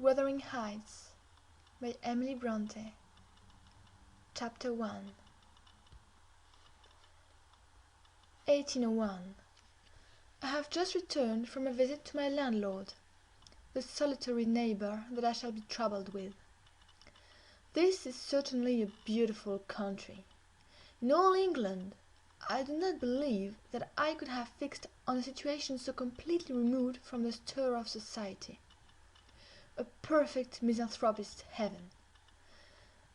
Wuthering Heights by Emily Brontë. Chapter 1. 1801. I have just returned from a visit to my landlord, the solitary neighbour that I shall be troubled with. This is certainly a beautiful country. In all England, I do not believe that I could have fixed on a situation so completely removed from the stir of society. A perfect misanthropist's heaven.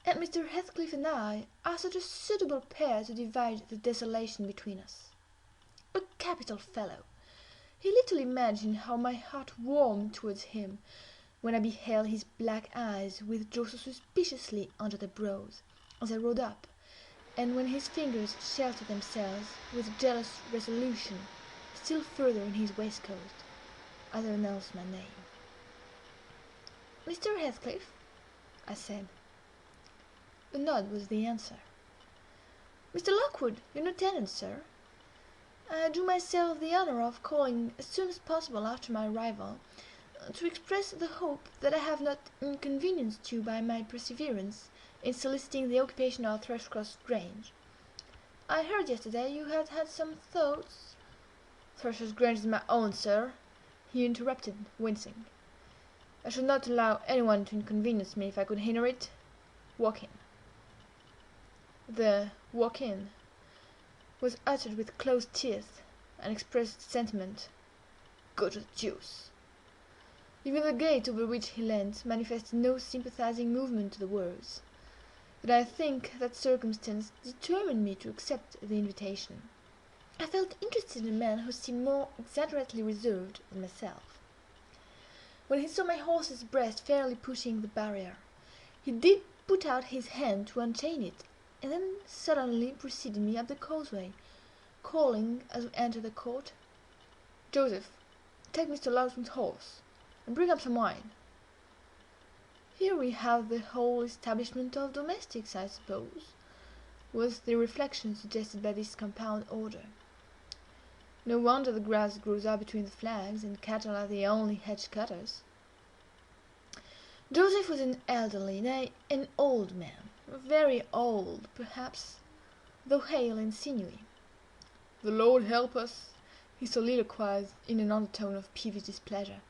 And Mr. Heathcliff and I are such a suitable pair to divide the desolation between us. A capital fellow! He little imagined how my heart warmed towards him when I beheld his black eyes withdraw so suspiciously under their brows as I rode up, and when his fingers sheltered themselves with jealous resolution still further in his waistcoat, as I announced my name. "Mr. Heathcliff?" I said. A nod was the answer. "Mr. Lockwood, your new tenant, sir. I do myself the honour of calling as soon as possible after my arrival, to express the hope that I have not inconvenienced you by my perseverance in soliciting the occupation of Thrushcross Grange. I heard yesterday you had had some thoughts—" "Thrushcross Grange is my own, sir," he interrupted, wincing. "I should not allow anyone to inconvenience me if I could hinder it. Walk in." The "walk in" was uttered with closed teeth, and expressed sentiment. Go to the deuce! Even the gate over which he leant manifested no sympathizing movement to the words, but I think that circumstance determined me to accept the invitation. I felt interested in a man who seemed more exaggeratedly reserved than myself. When he saw my horse's breast fairly pushing the barrier, he did put out his hand to unchain it, and then suddenly preceded me up the causeway, calling, as we entered the court, "Joseph, take Mr. Locksmith's horse, and bring up some wine." "Here we have the whole establishment of domestics, I suppose," was the reflection suggested by this compound order. No wonder the grass grows up between the flags, and cattle are the only hedge-cutters. Joseph was an elderly, nay, an old man, very old, perhaps, though hale and sinewy. "The Lord help us!" he soliloquized in an undertone of peevish displeasure,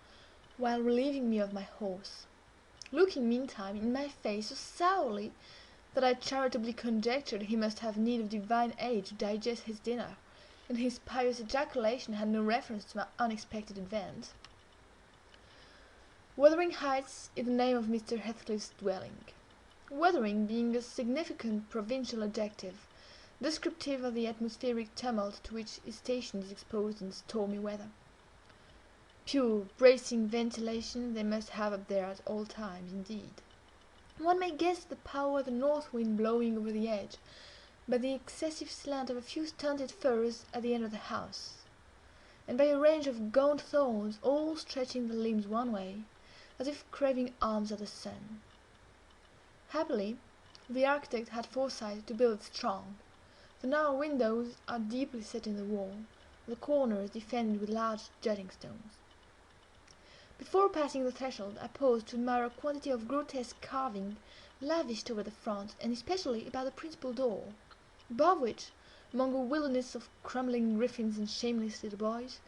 while relieving me of my horse, looking meantime in my face so sourly that I charitably conjectured he must have need of divine aid to digest his dinner, and his pious ejaculation had no reference to my unexpected advent. Wuthering Heights is the name of Mr. Heathcliff's dwelling, wuthering being a significant provincial adjective, descriptive of the atmospheric tumult to which his station is exposed in stormy weather. Pure, bracing ventilation they must have up there at all times, indeed. One may guess the power of the north wind blowing over the edge by the excessive slant of a few stunted firs at the end of the house, and by a range of gaunt thorns all stretching their limbs one way, as if craving alms of the sun. Happily, the architect had foresight to build it strong. The narrow windows are deeply set in the wall, the corners defended with large jutting stones. Before passing the threshold, I paused to admire a quantity of grotesque carving lavished over the front, and especially about the principal door, above which, among a wilderness of crumbling griffins and shameless little boys,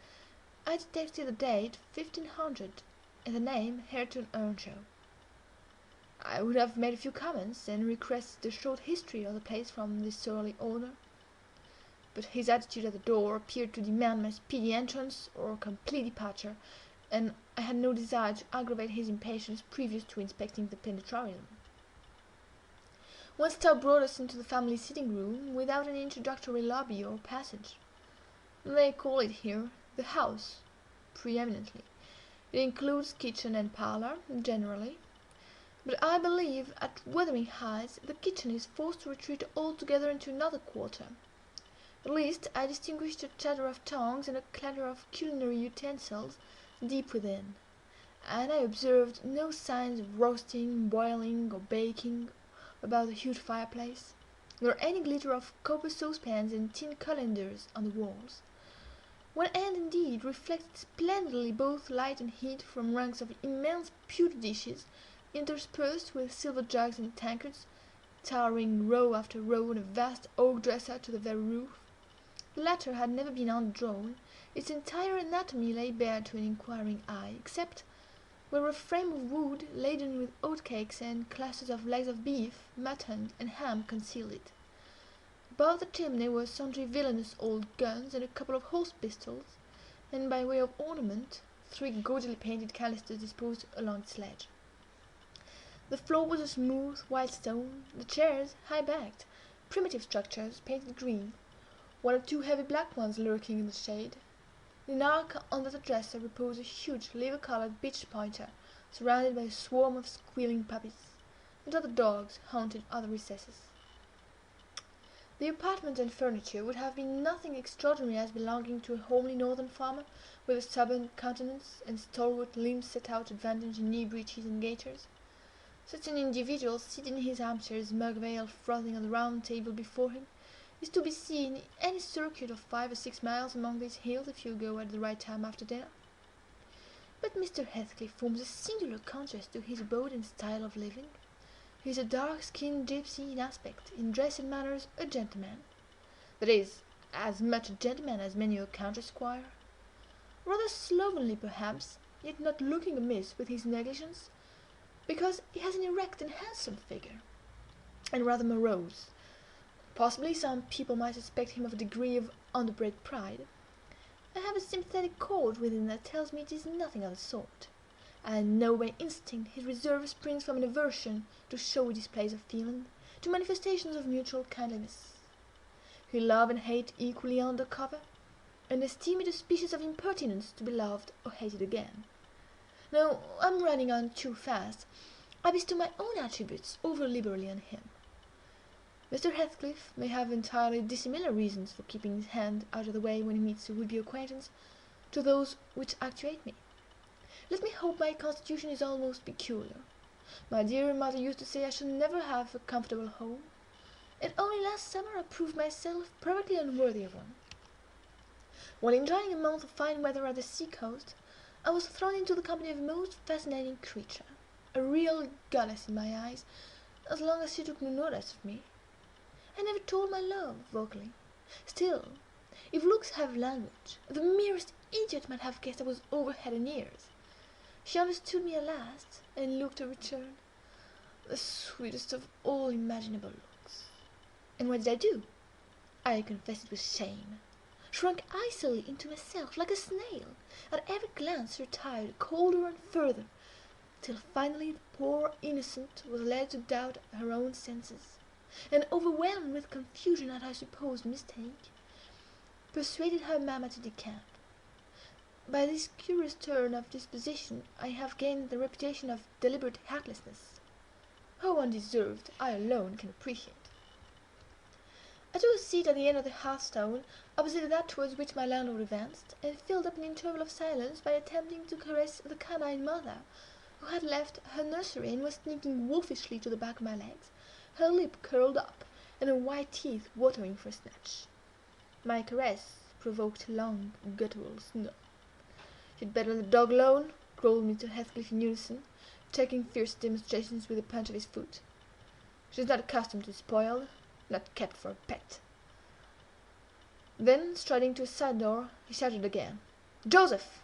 I detected the date 1500 and the name Hareton Earnshaw. I would have made a few comments, and requested a short history of the place from this surly owner, but his attitude at the door appeared to demand my speedy entrance or complete departure, and I had no desire to aggravate his impatience previous to inspecting the penetratorium. One step brought us into the family sitting-room, without any introductory lobby or passage. They call it here the house, pre-eminently. It includes kitchen and parlour, generally, but I believe at Wuthering Heights the kitchen is forced to retreat altogether into another quarter. At least I distinguished a chatter of tongues and a clatter of culinary utensils deep within, and I observed no signs of roasting, boiling, or baking about the huge fireplace, nor any glitter of copper saucepans and tin colanders on the walls. One end, indeed, reflected splendidly both light and heat from ranks of immense pewter dishes, interspersed with silver jugs and tankards, towering row after row on a vast oak dresser to the very roof. The latter had never been undrawn; its entire anatomy lay bare to an inquiring eye, except where a frame of wood, laden with oatcakes and clusters of legs of beef, mutton, and ham concealed it. Above the chimney were sundry villainous old guns and a couple of horse pistols, and by way of ornament, 3 gaudily painted canisters disposed along its ledge. The floor was a smooth, white stone, the chairs high-backed, primitive structures painted green, 1 or 2 heavy black ones lurking in the shade. In an arc under the dresser reposed a huge liver-colored bitch pointer, surrounded by a swarm of squealing puppies, and other dogs haunted other recesses. The apartment and furniture would have been nothing extraordinary as belonging to a homely northern farmer, with a stubborn countenance and stalwart limbs set out to advantage in knee breeches and gaiters. Such an individual, seated in his armchair, his mug of ale frothing on the round table before him, is to be seen in any circuit of 5 or 6 miles among these hills if you go at the right time after dinner. But Mr. Heathcliff forms a singular contrast to his abode and style of living. He is a dark-skinned gipsy in aspect, in dress and manners a gentleman. That is, as much a gentleman as many a country squire. Rather slovenly, perhaps, yet not looking amiss with his negligence, because he has an erect and handsome figure, and rather morose. Possibly some people might suspect him of a degree of underbred pride. I have a sympathetic chord within that tells me it is nothing of the sort. I know by instinct his reserve springs from an aversion to showy displays of feeling, to manifestations of mutual kindliness. He love and hate equally under cover, and esteem it a species of impertinence to be loved or hated again. No, I am running on too fast. I bestow my own attributes over liberally on him. Mr. Heathcliff may have entirely dissimilar reasons for keeping his hand out of the way when he meets a would-be acquaintance to those which actuate me. Let me hope my constitution is almost peculiar. My dear mother used to say I should never have a comfortable home, and only last summer I proved myself perfectly unworthy of one. While enjoying a month of fine weather at the sea-coast, I was thrown into the company of a most fascinating creature, a real goddess in my eyes, as long as she took no notice of me. I never told my love vocally. Still, if looks have language, the merest idiot might have guessed I was over head and ears. She understood me at last, and looked a return, the sweetest of all imaginable looks. And what did I do? I confess it with shame. Shrunk icily into myself like a snail, at every glance retired colder and further, till finally the poor innocent was led to doubt her own senses, and overwhelmed with confusion at her supposed mistake, persuaded her mamma to decamp. By this curious turn of disposition I have gained the reputation of deliberate heartlessness. How undeserved, I alone can appreciate. I took a seat at the end of the hearthstone, opposite that towards which my landlord advanced, and filled up an interval of silence by attempting to caress the canine mother, who had left her nursery and was sneaking wolfishly to the back of my legs, her lip curled up, and her white teeth watering for a snatch. My caress provoked a long, guttural snort. "You'd better let the dog alone," growled Mr. Heathcliff in unison, taking fierce demonstrations with a punch of his foot. "She's not accustomed to be spoiled, not kept for a pet." Then, striding to a side door, he shouted again, "Joseph!"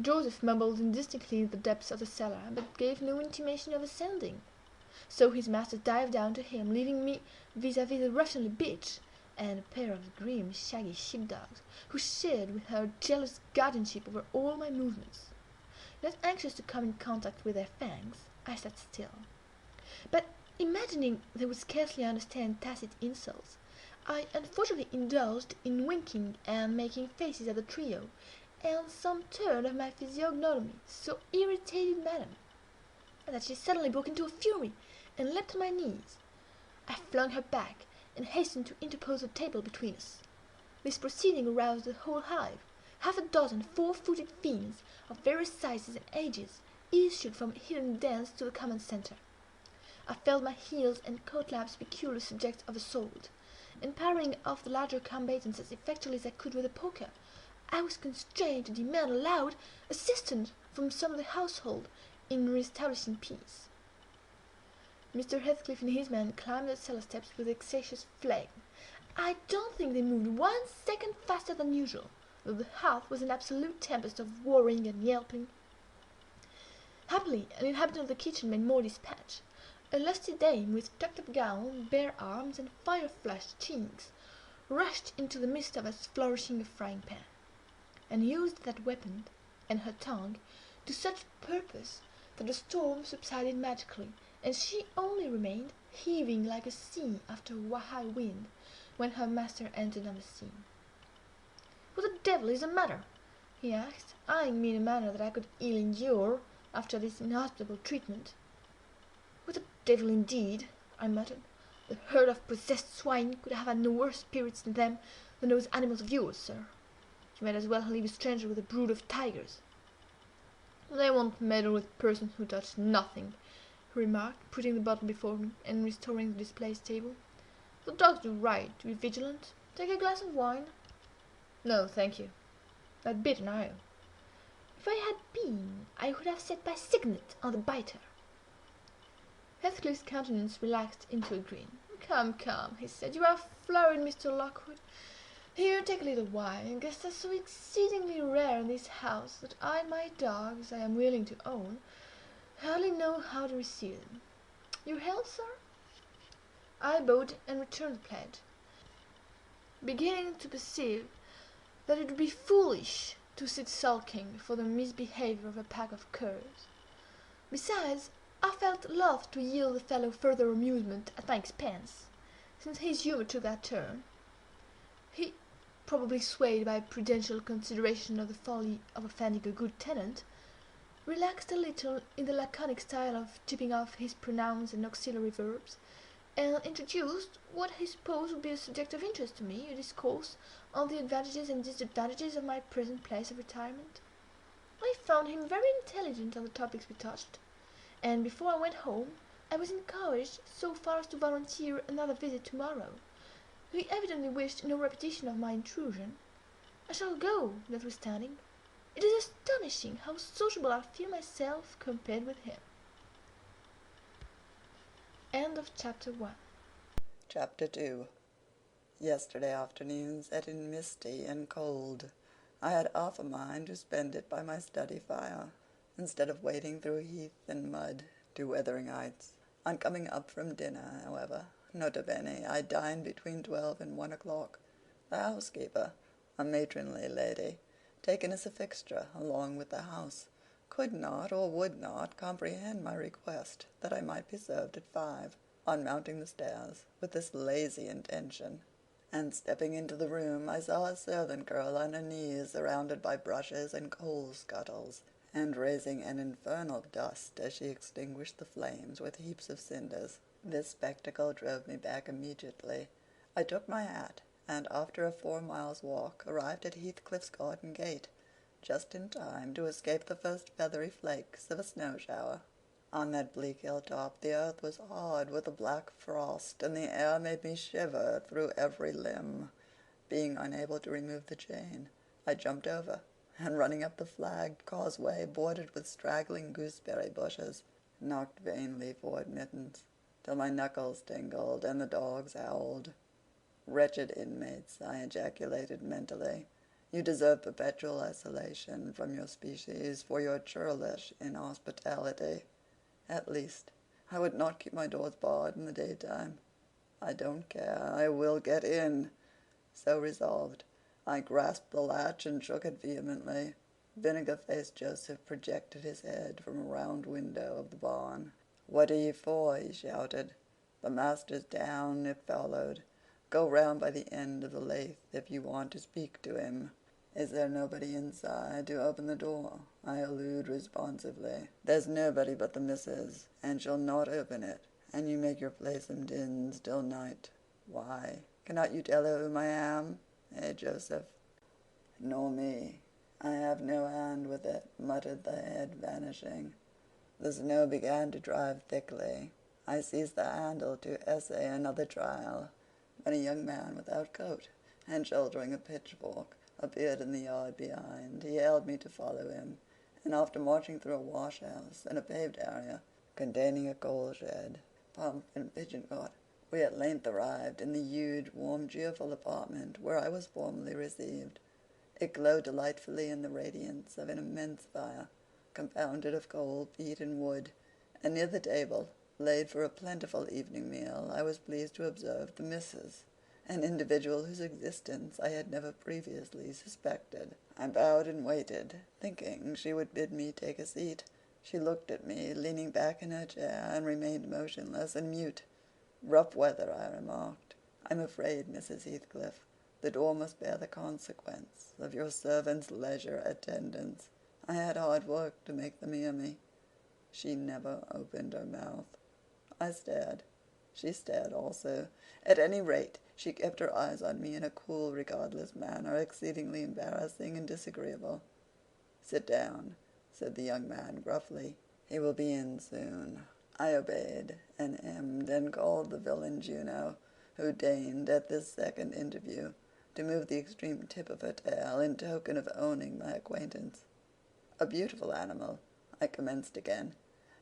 Joseph mumbled indistinctly in the depths of the cellar, but gave no intimation of ascending. So his master dived down to him, leaving me vis-à-vis the ruffianly bitch, and a pair of grim, shaggy sheep-dogs, who shared with her jealous guardianship over all my movements. Not anxious to come in contact with their fangs, I sat still. But, imagining they would scarcely understand tacit insults, I unfortunately indulged in winking and making faces at the trio, and some turn of my physiognomy so irritated Madame, that she suddenly broke into a fury, and leapt on my knees. I flung her back, and hastened to interpose the table between us. This proceeding aroused the whole hive. Half a dozen four-footed fiends, of various sizes and ages, issued from hidden dens to the common centre. I felt my heels and coat-laps peculiar subjects of assault, and parrying off the larger combatants as effectually as I could with a poker, I was constrained to demand aloud assistance from some of the household in re-establishing peace. Mr. Heathcliff and his men climbed the cellar steps with vexatious flame. I don't think they moved 1 second faster than usual, though the house was an absolute tempest of roaring and yelping. Happily, an inhabitant of the kitchen made more dispatch. A lusty dame with tucked-up gown, bare arms, and fire-flushed cheeks rushed into the midst of us flourishing a frying-pan, and used that weapon and her tongue to such purpose that the storm subsided magically, and she only remained heaving like a sea after a high wind when her master entered on the scene. "What the devil is the matter?" he asked, eyeing me in a manner that I could ill endure after this inhospitable treatment. "What the devil indeed!" I muttered. "The herd of possessed swine could have had no worse spirits in them than those animals of yours, sir. You might as well leave a stranger with a brood of tigers." "They won't meddle with persons who touch nothing," he remarked, putting the bottle before me and restoring the displaced table. "The dogs do right to be vigilant. Take a glass of wine?" "No, thank you. That bit now." "If I had been, I would have set my signet on the biter." Heathcliff's countenance relaxed into a grin. "Come, come," he said, "you are flurried, Mr. Lockwood. Here, take a little wine. Guests are so exceedingly rare in this house that I and my dogs, I am willing to own, hardly know how to receive them. Your health, sir?" I bowed and returned the pledge, beginning to perceive that it would be foolish to sit sulking for the misbehaviour of a pack of curs. Besides, I felt loth to yield the fellow further amusement at my expense, since his humour took that turn. He, probably swayed by prudential consideration of the folly of offending a good tenant, relaxed a little in the laconic style of chipping off his pronouns and auxiliary verbs, and introduced what he supposed would be a subject of interest to me, a discourse on the advantages and disadvantages of my present place of retirement. I found him very intelligent on the topics we touched, and before I went home I was encouraged so far as to volunteer another visit tomorrow. He evidently wished no repetition of my intrusion. I shall go, notwithstanding. It is astonishing how sociable I feel myself compared with him. End of Chapter 1. Chapter 2. Yesterday afternoon set in misty and cold. I had half a mind to spend it by my study fire, instead of wading through heath and mud to Wuthering Heights. On coming up from dinner, however, nota bene, I dined between 12 and 1 o'clock. The housekeeper, a matronly lady, taken as a fixture along with the house, could not or would not comprehend my request that I might be served at 5, on mounting the stairs with this lazy intention, and stepping into the room I saw a servant girl on her knees surrounded by brushes and coal scuttles, and raising an infernal dust as she extinguished the flames with heaps of cinders. This spectacle drove me back immediately. I took my hat, and after a 4 miles walk arrived at Heathcliff's garden gate, just in time to escape the first feathery flakes of a snow shower. On that bleak hilltop the earth was hard with a black frost, and the air made me shiver through every limb. Being unable to remove the chain, I jumped over, and running up the flagged causeway bordered with straggling gooseberry bushes, knocked vainly for admittance, till my knuckles tingled and the dogs howled. "Wretched inmates," I ejaculated mentally, "you deserve perpetual isolation from your species for your churlish inhospitality. At least, I would not keep my doors barred in the daytime. I don't care. I will get in." So resolved, I grasped the latch and shook it vehemently. Vinegar-faced Joseph projected his head from a round window of the barn. "What are ye for?" he shouted. "The master's down," it followed. "Go round by the end of the lathe if you want to speak to him." "Is there nobody inside to open the door?" I allude responsively. "There's nobody but the missus, and she'll not open it, and you make your playsome dins till night. Why, cannot you tell her whom I am? Eh, Joseph?" "Nor me. I have no hand with it," muttered the head, vanishing. The snow began to drive thickly. I seized the handle to essay another trial, when a young man without coat, and shouldering a pitchfork, appeared in the yard behind. He hailed me to follow him, and after marching through a wash-house and a paved area containing a coal shed, pump, and pigeon cart, we at length arrived in the huge, warm, cheerful apartment where I was formally received. It glowed delightfully in the radiance of an immense fire, compounded of coal, peat, and wood, and near the table, laid for a plentiful evening meal, I was pleased to observe the Misses, an individual whose existence I had never previously suspected. I bowed and waited, thinking she would bid me take a seat. She looked at me, leaning back in her chair, and remained motionless and mute. "Rough weather," I remarked. "I'm afraid, Mrs. Heathcliff, the door must bear the consequence of your servant's leisure attendance. I had hard work to make them hear me." She never opened her mouth. I stared. She stared also. At any rate, she kept her eyes on me in a cool, regardless manner, exceedingly embarrassing and disagreeable. "Sit down," said the young man gruffly. "He will be in soon." I obeyed, and hemmed, and called the villain Juno, who deigned, at this second interview, to move the extreme tip of her tail in token of owning my acquaintance. "A beautiful animal," I commenced again.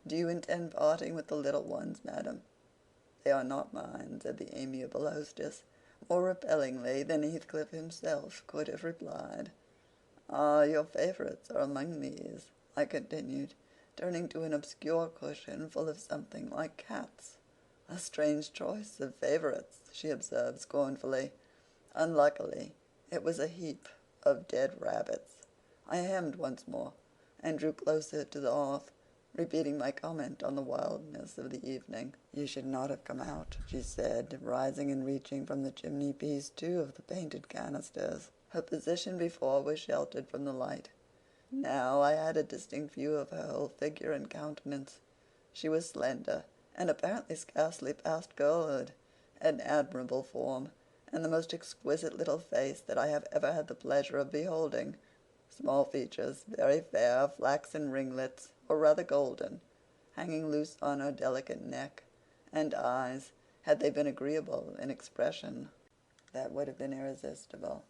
"Do you intend parting with the little ones, madam?" "They are not mine," said the amiable hostess, more repellingly than Heathcliff himself could have replied. "Ah, your favorites are among these," I continued, turning to an obscure cushion full of something like cats. "A strange choice of favorites," she observed scornfully. Unluckily, it was a heap of dead rabbits. I hemmed once more, and drew closer to the hearth, repeating my comment on the wildness of the evening. "You should not have come out," she said, rising and reaching from the chimney-piece two of the painted canisters. Her position before was sheltered from the light. Now I had a distinct view of her whole figure and countenance. She was slender, and apparently scarcely past girlhood, an admirable form, and the most exquisite little face that I have ever had the pleasure of beholding. Small features, very fair, flaxen ringlets, or rather golden, hanging loose on her delicate neck, and eyes, had they been agreeable in expression, that would have been irresistible.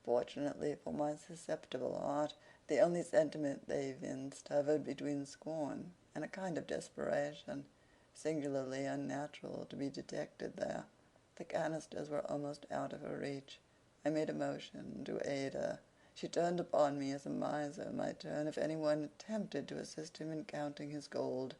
Fortunately for my susceptible heart, the only sentiment they evinced hovered between scorn and a kind of desperation, singularly unnatural to be detected there. The canisters were almost out of her reach. I made a motion to aid her. She turned upon me as a miser might turn if anyone attempted to assist him in counting his gold.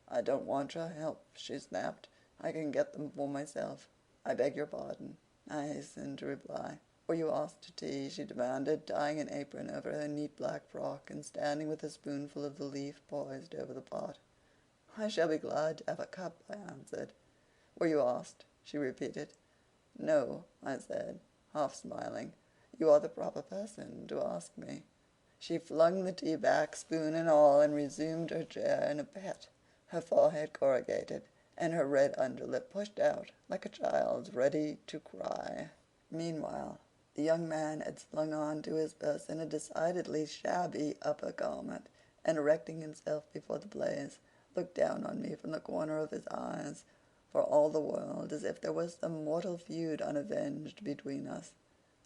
"I don't want your help," she snapped. "I can get them for myself." "I beg your pardon," I hastened to reply. "Were you asked to tea?" she demanded, tying an apron over her neat black frock and standing with a spoonful of the leaf poised over the pot. "I shall be glad to have a cup," I answered. "Were you asked?" she repeated. "No," I said, half smiling. "You are the proper person to ask me." She flung the tea back, spoon and all, and resumed her chair in a pet, her forehead corrugated, and her red underlip pushed out like a child's ready to cry. Meanwhile, the young man had slung on to his person a decidedly shabby upper garment, and erecting himself before the blaze, looked down on me from the corner of his eyes, for all the world as if there was some mortal feud unavenged between us.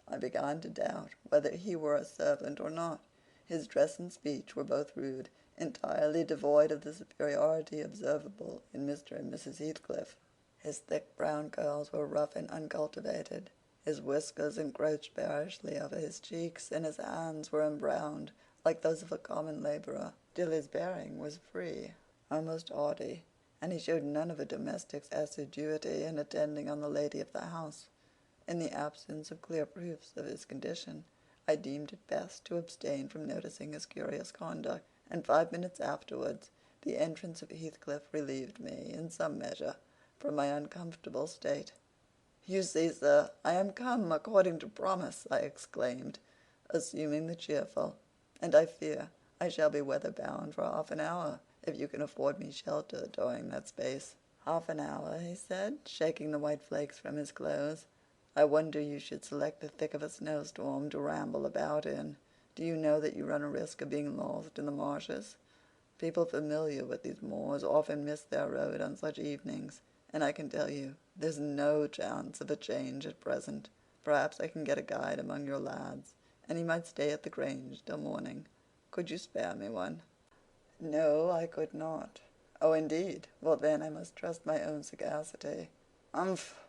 I began to doubt whether he were a servant or not. His dress and speech were both rude, entirely devoid of the superiority observable in Mr. and Mrs. Heathcliff. His thick brown curls were rough and uncultivated. His whiskers encroached bearishly over his cheeks, and his hands were embrowned, like those of a common laborer. Still his bearing was free, almost haughty, and he showed none of a domestic's assiduity in attending on the lady of the house. In the absence of clear proofs of his condition, I deemed it best to abstain from noticing his curious conduct, and 5 minutes afterwards the entrance of Heathcliff relieved me, in some measure, from my uncomfortable state. "You see, sir, I am come according to promise," I exclaimed, assuming the cheerful, "and I fear I shall be weather-bound for half an hour, if you can afford me shelter during that space." "Half an hour," he said, shaking the white flakes from his clothes. "I wonder you should select the thick of a snowstorm to ramble about in. Do you know that you run a risk of being lost in the marshes? People familiar with these moors often miss their road on such evenings, and I can tell you there's no chance of a change at present. Perhaps I can get a guide among your lads. and he might stay at the Grange till morning. Could you spare me one?" "No, I could not." "Oh, indeed. Well, then, I must trust my own sagacity." "Umph!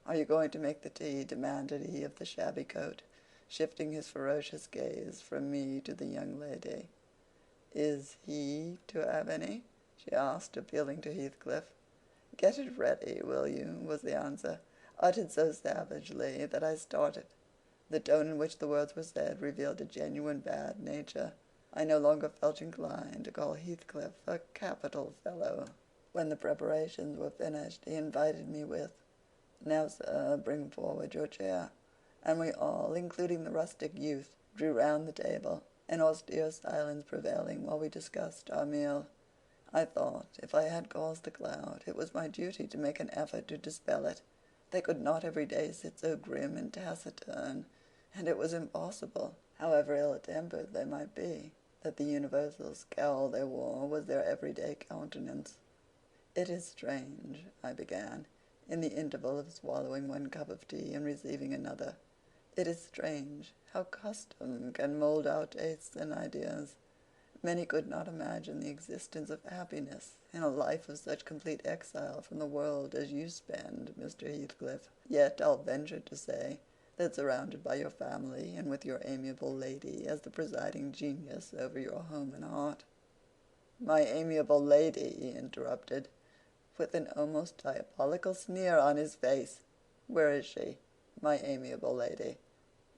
Are you going to make the tea?" demanded he of the shabby coat, shifting his ferocious gaze from me to the young lady. "Is he to have any?" she asked, appealing to Heathcliff. "Get it ready, will you?" was the answer, uttered so savagely that I started. The tone in which the words were said revealed a genuine bad nature. I no longer felt inclined to call Heathcliff a capital fellow. When the preparations were finished, he invited me with, "Now, sir, bring forward your chair," and we all, including the rustic youth, drew round the table, an austere silence prevailing while we discussed our meal. I thought, if I had caused the cloud, it was my duty to make an effort to dispel it. They could not every day sit so grim and taciturn, and it was impossible, however ill-tempered they might be, that the universal scowl they wore was their everyday countenance. "It is strange," I began, in the interval of swallowing one cup of tea and receiving another, "it is strange how custom can mould our tastes and ideas. Many could not imagine the existence of happiness in a life of such complete exile from the world as you spend, Mr. Heathcliff. Yet I'll venture to say that, surrounded by your family and with your amiable lady as the presiding genius over your home and heart—" "My amiable lady," he interrupted, with an almost diabolical sneer on his face. "Where is she, my amiable lady?"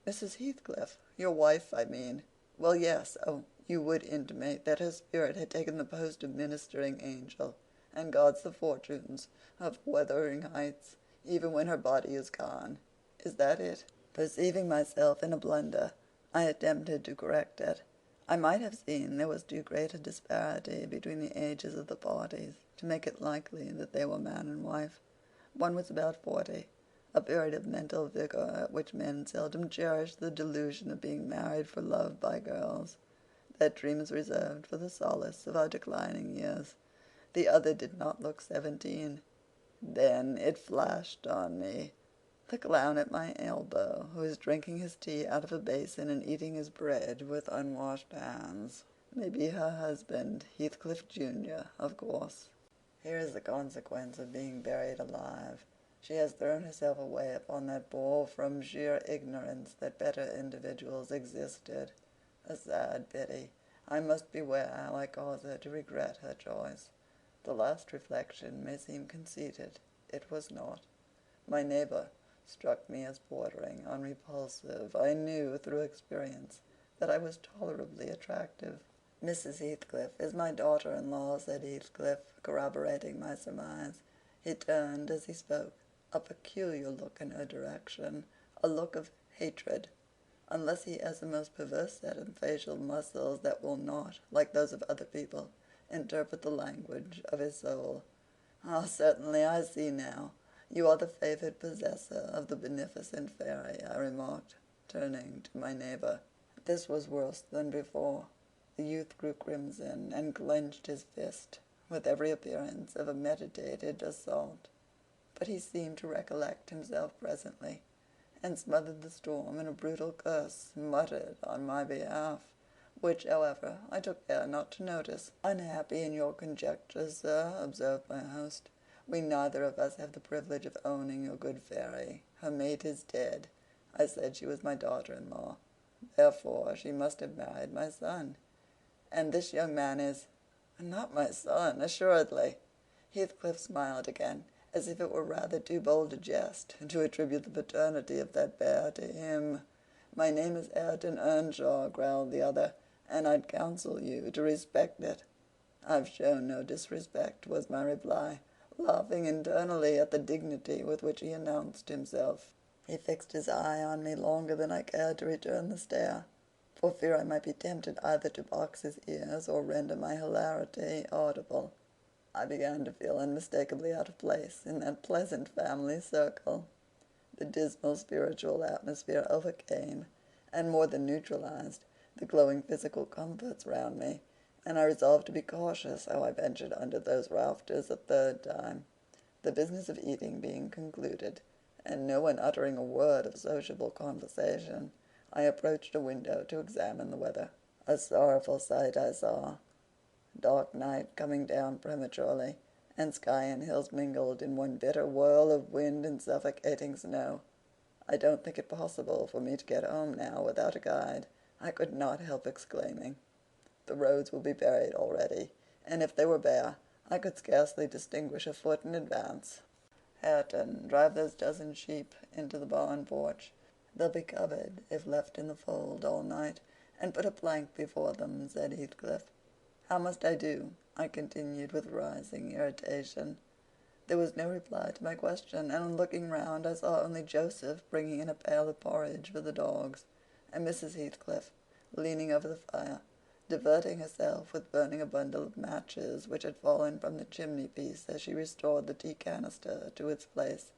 "Mrs. Heathcliff. Your wife, I mean." "Well, yes. Oh, you would intimate that her spirit had taken the post of ministering angel, and guards the fortunes of Wuthering Heights, even when her body is gone. Is that it?" Perceiving myself in a blunder, I attempted to correct it. I might have seen there was too great a disparity between the ages of the parties to make it likely that they were man and wife. One was about 40, a period of mental vigor at which men seldom cherish the delusion of being married for love by girls. That dream is reserved for the solace of our declining years. The other did not look 17. Then it flashed on me. The clown at my elbow, who is drinking his tea out of a basin and eating his bread with unwashed hands, may be her husband, Heathcliff Junior, of course. Here is the consequence of being buried alive. She has thrown herself away upon that ball from sheer ignorance that better individuals existed. A sad pity. I must beware how I cause her to regret her choice. The last reflection may seem conceited. It was not. My neighbor struck me as bordering on repulsive. I knew through experience that I was tolerably attractive. "Mrs. Heathcliff is my daughter-in-law," said Heathcliff, corroborating my surmise. He turned as he spoke, a peculiar look in her direction, a look of hatred, unless he has the most perverse set of facial muscles that will not, like those of other people, interpret the language of his soul. "Ah, certainly, I see now. You are the favored possessor of the beneficent fairy," I remarked, turning to my neighbor. This was worse than before. The youth grew crimson and clenched his fist, with every appearance of a meditated assault. But he seemed to recollect himself presently, and smothered the storm in a brutal curse muttered on my behalf, which, however, I took care not to notice. "Unhappy in your conjectures, sir," observed my host. "We neither of us have the privilege of owning your good fairy. Her mate is dead. I said she was my daughter-in-law. Therefore she must have married my son. And this young man is—" "Not my son, assuredly." Heathcliff smiled again, as if it were rather too bold a jest to attribute the paternity of that bear to him. "My name is Hareton Earnshaw," growled the other, "and I'd counsel you to respect it." "I've shown no disrespect," was my reply, laughing internally at the dignity with which he announced himself. He fixed his eye on me longer than I cared to return the stare, for fear I might be tempted either to box his ears or render my hilarity audible. I began to feel unmistakably out of place in that pleasant family circle. The dismal spiritual atmosphere overcame, and more than neutralized, the glowing physical comforts round me, and I resolved to be cautious how I ventured under those rafters a third time. The business of eating being concluded, and no one uttering a word of sociable conversation, I approached a window to examine the weather. A sorrowful sight I saw. Dark night coming down prematurely, and sky and hills mingled in one bitter whirl of wind and suffocating snow. I don't think it possible for me to get home now without a guide, I could not help exclaiming. The roads will be buried already, and if they were bare, I could scarcely distinguish a foot in advance. Hareton, drive those dozen sheep into the barn porch. They'll be covered if left in the fold all night, and put a plank before them, said Heathcliff. How must I do? I continued with rising irritation. There was no reply to my question, and on looking round I saw only Joseph bringing in a pail of porridge for the dogs, and Mrs. Heathcliff leaning over the fire, diverting herself with burning a bundle of matches which had fallen from the chimney-piece as she restored the tea canister to its place.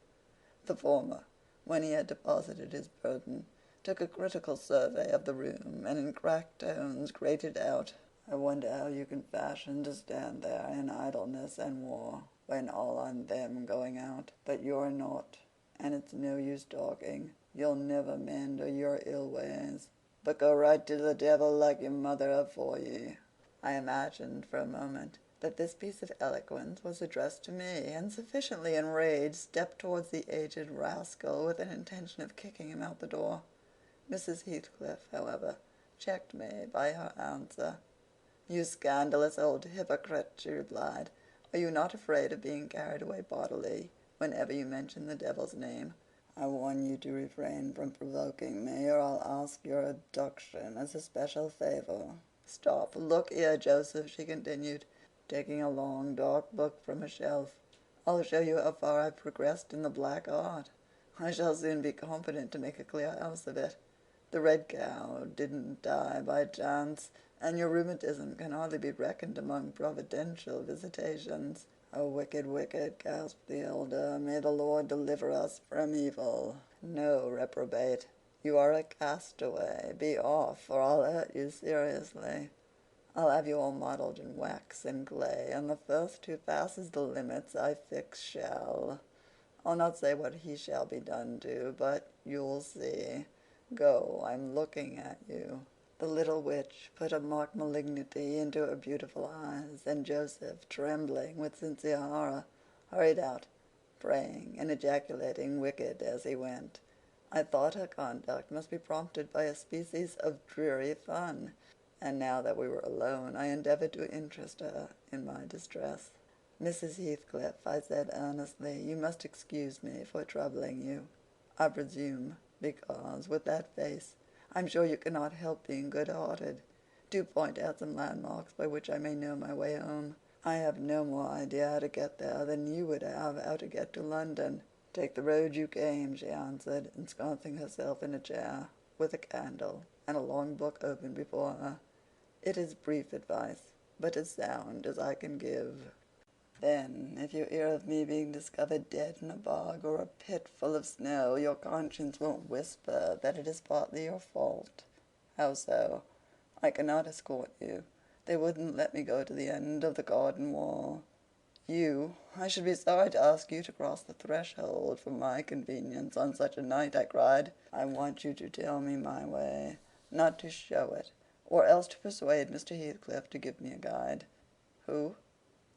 The former, when he had deposited his burden, took a critical survey of the room, and in cracked tones grated out, I wonder how you can fashion to stand there in idleness and war, when all on them going out, but you're not, and it's no use talking. You'll never mend o' your ill ways, but go right to the devil like your mother afore ye. I imagined for a moment that this piece of eloquence was addressed to me, and sufficiently enraged, stepped towards the aged rascal with an intention of kicking him out the door. Mrs. Heathcliff, however, checked me by her answer. You scandalous old hypocrite, she replied, are you not afraid of being carried away bodily whenever you mention the devil's name? I warn you to refrain from provoking me, or I'll ask your abduction as a special favor. Stop, look here, Joseph, she continued, taking a long dark book from a shelf. I'll show you how far I've progressed in the black art. I shall soon be competent to make a clear house of it. The red cow didn't die by chance, and your rheumatism can hardly be reckoned among providential visitations. Oh, wicked, wicked, gasped the elder. May the Lord deliver us from evil. No, reprobate, you are a castaway. Be off, or I'll hurt you seriously. I'll have you all modelled in wax and clay, and the first who passes the limits I fix shall. I'll not say what he shall be done to, but you'll see. Go, I'm looking at you. The little witch put a marked malignity into her beautiful eyes, and Joseph, trembling with sincere horror, hurried out, praying and ejaculating wicked as he went. I thought her conduct must be prompted by a species of dreary fun, and now that we were alone I endeavored to interest her in my distress. Mrs. Heathcliff, I said earnestly, you must excuse me for troubling you. I presume because, with that face, I'm sure you cannot help being good-hearted. Do point out some landmarks by which I may know my way home. I have no more idea how to get there than you would have how to get to London. Take the road you came, she answered, ensconcing herself in a chair, with a candle and a long book open before her. It is brief advice, but as sound as I can give. Then, if you hear of me being discovered dead in a bog or a pit full of snow, your conscience won't whisper that it is partly your fault. How so? I cannot escort you. They wouldn't let me go to the end of the garden wall. I should be sorry to ask you to cross the threshold for my convenience on such a night, I cried. I want you to tell me my way, not to show it, or else to persuade Mr. Heathcliff to give me a guide. Who?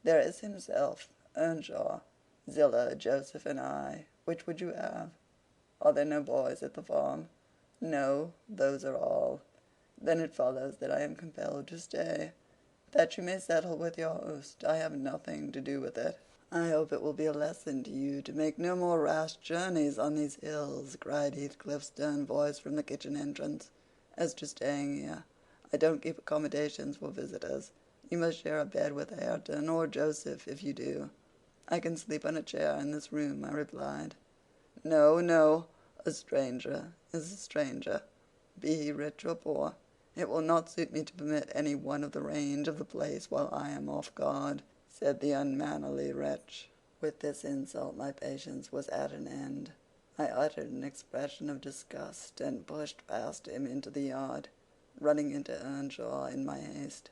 There is himself, Earnshaw, Zillah, Joseph, and I. Which would you have? Are there no boys at the farm? No, those are all. Then it follows that I am compelled to stay. That you may settle with your host. I have nothing to do with it. I hope it will be a lesson to you to make no more rash journeys on these hills, cried Heathcliff's stern voice from the kitchen entrance. As to staying here, I don't keep accommodations for visitors. You must share a bed with Hareton or Joseph if you do. I can sleep on a chair in this room, I replied. No, no, a stranger is a stranger, be he rich or poor. It will not suit me to permit any one of the range of the place while I am off guard, said the unmannerly wretch. With this insult my patience was at an end. I uttered an expression of disgust and pushed past him into the yard, running into Earnshaw in my haste.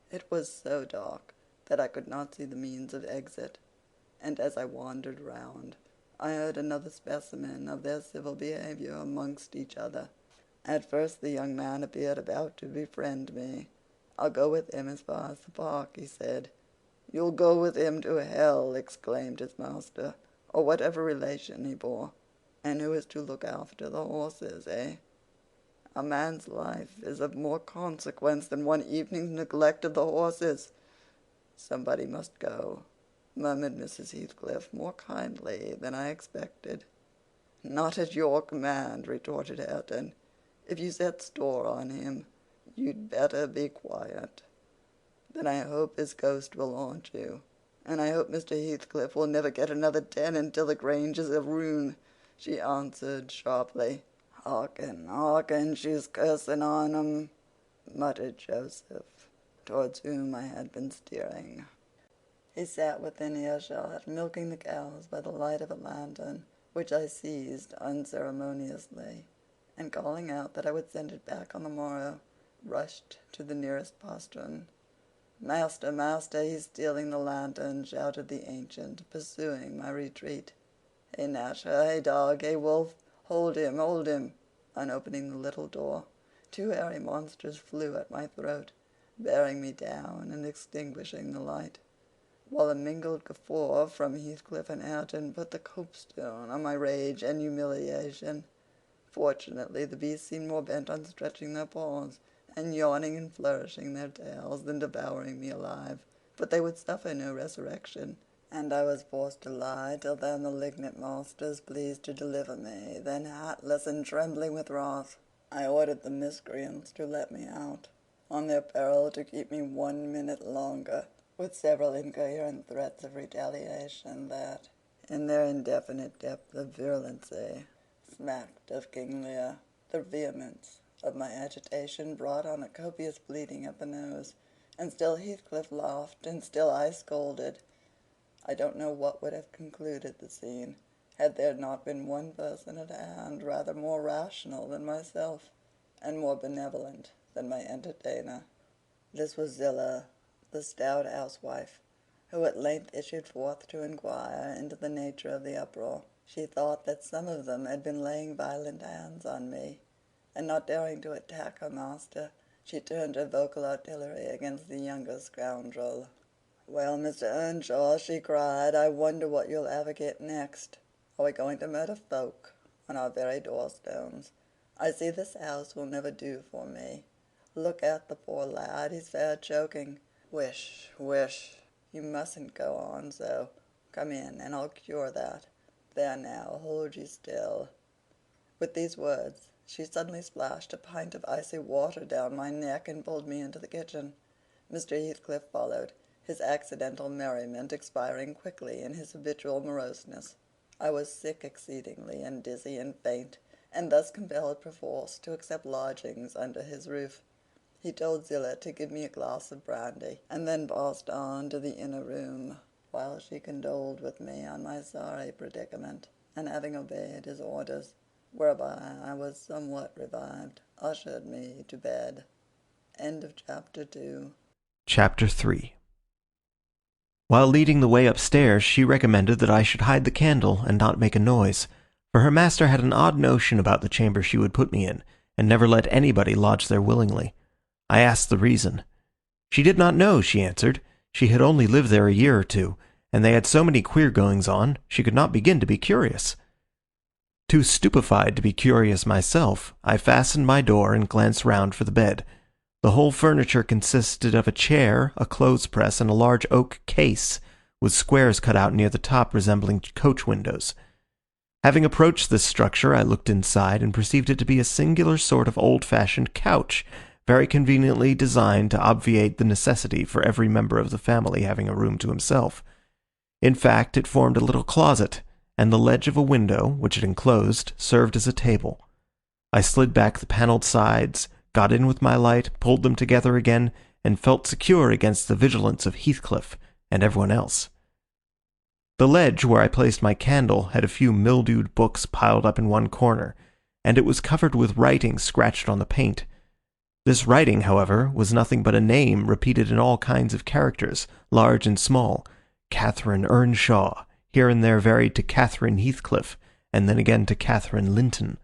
It was so dark that I could not see the means of exit, and as I wandered round, I heard another specimen of their civil behavior amongst each other. At first the young man appeared about to befriend me. "I'll go with him as far as the park," he said. "You'll go with him to hell," exclaimed his master, or whatever relation he bore. "And who is to look after the horses, eh? A man's life is of more consequence than one evening's neglect of the horses." "Somebody must go," murmured Mrs. Heathcliff, more kindly than I expected. "Not at your command," retorted Hareton. "If you set store on him, you'd better be quiet." "Then I hope his ghost will haunt you, and I hope Mr. Heathcliff will never get another tenant till the Grange is a ruin," she answered sharply. "Hearken, hearken, she's cursing on 'em," muttered Joseph, towards whom I had been steering. He sat within earshot, milking the cows by the light of a lantern, which I seized unceremoniously, and calling out that I would send it back on the morrow, rushed to the nearest postern. "Master, master, he's stealing the lantern," shouted the ancient, pursuing my retreat. "Hey, Nasher, hey, dog, hey, wolf, hold him, hold him!" On opening the little door, two hairy monsters flew at my throat, bearing me down and extinguishing the light, while a mingled guffaw from Heathcliff and Hareton put the copestone on my rage and humiliation. Fortunately the beasts seemed more bent on stretching their paws, and yawning and flourishing their tails, than devouring me alive, but they would suffer no resurrection, and I was forced to lie till their malignant masters pleased to deliver me. Then, hatless and trembling with wrath, I ordered the miscreants to let me out, on their peril to keep me 1 minute longer, with several incoherent threats of retaliation that, in their indefinite depth of virulency, smacked of King Lear. The vehemence of my agitation brought on a copious bleeding at the nose, and still Heathcliff laughed, and still I scolded. I don't know what would have concluded the scene, had there not been one person at hand rather more rational than myself, and more benevolent than my entertainer. This was Zillah, the stout housewife, who at length issued forth to inquire into the nature of the uproar. She thought that some of them had been laying violent hands on me, and not daring to attack her master, she turned her vocal artillery against the younger scoundrel. "Well, Mr. Earnshaw," she cried, "I wonder what you'll advocate next. Are we going to murder folk on our very doorstones? I see this house will never do for me. Look at the poor lad, he's fair choking. Whish, whish, you mustn't go on so. Come in, and I'll cure that. There now, hold ye still." With these words she suddenly splashed a pint of icy water down my neck and pulled me into the kitchen. Mr. Heathcliff followed, his accidental merriment expiring quickly in his habitual moroseness. I was sick exceedingly, and dizzy and faint, and thus compelled perforce to accept lodgings under his roof. He told Zillah to give me a glass of brandy, and then passed on to the inner room, while she condoled with me on my sorry predicament, and having obeyed his orders, whereby I was somewhat revived, ushered me to bed. End of chapter 2. Chapter 3. While leading the way upstairs, she recommended that I should hide the candle and not make a noise, for her master had an odd notion about the chamber she would put me in, and never let anybody lodge there willingly. I asked the reason. She did not know, she answered. She had only lived there a year or two, and they had so many queer goings-on, she could not begin to be curious. Too stupefied to be curious myself, I fastened my door and glanced round for the bed. The whole furniture consisted of a chair, a clothes-press, and a large oak case, with squares cut out near the top resembling coach windows. Having approached this structure, I looked inside and perceived it to be a singular sort of old-fashioned couch, very conveniently designed to obviate the necessity for every member of the family having a room to himself. In fact, it formed a little closet, and the ledge of a window, which it enclosed, served as a table. I slid back the panelled sides, got in with my light, pulled them together again, and felt secure against the vigilance of Heathcliff and everyone else. The ledge where I placed my candle had a few mildewed books piled up in one corner, and it was covered with writing scratched on the paint. This writing, however, was nothing but a name repeated in all kinds of characters, large and small, Catherine Earnshaw, here and there varied to Catherine Heathcliff, and then again to Catherine Linton.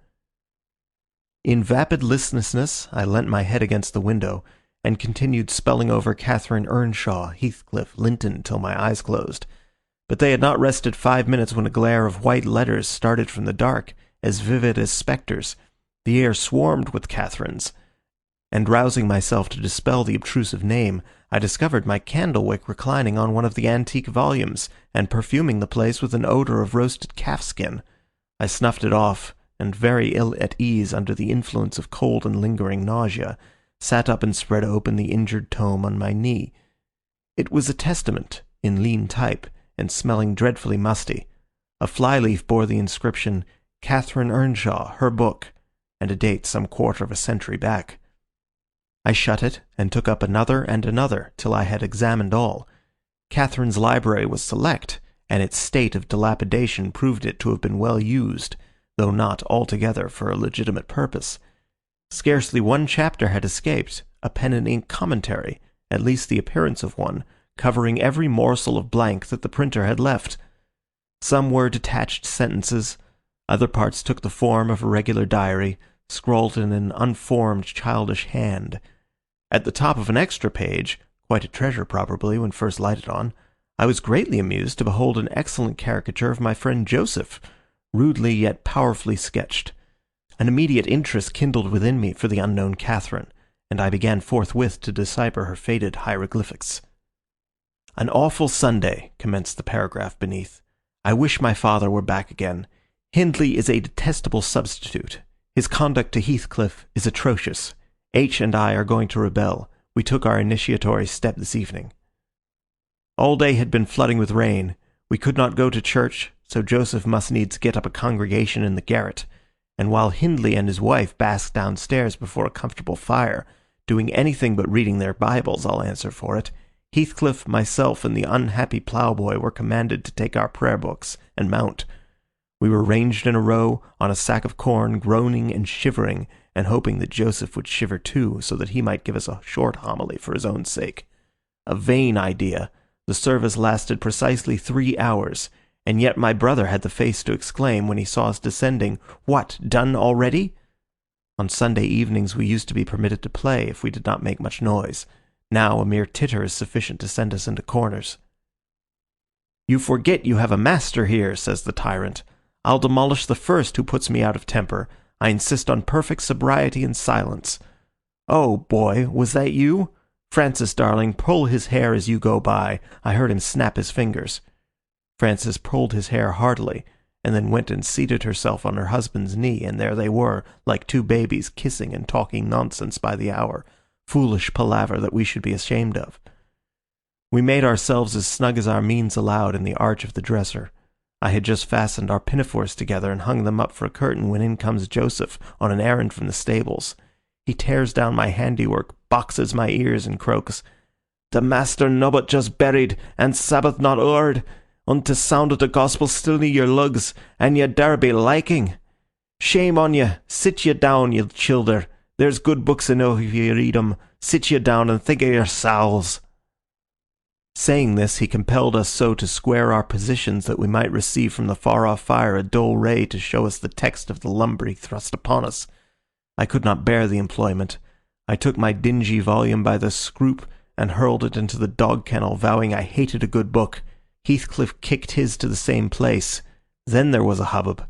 In vapid listlessness, I leant my head against the window, and continued spelling over Catherine Earnshaw, Heathcliff, Linton, till my eyes closed. But they had not rested 5 minutes when a glare of white letters started from the dark, as vivid as spectres. The air swarmed with Catherines, and rousing myself to dispel the obtrusive name, I discovered my candle-wick reclining on one of the antique volumes, and perfuming the place with an odour of roasted calfskin. I snuffed it off, and very ill at ease under the influence of cold and lingering nausea, sat up and spread open the injured tome on my knee. It was a testament, in lean type, and smelling dreadfully musty. A fly-leaf bore the inscription, Catherine Earnshaw, her book, and a date some quarter of a century back. I shut it, and took up another and another, till I had examined all. Catherine's library was select, and its state of dilapidation proved it to have been well used, though not altogether for a legitimate purpose. Scarcely one chapter had escaped, a pen-and-ink commentary, at least the appearance of one, covering every morsel of blank that the printer had left. Some were detached sentences, other parts took the form of a regular diary, scrawled in an unformed childish hand. At the top of an extra page, quite a treasure probably when first lighted on, I was greatly amused to behold an excellent caricature of my friend Joseph, rudely yet powerfully sketched. An immediate interest kindled within me for the unknown Catherine, and I began forthwith to decipher her faded hieroglyphics. An awful Sunday, commenced the paragraph beneath. I wish my father were back again. Hindley is a detestable substitute. His conduct to Heathcliff is atrocious. H. and I are going to rebel. We took our initiatory step this evening. All day had been flooding with rain. We could not go to church, so Joseph must needs get up a congregation in the garret, and while Hindley and his wife basked downstairs before a comfortable fire, doing anything but reading their Bibles, I'll answer for it, Heathcliff, myself, and the unhappy ploughboy were commanded to take our prayer books and mount. We were ranged in a row on a sack of corn, groaning and shivering, and hoping that Joseph would shiver too, so that he might give us a short homily for his own sake. A vain idea. The service lasted precisely 3 hours, and yet my brother had the face to exclaim, when he saw us descending, "What, done already?" On Sunday evenings we used to be permitted to play, if we did not make much noise. Now a mere titter is sufficient to send us into corners. "You forget you have a master here," says the tyrant. "I'll demolish the first who puts me out of temper. I insist on perfect sobriety and silence. Oh, boy, was that you? Francis, darling, pull his hair as you go by. I heard him snap his fingers." Frances pulled his hair heartily, and then went and seated herself on her husband's knee, and there they were, like two babies, kissing and talking nonsense by the hour. Foolish palaver that we should be ashamed of. We made ourselves as snug as our means allowed in the arch of the dresser. I had just fastened our pinafores together and hung them up for a curtain when in comes Joseph on an errand from the stables. He tears down my handiwork, boxes my ears, and croaks, "The master nobbut just buried, and Sabbath not o'ered, unto sound of the gospel still near your lugs, and ye dare be liking. Shame on ye, sit ye down, ye childer. There's good books enough if ye read 'em. Sit ye down and think of yourselves." Saying this, he compelled us so to square our positions that we might receive from the far-off fire a dull ray to show us the text of the lumber he thrust upon us. I could not bear the employment. I took my dingy volume by the scroop and hurled it into the dog-kennel, vowing I hated a good book. Heathcliff kicked his to the same place. Then there was a hubbub.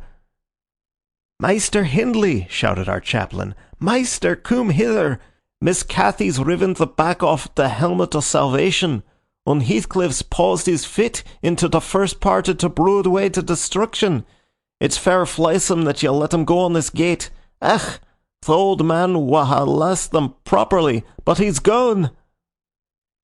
"Maister Hindley!" shouted our chaplain. "Maister, come hither! Miss Cathy's riven the back off the helmet of salvation. And Heathcliff's paused his fit into the first part of the broad way to destruction. It's fair fleisome that you let him go on this gate. Ach, the old man would ha' lost them properly, but he's gone."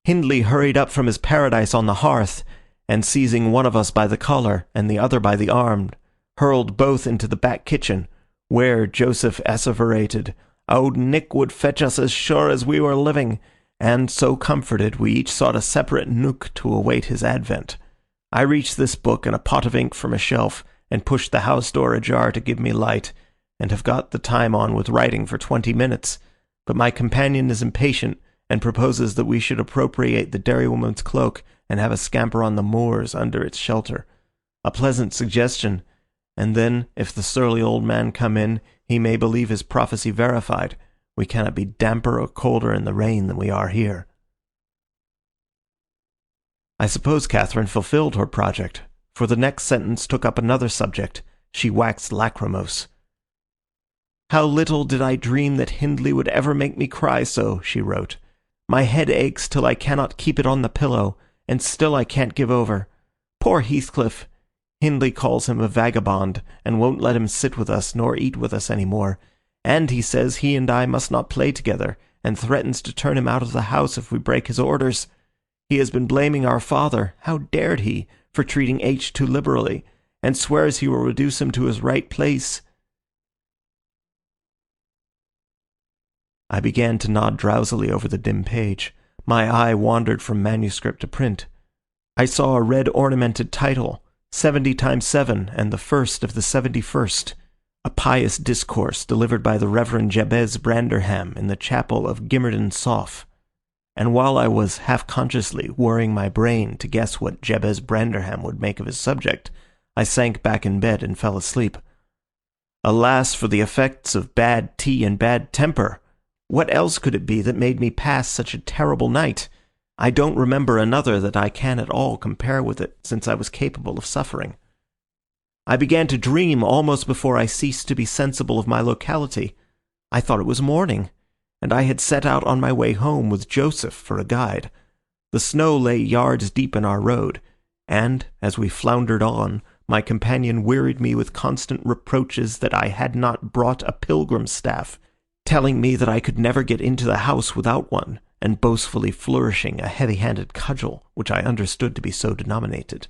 Hindley hurried up from his paradise on the hearth, and seizing one of us by the collar and the other by the arm, hurled both into the back kitchen, where Joseph asseverated, "Old Nick would fetch us as sure as we were living," and, so comforted, we each sought a separate nook to await his advent. I reached this book and a pot of ink from a shelf, and pushed the house door ajar to give me light, and have got the time on with writing for 20 minutes, but my companion is impatient, and proposes that we should appropriate the dairywoman's cloak and have a scamper on the moors under its shelter. A pleasant suggestion, and then, if the surly old man come in, He may believe his prophecy verified. We cannot be damper or colder in the rain than we are here. I suppose Catherine fulfilled her project, for the next sentence took up another subject. She waxed lachrymose. "How little did I dream that Hindley would ever make me cry so," she wrote. "My head aches till I cannot keep it on the pillow, and still I can't give over. Poor Heathcliff! Hindley calls him a vagabond, and won't let him sit with us nor eat with us any more. And he says he and I must not play together, and threatens to turn him out of the house if we break his orders. He has been blaming our father, how dared he, for treating H too liberally, and swears he will reduce him to his right place." I began to nod drowsily over the dim page. My eye wandered from manuscript to print. I saw a red ornamented title, 70 times 7 and the first of the 71st, a pious discourse delivered by the Reverend Jabez Branderham in the chapel of Gimmerden Soff. And while I was half-consciously worrying my brain to guess what Jabez Branderham would make of his subject, I sank back in bed and fell asleep. Alas for the effects of bad tea and bad temper! What else could it be that made me pass such a terrible night? I don't remember another that I can at all compare with it since I was capable of suffering. I began to dream almost before I ceased to be sensible of my locality. I thought it was morning, and I had set out on my way home with Joseph for a guide. The snow lay yards deep in our road, and, as we floundered on, my companion wearied me with constant reproaches that I had not brought a pilgrim's staff, telling me that I could never get into the house without one, and boastfully flourishing a heavy-handed cudgel, which I understood to be so denominated.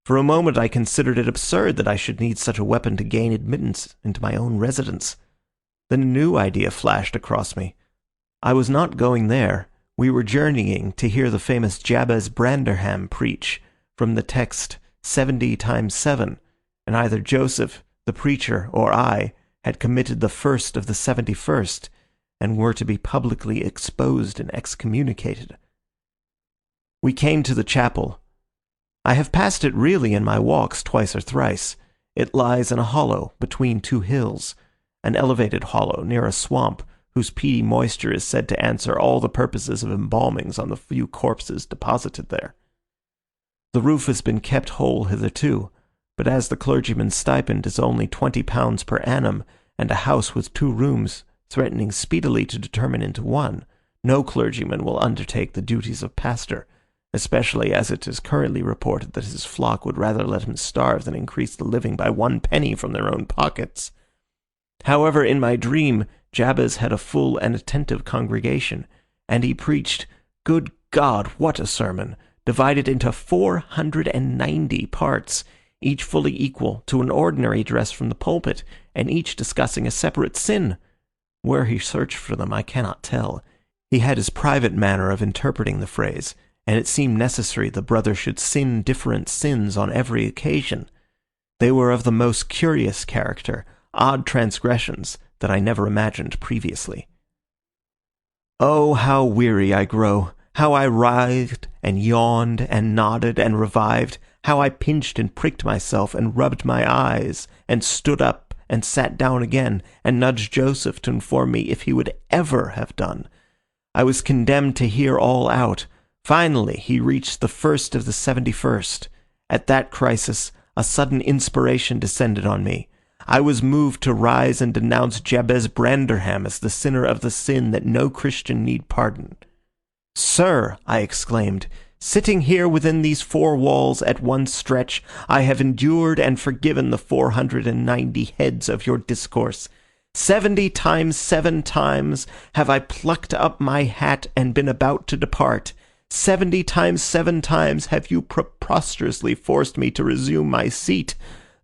For a moment I considered it absurd that I should need such a weapon to gain admittance into my own residence. Then a new idea flashed across me. I was not going there. We were journeying to hear the famous Jabez Branderham preach from the text 70 times 7, and either Joseph, the preacher, or I had committed the first of the 71st, and were to be publicly exposed and excommunicated. We came to the chapel. I have passed it really in my walks twice or thrice. It lies in a hollow between two hills, an elevated hollow near a swamp whose peaty moisture is said to answer all the purposes of embalmings on the few corpses deposited there. The roof has been kept whole hitherto, but as the clergyman's stipend is only £20 per annum, and a house with 2 rooms threatening speedily to determine into one, no clergyman will undertake the duties of pastor, especially as it is currently reported that his flock would rather let him starve than increase the living by 1 penny from their own pockets. However, in my dream, Jabez had a full and attentive congregation, and he preached, good God, what a sermon, divided into 490 parts, each fully equal to an ordinary address from the pulpit, and each discussing a separate sin. Where he searched for them I cannot tell. He had his private manner of interpreting the phrase, and it seemed necessary the brother should sin different sins on every occasion. They were of the most curious character, odd transgressions that I never imagined previously. Oh, how weary I grow, how I writhed and yawned and nodded and revived, how I pinched and pricked myself and rubbed my eyes and stood up and sat down again and nudged Joseph to inform me if he would ever have done. I was condemned to hear all out. Finally he reached the first of the 71st. At that crisis a sudden inspiration descended on me. I was moved to rise and denounce Jabez Branderham as the sinner of the sin that no Christian need pardon. "Sir," I exclaimed, "sitting here within these 4 walls at one stretch, I have endured and forgiven the 490 heads of your discourse. 70 times 7 times have I plucked up my hat and been about to depart. 70 times 7 times have you preposterously forced me to resume my seat.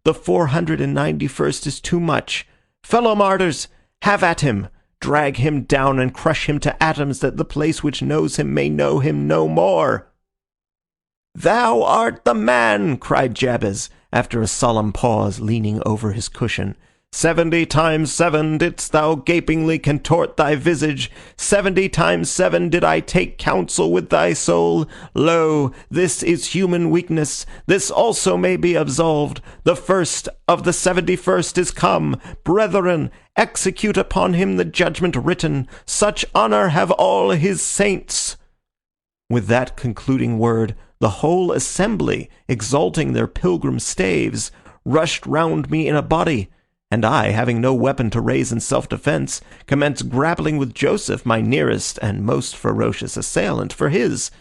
The 491st is too much. Fellow martyrs, have at him. Drag him down and crush him to atoms, that the place which knows him may know him no more." "Thou art the man," cried Jabez, after a solemn pause, leaning over his cushion. 70 times 7 didst thou gapingly contort thy visage. 70 times 7 did I take counsel with thy soul. Lo, this is human weakness. This also may be absolved. The first of the 71st is come. Brethren, execute upon him the judgment written. Such honor have all his saints. With that concluding word, the whole assembly, exalting their pilgrim staves, rushed round me in a body, and I, having no weapon to raise in self-defence, commenced grappling with Joseph, my nearest and most ferocious assailant, for his.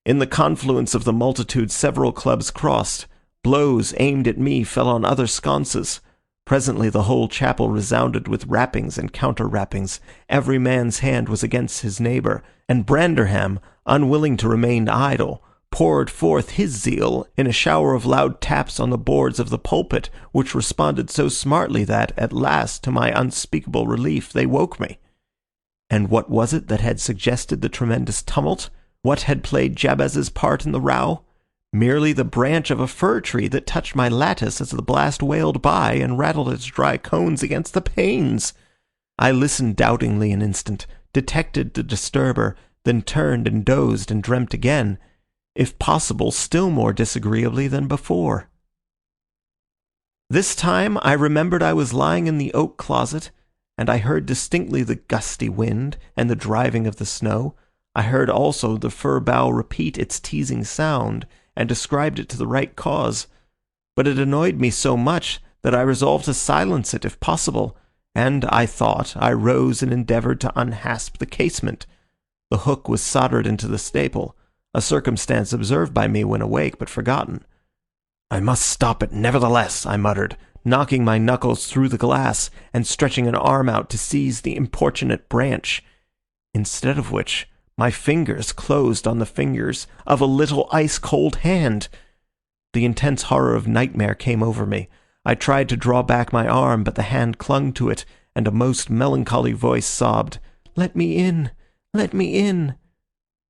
In the confluence of the multitude several clubs crossed. Blows aimed at me fell on other sconces. Presently the whole chapel resounded with rappings and counter-rappings. Every man's hand was against his neighbour, and Branderham, unwilling to remain idle, poured forth his zeal in a shower of loud taps on the boards of the pulpit, which responded so smartly that, at last, to my unspeakable relief, they woke me. And what was it that had suggested the tremendous tumult? What had played Jabez's part in the row? Merely the branch of a fir tree that touched my lattice as the blast wailed by and rattled its dry cones against the panes. I listened doubtingly an instant, detected the disturber, then turned and dozed and dreamt again, if possible still more disagreeably than before. This time I remembered I was lying in the oak closet, and I heard distinctly the gusty wind and the driving of the snow. I heard also the fir bough repeat its teasing sound, and described it to the right cause. But it annoyed me so much that I resolved to silence it if possible, and, I thought, I rose and endeavoured to unhasp the casement. The hook was soldered into the staple, a circumstance observed by me when awake, but forgotten. I must stop it nevertheless, I muttered, knocking my knuckles through the glass, and stretching an arm out to seize the importunate branch. Instead of which, my fingers closed on the fingers of a little ice-cold hand. The intense horror of nightmare came over me. I tried to draw back my arm, but the hand clung to it, and a most melancholy voice sobbed, "Let me in! Let me in!"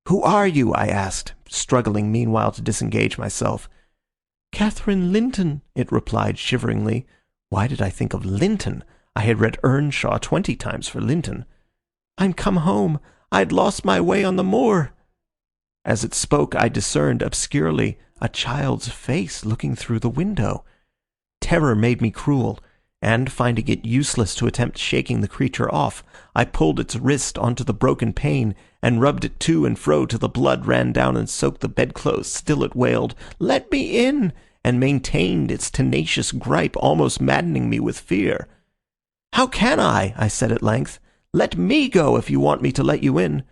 "Who are you?" I asked, struggling meanwhile to disengage myself. "Catherine Linton," it replied shiveringly. Why did I think of Linton? I had read Earnshaw 20 times for Linton. "I'm come home. I'd lost my way on the moor." As it spoke, I discerned obscurely a child's face looking through the window. Terror made me cruel, and, finding it useless to attempt shaking the creature off, I pulled its wrist onto the broken pane and rubbed it to and fro till the blood ran down and soaked the bedclothes. Still it wailed, "Let me in!" and maintained its tenacious gripe, almost maddening me with fear. "How can I said at length. "Let me go if you want me to let you in."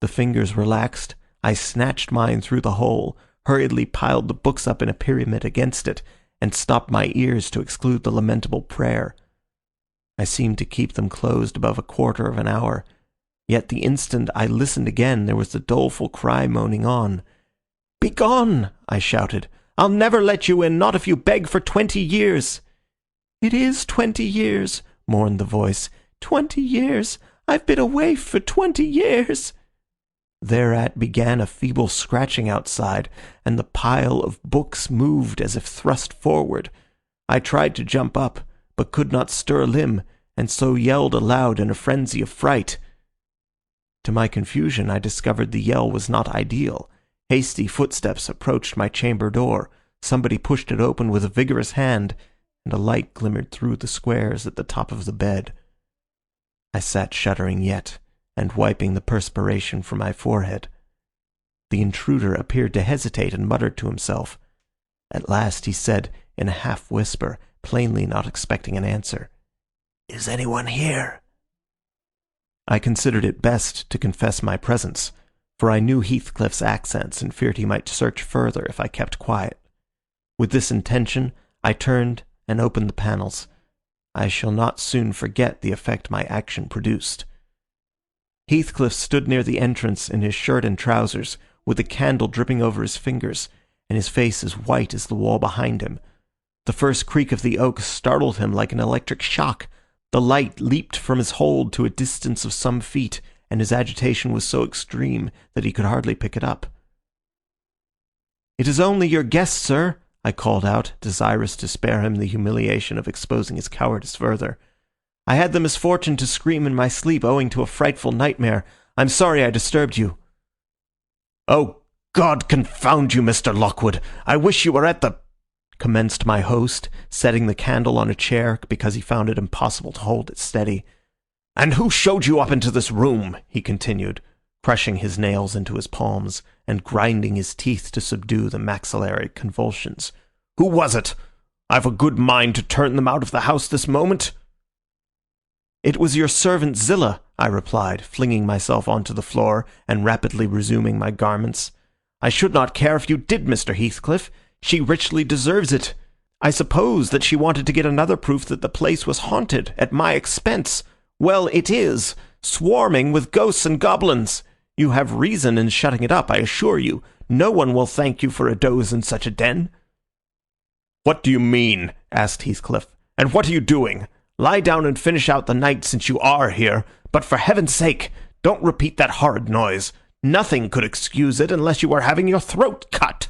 The fingers relaxed. I snatched mine through the hole, hurriedly piled the books up in a pyramid against it, and stopped my ears to exclude the lamentable prayer. I seemed to keep them closed above a quarter of an hour. Yet the instant I listened again there was the doleful cry moaning on. "Begone!" I shouted. "I'll never let you in, not if you beg for 20 years." "It is 20 years," mourned the voice. 20 years. I've been away for 20 years. Thereat began a feeble scratching outside, and the pile of books moved as if thrust forward. I tried to jump up, but could not stir a limb, and so yelled aloud in a frenzy of fright. To my confusion, I discovered the yell was not ideal. Hasty footsteps approached my chamber door. Somebody pushed it open with a vigorous hand, and a light glimmered through the squares at the top of the bed. I sat shuddering yet, and wiping the perspiration from my forehead. The intruder appeared to hesitate and muttered to himself. At last he said, in a half-whisper, plainly not expecting an answer, "Is anyone here?" I considered it best to confess my presence, for I knew Heathcliff's accents and feared he might search further if I kept quiet. With this intention, I turned and opened the panels. I shall not soon forget the effect my action produced. Heathcliff stood near the entrance in his shirt and trousers, with a candle dripping over his fingers, and his face as white as the wall behind him. The first creak of the oak startled him like an electric shock. The light leaped from his hold to a distance of some feet, and his agitation was so extreme that he could hardly pick it up. "It is only your guest, sir," I called out, desirous to spare him the humiliation of exposing his cowardice further. "I had the misfortune to scream in my sleep owing to a frightful nightmare. I'm sorry I disturbed you." "Oh, God confound you, Mr. Lockwood! I wish you were at the—" commenced my host, setting the candle on a chair because he found it impossible to hold it steady. "And who showed you up into this room?" he continued, crushing his nails into his palms and grinding his teeth to subdue the maxillary convulsions. "Who was it? I've a good mind to turn them out of the house this moment." "It was your servant Zillah," I replied, flinging myself onto the floor and rapidly resuming my garments. "I should not care if you did, Mr. Heathcliff. She richly deserves it. I suppose that she wanted to get another proof that the place was haunted, at my expense. Well, it is, swarming with ghosts and goblins. You have reason in shutting it up, I assure you. No one will thank you for a doze in such a den." "What do you mean?" asked Heathcliff. "And what are you doing? Lie down and finish out the night since you are here, but for heaven's sake, don't repeat that horrid noise. Nothing could excuse it unless you were having your throat cut."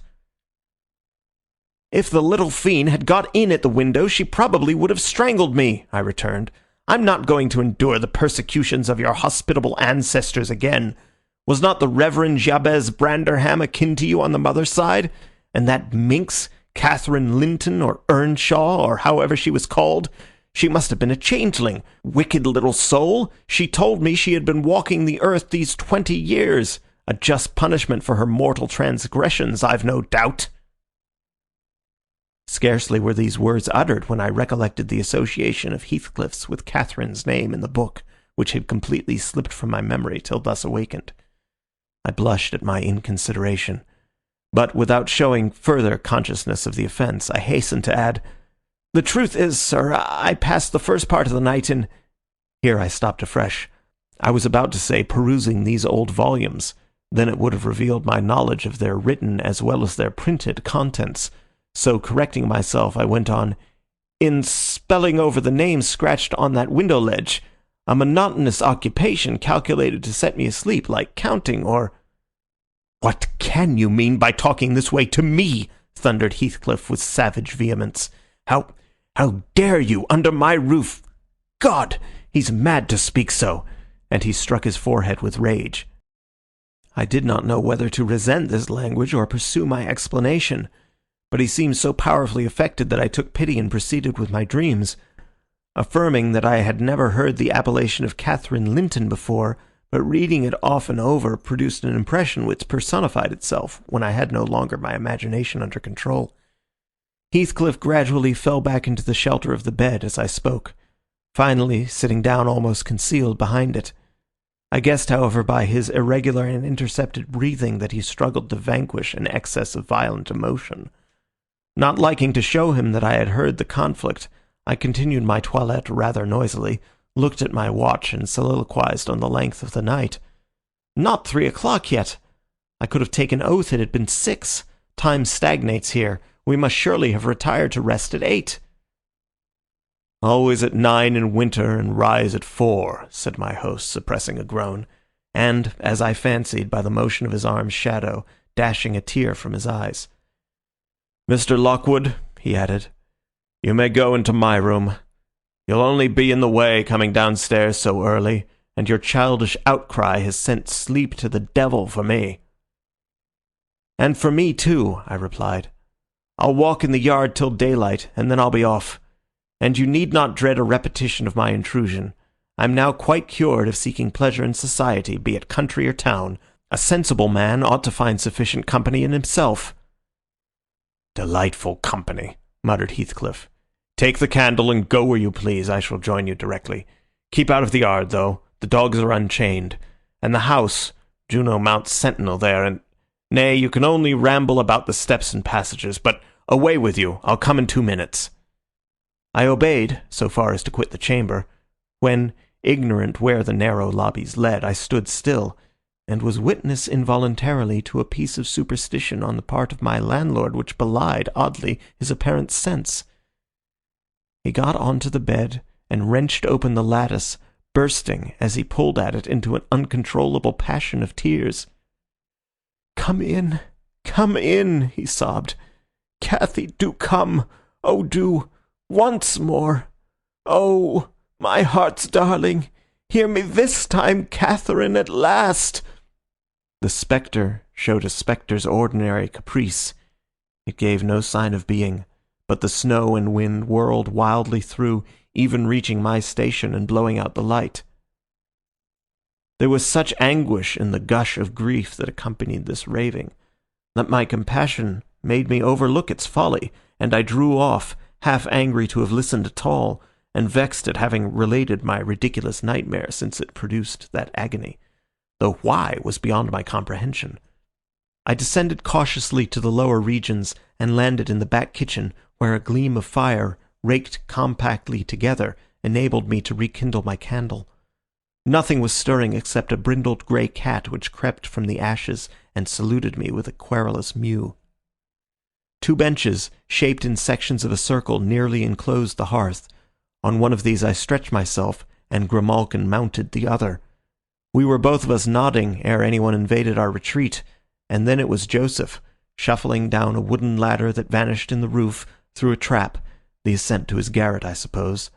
"If the little fiend had got in at the window, she probably would have strangled me," I returned. "I'm not going to endure the persecutions of your hospitable ancestors again. Was not the Reverend Jabez Branderham akin to you on the mother's side? And that minx, Catherine Linton or Earnshaw, or however she was called, she must have been a changeling. Wicked little soul, she told me she had been walking the earth these 20 years. A just punishment for her mortal transgressions, I've no doubt." Scarcely were these words uttered when I recollected the association of Heathcliff's with Catherine's name in the book, which had completely slipped from my memory till thus awakened. I blushed at my inconsideration, but without showing further consciousness of the offence, I hastened to add, "The truth is, sir, I passed the first part of the night in—" Here I stopped afresh. I was about to say perusing these old volumes. Then it would have revealed my knowledge of their written as well as their printed contents. So, correcting myself, I went on, "in spelling over the names scratched on that window ledge. A monotonous occupation calculated to set me asleep, like counting or—" "What can you mean by talking this way to me?" thundered Heathcliff with savage vehemence. How dare you, under my roof? God, he's mad to speak so," and he struck his forehead with rage. I did not know whether to resent this language or pursue my explanation, but he seemed so powerfully affected that I took pity and proceeded with my dreams. Affirming that I had never heard the appellation of Catherine Linton before, but reading it often over produced an impression which personified itself when I had no longer my imagination under control. Heathcliff gradually fell back into the shelter of the bed as I spoke, finally sitting down almost concealed behind it. I guessed, however, by his irregular and intercepted breathing that he struggled to vanquish an excess of violent emotion. Not liking to show him that I had heard the conflict, I continued my toilette rather noisily, looked at my watch, and soliloquized on the length of the night. Not 3 o'clock yet! I could have taken oath it had been 6. Time stagnates here. We must surely have retired to rest at 8. "Always at 9 in winter and rise at 4, said my host, suppressing a groan, and, as I fancied by the motion of his arm's shadow, dashing a tear from his eyes. "Mr. Lockwood," he added, "you may go into my room. You'll only be in the way coming downstairs so early, and your childish outcry has sent sleep to the devil for me." "And for me, too," I replied. "I'll walk in the yard till daylight, and then I'll be off. And you need not dread a repetition of my intrusion. I'm now quite cured of seeking pleasure in society, be it country or town. A sensible man ought to find sufficient company in himself." "Delightful company," muttered Heathcliff. "Take the candle and go where you please. I shall join you directly. Keep out of the yard, though. The dogs are unchained. And the house, Juno mounts sentinel there, and— Nay, you can only ramble about the steps and passages, but away with you. I'll come in 2 minutes." I obeyed, so far as to quit the chamber, when, ignorant where the narrow lobbies led, I stood still, and was witness involuntarily to a piece of superstition on the part of my landlord which belied, oddly, his apparent sense. He got on to the bed and wrenched open the lattice, bursting, as he pulled at it, into an uncontrollable passion of tears. Come in, he sobbed. Cathy, do come. Oh, do. Once more. Oh, my heart's darling. Hear me this time, Catherine, at last. The spectre showed a spectre's ordinary caprice. It gave no sign of being, but the snow and wind whirled wildly through, even reaching my station and blowing out the light. There was such anguish in the gush of grief that accompanied this raving, that my compassion made me overlook its folly, and I drew off, half angry to have listened at all, and vexed at having related my ridiculous nightmare since it produced that agony, though why was beyond my comprehension. I descended cautiously to the lower regions and landed in the back kitchen, where a gleam of fire, raked compactly together, enabled me to rekindle my candle. Nothing was stirring except a brindled grey cat which crept from the ashes and saluted me with a querulous mew. 2 benches, shaped in sections of a circle, nearly enclosed the hearth. On one of these I stretched myself, and Grimalkin mounted the other. We were both of us nodding ere anyone invaded our retreat, and then it was Joseph, shuffling down a wooden ladder that vanished in the roof, through a trap, the ascent to his garret, I suppose.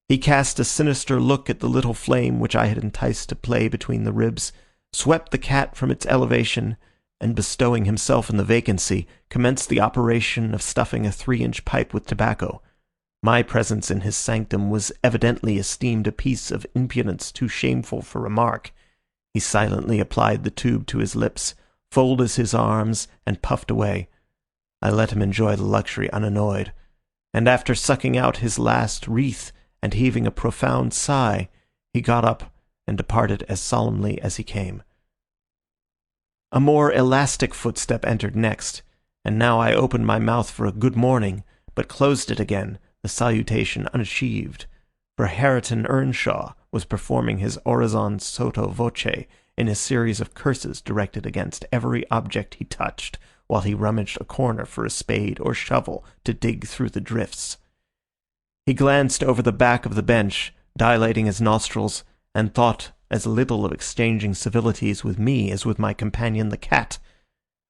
He cast a sinister look at the little flame which I had enticed to play between the ribs, swept the cat from its elevation, and bestowing himself in the vacancy, commenced the operation of stuffing a 3-inch pipe with tobacco. My presence in his sanctum was evidently esteemed a piece of impudence too shameful for remark. He silently applied the tube to his lips, folded his arms, and puffed away. I let him enjoy the luxury unannoyed, and after sucking out his last wreath and heaving a profound sigh, he got up and departed as solemnly as he came. A more elastic footstep entered next, and now I opened my mouth for a good morning, but closed it again, the salutation unachieved, for Hareton Earnshaw was performing his orazon sotto voce in a series of curses directed against every object he touched, while he rummaged a corner for a spade or shovel to dig through the drifts. He glanced over the back of the bench, dilating his nostrils, and thought as little of exchanging civilities with me as with my companion the cat.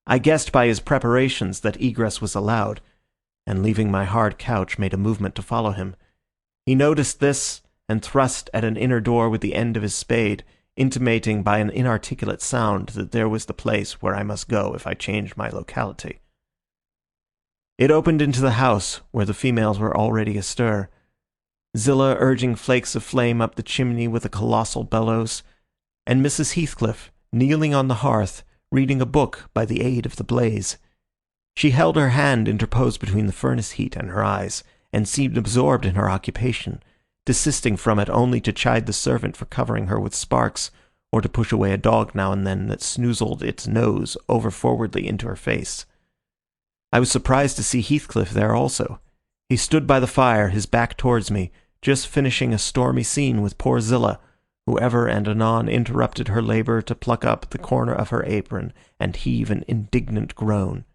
I guessed by his preparations that egress was allowed, and leaving my hard couch made a movement to follow him. He noticed this, and thrust at an inner door with the end of his spade, intimating by an inarticulate sound that there was the place where I must go if I changed my locality. It opened into the house, where the females were already astir, Zillah urging flakes of flame up the chimney with a colossal bellows, and Mrs. Heathcliff, kneeling on the hearth, reading a book by the aid of the blaze. She held her hand interposed between the furnace heat and her eyes, and seemed absorbed in her occupation, desisting from it only to chide the servant for covering her with sparks, or to push away a dog now and then that snoozled its nose over-forwardly into her face. I was surprised to see Heathcliff there also. He stood by the fire, his back towards me, just finishing a stormy scene with poor Zillah, who ever and anon interrupted her labour to pluck up the corner of her apron and heave an indignant groan.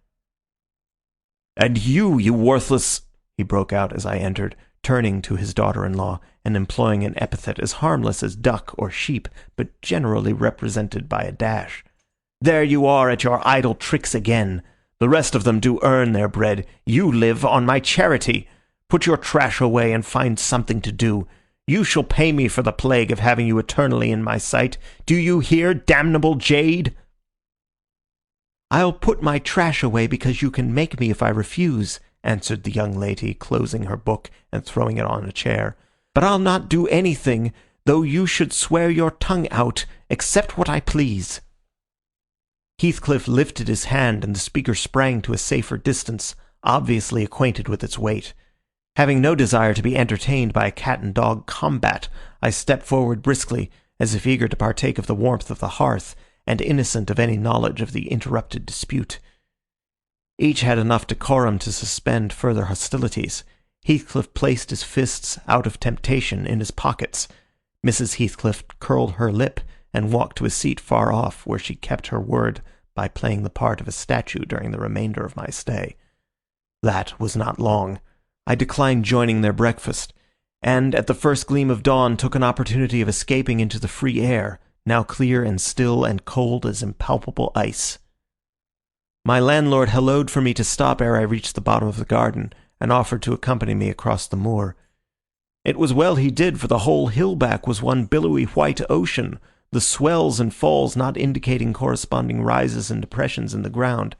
"And you worthless—" he broke out as I entered, turning to his daughter-in-law, and employing an epithet as harmless as duck or sheep, but generally represented by a dash. "There you are at your idle tricks again. The rest of them do earn their bread. You live on my charity. Put your trash away and find something to do. You shall pay me for the plague of having you eternally in my sight. Do you hear, damnable jade?" "I'll put my trash away because you can make me if I refuse," answered the young lady, closing her book and throwing it on a chair. "But I'll not do anything, though you should swear your tongue out, except what I please." Heathcliff lifted his hand, and the speaker sprang to a safer distance, obviously acquainted with its weight. Having no desire to be entertained by a cat-and-dog combat, I stepped forward briskly, as if eager to partake of the warmth of the hearth, and innocent of any knowledge of the interrupted dispute. Each had enough decorum to suspend further hostilities. Heathcliff placed his fists, out of temptation, in his pockets. Mrs. Heathcliff curled her lip, and walked to a seat far off, where she kept her word by playing the part of a statue during the remainder of my stay. That was not long. I declined joining their breakfast, and at the first gleam of dawn took an opportunity of escaping into the free air, now clear and still and cold as impalpable ice. My landlord hallooed for me to stop ere I reached the bottom of the garden, and offered to accompany me across the moor. It was well he did, for the whole hill-back was one billowy white ocean, the swells and falls not indicating corresponding rises and depressions in the ground.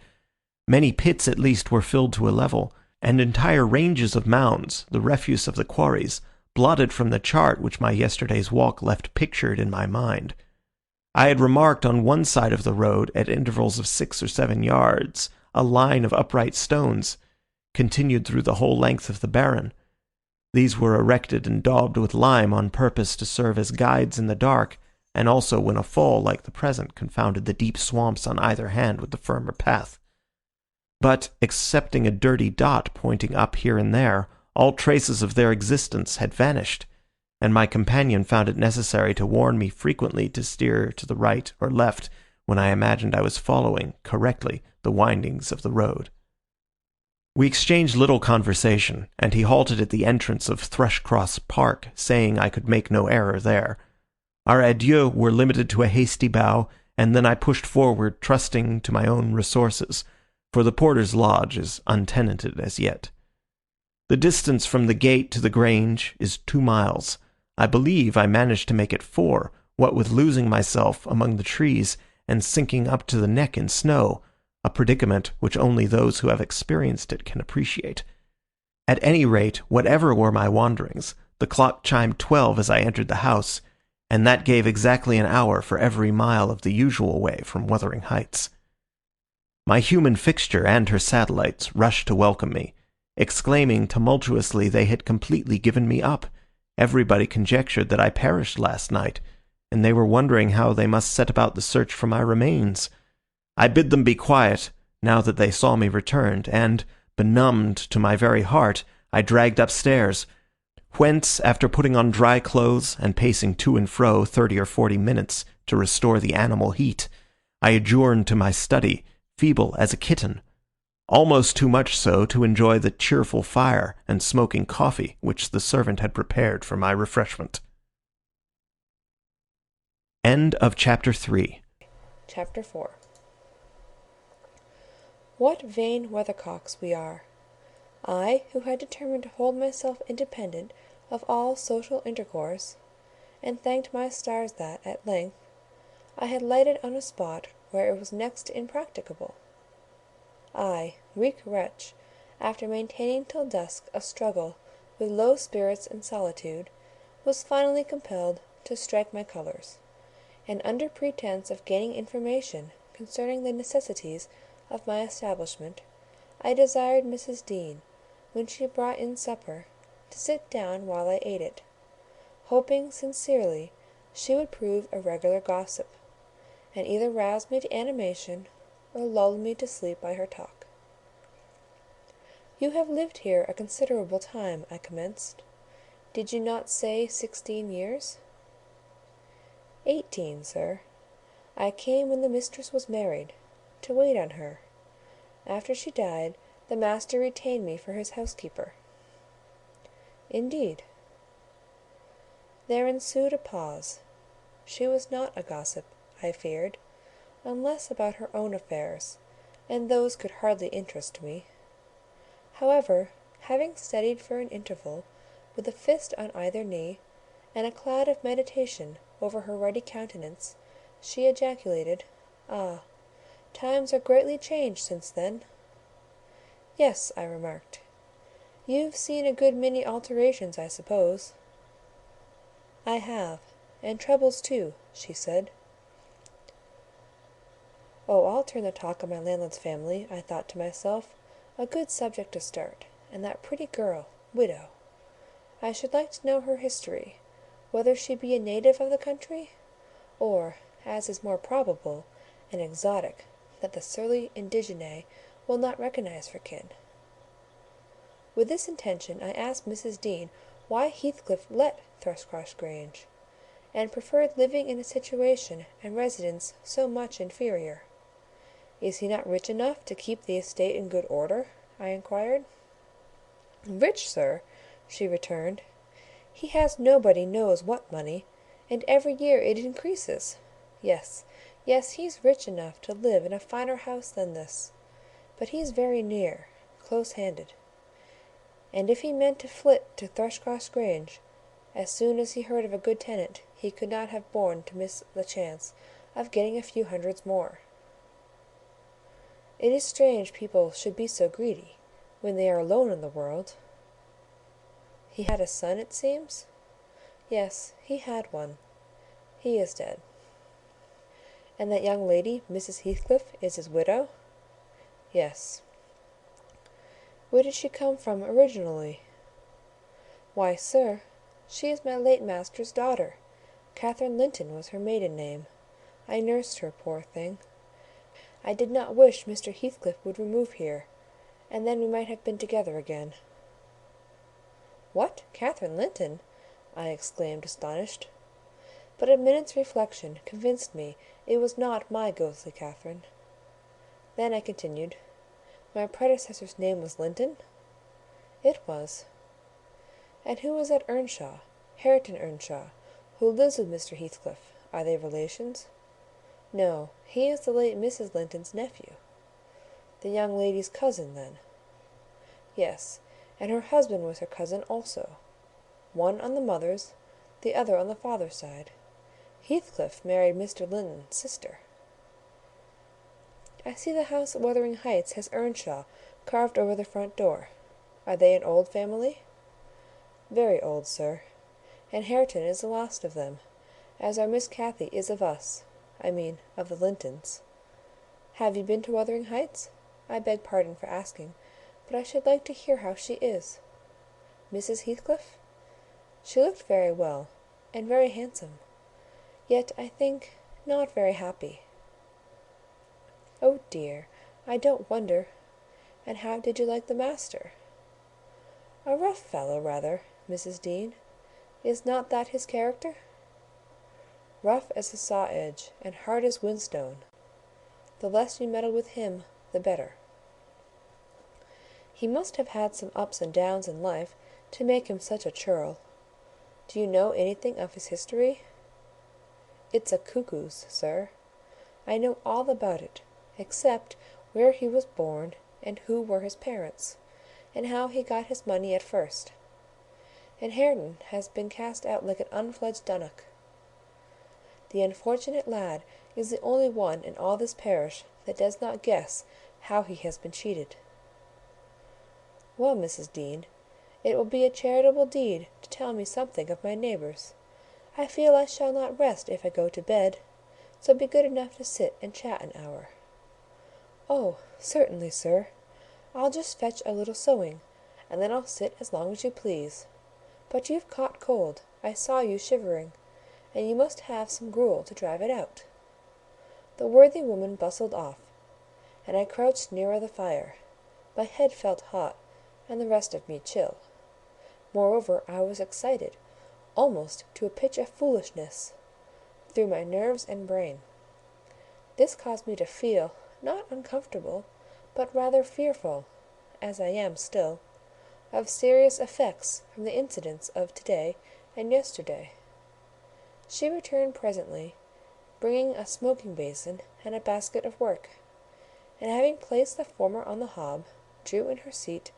Many pits at least were filled to a level, and entire ranges of mounds, the refuse of the quarries, blotted from the chart which my yesterday's walk left pictured in my mind. I had remarked on one side of the road, at intervals of 6 or 7 yards, a line of upright stones, continued through the whole length of the barren. These were erected and daubed with lime on purpose to serve as guides in the dark, and also when a fall like the present confounded the deep swamps on either hand with the firmer path. But, excepting a dirty dot pointing up here and there, all traces of their existence had vanished, and my companion found it necessary to warn me frequently to steer to the right or left when I imagined I was following, correctly, the windings of the road. We exchanged little conversation, and he halted at the entrance of Thrushcross Park, saying I could make no error there. Our adieux were limited to a hasty bow, and then I pushed forward, trusting to my own resources, for the porter's lodge is untenanted as yet. The distance from the gate to the grange is 2 miles. I believe I managed to make it 4, what with losing myself among the trees and sinking up to the neck in snow, a predicament which only those who have experienced it can appreciate. At any rate, whatever were my wanderings, the clock chimed 12 as I entered the house, and that gave exactly an hour for every mile of the usual way from Wuthering Heights. My human fixture and her satellites rushed to welcome me, exclaiming tumultuously they had completely given me up. Everybody conjectured that I perished last night, and they were wondering how they must set about the search for my remains. I bid them be quiet, now that they saw me returned, and, benumbed to my very heart, I dragged upstairs, whence, after putting on dry clothes and pacing to and fro 30 or 40 minutes to restore the animal heat, I adjourned to my study, feeble as a kitten, almost too much so to enjoy the cheerful fire and smoking coffee which the servant had prepared for my refreshment. End of Chapter 3. Chapter 4. What vain weathercocks we are! I, who had determined to hold myself independent of all social intercourse, and thanked my stars that, at length, I had lighted on a spot where it was next to impracticable. I, weak wretch, after maintaining till dusk a struggle with low spirits and solitude, was finally compelled to strike my colours, and under pretence of gaining information concerning the necessities of my establishment, I desired Mrs. Dean, when she brought in supper, to sit down while I ate it, hoping sincerely she would prove a regular gossip, and either rouse me to animation or lull me to sleep by her talk. "You have lived here a considerable time," I commenced. "Did you not say 16 years?" 18, sir. I came when the mistress was married, to wait on her. After she died, the master retained me for his housekeeper." "Indeed." There ensued a pause. She was not a gossip, I feared, unless about her own affairs, and those could hardly interest me. However, having studied for an interval, with a fist on either knee, and a cloud of meditation over her ruddy countenance, she ejaculated, "Ah, times are greatly changed since then." "Yes," I remarked. "You've seen a good many alterations, I suppose." "I have, and troubles too," she said. "Oh, I'll turn the talk on my landlord's family," I thought to myself. "A good subject to start, and that pretty girl, widow. I should like to know her history, whether she be a native of the country, or, as is more probable, an exotic that the surly indigenes will not recognise for kin." With this intention I asked Mrs. Dean why Heathcliff let Thrushcross Grange, and preferred living in a situation and residence so much inferior. "Is he not rich enough to keep the estate in good order?" I inquired. "Rich, sir!" she returned. "He has nobody knows what money, and every year it increases. Yes, he's rich enough to live in a finer house than this. but he's very near, close-handed, and if he meant to flit to Thrushcross Grange, as soon as he heard of a good tenant, he could not have borne to miss the chance of getting a few hundreds more. It is strange people should be so greedy, when they are alone in the world. He had a son, it seems? Yes, he had one. He is dead. And that young lady, Mrs. Heathcliff, is his widow? Yes. Where did she come from originally? Why, sir, she is my late master's daughter. Catherine Linton was her maiden name. I nursed her, poor thing. I did not wish Mr. Heathcliff would remove here, and then we might have been together again. What, Catherine Linton? I exclaimed, astonished. But a minute's reflection convinced me it was not my ghostly Catherine. Then I continued, my predecessor's name was Linton? It was. And who was at Earnshaw, Hareton Earnshaw, who lives with Mr. Heathcliff? Are they relations? No, he is the late Mrs. Linton's nephew. The young lady's cousin, then? Yes, and her husband was her cousin also, one on the mother's, the other on the father's side. Heathcliff married Mr. Linton's sister. I see the house at Wuthering Heights has Earnshaw carved over the front door. Are they an old family? Very old, sir, and Hareton is the last of them, as our Miss Cathy is of us, I mean of the Lintons. Have you been to Wuthering Heights? I beg pardon for asking, but I should like to hear how she is. Mrs. Heathcliff? She looked very well, and very handsome, yet, I think, not very happy. Oh dear, I don't wonder. And how did you like the master? A rough fellow, rather, Mrs. Dean. Is not that his character? Rough as a saw-edge, and hard as whinstone. The less you meddle with him, the better. He must have had some ups and downs in life to make him such a churl. Do you know anything of his history? It's a cuckoo's, sir. I know all about it, except where he was born, and who were his parents, and how he got his money at first. And Hareton has been cast out like an unfledged dunnock. The unfortunate lad is the only one in all this parish that does not guess how he has been cheated. Well, Mrs. Dean, it will be a charitable deed to tell me something of my neighbours. I feel I shall not rest if I go to bed, so be good enough to sit and chat an hour. Oh, certainly, sir. I'll just fetch a little sewing, and then I'll sit as long as you please. But you've caught cold. I saw you shivering, and you must have some gruel to drive it out. The worthy woman bustled off, and I crouched nearer the fire. My head felt hot, and the rest of me chill. Moreover, I was excited, almost to a pitch of foolishness, through my nerves and brain. This caused me to feel, not uncomfortable, but rather fearful, as I am still, of serious effects from the incidents of to-day and yesterday. She returned presently, bringing a smoking-basin and a basket of work, and having placed the former on the hob, drew in her seat,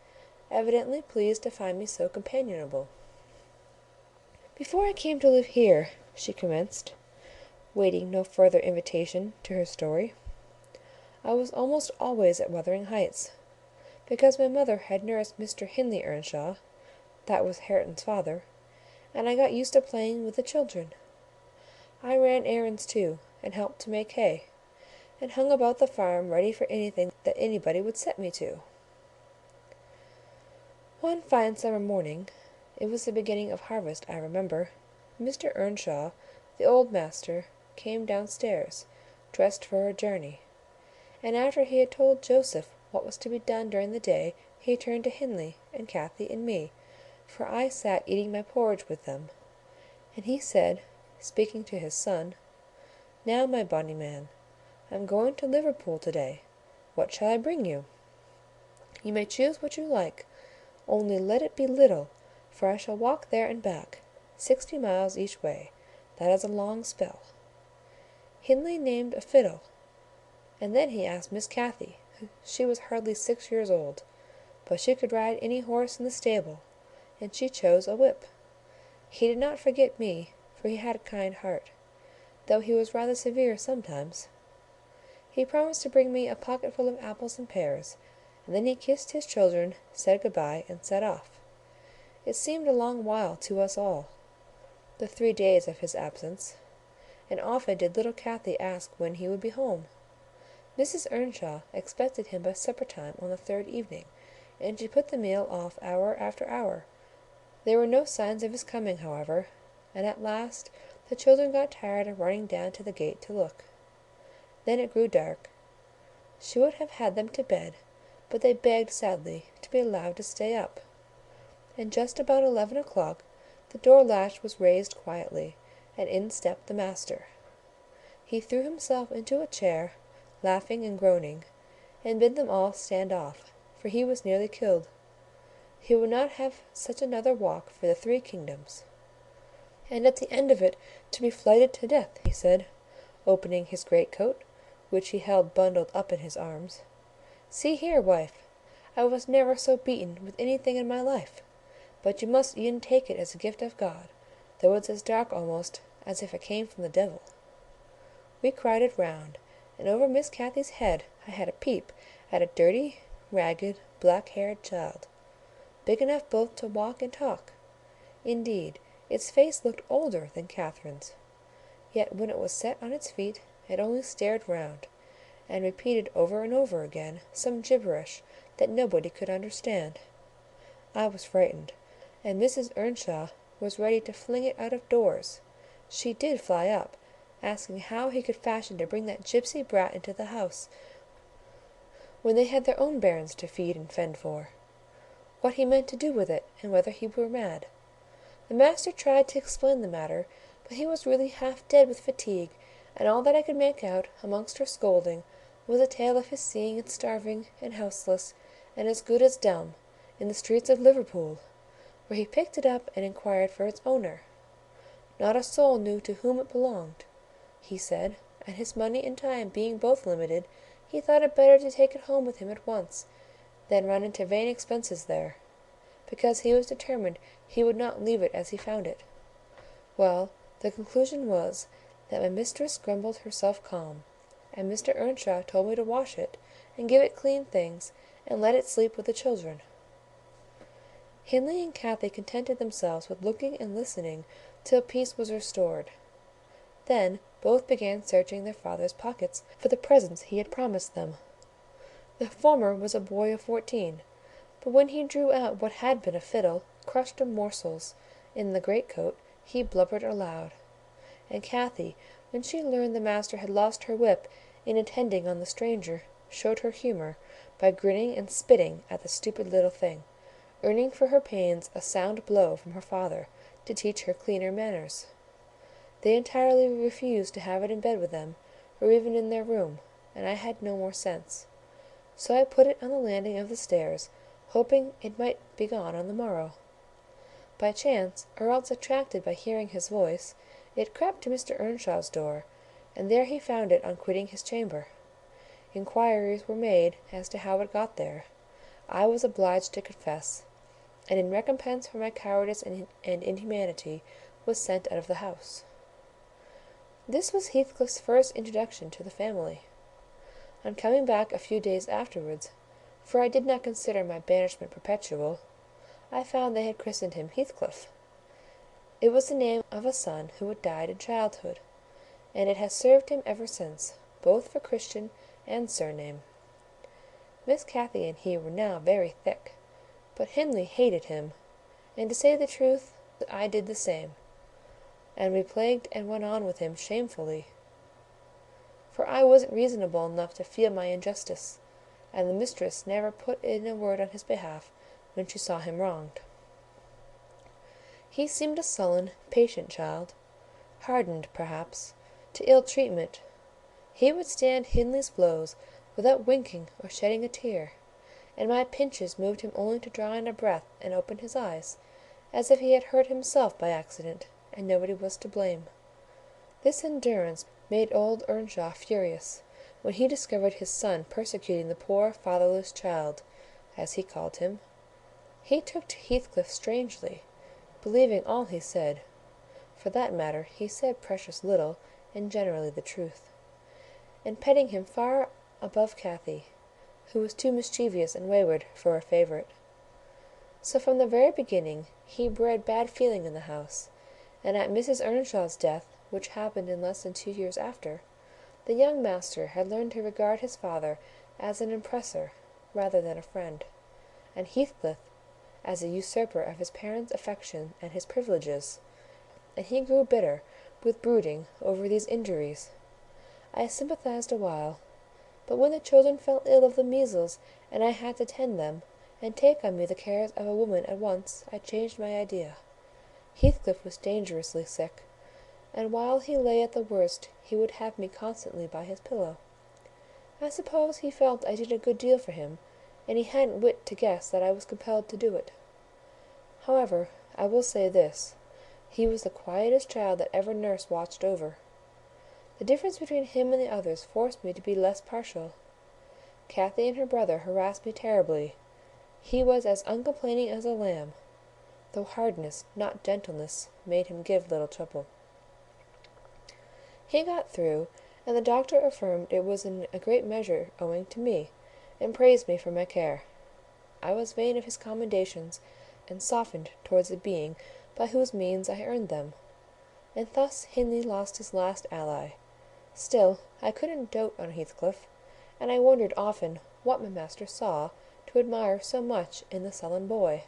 evidently pleased to find me so companionable. "Before I came to live here," she commenced, waiting no further invitation to her story, "I was almost always at Wuthering Heights, because my mother had nursed Mr. Hindley Earnshaw, that was Hareton's father, and I got used to playing with the children. I ran errands too, and helped to make hay, and hung about the farm ready for anything that anybody would set me to. One fine summer morning, it was the beginning of harvest, I remember, Mr. Earnshaw, the old master, came downstairs, dressed for a journey, and after he had told Joseph what was to be done during the day, he turned to Hindley and Cathy and me, for I sat eating my porridge with them, and he said, speaking to his son, "Now, my bonny man, I'm going to Liverpool to-day. What shall I bring you? You may choose what you like, only let it be little, for I shall walk there and back, 60 miles each way. That is a long spell." Hindley named a fiddle, and then he asked Miss Cathy, She was hardly 6 years old, but she could ride any horse in the stable, and she chose a whip. He did not forget me, for he had a kind heart, though he was rather severe sometimes. He promised to bring me a pocketful of apples and pears, and then he kissed his children, said good-bye, and set off. It seemed a long while to us all, the 3 days of his absence, and often did little Cathy ask when he would be home. Mrs. Earnshaw expected him by supper-time on the 3rd evening, and she put the meal off hour after hour. There were no signs of his coming, however, and at last the children got tired of running down to the gate to look. Then it grew dark. She would have had them to bed, but they begged sadly to be allowed to stay up. And just about 11 o'clock the door latch was raised quietly, and in stepped the master. He threw himself into a chair, laughing and groaning, and bid them all stand off, for he was nearly killed. He would not have such another walk for the 3 kingdoms. And at the end of it to be flighted to death, he said, opening his great-coat, which he held bundled up in his arms. See here, wife, I was never so beaten with anything in my life, but you must e'en take it as a gift of God, though it's as dark almost as if it came from the devil. We crowded round, and over Miss Cathy's head I had a peep at a dirty, ragged, black-haired child, big enough both to walk and talk. Indeed, its face looked older than Catherine's, yet when it was set on its feet it only stared round, and repeated over and over again some gibberish that nobody could understand. I was frightened, and Mrs. Earnshaw was ready to fling it out of doors. She did fly up, asking how he could fashion to bring that gipsy brat into the house, when they had their own bairns to feed and fend for, what he meant to do with it, and whether he were mad. The master tried to explain the matter, but he was really half dead with fatigue, and all that I could make out, amongst her scolding, was a tale of his seeing it starving and houseless, and as good as dumb, in the streets of Liverpool, where he picked it up and inquired for its owner. Not a soul knew to whom it belonged, he said, and his money and time being both limited, he thought it better to take it home with him at once, than run into vain expenses there, because he was determined he would not leave it as he found it. Well, the conclusion was that my mistress grumbled herself calm, and Mr. Earnshaw told me to wash it, and give it clean things, and let it sleep with the children. Hindley and Cathy contented themselves with looking and listening till peace was restored. Then both began searching their father's pockets for the presents he had promised them. The former was a boy of 14, but when he drew out what had been a fiddle, crushed to morsels, in the great-coat, he blubbered aloud. And Cathy, when she learned the master had lost her whip in attending on the stranger, showed her humour by grinning and spitting at the stupid little thing, earning for her pains a sound blow from her father to teach her cleaner manners. They entirely refused to have it in bed with them, or even in their room, and I had no more sense. So I put it on the landing of the stairs, hoping it might be gone on the morrow. By chance, or else attracted by hearing his voice, it crept to Mr. Earnshaw's door, and there he found it on quitting his chamber. Inquiries were made as to how it got there. I was obliged to confess, and in recompense for my cowardice and inhumanity was sent out of the house. This was Heathcliff's first introduction to the family. On coming back a few days afterwards, for I did not consider my banishment perpetual, I found they had christened him Heathcliff. It was the name of a son who had died in childhood, and it has served him ever since, both for Christian and surname. Miss Cathy and he were now very thick, but Hindley hated him, and to say the truth, I did the same, and we plagued and went on with him shamefully, for I wasn't reasonable enough to feel my injustice, and the mistress never put in a word on his behalf when she saw him wronged. He seemed a sullen, patient child, hardened, perhaps, to ill treatment. He would stand Hindley's blows without winking or shedding a tear, and my pinches moved him only to draw in a breath and open his eyes, as if he had hurt himself by accident, and nobody was to blame. This endurance made old Earnshaw furious, when he discovered his son persecuting the poor fatherless child, as he called him. He took to Heathcliff strangely, believing all he said. For that matter, he said precious little, and generally the truth, and petting him far above Cathy, who was too mischievous and wayward for a favourite. So from the very beginning he bred bad feeling in the house, and at Mrs. Earnshaw's death, which happened in less than 2 years after, the young master had learned to regard his father as an oppressor rather than a friend, and Heathcliff as a usurper of his parents' affection and his privileges, and he grew bitter with brooding over these injuries. I sympathized a while, but when the children fell ill of the measles, and I had to tend them, and take on me the cares of a woman at once, I changed my idea. Heathcliff was dangerously sick, and while he lay at the worst he would have me constantly by his pillow. I suppose he felt I did a good deal for him, and he hadn't wit to guess that I was compelled to do it. However, I will say this, he was the quietest child that ever nurse watched over. The difference between him and the others forced me to be less partial. Cathy and her brother harassed me terribly. He was as uncomplaining as a lamb, though hardness, not gentleness, made him give little trouble. He got through, and the doctor affirmed it was in a great measure owing to me, and praised me for my care. I was vain of his commendations, and softened towards the being by whose means I earned them, and thus Hindley lost his last ally. Still, I couldn't dote on Heathcliff, and I wondered often what my master saw to admire so much in the sullen boy,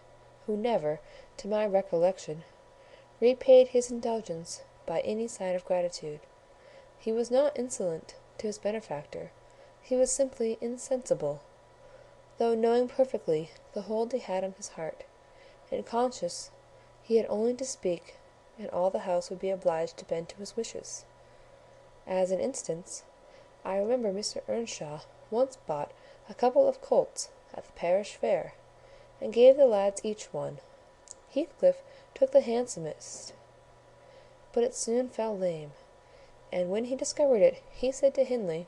who never, to my recollection, repaid his indulgence by any sign of gratitude. He was not insolent to his benefactor, he was simply insensible, though knowing perfectly the hold he had on his heart, and conscious he had only to speak, and all the house would be obliged to bend to his wishes. As an instance, I remember Mr. Earnshaw once bought a couple of colts at the parish fair, and gave the lads each one. Heathcliff took the handsomest, but it soon fell lame, and when he discovered it, he said to Hindley,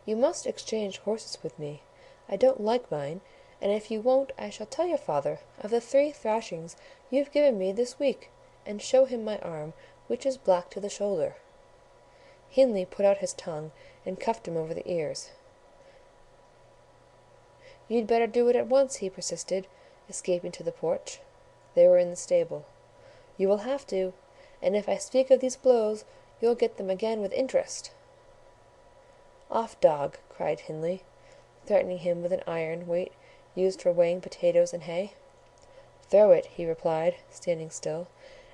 "You must exchange horses with me. I don't like mine, and if you won't, I shall tell your father of the 3 thrashings you've given me this week, and show him my arm, which is black to the shoulder." Hindley put out his tongue, and cuffed him over the ears. "You'd better do it at once," he persisted, escaping to the porch. They were in the stable. "You will have to, and if I speak of these blows, you'll get them again with interest." "Off, dog!" cried Hindley, threatening him with an iron weight used for weighing potatoes and hay. "Throw it," he replied, standing still,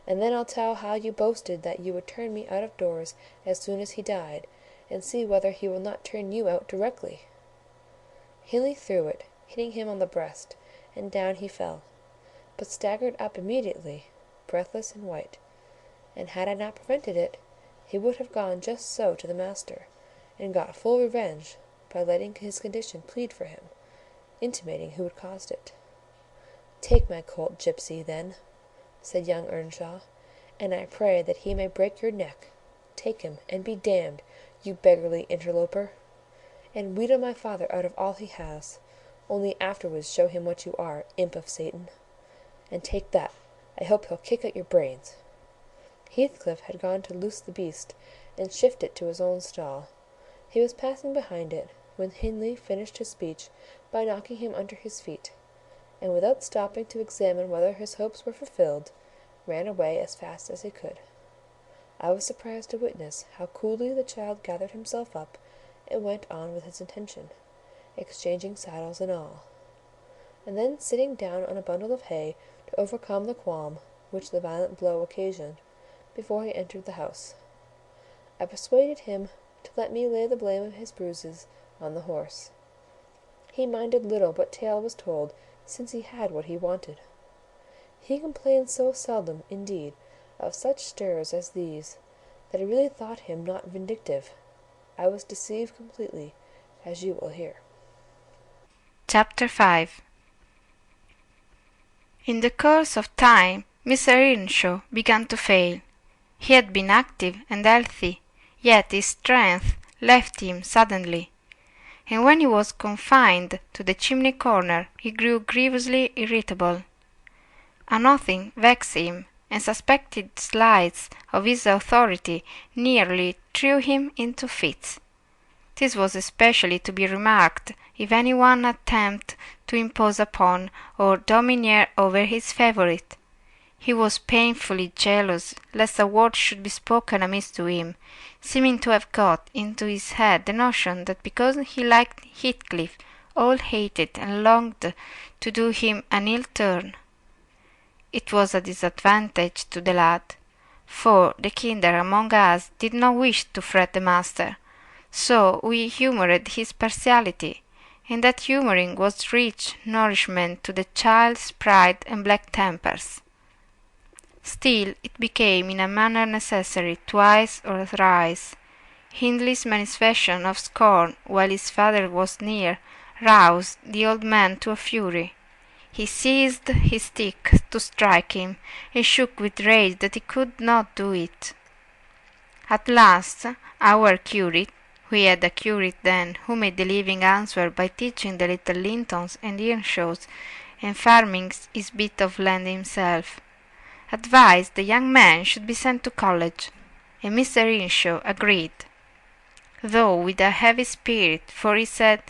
"and then I'll tell how you boasted that you would turn me out of doors as soon as he died, and see whether he will not turn you out directly." Hindley threw it, hitting him on the breast, and down he fell, but staggered up immediately, breathless and white, and had I not prevented it, he would have gone just so to the master, and got full revenge by letting his condition plead for him, intimating who had caused it. "Take my colt, gipsy, then," said young Earnshaw, "and I pray that he may break your neck. Take him, and be damned, you beggarly interloper, and wheedle my father out of all he has, only afterwards show him what you are, imp of Satan. And take that, I hope he'll kick out your brains." Heathcliff had gone to loose the beast, and shift it to his own stall. He was passing behind it, when Hindley finished his speech by knocking him under his feet, and without stopping to examine whether his hopes were fulfilled, ran away as fast as he could. I was surprised to witness how coolly the child gathered himself up, and went on with his intention, exchanging saddles and all, and then sitting down on a bundle of hay to overcome the qualm which the violent blow occasioned, before he entered the house. I persuaded him to let me lay the blame of his bruises on the horse. He minded little what tale was told, since he had what he wanted. He complained so seldom, indeed, of such stirs as these, that I really thought him not vindictive. I was deceived completely, as you will hear. Chapter 5. In the course of time, Mr. Earnshaw began to fail. He had been active and healthy, yet his strength left him suddenly, and when he was confined to the chimney corner he grew grievously irritable. A nothing vexed him, and suspected slights of his authority nearly threw him into fits. This was especially to be remarked if any one attempted to impose upon or domineer over his favourite. He was painfully jealous lest a word should be spoken amiss to him, seeming to have got into his head the notion that because he liked Heathcliff all hated and longed to do him an ill turn. It was a disadvantage to the lad, for the kinder among us did not wish to fret the master, so we humoured his partiality, and that humouring was rich nourishment to the child's pride and black tempers. Still it became in a manner necessary twice or thrice. Hindley's manifestation of scorn while his father was near roused the old man to a fury. He seized his stick to strike him, and shook with rage that he could not do it. At last our curate, we had a curate then, who made the living answer by teaching the little Lintons and Earnshaws, and farming his bit of land himself, advised the young man should be sent to college, and Mr. Earnshaw agreed, though with a heavy spirit, for he said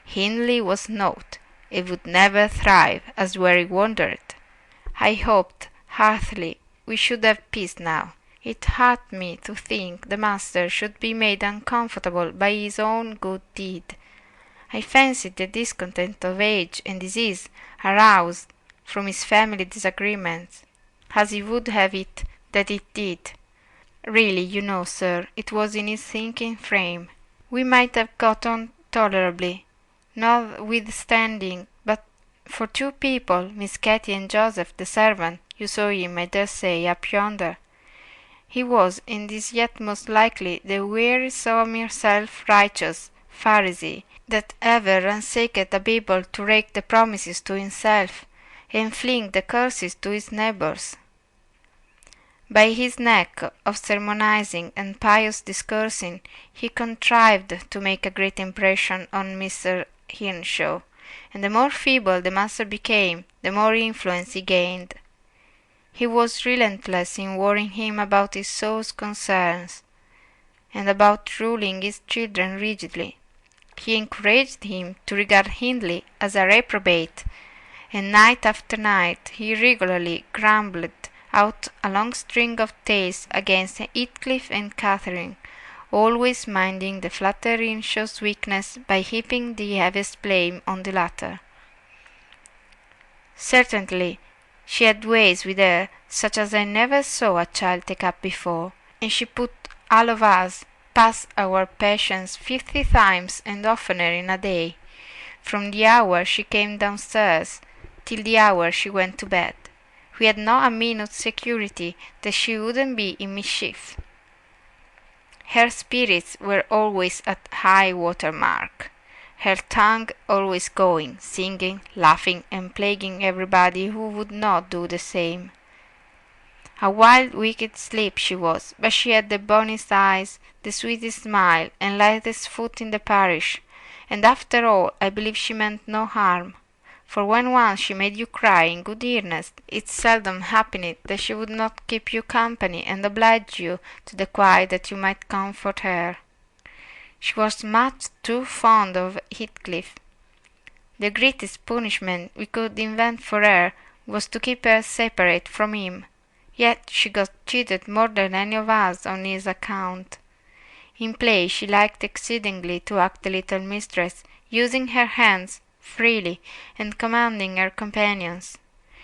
Hindley was naught, it would never thrive, as where he wandered. I hoped heartily we should have peace now. It hurt me to think the master should be made uncomfortable by his own good deed. I fancied the discontent of age and disease aroused from his family disagreements, as he would have it that it did. Really, you know, sir, it was in his thinking frame. We might have got on tolerably, notwithstanding, but for two people, Miss Cathy and Joseph the servant, you saw him, I dare say, up yonder. He was in this yet most likely the wearisome self-righteous Pharisee that ever ransacked a Bible to rake the promises to himself, and fling the curses to his neighbours. By his knack of sermonizing and pious discoursing, he contrived to make a great impression on Mr. Earnshaw, and the more feeble the master became, the more influence he gained. He was relentless in worrying him about his soul's concerns, and about ruling his children rigidly. He encouraged him to regard Hindley as a reprobate, and night after night he regularly grumbled out a long string of tales against Heathcliff and Catherine, always minding the flatter Earnshaw's weakness by heaping the heaviest blame on the latter. Certainly, she had ways with her such as I never saw a child take up before, and she put all of us past our patience 50 times and oftener in a day, from the hour she came downstairs till the hour she went to bed. We had not a minute's security that she wouldn't be in mischief. Her spirits were always at high water mark, her tongue always going, singing, laughing, and plaguing everybody who would not do the same. A wild, wicked slip she was, but she had the bonniest eyes, the sweetest smile, and lightest foot in the parish, and after all I believe she meant no harm. For when once she made you cry in good earnest, it seldom happened that she would not keep you company and oblige you to the quiet that you might comfort her. She was much too fond of Heathcliff. The greatest punishment we could invent for her was to keep her separate from him, yet she got cheated more than any of us on his account. In play she liked exceedingly to act the little mistress, using her hands freely, and commanding her companions.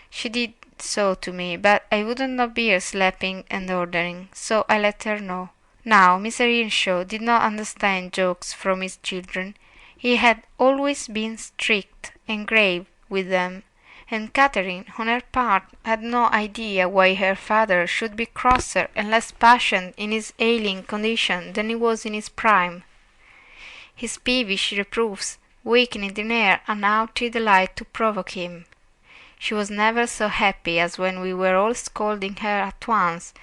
She did so to me, but I wouldn't not bear slapping and ordering, so I let her know. Now Mr. Earnshaw did not understand jokes from his children. He had always been strict and grave with them, and Catherine, on her part, had no idea why her father should be crosser and less passionate in his ailing condition than he was in his prime. His peevish reproofs wakened in her an haughty delight to provoke him. She was never so happy as when we were all scolding her at once,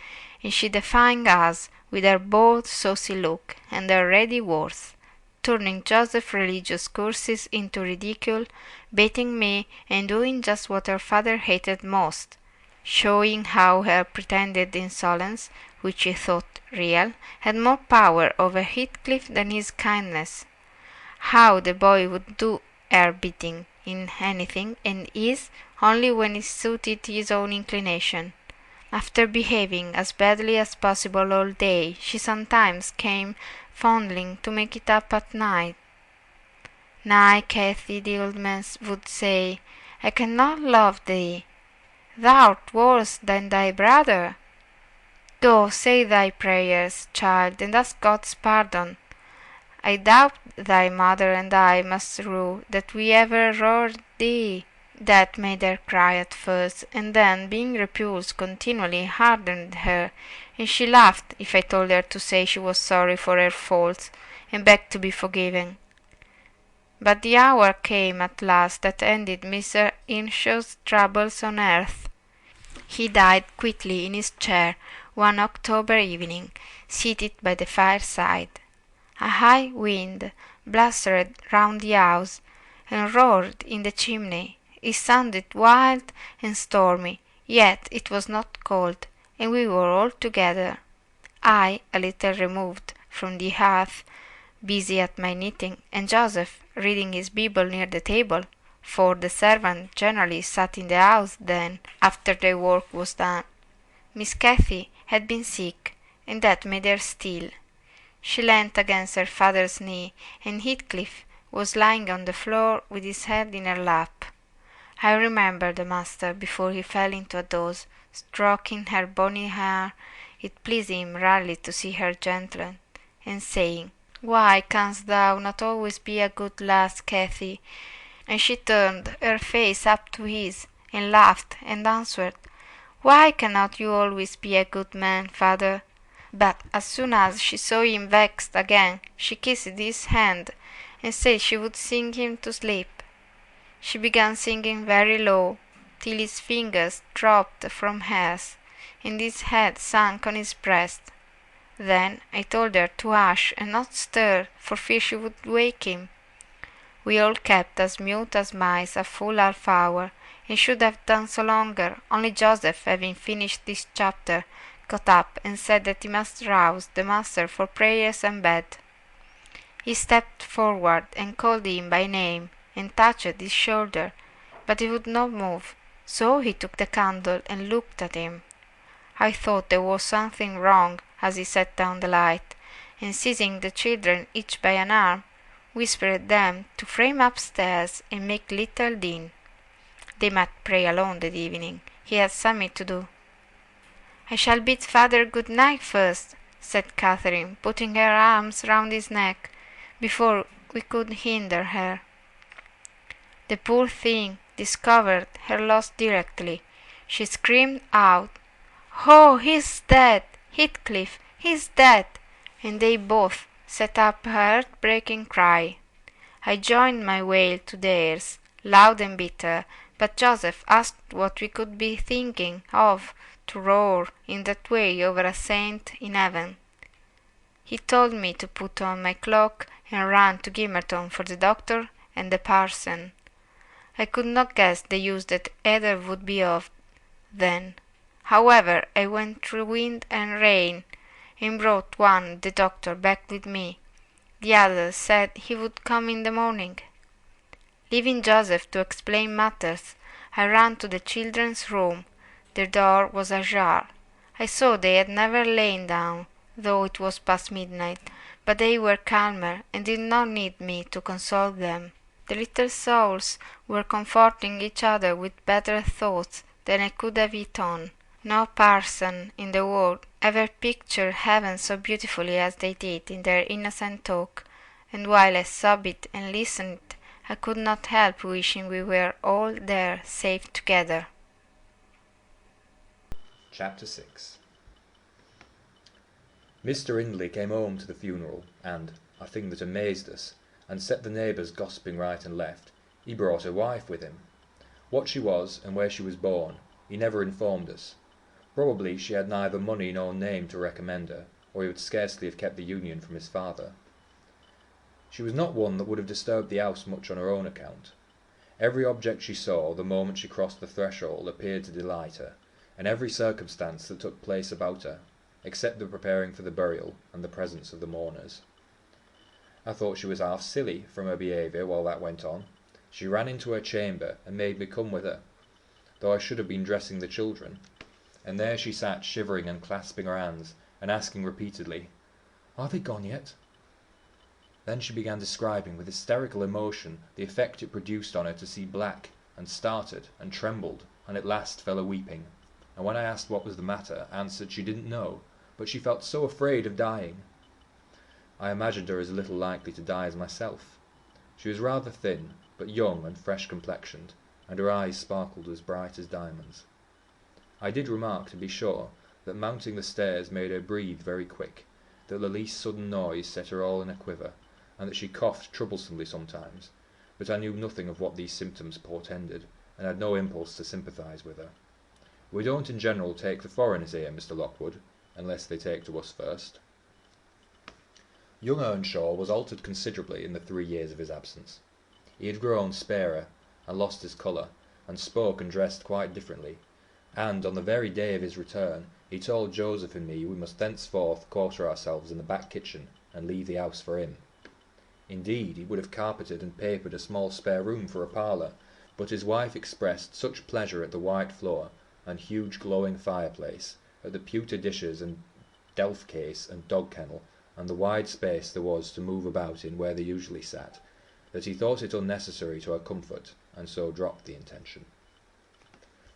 and she defying us with her bold, saucy look, and her ready words, turning Joseph's religious courses into ridicule, baiting me, and doing just what her father hated most, showing how her pretended insolence, which he thought real, had more power over Heathcliff than his kindness, how the boy would do her bidding in anything, and his only when it suited his own inclination. After behaving as badly as possible all day, she sometimes came fondling to make it up at night. "Nay, Cathy," the old man would say, "I cannot love thee. Thou'rt worse than thy brother. Go, say thy prayers, child, and ask God's pardon. I doubt thy mother and I must rue that we ever roared thee." That made her cry at first, and then, being repulsed continually, hardened her, and she laughed if I told her to say she was sorry for her faults, and begged to be forgiven. But the hour came at last that ended Mr. Earnshaw's troubles on earth. He died quietly in his chair one October evening, seated by the fireside. A high wind blustered round the house, and roared in the chimney. It sounded wild and stormy, yet it was not cold, and we were all together. I, a little removed from the hearth, busy at my knitting, and Joseph reading his Bible near the table, for the servant generally sat in the house then, after their work was done. Miss Cathy had been sick, and that made her still. She leant against her father's knee, and Heathcliff was lying on the floor with his head in her lap. I remember the master, before he fell into a doze, stroking her bonny hair. It pleased him rarely to see her gentle, and saying, "Why canst thou not always be a good lass, Cathy?" And she turned her face up to his, and laughed, and answered, "Why cannot you always be a good man, father?" But as soon as she saw him vexed again, she kissed his hand, and said she would sing him to sleep. She began singing very low, till his fingers dropped from hers, and his head sank on his breast. Then I told her to hush and not stir, for fear she would wake him. We all kept as mute as mice a full half hour, and should have done so longer, only Joseph, having finished this chapter, got up and said that he must rouse the master for prayers and bed. He stepped forward and called him by name, and touched his shoulder, but he would not move, so he took the candle and looked at him. I thought there was something wrong as he set down the light, and seizing the children each by an arm, whispered them to frame upstairs and make little din. They might pray alone that evening. He had something to do. "I shall bid father good night first," said Catherine, putting her arms round his neck, before we could hinder her. The poor thing discovered her loss directly. She screamed out, "Oh, he's dead! Heathcliff, he's dead!" and they both set up a heart-breaking cry. I joined my wail to theirs, loud and bitter, but Joseph asked what we could be thinking of to roar in that way over a saint in heaven. He told me to put on my cloak and run to Gimmerton for the doctor and the parson. I could not guess the use that either would be of then. However, I went through wind and rain, and brought one, the doctor, back with me. The other said he would come in the morning. Leaving Joseph to explain matters, I ran to the children's room. Their door was ajar. I saw they had never lain down, though it was past midnight, but they were calmer, and did not need me to console them. The little souls were comforting each other with better thoughts than I could have hit on. No parson in the world ever pictured heaven so beautifully as they did in their innocent talk, and while I sobbed and listened, I could not help wishing we were all there safe together. Chapter 6. Mr. Hindley came home to the funeral, and, a thing that amazed us, and set the neighbours gossiping right and left, he brought a wife with him. What she was, and where she was born, he never informed us. Probably she had neither money nor name to recommend her, or he would scarcely have kept the union from his father. She was not one that would have disturbed the house much on her own account. Every object she saw the moment she crossed the threshold appeared to delight her, and every circumstance that took place about her, except the preparing for the burial and the presence of the mourners. I thought she was half silly from her behaviour while that went on. She ran into her chamber and made me come with her, though I should have been dressing the children, and there she sat shivering and clasping her hands, and asking repeatedly, "Are they gone yet?" Then she began describing with hysterical emotion the effect it produced on her to see black, and started, and trembled, and at last fell a-weeping, and when I asked what was the matter, answered she didn't know, but she felt so afraid of dying. I imagined her as little likely to die as myself. She was rather thin, but young and fresh-complexioned, and her eyes sparkled as bright as diamonds. I did remark, to be sure, that mounting the stairs made her breathe very quick, that the least sudden noise set her all in a quiver, and that she coughed troublesomely sometimes, but I knew nothing of what these symptoms portended, and had no impulse to sympathise with her. We don't in general take the foreigners here, Mr. Lockwood, unless they take to us first. Young Earnshaw was altered considerably in the 3 years of his absence. He had grown sparer, and lost his colour, and spoke and dressed quite differently, and on the very day of his return he told Joseph and me we must thenceforth quarter ourselves in the back kitchen, and leave the house for him. Indeed, he would have carpeted and papered a small spare room for a parlour, but his wife expressed such pleasure at the white floor, and huge glowing fireplace, at the pewter dishes and delf case and dog kennel, and the wide space there was to move about in where they usually sat, that he thought it unnecessary to her comfort, and so dropped the intention.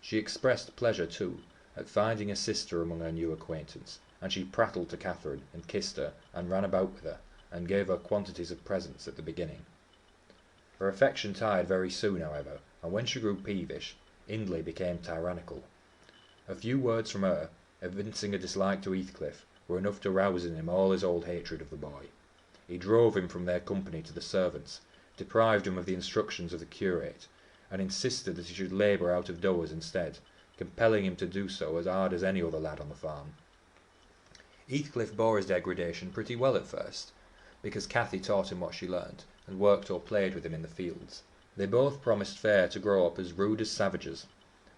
She expressed pleasure, too, at finding a sister among her new acquaintance, and she prattled to Catherine, and kissed her, and ran about with her, and gave her quantities of presents at the beginning. Her affection tired very soon, however, and when she grew peevish, Hindley became tyrannical. A few words from her, evincing a dislike to Heathcliff, were enough to rouse in him all his old hatred of the boy. He drove him from their company to the servants, deprived him of the instructions of the curate, and insisted that he should labour out of doors instead, compelling him to do so as hard as any other lad on the farm. Heathcliff bore his degradation pretty well at first, because Cathy taught him what she learnt, and worked or played with him in the fields. They both promised fair to grow up as rude as savages,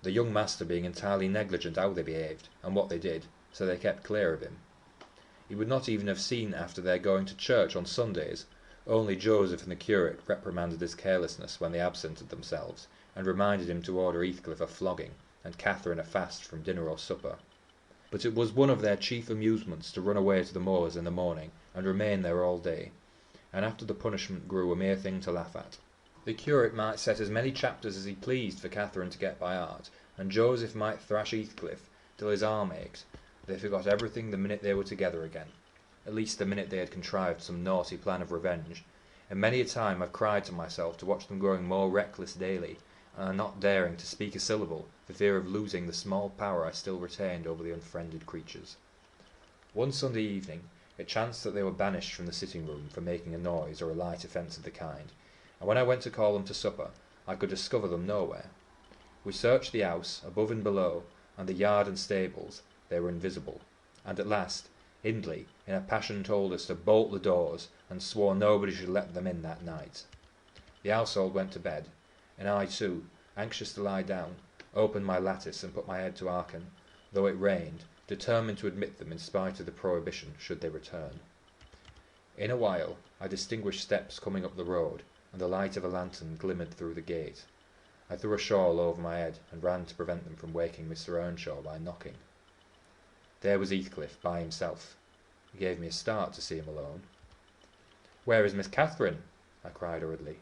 the young master being entirely negligent how they behaved, and what they did, so they kept clear of him. He would not even have seen after their going to church on Sundays, only Joseph and the curate reprimanded his carelessness when they absented themselves, and reminded him to order Heathcliff a flogging, and Catherine a fast from dinner or supper. But it was one of their chief amusements to run away to the moors in the morning, and remain there all day, and after the punishment grew a mere thing to laugh at. The curate might set as many chapters as he pleased for Catherine to get by heart, and Joseph might thrash Heathcliff till his arm ached. They forgot everything the minute they were together again, at least the minute they had contrived some naughty plan of revenge, and many a time I've cried to myself to watch them growing more reckless daily, and not daring to speak a syllable for fear of losing the small power I still retained over the unfriended creatures. One Sunday evening it chanced that they were banished from the sitting-room for making a noise or a light offence of the kind, and when I went to call them to supper I could discover them nowhere. We searched the house, above and below, and the yard and stables. They were invisible, and at last Hindley in a passion told us to bolt the doors, and swore nobody should let them in that night. The household went to bed, and I too, anxious to lie down, opened my lattice and put my head to hearken, though it rained, determined to admit them in spite of the prohibition should they return. In a while I distinguished steps coming up the road, and the light of a lantern glimmered through the gate. I threw a shawl over my head and ran to prevent them from waking Mr. Earnshaw by knocking. There was Heathcliff by himself. It gave me a start to see him alone. "Where is Miss Catherine?" I cried hurriedly.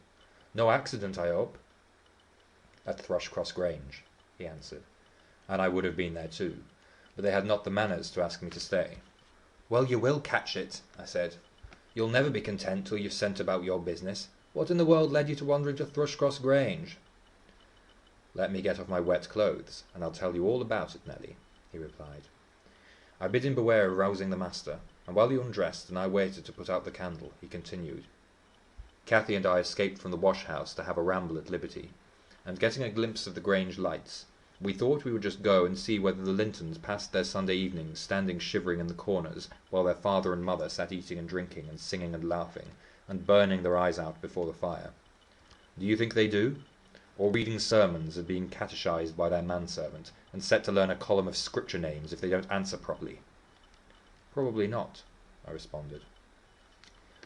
"No accident, I hope?" "At Thrushcross Grange," he answered, "and I would have been there too, but they had not the manners to ask me to stay." "Well, you will catch it," I said. "You'll never be content till you've sent about your business. What in the world led you to wandering to Thrushcross Grange?" "Let me get off my wet clothes, and I'll tell you all about it, Nelly," he replied. I bid him beware of rousing the master, and while he undressed and I waited to put out the candle, he continued. "Cathy and I escaped from the wash-house to have a ramble at liberty, and getting a glimpse of the Grange lights, We thought we would just go and see whether the Lintons passed their Sunday evenings standing shivering in the corners, while their father and mother sat eating and drinking and singing and laughing, and burning their eyes out before the fire. Do you think they do? Or reading sermons and being catechised by their manservant, and set to learn a column of scripture names if they don't answer properly? Probably not, I responded.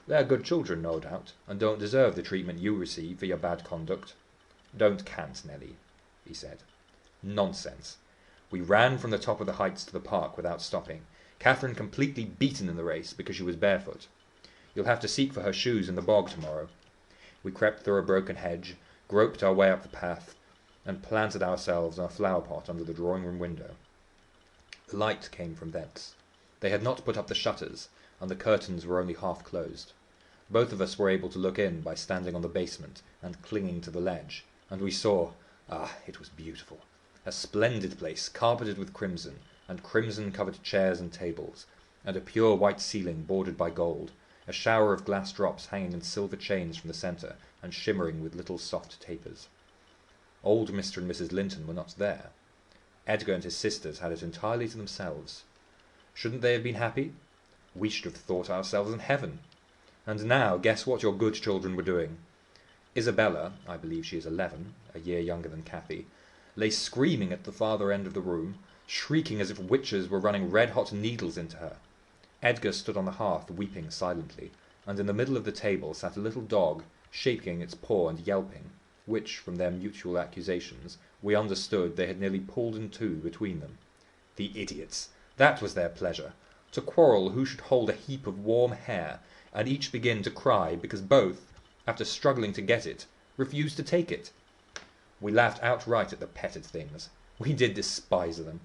They are good children, no doubt, and don't deserve the treatment you receive for your bad conduct. Don't cant, Nelly, he said. Nonsense. We ran from the top of the heights to the park without stopping, Catherine completely beaten in the race because she was barefoot. You'll have to seek for her shoes in the bog tomorrow. We crept through a broken hedge, groped our way up the path, and planted ourselves in a flower pot under the drawing-room window. The light came from thence. They had not put up the shutters, and the curtains were only half closed. Both of us were able to look in by standing on the basement and clinging to the ledge, and we saw, it was beautiful, a splendid place carpeted with crimson, and crimson-covered chairs and tables, and a pure white ceiling bordered by gold, a shower of glass drops hanging in silver chains from the centre, and shimmering with little soft tapers. Old Mr. and Mrs. Linton were not there. Edgar and his sisters had it entirely to themselves. Shouldn't they have been happy? We should have thought ourselves in heaven. And now, guess what your good children were doing. Isabella, I believe she is 11, a year younger than Cathy, lay screaming at the farther end of the room, shrieking as if witches were running red-hot needles into her. Edgar stood on the hearth weeping silently, and in the middle of the table sat a little dog, shaking its paw and yelping, which, from their mutual accusations, we understood they had nearly pulled in two between them. The idiots! That was their pleasure, to quarrel who should hold a heap of warm hair, and each begin to cry because both, after struggling to get it, refused to take it. We laughed outright at the petted things. We did despise them.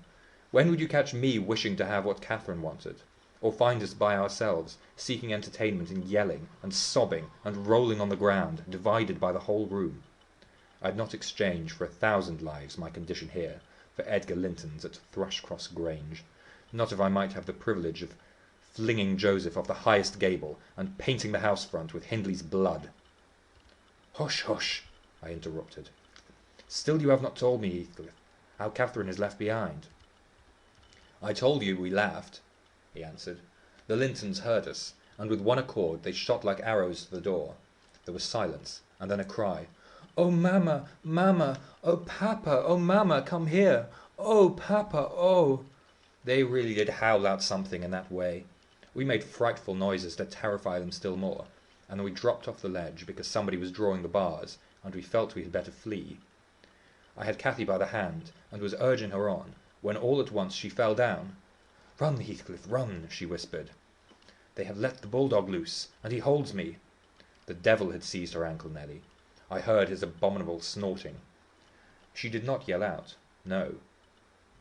When would you catch me wishing to have what Catherine wanted? Or find us by ourselves, seeking entertainment and yelling, and sobbing, and rolling on the ground, divided by the whole room? I'd not exchange for 1,000 lives my condition here for Edgar Linton's at Thrushcross Grange, not if I might have the privilege of flinging Joseph off the highest gable, and painting the house front with Hindley's blood. Hush, hush, I interrupted. Still you have not told me, Heathcliff, how Catherine is left behind. I told you we laughed, he answered. The Lintons heard us, and with one accord they shot like arrows to the door. There was silence, and then a cry. "Oh, mamma, mamma! Oh, papa! Oh, mamma, come here! Oh, papa, oh!" They really did howl out something in that way. We made frightful noises to terrify them still more, and then we dropped off the ledge because somebody was drawing the bars, and we felt we had better flee. I had Cathy by the hand, and was urging her on, when all at once she fell down. "Run, Heathcliff, run," she whispered. "They have let the bulldog loose, and he holds me." The devil had seized her ankle, Nelly. I heard his abominable snorting. She did not yell out. No.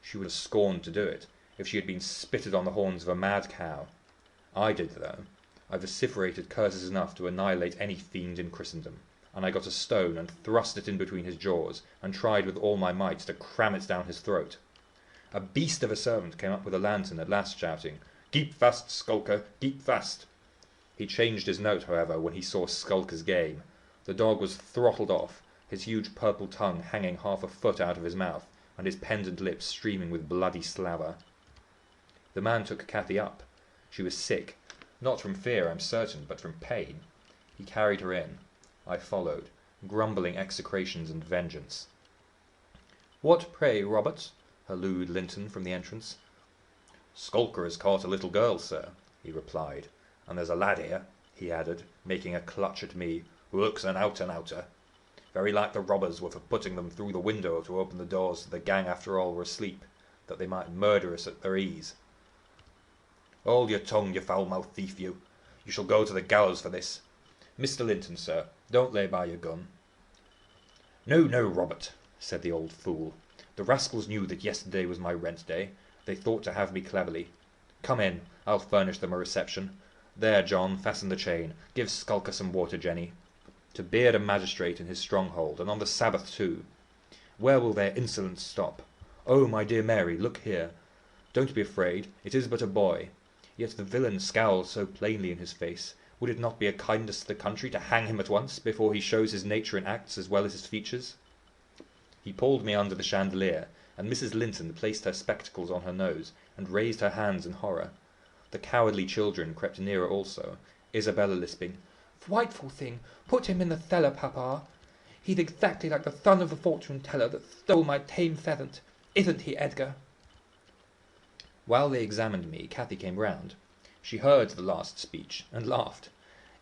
She would have scorned to do it, if she had been spitted on the horns of a mad cow. I did, though. I vociferated curses enough to annihilate any fiend in Christendom, and I got a stone and thrust it in between his jaws, and tried with all my might to cram it down his throat. A beast of a servant came up with a lantern at last, shouting, "Keep fast, Skulker, keep fast!" He changed his note, however, when he saw Skulker's game. The dog was throttled off, his huge purple tongue hanging half a foot out of his mouth, and his pendant lips streaming with bloody slaver. The man took Cathy up. She was sick, not from fear, I'm certain, but from pain. He carried her in. I followed, grumbling execrations and vengeance. "What, pray, Robert?" hallooed Linton from the entrance. "Skulker has caught a little girl, sir," he replied, "and there's a lad here," he added, making a clutch at me, "who looks an out-and-outer. Very like the robbers were for putting them through the window to open the doors to the gang after all were asleep, that they might murder us at their ease. Hold your tongue, you foul-mouthed thief, you. You shall go to the gallows for this. Mr. Linton, sir, don't lay by your gun." "No, no, Robert," said the old fool. "The rascals knew that yesterday was my rent day. They thought to have me cleverly. Come in, I'll furnish them a reception. There, John, fasten the chain. Give Skulker some water, Jenny. To beard a magistrate in his stronghold, and on the Sabbath too. Where will their insolence stop? Oh, my dear Mary, look here. Don't be afraid, it is but a boy. Yet the villain scowls so plainly in his face. Would it not be a kindness to the country to hang him at once, before he shows his nature in acts as well as his features?" He pulled me under the chandelier, and Mrs. Linton placed her spectacles on her nose, and raised her hands in horror. The cowardly children crept nearer also, Isabella lisping, "Frightful thing! Put him in the cellar, papa. He's exactly like the son of the fortune-teller that stole my tame pheasant. Isn't he, Edgar?" While they examined me, Cathy came round. She heard the last speech, and laughed.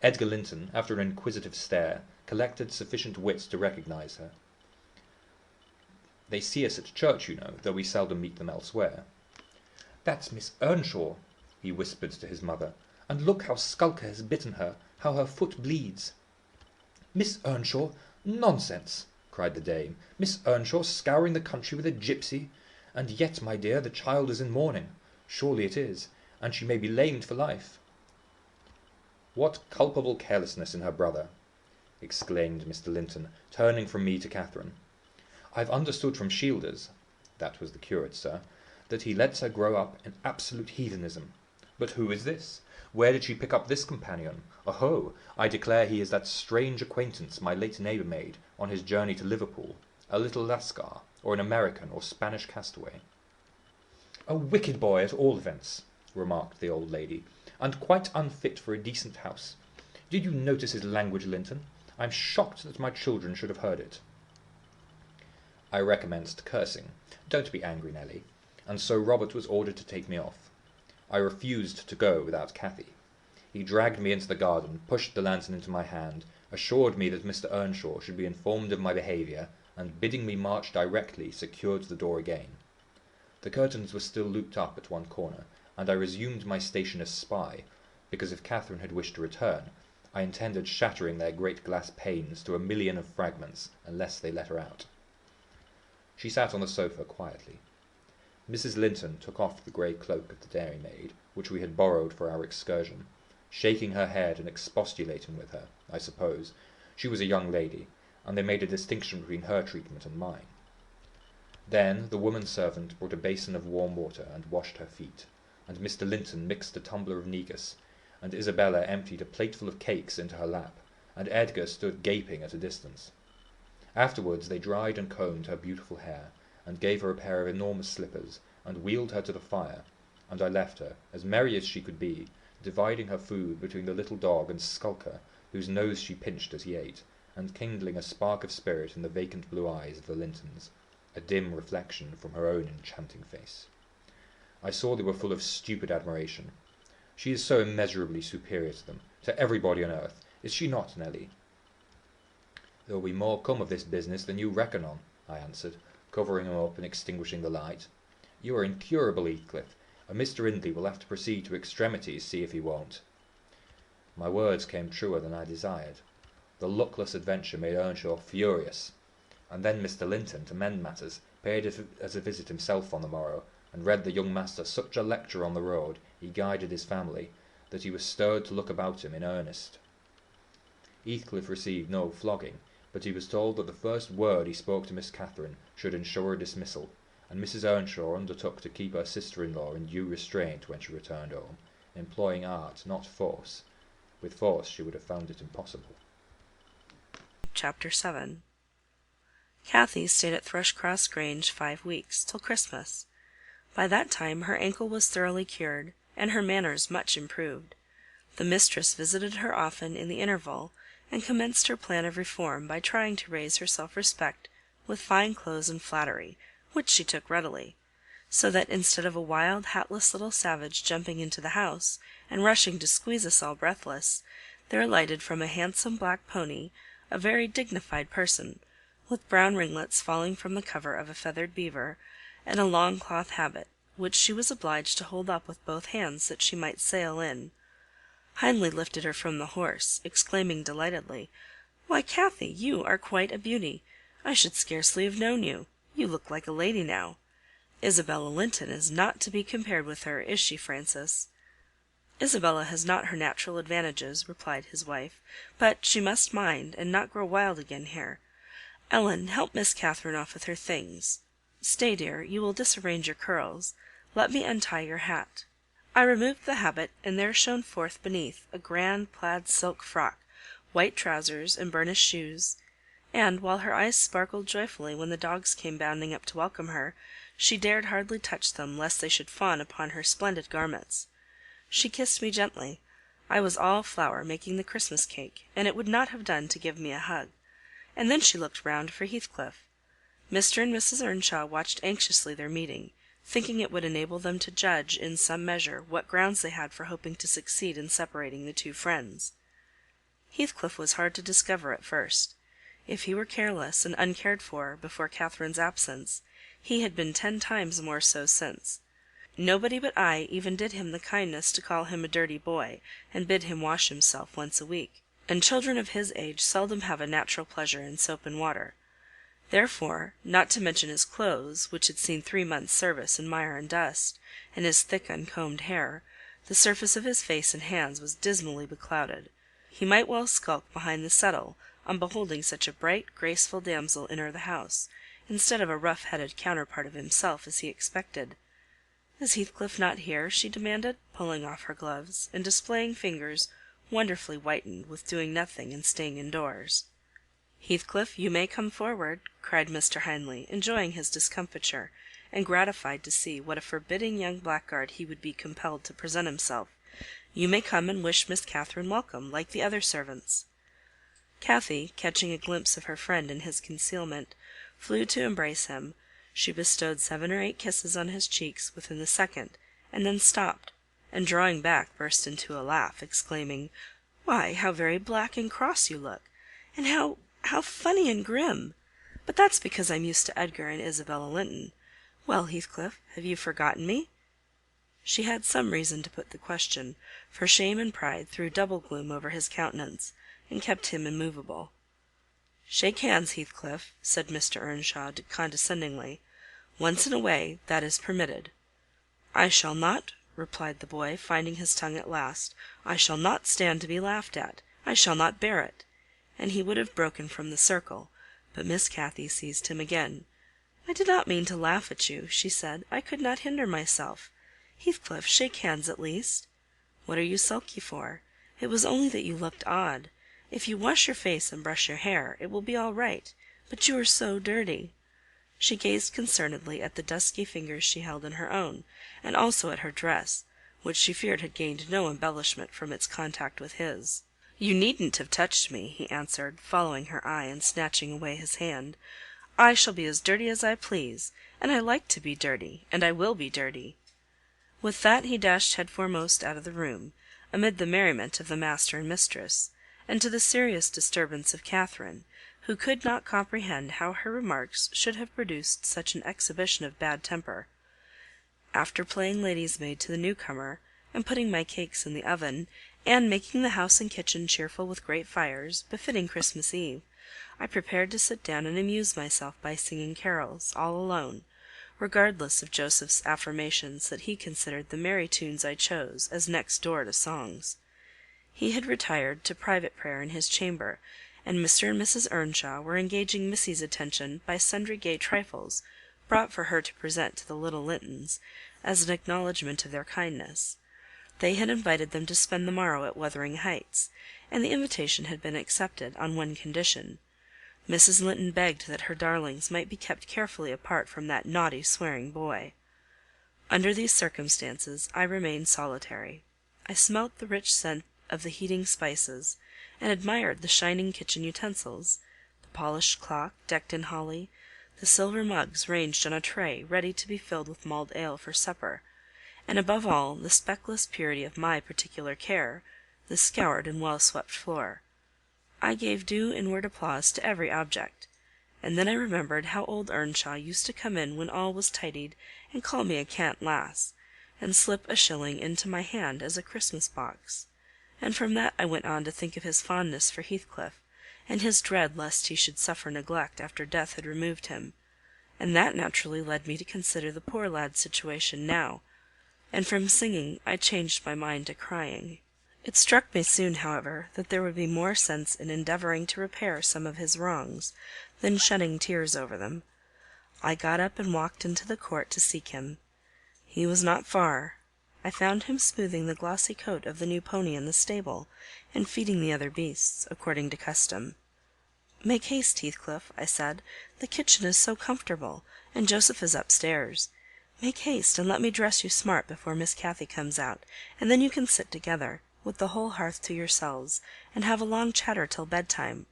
Edgar Linton, after an inquisitive stare, collected sufficient wits to recognise her. They see us at church, you know, though we seldom meet them elsewhere. "That's Miss Earnshaw," he whispered to his mother, "and look how Skulker has bitten her, how her foot bleeds." "Miss Earnshaw? Nonsense!" cried the dame. "Miss Earnshaw scouring the country with a gipsy! And yet, my dear, the child is in mourning. Surely it is, and she may be lamed for life." "What culpable carelessness in her brother!" exclaimed Mr. Linton, turning from me to Catherine. "I've understood from Shielders," that was the curate, sir, "that he lets her grow up in absolute heathenism. But who is this? Where did she pick up this companion? Oho! I declare he is that strange acquaintance my late neighbour made on his journey to Liverpool, a little Lascar, or an American or Spanish castaway." "A wicked boy, at all events," remarked the old lady, "and quite unfit for a decent house. Did you notice his language, Linton? I'm shocked that my children should have heard it." I recommenced cursing. "Don't be angry, Nelly," and so Robert was ordered to take me off. I refused to go without Cathy. He dragged me into the garden, pushed the lantern into my hand, assured me that Mr. Earnshaw should be informed of my behaviour, and bidding me march directly, secured the door again. The curtains were still looped up at one corner, and I resumed my station as spy, because if Catherine had wished to return, I intended shattering their great glass panes to a million of fragments, unless they let her out. She sat on the sofa quietly. Mrs. Linton took off the grey cloak of the dairymaid, which we had borrowed for our excursion, shaking her head and expostulating with her, I suppose. She was a young lady, and they made a distinction between her treatment and mine. Then the woman servant brought a basin of warm water and washed her feet, and Mr. Linton mixed a tumbler of negus, and Isabella emptied a plateful of cakes into her lap, and Edgar stood gaping at a distance. Afterwards they dried and combed her beautiful hair, and gave her a pair of enormous slippers, and wheeled her to the fire, and I left her, as merry as she could be, dividing her food between the little dog and Skulker, whose nose she pinched as he ate, and kindling a spark of spirit in the vacant blue eyes of the Lintons, a dim reflection from her own enchanting face. I saw they were full of stupid admiration. She is so immeasurably superior to them, to everybody on earth, is she not, Nelly? There will be more come of this business than you reckon on, I answered, covering him up and extinguishing the light. You are incurable, Heathcliff, and Mr. Indley will have to proceed to extremities, see if he won't. My words came truer than I desired. The luckless adventure made Earnshaw furious, and then Mr. Linton, to mend matters, paid as a visit himself on the morrow, and read the young master such a lecture on the road he guided his family, that he was stirred to look about him in earnest. Heathcliff received no flogging, but he was told that the first word he spoke to Miss Catherine should ensure a dismissal, and Mrs. Earnshaw undertook to keep her sister-in-law in due restraint when she returned home, employing art, not force. With force she would have found it impossible. Chapter 7. Cathy stayed at Thrushcross Grange 5 weeks, till Christmas. By that time her ankle was thoroughly cured, and her manners much improved. The mistress visited her often in the interval, and commenced her plan of reform by trying to raise her self-respect with fine clothes and flattery, which she took readily; so that instead of a wild, hatless little savage jumping into the house, and rushing to squeeze us all breathless, there alighted from a handsome black pony a very dignified person, with brown ringlets falling from the cover of a feathered beaver, and a long cloth habit, which she was obliged to hold up with both hands that she might sail in. Hindley lifted her from the horse, exclaiming delightedly, "Why, Cathy, you are quite a beauty! I should scarcely have known you. You look like a lady now. Isabella Linton is not to be compared with her, is she, Francis?" "Isabella has not her natural advantages," replied his wife, "but she must mind, and not grow wild again here. Ellen, help Miss Catherine off with her things. Stay, dear, you will disarrange your curls. Let me untie your hat." I removed the habit, and there shone forth beneath a grand plaid silk frock, white trousers, and burnished shoes. and, while her eyes sparkled joyfully when the dogs came bounding up to welcome her, she dared hardly touch them lest they should fawn upon her splendid garments. She kissed me gently. I was all flour making the Christmas cake, and it would not have done to give me a hug. And then she looked round for Heathcliff. Mr. and Mrs. Earnshaw watched anxiously their meeting, thinking it would enable them to judge, in some measure, what grounds they had for hoping to succeed in separating the two friends. Heathcliff was hard to discover at first. If he were careless and uncared for before Catherine's absence, he had been 10 times more so since. Nobody but I even did him the kindness to call him a dirty boy, and bid him wash himself once a week, and children of his age seldom have a natural pleasure in soap and water. Therefore, not to mention his clothes, which had seen 3 months' service in mire and dust, and his thick uncombed hair, the surface of his face and hands was dismally beclouded. He might well skulk behind the settle, on beholding such a bright, graceful damsel enter the house, instead of a rough-headed counterpart of himself, as he expected. "Is Heathcliff not here?" she demanded, pulling off her gloves, and displaying fingers wonderfully whitened with doing nothing and staying indoors. "Heathcliff, you may come forward," cried Mr. Hindley, enjoying his discomfiture, and gratified to see what a forbidding young blackguard he would be compelled to present himself. "You may come and wish Miss Catherine welcome, like the other servants." Cathy, catching a glimpse of her friend in his concealment, flew to embrace him. She bestowed 7 or 8 kisses on his cheeks within the second, and then stopped, and drawing back burst into a laugh, exclaiming, "Why, how very black and cross you look! And how funny and grim! But that's because I'm used to Edgar and Isabella Linton. Well, Heathcliff, have you forgotten me?" She had some reason to put the question, for shame and pride threw double gloom over his countenance, and kept him immovable. "Shake hands, Heathcliff," said Mr. Earnshaw, condescendingly. "Once in a way, that is permitted." "I shall not," replied the boy, finding his tongue at last. "I shall not stand to be laughed at. I shall not bear it." And he would have broken from the circle, but Miss Cathy seized him again. "I did not mean to laugh at you," she said. "I could not hinder myself. Heathcliff, shake hands at least. What are you sulky for? It was only that you looked odd. If you wash your face and brush your hair, it will be all right, but you are so dirty." She gazed concernedly at the dusky fingers she held in her own, and also at her dress, which she feared had gained no embellishment from its contact with his. "You needn't have touched me," he answered, following her eye and snatching away his hand. "I shall be as dirty as I please, and I like to be dirty, and I will be dirty." With that he dashed head foremost out of the room, amid the merriment of the master and mistress, and to the serious disturbance of Catherine, who could not comprehend how her remarks should have produced such an exhibition of bad temper. After playing lady's maid to the newcomer, and putting my cakes in the oven, and making the house and kitchen cheerful with great fires, befitting Christmas Eve, I prepared to sit down and amuse myself by singing carols, all alone, regardless of Joseph's affirmations that he considered the merry tunes I chose as next door to songs. He had retired to private prayer in his chamber, and Mr. and Mrs. Earnshaw were engaging Missy's attention by sundry gay trifles, brought for her to present to the little Lintons, as an acknowledgment of their kindness. They had invited them to spend the morrow at Wuthering Heights, and the invitation had been accepted on one condition. Mrs. Linton begged that her darlings might be kept carefully apart from that naughty swearing boy. Under these circumstances I remained solitary. I smelt the rich scent of the heating spices, and admired the shining kitchen utensils, the polished clock decked in holly, the silver mugs ranged on a tray ready to be filled with mulled ale for supper, and above all the speckless purity of my particular care, the scoured and well-swept floor. I gave due inward applause to every object, and then I remembered how old Earnshaw used to come in when all was tidied, and call me a cant lass, and slip a shilling into my hand as a Christmas box. And from that I went on to think of his fondness for Heathcliff, and his dread lest he should suffer neglect after death had removed him, and that naturally led me to consider the poor lad's situation now, and from singing I changed my mind to crying. It struck me soon, however, that there would be more sense in endeavouring to repair some of his wrongs, than shedding tears over them. I got up and walked into the court to seek him. He was not far. I found him smoothing the glossy coat of the new pony in the stable, and feeding the other beasts, according to custom. "Make haste, Heathcliff," I said. "The kitchen is so comfortable, and Joseph is upstairs. Make haste, and let me dress you smart before Miss Cathy comes out, and then you can sit together, with the whole hearth to yourselves, and have a long chatter till bedtime."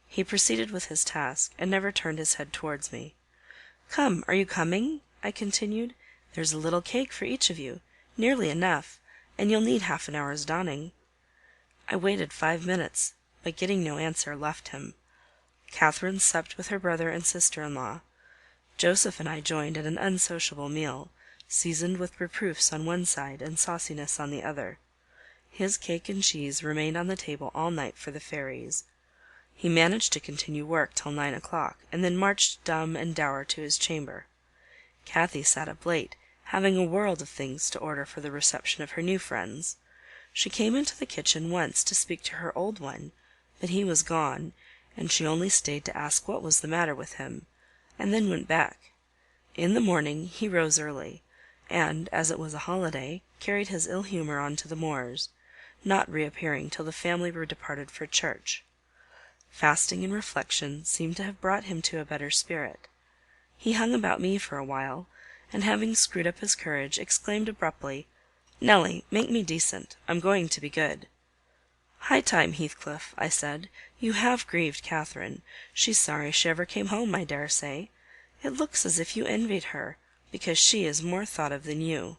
He proceeded with his task, and never turned his head towards me. "Come, are you coming?" I continued. "There's a little cake for each of you, nearly enough, and you'll need half an hour's donning." I waited 5 minutes, but getting no answer, left him. Catherine supped with her brother and sister-in-law. Joseph and I joined at an unsociable meal, seasoned with reproofs on one side and sauciness on the other. His cake and cheese remained on the table all night for the fairies. He managed to continue work till 9 o'clock, and then marched dumb and dour to his chamber. Cathy sat up late, having a world of things to order for the reception of her new friends. She came into the kitchen once to speak to her old one, but he was gone, and she only stayed to ask what was the matter with him, and then went back. In the morning he rose early, and, as it was a holiday, carried his ill humour on to the moors, not reappearing till the family were departed for church. Fasting and reflection seemed to have brought him to a better spirit. He hung about me for a while, and having screwed up his courage, exclaimed abruptly, "Nelly, make me decent. I'm going to be good." "High time, Heathcliff," I said. "You have grieved Catherine. She's sorry she ever came home, I dare say. It looks as if you envied her, because she is more thought of than you."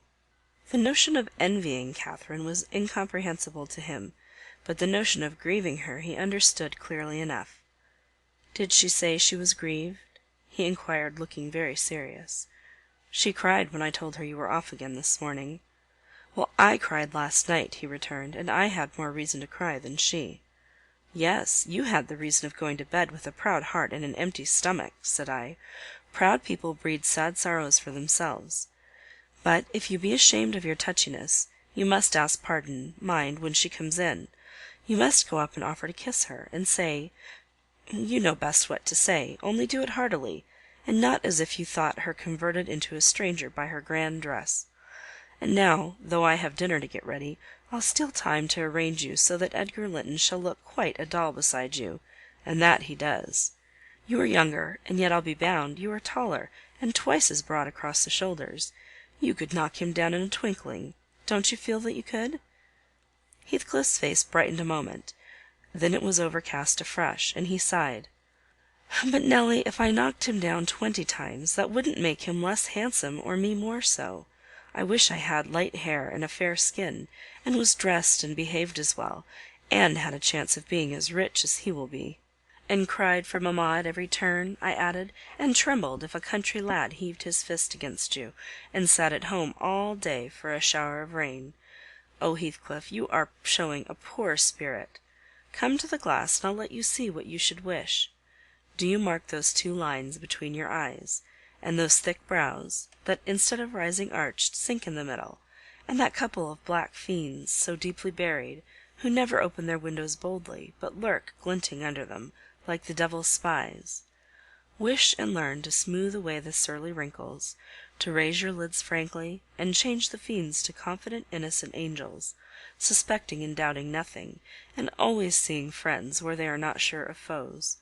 The notion of envying Catherine was incomprehensible to him, but the notion of grieving her he understood clearly enough. "Did she say she was grieved?" he inquired, looking very serious. "She cried when I told her you were off again this morning." "Well, I cried last night," he returned, "and I had more reason to cry than she." "Yes, you had the reason of going to bed with a proud heart and an empty stomach," said I. "Proud people breed sad sorrows for themselves. But if you be ashamed of your touchiness, you must ask pardon, mind, when she comes in. You must go up and offer to kiss her, and say—you know best what to say, only do it heartily, and not as if you thought her converted into a stranger by her grand dress. And now, though I have dinner to get ready, I'll steal time to arrange you so that Edgar Linton shall look quite a doll beside you, and that he does. You are younger, and yet I'll be bound you are taller and twice as broad across the shoulders. You could knock him down in a twinkling. Don't you feel that you could?" Heathcliff's face brightened a moment, then it was overcast afresh, and he sighed. "But, Nelly, if I knocked him down 20 times, that wouldn't make him less handsome or me more so. I wish I had light hair and a fair skin, and was dressed and behaved as well, and had a chance of being as rich as he will be." "And cried for mamma at every turn," I added, "and trembled if a country lad heaved his fist against you, and sat at home all day for a shower of rain. Oh, Heathcliff, you are showing a poor spirit. Come to the glass, and I'll let you see what you should wish. Do you mark those 2 lines between your eyes, and those thick brows, that instead of rising arched, sink in the middle, and that couple of black fiends, so deeply buried, who never open their windows boldly, but lurk glinting under them, like the devil's spies? Wish and learn to smooth away the surly wrinkles, to raise your lids frankly, and change the fiends to confident innocent angels, suspecting and doubting nothing, and always seeing friends where they are not sure of foes.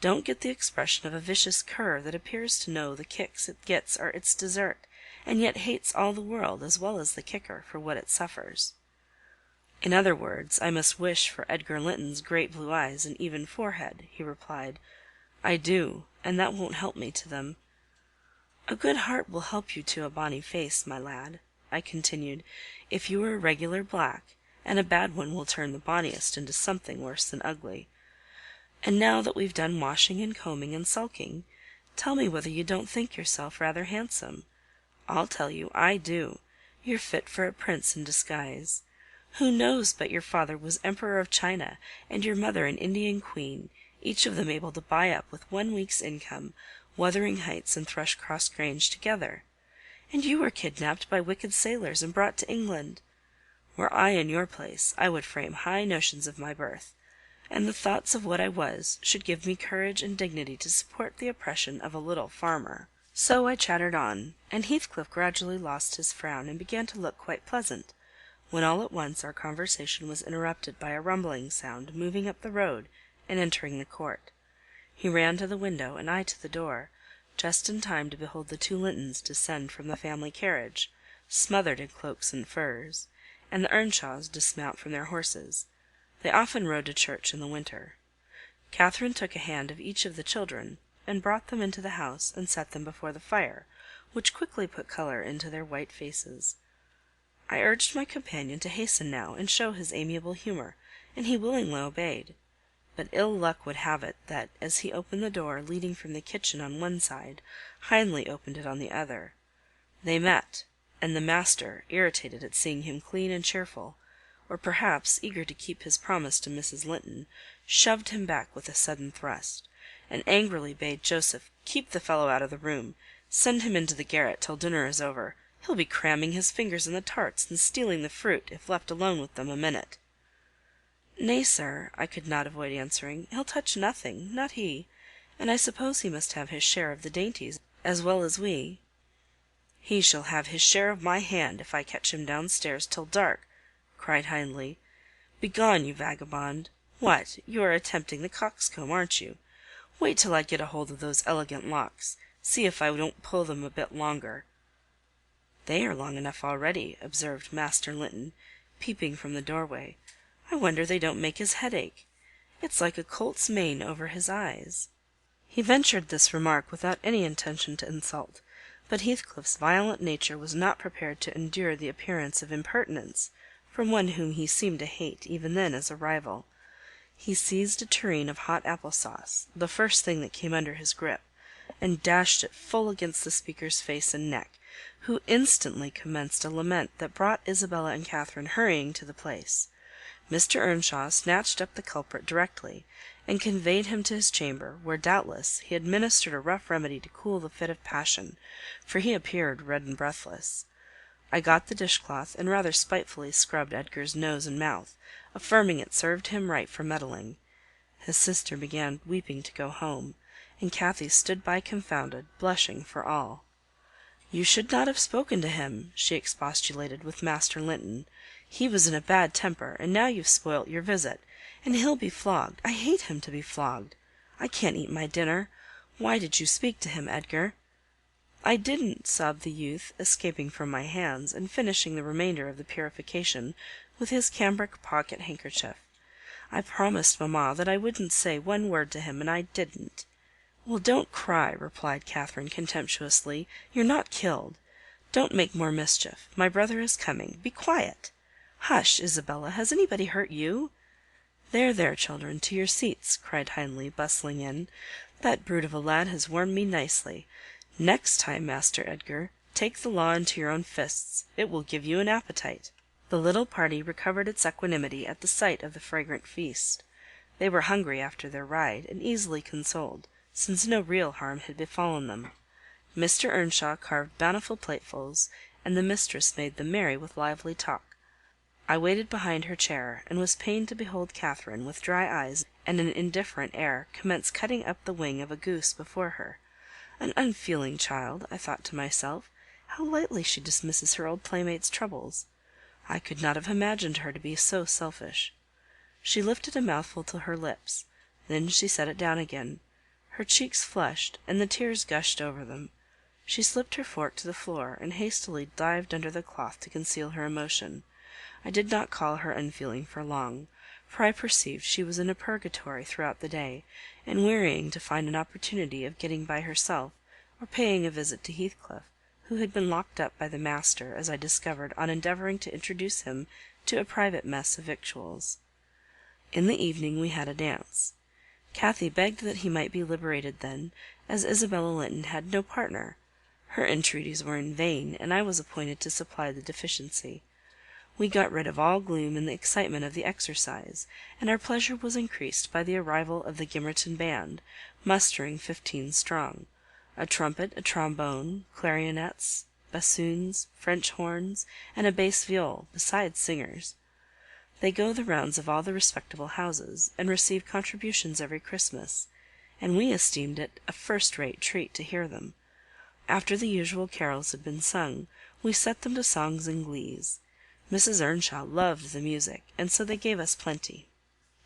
Don't get the expression of a vicious cur that appears to know the kicks it gets are its desert, and yet hates all the world as well as the kicker for what it suffers." "In other words, I must wish for Edgar Linton's great blue eyes and even forehead," he replied. "I do, and that won't help me to them." "A good heart will help you to a bonny face, my lad," I continued, "if you are a regular black, and a bad one will turn the bonniest into something worse than ugly. And now that we've done washing and combing and sulking, tell me whether you don't think yourself rather handsome. I'll tell you, I do. You're fit for a prince in disguise. Who knows but your father was Emperor of China, and your mother an Indian queen, each of them able to buy up with 1 week's income Wuthering Heights and Thrushcross Grange together? And you were kidnapped by wicked sailors and brought to England. Were I in your place, I would frame high notions of my birth, and the thoughts of what I was should give me courage and dignity to support the oppression of a little farmer." So I chattered on, and Heathcliff gradually lost his frown and began to look quite pleasant, when all at once our conversation was interrupted by a rumbling sound moving up the road and entering the court. He ran to the window, and I to the door, just in time to behold the two Lintons descend from the family carriage, smothered in cloaks and furs, and the Earnshaws dismount from their horses. They often rode to church in the winter. Catherine took a hand of each of the children, and brought them into the house and set them before the fire, which quickly put colour into their white faces. I urged my companion to hasten now and show his amiable humour, and he willingly obeyed. But ill luck would have it that, as he opened the door leading from the kitchen on one side, Hindley opened it on the other. They met, and the master, irritated at seeing him clean and cheerful, or perhaps eager to keep his promise to Mrs. Linton, shoved him back with a sudden thrust, and angrily bade Joseph keep the fellow out of the room, send him into the garret till dinner is over. He'll be cramming his fingers in the tarts and stealing the fruit if left alone with them a minute. Nay, sir, I could not avoid answering, he'll touch nothing, not he, and I suppose he must have his share of the dainties as well as we. He shall have his share of my hand if I catch him downstairs till dark, cried Hindley. Begone, you vagabond! What, you are attempting the coxcomb, aren't you? Wait till I get a hold of those elegant locks. See if I don't pull them a bit longer. They are long enough already, observed Master Linton, peeping from the doorway. I wonder they don't make his head ache. It's like a colt's mane over his eyes. He ventured this remark without any intention to insult, but Heathcliff's violent nature was not prepared to endure the appearance of impertinence from one whom he seemed to hate even then as a rival. He seized a tureen of hot apple sauce, the first thing that came under his grip, and dashed it full against the speaker's face and neck, who instantly commenced a lament that brought Isabella and Catherine hurrying to the place. Mr. Earnshaw snatched up the culprit directly, and conveyed him to his chamber, where doubtless he administered a rough remedy to cool the fit of passion, for he appeared red and breathless. I got the dishcloth, and rather spitefully scrubbed Edgar's nose and mouth, affirming it served him right for meddling. His sister began weeping to go home, and Kathy stood by confounded, blushing for all. "You should not have spoken to him," she expostulated with Master Linton. "He was in a bad temper, and now you've spoilt your visit, and he'll be flogged. I hate him to be flogged. I can't eat my dinner. Why did you speak to him, Edgar?" "I didn't," sobbed the youth, escaping from my hands, and finishing the remainder of the purification with his cambric pocket handkerchief. "I promised mamma that I wouldn't say one word to him, and I didn't." "Well, don't cry," replied Catherine contemptuously. "You're not killed. Don't make more mischief. My brother is coming. Be quiet. Hush, Isabella, has anybody hurt you?" "There, there, children, to your seats," cried Hindley, bustling in. "That brute of a lad has warmed me nicely. Next time, Master Edgar, take the law into your own fists. It will give you an appetite." The little party recovered its equanimity at the sight of the fragrant feast. They were hungry after their ride, and easily consoled, since no real harm had befallen them. Mr. Earnshaw carved bountiful platefuls, and the mistress made them merry with lively talk. I waited behind her chair, and was pained to behold Catherine, with dry eyes and an indifferent air, commence cutting up the wing of a goose before her. An unfeeling child, I thought to myself. How lightly she dismisses her old playmate's troubles. I could not have imagined her to be so selfish. She lifted a mouthful to her lips, then she set it down again. Her cheeks flushed, and the tears gushed over them. She slipped her fork to the floor, and hastily dived under the cloth to conceal her emotion. I did not call her unfeeling for long, for I perceived she was in a purgatory throughout the day, and wearying to find an opportunity of getting by herself, or paying a visit to Heathcliff, who had been locked up by the master, as I discovered on endeavouring to introduce him to a private mess of victuals. In the evening we had a dance. Kathy begged that he might be liberated then, as Isabella Linton had no partner. Her entreaties were in vain, and I was appointed to supply the deficiency. We got rid of all gloom in the excitement of the exercise, and our pleasure was increased by the arrival of the Gimmerton band, mustering 15 strong. A trumpet, a trombone, clarionets, bassoons, French horns, and a bass viol, besides singers. They go the rounds of all the respectable houses, and receive contributions every Christmas, and we esteemed it a first-rate treat to hear them. After the usual carols had been sung, we set them to songs and glees. Mrs. Earnshaw loved the music, and so they gave us plenty.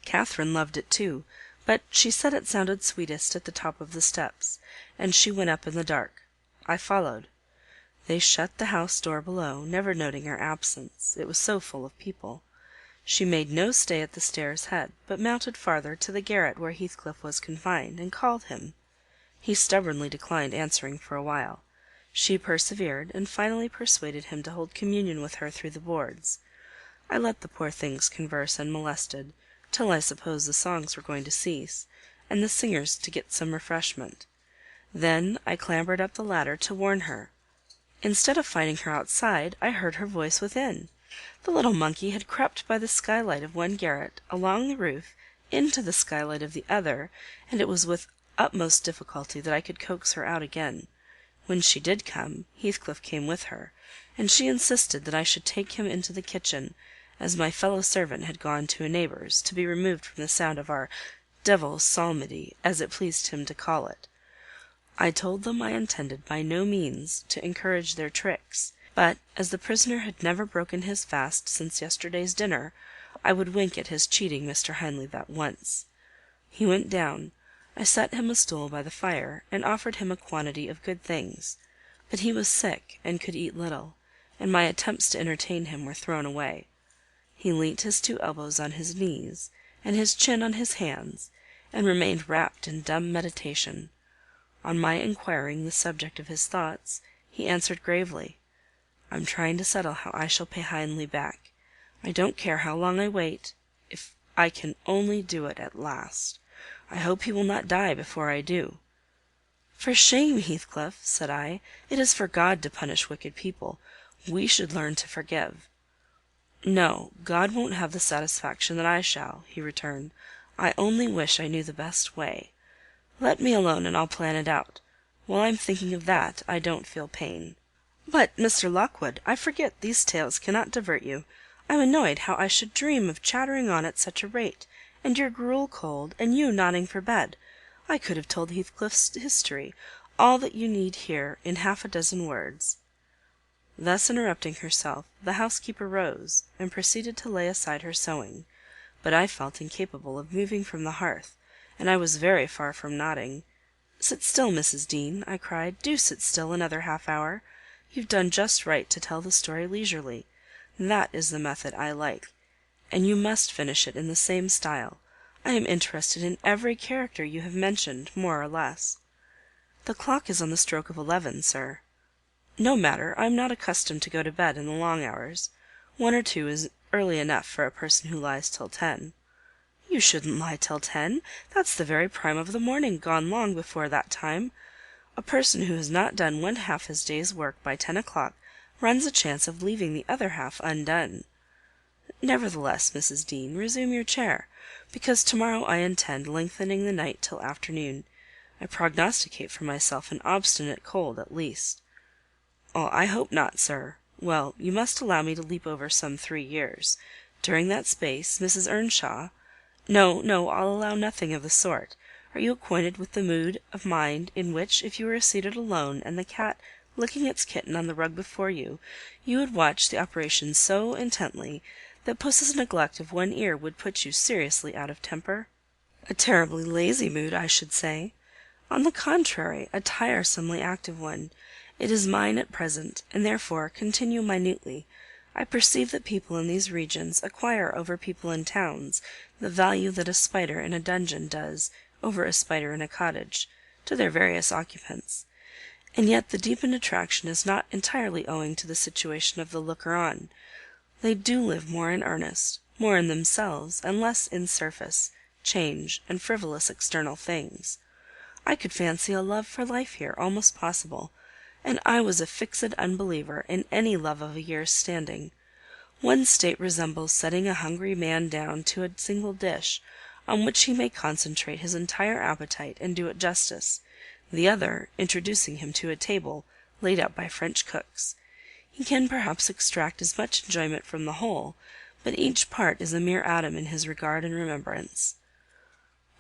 Catherine loved it too, but she said it sounded sweetest at the top of the steps, and she went up in the dark. I followed. They shut the house door below, never noting our absence, it was so full of people. She made no stay at the stairs' head, but mounted farther to the garret where Heathcliff was confined, and called him. He stubbornly declined answering for a while. She persevered, and finally persuaded him to hold communion with her through the boards. I let the poor things converse unmolested, till I supposed the songs were going to cease, and the singers to get some refreshment. Then I clambered up the ladder to warn her. Instead of finding her outside, I heard her voice within. The little monkey had crept by the skylight of one garret, along the roof, into the skylight of the other, and it was with utmost difficulty that I could coax her out again. When she did come, Heathcliff came with her, and she insisted that I should take him into the kitchen, as my fellow servant had gone to a neighbour's, to be removed from the sound of our devil's psalmody, as it pleased him to call it. I told them I intended by no means to encourage their tricks, but, as the prisoner had never broken his fast since yesterday's dinner, I would wink at his cheating Mr. Hindley that once. He went down. I set him a stool by the fire, and offered him a quantity of good things, but he was sick, and could eat little, and my attempts to entertain him were thrown away. He leant his 2 elbows on his knees, and his chin on his hands, and remained wrapped in dumb meditation. On my inquiring the subject of his thoughts, he answered gravely, "I'm trying to settle how I shall pay Hindley back. I don't care how long I wait, if I can only do it at last. I hope he will not die before I do." "For shame, Heathcliff," said I. "It is for God to punish wicked people. We should learn to forgive." "No, God won't have the satisfaction that I shall," he returned. "I only wish I knew the best way. Let me alone, and I'll plan it out. While I'm thinking of that, I don't feel pain. But, Mr. Lockwood, I forget these tales cannot divert you. I'm annoyed how I should dream of chattering on at such a rate, and your gruel cold, and you nodding for bed. I could have told Heathcliff's history, all that you need hear, in 6 words." Thus interrupting herself, the housekeeper rose, and proceeded to lay aside her sewing, but I felt incapable of moving from the hearth, and I was very far from nodding. "Sit still, Mrs. Dean," I cried. "Do sit still another half-hour. You've done just right to tell the story leisurely. That is the method I like, and you must finish it in the same style. I am interested in every character you have mentioned, more or less." "The clock is on the stroke of 11, sir." "No matter, I am not accustomed to go to bed in the long hours. 1 or 2 is early enough for a person who lies till 10. "You shouldn't lie till 10. That's the very prime of the morning, gone long before that time. A person who has not done 1/2 his day's work by 10 o'clock runs a chance of leaving the other half undone. Nevertheless, Mrs. Dean, resume your chair, because tomorrow I intend lengthening the night till afternoon. I prognosticate for myself an obstinate cold at least." "Oh, I hope not, sir. Well, you must allow me to leap over some 3 years. During that space, Mrs. Earnshaw—" No, I'll allow nothing of the sort. Are you acquainted with the mood of mind in which, if you were seated alone, and the cat licking its kitten on the rug before you, you would watch the operation so intently that Puss's neglect of one ear would put you seriously out of temper? A terribly lazy mood, I should say. On the contrary, a tiresomely active one. It is mine at present, and therefore continue minutely. I perceive that people in these regions acquire over people in towns the value that a spider in a dungeon does over a spider in a cottage, to their various occupants. And yet the deepened attraction is not entirely owing to the situation of the looker-on. They do live more in earnest, more in themselves, and less in surface, change, and frivolous external things. I could fancy a love for life here almost possible, and I was a fixed unbeliever in any love of a year's standing. One state resembles setting a hungry man down to a single dish, on which he may concentrate his entire appetite and do it justice; the other, introducing him to a table laid out by French cooks. He can perhaps extract as much enjoyment from the whole, but each part is a mere atom in his regard and remembrance.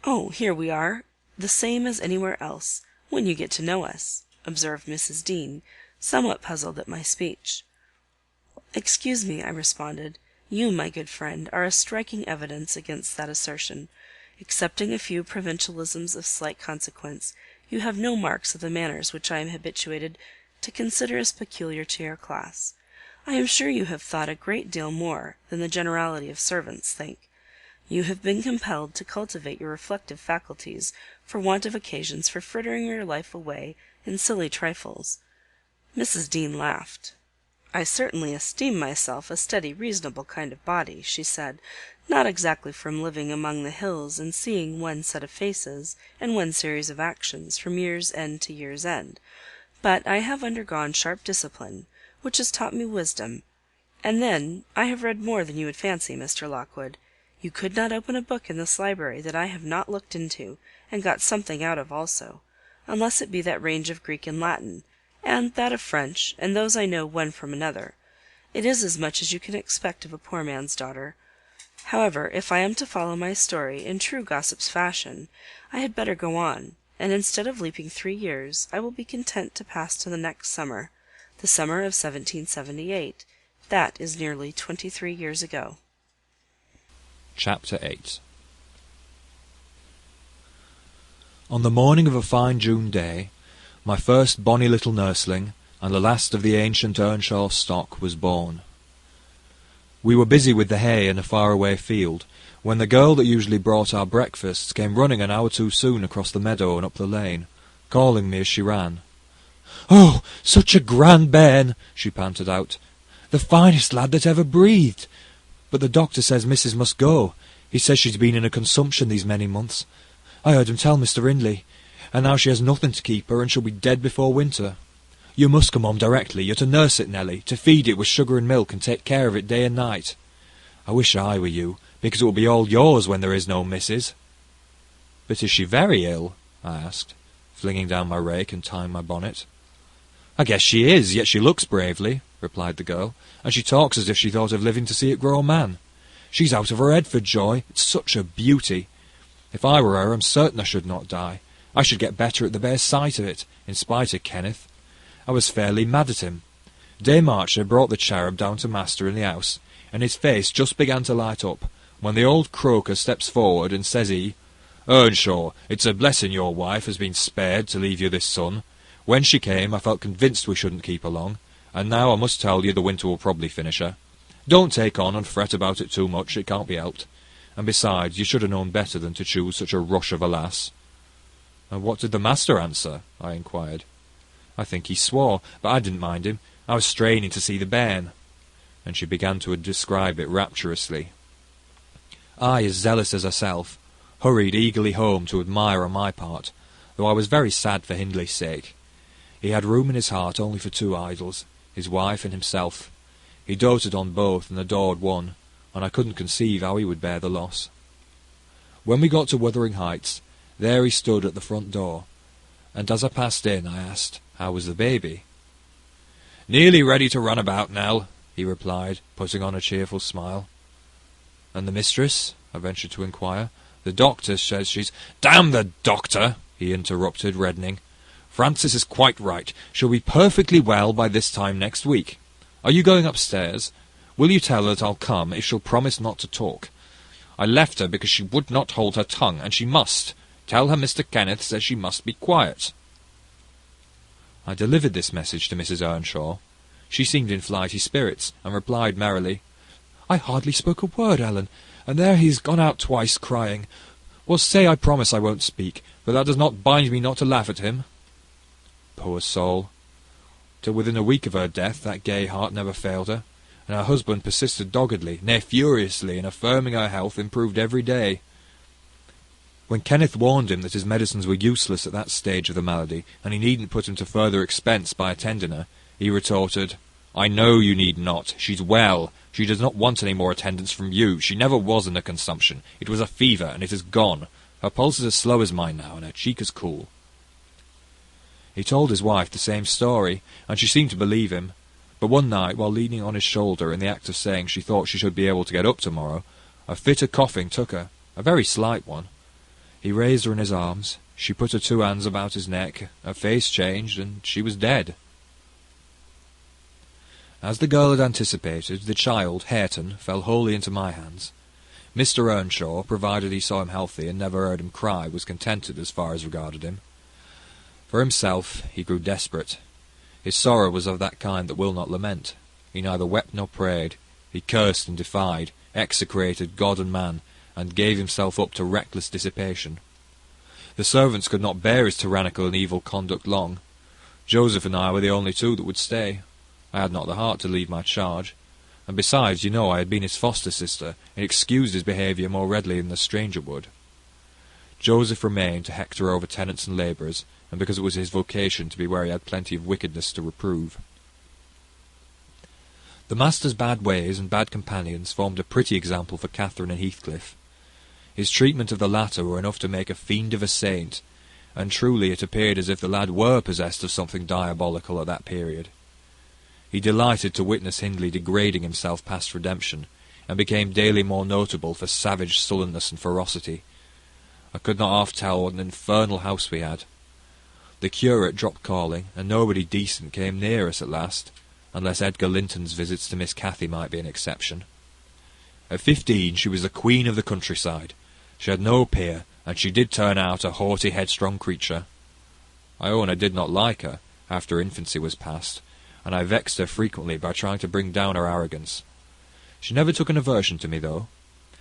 "Oh, here we are, the same as anywhere else, when you get to know us," observed Mrs. Dean, somewhat puzzled at my speech. "Excuse me," I responded. "You, my good friend, are a striking evidence against that assertion. Excepting a few provincialisms of slight consequence, you have no marks of the manners which I am habituated to consider as peculiar to your class. I am sure you have thought a great deal more than the generality of servants think. You have been compelled to cultivate your reflective faculties for want of occasions for frittering your life away in silly trifles." Mrs. Dean laughed. "I certainly esteem myself a steady, reasonable kind of body," she said, "not exactly from living among the hills and seeing one set of faces and one series of actions from year's end to year's end, but I have undergone sharp discipline, which has taught me wisdom. And then I have read more than you would fancy, Mr. Lockwood. You could not open a book in this library that I have not looked into, and got something out of also, unless it be that range of Greek and Latin, and that of French, and those I know one from another. It is as much as you can expect of a poor man's daughter. However, if I am to follow my story in true gossip's fashion, I had better go on, and instead of leaping 3 years, I will be content to pass to the next summer, the summer of 1778. That is nearly 23 years ago. Chapter 8. On the morning of a fine June day, my first bonny little nursling, and the last of the ancient Earnshaw stock, was born. We were busy with the hay in a far-away field, when the girl that usually brought our breakfasts came running an hour too soon across the meadow and up the lane, calling me as she ran. "Oh, such a grand bairn!" she panted out. "The finest lad that ever breathed! But the doctor says Missus must go. He says she's been in a consumption these many months. I heard him tell Mr. Hindley, and now she has nothing to keep her, and she'll be dead before winter. You must come home directly. You're to nurse it, Nelly, to feed it with sugar and milk, and take care of it day and night. I wish I were you, because it will be all yours when there is no missus." "But is she very ill?" I asked, flinging down my rake and tying my bonnet. "I guess she is, yet she looks bravely," replied the girl, "and she talks as if she thought of living to see it grow a man. She's out of her head for joy. It's such a beauty. If I were her, I'm certain I should not die. I should get better at the bare sight of it, in spite of Kenneth. I was fairly mad at him. Dame Archer brought the cherub down to master in the house, and his face just began to light up, when the old croaker steps forward, and says he, 'Earnshaw, it's a blessing your wife has been spared to leave you this son. When she came, I felt convinced we shouldn't keep her long, and now I must tell you the winter will probably finish her. Don't take on and fret about it too much, it can't be helped. And besides, you should have known better than to choose such a rush of a lass.'" "And what did the master answer?" I inquired. "I think he swore, but I didn't mind him. I was straining to see the bairn." And she began to describe it rapturously. I, as zealous as herself, hurried eagerly home to admire on my part, though I was very sad for Hindley's sake. He had room in his heart only for 2 idols, his wife and himself. He doted on both and adored one, and I couldn't conceive how he would bear the loss. When we got to Wuthering Heights, there he stood at the front door, and as I passed in I asked, how was the baby? "Nearly ready to run about, Nell," he replied, putting on a cheerful smile. "And the mistress?" I ventured to inquire. "The doctor says she's—" "Damn the doctor!" he interrupted, reddening. "Frances is quite right. She'll be perfectly well by this time next week. Are you going upstairs? Will you tell her that I'll come if she'll promise not to talk? I left her because she would not hold her tongue, and she must. Tell her Mr. Kenneth says she must be quiet." I delivered this message to Mrs. Earnshaw. She seemed in flighty spirits, and replied merrily, "I hardly spoke a word, Ellen, and there he's gone out twice crying. Well, say I promise I won't speak, but that does not bind me not to laugh at him." Poor soul! Till within a week of her death that gay heart never failed her, and her husband persisted doggedly, nay furiously, in affirming her health improved every day. When Kenneth warned him that his medicines were useless at that stage of the malady, and he needn't put him to further expense by attending her, he retorted, "I know you need not. She's well. She does not want any more attendance from you. She never was in a consumption. It was a fever, and it is gone. Her pulse is as slow as mine now, and her cheek as cool." He told his wife the same story, and she seemed to believe him. But one night, while leaning on his shoulder in the act of saying she thought she should be able to get up tomorrow, a fit of coughing took her, a very slight one. He raised her in his arms, she put her 2 hands about his neck, her face changed, and she was dead. As the girl had anticipated, the child, Hareton, fell wholly into my hands. Mr. Earnshaw, provided he saw him healthy and never heard him cry, was contented as far as regarded him. For himself, he grew desperate. His sorrow was of that kind that will not lament. He neither wept nor prayed. He cursed and defied, execrated God and man, and gave himself up to reckless dissipation. The servants could not bear his tyrannical and evil conduct long. Joseph and I were the only two that would stay. I had not the heart to leave my charge, and besides, you know, I had been his foster sister, and excused his behaviour more readily than a stranger would. Joseph remained to hector over tenants and labourers, and because it was his vocation to be where he had plenty of wickedness to reprove. The master's bad ways and bad companions formed a pretty example for Catherine and Heathcliff. His treatment of the latter were enough to make a fiend of a saint, and truly it appeared as if the lad were possessed of something diabolical at that period. He delighted to witness Hindley degrading himself past redemption, and became daily more notable for savage sullenness and ferocity. I could not half tell what an infernal house we had. The curate dropped calling, and nobody decent came near us at last, unless Edgar Linton's visits to Miss Cathy might be an exception. At 15 she was the queen of the countryside. She had no peer, and she did turn out a haughty, headstrong creature. I own I did not like her, after infancy was past, and I vexed her frequently by trying to bring down her arrogance. She never took an aversion to me, though.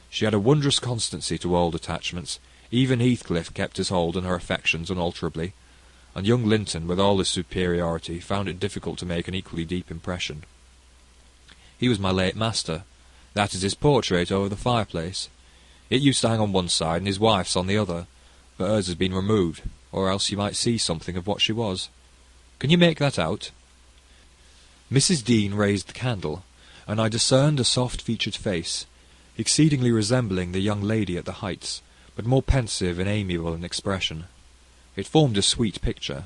She had a wondrous constancy to old attachments. Even Heathcliff kept his hold on her affections unalterably, and young Linton, with all his superiority, found it difficult to make an equally deep impression. He was my late master. That is his portrait over the fireplace. It used to hang on one side, and his wife's on the other, but hers has been removed, or else you might see something of what she was. Can you make that out? Mrs. Dean raised the candle, and I discerned a soft-featured face, exceedingly resembling the young lady at the Heights, but more pensive and amiable in expression. It formed a sweet picture.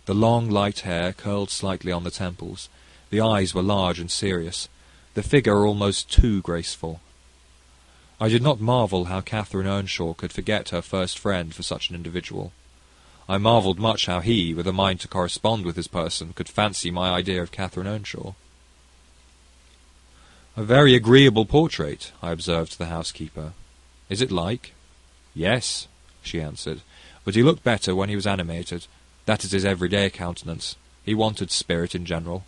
The long, light hair curled slightly on the temples, the eyes were large and serious, the figure almost too graceful. I did not marvel how Catherine Earnshaw could forget her first friend for such an individual. I marvelled much how he, with a mind to correspond with his person, could fancy my idea of Catherine Earnshaw. "A very agreeable portrait," I observed to the housekeeper. "Is it like?" "Yes," she answered, "but he looked better when he was animated. That is his everyday countenance. He wanted spirit in general."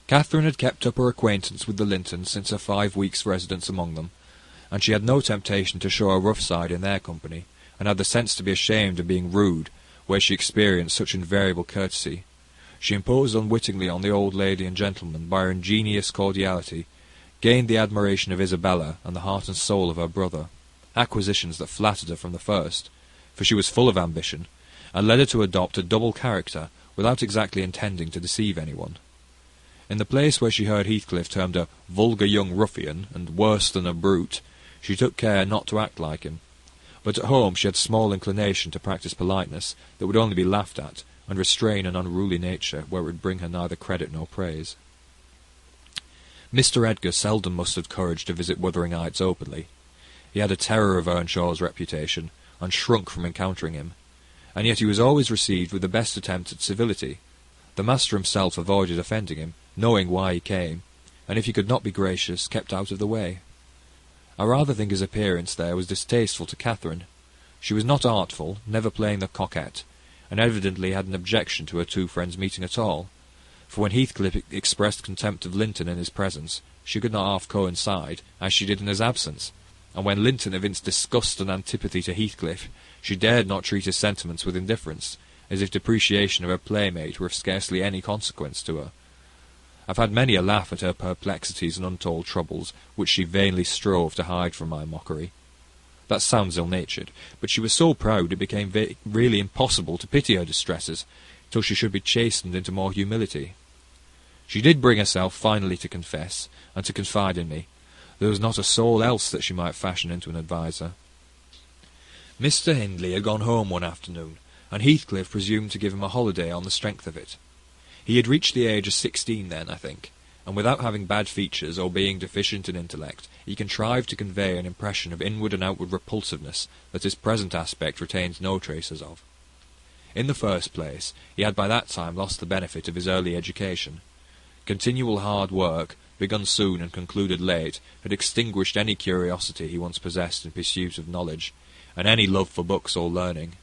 Catherine had kept up her acquaintance with the Lintons since her 5 weeks' residence among them, and she had no temptation to show a rough side in their company, and had the sense to be ashamed of being rude, where she experienced such invariable courtesy. She imposed unwittingly on the old lady and gentleman by her ingenious cordiality, gained the admiration of Isabella and the heart and soul of her brother, acquisitions that flattered her from the first, for she was full of ambition, and led her to adopt a double character without exactly intending to deceive anyone. In the place where she heard Heathcliff termed a vulgar young ruffian, and worse than a brute, she took care not to act like him, but at home she had small inclination to practise politeness that would only be laughed at, and restrain an unruly nature where it would bring her neither credit nor praise. Mr. Edgar seldom mustered courage to visit Wuthering Heights openly. He had a terror of Earnshaw's reputation, and shrunk from encountering him, and yet he was always received with the best attempt at civility. The master himself avoided offending him, knowing why he came, and if he could not be gracious, kept out of the way. I rather think his appearance there was distasteful to Catherine. She was not artful, never playing the coquette, and evidently had an objection to her two friends meeting at all, for when Heathcliff expressed contempt of Linton in his presence, she could not half coincide, as she did in his absence, and when Linton evinced disgust and antipathy to Heathcliff, she dared not treat his sentiments with indifference, as if depreciation of her playmate were of scarcely any consequence to her. I've had many a laugh at her perplexities and untold troubles, which she vainly strove to hide from my mockery. That sounds ill-natured, but she was so proud it became really impossible to pity her distresses, till she should be chastened into more humility. She did bring herself finally to confess, and to confide in me. There was not a soul else that she might fashion into an adviser. Mr. Hindley had gone home one afternoon, and Heathcliff presumed to give him a holiday on the strength of it. He had reached the age of 16 then, I think, and without having bad features or being deficient in intellect, he contrived to convey an impression of inward and outward repulsiveness that his present aspect retains no traces of. In the first place, he had by that time lost the benefit of his early education. Continual hard work, begun soon and concluded late, had extinguished any curiosity he once possessed in pursuit of knowledge, and any love for books or learning.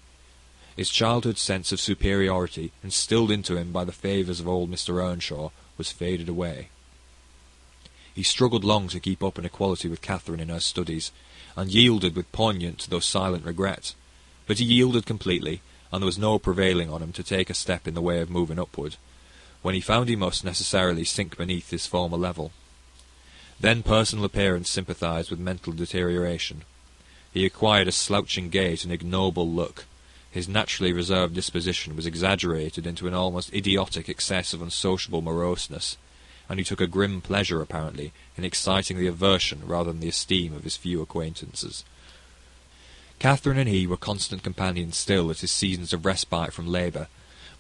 His childhood sense of superiority, instilled into him by the favours of old Mr. Earnshaw, was faded away. He struggled long to keep up an equality with Catherine in her studies, and yielded with poignant though silent regret. But he yielded completely, and there was no prevailing on him to take a step in the way of moving upward, when he found he must necessarily sink beneath his former level. Then personal appearance sympathised with mental deterioration. He acquired a slouching gait and ignoble look. His naturally reserved disposition was exaggerated into an almost idiotic excess of unsociable moroseness, and he took a grim pleasure, apparently, in exciting the aversion rather than the esteem of his few acquaintances. Catherine and he were constant companions still at his seasons of respite from labour,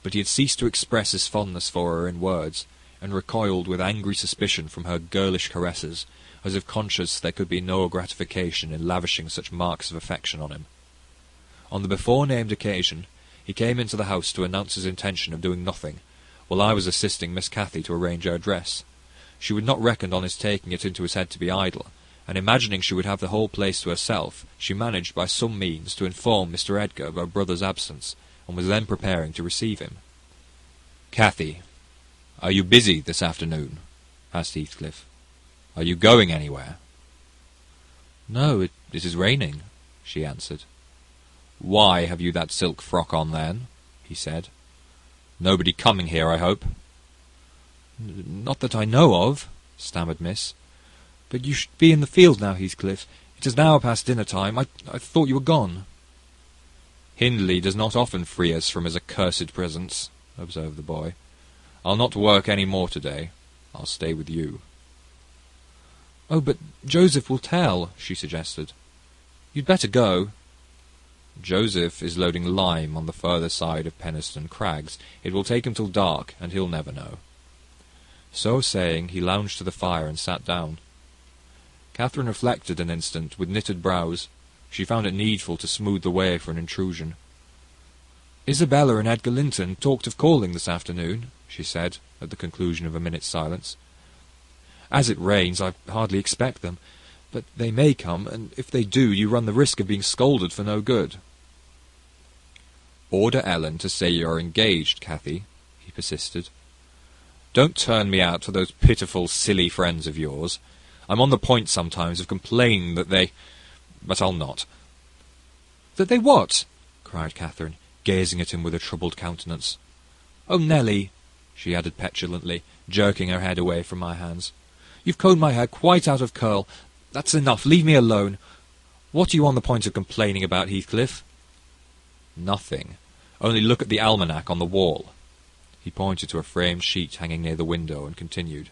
but he had ceased to express his fondness for her in words, and recoiled with angry suspicion from her girlish caresses, as if conscious there could be no gratification in lavishing such marks of affection on him. On the before-named occasion, he came into the house to announce his intention of doing nothing, while I was assisting Miss Cathy to arrange her dress. She would not reckon on his taking it into his head to be idle, and imagining she would have the whole place to herself, she managed by some means to inform Mr. Edgar of her brother's absence, and was then preparing to receive him. "Cathy, are you busy this afternoon?" asked Heathcliff. "Are you going anywhere?" "No, it is raining," she answered. "Why have you that silk frock on, then?" he said. "Nobody coming here, I hope?" "Not that I know of," stammered Miss. "But you should be in the field now, Heathcliff. It is now past dinner-time. I thought you were gone." "Hindley does not often free us from his accursed presence," observed the boy. "I'll not work any more to-day. I'll stay with you." "Oh, but Joseph will tell," she suggested. "You'd better go." "Joseph is loading lime on the further side of Penistone Crags. It will take him till dark, and he'll never know." So saying, he lounged to the fire and sat down. Catherine reflected an instant, with knitted brows. She found it needful to smooth the way for an intrusion. "Isabella and Edgar Linton talked of calling this afternoon," she said, at the conclusion of a minute's silence. "As it rains, I hardly expect them, but they may come, and if they do, you run the risk of being scolded for no good." "Order Ellen to say you are engaged, Cathy," he persisted. "Don't turn me out to those pitiful, silly friends of yours. I'm on the point sometimes of complaining that they... but I'll not." "That they what?" cried Catherine, gazing at him with a troubled countenance. "Oh, Nelly," she added petulantly, jerking her head away from my hands, "you've combed my hair quite out of curl. That's enough. Leave me alone. What are you on the point of complaining about, Heathcliff?" "Nothing. Only look at the almanac on the wall." He pointed to a framed sheet hanging near the window, and continued.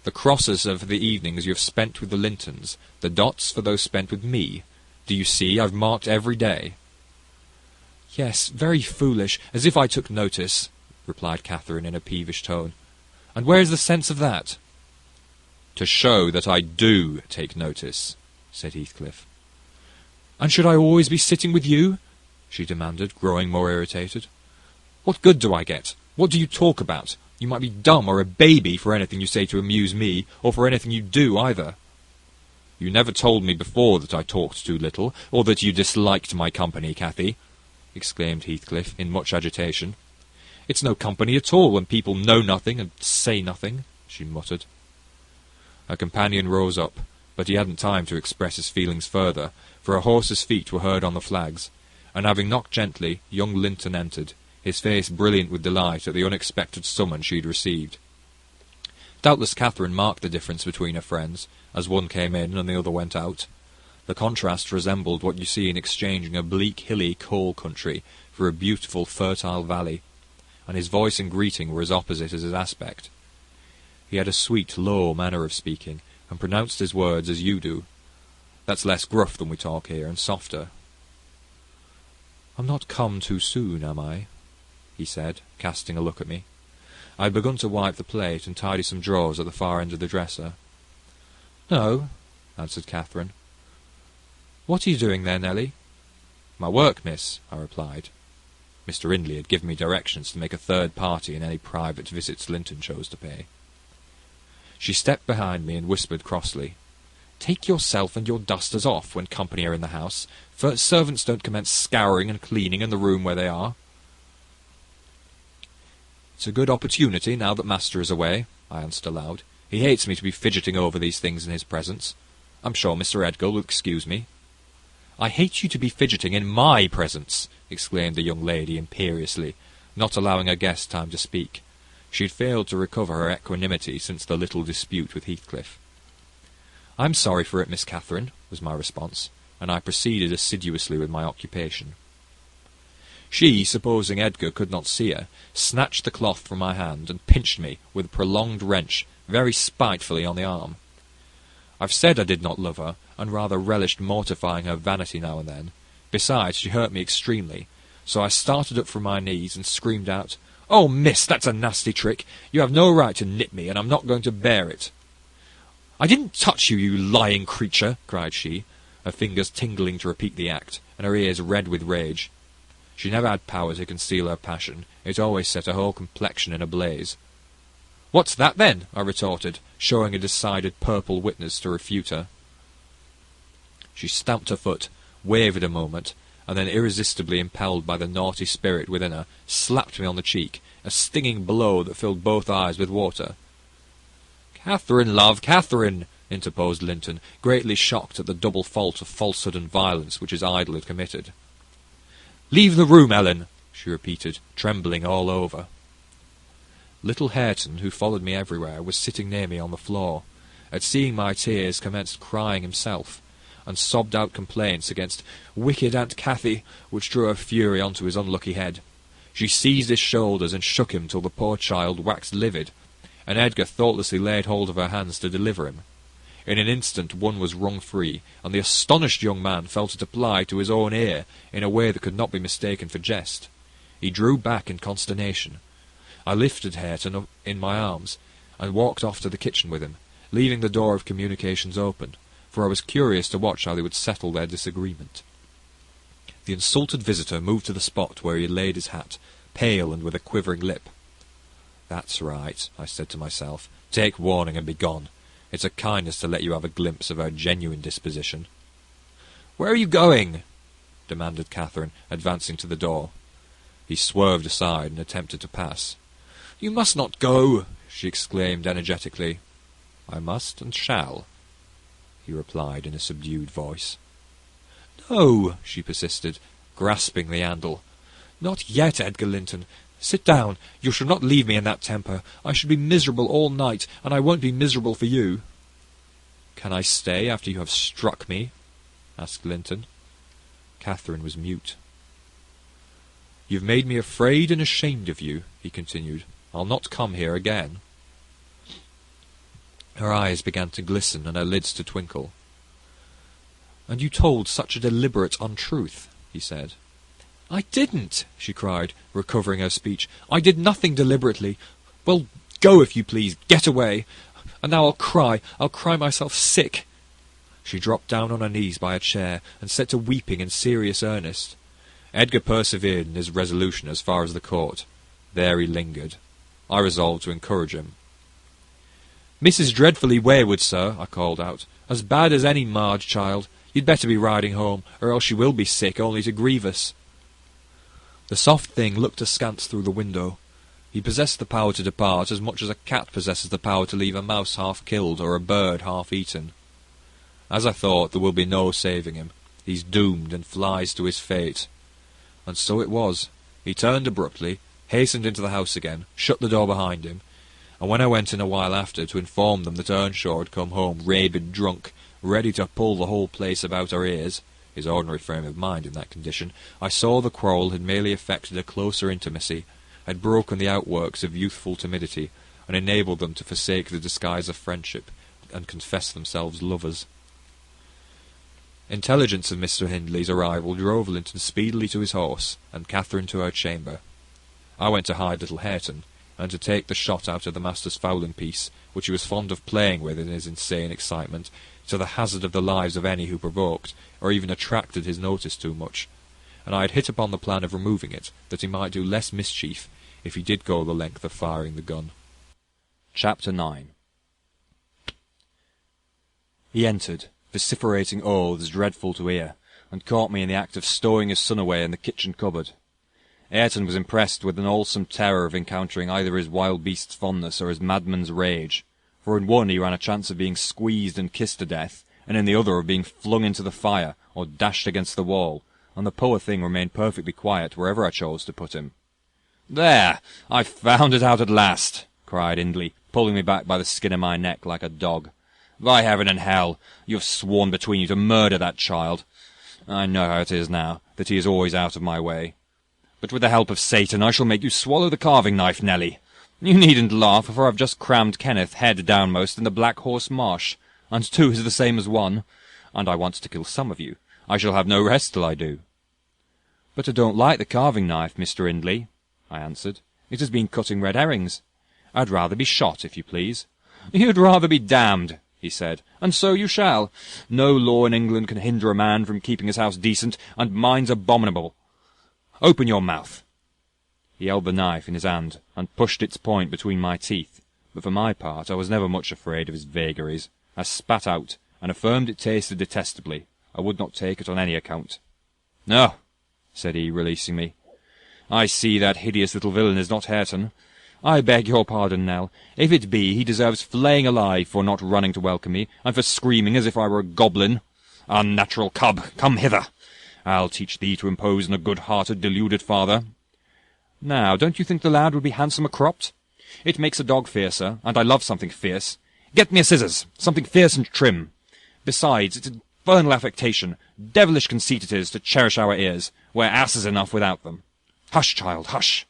"The crosses are for the evenings you have spent with the Lintons, the dots for those spent with me. Do you see, I've marked every day." "Yes, very foolish, as if I took notice," replied Catherine in a peevish tone. "And where is the sense of that?" "To show that I do take notice," said Heathcliff. "And should I always be sitting with you?" she demanded, growing more irritated. "What good do I get? What do you talk about? You might be dumb or a baby for anything you say to amuse me, or for anything you do either." "You never told me before that I talked too little, or that you disliked my company, Cathy," exclaimed Heathcliff, in much agitation. "It's no company at all, when people know nothing and say nothing," she muttered. Her companion rose up, but he hadn't time to express his feelings further, for a horse's feet were heard on the flags, and having knocked gently, young Linton entered, his face brilliant with delight at the unexpected summons she had received. Doubtless Catherine marked the difference between her friends, as one came in and the other went out. The contrast resembled what you see in exchanging a bleak, hilly, coal country for a beautiful, fertile valley, and his voice and greeting were as opposite as his aspect. He had a sweet, low manner of speaking, and pronounced his words as you do. That's less gruff than we talk here, and softer. "I'm not come too soon, am I?" he said, casting a look at me. I had begun to wipe the plate and tidy some drawers at the far end of the dresser. "No," answered Catherine. "What are you doing there, Nelly?" "My work, miss," I replied. Mr. Hindley had given me directions to make a third party in any private visits Linton chose to pay. She stepped behind me and whispered crossly, "Take yourself and your dusters off when company are in the house, for servants don't commence scouring and cleaning in the room where they are." "It's a good opportunity now that master is away," I answered aloud. "He hates me to be fidgeting over these things in his presence. I'm sure Mr. Edgar will excuse me." "I hate you to be fidgeting in my presence," exclaimed the young lady imperiously, not allowing her guest time to speak. She had failed to recover her equanimity since the little dispute with Heathcliff. "I'm sorry for it, Miss Catherine," was my response, and I proceeded assiduously with my occupation. She, supposing Edgar could not see her, snatched the cloth from my hand and pinched me with a prolonged wrench very spitefully on the arm. I've said I did not love her, and rather relished mortifying her vanity now and then. Besides, she hurt me extremely, so I started up from my knees and screamed out, "Oh, miss, that's a nasty trick! You have no right to nip me, and I'm not going to bear it." "I didn't touch you, you lying creature!" cried she, her fingers tingling to repeat the act, and her ears red with rage. She never had power to conceal her passion. It always set her whole complexion in a blaze. "What's that, then?" I retorted, showing a decided purple witness to refute her. She stamped her foot, wavered a moment, and then, irresistibly impelled by the naughty spirit within her, slapped me on the cheek, a stinging blow that filled both eyes with water. "Catherine, love, Catherine!" interposed Linton, greatly shocked at the double fault of falsehood and violence which his idol had committed. "Leave the room, Ellen!" she repeated, trembling all over. Little Hareton, who followed me everywhere, was sitting near me on the floor. At seeing my tears, commenced crying himself, and sobbed out complaints against wicked Aunt Cathy, which drew her fury onto his unlucky head. She seized his shoulders and shook him till the poor child waxed livid, and Edgar thoughtlessly laid hold of her hands to deliver him. In an instant one was wrung free, and the astonished young man felt it apply to his own ear in a way that could not be mistaken for jest. He drew back in consternation. I lifted Hareton up in my arms, and walked off to the kitchen with him, leaving the door of communications open, for I was curious to watch how they would settle their disagreement. The insulted visitor moved to the spot where he had laid his hat, pale and with a quivering lip. "That's right," I said to myself. "Take warning and be gone. It's a kindness to let you have a glimpse of our genuine disposition." "Where are you going?" demanded Catherine, advancing to the door. He swerved aside and attempted to pass. "You must not go!" she exclaimed energetically. "I must and shall," he replied in a subdued voice. "No," she persisted, grasping the handle. "Not yet, Edgar Linton. Sit down. You shall not leave me in that temper. I should be miserable all night, and I won't be miserable for you." "Can I stay after you have struck me?" asked Linton. Catherine was mute. "You've made me afraid and ashamed of you," he continued. "I'll not come here again." Her eyes began to glisten and her lids to twinkle. "And you told such a deliberate untruth," he said. "I didn't!" she cried, recovering her speech. "I did nothing deliberately. Well, go if you please. Get away. And now I'll cry myself sick." She dropped down on her knees by a chair, and set to weeping in serious earnest. Edgar persevered in his resolution as far as the court. There he lingered. I resolved to encourage him. "Mrs. Dreadfully wayward, sir," I called out. "As bad as any Marge child. You'd better be riding home, or else she will be sick only to grieve us." The soft thing looked askance through the window. He possessed the power to depart as much as a cat possesses the power to leave a mouse half killed or a bird half eaten. As I thought, there will be no saving him. He's doomed and flies to his fate. And so it was. He turned abruptly, hastened into the house again, shut the door behind him, and when I went in a while after to inform them that Earnshaw had come home rabid drunk, ready to pull the whole place about our ears, his ordinary frame of mind in that condition, I saw the quarrel had merely effected a closer intimacy, had broken the outworks of youthful timidity, and enabled them to forsake the disguise of friendship, and confess themselves lovers. Intelligence of Mr. Hindley's arrival drove Linton speedily to his horse, and Catherine to her chamber. I went to hide little Hareton, and to take the shot out of the master's fowling-piece, which he was fond of playing with in his insane excitement, to the hazard of the lives of any who provoked, or even attracted his notice too much, and I had hit upon the plan of removing it, that he might do less mischief if he did go the length of firing the gun. Chapter 9. He entered, vociferating oaths dreadful to hear, and caught me in the act of stowing his son away in the kitchen cupboard. Ayrton was impressed with an awesome terror of encountering either his wild beast's fondness or his madman's rage, for in one he ran a chance of being squeezed and kissed to death, and in the other of being flung into the fire or dashed against the wall, and the poor thing remained perfectly quiet wherever I chose to put him. "There! I've found it out at last!" cried Hindley, pulling me back by the skin of my neck like a dog. "By heaven and hell, you have sworn between you to murder that child. I know how it is now, that he is always out of my way. But with the help of Satan I shall make you swallow the carving-knife, Nelly. You needn't laugh, for I've just crammed Kenneth head downmost in the Black Horse Marsh, and 2 is the same as 1, and I want to kill some of you. I shall have no rest till I do." "But I don't like the carving-knife, Mr. Hindley," I answered. "It has been cutting red herrings. I'd rather be shot, if you please." "You'd rather be damned," he said, "and so you shall. No law in England can hinder a man from keeping his house decent, and mine's abominable. Open your mouth." He held the knife in his hand, and pushed its point between my teeth, but for my part I was never much afraid of his vagaries. I spat out, and affirmed it tasted detestably. I would not take it on any account. "No," said he, releasing me. "I see that hideous little villain is not Hareton. I beg your pardon, Nell. If it be, he deserves flaying alive for not running to welcome me, and for screaming as if I were a goblin. Unnatural cub, come hither. I'll teach thee to impose on a good-hearted, deluded father. Now, don't you think the lad would be handsomer cropped? It makes a dog fiercer, and I love something fierce. Get me a scissors, something fierce and trim. Besides, it's infernal affectation, devilish conceit it is to cherish our ears, we're asses enough without them. Hush, child, hush.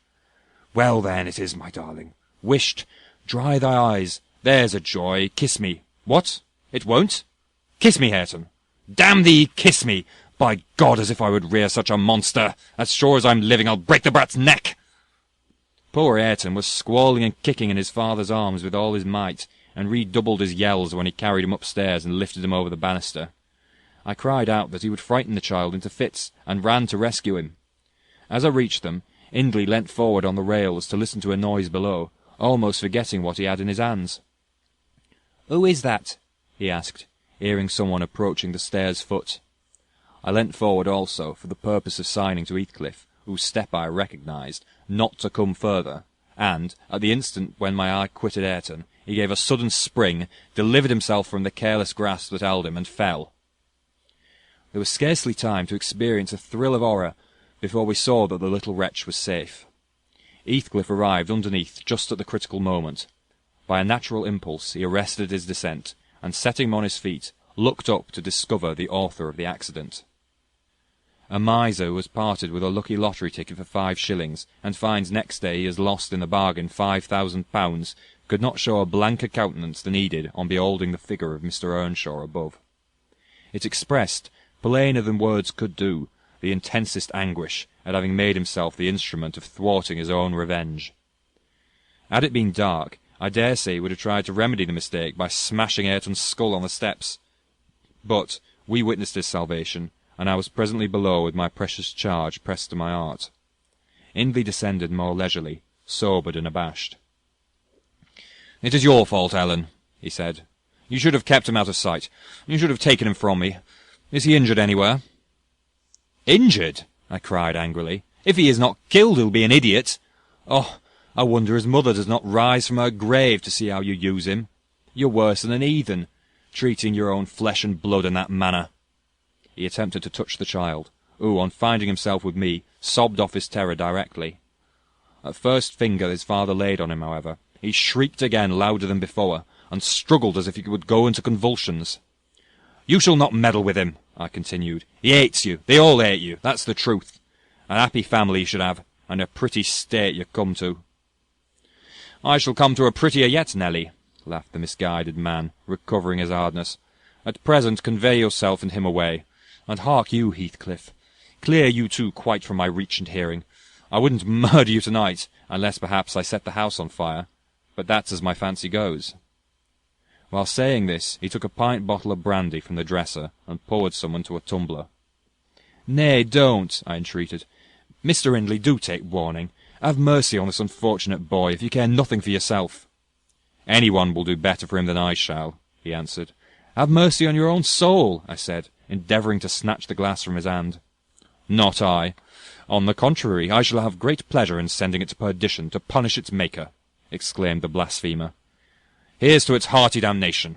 Well, then, it is, my darling. Wished, dry thy eyes. There's a joy. Kiss me. What? It won't? Kiss me, Hareton. Damn thee, kiss me. By God, as if I would rear such a monster. As sure as I'm living, I'll break the brat's neck. Poor Ayrton was squalling and kicking in his father's arms with all his might, and redoubled his yells when he carried him upstairs and lifted him over the banister. I cried out that he would frighten the child into fits, and ran to rescue him. As I reached them, Hindley leant forward on the rails to listen to a noise below, almost forgetting what he had in his hands. "Who is that?" he asked, hearing someone approaching the stairs' foot. I leant forward also, for the purpose of signing to Heathcliff, whose step I recognised, not to come further, and, at the instant when my eye quitted Ayrton, he gave a sudden spring, delivered himself from the careless grasp that held him, and fell. There was scarcely time to experience a thrill of horror before we saw that the little wretch was safe. Heathcliff arrived underneath just at the critical moment. By a natural impulse he arrested his descent, and setting him on his feet, looked up to discover the author of the accident. A miser who has parted with a lucky lottery ticket for 5 shillings, and finds next day he has lost in the bargain £5,000, could not show a blanker countenance than he did on beholding the figure of Mr. Earnshaw above. It expressed, plainer than words could do, the intensest anguish at having made himself the instrument of thwarting his own revenge. Had it been dark, I dare say he would have tried to remedy the mistake by smashing Ayrton's skull on the steps. But we witnessed his salvation, and I was presently below with my precious charge pressed to my heart. Hindley descended more leisurely, sobered and abashed. "It is your fault, Ellen," he said. "You should have kept him out of sight. You should have taken him from me. Is he injured anywhere?" "Injured?" I cried angrily. "If he is not killed, he'll be an idiot. Oh, I wonder his mother does not rise from her grave to see how you use him. You're worse than an heathen, treating your own flesh and blood in that manner." He attempted to touch the child, who, on finding himself with me, sobbed off his terror directly. At first finger his father laid on him, however, he shrieked again louder than before, and struggled as if he would go into convulsions. "You shall not meddle with him," I continued. "He hates you. They all hate you. That's the truth. A happy family you should have, and a pretty state you come to." "I shall come to a prettier yet, Nelly," laughed the misguided man, recovering his hardness. "At present convey yourself and him away. And hark you, Heathcliff, clear you two quite from my reach and hearing. I wouldn't murder you tonight, unless perhaps I set the house on fire, but that's as my fancy goes." While saying this, he took a pint bottle of brandy from the dresser, and poured some into a tumbler. "Nay, don't," I entreated. "Mr. Hindley, do take warning. Have mercy on this unfortunate boy, if you care nothing for yourself." "Anyone will do better for him than I shall," he answered. Have mercy on your own soul, I said, endeavouring to snatch the glass from his hand. Not I. On the contrary, I shall have great pleasure in sending it to perdition to punish its maker, exclaimed the blasphemer. Here's to its hearty damnation.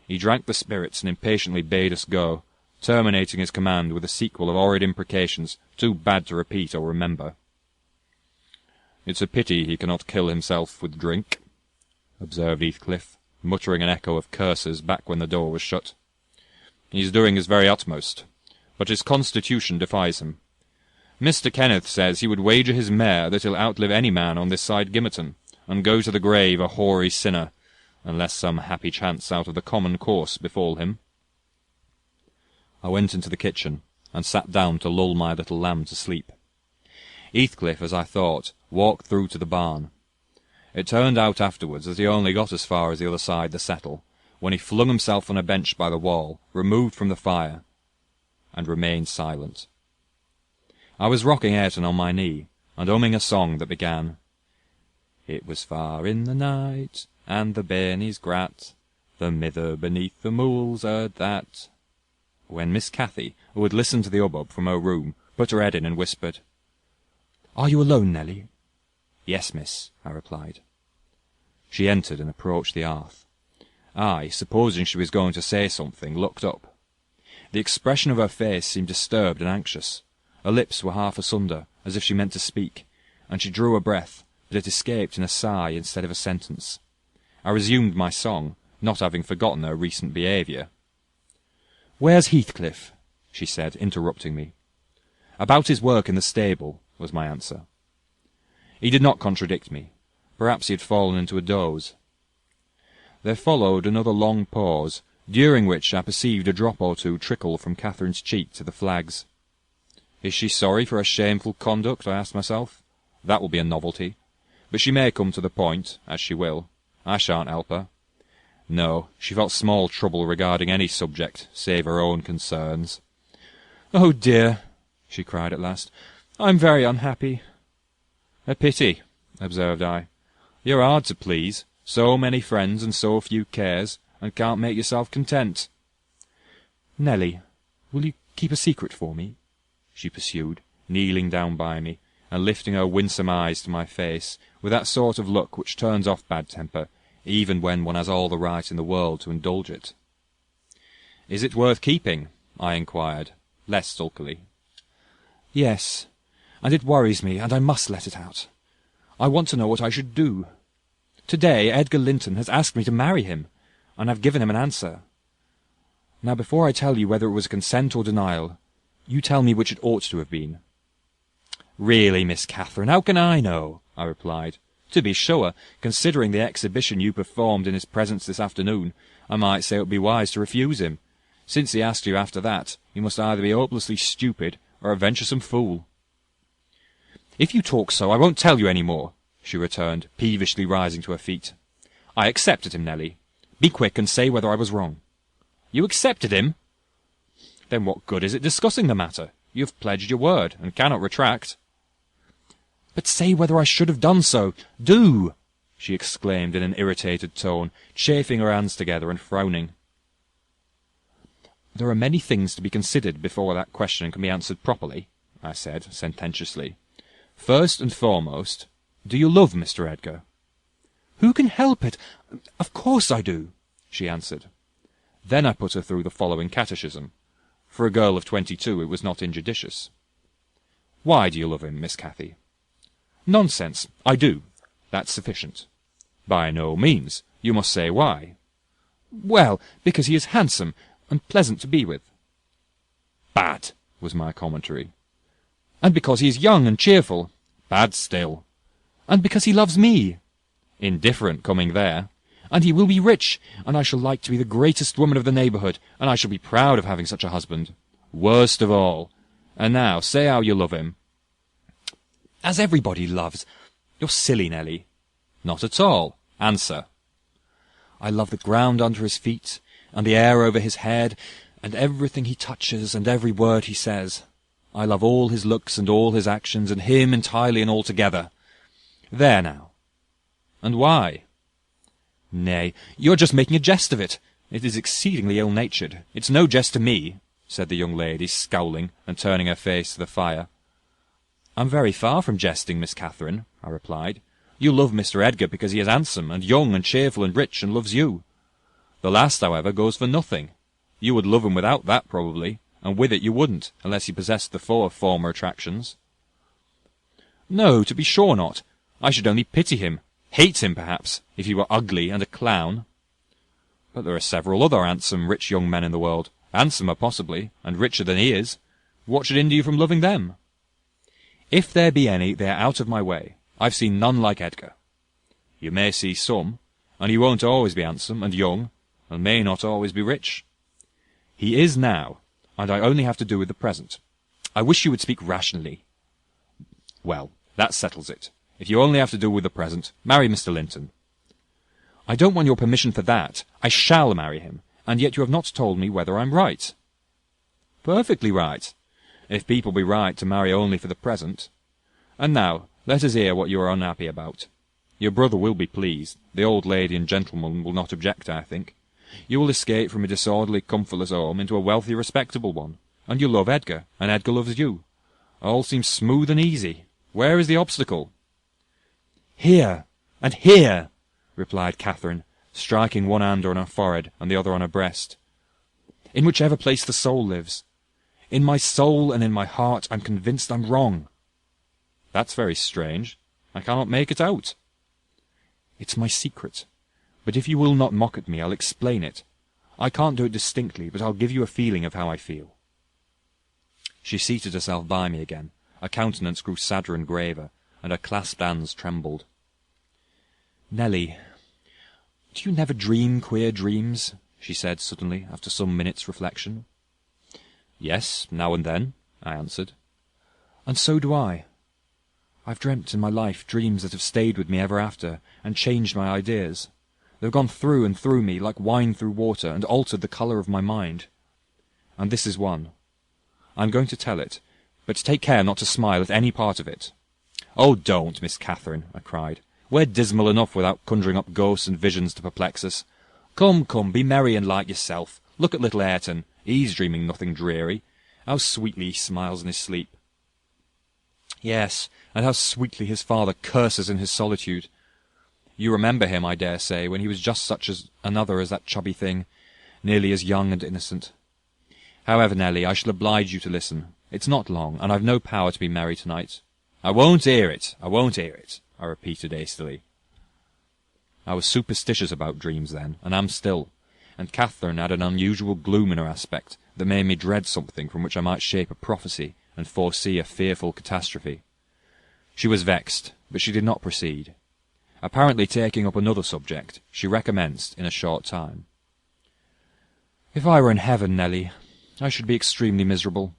He drank the spirits and impatiently bade us go, terminating his command with a sequel of horrid imprecations too bad to repeat or remember. It's a pity he cannot kill himself with drink, observed Heathcliff, muttering an echo of curses back when the door was shut. He's doing his very utmost, but his constitution defies him. Mr. Kenneth says he would wager his mare that he'll outlive any man on this side Gimmerton, and go to the grave a hoary sinner, unless some happy chance out of the common course befall him. I went into the kitchen, and sat down to lull my little lamb to sleep. Heathcliff, as I thought, walked through to the barn. It turned out afterwards that he only got as far as the other side the settle, when he flung himself on a bench by the wall, removed from the fire, and remained silent. I was rocking Ayrton on my knee, and humming a song that began, It was far in the night, and the bairnies grat, the mither beneath the mools heard that, when Miss Cathy, who had listened to the hubbub from her room, put her head in and whispered, Are you alone, Nelly? Yes, miss, I replied. She entered and approached the hearth. I, supposing she was going to say something, looked up. The expression of her face seemed disturbed and anxious. Her lips were half asunder, as if she meant to speak, and she drew a breath, but it escaped in a sigh instead of a sentence. I resumed my song, not having forgotten her recent behaviour. Where's Heathcliff? She said, interrupting me. About his work in the stable, was my answer. He did not contradict me. Perhaps he had fallen into a doze. There followed another long pause, during which I perceived a drop or two trickle from Catherine's cheek to the flags. Is she sorry for her shameful conduct? I asked myself. That will be a novelty. But she may come to the point, as she will. I shan't help her. No, she felt small trouble regarding any subject, save her own concerns. Oh dear, she cried at last, I'm very unhappy. A pity, observed I. You're hard to please, so many friends and so few cares, and can't make yourself content. Nelly, will you keep a secret for me? She pursued, kneeling down by me, and lifting her winsome eyes to my face, with that sort of look which turns off bad temper, even when one has all the right in the world to indulge it. Is it worth keeping? I inquired, less sulkily. Yes, and it worries me, and I must let it out. I want to know what I should do. To-day Edgar Linton has asked me to marry him, and I've given him an answer. Now, before I tell you whether it was consent or denial, you tell me which it ought to have been. Really, Miss Catherine, how can I know? I replied. To be sure, considering the exhibition you performed in his presence this afternoon, I might say it would be wise to refuse him. Since he asked you after that, you must either be hopelessly stupid or a venturesome fool. If you talk so, I won't tell you any more, she returned, peevishly rising to her feet. I accepted him, Nelly. Be quick and say whether I was wrong. You accepted him? Then what good is it discussing the matter? You have pledged your word, and cannot retract. But say whether I should have done so. Do! She exclaimed in an irritated tone, chafing her hands together and frowning. There are many things to be considered before that question can be answered properly, I said, sententiously. First and foremost, do you love Mr. Edgar? Who can help it? Of course I do, she answered. Then I put her through the following catechism. For a girl of 22 it was not injudicious. Why do you love him, Miss Cathy? Nonsense, I do. That's sufficient. By no means. You must say why. Well, because he is handsome, and pleasant to be with. Bad, was my commentary. And because he is young and cheerful. Bad still. And because he loves me. Indifferent coming there. And he will be rich, and I shall like to be the greatest woman of the neighbourhood, and I shall be proud of having such a husband. Worst of all. And now, say how you love him. As everybody loves. You're silly, Nelly. Not at all. Answer. I love the ground under his feet, and the air over his head, and everything he touches, and every word he says. I love all his looks and all his actions, and him entirely and altogether. There now. And why? Nay, you're just making a jest of it. It is exceedingly ill-natured. It's no jest to me, said the young lady, scowling, and turning her face to the fire. I'm very far from jesting, Miss Catherine, I replied. You love Mr. Edgar because he is handsome, and young, and cheerful, and rich, and loves you. The last, however, goes for nothing. You would love him without that, probably, and with it you wouldn't, unless he possessed the four former attractions. No, to be sure not. I should only pity him, hate him, perhaps, if he were ugly and a clown. But there are several other handsome, rich young men in the world, handsomer possibly, and richer than he is. What should hinder you from loving them? If there be any, they are out of my way. I've seen none like Edgar. You may see some, and he won't always be handsome and young, and may not always be rich. He is now, and I only have to do with the present. I wish you would speak rationally. Well, that settles it. If you only have to do with the present, marry Mr. Linton. I don't want your permission for that. I shall marry him, and yet you have not told me whether I'm right. Perfectly right, if people be right to marry only for the present. And now, let us hear what you are unhappy about. Your brother will be pleased. The old lady and gentleman will not object, I think. You will escape from a disorderly, comfortless home into a wealthy, respectable one, and you love Edgar, and Edgar loves you. All seems smooth and easy. Where is the obstacle? Here, and here, replied Catherine, striking one hand on her forehead and the other on her breast. In whichever place the soul lives. In my soul and in my heart I'm convinced I'm wrong. That's very strange. I cannot make it out. It's my secret. But if you will not mock at me, I'll explain it. I can't do it distinctly, but I'll give you a feeling of how I feel. She seated herself by me again. Her countenance grew sadder and graver, and her clasped hands trembled. Nelly, do you never dream queer dreams? She said suddenly, after some minutes' reflection. Yes, now and then, I answered. And so do I. I've dreamt in my life dreams that have stayed with me ever after, and changed my ideas. They've gone through and through me, like wine through water, and altered the colour of my mind. And this is one. I'm going to tell it, but take care not to smile at any part of it. Oh, don't, Miss Catherine, I cried. We're dismal enough without conjuring up ghosts and visions to perplex us. Come, come, be merry and like yourself. Look at little Ayrton. He's dreaming nothing dreary. How sweetly he smiles in his sleep. Yes, and how sweetly his father curses in his solitude. You remember him, I dare say, when he was just such as another as that chubby thing, nearly as young and innocent. However, Nelly, I shall oblige you to listen. It's not long, and I've no power to be merry tonight. I won't hear it, I won't hear it, I repeated hastily. I was superstitious about dreams then, and am still, and Catherine had an unusual gloom in her aspect that made me dread something from which I might shape a prophecy and foresee a fearful catastrophe. She was vexed, but she did not proceed. Apparently taking up another subject, she recommenced in a short time. If I were in heaven, Nelly, I should be extremely miserable.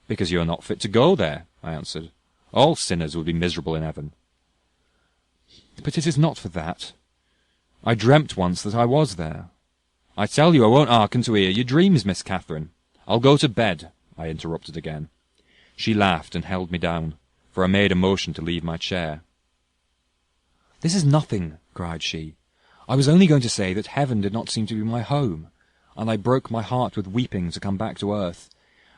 Because you are not fit to go there, I answered. All sinners would be miserable in heaven. But it is not for that. I dreamt once that I was there. I tell you I won't hearken to hear your dreams, Miss Catherine. I'll go to bed, I interrupted again. She laughed and held me down, for I made a motion to leave my chair. This is nothing, cried she. I was only going to say that heaven did not seem to be my home, and I broke my heart with weeping to come back to earth,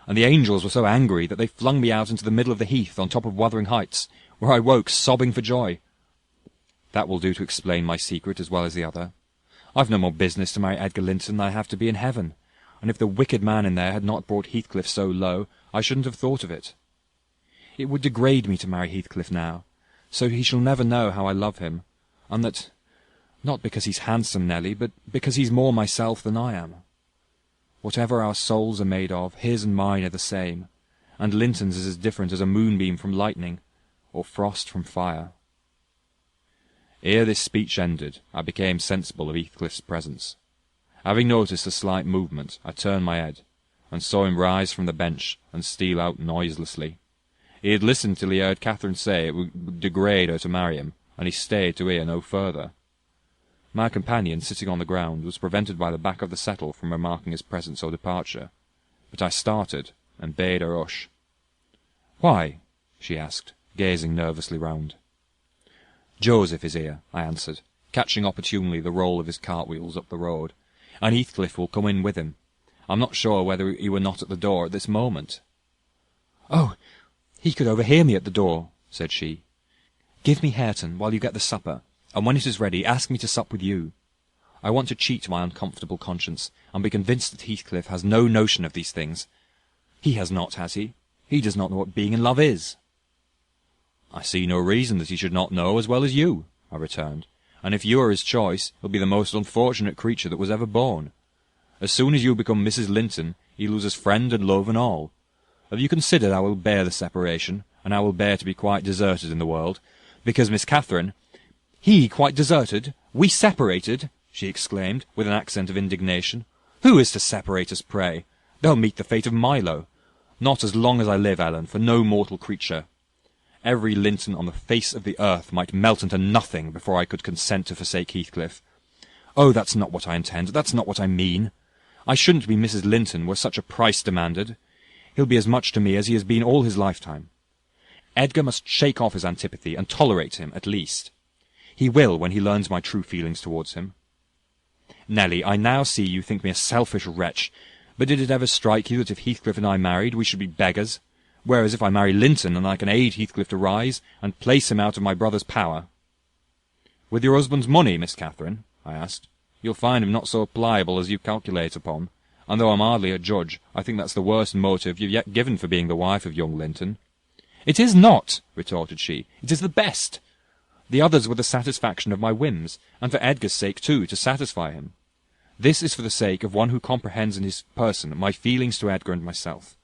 and the angels were so angry that they flung me out into the middle of the heath on top of Wuthering Heights, where I woke sobbing for joy. That will do to explain my secret as well as the other. I've no more business to marry Edgar Linton than I have to be in heaven, and if the wicked man in there had not brought Heathcliff so low, I shouldn't have thought of it. It would degrade me to marry Heathcliff now, so he shall never know how I love him, and that, not because he's handsome, Nelly, but because he's more myself than I am. Whatever our souls are made of, his and mine are the same, and Linton's is as different as a moonbeam from lightning, or frost from fire. Ere this speech ended, I became sensible of Heathcliff's presence. Having noticed a slight movement, I turned my head, and saw him rise from the bench and steal out noiselessly. He had listened till he heard Catherine say it would degrade her to marry him, and he stayed to hear no further. My companion, sitting on the ground, was prevented by the back of the settle from remarking his presence or departure, but I started, and bade her hush. "Why?" she asked, gazing nervously round. "Joseph is here," I answered, catching opportunely the roll of his cartwheels up the road, and Heathcliff will come in with him. I'm not sure whether he were not at the door at this moment." "Oh, he could overhear me at the door," said she. "Give me Hareton while you get the supper, and when it is ready, ask me to sup with you. I want to cheat my uncomfortable conscience, and be convinced that Heathcliff has no notion of these things. He has not, has he? He does not know what being in love is." "I see no reason that he should not know as well as you," I returned, "and if you are his choice, he'll be the most unfortunate creature that was ever born. As soon as you become Mrs. Linton, he loses friend and love and all. Have you considered how we'll bear the separation, and how we'll bear to be quite deserted in the world? Because, Miss Catherine—" "He quite deserted? We separated?" she exclaimed, with an accent of indignation. "Who is to separate us, pray? They'll meet the fate of Milo. Not as long as I live, Ellen, for no mortal creature. Every Linton on the face of the earth might melt into nothing before I could consent to forsake Heathcliff. Oh, that's not what I intend, that's not what I mean. I shouldn't be Mrs. Linton were such a price demanded. He'll be as much to me as he has been all his lifetime. Edgar must shake off his antipathy and tolerate him, at least. He will when he learns my true feelings towards him. Nelly, I now see you think me a selfish wretch, but did it ever strike you that if Heathcliff and I married, we should be beggars? Whereas if I marry Linton, and I can aid Heathcliff to rise, and place him out of my brother's power—" "With your husband's money, Miss Catherine?" I asked. "You'll find him not so pliable as you calculate upon, and though I'm hardly a judge, I think that's the worst motive you've yet given for being the wife of young Linton." "It is not," retorted she. "It is the best. The others were the satisfaction of my whims, and for Edgar's sake, too, to satisfy him. This is for the sake of one who comprehends in his person my feelings to Edgar and myself.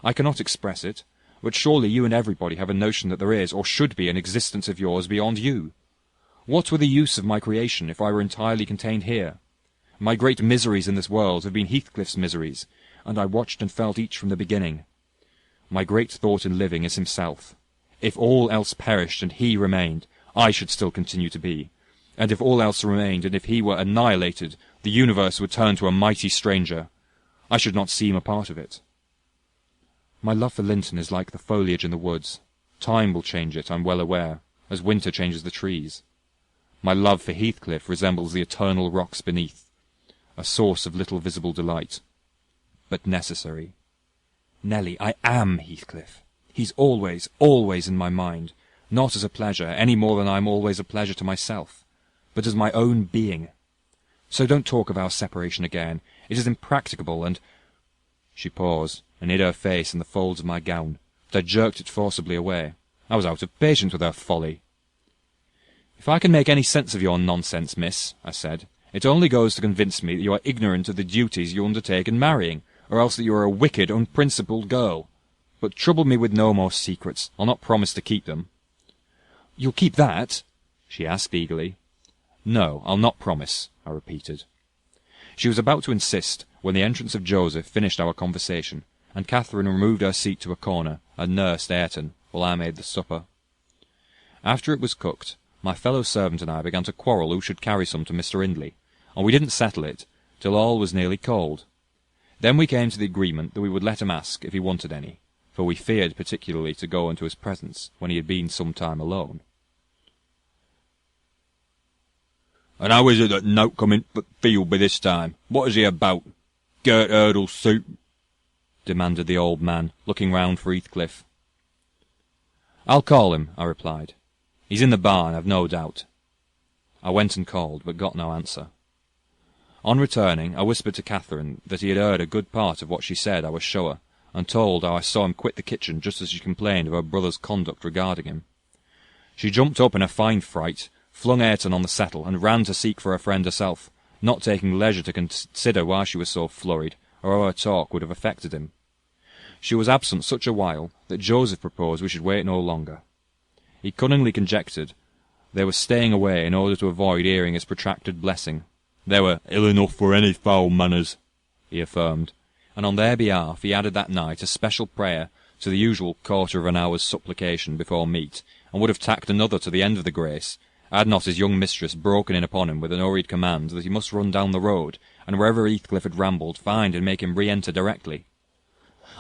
I cannot express it, but surely you and everybody have a notion that there is, or should be, an existence of yours beyond you. What were the use of my creation if I were entirely contained here? My great miseries in this world have been Heathcliff's miseries, and I watched and felt each from the beginning. My great thought in living is himself. If all else perished and he remained, I should still continue to be, and if all else remained, and if he were annihilated, the universe would turn to a mighty stranger. I should not seem a part of it. My love for Linton is like the foliage in the woods. Time will change it, I'm well aware, as winter changes the trees. My love for Heathcliff resembles the eternal rocks beneath, a source of little visible delight, but necessary. Nelly, I am Heathcliff. He's always, always in my mind, not as a pleasure, any more than I'm always a pleasure to myself, but as my own being. So don't talk of our separation again. It is impracticable, and—" She paused, and hid her face in the folds of my gown, but I jerked it forcibly away. I was out of patience with her folly. "If I can make any sense of your nonsense, miss," I said, "it only goes to convince me that you are ignorant of the duties you undertake in marrying, or else that you are a wicked, unprincipled girl. But trouble me with no more secrets. I'll not promise to keep them." "You'll keep that?" she asked eagerly. "No, I'll not promise," I repeated. She was about to insist, when the entrance of Joseph finished our conversation, and Catherine removed her seat to a corner, and nursed Ayrton, while I made the supper. After it was cooked, my fellow servant and I began to quarrel who should carry some to Mr. Hindley, and we didn't settle it till all was nearly cold. Then we came to the agreement that we would let him ask if he wanted any, for we feared particularly to go into his presence when he had been some time alone. "And how is it that nought come into the field by this time? What is he about? Gert hurdle soup?" demanded the old man, looking round for Heathcliff. "I'll call him," I replied. "He's in the barn, I've no doubt." I went and called, but got no answer. On returning, I whispered to Catherine that he had heard a good part of what she said, I was sure, and told how I saw him quit the kitchen just as she complained of her brother's conduct regarding him. She jumped up in a fine fright, flung Ayrton on the settle, and ran to seek for her friend herself, not taking leisure to consider why she was so flurried, or how her talk would have affected him. She was absent such a while that Joseph proposed we should wait no longer. He cunningly conjectured they were staying away in order to avoid hearing his protracted blessing. They were ill enough for any foul manners, he affirmed, and on their behalf he added that night a special prayer to the usual quarter of an hour's supplication before meat, and would have tacked another to the end of the grace, had not his young mistress broken in upon him with an hurried command that he must run down the road, and wherever Heathcliff had rambled, find and make him re-enter directly.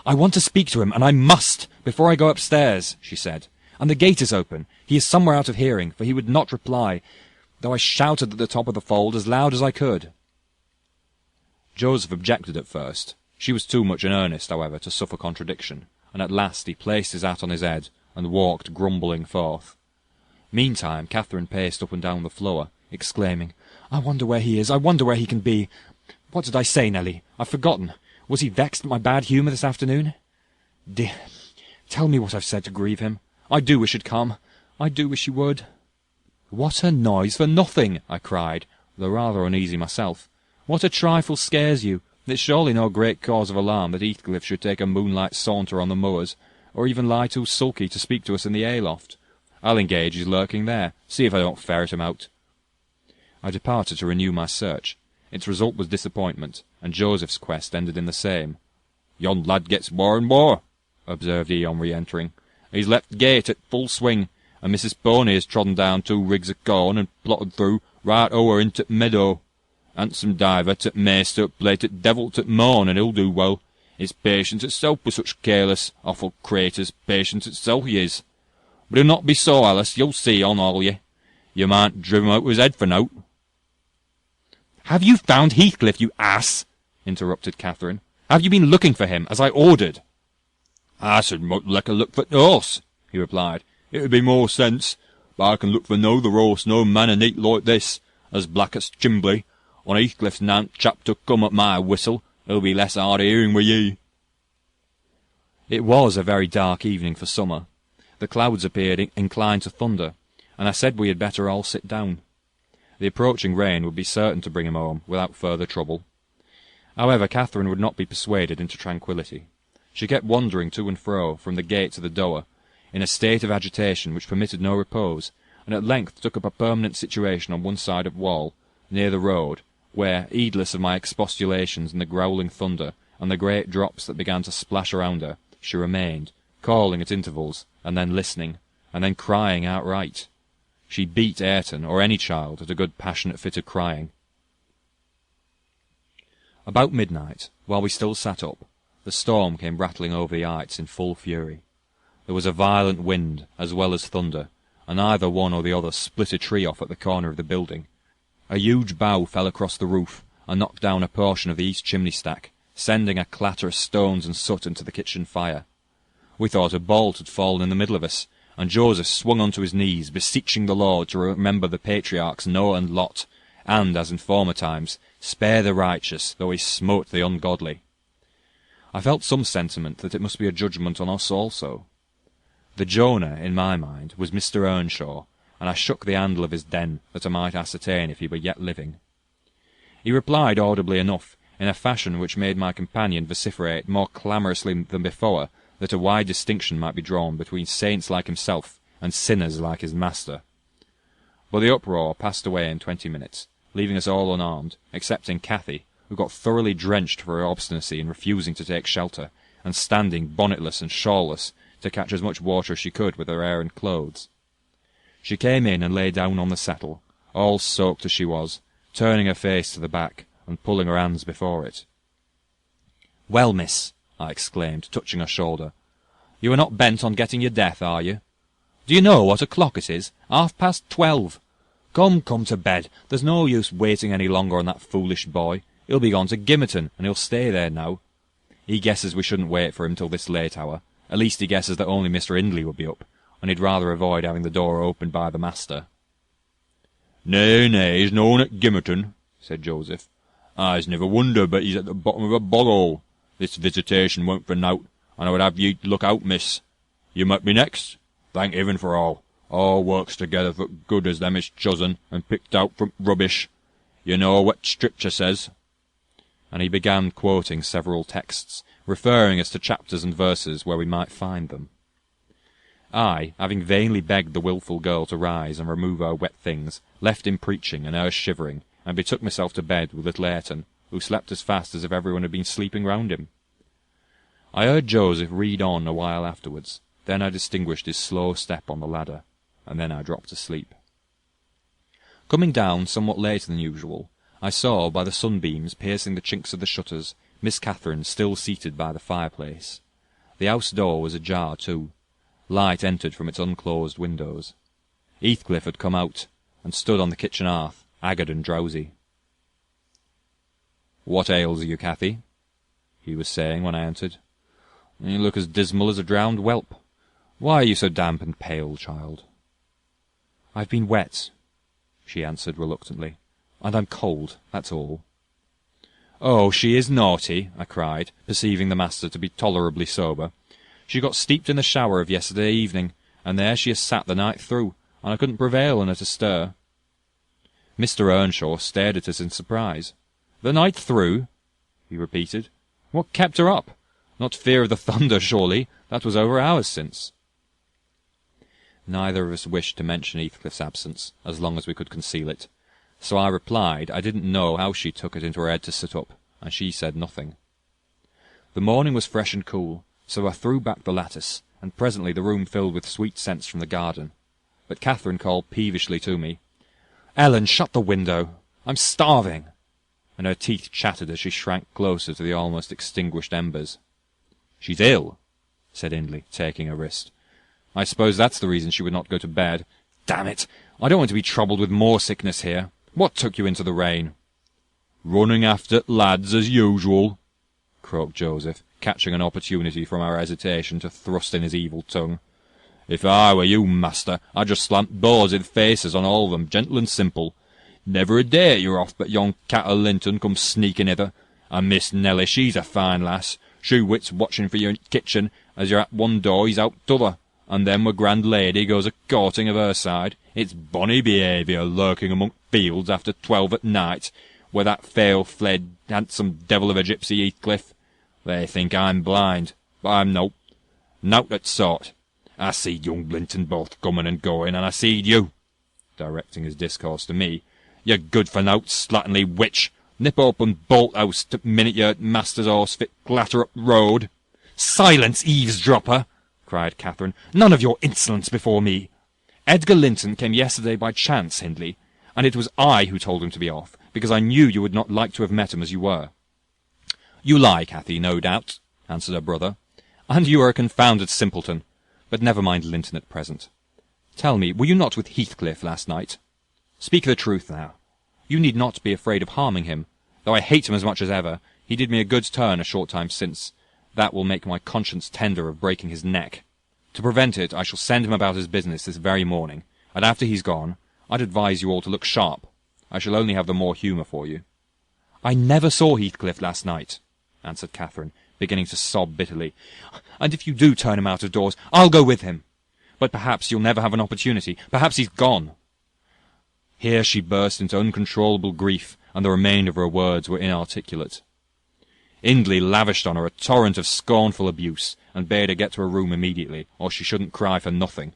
"I want to speak to him, and I must, before I go upstairs," she said, "and the gate is open. He is somewhere out of hearing, for he would not reply, though I shouted at the top of the fold as loud as I could." Joseph objected at first. She was too much in earnest, however, to suffer contradiction, and at last he placed his hat on his head and walked grumbling forth. Meantime Catherine paced up and down the floor, exclaiming, "I wonder where he is, I wonder where he can be. What did I say, Nelly? I've forgotten. Was he vexed at my bad humour this afternoon? Dear, tell me what I've said to grieve him. I do wish he'd come. I do wish he would." "What a noise for nothing!" I cried, though rather uneasy myself. "What a trifle scares you! It's surely no great cause of alarm that Heathcliff should take a moonlight saunter on the moors, or even lie too sulky to speak to us in the hayloft. I'll engage he's lurking there. See if I don't ferret him out." I departed to renew my search. Its result was disappointment, and Joseph's quest ended in the same. "Yon lad gets more and more," observed he on re-entering. "He's left the gate at full swing, and Mrs. Pony has trodden down 2 rigs of corn and plotted through right o'er into t' meadow. Handsome diver t' maester play t' devil t' morn, and he'll do well. It's patience itself with such careless, awful craters, patience itself he is. But he'll not be so, Alice, you'll see on all ye. You might drive him out with his head for nowt." "Have you found Heathcliff, you ass?" interrupted Catherine. "Have you been looking for him, as I ordered?" "I should much like a look for the horse," he replied. "It would be more sense. But I can look for no other horse, no man a neat like this, as black as Chimbly. When Heathcliff's 9th chapter come at my whistle, it'll be less hard hearing with ye." It was a very dark evening for summer. The clouds appeared inclined to thunder, and I said we had better all sit down. The approaching rain would be certain to bring him home without further trouble. However, Catherine would not be persuaded into tranquillity. She kept wandering to and fro, from the gate to the door, in a state of agitation which permitted no repose, and at length took up a permanent situation on one side of wall, near the road, where, heedless of my expostulations and the growling thunder, and the great drops that began to splash around her, she remained, calling at intervals, and then listening, and then crying outright. She beat Ayrton, or any child, at a good passionate fit of crying. About midnight, while we still sat up, the storm came rattling over the heights in full fury. There was a violent wind, as well as thunder, and either one or the other split a tree off at the corner of the building. A huge bough fell across the roof, and knocked down a portion of the east chimney stack, sending a clatter of stones and soot into the kitchen fire. We thought a bolt had fallen in the middle of us, and Joseph swung on to his knees, beseeching the Lord to remember the patriarchs Noah and Lot, and, as in former times, spare the righteous, though he smote the ungodly. I felt some sentiment that it must be a judgment on us also. The Jonah, in my mind, was Mr. Earnshaw, and I shook the handle of his den, that I might ascertain if he were yet living. He replied audibly enough, in a fashion which made my companion vociferate more clamorously than before, that a wide distinction might be drawn between saints like himself and sinners like his master. But the uproar passed away in 20 minutes, leaving us all unarmed, excepting Cathy, who got thoroughly drenched for her obstinacy in refusing to take shelter, and standing bonnetless and shawlless to catch as much water as she could with her hair and clothes. She came in and lay down on the settle, all soaked as she was, turning her face to the back, and pulling her hands before it. "Well, miss," I exclaimed, touching her shoulder, "you are not bent on getting your death, are you? Do you know what o'clock it is? 12:30. Come to bed. There's no use waiting any longer on that foolish boy. He'll be gone to Gimmerton, and he'll stay there now. He guesses we shouldn't wait for him till this late hour. At least he guesses that only Mr. Hindley will be up, and he'd rather avoid having the door opened by the master." Nay, he's noan at Gimmerton," said Joseph. "I's never wonder but he's at the bottom of a bog-hole. This visitation won't for nowt, and I would have ye look out, miss. You might be next. Thank heaven for all works together for good as them is chosen and picked out from rubbish. You know what Scripture says." And he began quoting several texts, referring us to chapters and verses where we might find them. I, having vainly begged the wilful girl to rise and remove her wet things, left him preaching and her shivering, and betook myself to bed with little Ayrton, who slept as fast as if everyone had been sleeping round him. I heard Joseph read on a while afterwards, then I distinguished his slow step on the ladder, and then I dropped asleep. Coming down somewhat later than usual, I saw, by the sunbeams piercing the chinks of the shutters, Miss Catherine still seated by the fireplace. The house door was ajar too. Light entered from its unclosed windows. Heathcliff had come out, and stood on the kitchen hearth, haggard and drowsy. "What ails you, Cathy?" he was saying when I entered. "You look as dismal as a drowned whelp. Why are you so damp and pale, child?" "I've been wet," she answered reluctantly, "and I'm cold, that's all." "Oh, she is naughty," I cried, perceiving the master to be tolerably sober. "She got steeped in the shower of yesterday evening, and there she has sat the night through, and I couldn't prevail on her to stir." Mr. Earnshaw stared at us in surprise. "The night through?" he repeated. "What kept her up? Not fear of the thunder, surely? That was over hours since." Neither of us wished to mention Heathcliff's absence, as long as we could conceal it, so I replied I didn't know how she took it into her head to sit up, and she said nothing. The morning was fresh and cool, so I threw back the lattice, and presently the room filled with sweet scents from the garden. But Catherine called peevishly to me, "Ellen, shut the window. I'm starving," and her teeth chattered as she shrank closer to the almost extinguished embers. "She's ill," said Hindley, taking her wrist. "I suppose that's the reason she would not go to bed. Damn it! I don't want to be troubled with more sickness here. What took you into the rain?" "Running after lads as usual," croaked Joseph, catching an opportunity from our hesitation to thrust in his evil tongue. "If I were you, master, I'd just slant boards in faces on all of them, gentle and simple. Never a day you're off but yon cat o' Linton comes sneaking hither. And Miss Nelly, she's a fine lass. She wits watching for you in kitchen, as you're at one door, he's out t'other, and then my grand lady goes a-courting of her side. It's bonny behaviour lurking among fields after 12 at night, where that fail-fled handsome devil of a gipsy Heathcliff. They think I'm blind, but I'm nowt that sort. I seed young Linton both coming and going, and I seed you," directing his discourse to me. "You good-for-nowt, slatternly witch! Nip up and bolt house t' minute your master's horse fit clatter up road." "Silence, eavesdropper!" cried Catherine. "None of your insolence before me. Edgar Linton came yesterday by chance, Hindley, and it was I who told him to be off, because I knew you would not like to have met him as you were." "You lie, Cathy, no doubt," answered her brother, "and you are a confounded simpleton. But never mind Linton at present. Tell me, were you not with Heathcliff last night? Speak the truth now. You need not be afraid of harming him. Though I hate him as much as ever, he did me a good turn a short time since. That will make my conscience tender of breaking his neck. To prevent it, I shall send him about his business this very morning, and after he's gone, I'd advise you all to look sharp. I shall only have the more humour for you." "I never saw Heathcliff last night," answered Catherine, beginning to sob bitterly, "and if you do turn him out of doors, I'll go with him. But perhaps you'll never have an opportunity. Perhaps he's gone." Here she burst into uncontrollable grief, and the remainder of her words were inarticulate. Hindley lavished on her a torrent of scornful abuse, and bade her get to her room immediately, or she shouldn't cry for nothing.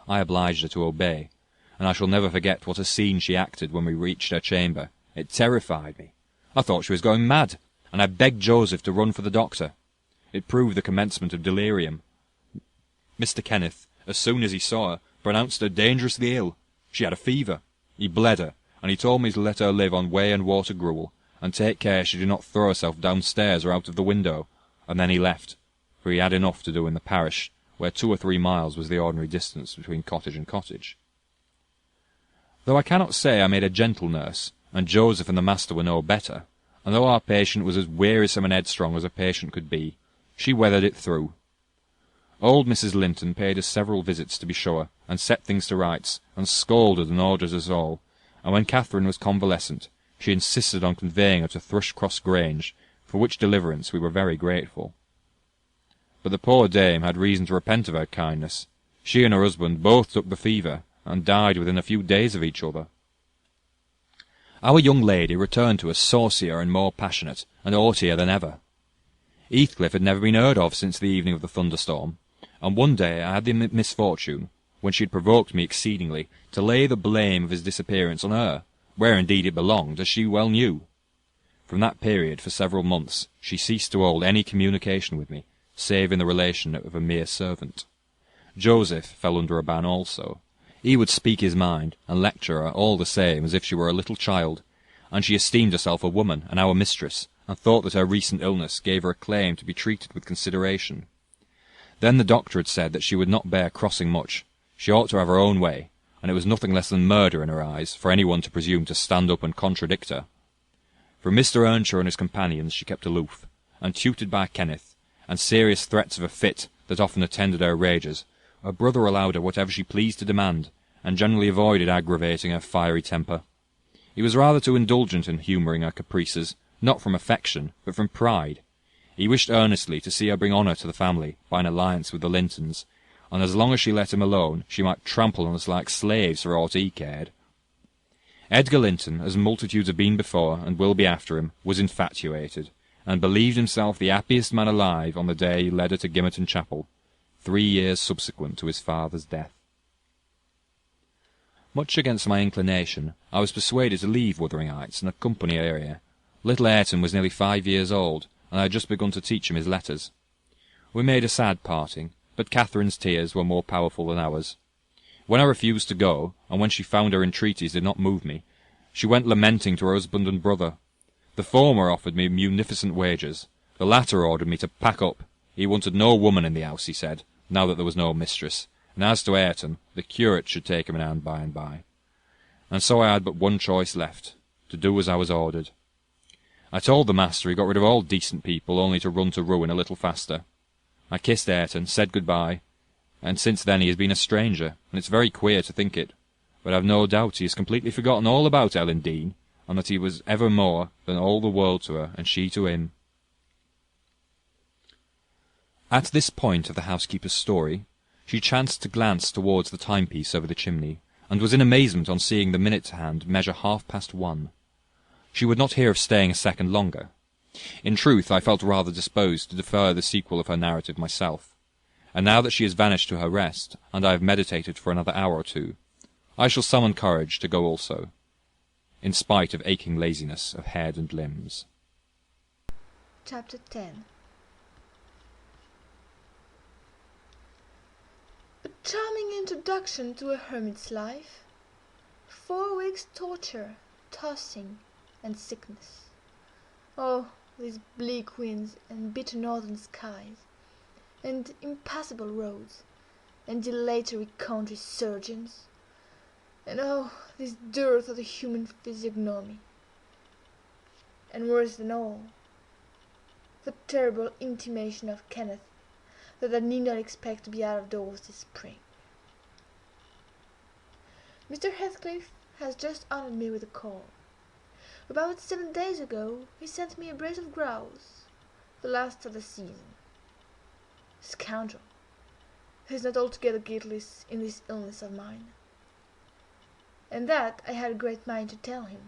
I obliged her to obey, and I shall never forget what a scene she acted when we reached her chamber. It terrified me. I thought she was going mad, and I begged Joseph to run for the doctor. It proved the commencement of delirium. Mr. Kenneth, as soon as he saw her, pronounced her dangerously ill. She had a fever. He bled her, and he told me to let her live on whey and water gruel, and take care she did not throw herself downstairs or out of the window, and then he left, for he had enough to do in the parish, where 2 or 3 miles was the ordinary distance between cottage and cottage. Though I cannot say I made a gentle nurse, and Joseph and the master were no better, and though our patient was as wearisome and headstrong as a patient could be, she weathered it through. Old Mrs. Linton paid us several visits, to be sure, and set things to rights, and scolded and ordered us all, and when Catherine was convalescent, she insisted on conveying her to Thrushcross Grange, for which deliverance we were very grateful. But the poor dame had reason to repent of her kindness. She and her husband both took the fever, and died within a few days of each other. Our young lady returned to us saucier and more passionate, and haughtier than ever. Heathcliff had never been heard of since the evening of the thunderstorm, and one day I had the misfortune, when she had provoked me exceedingly, to lay the blame of his disappearance on her, where indeed it belonged, as she well knew. From that period, for several months, she ceased to hold any communication with me, save in the relation of a mere servant. Joseph fell under a ban also. He would speak his mind, and lecture her all the same as if she were a little child, and she esteemed herself a woman and our mistress, and thought that her recent illness gave her a claim to be treated with consideration. Then the doctor had said that she would not bear crossing much. She ought to have her own way, and it was nothing less than murder in her eyes for anyone to presume to stand up and contradict her. From Mr. Earnshaw and his companions she kept aloof, and tutored by Kenneth, and serious threats of a fit that often attended her rages, her brother allowed her whatever she pleased to demand, and generally avoided aggravating her fiery temper. He was rather too indulgent in humouring her caprices, not from affection, but from pride. He wished earnestly to see her bring honour to the family by an alliance with the Lintons, and as long as she let him alone, she might trample on us like slaves for aught he cared. Edgar Linton, as multitudes have been before, and will be after him, was infatuated, and believed himself the happiest man alive on the day he led her to Gimmerton Chapel, 3 years subsequent to his father's death. Much against my inclination, I was persuaded to leave Wuthering Heights and accompany her here. Little Ayrton was nearly 5 years old, and I had just begun to teach him his letters. We made a sad parting, but Catherine's tears were more powerful than ours. When I refused to go, and when she found her entreaties did not move me, she went lamenting to her husband and brother. The former offered me munificent wages. The latter ordered me to pack up. He wanted no woman in the house, he said, now that there was no mistress, and as to Ayrton, the curate should take him in hand by and by. And so I had but one choice left, to do as I was ordered. I told the master he got rid of all decent people only to run to ruin a little faster. I kissed Ayrton, said good-bye, and since then he has been a stranger, and it's very queer to think it, but I've no doubt he has completely forgotten all about Ellen Dean, and that he was ever more than all the world to her, and she to him. At this point of the housekeeper's story, she chanced to glance towards the timepiece over the chimney, and was in amazement on seeing the minute hand measure 1:30. She would not hear of staying a second longer. In truth, I felt rather disposed to defer the sequel of her narrative myself, and now that she has vanished to her rest, and I have meditated for another hour or two, I shall summon courage to go also, in spite of aching laziness of head and limbs. Chapter 10. A charming introduction to a hermit's life. 4 weeks' torture, tossing, and sickness. Oh, these bleak winds and bitter northern skies, and impassable roads, and dilatory country surgeons, and oh, this dearth of the human physiognomy. And worse than all, the terrible intimation of Kenneth that I need not expect to be out of doors this spring. Mr. Heathcliff has just honoured me with a call. About 7 days ago he sent me a brace of grouse, the last of the season. Scoundrel! He is not altogether guiltless in this illness of mine. And that I had a great mind to tell him,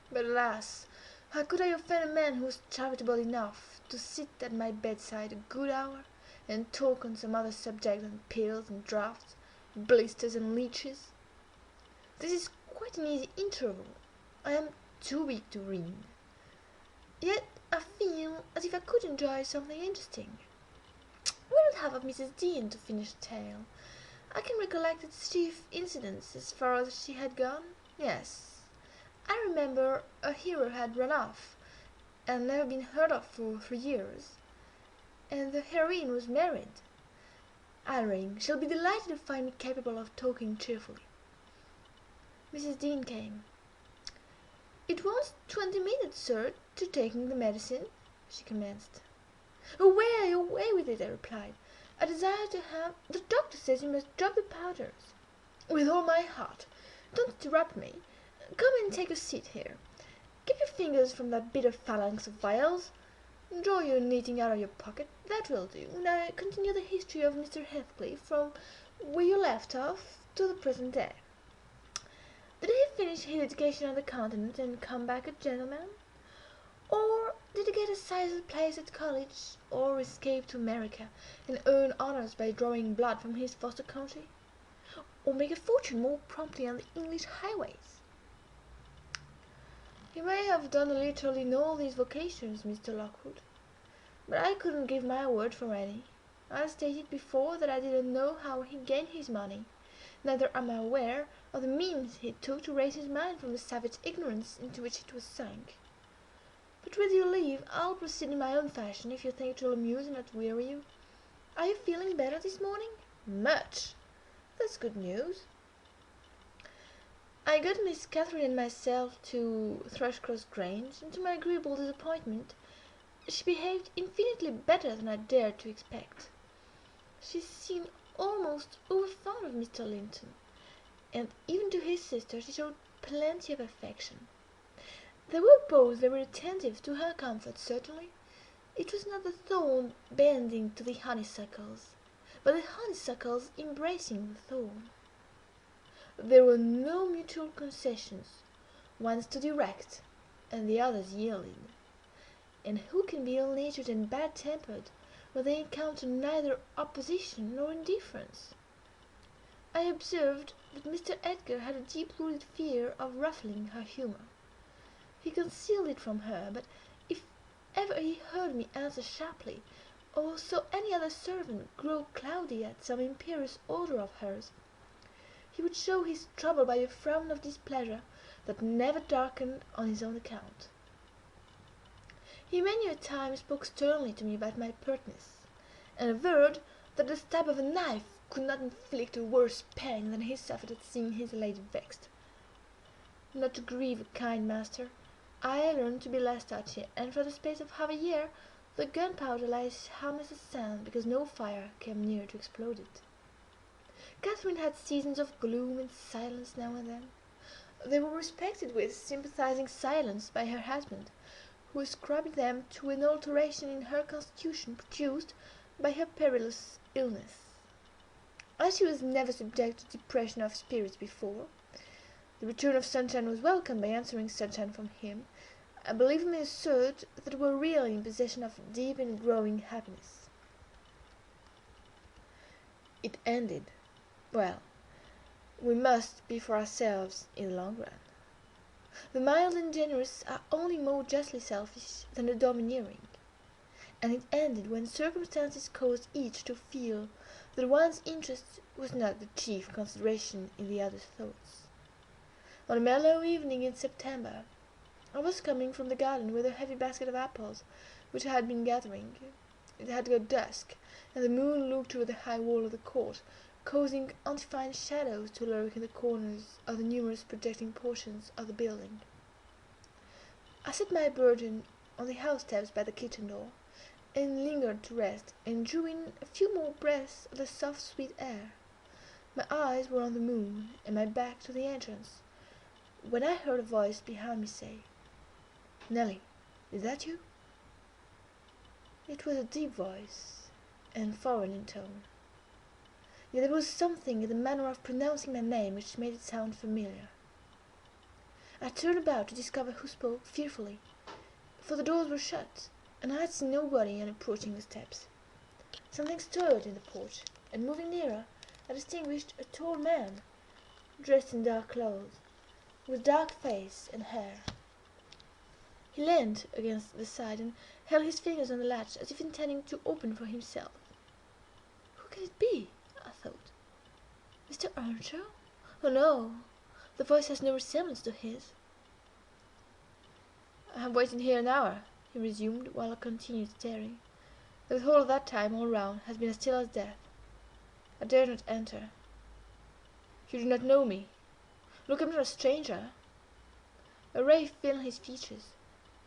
but alas, how could I offend a man who was charitable enough to sit at my bedside a good hour, and talk on some other subject than pills and draughts, blisters and leeches? This is quite an easy interval. I am too weak to read. Yet I feel as if I could enjoy something interesting. We don't have of Mrs. Dean to finish the tale. I can recollect its chief incidents as far as she had gone. Yes, I remember a hero had run off, and never been heard of for 3 years, and the heroine was married. Irene shall be delighted to find me capable of talking cheerfully. Mrs. Dean came. "It wants 20 minutes, sir, to taking the medicine," she commenced. "Away, away with it," I replied. "I desire to have... The doctor says you must drop the powders." "With all my heart. Don't interrupt me. Come and take a seat here. Keep your fingers from that bit of phalanx of vials. Draw your knitting out of your pocket. That will do. Now continue the history of Mr. Heathcliff from where you left off to the present day. Did he finish his education on the continent and come back a gentleman? Or did he get a sizable place at college, or escape to America and earn honours by drawing blood from his foster country, or make a fortune more promptly on the English highways? He may have done literally in all these vocations, Mr. Lockwood, but I couldn't give my word for any. I stated before that I didn't know how he gained his money, neither am I aware of the means he took to raise his mind from the savage ignorance into which it was sunk. But with your leave, I'll proceed in my own fashion, if you think it will amuse and not weary you. Are you feeling better this morning?" "Much." "That's good news." I got Miss Catherine and myself to Thrushcross Grange, and to my agreeable disappointment she behaved infinitely better than I dared to expect. She seemed almost overfond of Mr. Linton, and even to his sister she showed plenty of affection. They were both very attentive to her comfort, certainly. It was not the thorn bending to the honeysuckles, but the honeysuckles embracing the thorn. There were no mutual concessions. One stood erect, and the others yielded. And who can be ill-natured and bad-tempered when they encounter neither opposition nor indifference? I observed that Mr. Edgar had a deep-rooted fear of ruffling her humour. He concealed it from her, but if ever he heard me answer sharply, or saw any other servant grow cloudy at some imperious order of hers, he would show his trouble by a frown of displeasure that never darkened on his own account. He many a time spoke sternly to me about my pertness, and averred that the stab of a knife could not inflict a worse pang than he suffered at seeing his lady vexed. Not to grieve a kind master, I learned to be less touchy, and for the space of half a year the gunpowder lay as harmless as sand, because no fire came near to explode it. Catherine had seasons of gloom and silence now and then. They were respected with sympathizing silence by her husband, who ascribed them to an alteration in her constitution produced by her perilous illness. As she was never subject to depression of spirits before, the return of sunshine was welcomed by answering sunshine from him. I believe me assert that they were really in possession of deep and growing happiness. It ended. Well, we must be for ourselves in the long run. The mild and generous are only more justly selfish than the domineering, and it ended when circumstances caused each to feel that one's interest was not the chief consideration in the other's thoughts. On a mellow evening in September, I was coming from the garden with a heavy basket of apples which I had been gathering. It had got dusk, and the moon looked over the high wall of the court, causing undefined shadows to lurk in the corners of the numerous projecting portions of the building. I set my burden on the house steps by the kitchen door, and lingered to rest, and drew in a few more breaths of the soft, sweet air. My eyes were on the moon, and my back to the entrance, when I heard a voice behind me say, "Nelly, is that you?" It was a deep voice, and foreign in tone. Yet there was something in the manner of pronouncing my name which made it sound familiar. I turned about to discover who spoke, fearfully, for the doors were shut, and I had seen nobody on approaching the steps. Something stirred in the porch, and moving nearer, I distinguished a tall man, dressed in dark clothes, with dark face and hair. He leaned against the side and held his fingers on the latch, as if intending to open for himself. Who can it be? I thought. Mr. Earnshaw? Oh no, the voice has no resemblance to his. "I have waited here an hour," he resumed, while I continued staring. "The whole of that time all round has been as still as death. I dare not enter. You do not know me. Look, I am not a stranger." A ray filled his features.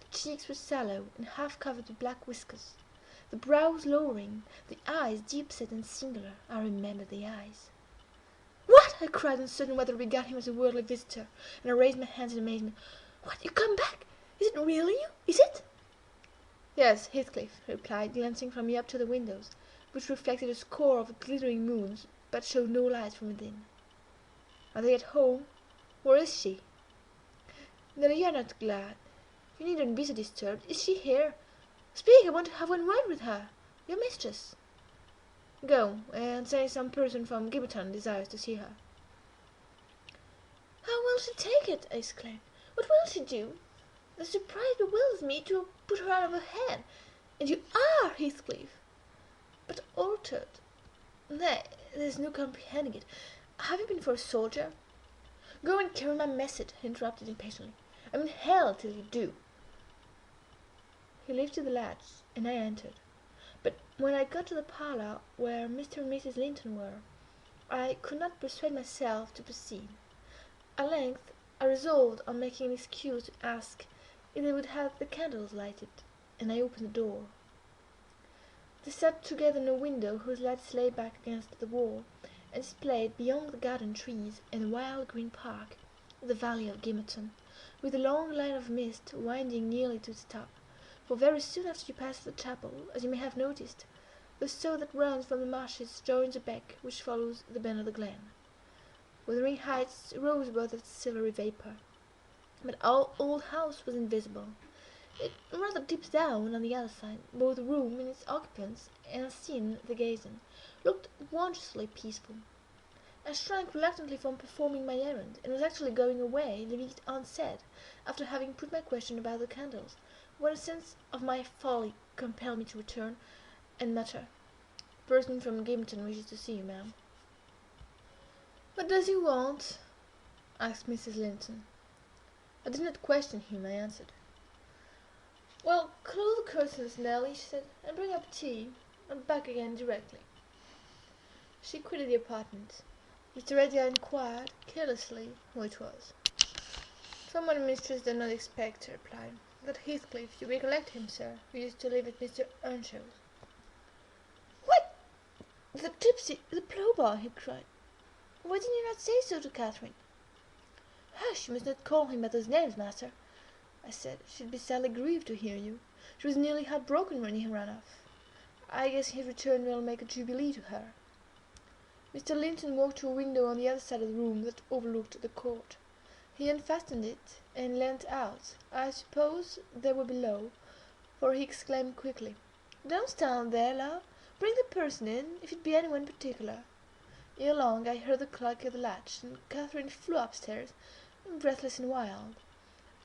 The cheeks were sallow and half covered with black whiskers, the brows lowering, the eyes deep-set and singular. I remembered the eyes. "What!" I cried, uncertain whether to regard him as a worldly visitor, and I raised my hands in amazement. "What! You come back? Is it really you? Is it?" "Yes, Heathcliff," he replied, glancing from me up to the windows, which reflected a score of glittering moons, but showed no light from within. "Are they at home? Where is she?" "Nelly, you are not glad. You needn't be so disturbed. Is she here? Speak, I want to have one word with her. Your mistress. Go, and say some person from Gimmerton desires to see her." "How will she take it?" I exclaimed. "What will she do? The surprise bewilders me to put her out of her head. And you are Heathcliff, but altered. Nay, there is no comprehending it. Have you been for a soldier?" "Go and carry my message," he interrupted impatiently. "I'm in hell till you do." He lifted the latch, and I entered. But when I got to the parlour where Mr. and Mrs. Linton were, I could not persuade myself to proceed. At length I resolved on making an excuse to ask if they would have the candles lighted, and I opened the door. They sat together in a window whose lights lay back against the wall, and displayed beyond the garden trees and the wild green park the valley of Gimmerton, with a long line of mist winding nearly to its top, for very soon after you pass the chapel, as you may have noticed, the sow that runs from the marshes joins the beck which follows the bend of the glen. Wuthering Heights rose above that silvery vapour, but our old house was invisible. It rather dips down on the other side. Both the room and its occupants, and a scene they gazed in, looked wondrously peaceful. I shrank reluctantly from performing my errand, and was actually going away, leaving it unsaid, after having put my question about the candles, when a sense of my folly compelled me to return, and mutter, "Person from Gimmerton wishes to see you, ma'am." "What does he want?" asked Mrs. Linton. I did not question him, I answered. "Well, close the curtains, Nelly," she said, "and bring up tea. I'm back again directly." She quitted the apartment. Mr. Edgar inquired, carelessly, who it was. "Someone mistress did not expect," I replied. "That Heathcliff, you recollect him, sir, who used to live at Mr. Earnshaw's." "What! The gipsy, the ploughboy!" he cried. "Why did you not say so to Catherine?" "Hush! You must not call him by those names, master," I said. "She'd be sadly grieved to hear you. She was nearly heartbroken when he ran off. I guess his return will make a jubilee to her." Mr. Linton walked to a window on the other side of the room that overlooked the court. He unfastened it and leant out. I suppose they were below, for he exclaimed quickly, "Don't stand there, love. Bring the person in, if it be anyone particular." Ere long I heard the click of the latch, and Catherine flew upstairs, breathless and wild,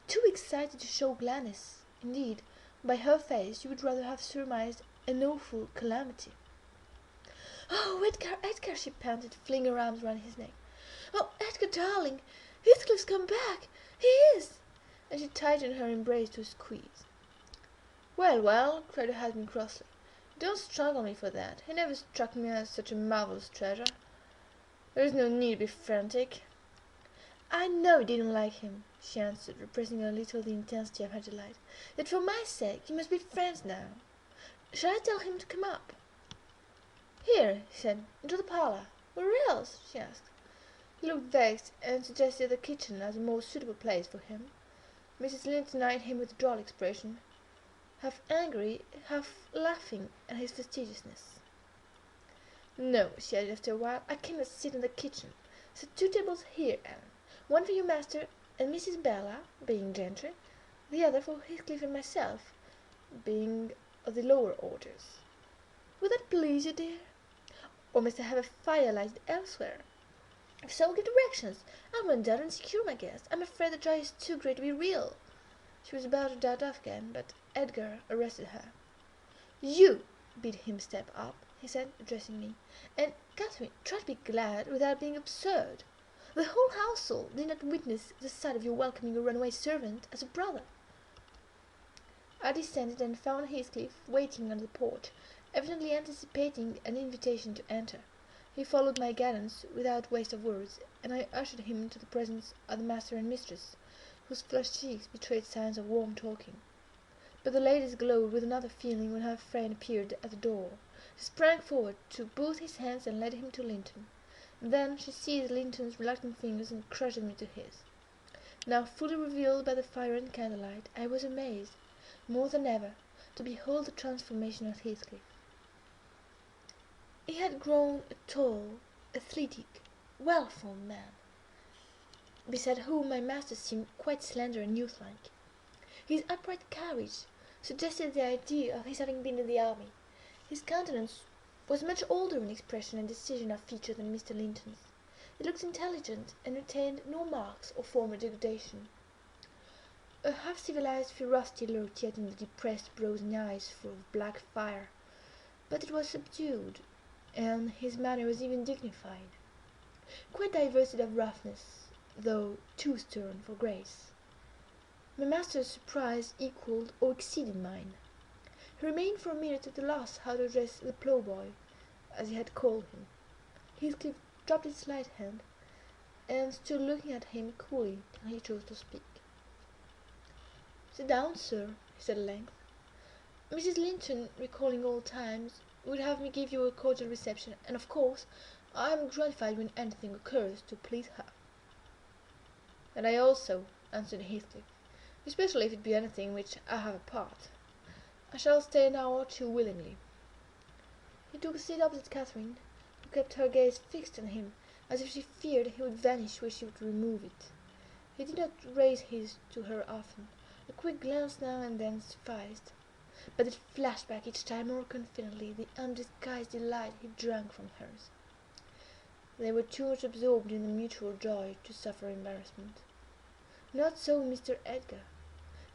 too excited to show gladness. Indeed, by her face you would rather have surmised an awful calamity. "Oh, Edgar, Edgar!" she panted, flinging her arms round his neck. "Oh, Edgar, darling! Heathcliff's come back! He is!" And she tightened her embrace to a squeeze. "Well, well," cried her husband crossly, "don't strangle me for that. He never struck me as such a marvellous treasure. There is no need to be frantic." "I know you didn't like him," she answered, repressing a little the intensity of her delight. "Yet for my sake you must be friends now. Shall I tell him to come up?" "Here," he said, "into the parlour." "Where else?" she asked. He looked vexed, and suggested the kitchen as a more suitable place for him. Mrs. Linton eyed him with a droll expression, half angry, half laughing at his facetiousness. "No," she added after a while, "I cannot sit in the kitchen. Set 2 tables here, Ellen. One for your master and Mrs. Bella, being gentry, the other for Heathcliff and myself, being of the lower orders. Would that please you, dear? Or must I have a fire lighted elsewhere? If so, give directions. I'll run down and secure my guest. I'm afraid the joy is too great to be real." She was about to dart off again, but Edgar arrested her. "You bid him step up," he said, addressing me, "and, Catherine, try to be glad without being absurd. The whole household did not witness the sight of your welcoming a runaway servant as a brother." I descended and found Heathcliff waiting under the porch, evidently anticipating an invitation to enter. He followed my guidance without waste of words, and I ushered him into the presence of the master and mistress, whose flushed cheeks betrayed signs of warm talking. But the ladies glowed with another feeling when her friend appeared at the door. She sprang forward, took both his hands, and led him to Linton. Then she seized Linton's reluctant fingers and crushed them into his. Now fully revealed by the fire and candlelight, I was amazed, more than ever, to behold the transformation of Heathcliff. He had grown a tall, athletic, well-formed man, beside whom my master seemed quite slender and youth-like. His upright carriage suggested the idea of his having been in the army. His countenance was much older in expression and decision of feature than Mr. Linton's. It looked intelligent, and retained no marks of former degradation. A half-civilized ferocity lurked yet in the depressed brows and eyes full of black fire, but it was subdued, and his manner was even dignified, quite divested of roughness, though too stern for grace. My master's surprise equalled or exceeded mine. He remained for a minute at a loss how to address the ploughboy, as he had called him. Heathcliff dropped his light hand, and stood looking at him coolly till he chose to speak. "Sit down, sir," he said at length. "Mrs. Linton, recalling old times, would have me give you a cordial reception, and of course I am gratified when anything occurs to please her." "And I also," answered Heathcliff, "especially if it be anything in which I have a part. I shall stay an hour or two willingly." He took a seat opposite Catherine, who kept her gaze fixed on him, as if she feared he would vanish were she to remove it. He did not raise his to her often. A quick glance now and then sufficed, but it flashed back each time more confidently the undisguised delight he drank from hers. They were too much absorbed in the mutual joy to suffer embarrassment. Not so Mr. Edgar.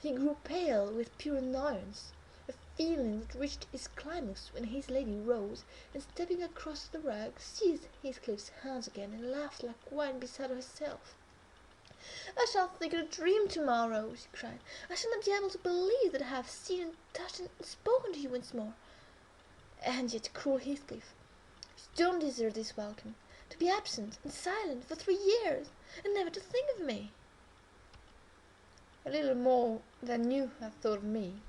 He grew pale with pure annoyance, a feeling that reached its climax when his lady rose, and stepping across the rug, seized Heathcliff's hands again, and laughed like one beside herself. "I shall think it a dream tomorrow," she cried. "I shall not be able to believe that I have seen and touched and spoken to you once more. And yet, cruel Heathcliff, you don't deserve this welcome. To be absent and silent for 3 years, and never to think of me." "A little more than you have thought of me,"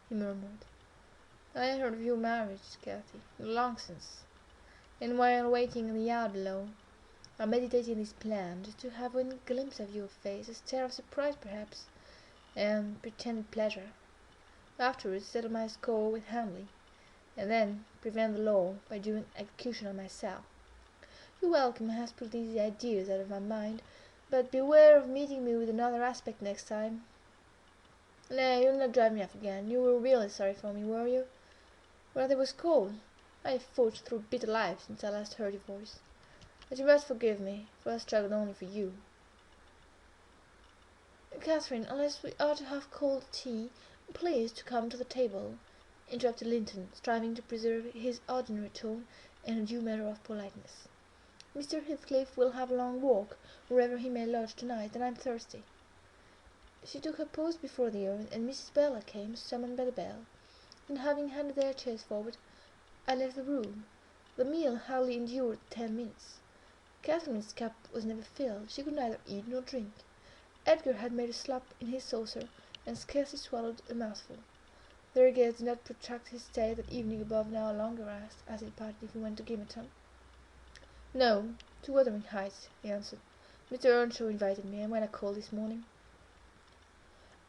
he murmured. "I heard of your marriage, Cathy, long since, and while waiting in the yard below, I meditated this plan, just to have one glimpse of your face, a stare of surprise perhaps, and pretended pleasure, afterwards settle my score with Hamley, and then prevent the law by doing execution on myself. Your welcome has put these ideas out of my mind, but beware of meeting me with another aspect next time. Nay, you'll not drive me off again. You were really sorry for me, were you? Well, it was cold. I have fought through a bitter life since I last heard your voice. But you must forgive me, for I struggled only for you." "Catherine, unless we are to have cold tea, please to come to the table," interrupted Linton, striving to preserve his ordinary tone and a due measure of politeness. "Mr. Heathcliff will have a long walk, wherever he may lodge tonight, and I am thirsty." She took her post before the urn, and Mrs. Bella came, summoned by the bell, and having handed their chairs forward, I left the room. The meal hardly endured 10 minutes. Catherine's cup was never filled. She could neither eat nor drink. Edgar had made a slop in his saucer, and scarcely swallowed a mouthful. Their guest did not protract his stay that evening above an hour longer, as he departed if he went to Gimmerton. "No, to Wuthering Heights," he answered. "Mr. Earnshaw invited me, and when I called this morning."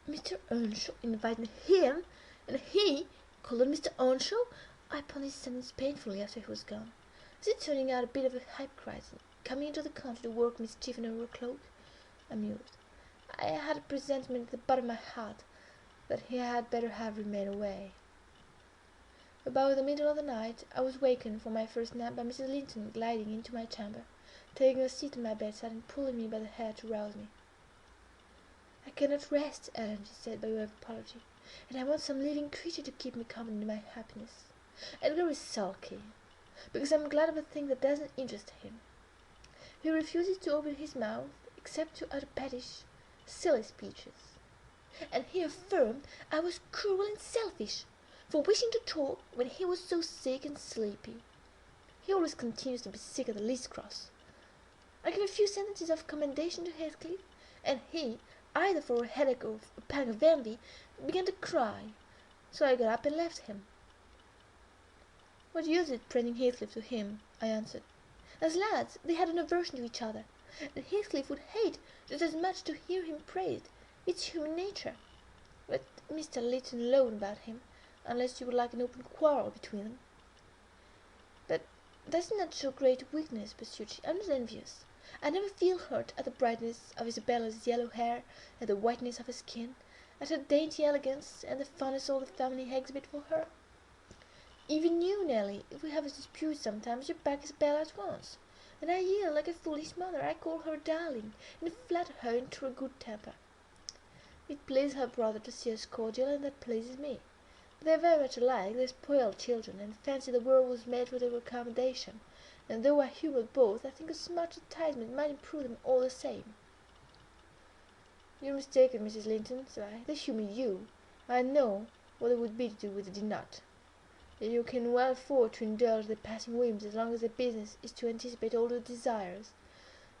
"Mr. Earnshaw invited him, and he called on Mr. Earnshaw?" I pondered this sentence painfully after he was gone. "Is he turning out a bit of a hypocrite, and coming into the country to work mischief in a cloak?" I mused. I had a presentiment at the bottom of my heart that he had better have remained away. About the middle of the night I was wakened from my first nap by Mrs. Linton gliding into my chamber, taking a seat on my bedside, and pulling me by the hair to rouse me. "I cannot rest, Ellen," she said, by way of apology, "and I want some living creature to keep me company in my happiness. Edgar is sulky, because I am glad of a thing that doesn't interest him. He refuses to open his mouth, except to utter pettish, silly speeches, and he affirmed I was cruel and selfish for wishing to talk when he was so sick and sleepy. He always continues to be sick at the least cross. I gave a few sentences of commendation to Heathcliff, and he, either for a headache or a pang of envy, began to cry, so I got up and left him." "What use is it praising Heathcliff to him?" I answered. "As lads, they had an aversion to each other, and Heathcliff would hate just as much to hear him praised. It's human nature. Let Mr. Linton alone about him, unless you would like an open quarrel between them." "But does it not show great weakness?" pursued she. "I am not envious. I never feel hurt at the brightness of Isabella's yellow hair, at the whiteness of her skin, at her dainty elegance, and the fondness all the family exhibit for her. Even you, Nelly, if we have a dispute sometimes, you back Isabella at once, and I yield like a foolish mother. I call her darling, and flatter her into a good temper. It pleases her brother to see us cordial, and that pleases me. They are very much alike. They are spoiled children, and fancy the world was made for their accommodation, and though I humour both, I think a smart chastisement might improve them all the same." "You are mistaken, Mrs. Linton," said I. "They humour you. I know what they would be to do if they did not. You can well afford to indulge their passing whims as long as their business is to anticipate all their desires.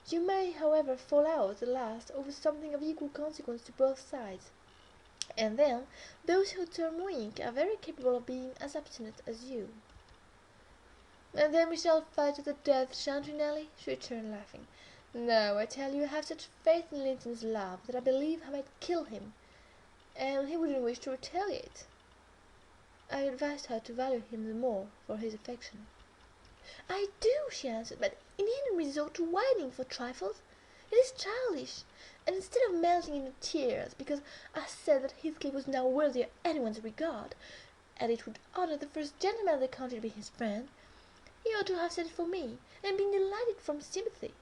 You may, however, fall out at last over something of equal consequence to both sides, and then those who turn weak are very capable of being as obstinate as you." "And then we shall fight to the death, shan't we, Nelly?" she returned, laughing. "No, I tell you I have such faith in Linton's love that I believe I might kill him, and he wouldn't wish to retaliate." I advised her to value him the more for his affection. "I do," she answered, "but he needn't resort to whining for trifles. It is childish, and instead of melting into tears because I said that Heathcliff was now worthy of anyone's regard, and it would honour the first gentleman of the country to be his friend, he ought to have said it for me, and been delighted from sympathy.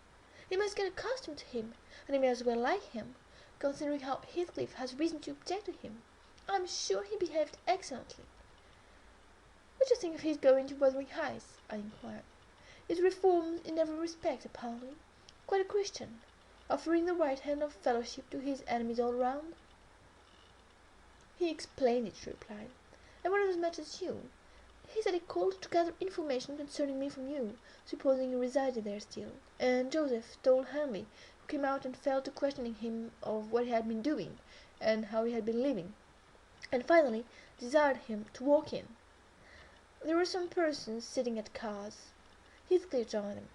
He must get accustomed to him, and he may as well like him, considering how Heathcliff has reason to object to him. I am sure he behaved excellently." "What do you think of his going to Wuthering Heights?" I inquired. "He's reformed in every respect, apparently. Quite a Christian, offering the right hand of fellowship to his enemies all round." "He explained it," she replied, "and wondered as much as you. He said he called to gather information concerning me from you, supposing you resided there still, and Joseph told Henley, who came out and fell to questioning him of what he had been doing, and how he had been living, and finally desired him to walk in. There were some persons sitting at cards. Heathcliff joined them.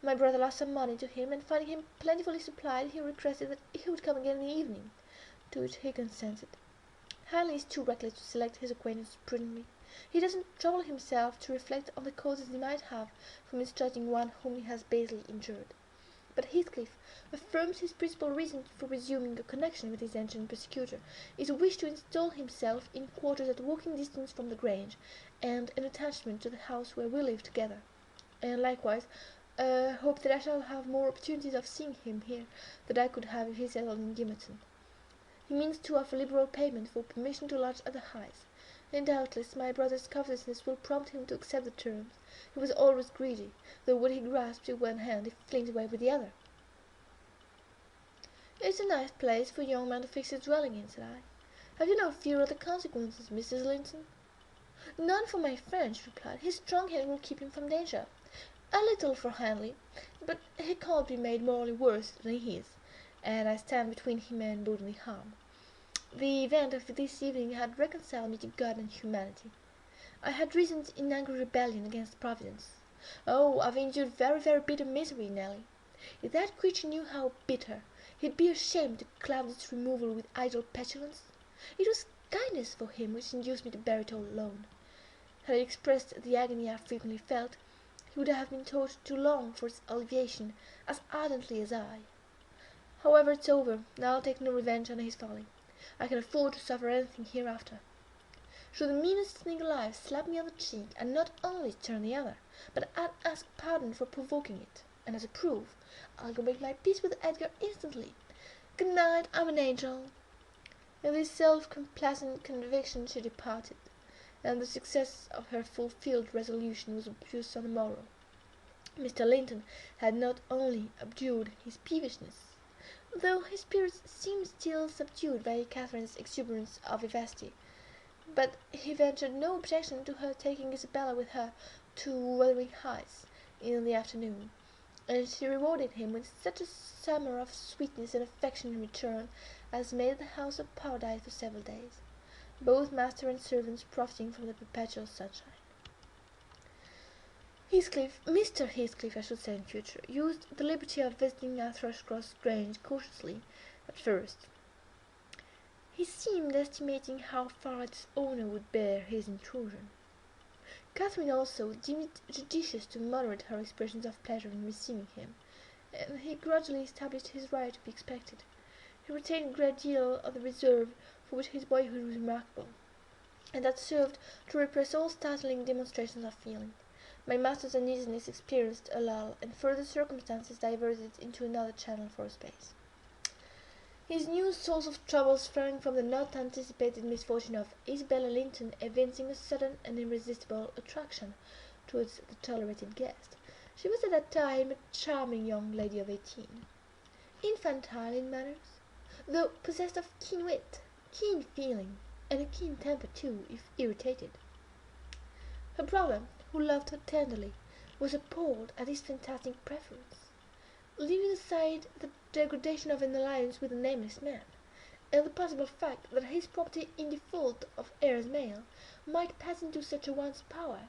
My brother lost some money to him, and finding him plentifully supplied, he requested that he would come again in the evening, to which he consented. Henley is too reckless to select his acquaintance prudently. He doesn't trouble himself to reflect on the causes he might have for misjudging one whom he has basely injured. But Heathcliff affirms his principal reason for resuming a connection with his ancient persecutor is a wish to install himself in quarters at walking distance from the Grange, and an attachment to the house where we live together, and likewise a hope that I shall have more opportunities of seeing him here than I could have if he settled in Gimmerton. He means to offer liberal payment for permission to lodge at the Heights, and doubtless my brother's covetousness will prompt him to accept the terms. He was always greedy, though what he grasps with one hand he flings away with the other." "It's a nice place for a young man to fix his dwelling in," said I. "Have you no fear of the consequences, Mrs. Linton?" "None for my friend," she replied. "His strong hand will keep him from danger. A little for Henley, but he can't be made morally worse than he is, and I stand between him and bodily harm. The event of this evening had reconciled me to God and humanity. I had risen in angry rebellion against Providence. Oh, I've endured very, very bitter misery, Nelly. If that creature knew how bitter, he'd be ashamed to cloud its removal with idle petulance. It was kindness for him which induced me to bear it all alone. Had he expressed the agony I frequently felt, he would have been taught to long for its alleviation as ardently as I. However, it's over, and I'll take no revenge on his folly. I can afford to suffer anything hereafter. Should the meanest thing alive slap me on the cheek, I'd not only turn the other, but I'd ask pardon for provoking it, and as a proof, I'll go make my peace with Edgar instantly. Good night, I'm an angel." In this self-complacent conviction she departed, and the success of her fulfilled resolution was obvious on the morrow. Mr. Linton had not only abjured his peevishness, though his spirits seemed still subdued by Catherine's exuberance of vivacity, but he ventured no objection to her taking Isabella with her to Wuthering Heights in the afternoon, and she rewarded him with such a summer of sweetness and affection in return as made the house a paradise for several days, both master and servants profiting from the perpetual sunshine. Mr. Heathcliff, I should say in future, used the liberty of visiting our Thrushcross Grange cautiously at first. He seemed estimating how far its owner would bear his intrusion. Catherine also deemed it judicious to moderate her expressions of pleasure in receiving him, and he gradually established his right to be expected. He retained a great deal of the reserve for which his boyhood was remarkable, and that served to repress all startling demonstrations of feeling. My master's uneasiness experienced a lull, and further circumstances diverted it into another channel for a space. His new source of trouble sprang from the not anticipated misfortune of Isabella Linton evincing a sudden and irresistible attraction towards the tolerated guest. She was at that time a charming young lady of 18, infantile in manners, though possessed of keen wit, keen feeling, and a keen temper too, if irritated. Her brother, who loved her tenderly, was appalled at this fantastic preference. leaving aside the degradation of an alliance with a nameless man, and the possible fact that his property in default of heirs male might pass into such a one's power,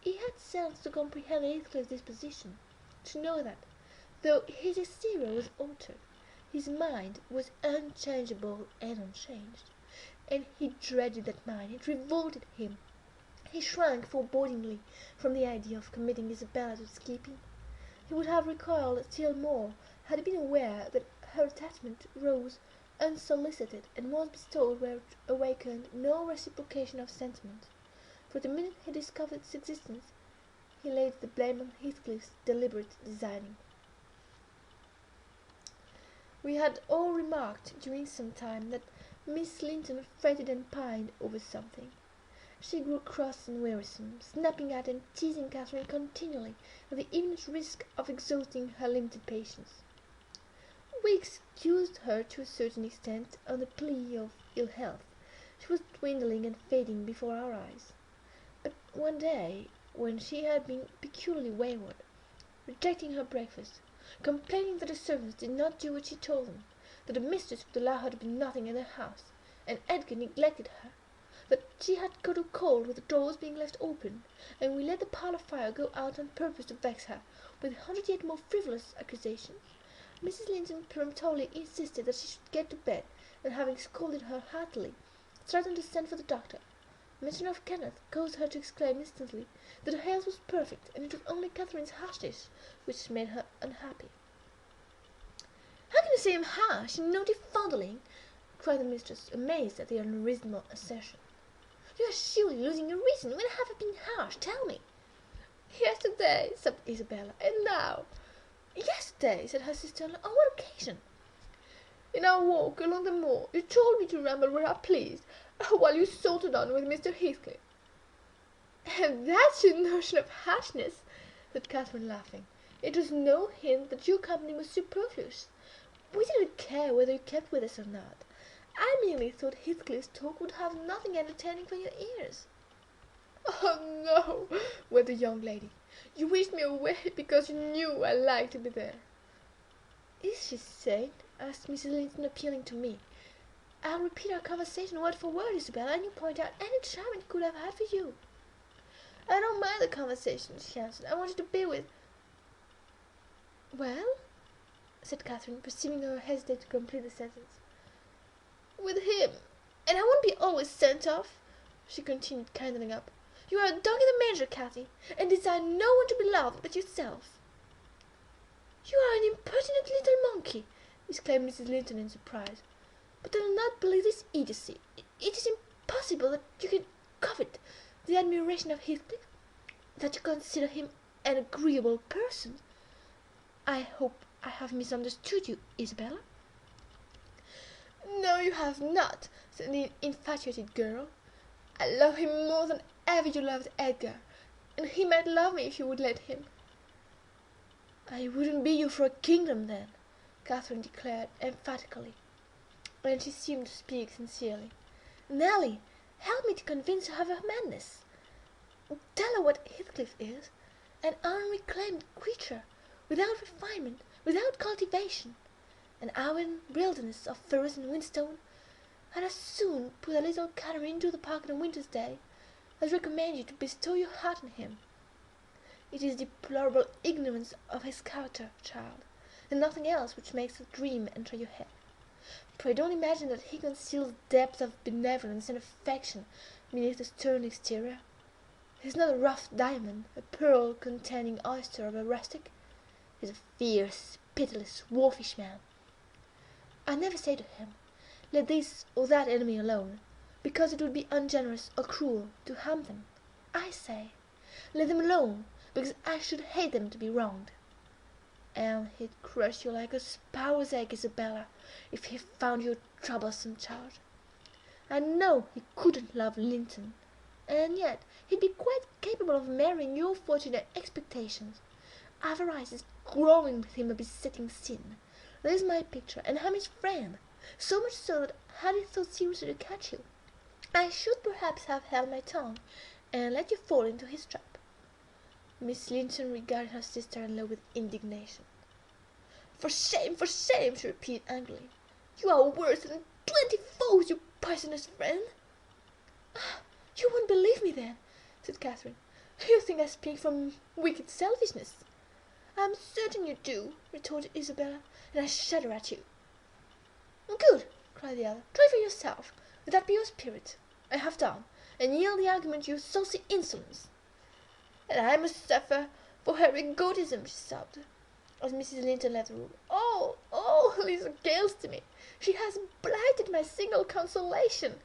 he had sense to comprehend Heathcliff's disposition, to know that, though his exterior was altered, his mind was unchangeable and unchanged, and he dreaded that mind, it revolted him. He shrank forebodingly from the idea of committing Isabella to his keeping. He would have recoiled still more had he been aware that her attachment rose unsolicited and was bestowed where it awakened no reciprocation of sentiment. For the minute he discovered its existence, he laid the blame on Heathcliff's deliberate designing. We had all remarked during some time that Miss Linton fretted and pined over something. She grew cross and wearisome, snapping at and teasing Catherine continually, at the imminent risk of exhausting her limited patience. We excused her to a certain extent on the plea of ill health. She was dwindling and fading before our eyes. But one day, when she had been peculiarly wayward, rejecting her breakfast, complaining that the servants did not do what she told them, that the mistress would allow her to do nothing in the house, and Edgar neglected her, that she had got a cold with the doors being left open, and we let the parlour fire go out on purpose to vex her, with 100 yet more frivolous accusations, Mrs. Linton peremptorily insisted that she should get to bed, and having scolded her heartily, threatened to send for the doctor. Mention of Kenneth caused her to exclaim instantly that her health was perfect, and it was only Catherine's harshness which made her unhappy. "How can you say I'm harsh, you naughty fondling?" cried the mistress, amazed at the unreasonable assertion. "You are surely losing your reason. When have I been harsh? Tell me." "Yesterday," sobbed Isabella, "and now." "Yesterday," said her sister-in-law. "On what occasion?" "In our walk along the moor. You told me to ramble where I pleased, while you sauntered on with Mr. Heathcliff." "And that's your notion of harshness," said Catherine, laughing. "It was no hint that your company was superfluous. We didn't care whether you kept with us or not. I merely thought Heathcliff's talk would have nothing entertaining for your ears." "Oh, no," wailed the young lady. "You wished me away because you knew I liked to be there." "Is she sane?" asked Mrs. Linton, appealing to me. "I'll repeat our conversation word for word, Isabella, and you point out any charm it could have had for you." "I don't mind the conversation," she answered. "I want you to be with—" "Well?" said Catherine, perceiving her hesitate to complete the sentence. "With him, and I won't be always sent off," she continued, kindling up. "You are a dog in the manger, Cathy, and desire no one to be loved but yourself." "You are an impertinent little monkey!" exclaimed Mrs. Linton in surprise. "But I do not believe this idiocy. It is impossible that you can covet the admiration of Heathcliff, that you consider him an agreeable person. I hope I have misunderstood you, Isabella." "No, you have not," said the infatuated girl. "I love him more than ever you loved Edgar, and he might love me if you would let him." "I wouldn't be you for a kingdom, then," Catherine declared emphatically, and she seemed to speak sincerely. "Nelly, help me to convince her of her madness. Tell her what Heathcliff is, an unreclaimed creature, without refinement, without cultivation, an iron wilderness of firs and whinstone, and as soon put a little canary into the park on a winter's day as recommend you to bestow your heart on him. It is deplorable ignorance of his character, child, and nothing else which makes a dream enter your head. Pray don't imagine that he conceals depths of benevolence and affection beneath the stern exterior. He is not a rough diamond, a pearl-containing oyster of a rustic. He is a fierce, pitiless, wolfish man. I never say to him, let this or that enemy alone, because it would be ungenerous or cruel to harm them. I say, let them alone, because I should hate them to be wronged. And he'd crush you like a sparrow's egg, Isabella, if he found you a troublesome child. I know he couldn't love Linton, and yet he'd be quite capable of marrying your fortune and expectations. Avarice is growing with him a besetting sin. There's my picture, and I'm his friend, so much so that had he thought seriously to catch you, I should perhaps have held my tongue, and let you fall into his trap." Miss Linton regarded her sister-in-law with indignation. For shame, she repeated angrily. You are worse than 20 foes, you poisonous friend. Ah, you won't believe me then, said Catherine. You think I speak from wicked selfishness. I am certain you do, retorted Isabella, and I shudder at you. Good, cried the other. Try for yourself. Let that be your spirit. I have done, and yield the argument to your saucy insolence. And I must suffer for her egotism, she sobbed, as Mrs. Linton left the room. Oh, Lisa gales to me. She has blighted my single consolation.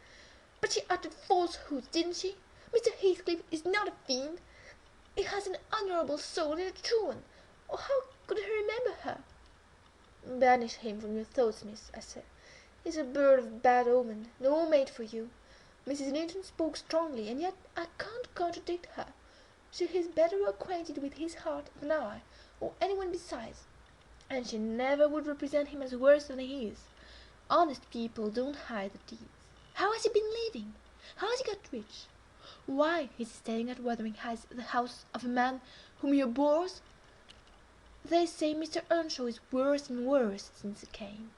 But she uttered falsehoods, didn't she? Mr. Heathcliff is not a fiend. He has an honourable soul and a true one. Oh, how could he remember her? Banish him from your thoughts, miss, I said. He's a bird of bad omen, no mate for you. Mrs. Linton spoke strongly, and yet I can't contradict her. She is better acquainted with his heart than I, or anyone besides, and she never would represent him as worse than he is. Honest people don't hide their deeds. How has he been living? How has he got rich? Why is he staying at Wuthering Heights, the house of a man whom he abhors? They say Mr. Earnshaw is worse and worse since he came.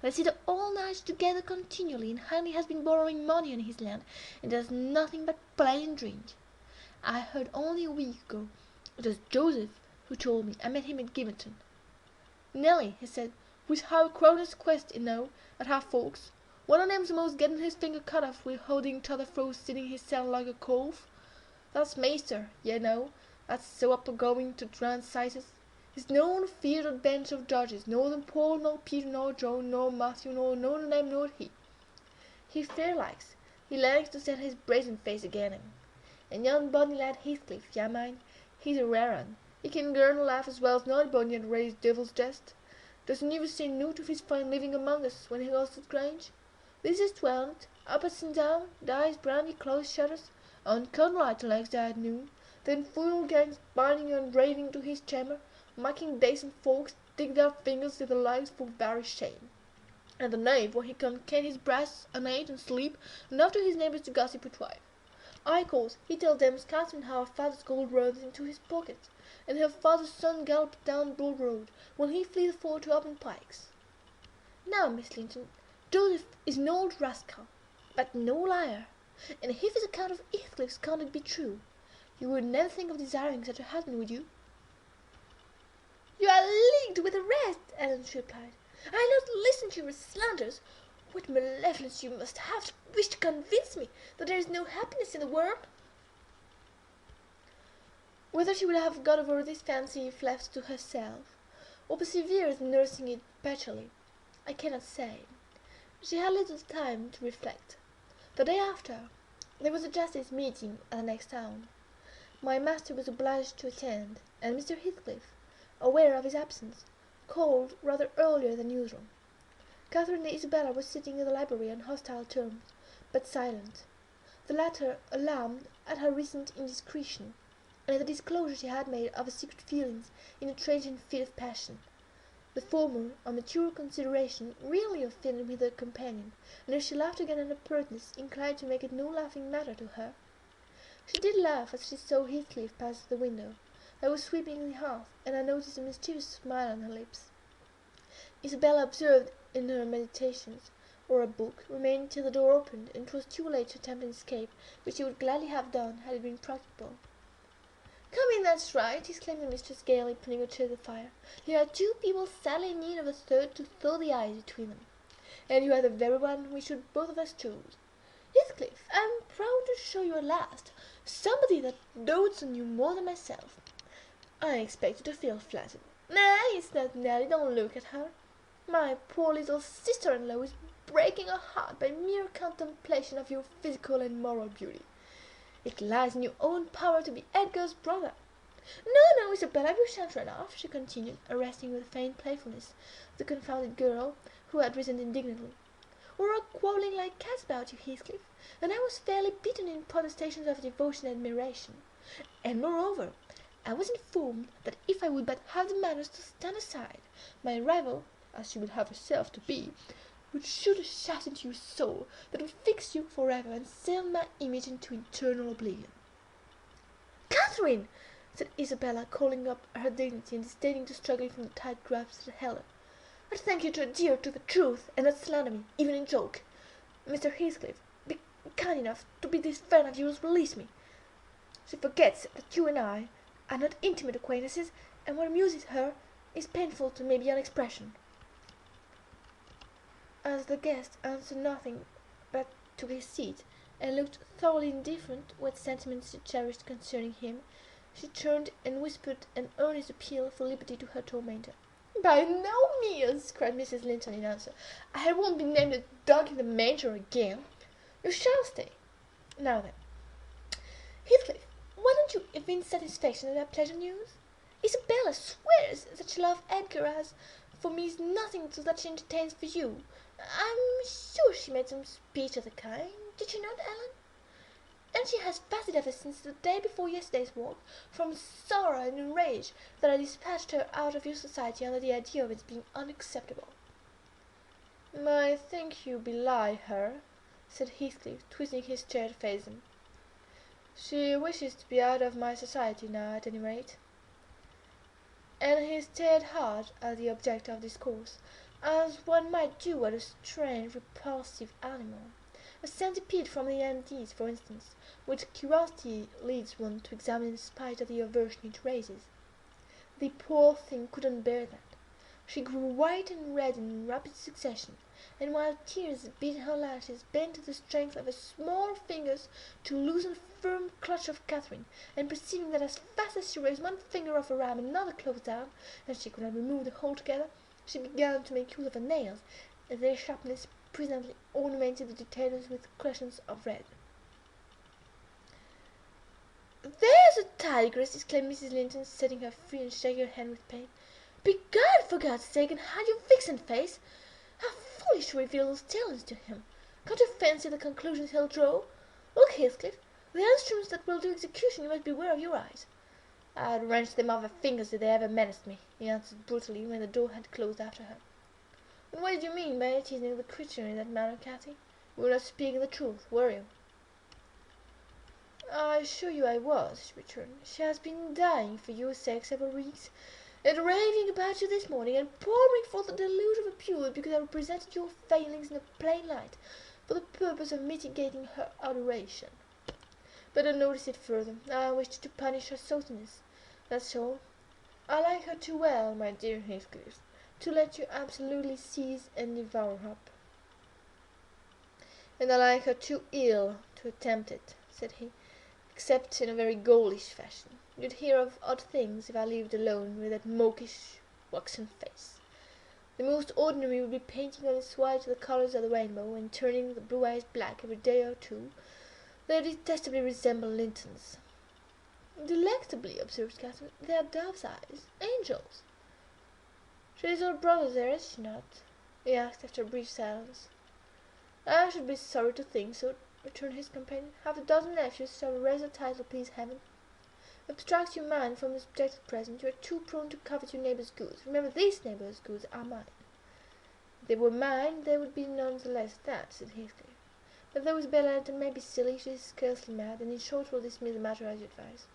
They sit all night together continually, and Henry has been borrowing money on his land, and does nothing but play and drink. I heard only a week ago, it was Joseph who told me. I met him at Giverton. Nelly, he said, with how Croner's quest, at her folks. One of them's most getting his finger cut off with holding t'other fro sitting his cell like a cove. That's Maester, that's so up going to drown sizes. He's no feared of bench of judges, nor than Paul, nor Peter, nor John, nor Matthew, nor none of them, nor he. He fair likes, he likes to set his brazen face again him. And young bonny lad Heathcliff, mind, he's a rare un. He can girl laugh as well as nobody and raise devil's jest. Doesn't even say nought of his fine living among us when he goes to Grange. This is twelve, up and down, dyes, brandy, close shutters, on candlelight legs at noon, then fool gangs binding and raving to his chamber, making decent folks dig their fingers in the lives for very shame. And the knave, when he can ken his brass and eat and sleep, and after his neighbours to gossip with wife. I calls, he tells them Catherine how her father's gold runs into his pocket, and her father's son galloped down Broad Road, when he flees forward to open pikes. Now, Miss Linton, Joseph is an old rascal, but no liar, and if his account of Heathcliff's conduct be true, you would never think of desiring such a husband, would you? You are leagued with the rest, Ellen, she replied. I will not listen to your slanders. What malevolence you must have to wish to convince me that there is no happiness in the world. Whether she would have got over this fancy if left to herself, or persevered in nursing it perpetually, I cannot say. She had little time to reflect. The day after, there was a justice meeting at the next town. My master was obliged to attend, and Mr. Heathcliff, aware of his absence, called rather earlier than usual. Catherine and Isabella were sitting in the library on hostile terms, but silent. The latter alarmed at her recent indiscretion, and at the disclosure she had made of her secret feelings in a transient fit of passion. The former, on mature consideration, really offended with her companion, and as she laughed again at her pertness, inclined to make it no laughing matter to her. She did laugh as she saw Heathcliff pass the window. I was sweeping the hearth, and I noticed a mischievous smile on her lips. Isabella observed in her meditations, or a book, remaining till the door opened, and it was too late to attempt an escape, which she would gladly have done had it been practicable. "Come in, that's right," exclaimed the mistress gaily, putting her chair to the fire. "Here are two people sadly in need of a third to thaw the ice between them, and you are the very one we should both of us choose. Heathcliff, I am proud to show you at last somebody that dotes on you more than myself. I expected to feel flattered. Nay, it's not Nelly, don't look at her. My poor little sister-in-law is breaking her heart by mere contemplation of your physical and moral beauty. It lies in your own power to be Edgar's brother. No, Isabella, you shan't run off," she continued, arresting with faint playfulness the confounded girl, who had risen indignantly. "We were quarrelling like cats about you, Heathcliff, and I was fairly beaten in protestations of devotion and admiration. And moreover, I was informed that if I would but have the manners to stand aside, my rival, as she would have herself to be, would shoot a shaft into your soul that would fix you for ever and send my image into eternal oblivion." "Catherine!" said Isabella, calling up her dignity and disdaining to struggle from the tight grasp that held her. I thank you to adhere to the truth and not slander me, even in joke. Mr. Heathcliff, be kind enough to bid this friend of yours release me. She forgets that you and I are not intimate acquaintances, and what amuses her is painful to me beyond expression." As the guest answered nothing but took his seat, and looked thoroughly indifferent what sentiments she cherished concerning him, she turned and whispered an earnest appeal for liberty to her tormentor. "By no means," cried Mrs. Linton in answer. "I won't be named a dog in the manger again. You shall stay. Now then, Heathcliff, why don't you evince satisfaction at that pleasant news? Isabella swears that she loves Edgar as, for me, is nothing to that she entertains for you. I'm sure she made some speech of the kind. Did she not, Ellen? And she has fasted ever since the day before yesterday's walk, from sorrow and rage that I dispatched her out of your society under the idea of its being unacceptable." "I think you belie her," said Heathcliff, twisting his chair to face him. "She wishes to be out of my society now, at any rate." And he stared hard at the object of discourse, as one might do at a strange, repulsive animal, a centipede from the Andes, for instance, which curiosity leads one to examine in spite of the aversion it raises. The poor thing couldn't bear that. She grew white and red in rapid succession, and while tears beat her lashes, bent to the strength of her small fingers to loosen firm clutch of Catherine, and perceiving that as fast as she raised one finger off her arm another closed down, and she could not remove the whole together, she began to make use of her nails, and their sharpness presently ornamented the details with cushions of red. "There's a tigress!" exclaimed Mrs. Linton, setting her free and shaking her hand with pain. "Begone, for God's sake, and hide your vixen face! How foolish to reveal those talents to him! Can't you fancy the conclusions he'll draw? Look, Heathcliff, the instruments that will do execution, you must beware of your eyes." "I'd wrench them off her fingers if they ever menaced me," he answered brutally, when the door had closed after her. "And what did you mean by teasing the creature in that manner, Cathy? You were not speaking the truth, were you?" "I assure you I was," she returned. "She has been dying for your sake several weeks, and raving about you this morning, and pouring forth the deluge of abuse because I represented your failings in a plain light, for the purpose of mitigating her adoration. But don't notice it further. I wished to punish her sauciness, that's all. I like her too well, my dear Heathcliff, to let you absolutely seize and devour her up." "And I like her too ill to attempt it," said he, "except in a very ghoulish fashion. You'd hear of odd things if I lived alone with that mawkish waxen face. The most ordinary would be painting on its white the colours of the rainbow, and turning the blue eyes black every day or two. They detestably resemble Linton's." "Delectably," observed Catherine. "They are dove's eyes, angels." "She is her brother's heir, is she not?" he asked after a brief silence. "I should be sorry to think so," returned his companion. "Half a dozen nephews shall raise a title, please heaven. Abstract your mind from the subject at present. You are too prone to covet your neighbour's goods. Remember, these neighbour's goods are mine." "If they were mine, they would be none the less that," said Heathcliff. "But though Isabella Linton may be silly, she is scarcely mad, and in short will dismiss the matter as you advise."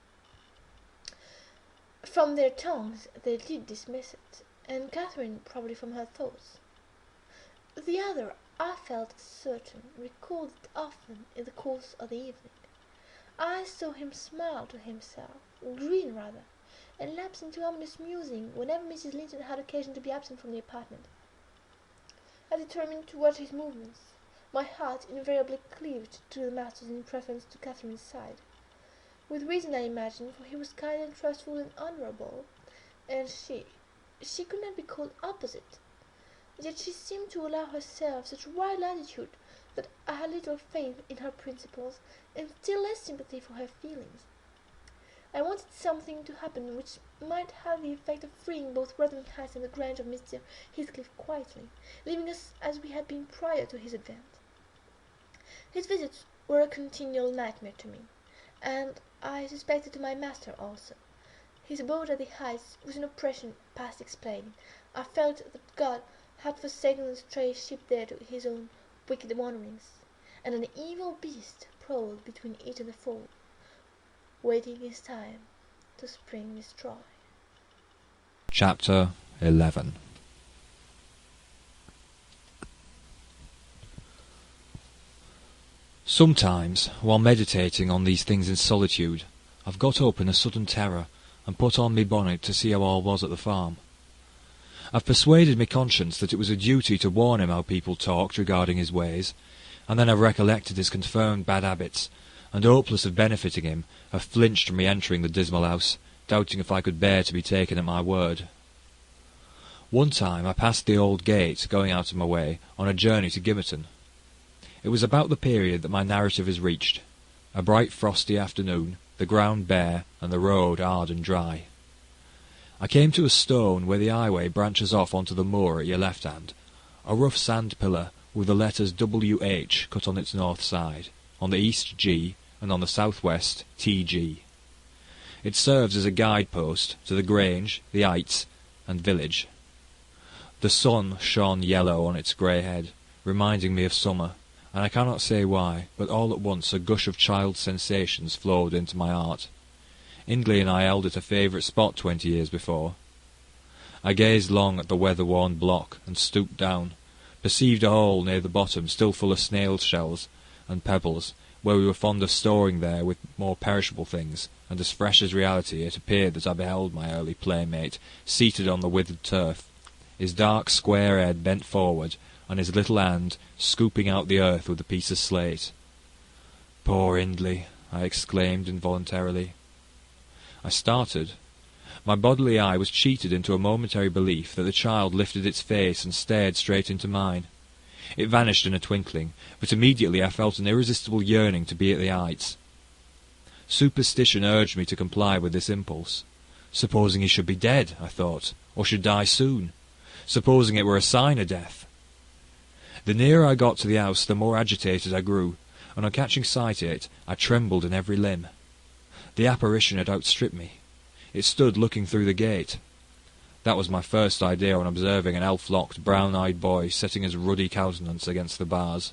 From their tongues they did dismiss it, and Catherine probably from her thoughts. The other, I felt certain, recalled it often in the course of the evening. I saw him smile to himself, grin rather, and lapse into ominous musing whenever Mrs. Linton had occasion to be absent from the apartment. I determined to watch his movements. My heart invariably cleaved to the master's in preference to Catherine's side. With reason, I imagine, for he was kind and trustful and honourable, and she could not be called opposite. Yet she seemed to allow herself such wide latitude that I had little faith in her principles, and still less sympathy for her feelings. I wanted something to happen which might have the effect of freeing both Wuthering Heights and the Grange of Mr. Heathcliff quietly, leaving us as we had been prior to his advent. His visits were a continual nightmare to me, and I suspected to my master also. His abode at the Heights was an oppression past explaining. I felt that God had forsaken the stray sheep there to his own wicked wanderings, and an evil beast prowled between it and the fold, waiting his time to spring destroy. Chapter 11. Sometimes, while meditating on these things in solitude, I've got up in a sudden terror and put on me bonnet to see how all was at the farm. I've persuaded me conscience that it was a duty to warn him how people talked regarding his ways, and then I've recollected his confirmed bad habits, and hopeless of benefiting him, have flinched from re-entering the dismal house, doubting if I could bear to be taken at my word. One time I passed the old gate, going out of my way, on a journey to Gimmerton. It was about the period that my narrative has reached, a bright frosty afternoon, the ground bare, and the road hard and dry. I came to a stone where the highway branches off onto the moor at your left hand, a rough sand pillar with the letters WH cut on its north side, on the east G, and on the southwest TG. It serves as a guidepost to the Grange, the Heights, and village. The sun shone yellow on its grey head, reminding me of summer, and I cannot say why, but all at once a gush of child sensations flowed into my heart. Hindley and I held it a favourite spot 20 years before. I gazed long at the weather-worn block, and stooped down, perceived a hole near the bottom still full of snail shells and pebbles, where we were fond of storing there with more perishable things, and as fresh as reality it appeared that I beheld my early playmate seated on the withered turf, his dark square head bent forward, and his little hand scooping out the earth with a piece of slate. "Poor Hindley!" I exclaimed involuntarily. I started. My bodily eye was cheated into a momentary belief that the child lifted its face and stared straight into mine. It vanished in a twinkling, but immediately I felt an irresistible yearning to be at the Heights. Superstition urged me to comply with this impulse. Supposing he should be dead, I thought, or should die soon. Supposing it were a sign of death. The nearer I got to the house, the more agitated I grew, and on catching sight of it, I trembled in every limb. The apparition had outstripped me. It stood looking through the gate. That was my first idea on observing an elf-locked, brown-eyed boy setting his ruddy countenance against the bars.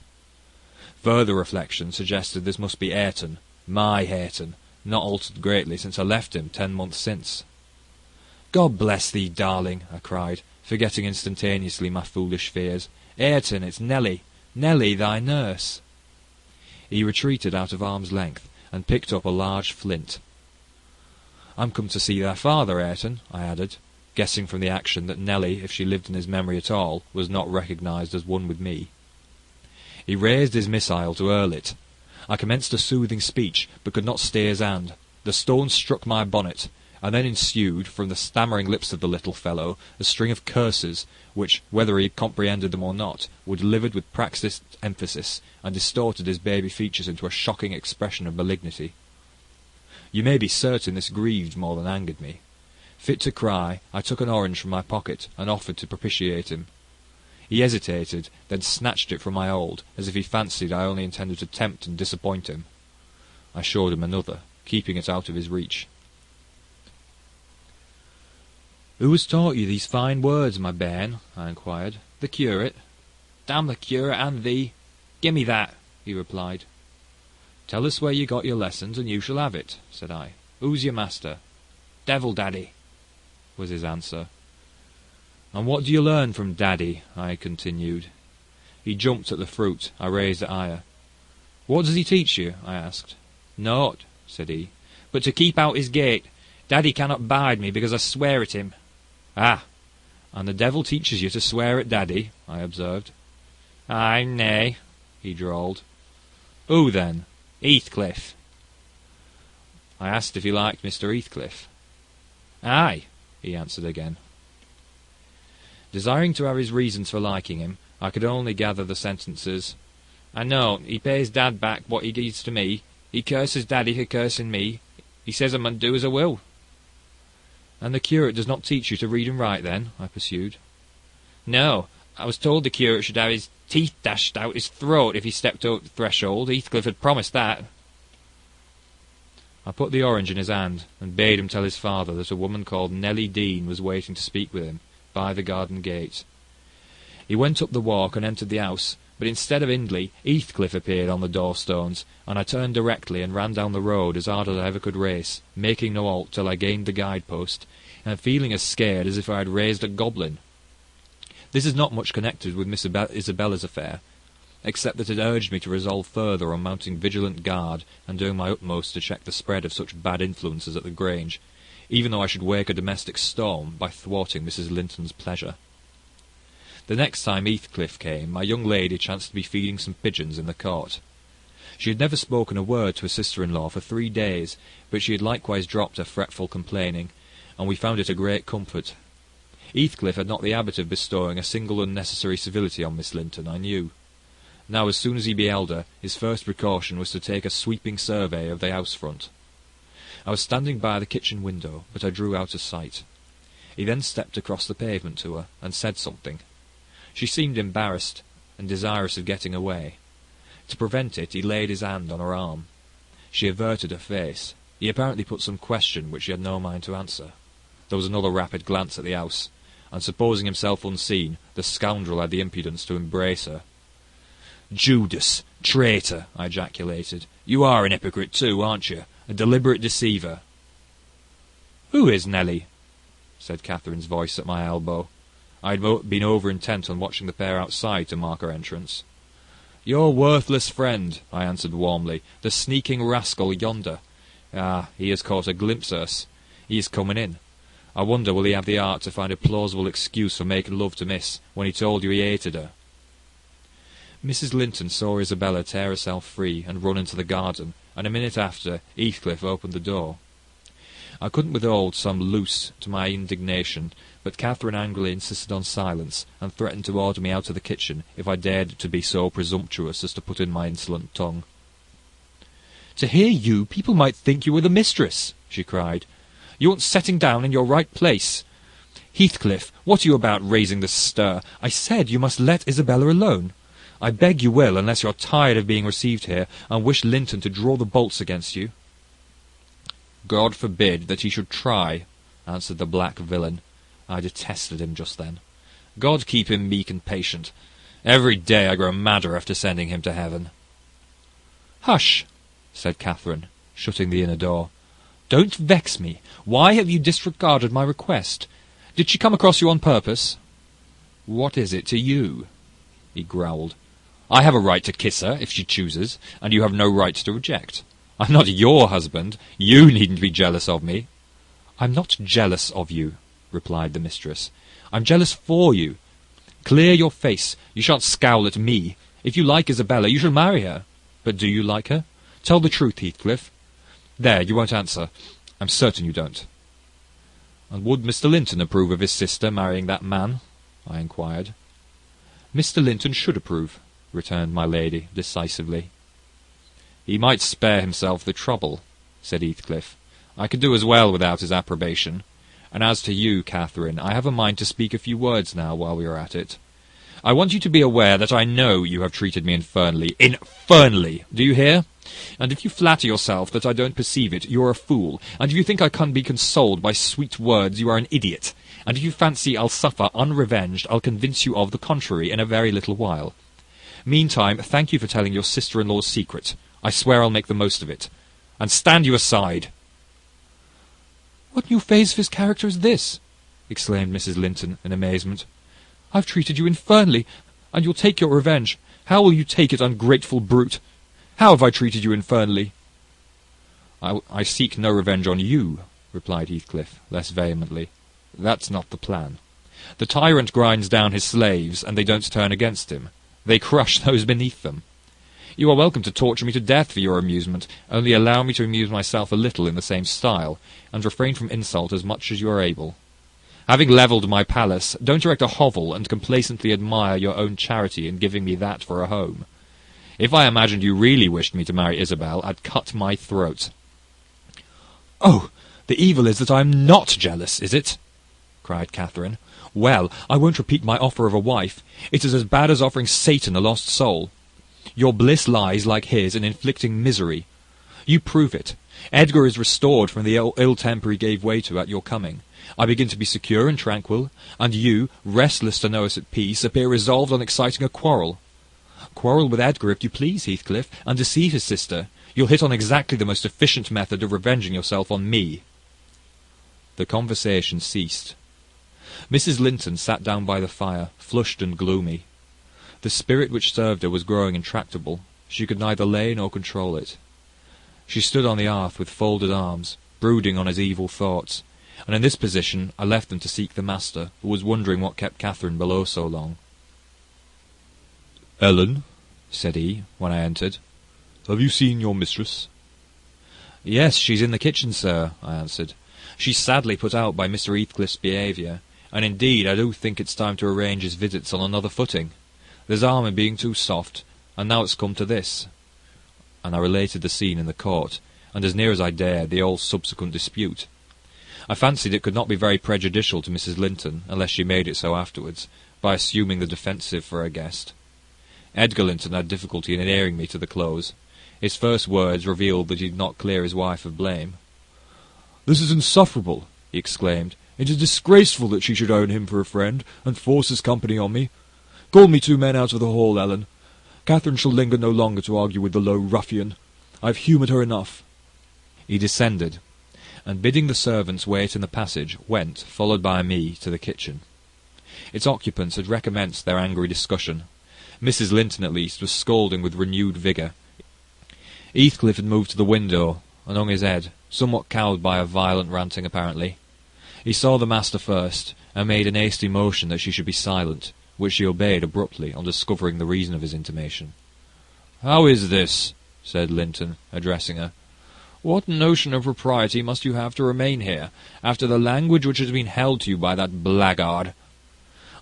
Further reflection suggested this must be Ayrton, my Ayrton, not altered greatly since I left him 10 months since. "God bless thee, darling," I cried, forgetting instantaneously my foolish fears. "Ayrton, it's Nelly. Nelly, thy nurse." He retreated out of arm's length, and picked up a large flint. "I'm come to see thy father, Ayrton," I added, guessing from the action that Nelly, if she lived in his memory at all, was not recognised as one with me. He raised his missile to hurl it. I commenced a soothing speech, but could not stay his hand. The stone struck my bonnet, and then ensued, from the stammering lips of the little fellow, a string of curses, which, whether he comprehended them or not, were delivered with practised emphasis, and distorted his baby features into a shocking expression of malignity. You may be certain this grieved more than angered me. Fit to cry, I took an orange from my pocket, and offered to propitiate him. He hesitated, then snatched it from my hold, as if he fancied I only intended to tempt and disappoint him. I showed him another, keeping it out of his reach. "Who has taught you these fine words, my bairn?" I inquired. "The curate." "Damn the curate and thee! Give me that," he replied. "Tell us where you got your lessons, and you shall have it," said I. "Who's your master?" "Devil Daddy," was his answer. "And what do you learn from Daddy?" I continued. He jumped at the fruit. I raised it higher. "What does he teach you?" I asked. "Naught," said he, "but to keep out his gate. Daddy cannot bide me, because I swear at him." "Ah, and the devil teaches you to swear at Daddy?" I observed. "Aye, nay," he drawled. "Who, then?" "Heathcliff." I asked if he liked Mr. Heathcliff. "Aye," he answered again. Desiring to have his reasons for liking him, I could only gather the sentences, "I know, he pays Dad back what he gives to me. He curses Daddy for cursing me. He says I mun do as I will." "And the curate does not teach you to read and write, then?" I pursued. "No, I was told the curate should have his teeth dashed out his throat if he stepped over the threshold. Heathcliff had promised that." I put the orange in his hand, and bade him tell his father that a woman called Nelly Dean was waiting to speak with him, by the garden gate. He went up the walk and entered the house, but instead of Hindley, Heathcliff appeared on the door-stones, and I turned directly and ran down the road as hard as I ever could race, making no halt till I gained the guide-post, and feeling as scared as if I had raised a goblin. This is not much connected with Miss Isabella's affair. except that it urged me to resolve further on mounting vigilant guard and doing my utmost to check the spread of such bad influences at the Grange, even though I should wake a domestic storm by thwarting Mrs. Linton's pleasure. The next time Heathcliff came, my young lady chanced to be feeding some pigeons in the court. She had never spoken a word to her sister-in-law for 3 days, but she had likewise dropped her fretful complaining, and we found it a great comfort. Heathcliff had not the habit of bestowing a single unnecessary civility on Miss Linton, I knew. Now, as soon as he beheld her, his first precaution was to take a sweeping survey of the house front. I was standing by the kitchen window, but I drew out of sight. He then stepped across the pavement to her, and said something. She seemed embarrassed, and desirous of getting away. To prevent it, he laid his hand on her arm. She averted her face. He apparently put some question which she had no mind to answer. There was another rapid glance at the house, and supposing himself unseen, the scoundrel had the impudence to embrace her. "Judas! Traitor!" I ejaculated. "You are an hypocrite too, aren't you? A deliberate deceiver." "Who is Nelly?" said Catherine's voice at my elbow. I had been over-intent on watching the pair outside to mark her entrance. "Your worthless friend," I answered warmly. "The sneaking rascal yonder. Ah, he has caught a glimpse of us. He is coming in. I wonder will he have the art to find a plausible excuse for making love to Miss, when he told you he hated her." Mrs. Linton saw Isabella tear herself free and run into the garden, and a minute after Heathcliff opened the door. I couldn't withhold some loose to my indignation, but Catherine angrily insisted on silence, and threatened to order me out of the kitchen if I dared to be so presumptuous as to put in my insolent tongue. "To hear you, people might think you were the mistress," she cried. "You want setting down in your right place. Heathcliff, what are you about raising this stir? I said you must let Isabella alone. I beg you will, unless you're tired of being received here, and wish Linton to draw the bolts against you." "God forbid that he should try," answered the black villain. I detested him just then. "God keep him meek and patient. Every day I grow madder after sending him to heaven." "Hush," said Catherine, shutting the inner door. "Don't vex me. Why have you disregarded my request? Did she come across you on purpose?" "What is it to you?" he growled. "I have a right to kiss her, if she chooses, and you have no right to reject. I'm not your husband. You needn't be jealous of me." "I'm not jealous of you," replied the mistress. "I'm jealous for you. Clear your face. You shan't scowl at me. If you like Isabella, you shall marry her. But do you like her? Tell the truth, Heathcliff. There, you won't answer. I'm certain you don't." "And would Mr. Linton approve of his sister marrying that man?" I inquired. "Mr. Linton should approve," returned my lady, decisively. "He might spare himself the trouble," said Heathcliff. "I could do as well without his approbation. And as to you, Catherine, I have a mind to speak a few words now while we are at it. I want you to be aware that I know you have treated me infernally. Infernally! Do you hear? And if you flatter yourself that I don't perceive it, you are a fool. And if you think I can be consoled by sweet words, you are an idiot. And if you fancy I'll suffer unrevenged, I'll convince you of the contrary in a very little while. Meantime, thank you for telling your sister-in-law's secret. I swear I'll make the most of it. And stand you aside." "What new phase of his character is this?" exclaimed Mrs. Linton in amazement. "I've treated you infernally, and you'll take your revenge. How will you take it, ungrateful brute? How have I treated you infernally?" I seek no revenge on you," replied Heathcliff, less vehemently. "That's not the plan. The tyrant grinds down his slaves, and they don't turn against him. They crush those beneath them. You are welcome to torture me to death for your amusement, only allow me to amuse myself a little in the same style, and refrain from insult as much as you are able. Having levelled my palace, don't erect a hovel and complacently admire your own charity in giving me that for a home. If I imagined you really wished me to marry Isabel, I'd cut my throat." "Oh, the evil is that I am not jealous, is it?" cried Catherine. "Well, I won't repeat my offer of a wife. It is as bad as offering Satan a lost soul. Your bliss lies, like his, in inflicting misery. You prove it. Edgar is restored from the ill temper he gave way to at your coming. I begin to be secure and tranquil, and you, restless to know us at peace, appear resolved on exciting a quarrel. Quarrel with Edgar if you please, Heathcliff, and deceive his sister. You'll hit on exactly the most efficient method of revenging yourself on me." The conversation ceased. Mrs. Linton sat down by the fire, flushed and gloomy. The spirit which served her was growing intractable. She could neither lay nor control it. She stood on the hearth with folded arms, brooding on his evil thoughts, and in this position I left them to seek the master, who was wondering what kept Catherine below so long. "Ellen," said he, when I entered, "have you seen your mistress?" "Yes, she's in the kitchen, sir," I answered. "She's sadly put out by Mr. Heathcliff's behaviour, and indeed I do think it's time to arrange his visits on another footing. There's harm in being too soft, and now it's come to this." And I related the scene in the court, and as near as I dared, the whole subsequent dispute. I fancied it could not be very prejudicial to Mrs. Linton, unless she made it so afterwards, by assuming the defensive for her guest. Edgar Linton had difficulty in hearing me to the close. His first words revealed that he did not clear his wife of blame. "This is insufferable," he exclaimed. "It is disgraceful that she should own him for a friend, and force his company on me. Call me 2 men out of the hall, Ellen. Catherine shall linger no longer to argue with the low ruffian. I have humoured her enough." He descended, and bidding the servants wait in the passage, went, followed by me, to the kitchen. Its occupants had recommenced their angry discussion. Mrs. Linton, at least, was scolding with renewed vigour. Heathcliff had moved to the window, and hung his head, somewhat cowed by a violent ranting apparently. He saw the master first, and made an hasty motion that she should be silent, which she obeyed abruptly on discovering the reason of his intimation. "How is this?" said Linton, addressing her. "What notion of propriety must you have to remain here, after the language which has been held to you by that blackguard?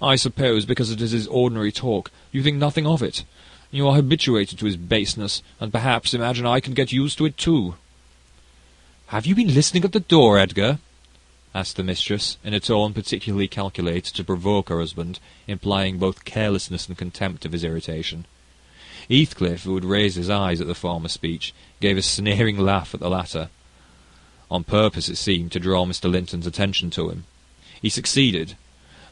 I suppose, because it is his ordinary talk, you think nothing of it. You are habituated to his baseness, and perhaps imagine I can get used to it too." "Have you been listening at the door, Edgar?" asked the mistress, in a tone particularly calculated to provoke her husband, implying both carelessness and contempt of his irritation. Heathcliff, who had raised his eyes at the former speech, gave a sneering laugh at the latter, on purpose, it seemed, to draw Mr. Linton's attention to him. He succeeded,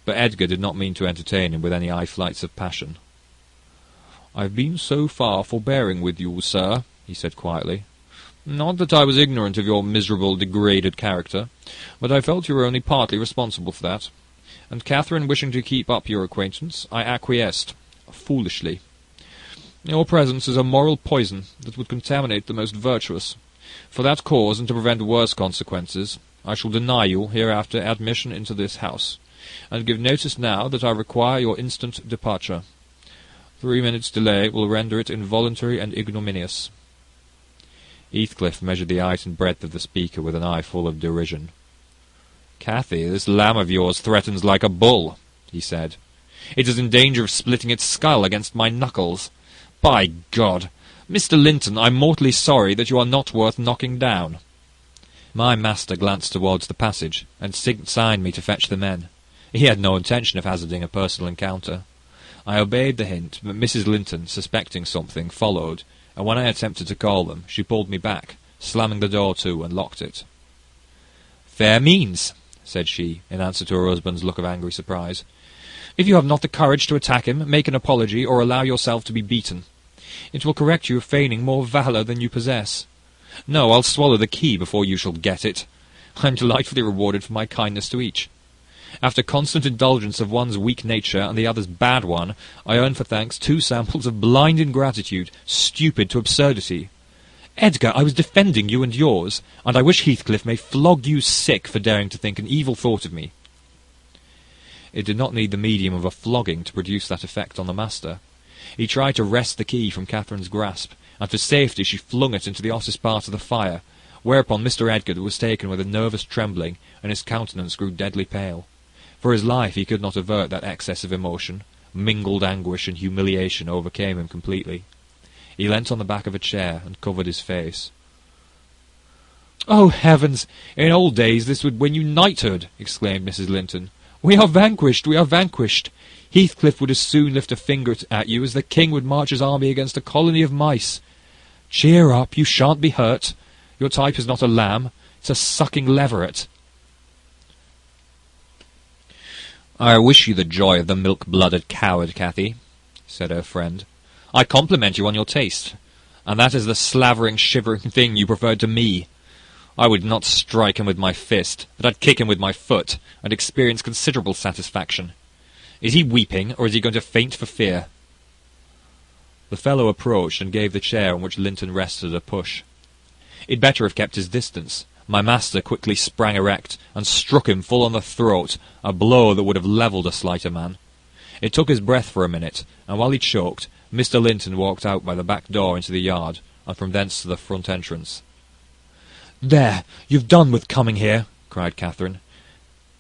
but Edgar did not mean to entertain him with any eye-flights of passion. "I have been so far forbearing with you, sir," he said quietly. "Not that I was ignorant of your miserable, degraded character, but I felt you were only partly responsible for that. And Catherine wishing to keep up your acquaintance, I acquiesced, foolishly. Your presence is a moral poison that would contaminate the most virtuous. For that cause, and to prevent worse consequences, I shall deny you hereafter admission into this house, and give notice now that I require your instant departure. 3 minutes' delay will render it involuntary and ignominious." Heathcliff measured the height and breadth of the speaker with an eye full of derision. "Cathy, this lamb of yours threatens like a bull," he said. "It is in danger of splitting its skull against my knuckles. By God! Mr. Linton, I'm mortally sorry that you are not worth knocking down." My master glanced towards the passage, and signed me to fetch the men. He had no intention of hazarding a personal encounter. I obeyed the hint, but Mrs. Linton, suspecting something, followed, and when I attempted to call them, she pulled me back, slamming the door to and locked it. "Fair means," said she, in answer to her husband's look of angry surprise. "If you have not the courage to attack him, make an apology, or allow yourself to be beaten. It will correct you of feigning more valour than you possess. No, I'll swallow the key before you shall get it. I'm delightfully rewarded for my kindness to each. After constant indulgence of one's weak nature and the other's bad one, I earn for thanks 2 samples of blind ingratitude, stupid to absurdity. Edgar, I was defending you and yours, and I wish Heathcliff may flog you sick for daring to think an evil thought of me." It did not need the medium of a flogging to produce that effect on the master. He tried to wrest the key from Catherine's grasp, and for safety she flung it into the hottest part of the fire, whereupon Mr. Edgar was taken with a nervous trembling, and his countenance grew deadly pale. For his life he could not avert that excess of emotion. Mingled anguish and humiliation overcame him completely. He leant on the back of a chair and covered his face. "Oh, heavens! In old days this would win you knighthood!" exclaimed Mrs. Linton. "We are vanquished! We are vanquished! Heathcliff would as soon lift a finger at you as the king would march his army against a colony of mice. Cheer up! You shan't be hurt. Your type is not a lamb. It's a sucking leveret." "I wish you the joy of the milk-blooded coward, Cathy," said her friend. "I compliment you on your taste, and that is the slavering, shivering thing you preferred to me. I would not strike him with my fist, but I'd kick him with my foot, and experience considerable satisfaction. Is he weeping, or is he going to faint for fear?" The fellow approached and gave the chair on which Linton rested a push. He'd better have kept his distance. My master quickly sprang erect and struck him full on the throat, a blow that would have levelled a slighter man. It took his breath for a minute, and while he choked, Mr. Linton walked out by the back door into the yard, and from thence to the front entrance. "There, you've done with coming here," cried Catherine.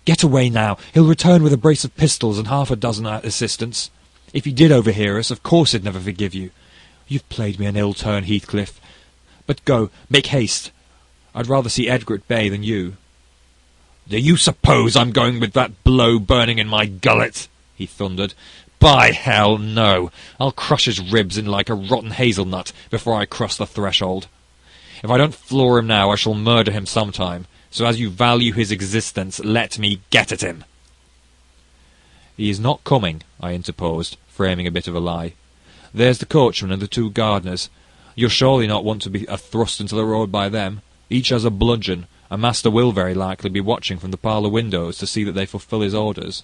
"Get away now. He'll return with a brace of pistols and 6 assistants. If he did overhear us, of course he'd never forgive you. You've played me an ill turn, Heathcliff. But go, make haste. I'd rather see Edgar at bay than you." "Do you suppose I'm going with that blow burning in my gullet?" he thundered. "By hell, no! I'll crush his ribs in like a rotten hazelnut before I cross the threshold. If I don't floor him now, I shall murder him sometime, so as you value his existence, let me get at him." "He is not coming," I interposed, framing a bit of a lie. "There's the coachman and the 2 gardeners. You'll surely not want to be thrust into the road by them. Each has a bludgeon, and master will very likely be watching from the parlour windows to see that they fulfil his orders."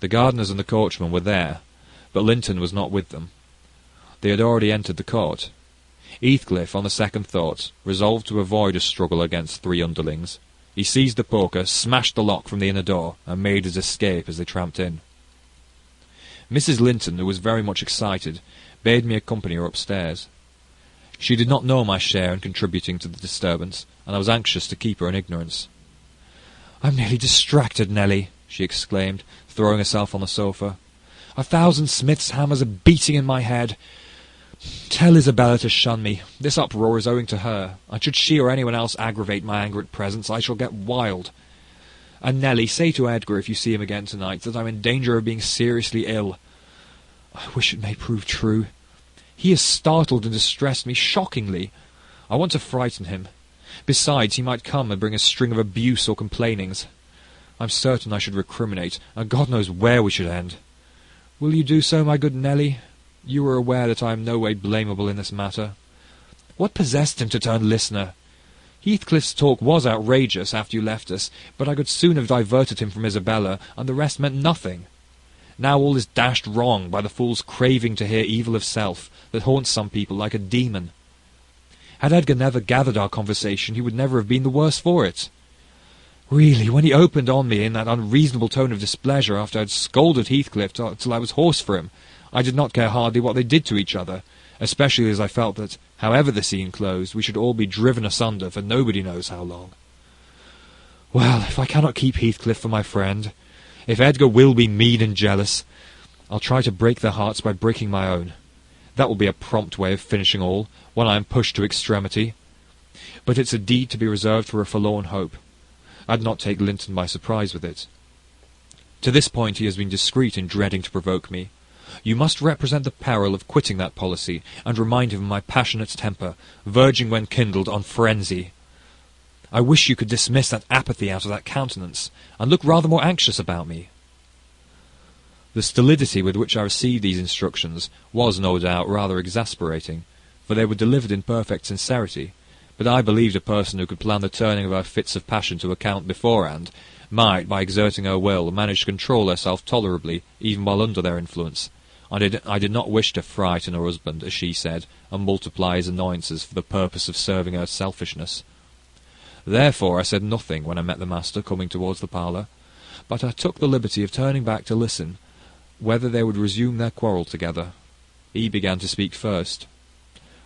The gardeners and the coachman were there, but Linton was not with them. They had already entered the court. Heathcliff, on the second thought, resolved to avoid a struggle against 3 underlings. He seized the poker, smashed the lock from the inner door, and made his escape as they tramped in. Mrs. Linton, who was very much excited, bade me accompany her upstairs. She did not know my share in contributing to the disturbance, and I was anxious to keep her in ignorance. "I'm nearly distracted, Nelly," she exclaimed, throwing herself on the sofa. "1,000 smiths' hammers are beating in my head. Tell Isabella to shun me. This uproar is owing to her, and should she or anyone else aggravate my anger at present, I shall get wild. And Nelly, say to Edgar, if you see him again tonight, that I'm in danger of being seriously ill. I wish it may prove true. He has startled and distressed me shockingly. I want to frighten him. Besides, he might come and bring a string of abuse or complainings. I'm certain I should recriminate, and God knows where we should end. Will you do so, my good Nelly? You are aware that I am no way blamable in this matter. What possessed him to turn listener? Heathcliff's talk was outrageous after you left us, but I could soon have diverted him from Isabella, and the rest meant nothing. Now all is dashed wrong by the fool's craving to hear evil of self, that haunts some people like a demon. Had Edgar never gathered our conversation, he would never have been the worse for it. Really, when he opened on me in that unreasonable tone of displeasure after I had scolded Heathcliff till I was hoarse for him, I did not care hardly what they did to each other, especially as I felt that, however the scene closed, we should all be driven asunder for nobody knows how long. Well, if I cannot keep Heathcliff for my friend, if Edgar will be mean and jealous, I'll try to break their hearts by breaking my own. That will be a prompt way of finishing all, when I am pushed to extremity. But it's a deed to be reserved for a forlorn hope. I'd not take Linton by surprise with it. To this point he has been discreet in dreading to provoke me. You must represent the peril of quitting that policy, and remind him of my passionate temper, verging when kindled on frenzy. I wish you could dismiss that apathy out of that countenance, and look rather more anxious about me. The stolidity with which I received these instructions was, no doubt, rather exasperating, for they were delivered in perfect sincerity, but I believed a person who could plan the turning of her fits of passion to account beforehand might, by exerting her will, manage to control herself tolerably, even while under their influence. I did not wish to frighten her husband, as she said, and multiply his annoyances for the purpose of serving her selfishness. Therefore I said nothing when I met the master coming towards the parlour, but I took the liberty of turning back to listen whether they would resume their quarrel together. He began to speak first.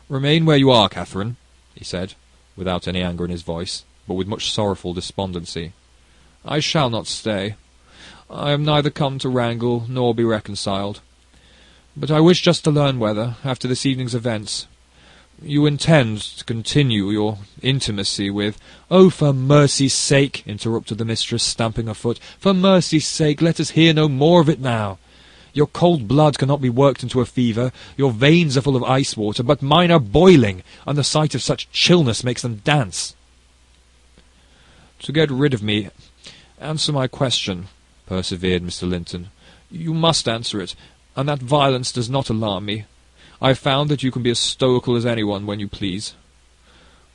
"Remain where you are, Catherine," he said, without any anger in his voice, but with much sorrowful despondency. "I shall not stay. I am neither come to wrangle nor be reconciled. But I wish just to learn whether, after this evening's events, you intend to continue your intimacy with—" "Oh, for mercy's sake," interrupted the mistress, stamping her foot, "for mercy's sake, let us hear no more of it now. Your cold blood cannot be worked into a fever, your veins are full of ice water, but mine are boiling, and the sight of such chillness makes them dance." "To get rid of me, answer my question," persevered Mr. Linton. "You must answer it, and that violence does not alarm me. I have found that you can be as stoical as anyone when you please.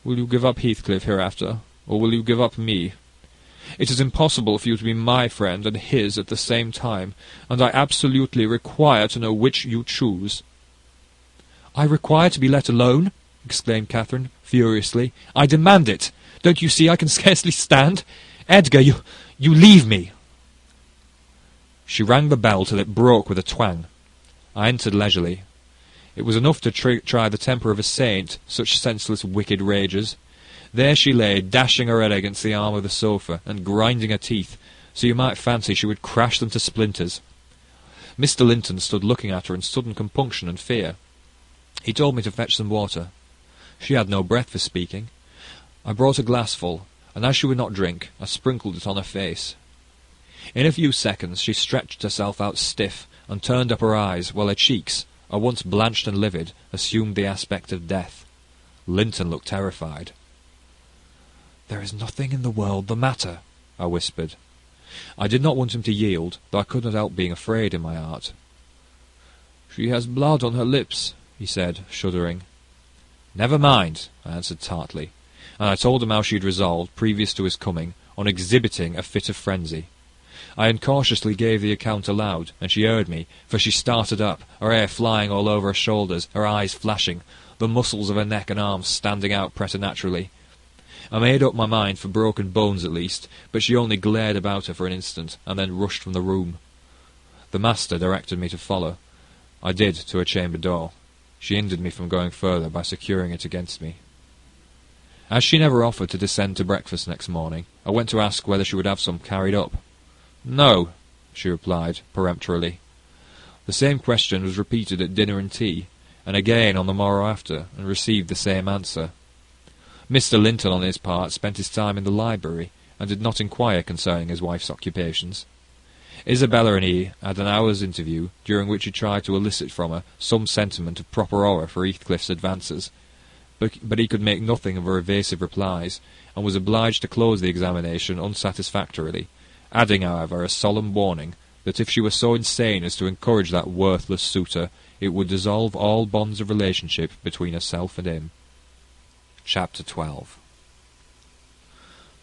Will you give up Heathcliff hereafter, or will you give up me? It is impossible for you to be my friend and his at the same time, and I absolutely require to know which you choose." "I require to be let alone," exclaimed Catherine, furiously. "I demand it. Don't you see I can scarcely stand? Edgar, you leave me." She rang the bell till it broke with a twang. I entered leisurely. It was enough to try the temper of a saint, such senseless wicked rages. There she lay, dashing her head against the arm of the sofa, and grinding her teeth, so you might fancy she would crash them to splinters. Mr. Linton stood looking at her in sudden compunction and fear. He told me to fetch some water. She had no breath for speaking. I brought a glassful, and as she would not drink, I sprinkled it on her face. In a few seconds she stretched herself out stiff, and turned up her eyes, while her cheeks, at once blanched and livid, assumed the aspect of death. Linton looked terrified. "There is nothing in the world the matter," I whispered. I did not want him to yield, though I could not help being afraid in my heart. "She has blood on her lips," he said, shuddering. "Never mind," I answered tartly, and I told him how she had resolved, previous to his coming, on exhibiting a fit of frenzy. I incautiously gave the account aloud, and she heard me, for she started up, her hair flying all over her shoulders, her eyes flashing, the muscles of her neck and arms standing out preternaturally. I made up my mind for broken bones at least, but she only glared about her for an instant, and then rushed from the room. The master directed me to follow. I did, to her chamber door. She hindered me from going further by securing it against me. As she never offered to descend to breakfast next morning, I went to ask whether she would have some carried up. "No," she replied, peremptorily. The same question was repeated at dinner and tea, and again on the morrow after, and received the same answer. Mr. Linton, on his part, spent his time in the library, and did not inquire concerning his wife's occupations. Isabella and he had an hour's interview, during which he tried to elicit from her some sentiment of proper horror for Heathcliff's advances, but he could make nothing of her evasive replies, and was obliged to close the examination unsatisfactorily, adding, however, a solemn warning that if she were so insane as to encourage that worthless suitor, it would dissolve all bonds of relationship between herself and him. Chapter 12.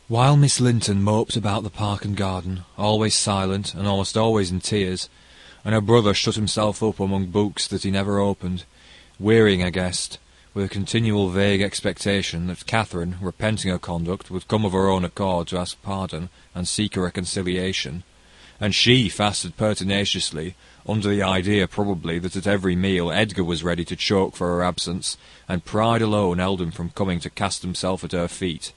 While Miss Linton moped about the park and garden, always silent and almost always in tears, and her brother shut himself up among books that he never opened, wearying her guest, with a continual vague expectation that Catherine, repenting her conduct, would come of her own accord to ask pardon and seek a reconciliation, and she fasted pertinaciously, under the idea probably that at every meal Edgar was ready to choke for her absence, and pride alone held him from coming to cast himself at her feet.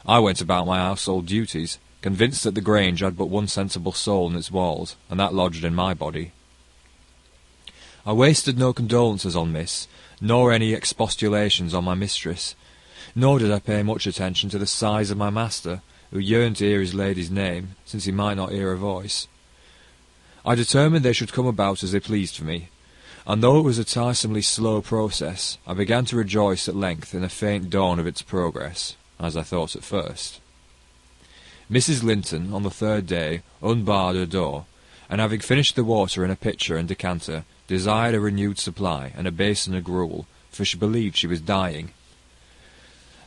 I went about my household duties, convinced that the Grange had but one sensible soul in its walls, and that lodged in my body. I wasted no condolences on Miss, nor any expostulations on my mistress, nor did I pay much attention to the sighs of my master, who yearned to hear his lady's name, since he might not hear her voice. I determined they should come about as they pleased for me, and though it was a tiresomely slow process, I began to rejoice at length in a faint dawn of its progress, as I thought at first. Mrs. Linton, on the third day, unbarred her door, and having finished the water in a pitcher and decanter, desired a renewed supply, and a basin of gruel, for she believed she was dying.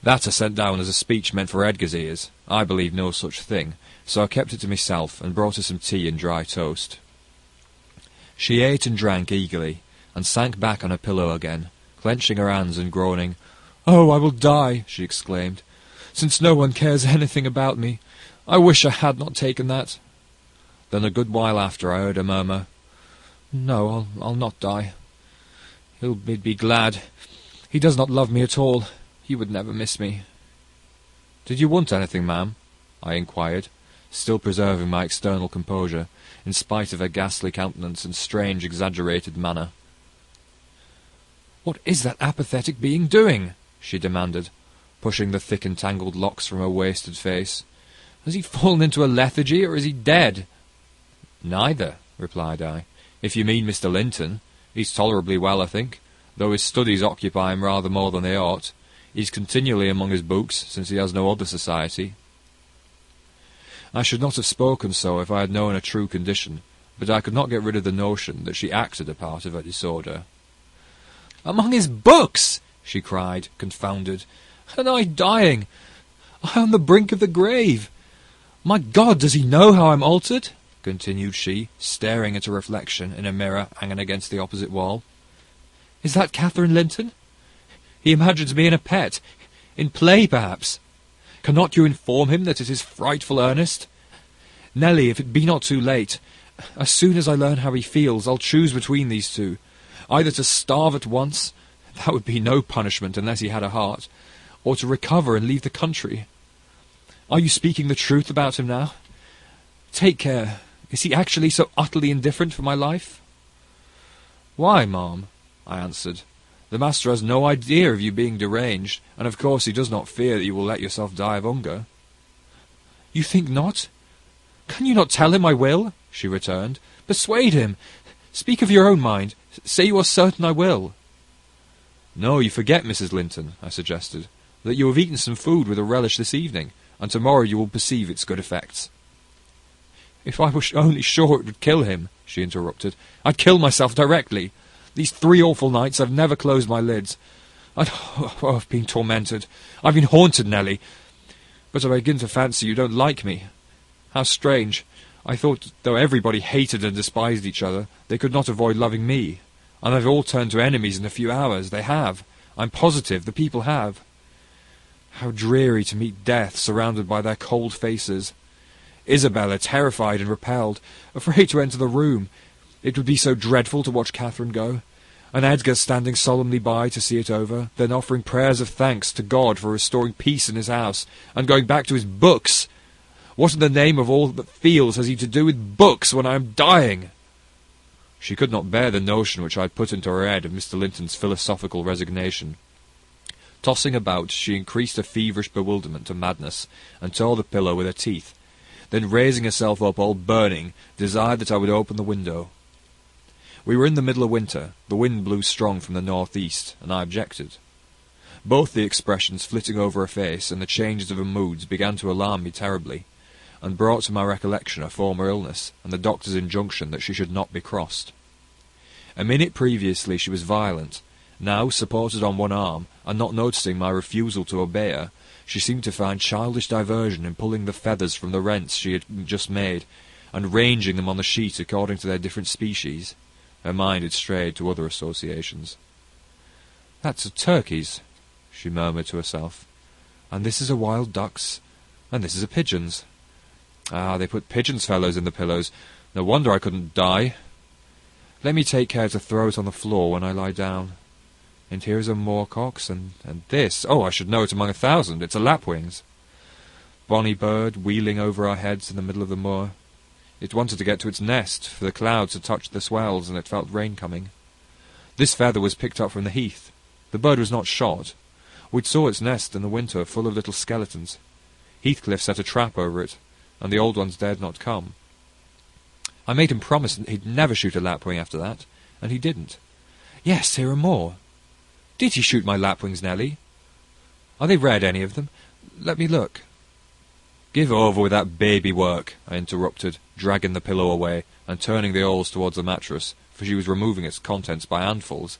That I sent down as a speech meant for Edgar's ears. I believed no such thing, so I kept it to myself, and brought her some tea and dry toast. She ate and drank eagerly, and sank back on her pillow again, clenching her hands and groaning. "Oh, I will die," she exclaimed, "since no one cares anything about me. I wish I had not taken that." Then a good while after I heard her murmur, "No, I'll not die. He'll be glad. He does not love me at all. He would never miss me." "Did you want anything, ma'am?" I inquired, still preserving my external composure, in spite of her ghastly countenance and strange exaggerated manner. "What is that apathetic being doing?" she demanded, pushing the thick and tangled locks from her wasted face. "Has he fallen into a lethargy, or is he dead?" "Neither," replied I. "If you mean Mr. Linton, he's tolerably well, I think, though his studies occupy him rather more than they ought. He's continually among his books, since he has no other society." I should not have spoken so if I had known her true condition, but I could not get rid of the notion that she acted a part of her disorder. "Among his books!" she cried, confounded. "And I dying! I on the brink of the grave! My God, does he know how I'm altered?" continued she, staring at a reflection in a mirror hanging against the opposite wall. Is that Catherine Linton? He imagines me in a pet, in play perhaps. Cannot you inform him that it is frightful earnest? Nelly, if it be not too late, as soon as I learn how he feels, I'll choose between these two, either to starve at once, that would be no punishment unless he had a heart, or to recover and leave the country. Are you speaking the truth about him now? Take care. Is he actually so utterly indifferent for my life? Why, ma'am, I answered. The master has no idea of you being deranged, and of course he does not fear that you will let yourself die of hunger. You think not? Can you not tell him I will? She returned. Persuade him. Speak of your own mind. Say you are certain I will. No, you forget, Mrs. Linton, I suggested, that you have eaten some food with a relish this evening, and tomorrow you will perceive its good effects. If I were only sure it would kill him, she interrupted, I'd kill myself directly. These 3 awful nights I've never closed my lids. I've been tormented. I've been haunted, Nelly. But I begin to fancy you don't like me. How strange. I thought though everybody hated and despised each other, they could not avoid loving me. And they've all turned to enemies in a few hours. They have. I'm positive the people have. How dreary to meet death surrounded by their cold faces. Isabella, terrified and repelled, afraid to enter the room. It would be so dreadful to watch Catherine go, and Edgar standing solemnly by to see it over, then offering prayers of thanks to God for restoring peace in his house, and going back to his books. What in the name of all that feels has he to do with books when I am dying? She could not bear the notion which I had put into her head of Mr. Linton's philosophical resignation. Tossing about, she increased her feverish bewilderment to madness, and tore the pillow with her teeth, then raising herself up all burning, desired that I would open the window. We were in the middle of winter, the wind blew strong from the north-east, and I objected. Both the expressions flitting over her face and the changes of her moods began to alarm me terribly, and brought to my recollection her former illness, and the doctor's injunction that she should not be crossed. A minute previously she was violent. Now, supported on one arm, and not noticing my refusal to obey her, she seemed to find childish diversion in pulling the feathers from the rents she had just made, and ranging them on the sheet according to their different species. Her mind had strayed to other associations. "That's a turkey's," she murmured to herself, "and this is a wild duck's, and this is a pigeon's. Ah, they put pigeons' fellows in the pillows. No wonder I couldn't die. Let me take care to throw it on the floor when I lie down. And here is a moorcock's, and this, oh, I should know it among 1,000, it's a lapwing's. Bonny bird, wheeling over our heads in the middle of the moor. It wanted to get to its nest, for the clouds had touched the swells, and it felt rain coming. This feather was picked up from the heath. The bird was not shot. We'd saw its nest in the winter, full of little skeletons. Heathcliff set a trap over it, and the old ones dared not come. I made him promise he'd never shoot a lapwing after that, and he didn't. Yes, here are more. Did he shoot my lapwings, Nelly? Are they red, any of them? Let me look. Give over with that baby work, I interrupted, dragging the pillow away, and turning the awls towards the mattress, for she was removing its contents by handfuls.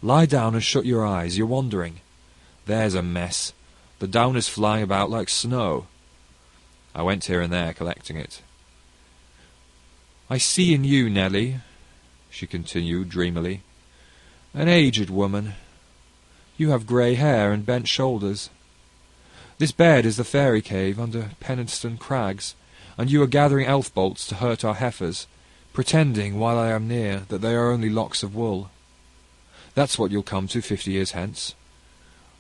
Lie down and shut your eyes, you're wandering. There's a mess. The down is flying about like snow. I went here and there, collecting it. I see in you, Nelly, she continued dreamily, an aged woman. You have grey hair and bent shoulders. This bed is the fairy cave under Penistone Crags, and you are gathering elf bolts to hurt our heifers, pretending, while I am near, that they are only locks of wool. That's what you'll come to 50 years hence.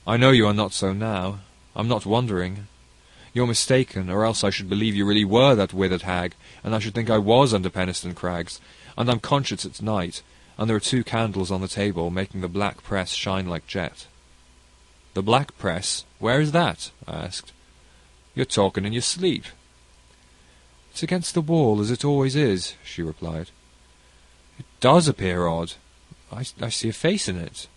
I know you are not so now. I'm not wondering. You're mistaken, or else I should believe you really were that withered hag, and I should think I was under Penistone Crags, and I'm conscious it's night, and there are 2 candles on the table, making the black press shine like jet. The black press? Where is that? I asked. You're talking in your sleep. It's against the wall, as it always is, she replied. It does appear odd. I see a face in it.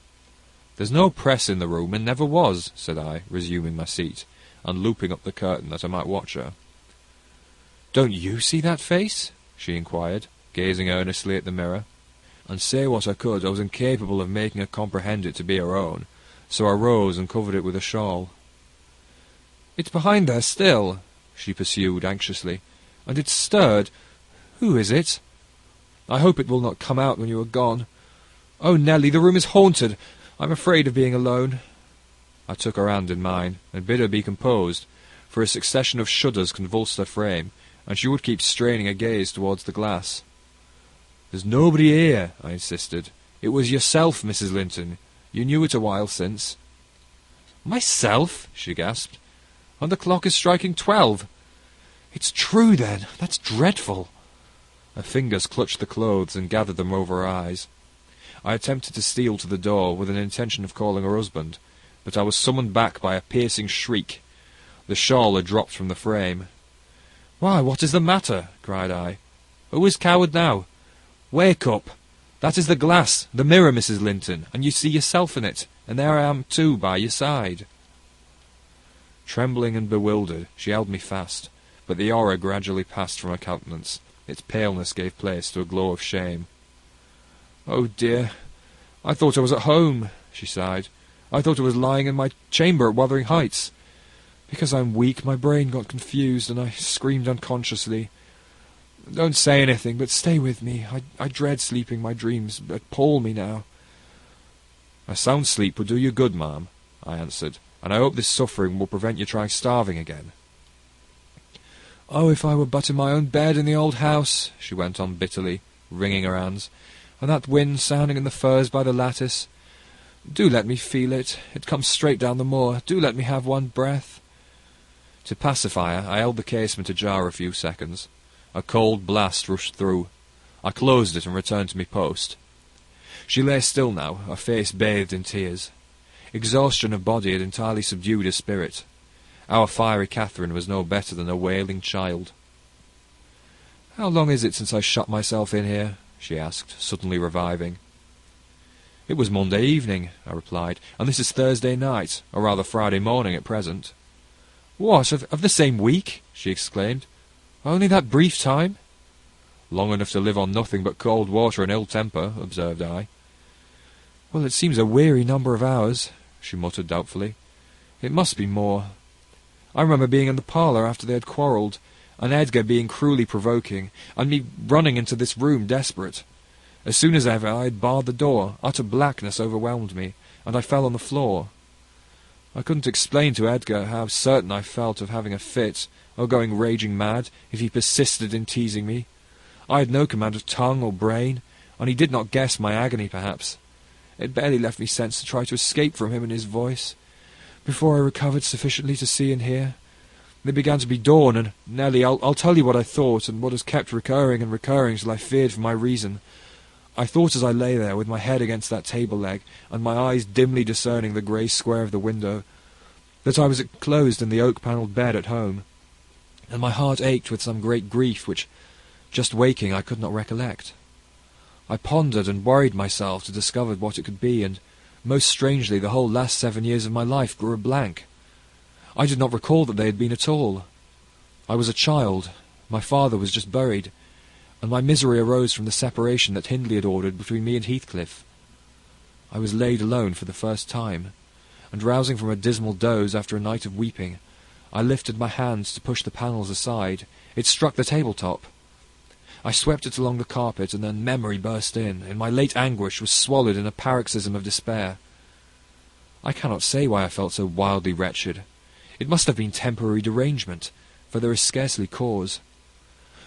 There's no press in the room, and never was, said I, resuming my seat, and looping up the curtain that I might watch her. Don't you see that face? She inquired, gazing earnestly at the mirror. And say what I could, I was incapable of making her comprehend it to be her own, so I rose and covered it with a shawl. It's behind there still, she pursued anxiously, and it's stirred. Who is it? I hope it will not come out when you are gone. "Oh, Nelly, the room is haunted. I'm afraid of being alone." I took her hand in mine, and bid her be composed, for a succession of shudders convulsed her frame, and she would keep straining her gaze towards the glass. "There's nobody here," I insisted. "It was yourself, Mrs. Linton. You knew it a while since." "Myself?" she gasped. "And the clock is striking 12. It's true, then. That's dreadful." Her fingers clutched the clothes and gathered them over her eyes. I attempted to steal to the door with an intention of calling her husband, but I was summoned back by a piercing shriek. The shawl had dropped from the frame. "Why, what is the matter?" cried I. "Who is coward now? Wake up! That is the glass, the mirror, Mrs. Linton, and you see yourself in it, and there I am too by your side." Trembling and bewildered, she held me fast, but the horror gradually passed from her countenance. Its paleness gave place to a glow of shame. "Oh dear, I thought I was at home," she sighed. "I thought I was lying in my chamber at Wuthering Heights. Because I'm weak, my brain got confused, and I screamed unconsciously. Don't say anything, but stay with me. I dread sleeping. My dreams appall me now." "A sound sleep will do you good, ma'am," I answered, "and I hope this suffering will prevent you trying starving again." "Oh, if I were but in my own bed in the old house," she went on bitterly, wringing her hands, "and that wind sounding in the firs by the lattice. Do let me feel it. It comes straight down the moor. Do let me have one breath." To pacify her, I held the casement ajar a few seconds. A cold blast rushed through. I closed it and returned to my post. She lay still now, her face bathed in tears. Exhaustion of body had entirely subdued her spirit. Our fiery Catherine was no better than a wailing child. "How long is it since I shut myself in here?" she asked, suddenly reviving. "It was Monday evening," I replied, "and this is Thursday night, or rather Friday morning at present." "What, of the same week?" she exclaimed. "Only that brief time?" "Long enough to live on nothing but cold water and ill temper," observed I. "Well, it seems a weary number of hours," she muttered doubtfully. "It must be more. I remember being in the parlour after they had quarrelled, and Edgar being cruelly provoking, and me running into this room desperate. As soon as ever I had barred the door, utter blackness overwhelmed me, and I fell on the floor. I couldn't explain to Edgar how certain I felt of having a fit, or going raging mad, if he persisted in teasing me. I had no command of tongue or brain, and he did not guess my agony, perhaps. It barely left me sense to try to escape from him and his voice. Before I recovered sufficiently to see and hear, it began to be dawn, and, Nelly, I'll tell you what I thought, and what has kept recurring and recurring till I feared for my reason. I thought as I lay there, with my head against that table-leg, and my eyes dimly discerning the grey square of the window, that I was enclosed in the oak-panelled bed at home, and my heart ached with some great grief which, just waking, I could not recollect. I pondered and worried myself to discover what it could be, and, most strangely, the whole last 7 years of my life grew a blank. I did not recall that they had been at all. I was a child, my father was just buried, and my misery arose from the separation that Hindley had ordered between me and Heathcliff. I was laid alone for the first time, and rousing from a dismal doze after a night of weeping, I lifted my hands to push the panels aside. It struck the table-top. I swept it along the carpet, and then memory burst in my late anguish was swallowed in a paroxysm of despair. I cannot say why I felt so wildly wretched. It must have been temporary derangement, for there is scarcely cause.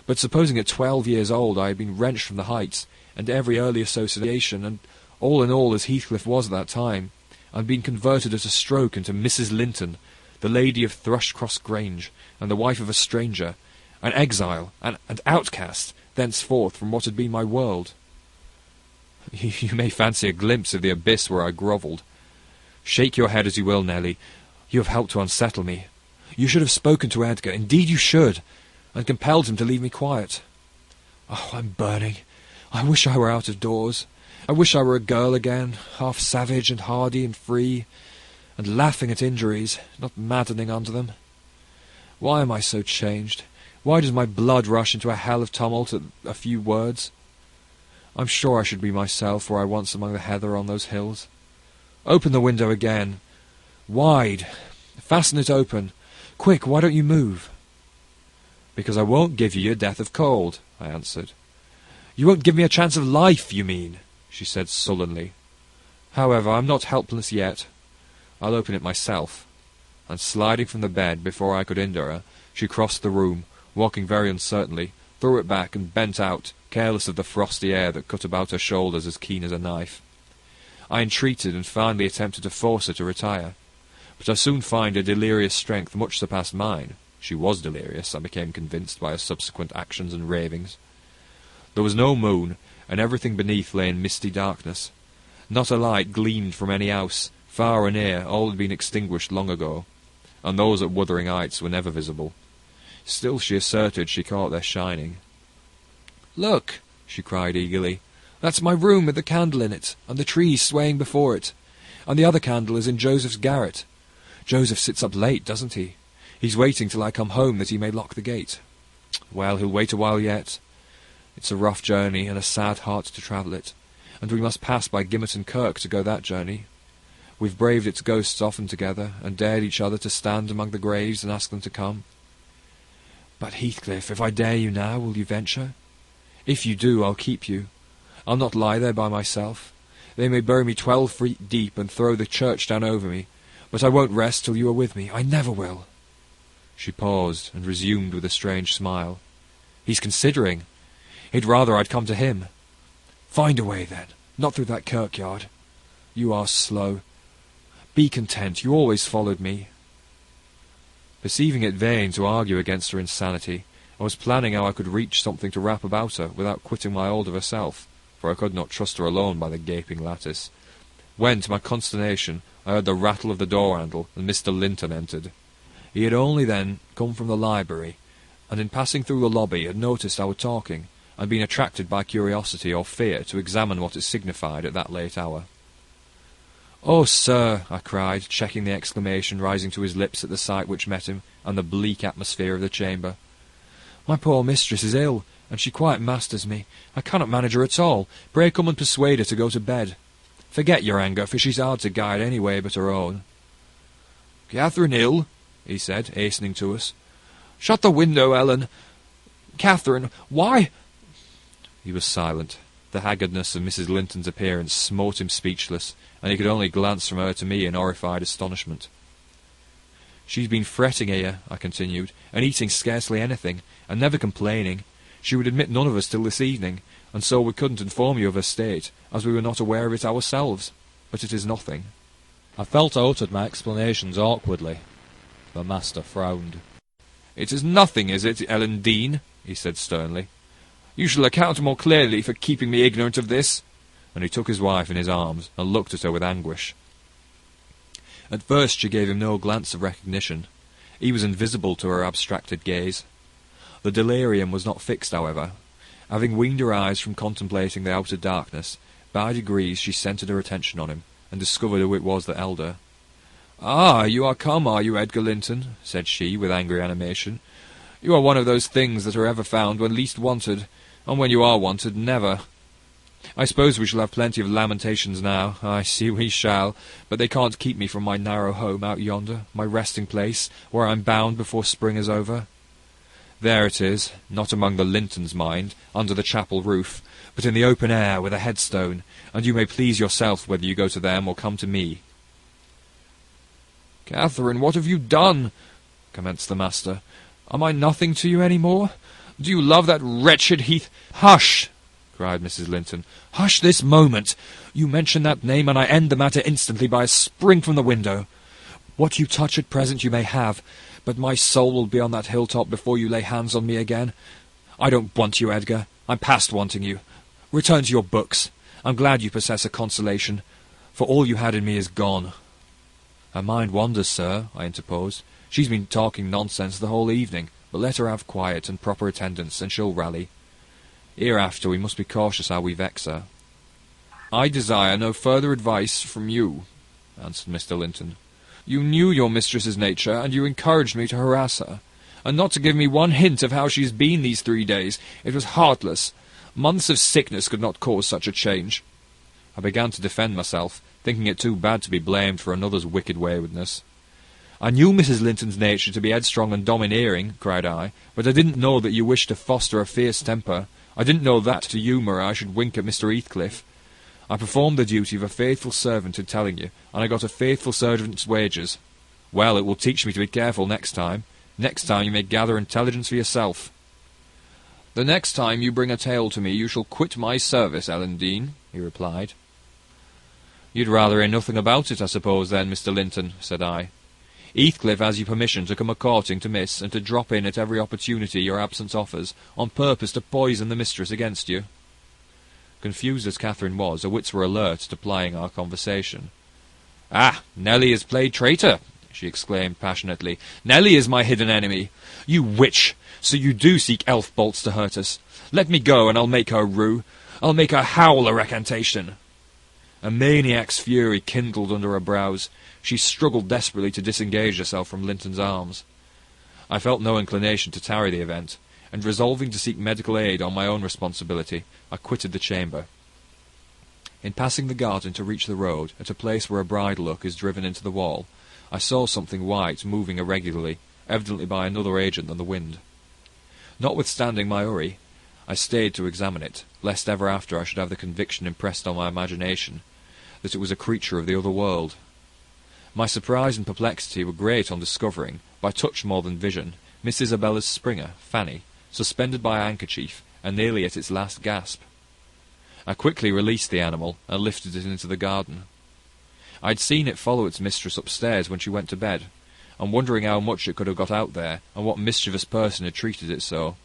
But supposing at 12 years old I had been wrenched from the heights, and every early association, and all in all as Heathcliff was at that time, and been converted at a stroke into Mrs. Linton, the lady of Thrushcross Grange, and the wife of a stranger, an exile, and outcast, thenceforth, from what had been my world. You may fancy a glimpse of the abyss where I grovelled. Shake your head as you will, Nelly, you have helped to unsettle me. You should have spoken to Edgar, indeed you should, and compelled him to leave me quiet. Oh, I'm burning. I wish I were out of doors. I wish I were a girl again, half savage and hardy and free, and laughing at injuries, not maddening under them. Why am I so changed? Why does my blood rush into a hell of tumult at a few words? I'm sure I should be myself were I once among the heather on those hills. Open the window again. Wide. Fasten it open. Quick, why don't you move? Because I won't give you your death of cold, I answered. You won't give me a chance of life, you mean? she said sullenly. "However, I'm not helpless yet. I'll open it myself." And sliding from the bed before I could hinder her, she crossed the room, walking very uncertainly, threw it back, and bent out, careless of the frosty air that cut about her shoulders as keen as a knife. I entreated and finally attempted to force her to retire, but I soon found her delirious strength much surpassed mine. She was delirious, I became convinced by her subsequent actions and ravings. There was no moon, and everything beneath lay in misty darkness. Not a light gleamed from any house. Far or near, all had been extinguished long ago, and those at Wuthering Heights were never visible. Still she asserted she caught their shining. "Look!" she cried eagerly. "That's my room with the candle in it, and the trees swaying before it. And the other candle is in Joseph's garret. Joseph sits up late, doesn't he? He's waiting till I come home that he may lock the gate. Well, he'll wait a while yet. It's a rough journey, and a sad heart to travel it, and we must pass by Gimmerton Kirk to go that journey. We've braved its ghosts often together, and dared each other to stand among the graves and ask them to come. But, Heathcliff, if I dare you now, will you venture? If you do, I'll keep you. I'll not lie there by myself. They may bury me 12 feet deep and throw the church down over me, but I won't rest till you are with me. I never will." She paused, and resumed with a strange smile. "He's considering. He'd rather I'd come to him. Find a way, then. Not through that kirkyard. You are slow. Be content. You always followed me." Perceiving it vain to argue against her insanity, I was planning how I could reach something to wrap about her without quitting my hold of herself, for I could not trust her alone by the gaping lattice, when, to my consternation, I heard the rattle of the door-handle, and Mr. Linton entered. He had only then come from the library, and in passing through the lobby had noticed our talking, and been attracted by curiosity or fear to examine what it signified at that late hour. "Oh, sir," I cried, checking the exclamation rising to his lips at the sight which met him, and the bleak atmosphere of the chamber. "My poor mistress is ill, and she quite masters me. I cannot manage her at all. Pray come and persuade her to go to bed. Forget your anger, for she's hard to guide any way but her own." "Catherine ill?" he said, hastening to us. "Shut the window, Ellen. Catherine, why—" He was silent. The haggardness of Mrs. Linton's appearance smote him speechless, and he could only glance from her to me in horrified astonishment. "She's been fretting here," I continued, "and eating scarcely anything, and never complaining. She would admit none of us till this evening, and so we couldn't inform you of her state, as we were not aware of it ourselves. But it is nothing." I felt I uttered my explanations awkwardly. The master frowned. "It is nothing, is it, Ellen Dean?" he said sternly. "You shall account more clearly for keeping me ignorant of this." And he took his wife in his arms, and looked at her with anguish. At first she gave him no glance of recognition. He was invisible to her abstracted gaze. The delirium was not fixed, however. Having weaned her eyes from contemplating the outer darkness, by degrees she centred her attention on him, and discovered who it was that held her. "Ah, you are come, are you, Edgar Linton?" said she, with angry animation. "You are one of those things that are ever found when least wanted, and when you are wanted, never. I suppose we shall have plenty of lamentations now. I see we shall, but they can't keep me from my narrow home out yonder, my resting place, where I'm bound before spring is over. There it is, not among the Lintons, mind, under the chapel roof, but in the open air with a headstone, and you may please yourself whether you go to them or come to me." "Catherine, what have you done?" commenced the master. "Am I nothing to you any more? Do you love that wretched Heath—" "Hush!" cried Mrs. Linton. "Hush this moment! You mention that name, and I end the matter instantly by a spring from the window. What you touch at present you may have, but my soul will be on that hilltop before you lay hands on me again. I don't want you, Edgar. I'm past wanting you. Return to your books. I'm glad you possess a consolation, for all you had in me is gone." "Her mind wanders, sir," I interposed. "She's been talking nonsense the whole evening, but let her have quiet and proper attendance, and she'll rally. Hereafter we must be cautious how we vex her." "I desire no further advice from you," answered Mr. Linton. "You knew your mistress's nature, and you encouraged me to harass her, and not to give me one hint of how she has been these 3 days. It was heartless. Months of sickness could not cause such a change." I began to defend myself, thinking it too bad to be blamed for another's wicked waywardness. "I knew Mrs. Linton's nature to be headstrong and domineering," cried I, "but I didn't know that you wished to foster a fierce temper. I didn't know that, to humour her, I should wink at Mr. Heathcliff. I performed the duty of a faithful servant in telling you, and I got a faithful servant's wages. Well, it will teach me to be careful next time. Next time you may gather intelligence for yourself." "The next time you bring a tale to me you shall quit my service, Ellen Dean," he replied. "You'd rather hear nothing about it, I suppose, then, Mr. Linton," said I. "Heathcliff has your permission to come a-courting to Miss, and to drop in at every opportunity your absence offers, on purpose to poison the mistress against you." Confused as Catherine was, her wits were alert to plying our conversation. "Ah, Nelly has played traitor!" she exclaimed passionately. "Nelly is my hidden enemy. You witch! So you do seek elf bolts to hurt us. Let me go, and I'll make her rue. I'll make her howl a recantation." A maniac's fury kindled under her brows. She struggled desperately to disengage herself from Linton's arms. I felt no inclination to tarry the event, and resolving to seek medical aid on my own responsibility, I quitted the chamber. In passing the garden to reach the road, at a place where a bridle hook is driven into the wall, I saw something white moving irregularly, evidently by another agent than the wind. Notwithstanding my hurry, I stayed to examine it, lest ever after I should have the conviction impressed on my imagination that it was a creature of the other world. My surprise and perplexity were great on discovering, by touch more than vision, Miss Isabella's Springer, Fanny, suspended by a handkerchief, and nearly at its last gasp. I quickly released the animal, and lifted it into the garden. I had seen it follow its mistress upstairs when she went to bed, and wondering how much it could have got out there, and what mischievous person had treated it so.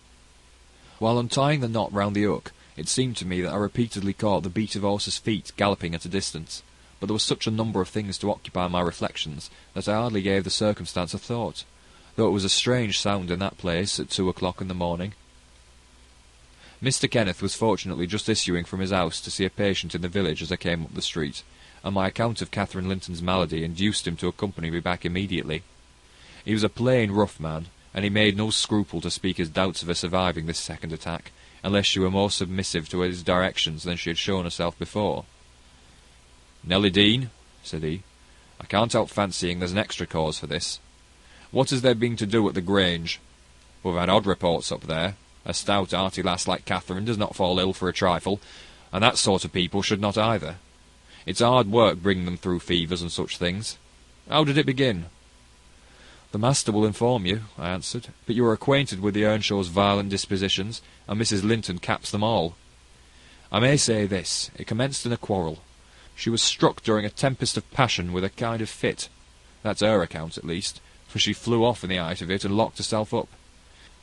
While untying the knot round the hook, it seemed to me that I repeatedly caught the beat of horses' feet galloping at a distance, but there was such a number of things to occupy my reflections that I hardly gave the circumstance a thought, though it was a strange sound in that place at 2 o'clock in the morning. Mr. Kenneth was fortunately just issuing from his house to see a patient in the village as I came up the street, and my account of Catherine Linton's malady induced him to accompany me back immediately. He was a plain, rough man, and he made no scruple to speak his doubts of her surviving this second attack, unless she were more submissive to his directions than she had shown herself before. "Nelly Dean," said he, "I can't help fancying there's an extra cause for this. What has there been to do at the Grange? We've had odd reports up there. A stout, hearty lass like Catherine does not fall ill for a trifle, and that sort of people should not either. It's hard work bringing them through fevers and such things. How did it begin?" "The master will inform you," I answered, "but you are acquainted with the Earnshaw's violent dispositions, and Mrs. Linton caps them all. I may say this, it commenced in a quarrel. She was struck during a tempest of passion with a kind of fit. That's her account, at least, for she flew off in the height of it and locked herself up.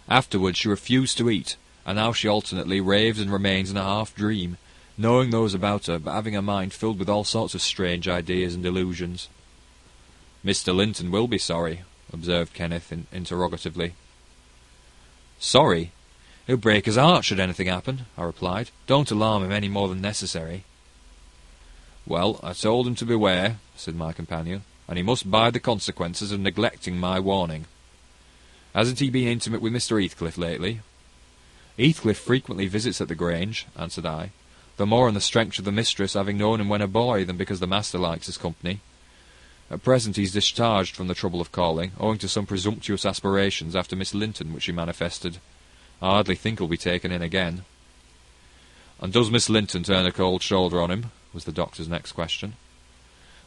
Afterwards she refused to eat, and now she alternately raves and remains in a half-dream, knowing those about her, but having her mind filled with all sorts of strange ideas and delusions." "Mr. Linton will be sorry," observed Kenneth interrogatively. "Sorry? He'll break his heart should anything happen," I replied. "Don't alarm him any more than necessary." "Well, I told him to beware," said my companion, "and he must bide the consequences of neglecting my warning. Hasn't he been intimate with Mr. Heathcliff lately?" "Heathcliff frequently visits at the Grange," answered I, "the more on the strength of the mistress having known him when a boy than because the master likes his company. At present he's discharged from the trouble of calling, owing to some presumptuous aspirations after Miss Linton which he manifested. I hardly think he'll be taken in again." "And does Miss Linton turn a cold shoulder on him?" was the doctor's next question.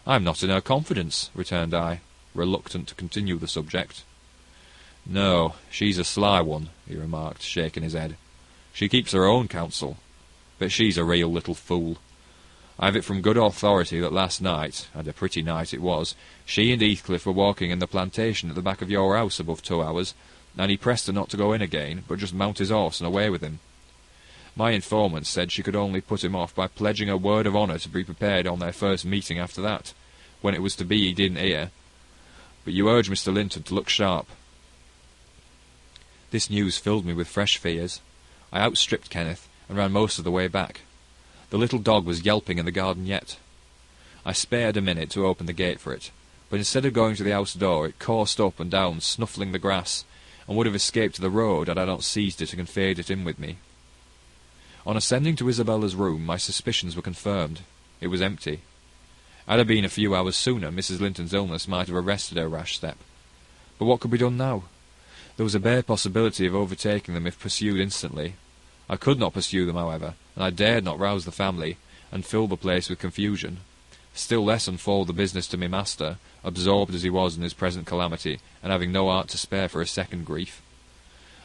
"I am not in her confidence," returned I, reluctant to continue the subject. "No, she's a sly one," he remarked, shaking his head. "She keeps her own counsel, but she's a real little fool. I have it from good authority that last night, and a pretty night it was, she and Heathcliff were walking in the plantation at the back of your house above 2 hours, and he pressed her not to go in again, but just mount his horse and away with him. My informant said she could only put him off by pledging her word of honour to be prepared on their first meeting after that. When it was to be he didn't hear. But you urge Mr. Linton to look sharp." This news filled me with fresh fears. I outstripped Kenneth, and ran most of the way back. The little dog was yelping in the garden yet. I spared a minute to open the gate for it, but instead of going to the house door, it coursed up and down, snuffling the grass, and would have escaped to the road had I not seized it and conveyed it in with me. On ascending to Isabella's room, my suspicions were confirmed. It was empty. Had I been a few hours sooner, Mrs. Linton's illness might have arrested her rash step. But what could be done now? There was a bare possibility of overtaking them if pursued instantly. I could not pursue them, however, and I dared not rouse the family, and fill the place with confusion. Still less unfold the business to my master, absorbed as he was in his present calamity, and having no heart to spare for a second grief.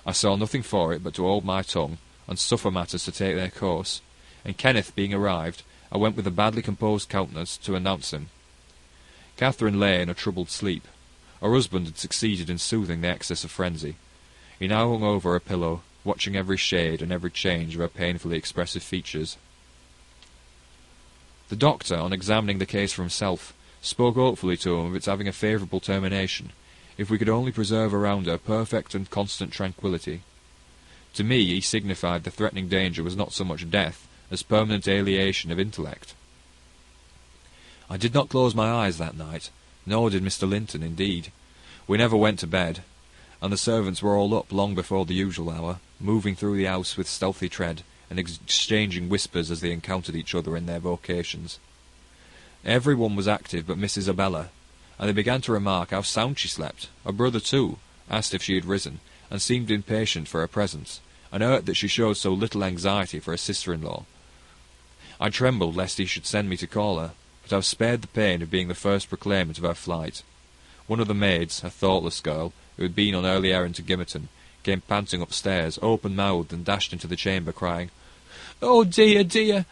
I saw nothing for it but to hold my tongue, and suffer matters to take their course, and Kenneth being arrived, I went with a badly composed countenance to announce him. Catherine lay in a troubled sleep. Her husband had succeeded in soothing the excess of frenzy. He now hung over her pillow, watching every shade and every change of her painfully expressive features. The doctor, on examining the case for himself, spoke hopefully to him of its having a favourable termination, if we could only preserve around her perfect and constant tranquillity. To me he signified the threatening danger was not so much death as permanent alienation of intellect. I did not close my eyes that night, nor did Mr. Linton, indeed. We never went to bed, and the servants were all up long before the usual hour, moving through the house with stealthy tread, and exchanging whispers as they encountered each other in their vocations. Every one was active but Miss Isabella, and they began to remark how sound she slept. Her brother, too, asked if she had risen, and seemed impatient for her presence, and hurt that she showed so little anxiety for her sister-in-law. I trembled lest he should send me to call her, but I was spared the pain of being the first proclaimant of her flight. One of the maids, a thoughtless girl, who had been on early errand to Gimmerton, came panting upstairs, open-mouthed, and dashed into the chamber, crying, "Oh, dear, dear!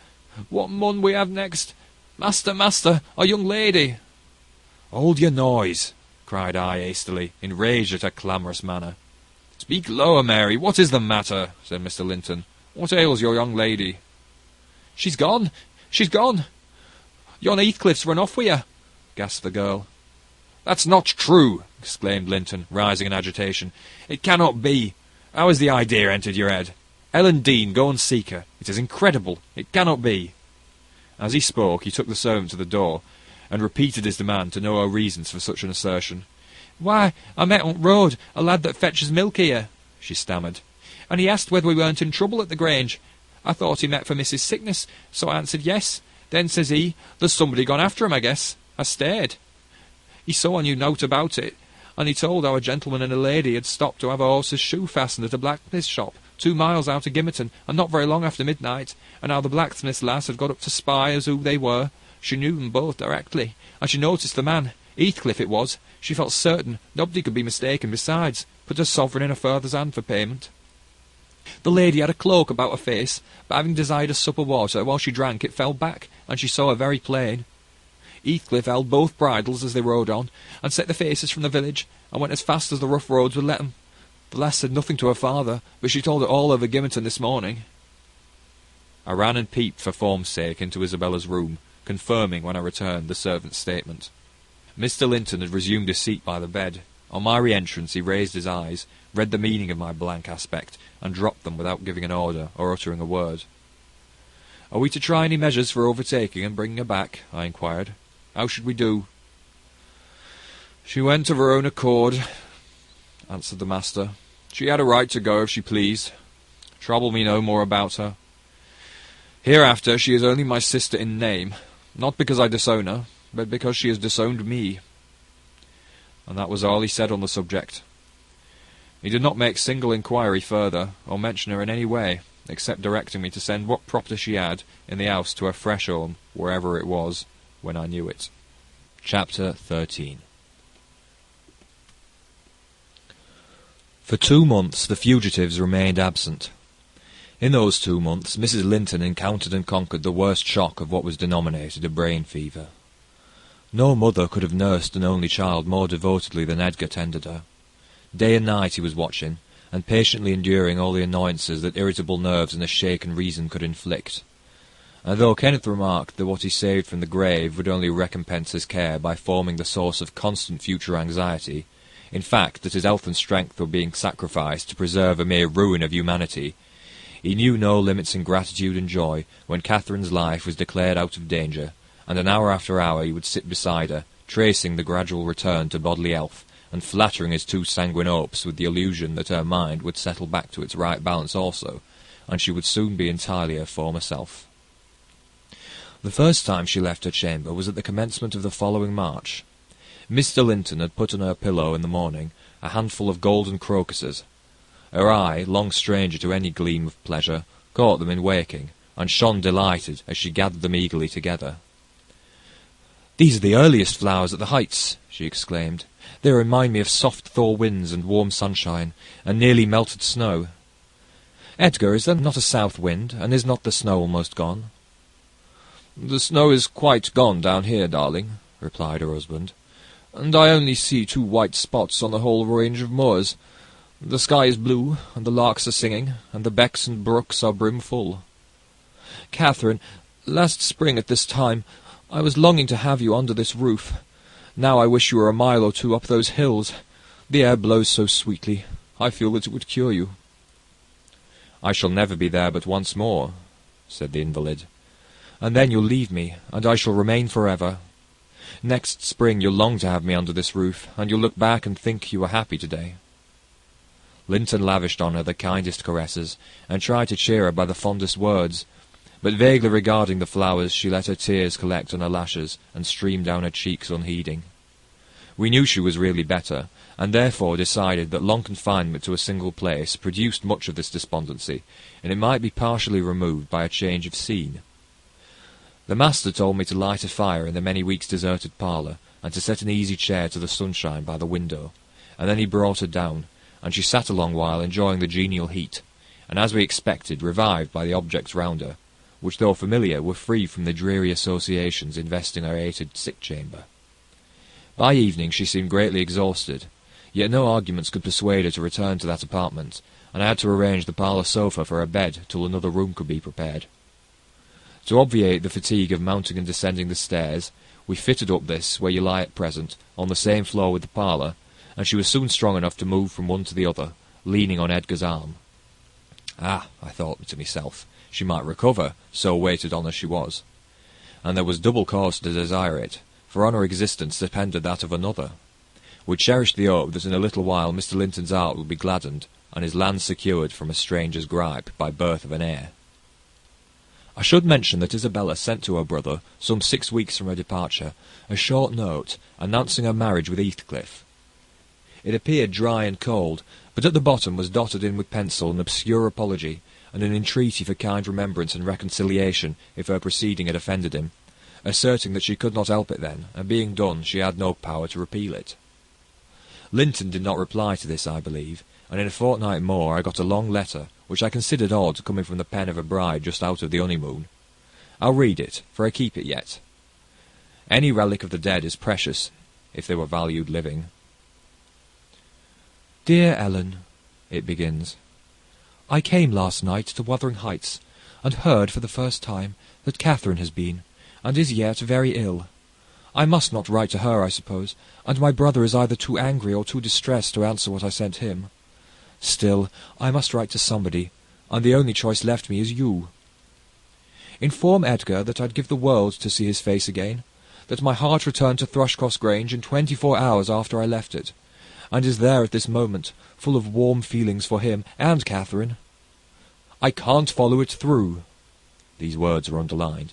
What mun we have next? Master, master, our young lady!" "Hold your noise!" cried I hastily, enraged at her clamorous manner. "Speak lower, Mary. What is the matter?" said Mr. Linton. "What ails your young lady?" "She's gone! She's gone! Yon Heathcliff's run off with you!" gasped the girl. "That's not true!" exclaimed Linton, rising in agitation. "It cannot be! How has the idea entered your head? Ellen Dean, go and seek her. It is incredible. It cannot be." As he spoke, he took the servant to the door, and repeated his demand to know her reasons for such an assertion. "Why, I met on the road a lad that fetches milk here," she stammered, "and he asked whether we weren't in trouble at the Grange. I thought he met for Mrs. Sickness, so I answered yes. Then says he, 'There's somebody gone after him, I guess.' I stared. He saw I knew nought about it, and he told how a gentleman and a lady had stopped to have a horse's shoe fastened at a blacksmith's shop 2 miles out of Gimmerton, and not very long after midnight, and how the blacksmith's lass had got up to spy as who they were. She knew them both directly, and she noticed the man. Heathcliff it was. She felt certain nobody could be mistaken besides, put her sovereign in her father's hand for payment. The lady had a cloak about her face, but having desired a sup of water, while she drank it fell back, and she saw her very plain. Heathcliff held both bridles as they rode on, and set the faces from the village, and went as fast as the rough roads would let them. The lass said nothing to her father, but she told it all over Gimmerton this morning." I ran and peeped for form's sake into Isabella's room, confirming, when I returned, the servant's statement. Mr. Linton had resumed his seat by the bed. On my re-entrance he raised his eyes, read the meaning of my blank aspect, and dropped them without giving an order or uttering a word. "Are we to try any measures for overtaking and bringing her back?" I inquired. "How should we do?" "She went of her own accord," answered the master. "She had a right to go if she pleased. Trouble me no more about her. Hereafter she is only my sister in name, not because I disown her, but because she has disowned me." And that was all he said on the subject. He did not make single inquiry further, or mention her in any way, except directing me to send what property she had in the house to her fresh home, wherever it was, when I knew it. Chapter 13. For 2 months the fugitives remained absent. In those 2 months Mrs. Linton encountered and conquered the worst shock of what was denominated a brain fever. No mother could have nursed an only child more devotedly than Edgar tended her. Day and night he was watching, and patiently enduring all the annoyances that irritable nerves and a shaken reason could inflict. And though Kenneth remarked that what he saved from the grave would only recompense his care by forming the source of constant future anxiety, in fact that his health and strength were being sacrificed to preserve a mere ruin of humanity, he knew no limits in gratitude and joy when Catherine's life was declared out of danger, and an hour after hour he would sit beside her, tracing the gradual return to bodily health, and flattering his too sanguine hopes with the illusion that her mind would settle back to its right balance also, and she would soon be entirely her former self. The first time she left her chamber was at the commencement of the following March. Mr. Linton had put on her pillow in the morning a handful of golden crocuses. Her eye, long stranger to any gleam of pleasure, caught them in waking, and shone delighted as she gathered them eagerly together. "These are the earliest flowers at the Heights," she exclaimed. "They remind me of soft thaw winds and warm sunshine, and nearly melted snow. Edgar, is there not a south wind, and is not the snow almost gone?" "The snow is quite gone down here, darling," replied her husband, "and I only see 2 white spots on the whole range of moors. The sky is blue, and the larks are singing, and the becks and brooks are brimful. Catherine, last spring at this time I was longing to have you under this roof. Now I wish you were a mile or 2 up those hills. The air blows so sweetly. I feel that it would cure you." "I shall never be there but once more," said the invalid. "And then you'll leave me, and I shall remain forever. Next spring you'll long to have me under this roof, and you'll look back and think you were happy today." Linton lavished on her the kindest caresses, and tried to cheer her by the fondest words, but vaguely regarding the flowers, she let her tears collect on her lashes and stream down her cheeks unheeding. We knew she was really better, and therefore decided that long confinement to a single place produced much of this despondency, and it might be partially removed by a change of scene. The master told me to light a fire in the many weeks deserted parlour, and to set an easy chair to the sunshine by the window, and then he brought her down, and she sat a long while enjoying the genial heat, and as we expected, revived by the objects round her, which, though familiar, were free from the dreary associations investing her hated sick-chamber. By evening she seemed greatly exhausted, yet no arguments could persuade her to return to that apartment, and I had to arrange the parlour sofa for her bed till another room could be prepared. To obviate the fatigue of mounting and descending the stairs, we fitted up this, where you lie at present, on the same floor with the parlour, and she was soon strong enough to move from one to the other, leaning on Edgar's arm. Ah, I thought to myself, she might recover, so waited on as she was. And there was double cause to desire it, for on her existence depended that of another. We cherished the hope that in a little while Mr. Linton's heart would be gladdened, and his land secured from a stranger's gripe by birth of an heir. I should mention that Isabella sent to her brother, some 6 weeks from her departure, a short note announcing her marriage with Heathcliff. It appeared dry and cold, but at the bottom was dotted in with pencil an obscure apology, and an entreaty for kind remembrance and reconciliation if her proceeding had offended him, asserting that she could not help it then, and being done she had no power to repeal it. Linton did not reply to this, I believe, and in a fortnight more I got a long letter, which I considered odd coming from the pen of a bride just out of the honeymoon. I'll read it, for I keep it yet. Any relic of the dead is precious, if they were valued living. "Dear Ellen," it begins, "I came last night to Wuthering Heights, and heard for the first time that Catherine has been, and is yet very ill. I must not write to her, I suppose, and my brother is either too angry or too distressed to answer what I sent him. Still, I must write to somebody, and the only choice left me is you. Inform Edgar that I'd give the world to see his face again, that my heart returned to Thrushcross Grange in 24 hours after I left it, and is there at this moment, full of warm feelings for him and Catherine. I can't follow it through." These words are underlined.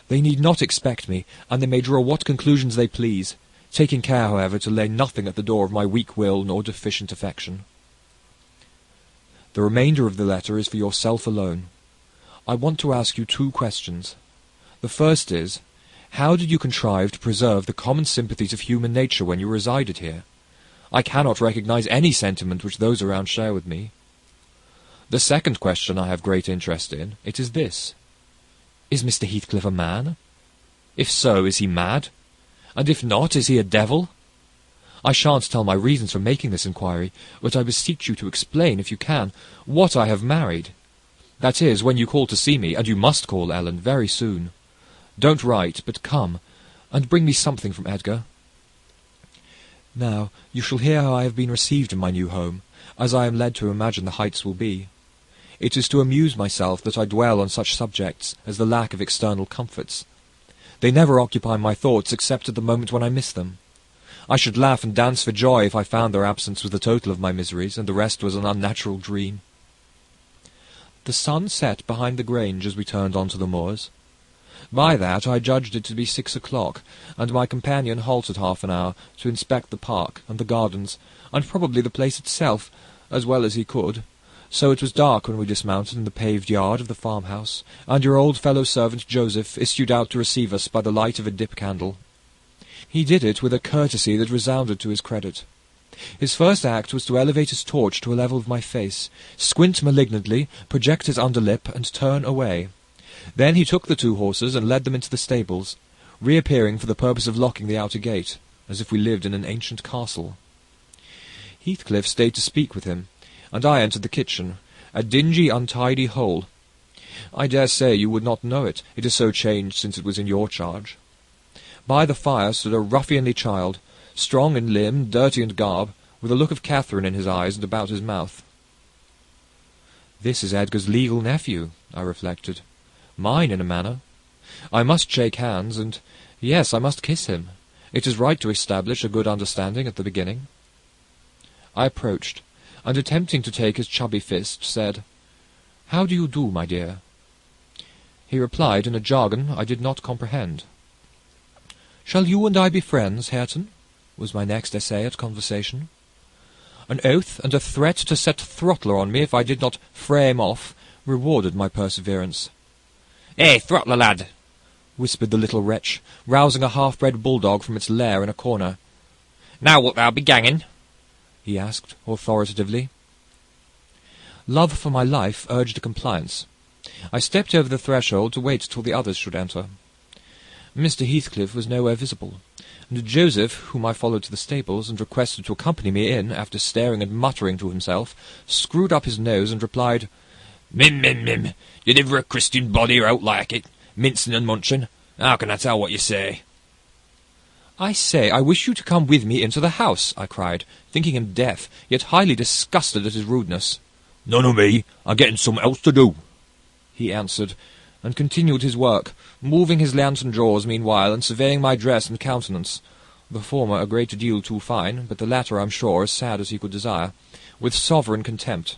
"They need not expect me, and they may draw what conclusions they please, taking care, however, to lay nothing at the door of my weak will nor deficient affection. The remainder of the letter is for yourself alone. I want to ask you 2 questions. The first is, how did you contrive to preserve the common sympathies of human nature when you resided here? I cannot recognize any sentiment which those around share with me. The second question I have great interest in. It is this. Is Mr. Heathcliff a man? If so, is he mad? And if not, is he a devil? I shan't tell my reasons for making this inquiry, but I beseech you to explain, if you can, what I have married. That is, when you call to see me, and you must call, Ellen, very soon. Don't write, but come, and bring me something from Edgar. Now, you shall hear how I have been received in my new home, as I am led to imagine the Heights will be. It is to amuse myself that I dwell on such subjects as the lack of external comforts. They never occupy my thoughts except at the moment when I miss them. I should laugh and dance for joy if I found their absence was the total of my miseries, and the rest was an unnatural dream. The sun set behind the Grange as we turned on to the moors. By that I judged it to be 6 o'clock, and my companion halted half an hour to inspect the park and the gardens, and probably the place itself, as well as he could, So it was dark when we dismounted in the paved yard of the farmhouse, and your old fellow-servant Joseph issued out to receive us by the light of a dip-candle. He did it with a courtesy that resounded to his credit. His first act was to elevate his torch to a level of my face, squint malignantly, project his underlip, and turn away. Then he took the 2 horses and led them into the stables, reappearing for the purpose of locking the outer gate, as if we lived in an ancient castle. Heathcliff stayed to speak with him, and I entered the kitchen, a dingy, untidy hole. I dare say you would not know it, it is so changed since it was in your charge. By the fire stood a ruffianly child, strong in limb, dirty in garb, with a look of Catherine in his eyes and about his mouth. This is Edgar's legal nephew, I reflected. Mine, in a manner. I must shake hands, and, yes, I must kiss him. It is right to establish a good understanding at the beginning. I approached, and attempting to take his chubby fist, said, "How do you do, my dear?" He replied in a jargon I did not comprehend. "Shall you and I be friends, Hareton?" was my next essay at conversation. An oath and a threat to set Throttler on me if I did not fray him off rewarded my perseverance. "Eh, Throttler, lad!" whispered the little wretch, rousing a half-bred bulldog from its lair in a corner. "Now wilt thou be ganging?" he asked, authoritatively. Love for my life urged a compliance. I stepped over the threshold to wait till the others should enter. Mr. Heathcliff was nowhere visible, and Joseph, whom I followed to the stables and requested to accompany me in, after staring and muttering to himself, screwed up his nose and replied, "Mim, mim, mim, you niver a Christian body or out like it, mincing and munching. How can I tell what you say?" "I say, I wish you to come with me into the house," I cried, thinking him deaf, yet highly disgusted at his rudeness. "None o' me, I'm getting something else to do," he answered, and continued his work, moving his lantern jaws meanwhile, and surveying my dress and countenance, the former a great deal too fine, but the latter, I'm sure, as sad as he could desire, with sovereign contempt.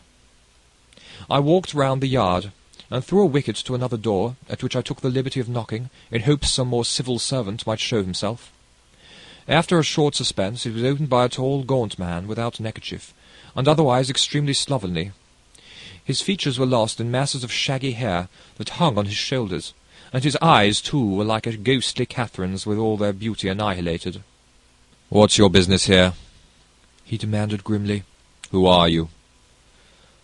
I walked round the yard, and through a wicket to another door, at which I took the liberty of knocking, in hopes some more civil servant might show himself. After a short suspense, it was opened by a tall, gaunt man, without neckerchief, and otherwise extremely slovenly. His features were lost in masses of shaggy hair that hung on his shoulders, and his eyes, too, were like a ghostly Catherine's, with all their beauty annihilated. "What's your business here?" he demanded grimly. "Who are you?"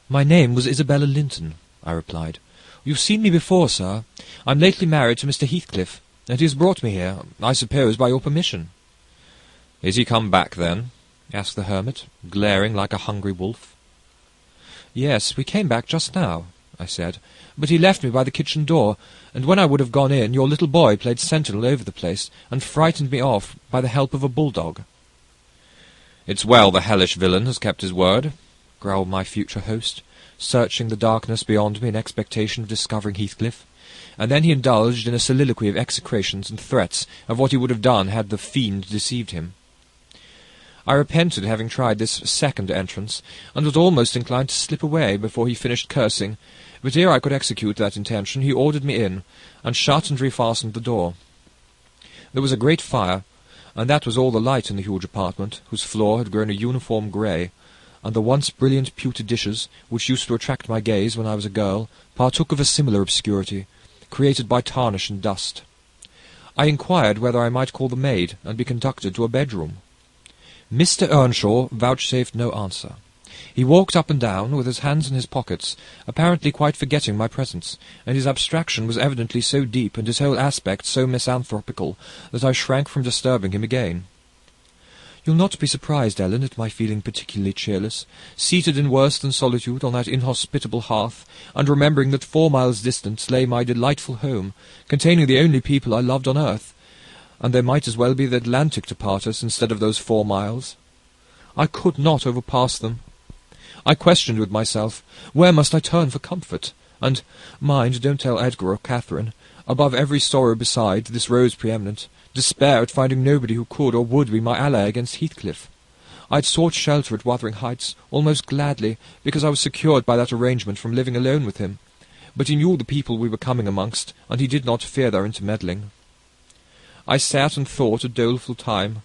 "My name was Isabella Linton," I replied. "You've seen me before, sir. I'm lately married to Mr. Heathcliff, and he has brought me here, I suppose, by your permission." "Is he come back, then?" asked the hermit, glaring like a hungry wolf. "Yes, we came back just now," I said, "but he left me by the kitchen door, and when I would have gone in, your little boy played sentinel over the place, and frightened me off by the help of a bulldog." "It's well the hellish villain has kept his word," growled my future host, searching the darkness beyond me in expectation of discovering Heathcliff, and then he indulged in a soliloquy of execrations and threats of what he would have done had the fiend deceived him. I repented having tried this second entrance, and was almost inclined to slip away before he finished cursing, but ere I could execute that intention he ordered me in, and shut and refastened the door. There was a great fire, and that was all the light in the huge apartment, whose floor had grown a uniform grey, and the once brilliant pewter dishes, which used to attract my gaze when I was a girl, partook of a similar obscurity, created by tarnish and dust. I inquired whether I might call the maid, and be conducted to a bedroom. Mr. Earnshaw vouchsafed no answer. He walked up and down, with his hands in his pockets, apparently quite forgetting my presence, and his abstraction was evidently so deep, and his whole aspect so misanthropical, that I shrank from disturbing him again. "You'll not be surprised, Ellen, at my feeling particularly cheerless, seated in worse than solitude on that inhospitable hearth, and remembering that 4 miles distant lay my delightful home, containing the only people I loved on earth, and there might as well be the Atlantic to part us instead of those 4 miles. I could not overpass them. I questioned with myself, where must I turn for comfort? And, mind, don't tell Edgar or Catherine. Above every sorrow beside, this rose preeminent, despair at finding nobody who could or would be my ally against Heathcliff. I had sought shelter at Wuthering Heights, almost gladly, because I was secured by that arrangement from living alone with him. But he knew the people we were coming amongst, and he did not fear their intermeddling. I sat and thought a doleful time.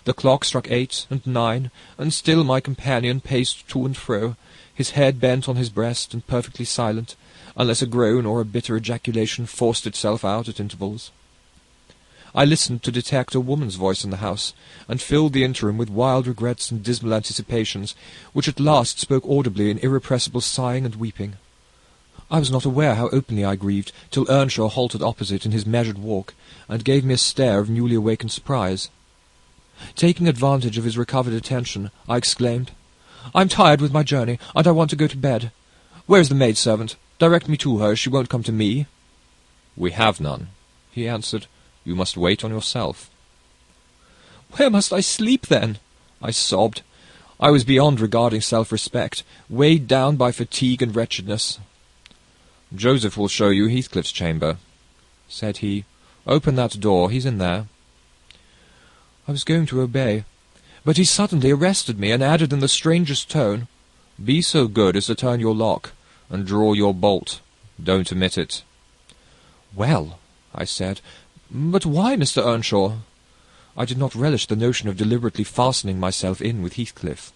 The clock struck 8 and 9, and still my companion paced to and fro, his head bent on his breast and perfectly silent, unless a groan or a bitter ejaculation forced itself out at intervals. I listened to detect a woman's voice in the house, and filled the interim with wild regrets and dismal anticipations, which at last spoke audibly in irrepressible sighing and weeping. I was not aware how openly I grieved, till Earnshaw halted opposite in his measured walk, and gave me a stare of newly awakened surprise. Taking advantage of his recovered attention, I exclaimed, "I'm tired with my journey, and I want to go to bed. Where is the maid-servant? Direct me to her, she won't come to me." "We have none," he answered. "You must wait on yourself." "Where must I sleep, then?" I sobbed. I was beyond regarding self-respect, weighed down by fatigue and wretchedness. "Joseph will show you Heathcliff's chamber," said he. "Open that door, he's in there." I was going to obey, but he suddenly arrested me, and added in the strangest tone, "Be so good as to turn your lock, and draw your bolt. Don't omit it." "Well," I said, "but why, Mr. Earnshaw?" I did not relish the notion of deliberately fastening myself in with Heathcliff.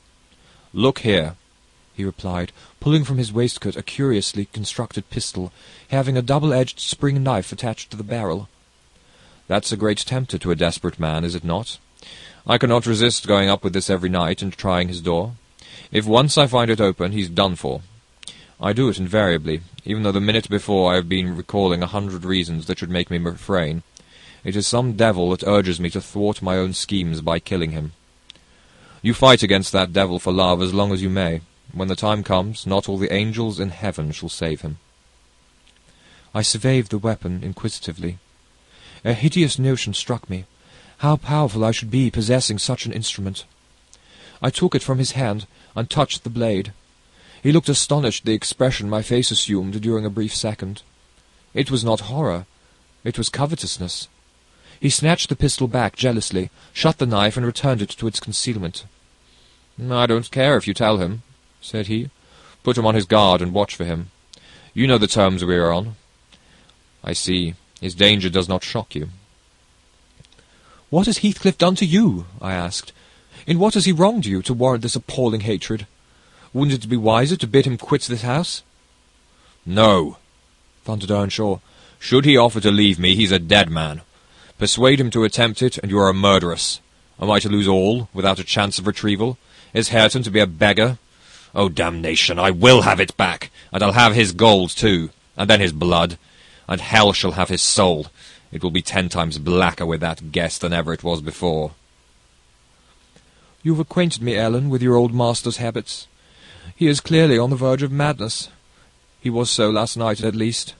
"Look here," he replied, pulling from his waistcoat a curiously constructed pistol, having a double-edged spring knife attached to the barrel. "That's a great tempter to a desperate man, is it not? I cannot resist going up with this every night and trying his door. If once I find it open, he's done for. I do it invariably, even though the minute before I have been recalling 100 reasons that should make me refrain. It is some devil that urges me to thwart my own schemes by killing him. You fight against that devil for love as long as you may. When the time comes, not all the angels in heaven shall save him." I surveyed the weapon inquisitively. A hideous notion struck me, how powerful I should be possessing such an instrument. I took it from his hand, and touched the blade. He looked astonished at the expression my face assumed during a brief second. It was not horror, it was covetousness. He snatched the pistol back jealously, shut the knife, and returned it to its concealment. "I don't care if you tell him," said he. "Put him on his guard and watch for him. You know the terms we are on." "I see. His danger does not shock you." "What has Heathcliff done to you?" I asked. "In what has he wronged you to warrant this appalling hatred? Wouldn't it be wiser to bid him quit this house?" "No," thundered Earnshaw. "Should he offer to leave me, he's a dead man. Persuade him to attempt it, and you are a murderess. Am I to lose all, without a chance of retrieval? Is Hareton to be a beggar? Oh, damnation, I will have it back, and I'll have his gold too, and then his blood, and hell shall have his soul. It will be 10 times blacker with that guest than ever it was before." "You have acquainted me, Ellen, with your old master's habits. He is clearly on the verge of madness. He was so last night, at least.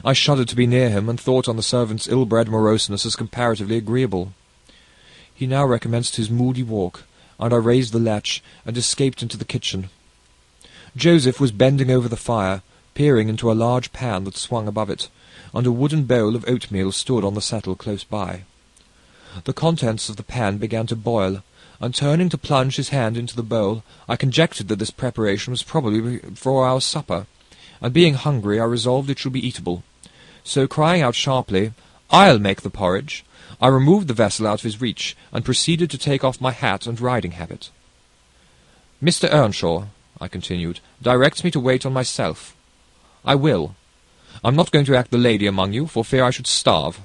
I shuddered to be near him, and thought on the servant's ill-bred moroseness as comparatively agreeable. He now recommenced his moody walk, and I raised the latch, and escaped into the kitchen. Joseph was bending over the fire, peering into a large pan that swung above it, and a wooden bowl of oatmeal stood on the settle close by. The contents of the pan began to boil, and turning to plunge his hand into the bowl, I conjectured that this preparation was probably for our supper, and being hungry I resolved it should be eatable. So crying out sharply, "I'll make the porridge," I removed the vessel out of his reach, and proceeded to take off my hat and riding habit. "Mr. Earnshaw," I continued, "directs me to wait on myself. I will. I'm not going to act the lady among you, for fear I should starve."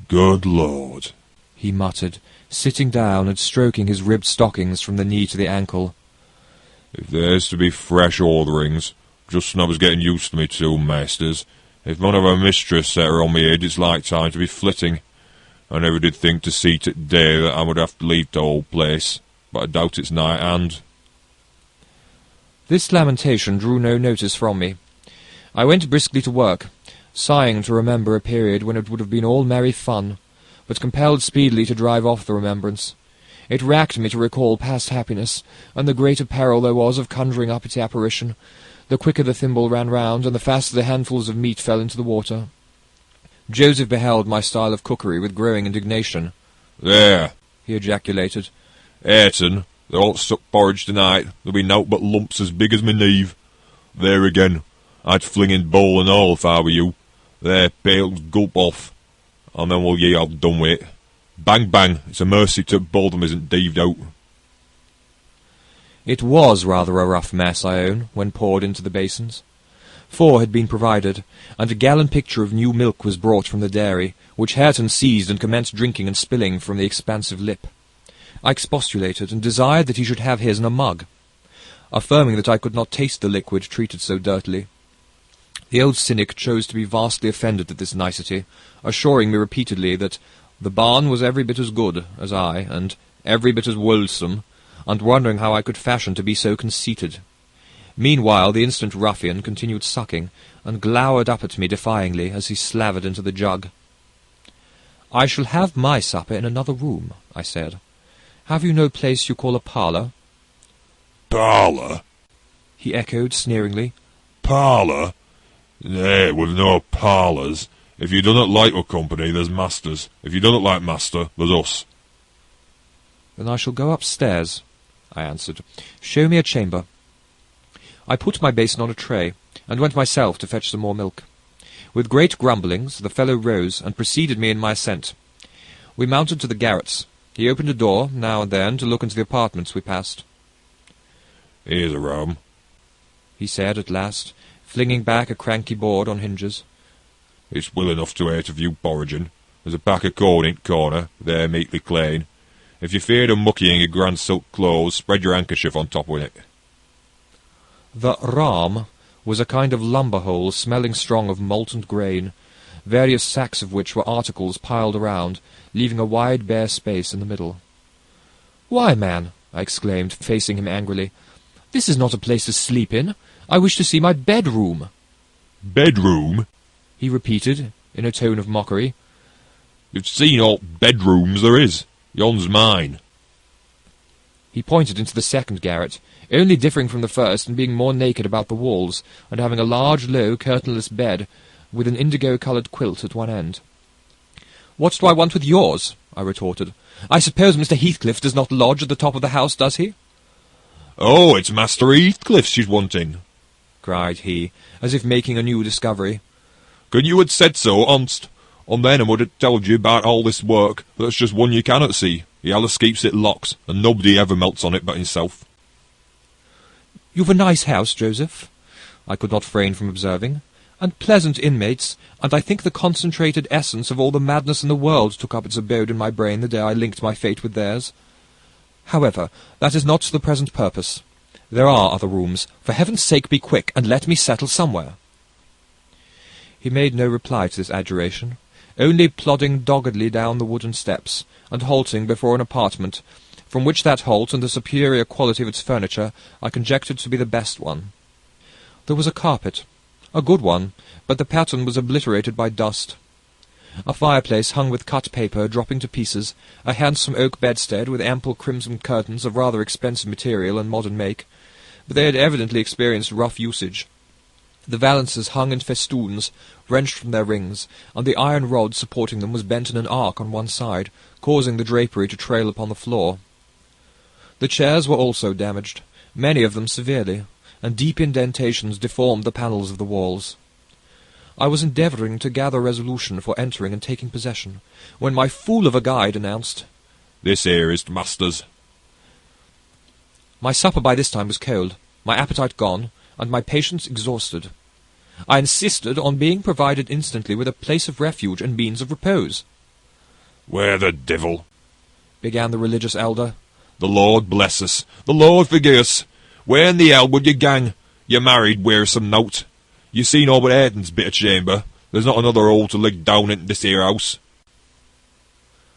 "Good Lord," he muttered, sitting down and stroking his ribbed stockings from the knee to the ankle. "If there's to be fresh orderings, just when I was getting used to me two masters, if none of her mistress set her on me head, it's like time to be flitting. I never did think to see it day that I would have to leave the old place, but I doubt it's nigh hand." This lamentation drew no notice from me. I went briskly to work, sighing to remember a period when it would have been all merry fun, but compelled speedily to drive off the remembrance. It racked me to recall past happiness, and the greater peril there was of conjuring up its apparition. The quicker the thimble ran round, and the faster the handfuls of meat fell into the water. Joseph beheld my style of cookery with growing indignation. "There," he ejaculated. "Hareton, they won't suck porridge tonight. There'll be nowt but lumps as big as my knee. There again, I'd fling in bowl and all if I were you. There, pails, gulp off, and then we'll ye have done with it. Bang bang, it's a mercy to both of them isn't deaved out. It was rather a rough mess, I own, when poured into the basins. 4 had been provided, and a gallon pitcher of new milk was brought from the dairy, which Hareton seized and commenced drinking and spilling from the expansive lip. I expostulated, and desired that he should have his in a mug, affirming that I could not taste the liquid treated so dirtily. The old cynic chose to be vastly offended at this nicety, assuring me repeatedly that the barn was every bit as good as I, and every bit as wholesome, and wondering how I could fashion to be so conceited. Meanwhile the instant ruffian continued sucking, and glowered up at me defyingly as he slavered into the jug. "I shall have my supper in another room," I said. "Have you no place you call a parlour?" Parlour? he echoed sneeringly. Parlour? Nay, we've no parlours. If you do not like our company, there's masters. If you do not like master, there's us. "Then I shall go upstairs," I answered. "Show me a chamber." I put my basin on a tray, and went myself to fetch some more milk. With great grumblings, the fellow rose, and preceded me in my ascent. We mounted to the garrets. He opened a door, now and then, to look into the apartments we passed. "Here's a room," he said at last, flinging back a cranky board on hinges. "It's well enough to ate of you porridging. There's a pack of corn in t' corner, there meekly clean. If you're feared of muckying your grand silk clothes, spread your handkerchief on top with it." The "ram" was a kind of lumber-hole smelling strong of molten grain, various sacks of which were articles piled around, leaving a wide bare space in the middle. "Why, man," I exclaimed, facing him angrily, "this is not a place to sleep in. I wish to see my bedroom." "Bedroom?" he repeated, in a tone of mockery. "You've seen all bedrooms there is. Yon's mine." He pointed into the second garret, only differing from the first in being more naked about the walls, and having a large, low, curtainless bed, with an indigo-coloured quilt at one end. "What do I want with yours?" I retorted. "I suppose Mr. Heathcliff does not lodge at the top of the house, does he?" "Oh, it's Master Heathcliff she's wanting," cried he, as if making a new discovery. "Could you had said so, honest, and then I would have told you about all this work, but that's just one you cannot see. He allus keeps it locked, and nobody ever melts on it but himself." "You've a nice house, Joseph," I could not refrain from observing, "and pleasant inmates, and I think the concentrated essence of all the madness in the world took up its abode in my brain the day I linked my fate with theirs. However, that is not to the present purpose. There are other rooms. For heaven's sake be quick, and let me settle somewhere." He made no reply to this adjuration, only plodding doggedly down the wooden steps, and halting before an apartment, from which that halt and the superior quality of its furniture I conjectured to be the best one. There was a carpet, a good one, but the pattern was obliterated by dust. A fireplace hung with cut paper dropping to pieces, a handsome oak bedstead with ample crimson curtains of rather expensive material and modern make, but they had evidently experienced rough usage. The valances hung in festoons, wrenched from their rings, and the iron rod supporting them was bent in an arc on one side, causing the drapery to trail upon the floor. The chairs were also damaged, many of them severely, and deep indentations deformed the panels of the walls. I was endeavouring to gather resolution for entering and taking possession, when my fool of a guide announced, "This here is master's." My supper by this time was cold, my appetite gone, and my patience exhausted. I insisted on being provided instantly with a place of refuge and means of repose. "Where the devil?" began the religious elder. "The Lord bless us! The Lord forgive us! Where in the hell would you gang? You married wearisome note. You seen all but Hareton's bit of chamber. There's not another hole to lig down in this here house."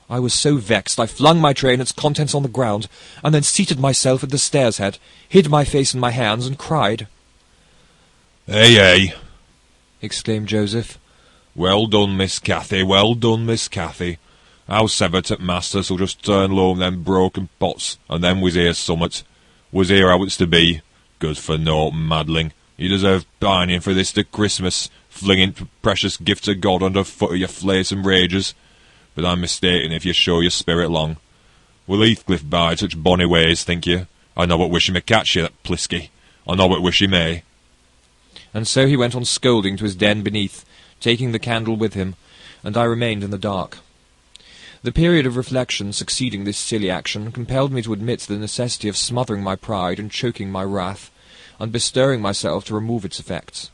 I was so vexed I flung my tray and its contents on the ground, and then seated myself at the stairs head, hid my face in my hands, and cried. "Hey, hey!" exclaimed Joseph. "Well done, Miss Cathy, well done, Miss Cathy. Howsever, t' master shall just turn low them broken pots, and then was here summat. Was here how it's to be. Good for naught, maddling. You deserve pining for this to Christmas, flinging precious gifts of God under foot of your flaysome rages. But I'm mistaken if you show your spirit long. Will Heathcliff bide such bonny ways, think you? I know but wish he may catch you, that plisky. I know but wish he may." And so he went on scolding to his den beneath, taking the candle with him, and I remained in the dark. The period of reflection succeeding this silly action compelled me to admit the necessity of smothering my pride and choking my wrath, and bestirring myself to remove its effects.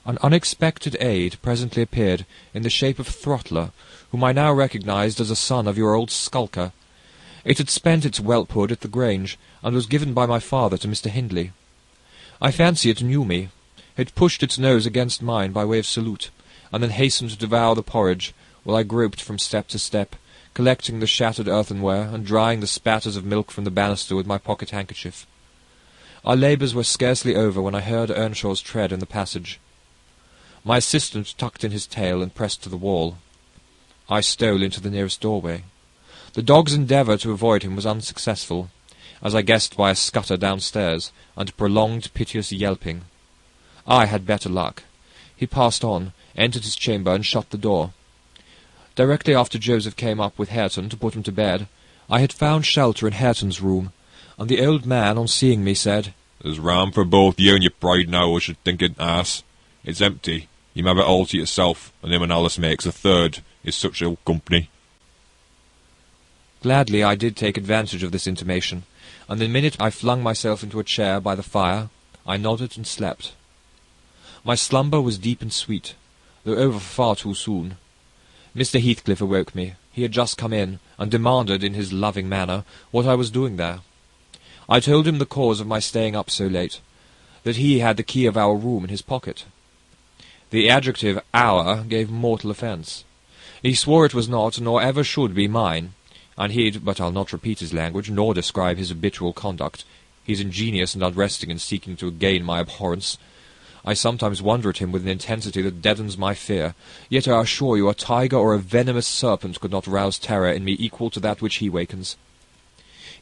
An unexpected aid presently appeared in the shape of Throttler, whom I now recognized as a son of your old skulker. It had spent its whelphood at the Grange, and was given by my father to Mr. Hindley. I fancy it knew me. It pushed its nose against mine by way of salute, and then hastened to devour the porridge, while I groped from step to step, collecting the shattered earthenware, and drying the spatters of milk from the banister with my pocket-handkerchief. Our labours were scarcely over when I heard Earnshaw's tread in the passage. My assistant tucked in his tail and pressed to the wall. I stole into the nearest doorway. The dog's endeavour to avoid him was unsuccessful, as I guessed by a scutter downstairs, and a prolonged piteous yelping. I had better luck. He passed on, entered his chamber, and shut the door. Directly after Joseph came up with Hareton to put him to bed, I had found shelter in Hareton's room, and the old man, on seeing me, said, "There's room for both you and your pride now, I should think it, ass. It's empty. You may have it all to yourself, and him and Alice makes a third. It's such ill company." Gladly I did take advantage of this intimation, and the minute I flung myself into a chair by the fire, I nodded and slept. My slumber was deep and sweet, though over far too soon. Mr. Heathcliff awoke me. He had just come in, and demanded, in his loving manner, what I was doing there. I told him the cause of my staying up so late, that he had the key of our room in his pocket. The adjective our gave mortal offence. He swore it was not, nor ever should be mine, and but I'll not repeat his language, nor describe his habitual conduct. He is ingenious and unresting in seeking to gain my abhorrence. I sometimes wonder at him with an intensity that deadens my fear, yet I assure you a tiger or a venomous serpent could not rouse terror in me equal to that which he wakens.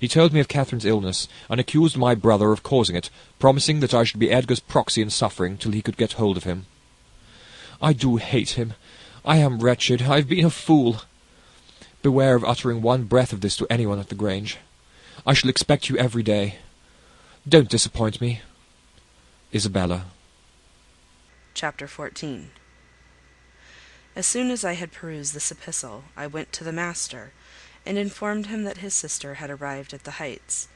He told me of Catherine's illness, and accused my brother of causing it, promising that I should be Edgar's proxy in suffering till he could get hold of him. I do hate him. I am wretched. I have been a fool. Beware of uttering one breath of this to anyone at the Grange. I shall expect you every day. Don't disappoint me. Isabella. Chapter 14. As soon as I had perused this epistle, I went to the master, and informed him that his sister had arrived at the Heights,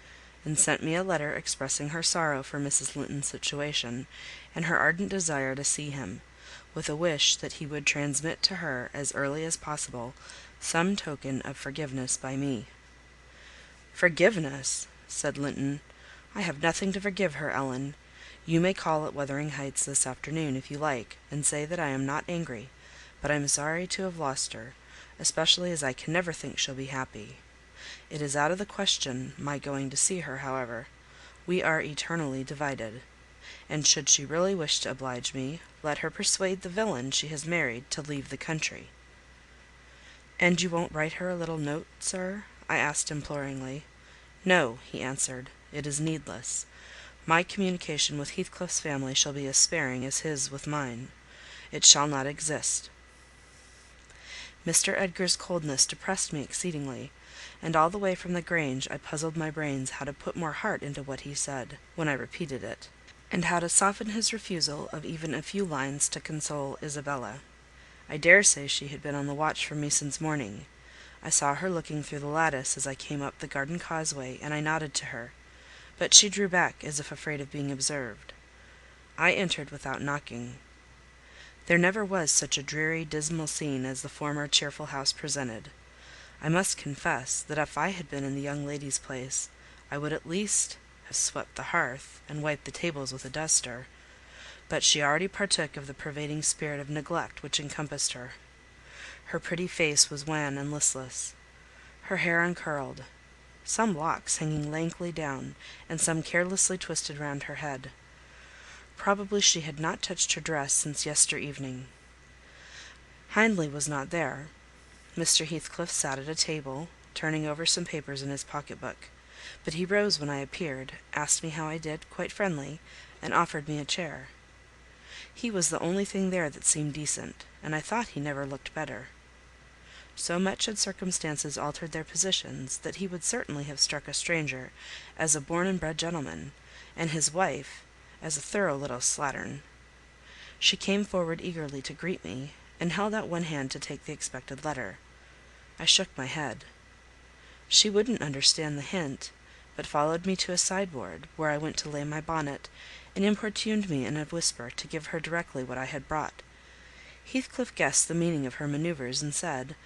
and sent me a letter expressing her sorrow for Mrs. Linton's situation, and her ardent desire to see him, with a wish that he would transmit to her, as early as possible, some token of forgiveness by me. "Forgiveness!" said Linton. "I have nothing to forgive her, Ellen. You may call at Wuthering Heights this afternoon, if you like, and say that I am not angry, but I am sorry to have lost her, especially as I can never think she'll be happy. It is out of the question my going to see her, however. We are eternally divided. And should she really wish to oblige me, let her persuade the villain she has married to leave the country." "And you won't write her a little note, sir?" I asked imploringly. "No," he answered, "it is needless. My communication with Heathcliff's family shall be as sparing as his with mine. It shall not exist." Mr. Edgar's coldness depressed me exceedingly, and all the way from the Grange I puzzled my brains how to put more heart into what he said, when I repeated it, and how to soften his refusal of even a few lines to console Isabella. I dare say she had been on the watch for me since morning. I saw her looking through the lattice as I came up the garden causeway, and I nodded to her, but she drew back as if afraid of being observed. I entered without knocking. There never was such a dreary, dismal scene as the former cheerful house presented. I must confess that if I had been in the young lady's place, I would at least have swept the hearth and wiped the tables with a duster, but she already partook of the pervading spirit of neglect which encompassed her. Her pretty face was wan and listless, her hair uncurled, some locks hanging lankly down, and some carelessly twisted round her head. Probably she had not touched her dress since yester-evening. Hindley was not there. Mr. Heathcliff sat at a table, turning over some papers in his pocket-book, but he rose when I appeared, asked me how I did, quite friendly, and offered me a chair. He was the only thing there that seemed decent, and I thought he never looked better. So much had circumstances altered their positions, that he would certainly have struck a stranger as a born and bred gentleman, and his wife as a thorough little slattern. She came forward eagerly to greet me, and held out one hand to take the expected letter. I shook my head. She wouldn't understand the hint, but followed me to a sideboard, where I went to lay my bonnet, and importuned me in a whisper to give her directly what I had brought. Heathcliff guessed the meaning of her manoeuvres, and said,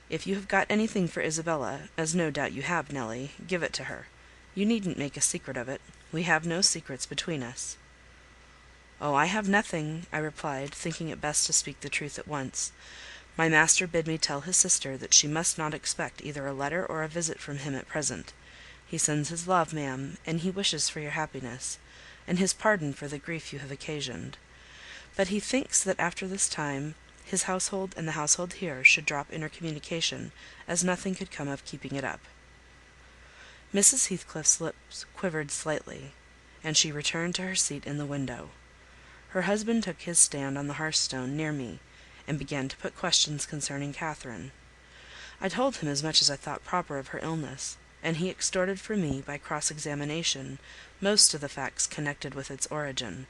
"If you have got anything for Isabella, as no doubt you have, Nelly, give it to her. You needn't make a secret of it. We have no secrets between us." "Oh, I have nothing," I replied, thinking it best to speak the truth at once. "My master bid me tell his sister that she must not expect either a letter or a visit from him at present. He sends his love, ma'am, and he wishes for your happiness, and his pardon for the grief you have occasioned. But he thinks that after this time, his household and the household here should drop intercommunication, as nothing could come of keeping it up." Mrs. Heathcliff's lips quivered slightly, and she returned to her seat in the window. Her husband took his stand on the hearthstone near me, and began to put questions concerning Catherine. I told him as much as I thought proper of her illness, and he extorted from me, by cross-examination, most of the facts connected with its origin.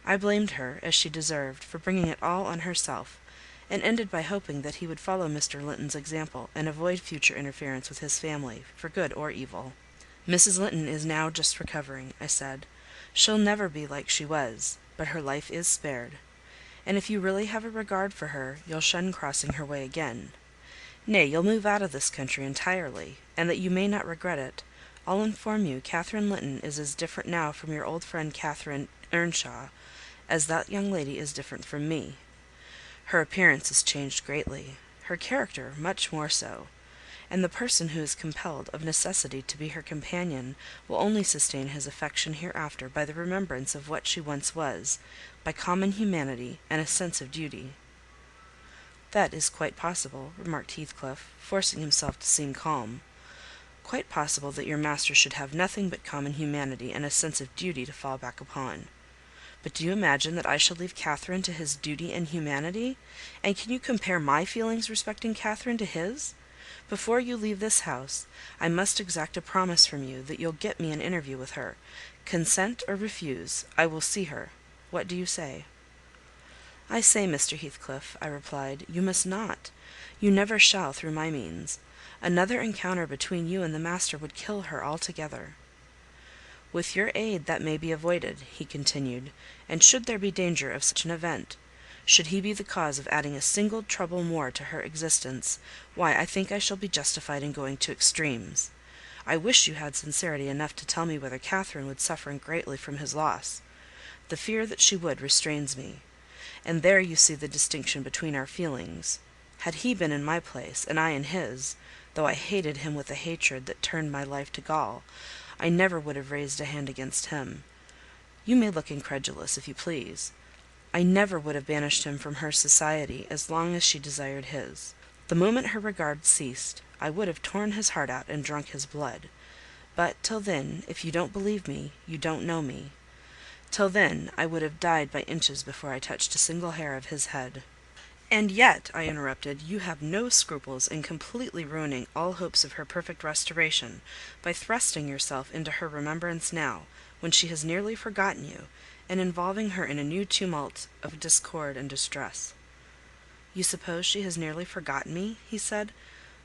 I blamed her, as she deserved, for bringing it all on herself, and ended by hoping that he would follow Mr. Linton's example, and avoid future interference with his family, for good or evil. "Mrs. Linton is now just recovering," I said. "She'll never be like she was, but her life is spared. And if you really have a regard for her, you'll shun crossing her way again. Nay, you'll move out of this country entirely, and that you may not regret it, I'll inform you Catherine Linton is as different now from your old friend Catherine Earnshaw, as that young lady is different from me. Her appearance is changed greatly, her character much more so, and the person who is compelled of necessity to be her companion will only sustain his affection hereafter by the remembrance of what she once was, by common humanity and a sense of duty." "That is quite possible," remarked Heathcliff, forcing himself to seem calm. "Quite possible that your master should have nothing but common humanity and a sense of duty to fall back upon. But do you imagine that I shall leave Catherine to his duty and humanity? And can you compare my feelings respecting Catherine to his? Before you leave this house, I must exact a promise from you that you'll get me an interview with her. Consent or refuse, I will see her. What do you say?" "I say, Mr. Heathcliff," I replied, "you must not. You never shall through my means. Another encounter between you and the master would kill her altogether." "With your aid that may be avoided," he continued, "and should there be danger of such an event, should he be the cause of adding a single trouble more to her existence, why, I think I shall be justified in going to extremes. I wish you had sincerity enough to tell me whether Catherine would suffer greatly from his loss. The fear that she would restrains me. And there you see the distinction between our feelings. Had he been in my place, and I in his, though I hated him with a hatred that turned my life to gall, I never would have raised a hand against him. You may look incredulous, if you please. I never would have banished him from her society as long as she desired his. The moment her regard ceased, I would have torn his heart out and drunk his blood. But till then, if you don't believe me, you don't know me. Till then, I would have died by inches before I touched a single hair of his head." "And yet," I interrupted, "you have no scruples in completely ruining all hopes of her perfect restoration, by thrusting yourself into her remembrance now, when she has nearly forgotten you, and involving her in a new tumult of discord and distress." "You suppose she has nearly forgotten me?" he said.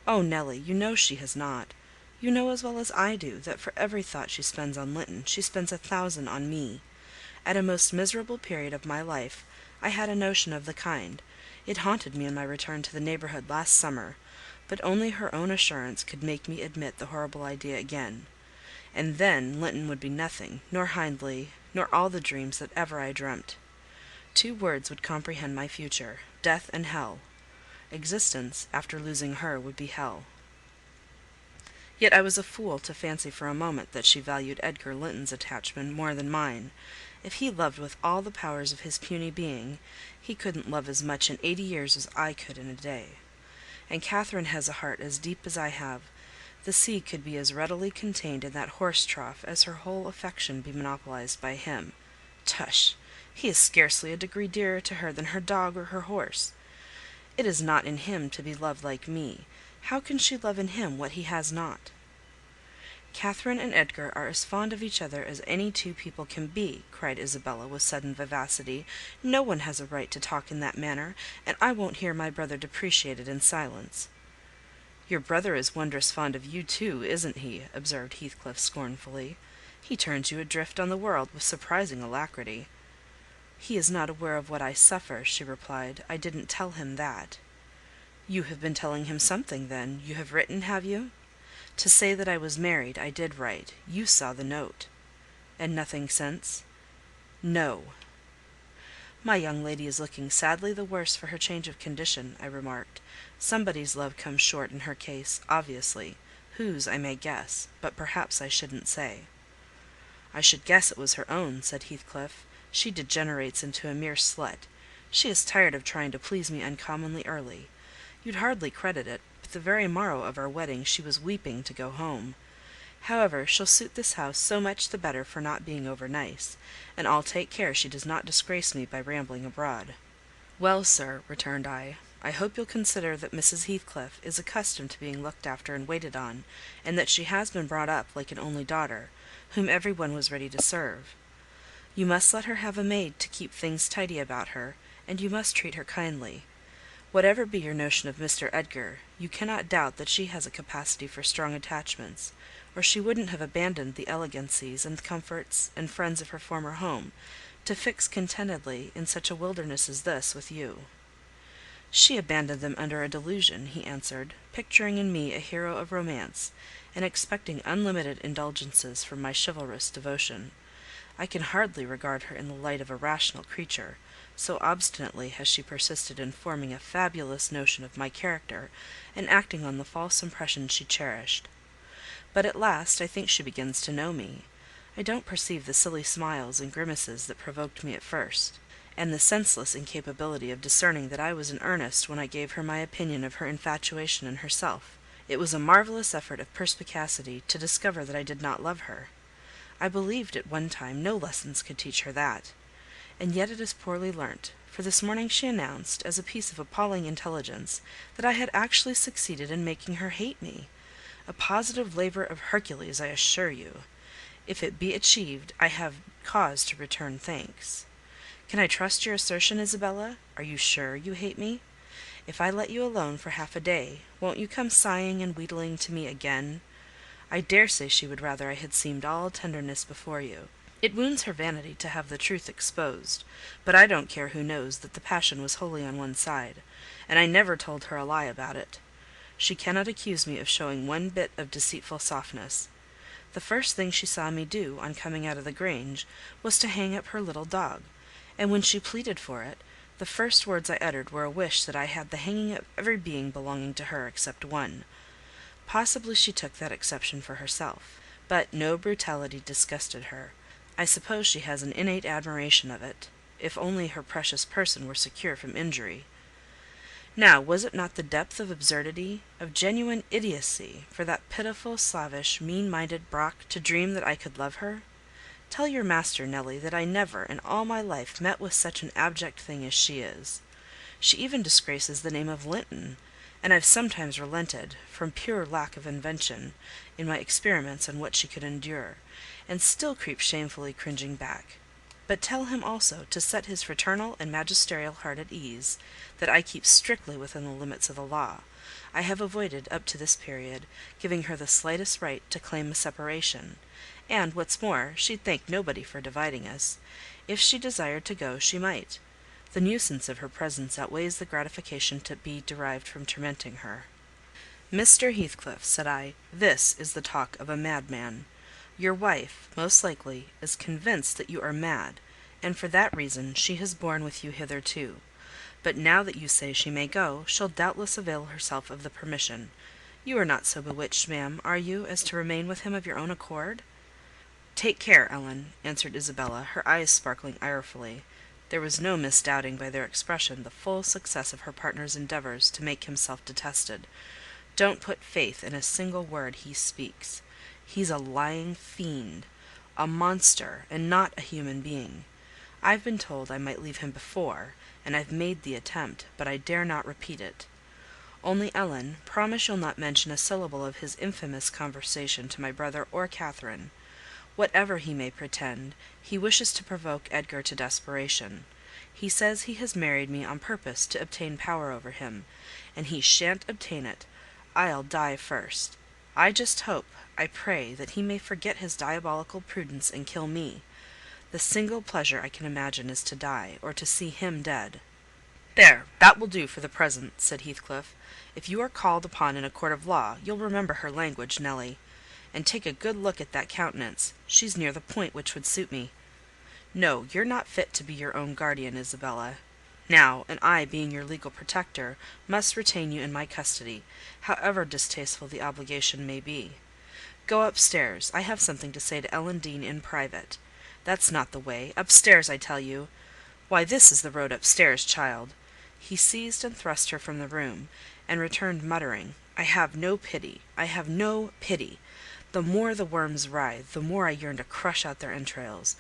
"Oh, Nelly, you know she has not. You know as well as I do, that for every thought she spends on Linton, she spends 1,000 on me. At a most miserable period of my life, I had a notion of the kind. It haunted me in my return to the neighbourhood last summer, but only her own assurance could make me admit the horrible idea again. And then Linton would be nothing, nor Hindley, nor all the dreams that ever I dreamt. 2 words would comprehend my future, death and hell. Existence, after losing her, would be hell. Yet I was a fool to fancy for a moment that she valued Edgar Linton's attachment more than mine. If he loved with all the powers of his puny being, he couldn't love as much in 80 years as I could in a day. And Catherine has a heart as deep as I have. The sea could be as readily contained in that horse trough as her whole affection be monopolized by him. Tush! He is scarcely a degree dearer to her than her dog or her horse. It is not in him to be loved like me. How can she love in him what he has not?" "Catherine and Edgar are as fond of each other as any 2 people can be," cried Isabella with sudden vivacity. "No one has a right to talk in that manner, and I won't hear my brother depreciated in silence." "Your brother is wondrous fond of you too, isn't he?" observed Heathcliff scornfully. "He turns you adrift on the world with surprising alacrity." "He is not aware of what I suffer," she replied. "I didn't tell him that." "You have been telling him something, then. You have written, have you?" "To say that I was married, I did write. You saw the note." "And nothing since?" "No." "My young lady is looking sadly the worse for her change of condition," I remarked. "Somebody's love comes short in her case, obviously. Whose I may guess, but perhaps I shouldn't say." "I should guess it was her own," said Heathcliff. "She degenerates into a mere slut. She is tired of trying to please me uncommonly early. You'd hardly credit it, but the very morrow of our wedding she was weeping to go home. However, she'll suit this house so much the better for not being over nice, and I'll take care she does not disgrace me by rambling abroad." "Well, sir," returned I hope you'll consider that Mrs. Heathcliff is accustomed to being looked after and waited on, and that she has been brought up like an only daughter, whom every one was ready to serve. You must let her have a maid to keep things tidy about her, and you must treat her kindly. Whatever be your notion of Mr. Edgar, you cannot doubt that she has a capacity for strong attachments, or she wouldn't have abandoned the elegancies and comforts and friends of her former home, to fix contentedly in such a wilderness as this with you." "She abandoned them under a delusion," he answered, picturing in me a hero of romance, and expecting unlimited indulgences from my chivalrous devotion. I can hardly regard her in the light of a rational creature, so obstinately has she persisted in forming a fabulous notion of my character, and acting on the false impression she cherished. But at last I think she begins to know me. I don't perceive the silly smiles and grimaces that provoked me at first, and the senseless incapability of discerning that I was in earnest when I gave her my opinion of her infatuation in herself. It was a marvellous effort of perspicacity to discover that I did not love her. I believed at one time no lessons could teach her that. And yet it is poorly learnt, for this morning she announced, as a piece of appalling intelligence, that I had actually succeeded in making her hate me. A positive labour of Hercules, I assure you. If it be achieved, I have cause to return thanks. Can I trust your assertion, Isabella? Are you sure you hate me? If I let you alone for half a day, won't you come sighing and wheedling to me again? I dare say she would rather I had seemed all tenderness before you. It wounds her vanity to have the truth exposed, but I don't care who knows that the passion was wholly on one side, and I never told her a lie about it. She cannot accuse me of showing one bit of deceitful softness. The first thing she saw me do, on coming out of the Grange, was to hang up her little dog, and when she pleaded for it, the first words I uttered were a wish that I had the hanging of every being belonging to her except one. Possibly she took that exception for herself, but no brutality disgusted her. I suppose she has an innate admiration of it, if only her precious person were secure from injury. Now, was it not the depth of absurdity, of genuine idiocy, for that pitiful, slavish, mean-minded Brock to dream that I could love her? Tell your master, Nelly, that I never in all my life met with such an abject thing as she is. She even disgraces the name of Linton, and I've sometimes relented, from pure lack of invention, in my experiments on what she could endure, and still creep shamefully cringing back. But tell him also to set his fraternal and magisterial heart at ease, that I keep strictly within the limits of the law. I have avoided, up to this period, giving her the slightest right to claim a separation, and, what's more, she'd thank nobody for dividing us. If she desired to go, she might. The nuisance of her presence outweighs the gratification to be derived from tormenting her. "Mr. Heathcliff," said I, "this is the talk of a madman. Your wife, most likely, is convinced that you are mad, and for that reason she has borne with you hitherto. But now that you say she may go, she'll doubtless avail herself of the permission. You are not so bewitched, ma'am, are you, as to remain with him of your own accord?" "Take care, Ellen," answered Isabella, her eyes sparkling irefully. There was no misdoubting by their expression the full success of her partner's endeavours to make himself detested. "Don't put faith in a single word he speaks. He's a lying fiend, a monster, and not a human being. I've been told I might leave him before, and I've made the attempt, but I dare not repeat it. Only, Ellen, promise you'll not mention a syllable of his infamous conversation to my brother or Catherine. Whatever he may pretend, he wishes to provoke Edgar to desperation. He says he has married me on purpose to obtain power over him, and he shan't obtain it. I'll die first. I just hope, I pray, that he may forget his diabolical prudence and kill me. The single pleasure I can imagine is to die, or to see him dead." "There, that will do for the present," said Heathcliff. "If you are called upon in a court of law, you'll remember her language, Nelly. And take a good look at that countenance. She's near the point which would suit me. No, you're not fit to be your own guardian, Isabella. Now, and I, being your legal protector, must retain you in my custody, however distasteful the obligation may be. Go upstairs. I have something to say to Ellen Dean in private. That's not the way. Upstairs, I tell you. Why, this is the road upstairs, child." He seized and thrust her from the room, and returned muttering, "I have no pity. I have no pity. The more the worms writhe, the more I yearn to crush out their entrails.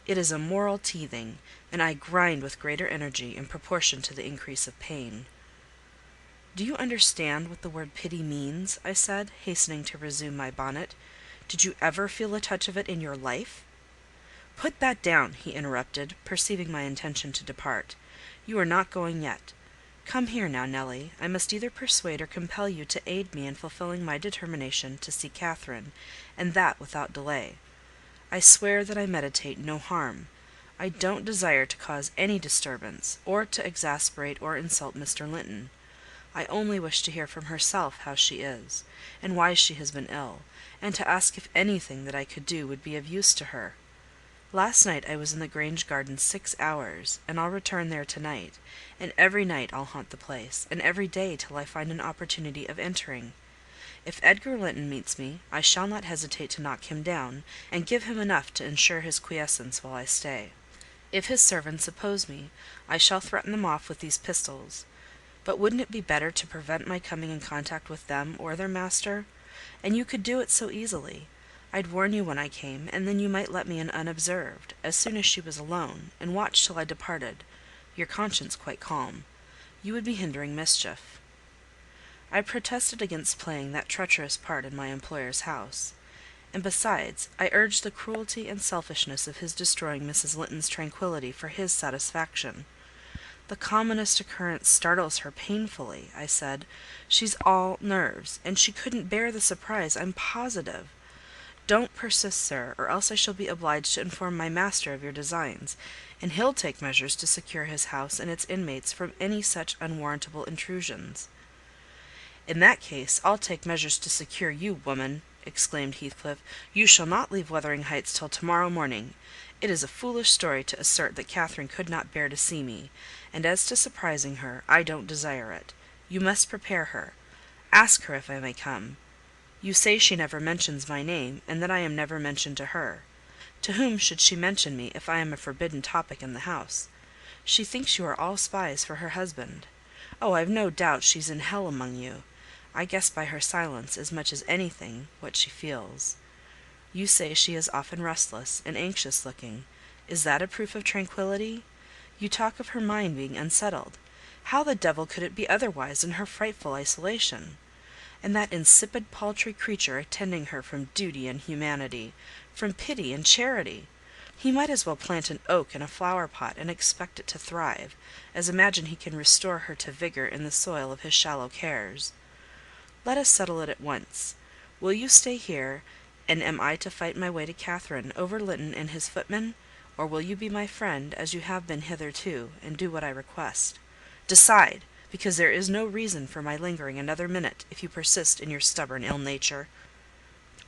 It is a moral teething, and I grind with greater energy in proportion to the increase of pain." "Do you understand what the word pity means?" I said, hastening to resume my bonnet. "Did you ever feel a touch of it in your life?" "Put that down," he interrupted, perceiving my intention to depart. "You are not going yet. Come here now, Nelly. I must either persuade or compel you to aid me in fulfilling my determination to see Catherine, and that without delay. I swear that I meditate no harm. I don't desire to cause any disturbance, or to exasperate or insult Mr. Linton. I only wish to hear from herself how she is, and why she has been ill, and to ask if anything that I could do would be of use to her. Last night I was in the Grange garden 6 hours, and I'll return there to-night, and every night I'll haunt the place, and every day till I find an opportunity of entering. If Edgar Linton meets me, I shall not hesitate to knock him down, and give him enough to ensure his quiescence while I stay. If his servants oppose me, I shall threaten them off with these pistols. But wouldn't it be better to prevent my coming in contact with them or their master? And you could do it so easily. I'd warn you when I came, and then you might let me in unobserved, as soon as she was alone, and watch till I departed, your conscience quite calm. You would be hindering mischief." I protested against playing that treacherous part in my employer's house. And besides, I urged the cruelty and selfishness of his destroying Mrs. Linton's tranquillity for his satisfaction. "The commonest occurrence startles her painfully," I said. "She's all nerves, and she couldn't bear the surprise, I'm positive. Don't persist, sir, or else I shall be obliged to inform my master of your designs, and he'll take measures to secure his house and its inmates from any such unwarrantable intrusions." "In that case, I'll take measures to secure you, woman," exclaimed Heathcliff. "You shall not leave Wuthering Heights till to-morrow morning. It is a foolish story to assert that Catherine could not bear to see me, and as to surprising her, I don't desire it. You must prepare her. Ask her if I may come. You say she never mentions my name, and that I am never mentioned to her. To whom should she mention me if I am a forbidden topic in the house? She thinks you are all spies for her husband. Oh, I've no doubt she's in hell among you. I guess by her silence, as much as anything, what she feels. You say she is often restless and anxious looking. Is that a proof of tranquillity? You talk of her mind being unsettled. How the devil could it be otherwise in her frightful isolation? And that insipid paltry creature attending her from duty and humanity, from pity and charity! He might as well plant an oak in a flower pot and expect it to thrive, as imagine he can restore her to vigour in the soil of his shallow cares. Let us settle it at once. Will you stay here, and am I to fight my way to Catherine over Linton and his footman, or will you be my friend, as you have been hitherto, and do what I request? Decide, because there is no reason for my lingering another minute, if you persist in your stubborn ill nature."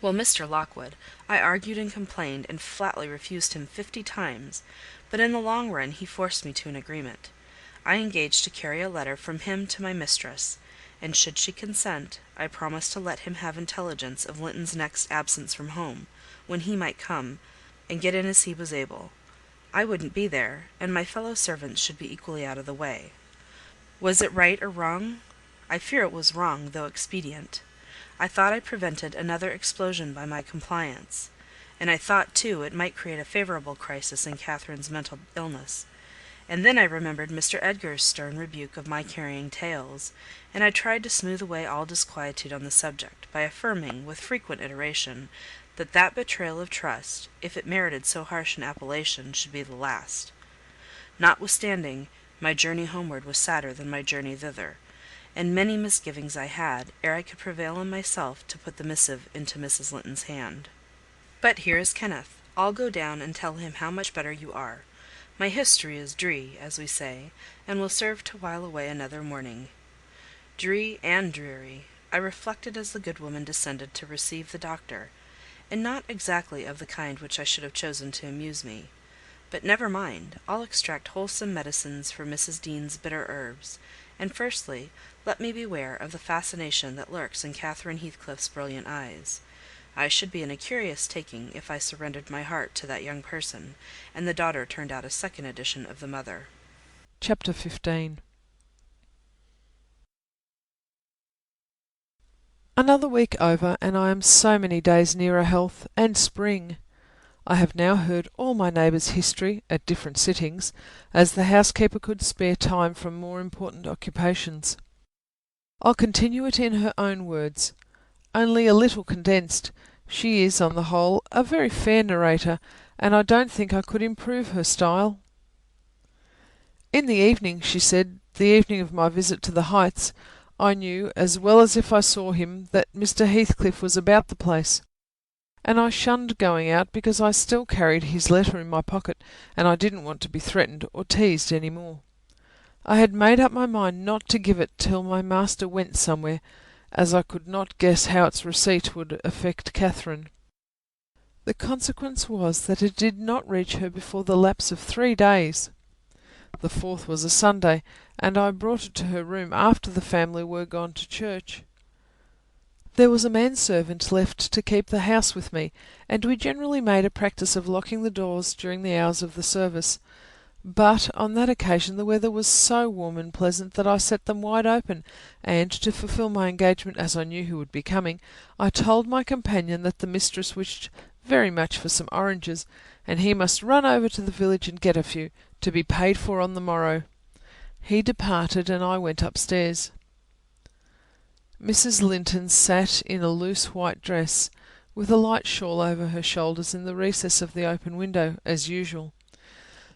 Well, Mr. Lockwood, I argued and complained, and flatly refused him 50 times, but in the long run he forced me to an agreement. I engaged to carry a letter from him to my mistress, and should she consent, I promised to let him have intelligence of Linton's next absence from home, when he might come, and get in as he was able. I wouldn't be there, and my fellow servants should be equally out of the way. Was it right or wrong? I fear it was wrong, though expedient. I thought I prevented another explosion by my compliance, and I thought, too, it might create a favourable crisis in Catherine's mental illness. And then I remembered Mr. Edgar's stern rebuke of my carrying tales, and I tried to smooth away all disquietude on the subject, by affirming, with frequent iteration, that betrayal of trust, if it merited so harsh an appellation, should be the last. Notwithstanding, my journey homeward was sadder than my journey thither, and many misgivings I had, ere I could prevail on myself to put the missive into Mrs. Linton's hand. But here is Kenneth. I'll go down and tell him how much better you are. My history is dree, as we say, and will serve to while away another morning. Dree and dreary, I reflected as the good woman descended to receive the doctor, and not exactly of the kind which I should have chosen to amuse me. But never mind, I'll extract wholesome medicines for Mrs. Dean's bitter herbs, and firstly, let me beware of the fascination that lurks in Catherine Heathcliff's brilliant eyes. I should be in a curious taking if I surrendered my heart to that young person, and the daughter turned out a second edition of the mother. Chapter 15. Another week over, and I am so many days nearer health and spring. I have now heard all my neighbours' history at different sittings, as the housekeeper could spare time from more important occupations. I'll continue it in her own words, only a little condensed. She is, on the whole, a very fair narrator, and I don't think I could improve her style. In the evening, she said, the evening of my visit to the Heights, I knew, as well as if I saw him, that Mr. Heathcliff was about the place, and I shunned going out because I still carried his letter in my pocket, and I didn't want to be threatened or teased any more. I had made up my mind not to give it till my master went somewhere, as I could not guess how its receipt would affect Catherine. The consequence was that it did not reach her before the lapse of 3 days. The 4th was a Sunday, and I brought it to her room after the family were gone to church. There was a manservant left to keep the house with me, and we generally made a practice of locking the doors during the hours of the service. But on that occasion the weather was so warm and pleasant that I set them wide open, and, to fulfil my engagement as I knew who would be coming, I told my companion that the mistress wished very much for some oranges, and he must run over to the village and get a few, to be paid for on the morrow. He departed, and I went upstairs. Mrs. Linton sat in a loose white dress, with a light shawl over her shoulders in the recess of the open window, as usual.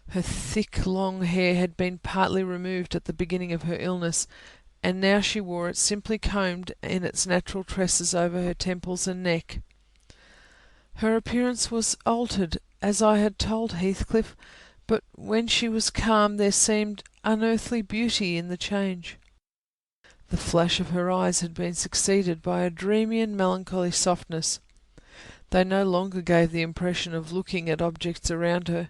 Her thick, long hair had been partly removed at the beginning of her illness, and now she wore it simply combed in its natural tresses over her temples and neck. Her appearance was altered, as I had told Heathcliff, but when she was calm there seemed unearthly beauty in the change. The flash of her eyes had been succeeded by a dreamy and melancholy softness. They no longer gave the impression of looking at objects around her.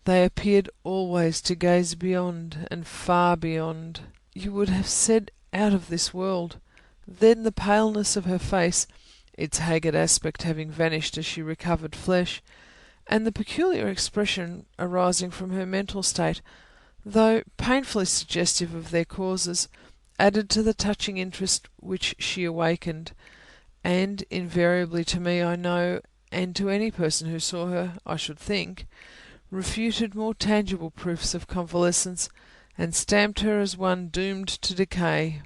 They appeared always to gaze beyond, and far beyond. You would have said out of this world. Then the paleness of her face, its haggard aspect having vanished as she recovered flesh, and the peculiar expression arising from her mental state, though painfully suggestive of their causes, added to the touching interest which she awakened, and invariably to me, I know, and to any person who saw her, I should think, refuted more tangible proofs of convalescence, and stamped her as one doomed to decay.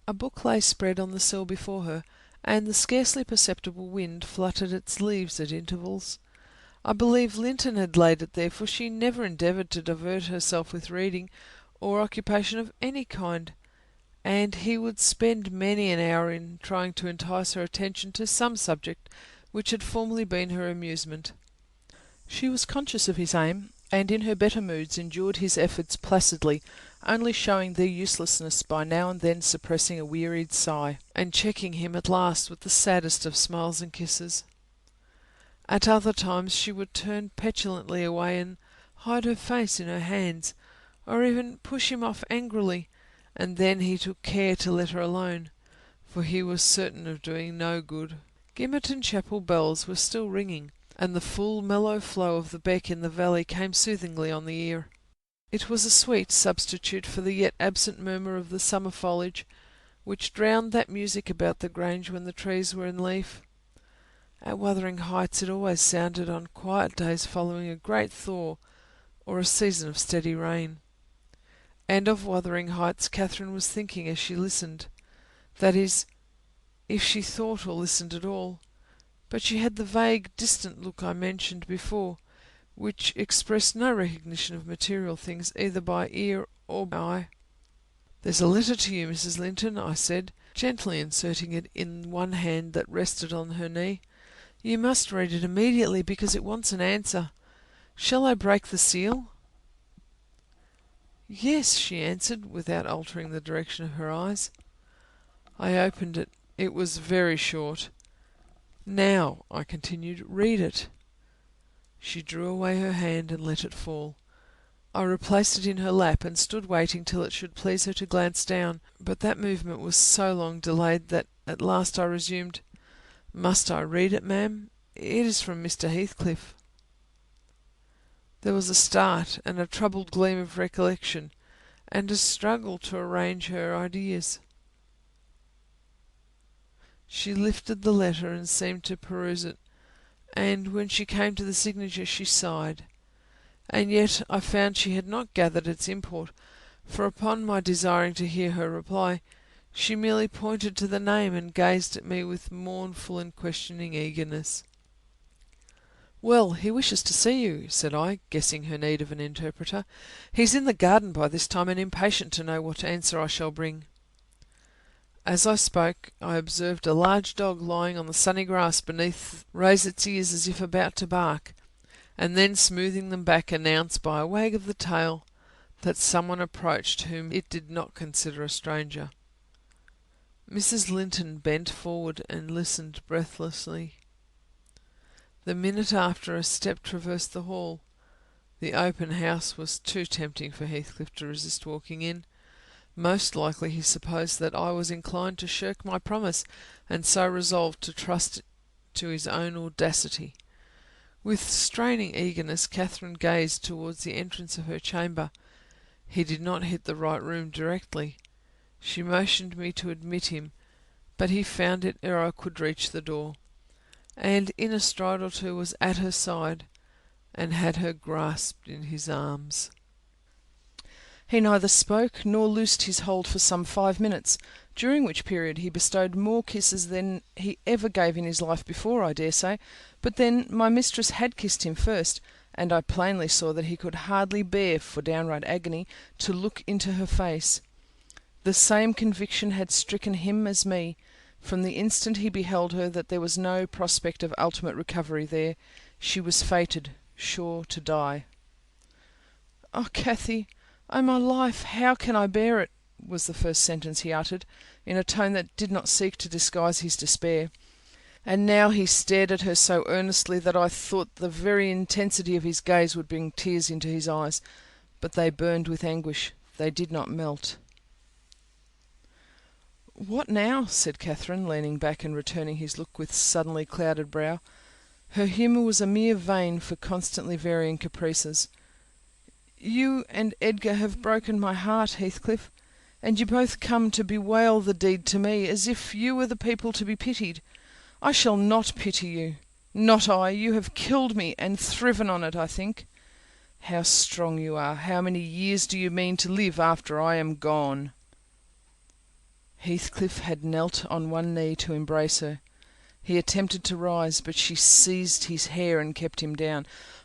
A book lay spread on the sill before her, and the scarcely perceptible wind fluttered its leaves at intervals. I believe Linton had laid it there, for she never endeavoured to divert herself with reading, or occupation of any kind, and he would spend many an hour in trying to entice her attention to some subject which had formerly been her amusement. She was conscious of his aim, and in her better moods endured his efforts placidly, only showing their uselessness by now and then suppressing a wearied sigh, and checking him at last with the saddest of smiles and kisses. At other times she would turn petulantly away and hide her face in her hands, or even push him off angrily, and then he took care to let her alone, for he was certain of doing no good. Gimmerton Chapel bells were still ringing, and the full mellow flow of the beck in the valley came soothingly on the ear. It was a sweet substitute for the yet absent murmur of the summer foliage, which drowned that music about the grange when the trees were in leaf. At Wuthering Heights it always sounded on quiet days following a great thaw, or a season of steady rain. And of Wuthering Heights Catherine was thinking as she listened. That is, if she thought or listened at all. But she had the vague, distant look I mentioned before, which expressed no recognition of material things either by ear or eye. "There's a letter to you, Mrs. Linton," I said, gently inserting it in one hand that rested on her knee. "You must read it immediately, because it wants an answer. Shall I break the seal?" "Yes," she answered, without altering the direction of her eyes. I opened it. It was very short. "Now," I continued, "read it." She drew away her hand and let it fall. I replaced it in her lap and stood waiting till it should please her to glance down, but that movement was so long delayed that at last I resumed. "Must I read it, ma'am? It is from Mr. Heathcliff." There was a start, and a troubled gleam of recollection, and a struggle to arrange her ideas. She lifted the letter and seemed to peruse it, and when she came to the signature she sighed. And yet I found she had not gathered its import, for upon my desiring to hear her reply, she merely pointed to the name and gazed at me with mournful and questioning eagerness. "Well, he wishes to see you," said I, guessing her need of an interpreter. "He's in the garden by this time, and impatient to know what answer I shall bring." As I spoke, I observed a large dog lying on the sunny grass beneath raise its ears as if about to bark, and then smoothing them back announce by a wag of the tail that someone approached whom it did not consider a stranger. Mrs. Linton bent forward and listened breathlessly. The minute after, a step traversed the hall. The open house was too tempting for Heathcliff to resist walking in. Most likely he supposed that I was inclined to shirk my promise, and so resolved to trust to his own audacity. With straining eagerness, Catherine gazed towards the entrance of her chamber. He did not hit the right room directly. She motioned me to admit him, but he found it ere I could reach the door, and in a stride or two was at her side, and had her grasped in his arms. He neither spoke nor loosed his hold for some 5 minutes, during which period he bestowed more kisses than he ever gave in his life before, I dare say, but then my mistress had kissed him first, and I plainly saw that he could hardly bear, for downright agony, to look into her face. The same conviction had stricken him as me, from the instant he beheld her, that there was no prospect of ultimate recovery there. She was fated, sure to die. "Oh, Cathy! Oh, my life! How can I bear it?" was the first sentence he uttered, in a tone that did not seek to disguise his despair. And now he stared at her so earnestly that I thought the very intensity of his gaze would bring tears into his eyes, but they burned with anguish, they did not melt. "What now?" said Catherine, leaning back and returning his look with suddenly clouded brow. Her humour was a mere vein for constantly varying caprices. "You and Edgar have broken my heart, Heathcliff, and you both come to bewail the deed to me, as if you were the people to be pitied. I shall not pity you. Not I. You have killed me, and thriven on it, I think. How strong you are! How many years do you mean to live after I am gone?" Heathcliff had knelt on one knee to embrace her. He attempted to rise, but she seized his hair and kept him down.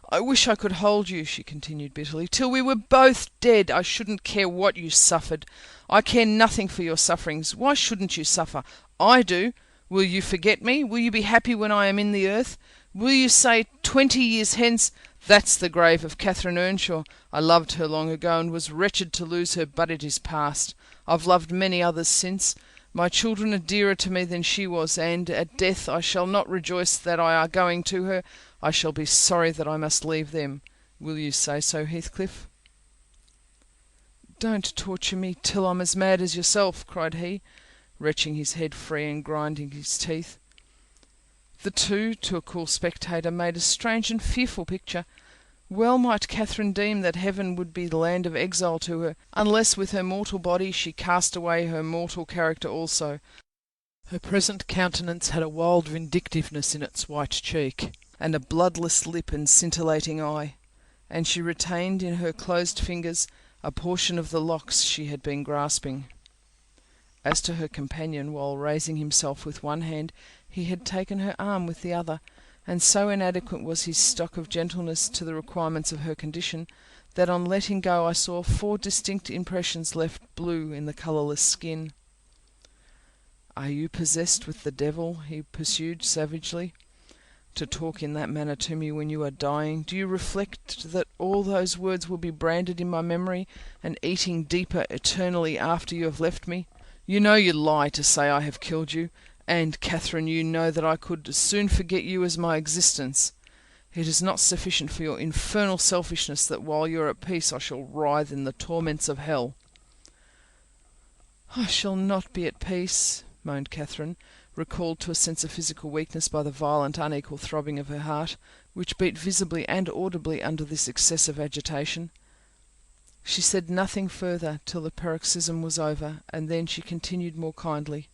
"I wish I could hold you," she continued bitterly, "till we were both dead. I shouldn't care what you suffered. I care nothing for your sufferings. Why shouldn't you suffer? I do. Will you forget me? Will you be happy when I am in the earth? Will you say 20 years hence, 'That's the grave of Catherine Earnshaw. I loved her long ago, and was wretched to lose her, but it is past. I've loved many others since. My children are dearer to me than she was, and at death I shall not rejoice that I are going to her. I shall be sorry that I must leave them. Will you say so, Heathcliff?" "Don't torture me till I'm as mad as yourself," cried he, wrenching his head free and grinding his teeth. The two, to a cool spectator, made a strange and fearful picture. Well might Catherine deem that heaven would be the land of exile to her, unless with her mortal body she cast away her mortal character also. Her present countenance had a wild vindictiveness in its white cheek, and a bloodless lip and scintillating eye, and she retained in her closed fingers a portion of the locks she had been grasping. As to her companion, while raising himself with one hand, he had taken her arm with the other, and so inadequate was his stock of gentleness to the requirements of her condition, that on letting go I saw 4 distinct impressions left blue in the colourless skin. "Are you possessed with the devil?" he pursued savagely, "to talk in that manner to me when you are dying? Do you reflect that all those words will be branded in my memory, and eating deeper eternally after you have left me? You know you lie to say I have killed you, and, Catherine, you know that I could as soon forget you as my existence. It is not sufficient for your infernal selfishness that while you are at peace I shall writhe in the torments of hell." "I shall not be at peace," moaned Catherine, recalled to a sense of physical weakness by the violent, unequal throbbing of her heart, which beat visibly and audibly under this excessive agitation. She said nothing further till the paroxysm was over, and then she continued more kindly.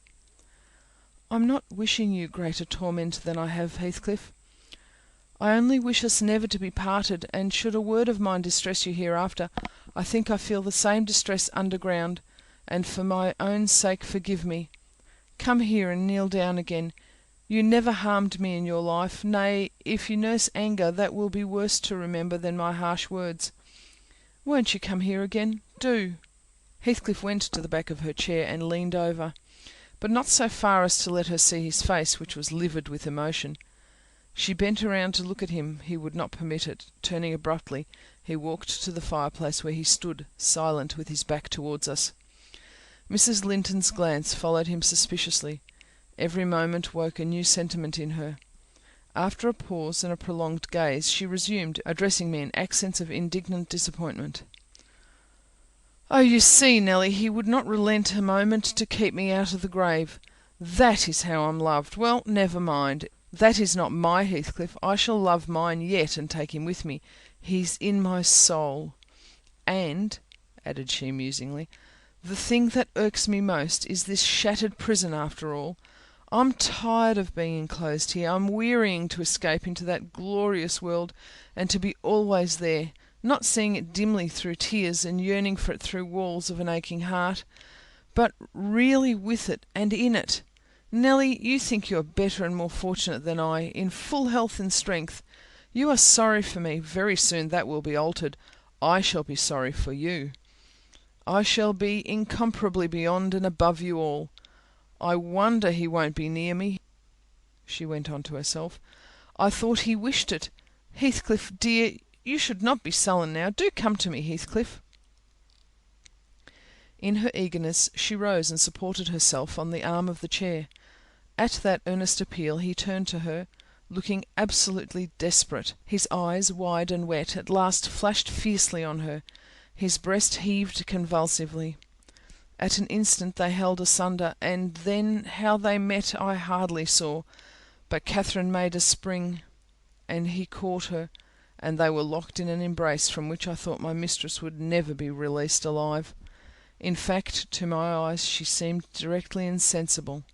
"I'm not wishing you greater torment than I have, Heathcliff. I only wish us never to be parted, and should a word of mine distress you hereafter, I think I feel the same distress underground, and for my own sake forgive me. Come here and kneel down again. You never harmed me in your life. Nay, if you nurse anger, that will be worse to remember than my harsh words. Won't you come here again? Do." Heathcliff went to the back of her chair and leaned over, but not so far as to let her see his face, which was livid with emotion. She bent around to look at him. He would not permit it. Turning abruptly, he walked to the fireplace, where he stood, silent, with his back towards us. Mrs. Linton's glance followed him suspiciously. Every moment woke a new sentiment in her. After a pause and a prolonged gaze, she resumed, addressing me in accents of indignant disappointment. "Oh, you see, Nelly, he would not relent a moment to keep me out of the grave. That is how I'm loved. Well, never mind. That is not my Heathcliff. I shall love mine yet, and take him with me. He's in my soul. And," added she musingly, "the thing that irks me most is this shattered prison after all. I'm tired of being enclosed here. I'm wearying to escape into that glorious world, and to be always there, not seeing it dimly through tears, and yearning for it through walls of an aching heart, but really with it and in it. Nelly, you think you are better and more fortunate than I, in full health and strength. You are sorry for me. Very soon that will be altered. I shall be sorry for you. I shall be incomparably beyond and above you all. I wonder he won't be near me," she went on to herself. "I thought he wished it. Heathcliff, dear, you should not be sullen now. Do come to me, Heathcliff." In her eagerness, she rose and supported herself on the arm of the chair. At that earnest appeal, he turned to her, looking absolutely desperate. His eyes, wide and wet, at last flashed fiercely on her. His breast heaved convulsively. At an instant they held asunder, and then how they met I hardly saw, but Catherine made a spring, and he caught her, and they were locked in an embrace from which I thought my mistress would never be released alive. In fact, to my eyes she seemed directly insensible.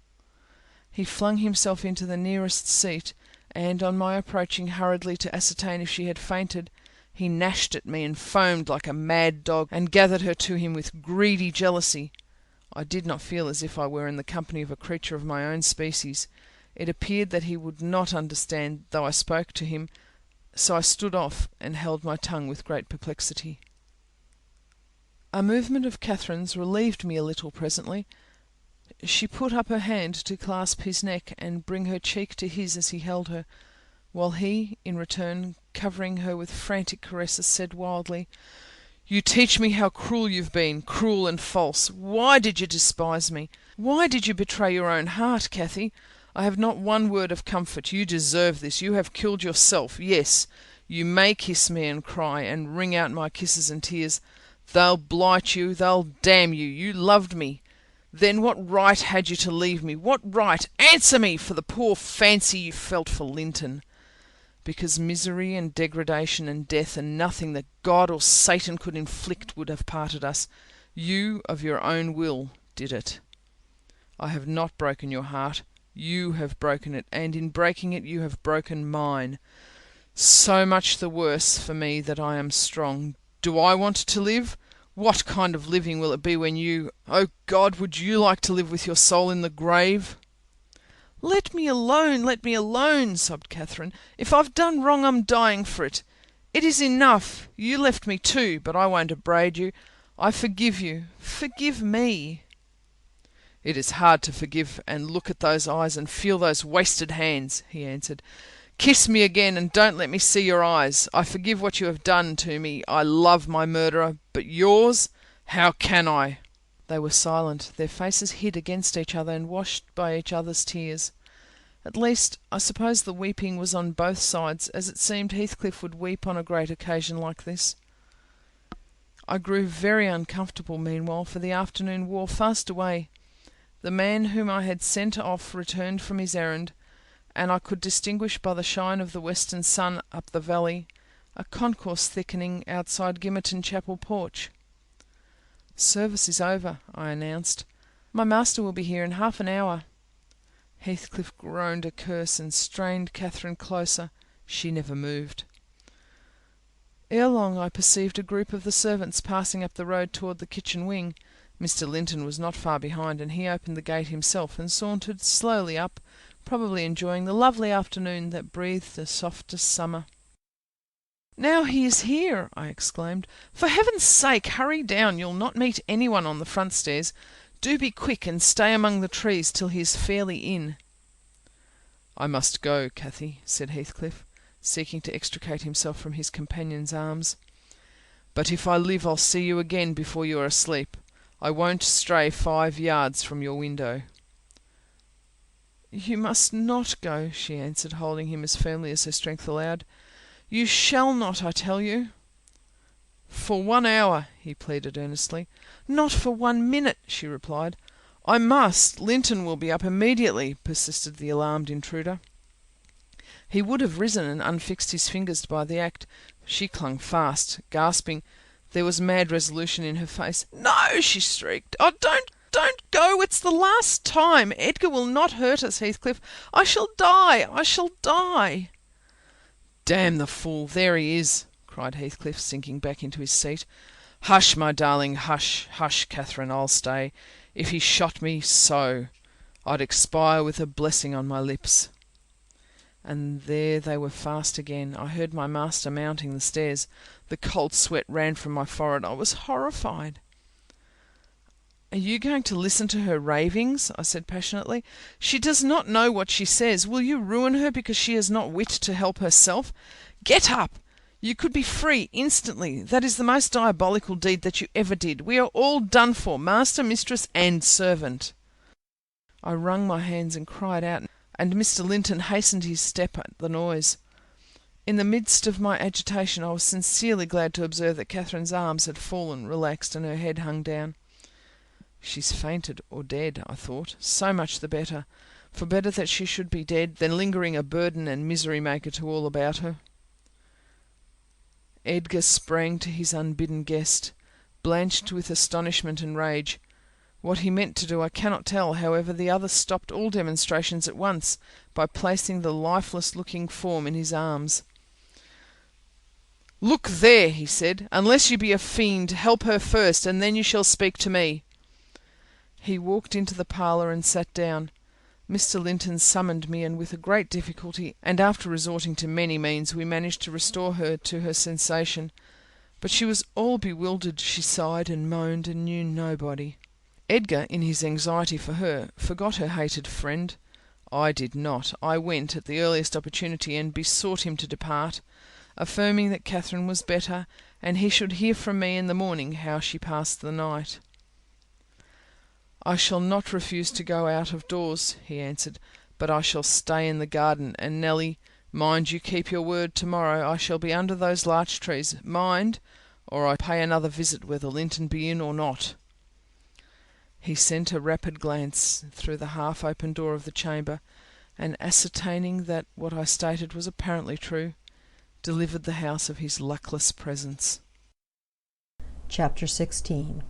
He flung himself into the nearest seat, and, on my approaching hurriedly to ascertain if she had fainted, he gnashed at me and foamed like a mad dog, and gathered her to him with greedy jealousy. I did not feel as if I were in the company of a creature of my own species. It appeared that he would not understand, though I spoke to him, so I stood off and held my tongue with great perplexity. A movement of Catherine's relieved me a little presently. She put up her hand to clasp his neck and bring her cheek to his as he held her, while he, in return, covering her with frantic caresses, said wildly, "You teach me how cruel you've been, cruel and false. Why did you despise me? Why did you betray your own heart, Cathy? I have not one word of comfort. You deserve this. You have killed yourself. Yes, you may kiss me and cry, and wring out my kisses and tears. They'll blight you, they'll damn you. You loved me. Then what right had you to leave me? What right? Answer me, for the poor fancy you felt for Linton. Because misery and degradation and death and nothing that God or Satan could inflict would have parted us. You, of your own will, did it. I have not broken your heart. You have broken it, and in breaking it you have broken mine. So much the worse for me that I am strong. Do I want to live? What kind of living will it be when you... Oh God, would you like to live with your soul in the grave?" "Let me alone," sobbed Catherine. "If I've done wrong, I'm dying for it. It is enough. You left me too, but I won't upbraid you. I forgive you. Forgive me." "It is hard to forgive and look at those eyes and feel those wasted hands," he answered. "Kiss me again and don't let me see your eyes. I forgive what you have done to me. I love my murderer, but yours? How can I?" They were silent, their faces hid against each other and washed by each other's tears. At least, I suppose the weeping was on both sides, as it seemed Heathcliff would weep on a great occasion like this. I grew very uncomfortable meanwhile, for the afternoon wore fast away. The man whom I had sent off returned from his errand, and I could distinguish by the shine of the western sun up the valley a concourse thickening outside Gimmerton Chapel porch. "Service is over," I announced. "My master will be here in half an hour." Heathcliff groaned a curse and strained Catherine closer. She never moved. Ere long I perceived a group of the servants passing up the road toward the kitchen wing. Mr. Linton was not far behind, and he opened the gate himself and sauntered slowly up, probably enjoying the lovely afternoon that breathed the softest summer. "Now he is here!" I exclaimed. "For heaven's sake, hurry down. You'll not meet anyone on the front stairs. Do be quick and stay among the trees till he is fairly in." "I must go, Cathy," said Heathcliff, seeking to extricate himself from his companion's arms. "But if I live I'll see you again before you are asleep. I won't stray 5 yards from your window." "You must not go," she answered, holding him as firmly as her strength allowed. "You shall not, I tell you." "For 1 hour," he pleaded earnestly. "Not for 1 minute," she replied. "I must. Linton will be up immediately," persisted the alarmed intruder. He would have risen and unfixed his fingers by the act. She clung fast, gasping. There was mad resolution in her face. "No!" she shrieked. "Oh, don't go! It's the last time. Edgar will not hurt us, Heathcliff. I shall die! I shall die!" "Damn the fool! There he is!" cried Heathcliff, sinking back into his seat. "Hush, my darling, hush, hush, Catherine, I'll stay. If he shot me, so. I'd expire with a blessing on my lips." And there they were fast again. I heard my master mounting the stairs. The cold sweat ran from my forehead. I was horrified. "Are you going to listen to her ravings?" I said passionately. "She does not know what she says. Will you ruin her because she has not wit to help herself? Get up! You could be free instantly. That is the most diabolical deed that you ever did. We are all done for, master, mistress, and servant." I wrung my hands and cried out, and Mr. Linton hastened his step at the noise. In the midst of my agitation I was sincerely glad to observe that Catherine's arms had fallen relaxed and her head hung down. "She's fainted or dead," I thought. "So much the better, for better that she should be dead than lingering a burden and misery maker to all about her." Edgar sprang to his unbidden guest, blanched with astonishment and rage. What he meant to do I cannot tell. However, the other stopped all demonstrations at once by placing the lifeless-looking form in his arms. "Look there," he said. "Unless you be a fiend, help her first, and then you shall speak to me." He walked into the parlour and sat down. Mr. Linton summoned me, and with a great difficulty, and after resorting to many means, we managed to restore her to her sensation. But she was all bewildered. She sighed and moaned and knew nobody. Edgar, in his anxiety for her, forgot her hated friend. I did not. I went at the earliest opportunity and besought him to depart, affirming that Catherine was better, and he should hear from me in the morning how she passed the night. "I shall not refuse to go out of doors," he answered, "but I shall stay in the garden, and Nelly, mind you keep your word tomorrow. I shall be under those larch trees, mind, or I pay another visit whether Linton be in or not." He sent a rapid glance through the half-open door of the chamber, and ascertaining that what I stated was apparently true, delivered the house of his luckless presence. Chapter 16.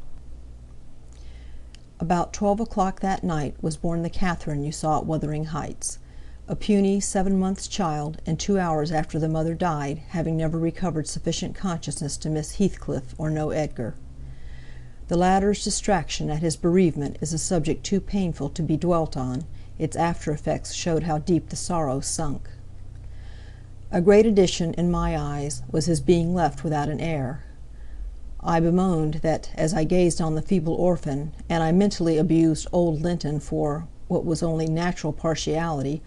About 12 o'clock that night was born the Catherine you saw at Wuthering Heights, a puny 7 months child, and 2 hours after the mother died, having never recovered sufficient consciousness to miss Heathcliff or know Edgar. The latter's distraction at his bereavement is a subject too painful to be dwelt on, Its after-effects showed how deep the sorrow sunk. A great addition, in my eyes, was his being left without an heir. I bemoaned that, as I gazed on the feeble orphan, and I mentally abused old Linton for, what was only natural partiality,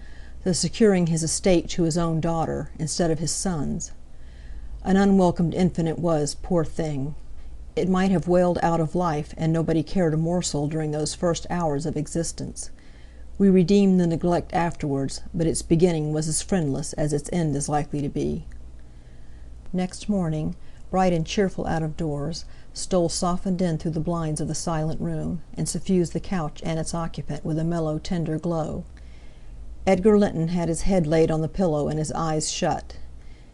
the securing his estate to his own daughter, instead of his son's. An unwelcomed infant it was, poor thing. It might have wailed out of life, and nobody cared a morsel during those first hours of existence. We redeemed the neglect afterwards, but its beginning was as friendless as its end is likely to be. Next morning, bright and cheerful out of doors, stole softened in through the blinds of the silent room, and suffused the couch and its occupant with a mellow, tender glow. Edgar Linton had his head laid on the pillow and his eyes shut.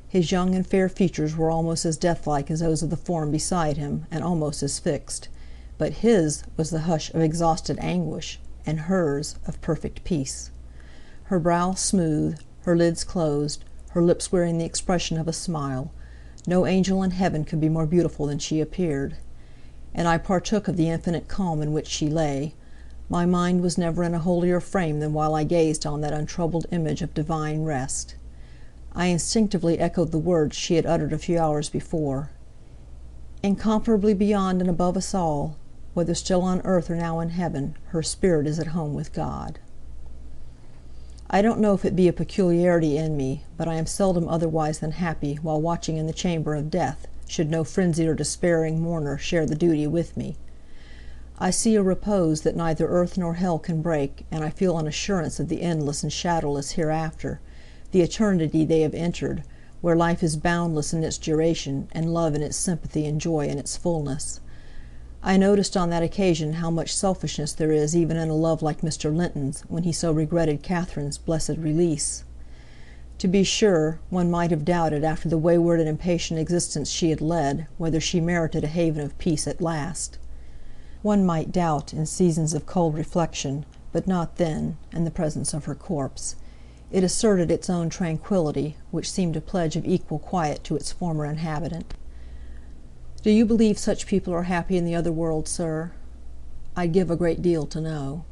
His young and fair features were almost as deathlike as those of the form beside him, and almost as fixed. But his was the hush of exhausted anguish, and hers of perfect peace. Her brow smooth, her lids closed, her lips wearing the expression of a smile. No angel in heaven could be more beautiful than she appeared. And I partook of the infinite calm in which she lay. My mind was never in a holier frame than while I gazed on that untroubled image of divine rest. I instinctively echoed the words she had uttered a few hours before. Incomparably beyond and above us all, whether still on earth or now in heaven, her spirit is at home with God. I don't know if it be a peculiarity in me, but I am seldom otherwise than happy while watching in the chamber of death, should no frenzied or despairing mourner share the duty with me. I see a repose that neither earth nor hell can break, and I feel an assurance of the endless and shadowless hereafter, the eternity they have entered, where life is boundless in its duration, and love in its sympathy and joy in its fullness. I noticed on that occasion how much selfishness there is even in a love like Mr. Linton's, when he so regretted Catherine's blessed release. To be sure, one might have doubted, after the wayward and impatient existence she had led, whether she merited a haven of peace at last. One might doubt, in seasons of cold reflection, but not then, in the presence of her corpse. It asserted its own tranquillity, which seemed a pledge of equal quiet to its former inhabitant. Do you believe such people are happy in the other world, sir? I'd give a great deal to know.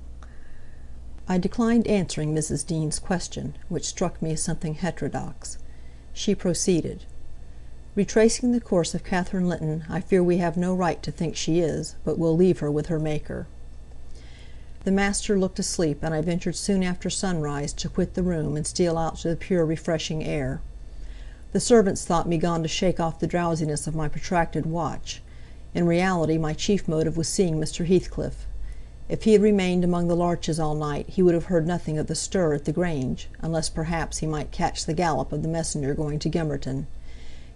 I declined answering Mrs. Dean's question, which struck me as something heterodox. She proceeded. Retracing the course of Catherine Linton, I fear we have no right to think she is, but will leave her with her Maker. The master looked asleep, and I ventured soon after sunrise to quit the room and steal out to the pure refreshing air. The servants thought me gone to shake off the drowsiness of my protracted watch. In reality my chief motive was seeing Mr. Heathcliff. If he had remained among the larches all night he would have heard nothing of the stir at the Grange, unless perhaps he might catch the gallop of the messenger going to Gimmerton.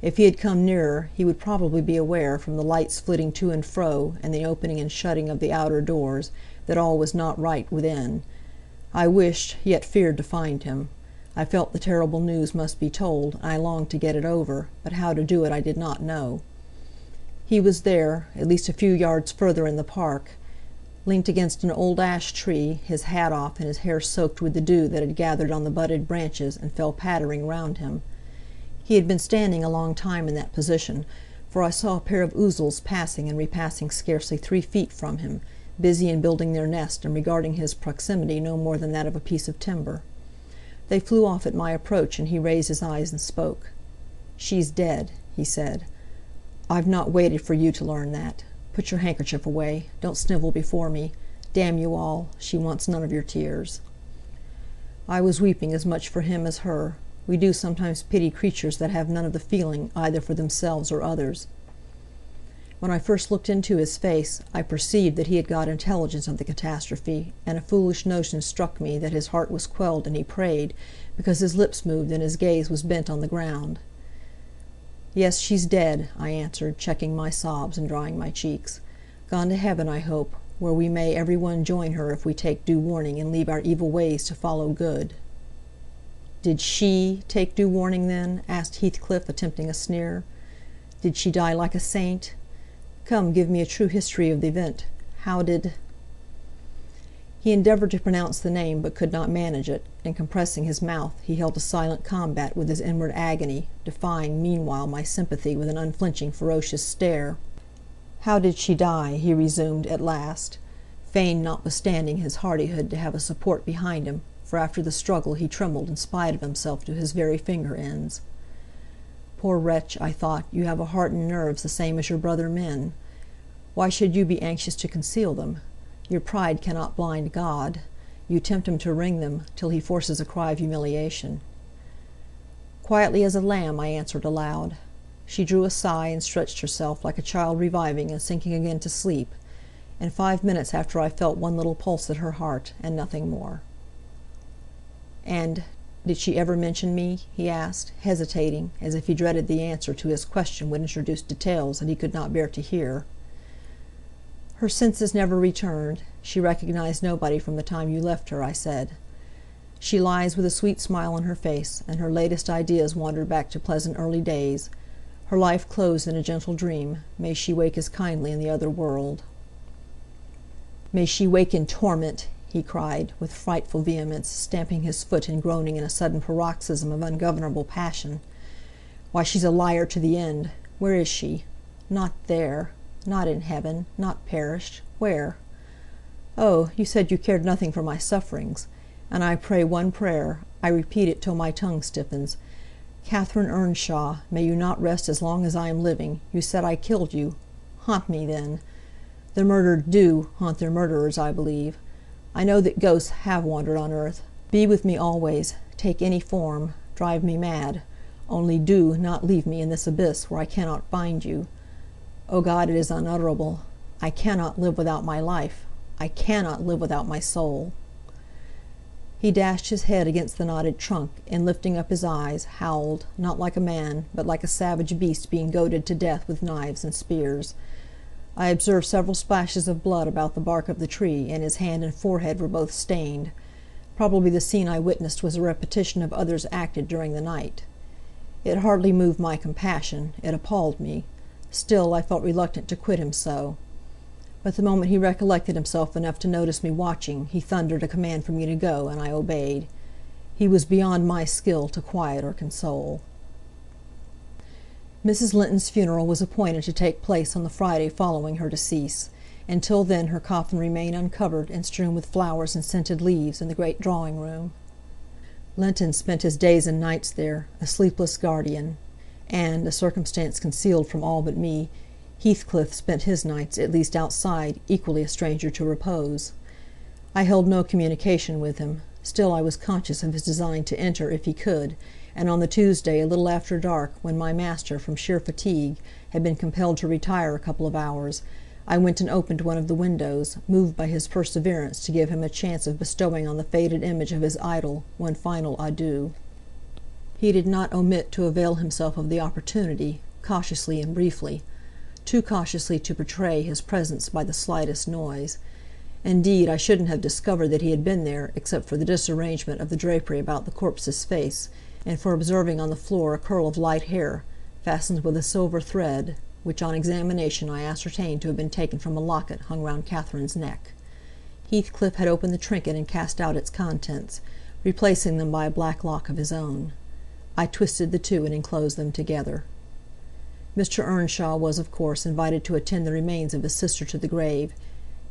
If he had come nearer, he would probably be aware, from the lights flitting to and fro, and the opening and shutting of the outer doors, that all was not right within. I wished, yet feared to find him. I felt the terrible news must be told, and I longed to get it over, but how to do it I did not know. He was there, at least a few yards further in the park, leant against an old ash tree, his hat off and his hair soaked with the dew that had gathered on the budded branches and fell pattering round him. He had been standing a long time in that position, for I saw a pair of ouzels passing and repassing scarcely 3 feet from him, busy in building their nest and regarding his proximity no more than that of a piece of timber. They flew off at my approach, and he raised his eyes and spoke. "She's dead," he said. "I've not waited for you to learn that. Put your handkerchief away. Don't snivel before me. Damn you all, she wants none of your tears." I was weeping as much for him as her. We do sometimes pity creatures that have none of the feeling either for themselves or others. When I first looked into his face, I perceived that he had got intelligence of the catastrophe, and a foolish notion struck me that his heart was quelled and he prayed, because his lips moved and his gaze was bent on the ground. "Yes, she's dead," I answered, checking my sobs and drying my cheeks. "Gone to heaven, I hope, where we may every one join her if we take due warning and leave our evil ways to follow good." "Did she take due warning, then?" asked Heathcliff, attempting a sneer. "Did she die like a saint? Come, give me a true history of the event. How did—" He endeavoured to pronounce the name, but could not manage it, and compressing his mouth, he held a silent combat with his inward agony, defying meanwhile my sympathy with an unflinching ferocious stare. "How did she die?" he resumed, at last. feigned notwithstanding his hardihood to have a support behind him, for after the struggle he trembled in spite of himself to his very finger-ends. Poor wretch, I thought, you have a heart and nerves the same as your brother men. Why should you be anxious to conceal them? Your pride cannot blind God. You tempt him to wring them, till he forces a cry of humiliation. Quietly as a lamb, I answered aloud. She drew a sigh and stretched herself, like a child reviving and sinking again to sleep, and 5 minutes after I felt one little pulse at her heart, and nothing more. "And did she ever mention me?" he asked, hesitating, as if he dreaded the answer to his question would introduce details that he could not bear to hear. "Her senses never returned. She recognized nobody from the time you left her," I said. "She lies with a sweet smile on her face, and her latest ideas wandered back to pleasant early days. Her life closed in a gentle dream. May she wake as kindly in the other world." "May she wake in torment!" he cried, with frightful vehemence, stamping his foot and groaning in a sudden paroxysm of ungovernable passion. "Why, she's a liar to the end! Where is she? Not there! Not in heaven! Not perished! Where? Oh, you said you cared nothing for my sufferings, and I pray one prayer, I repeat it till my tongue stiffens. Catherine Earnshaw, may you not rest as long as I am living. You said I killed you. Haunt me, then. The murdered do haunt their murderers, I believe. I know that ghosts have wandered on earth. Be with me always. Take any form. Drive me mad. Only do not leave me in this abyss where I cannot find you. O God, it is unutterable. I cannot live without my life. I cannot live without my soul." He dashed his head against the knotted trunk, and lifting up his eyes, howled, not like a man, but like a savage beast being goaded to death with knives and spears. I observed several splashes of blood about the bark of the tree, and his hand and forehead were both stained. Probably the scene I witnessed was a repetition of others acted during the night. It hardly moved my compassion, it appalled me. Still I felt reluctant to quit him so. But the moment he recollected himself enough to notice me watching, he thundered a command for me to go, and I obeyed. He was beyond my skill to quiet or console. Mrs. Linton's funeral was appointed to take place on the Friday following her decease. Until then her coffin remained uncovered and strewn with flowers and scented leaves in the great drawing-room. Linton spent his days and nights there, a sleepless guardian; and, a circumstance concealed from all but me, Heathcliff spent his nights, at least outside, equally a stranger to repose. I held no communication with him; still I was conscious of his design to enter, if he could, and on the Tuesday, a little after dark, when my master, from sheer fatigue, had been compelled to retire a couple of hours, I went and opened one of the windows, moved by his perseverance to give him a chance of bestowing on the faded image of his idol one final adieu. He did not omit to avail himself of the opportunity, cautiously and briefly; too cautiously to betray his presence by the slightest noise. Indeed, I shouldn't have discovered that he had been there, except for the disarrangement of the drapery about the corpse's face, and for observing on the floor a curl of light hair, fastened with a silver thread, which on examination I ascertained to have been taken from a locket hung round Catherine's neck. Heathcliff had opened the trinket and cast out its contents, replacing them by a black lock of his own. I twisted the two and enclosed them together. Mr. Earnshaw was, of course, invited to attend the remains of his sister to the grave.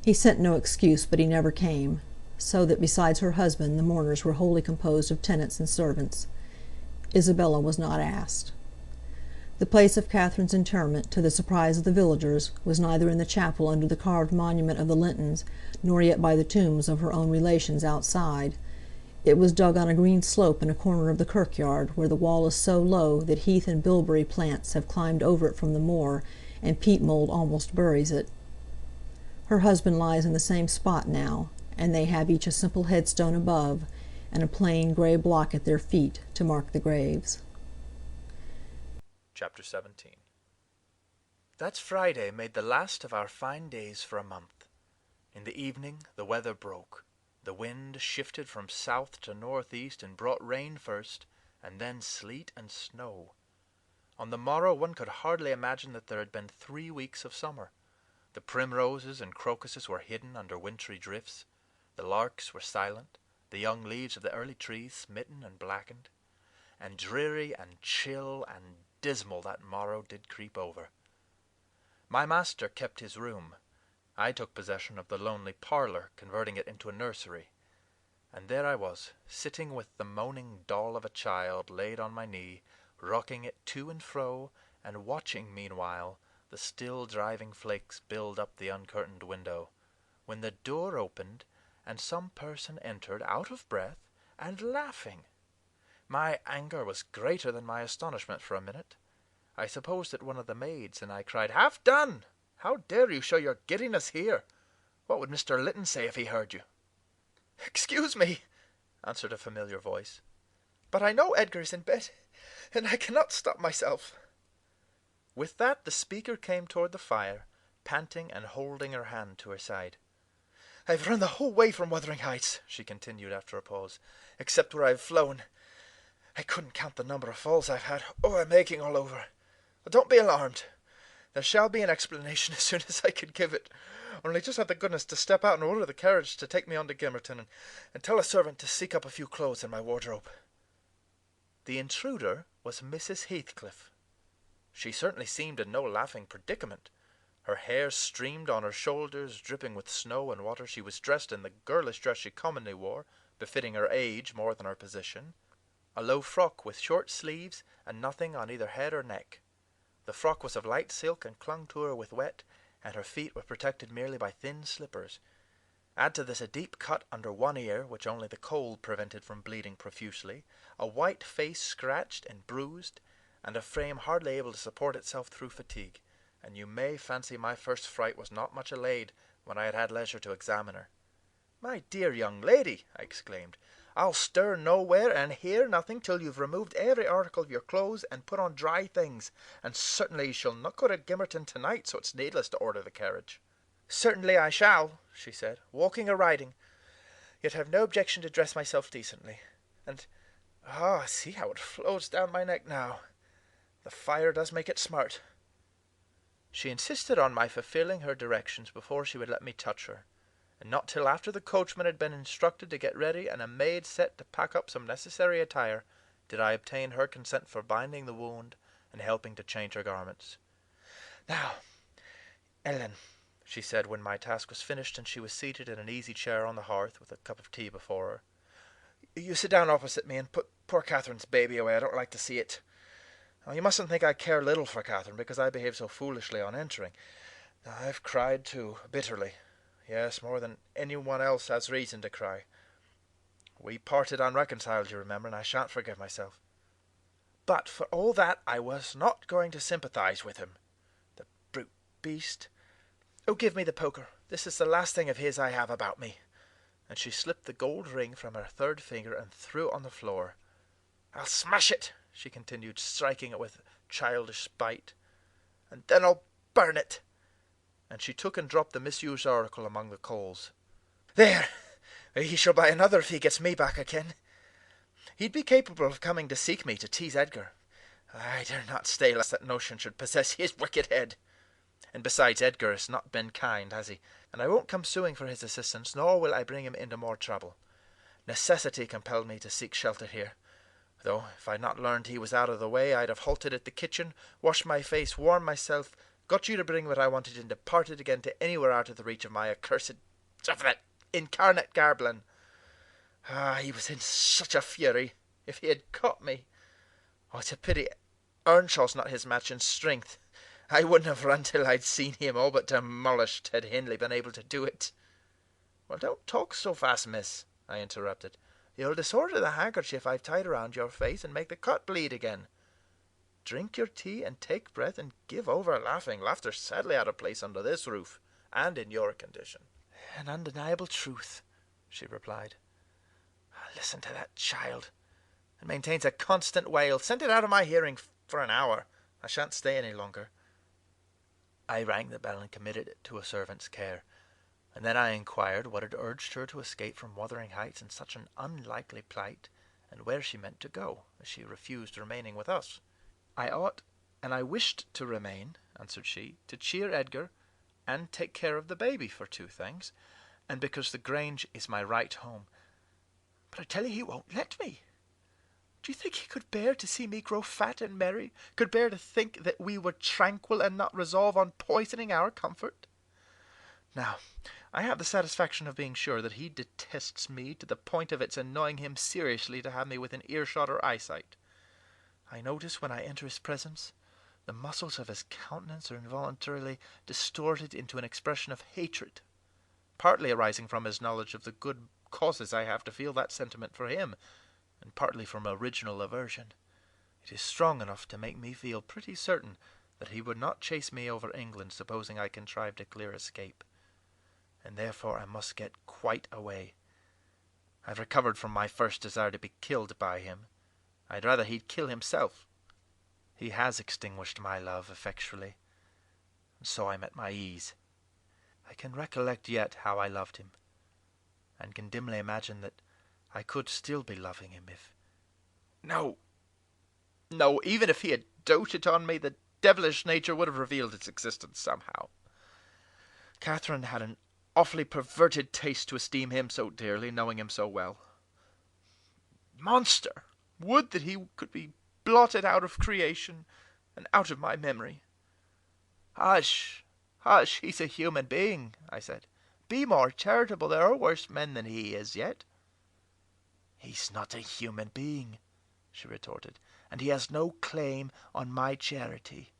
He sent no excuse, but he never came; so that, besides her husband, the mourners were wholly composed of tenants and servants. Isabella was not asked. The place of Catherine's interment, to the surprise of the villagers, was neither in the chapel under the carved monument of the Lintons, nor yet by the tombs of her own relations outside. It was dug on a green slope in a corner of the kirkyard, where the wall is so low that heath and bilberry plants have climbed over it from the moor, and peat mould almost buries it. Her husband lies in the same spot now, and they have each a simple headstone above, and a plain grey block at their feet, to mark the graves. Chapter 17. That Friday made the last of our fine days for a month. In the evening the weather broke. The wind shifted from south to northeast and brought rain first, and then sleet and snow. On the morrow one could hardly imagine that there had been 3 weeks of summer. The primroses and crocuses were hidden under wintry drifts. The larks were silent, the young leaves of the early trees smitten and blackened. And dreary and chill and dismal that morrow did creep over. My master kept his room. I took possession of the lonely parlour, converting it into a nursery. And there I was, sitting with the moaning doll of a child laid on my knee, rocking it to and fro, and watching meanwhile the still driving flakes build up the uncurtained window, when the door opened, and some person entered out of breath and laughing. My anger was greater than my astonishment for a minute. I supposed it one of the maids, and I cried, "Have done! How dare you show your giddiness here? What would Mr. Lytton say if he heard you?" "Excuse me," answered a familiar voice, "but I know Edgar is in bed, and I cannot stop myself." With that the speaker came toward the fire, panting and holding her hand to her side. "I've run the whole way from Wuthering Heights," she continued after a pause, "except where I've flown. I couldn't count the number of falls I've had. Oh, I'm aching all over. But don't be alarmed. There shall be an explanation as soon as I can give it. Only just have the goodness to step out and order the carriage to take me on to Gimmerton, and tell a servant to seek up a few clothes in my wardrobe." The intruder was Mrs. Heathcliff. She certainly seemed in no laughing predicament. Her hair streamed on her shoulders, dripping with snow and water. She was dressed in the girlish dress she commonly wore, befitting her age more than her position, a low frock with short sleeves and nothing on either head or neck. The frock was of light silk and clung to her with wet, and her feet were protected merely by thin slippers. Add to this a deep cut under one ear, which only the cold prevented from bleeding profusely, a white face scratched and bruised, and a frame hardly able to support itself through fatigue, and you may fancy my first fright was not much allayed when I had had leisure to examine her. "My dear young lady," I exclaimed, "I'll stir nowhere and hear nothing till you've removed every article of your clothes and put on dry things, and certainly you shall not go to Gimmerton tonight, so it's needless to order the carriage." "Certainly I shall," she said, "walking or riding. Yet have no objection to dress myself decently. And, see how it flows down my neck now. The fire does make it smart." She insisted on my fulfilling her directions before she would let me touch her, and not till after the coachman had been instructed to get ready and a maid set to pack up some necessary attire did I obtain her consent for binding the wound and helping to change her garments. "Now, Ellen," she said when my task was finished and she was seated in an easy chair on the hearth with a cup of tea before her, "you sit down opposite me and put poor Catherine's baby away. I don't like to see it. Now, you mustn't think I care little for Catherine because I behaved so foolishly on entering. I've cried too, bitterly. Yes, more than anyone else has reason to cry. We parted unreconciled, you remember, and I shan't forgive myself. But for all that, I was not going to sympathize with him. The brute beast. Oh, give me the poker. This is the last thing of his I have about me." And she slipped the gold ring from her third finger and threw it on the floor. "I'll smash it," she continued, striking it with childish spite, "and then I'll burn it." And she took and dropped the misused article among the coals. "There! He shall buy another if he gets me back again. He'd be capable of coming to seek me to tease Edgar. I dare not stay lest that notion should possess his wicked head. And besides, Edgar has not been kind, has he? And I won't come suing for his assistance, nor will I bring him into more trouble. Necessity compelled me to seek shelter here. Though, if I'd not learned he was out of the way, I'd have halted at the kitchen, washed my face, warmed myself, got you to bring what I wanted, and departed again to anywhere out of the reach of my accursed, of that incarnate Garblin. He was in such a fury. If he had caught me, it's a pity Earnshaw's not his match in strength. I wouldn't have run till I'd seen him all but demolished had Hindley been able to do it." "Well, don't talk so fast, miss," I interrupted. "You'll disorder the handkerchief I've tied around your face and make the cut bleed again. Drink your tea and take breath and give over laughing. Laughter's sadly out of place under this roof, and in your condition." "An undeniable truth," she replied. "Listen to that child. It maintains a constant wail. Send it out of my hearing for an hour. I shan't stay any longer." I rang the bell and committed it to a servant's care, and then I inquired what had urged her to escape from Wuthering Heights in such an unlikely plight, and where she meant to go, as she refused remaining with us. "I ought, and I wished to remain," answered she, "to cheer Edgar, and take care of the baby, for two things, and because the Grange is my right home. But I tell you he won't let me. Do you think he could bear to see me grow fat and merry, could bear to think that we were tranquil and not resolve on poisoning our comfort? Now, I have the satisfaction of being sure that he detests me to the point of its annoying him seriously to have me within earshot or eyesight. I notice when I enter his presence, the muscles of his countenance are involuntarily distorted into an expression of hatred, partly arising from his knowledge of the good causes I have to feel that sentiment for him, and partly from original aversion. It is strong enough to make me feel pretty certain that he would not chase me over England, supposing I contrived a clear escape, and therefore I must get quite away. I've recovered from my first desire to be killed by him. I'd rather he'd kill himself. He has extinguished my love effectually, and so I'm at my ease. I can recollect yet how I loved him, and can dimly imagine that I could still be loving him if... No, even if he had doted on me, the devilish nature would have revealed its existence somehow. Catherine had an awfully perverted taste to esteem him so dearly, knowing him so well. Monster! Would that he could be blotted out of creation and out of my memory. Hush, hush, he's a human being, I said. Be more charitable. There are worse men than he is yet. He's not a human being, she retorted, and he has no claim on my charity.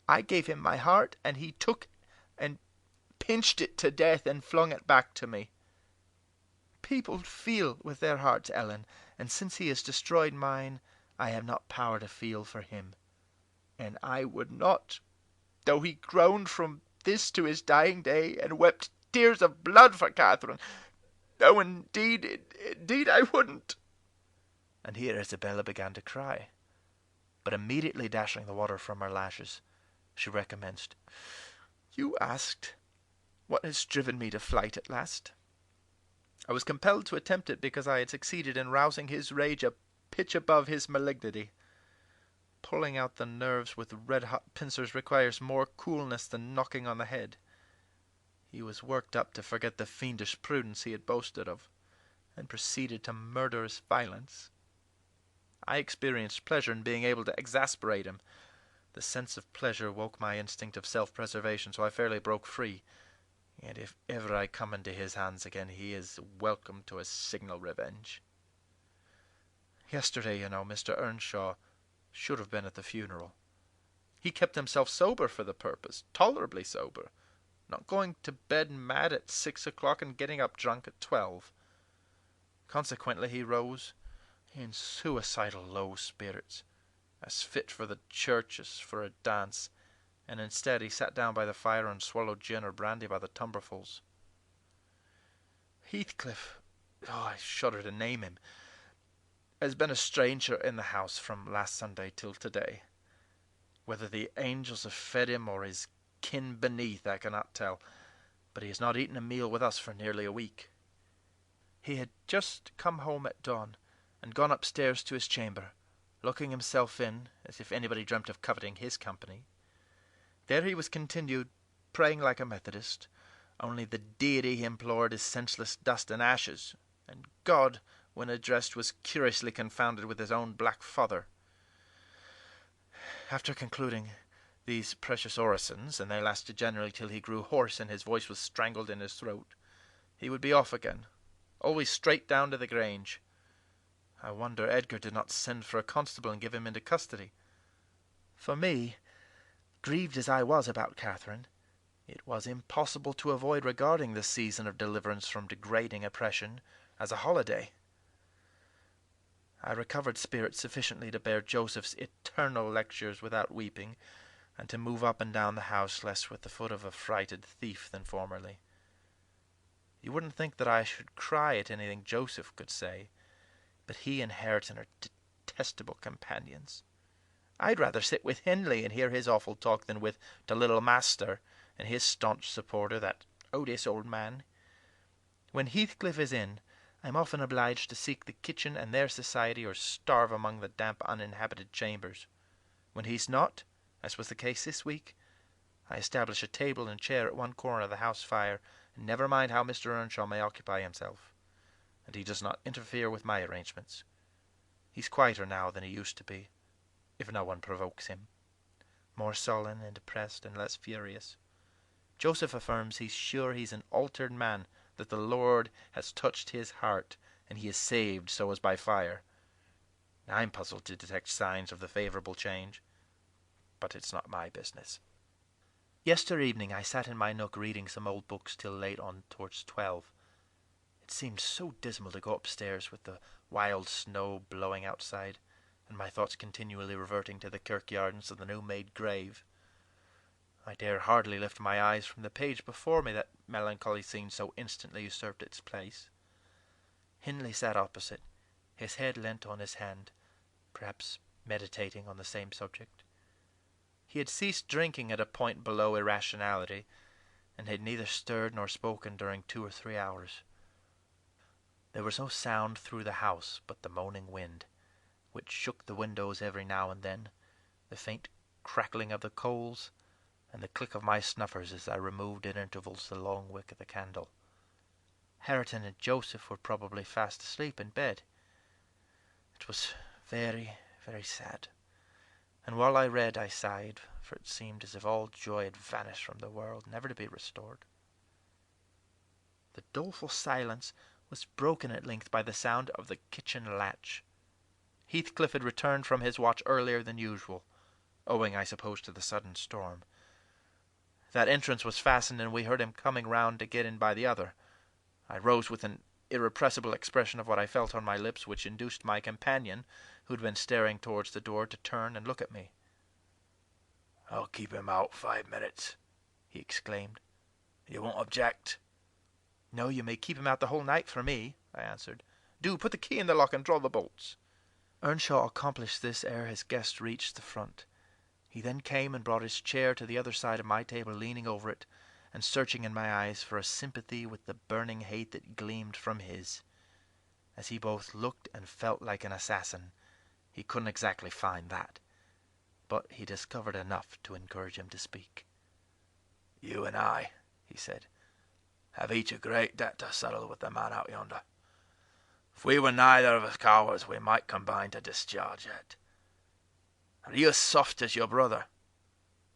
I gave him my heart, and he took and pinched it to death and flung it back to me. People feel with their hearts, Ellen, and since he has destroyed mine, I have not power to feel for him. And I would not, though he groaned from this to his dying day, and wept tears of blood for Catherine. No, indeed I wouldn't. And here Isabella began to cry, but immediately dashing the water from her lashes, she recommenced. You asked what has driven me to flight at last. I was compelled to attempt it because I had succeeded in rousing his rage a pitch above his malignity. Pulling out the nerves with red-hot pincers requires more coolness than knocking on the head. He was worked up to forget the fiendish prudence he had boasted of, and proceeded to murderous violence. I experienced pleasure in being able to exasperate him. The sense of pleasure woke my instinct of self-preservation, so I fairly broke free. And if ever I come into his hands again, he is welcome to a signal revenge. Yesterday, Mr. Earnshaw should have been at the funeral. He kept himself sober for the purpose, tolerably sober, not going to bed mad at 6 o'clock and getting up drunk at 12. Consequently, he rose in suicidal low spirits, as fit for the church as for a dance, and instead he sat down by the fire and swallowed gin or brandy by the tumblerfuls. Heathcliff, I shudder to name him, has been a stranger in the house from last Sunday till today. Whether the angels have fed him or his kin beneath, I cannot tell, but he has not eaten a meal with us for nearly a week. He had just come home at dawn, and gone upstairs to his chamber, looking himself in, as if anybody dreamt of coveting his company. There he was continued, praying like a Methodist, only the deity he implored is senseless dust and ashes, and God, when addressed, was curiously confounded with his own black father. After concluding these precious orisons, and they lasted generally till he grew hoarse and his voice was strangled in his throat, he would be off again, always straight down to the Grange. I wonder Edgar did not send for a constable and give him into custody. For me, grieved as I was about Catherine, it was impossible to avoid regarding this season of deliverance from degrading oppression as a holiday. I recovered spirit sufficiently to bear Joseph's eternal lectures without weeping, and to move up and down the house less with the foot of a frighted thief than formerly. You wouldn't think that I should cry at anything Joseph could say, but he and Hareton are detestable companions. I'd rather sit with Hindley and hear his awful talk than with the little master and his staunch supporter, that odious old man. When Heathcliff is in, I'm often obliged to seek the kitchen and their society, or starve among the damp uninhabited chambers. When he's not, as was the case this week, I establish a table and chair at one corner of the house fire, and never mind how Mr. Earnshaw may occupy himself, and he does not interfere with my arrangements. He's quieter now than he used to be, if no one provokes him, more sullen and depressed and less furious. Joseph affirms he's sure he's an altered man, that the Lord has touched his heart, and he is saved so as by fire. I'm puzzled to detect signs of the favourable change, but it's not my business. Yester evening I sat in my nook reading some old books till late on towards 12. It seemed so dismal to go upstairs with the wild snow blowing outside, and my thoughts continually reverting to the kirkyardens of the new-made grave. I dare hardly lift my eyes from the page before me, that melancholy scene so instantly usurped its place. Hindley sat opposite, his head leant on his hand, perhaps meditating on the same subject. He had ceased drinking at a point below irrationality, and had neither stirred nor spoken during 2 or 3 hours. There was no sound through the house but the moaning wind, which shook the windows every now and then, the faint crackling of the coals, and the click of my snuffers as I removed at intervals the long wick of the candle. Hareton and Joseph were probably fast asleep in bed. It was very, very sad, and while I read I sighed, for it seemed as if all joy had vanished from the world, never to be restored. The doleful silence was broken at length by the sound of the kitchen latch. Heathcliff had returned from his watch earlier than usual, owing, I suppose, to the sudden storm. That entrance was fastened, and we heard him coming round to get in by the other. I rose with an irrepressible expression of what I felt on my lips, which induced my companion, who had been staring towards the door, to turn and look at me. "I'll keep him out 5 minutes," he exclaimed. "You won't object?" "No, you may keep him out the whole night for me," I answered. "Do put the key in the lock and draw the bolts." Earnshaw accomplished this ere his guest reached the front. He then came and brought his chair to the other side of my table, leaning over it, and searching in my eyes for a sympathy with the burning hate that gleamed from his. As he both looked and felt like an assassin, he couldn't exactly find that, but he discovered enough to encourage him to speak. "You and I," he said, "have each a great debt to settle with the man out yonder. If we were neither of us cowards, we might combine to discharge it. Are you as soft as your brother?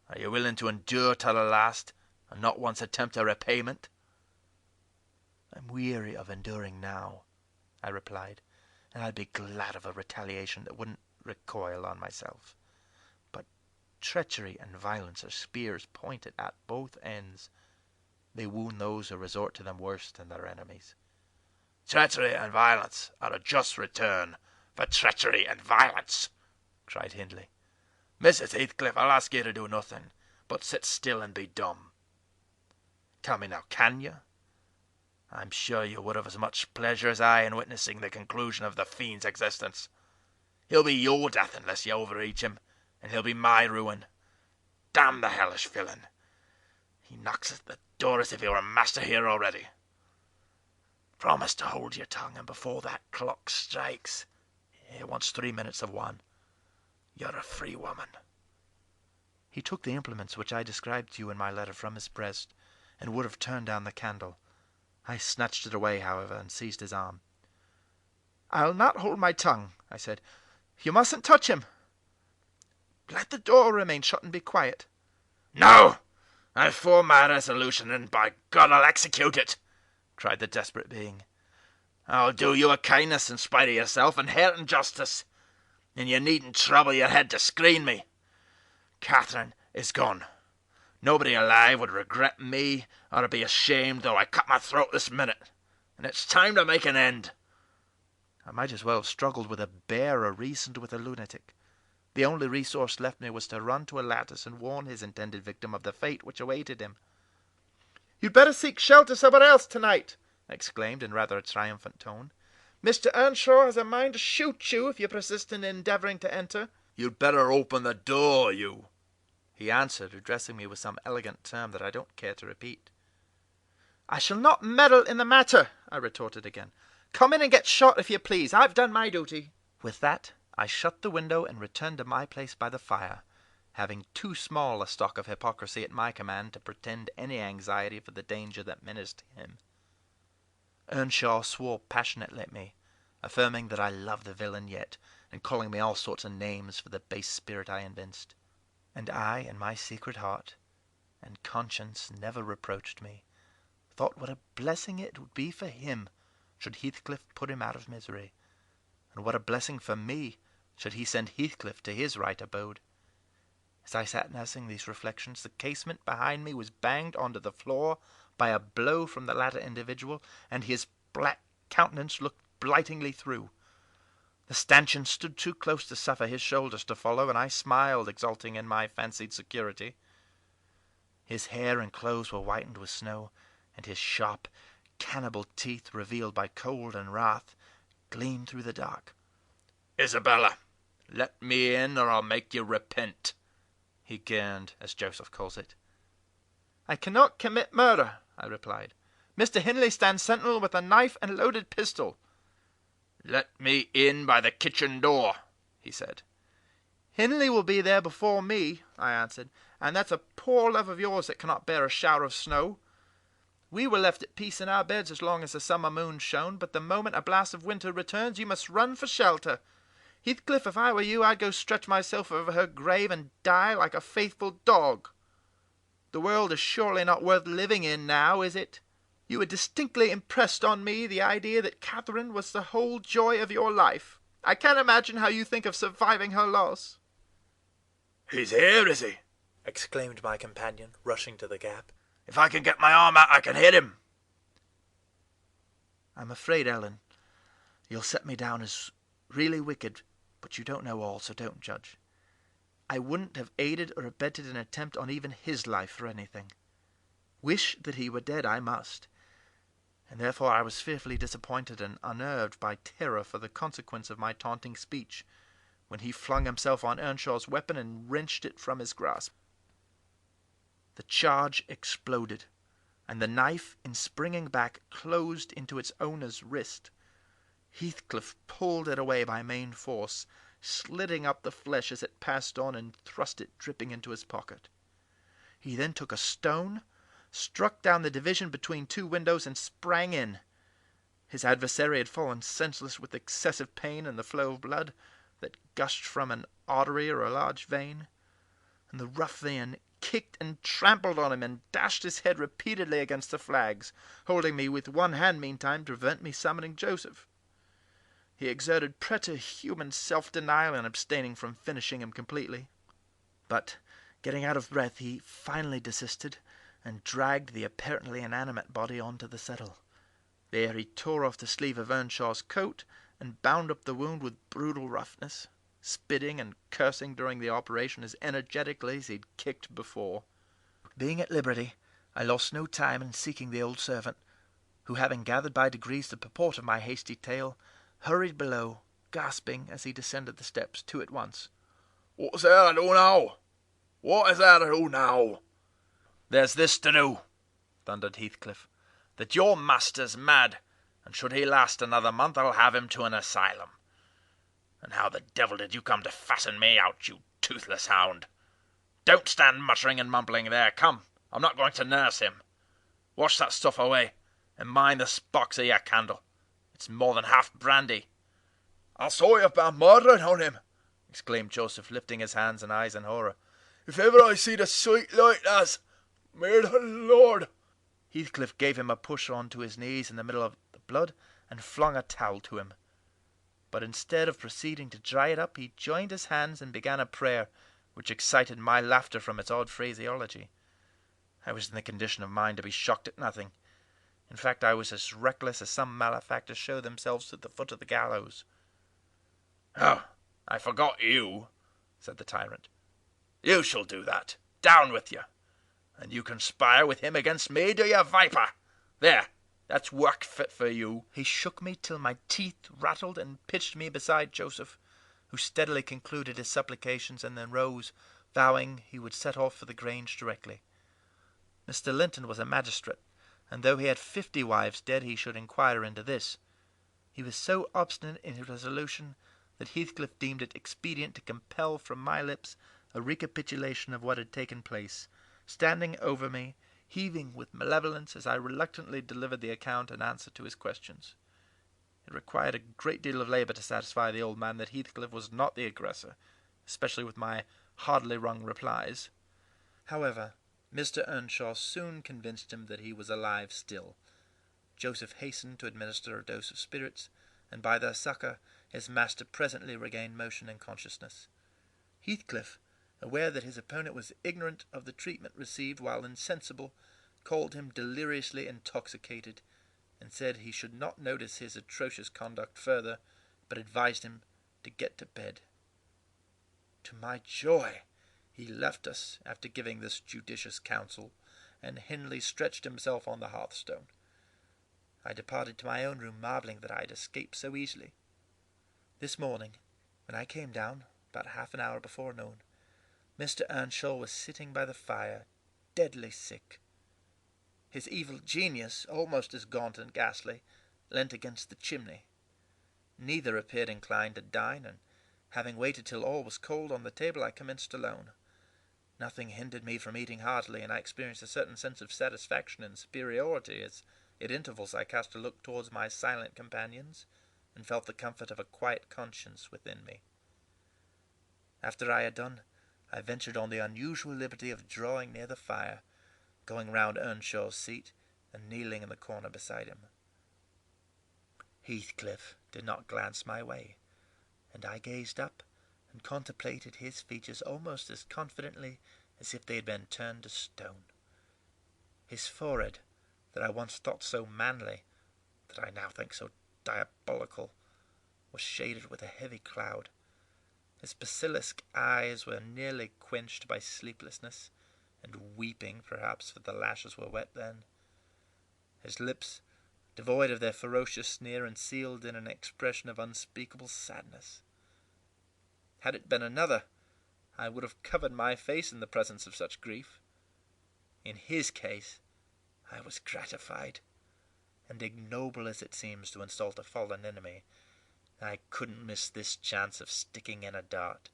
Are you willing to endure till the last, and not once attempt a repayment?" "I'm weary of enduring now," I replied, "and I'd be glad of a retaliation that wouldn't recoil on myself. But treachery and violence are spears pointed at both ends. They wound those who resort to them worse than their enemies." "Treachery and violence are a just return for treachery and violence," cried Hindley. "Mrs. Heathcliff, I'll ask you to do nothing, but sit still and be dumb. Tell me now, can you? I'm sure you would have as much pleasure as I in witnessing the conclusion of the fiend's existence. He'll be your death unless you overreach him, and he'll be my ruin. Damn the hellish villain! He knocks at the door as if he were master here already. Promise to hold your tongue, and before that clock strikes, it wants 3 minutes of 1, you're a free woman." He took the implements which I described to you in my letter from his breast, and would have turned down the candle. I snatched it away, however, and seized his arm. "I'll not hold my tongue," I said. "You mustn't touch him. Let the door remain shut and be quiet." "No! I form my resolution, and by God I'll execute it!" cried the desperate being. "I'll do you a kindness in spite of yourself, and Hareton justice, and you needn't trouble your head to screen me. Catherine is gone. Nobody alive would regret me, or be ashamed though I cut my throat this minute, and it's time to make an end." I might as well have struggled with a bear or reasoned with a lunatic. The only resource left me was to run to a lattice and warn his intended victim of the fate which awaited him. "You'd better seek shelter somewhere else tonight," I exclaimed in rather a triumphant tone. "Mr. Earnshaw has a mind to shoot you if you persist in endeavouring to enter." "You'd better open the door, you," he answered, addressing me with some elegant term that I don't care to repeat. "I shall not meddle in the matter," I retorted again. "Come in and get shot if you please. I've done my duty." With that I shut the window and returned to my place by the fire, having too small a stock of hypocrisy at my command to pretend any anxiety for the danger that menaced him. Earnshaw swore passionately at me, affirming that I loved the villain yet, and calling me all sorts of names for the base spirit I evinced. And I, in my secret heart, and conscience never reproached me, thought what a blessing it would be for him should Heathcliff put him out of misery, and what a blessing for me should he send Heathcliff to his right abode. As I sat nursing these reflections, the casement behind me was banged onto the floor by a blow from the latter individual, and his black countenance looked blightingly through. The stanchion stood too close to suffer his shoulders to follow, and I smiled, exulting in my fancied security. His hair and clothes were whitened with snow, and his sharp, cannibal teeth, revealed by cold and wrath, gleamed through the dark. "Isabella, let me in, or I'll make you repent," he gurned, as Joseph calls it. "I cannot commit murder," I replied. "Mr. Hindley stands sentinel with a knife and loaded pistol." "Let me in by the kitchen door," he said. "Hindley will be there before me," I answered, "and that's a poor love of yours that cannot bear a shower of snow. We were left at peace in our beds as long as the summer moon shone, but the moment a blast of winter returns, you must run for shelter. Heathcliff, if I were you, I'd go stretch myself over her grave and die like a faithful dog. The world is surely not worth living in now, is it? You had distinctly impressed on me the idea that Catherine was the whole joy of your life. I can't imagine how you think of surviving her loss." "He's here, is he?" exclaimed my companion, rushing to the gap. "If I can get my arm out, I can hit him." "I'm afraid, Ellen, you'll set me down as really wicked, but you don't know all, so don't judge. I wouldn't have aided or abetted an attempt on even his life for anything. Wish that he were dead I must, and therefore I was fearfully disappointed and unnerved by terror for the consequence of my taunting speech, when he flung himself on Earnshaw's weapon and wrenched it from his grasp. The charge exploded, and the knife, in springing back, closed into its owner's wrist. Heathcliff pulled it away by main force, slitting up the flesh as it passed on, and thrust it dripping into his pocket. He then took a stone, struck down the division between two windows, and sprang in. His adversary had fallen senseless with excessive pain and the flow of blood that gushed from an artery or a large vein, and the ruffian kicked and trampled on him, and dashed his head repeatedly against the flags, holding me with one hand meantime to prevent me summoning Joseph. He exerted preterhuman self-denial in abstaining from finishing him completely, but, getting out of breath, he finally desisted, and dragged the apparently inanimate body on to the settle. There he tore off the sleeve of Earnshaw's coat, and bound up the wound with brutal roughness, spitting and cursing during the operation as energetically as he'd kicked before. Being at liberty, I lost no time in seeking the old servant, who, having gathered by degrees the purport of my hasty tale, hurried below, gasping as he descended the steps, two at once. "What's there to do now? What is there to do now?" "There's this to do," thundered Heathcliff, "that your master's mad, and should he last another month, I'll have him to an asylum. And how the devil did you come to fasten me out, you toothless hound? Don't stand muttering and mumbling there. Come, I'm not going to nurse him. Wash that stuff away, and mind the sparks of your candle. It's more than half brandy." "I'll saw you about murdering on him," exclaimed Joseph, lifting his hands and eyes in horror. "If ever I see the sight like that, may the Lord—" Heathcliff gave him a push on to his knees in the middle of the blood, and flung a towel to him. But instead of proceeding to dry it up, he joined his hands and began a prayer, which excited my laughter from its odd phraseology. I was in the condition of mind to be shocked at nothing. In fact, I was as reckless as some malefactors show themselves at the foot of the gallows. "Oh, I forgot you," said the tyrant. "You shall do that. Down with you. And you conspire with him against me, do you, viper? There, that's work fit for you." He shook me till my teeth rattled, and pitched me beside Joseph, who steadily concluded his supplications, and then rose, vowing he would set off for the Grange directly. Mr. Linton was a magistrate, and though he had 50 wives dead, he should inquire into this. He was so obstinate in his resolution that Heathcliff deemed it expedient to compel from my lips a recapitulation of what had taken place, standing over me, heaving with malevolence as I reluctantly delivered the account and answer to his questions. It required a great deal of labour to satisfy the old man that Heathcliff was not the aggressor, especially with my hardly wrung replies. However, Mr. Earnshaw soon convinced him that he was alive still. Joseph hastened to administer a dose of spirits, and by their succour his master presently regained motion and consciousness. Heathcliff, aware that his opponent was ignorant of the treatment received while insensible, called him deliriously intoxicated, and said he should not notice his atrocious conduct further, but advised him to get to bed. To my joy, he left us after giving this judicious counsel, and Hindley stretched himself on the hearthstone. I departed to my own room, marvelling that I had escaped so easily. This morning, when I came down, about half an hour before noon, Mr. Earnshaw was sitting by the fire, deadly sick. His evil genius, almost as gaunt and ghastly, leant against the chimney. Neither appeared inclined to dine, and having waited till all was cold on the table, I commenced alone. Nothing hindered me from eating heartily, and I experienced a certain sense of satisfaction and superiority as at intervals I cast a look towards my silent companions, and felt the comfort of a quiet conscience within me. After I had done, I ventured on the unusual liberty of drawing near the fire, going round Earnshaw's seat, and kneeling in the corner beside him. Heathcliff did not glance my way, and I gazed up and contemplated his features almost as confidently as if they had been turned to stone. His forehead, that I once thought so manly, that I now think so diabolical, was shaded with a heavy cloud. His basilisk eyes were nearly quenched by sleeplessness, and weeping, perhaps, for the lashes were wet then. His lips, devoid of their ferocious sneer, and sealed in an expression of unspeakable sadness. Had it been another, I would have covered my face in the presence of such grief. In his case, I was gratified, and ignoble as it seems to insult a fallen enemy, I couldn't miss this chance of sticking in a dart.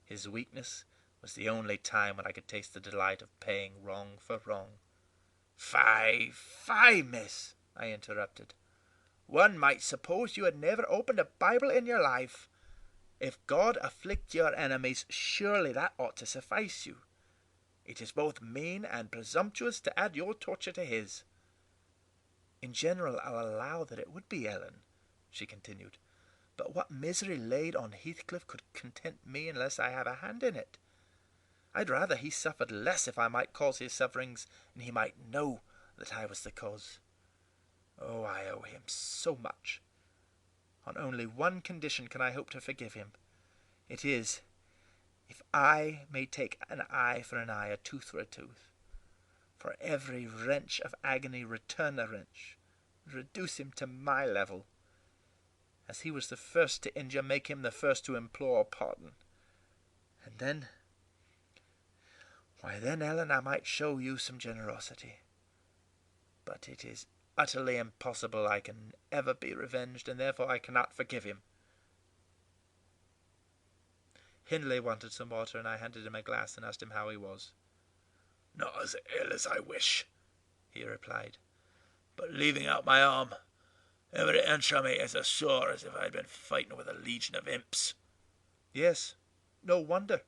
His weakness was the only time when I could taste the delight of paying wrong for wrong. "Fie, fie, miss," I interrupted. "One might suppose you had never opened a Bible in your life. If God afflict your enemies, surely that ought to suffice you. It is both mean and presumptuous to add your torture to his." "In general, I'll allow that it would be, Ellen," she continued. "But what misery laid on Heathcliff could content me unless I have a hand in it? I'd rather he suffered less if I might cause his sufferings, and he might know that I was the cause. Oh, I owe him so much. On only one condition can I hope to forgive him. It is, if I may take an eye for an eye, a tooth for a tooth. For every wrench of agony return a wrench. Reduce him to my level. As he was the first to injure, make him the first to implore pardon. And then, why then, Ellen, I might show you some generosity. But it is utterly impossible I can ever be revenged, and therefore I cannot forgive him." Hindley wanted some water, and I handed him a glass and asked him how he was. "Not as ill as I wish," he replied, "but leaving out my arm, every inch of me is as sore as if I had been fighting with a legion of imps." "Yes, no wonder,"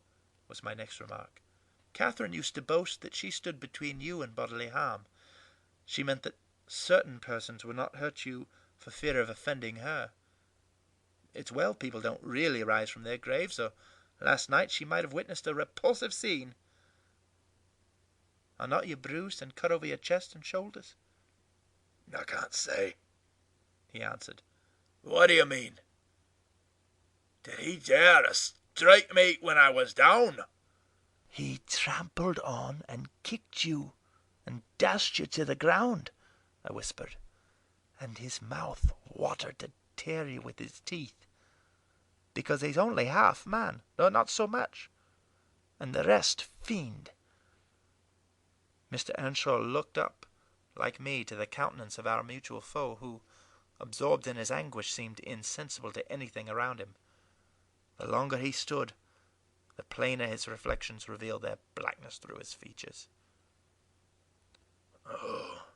was my next remark. "Catherine used to boast that she stood between you and bodily harm. She meant that certain persons would not hurt you for fear of offending her. It's well people don't really rise from their graves, or last night she might have witnessed a repulsive scene. Are not you bruised and cut over your chest and shoulders?" "I can't say," he answered. "What do you mean? Did he dare to strike me when I was down?" "He trampled on and kicked you and dashed you to the ground," I whispered, "and his mouth watered to tear you with his teeth, because he's only half man, though not so much, and the rest fiend." Mr. Earnshaw looked up, like me, to the countenance of our mutual foe, who, absorbed in his anguish, seemed insensible to anything around him. The longer he stood, the plainer his reflections revealed their blackness through his features. "Oh,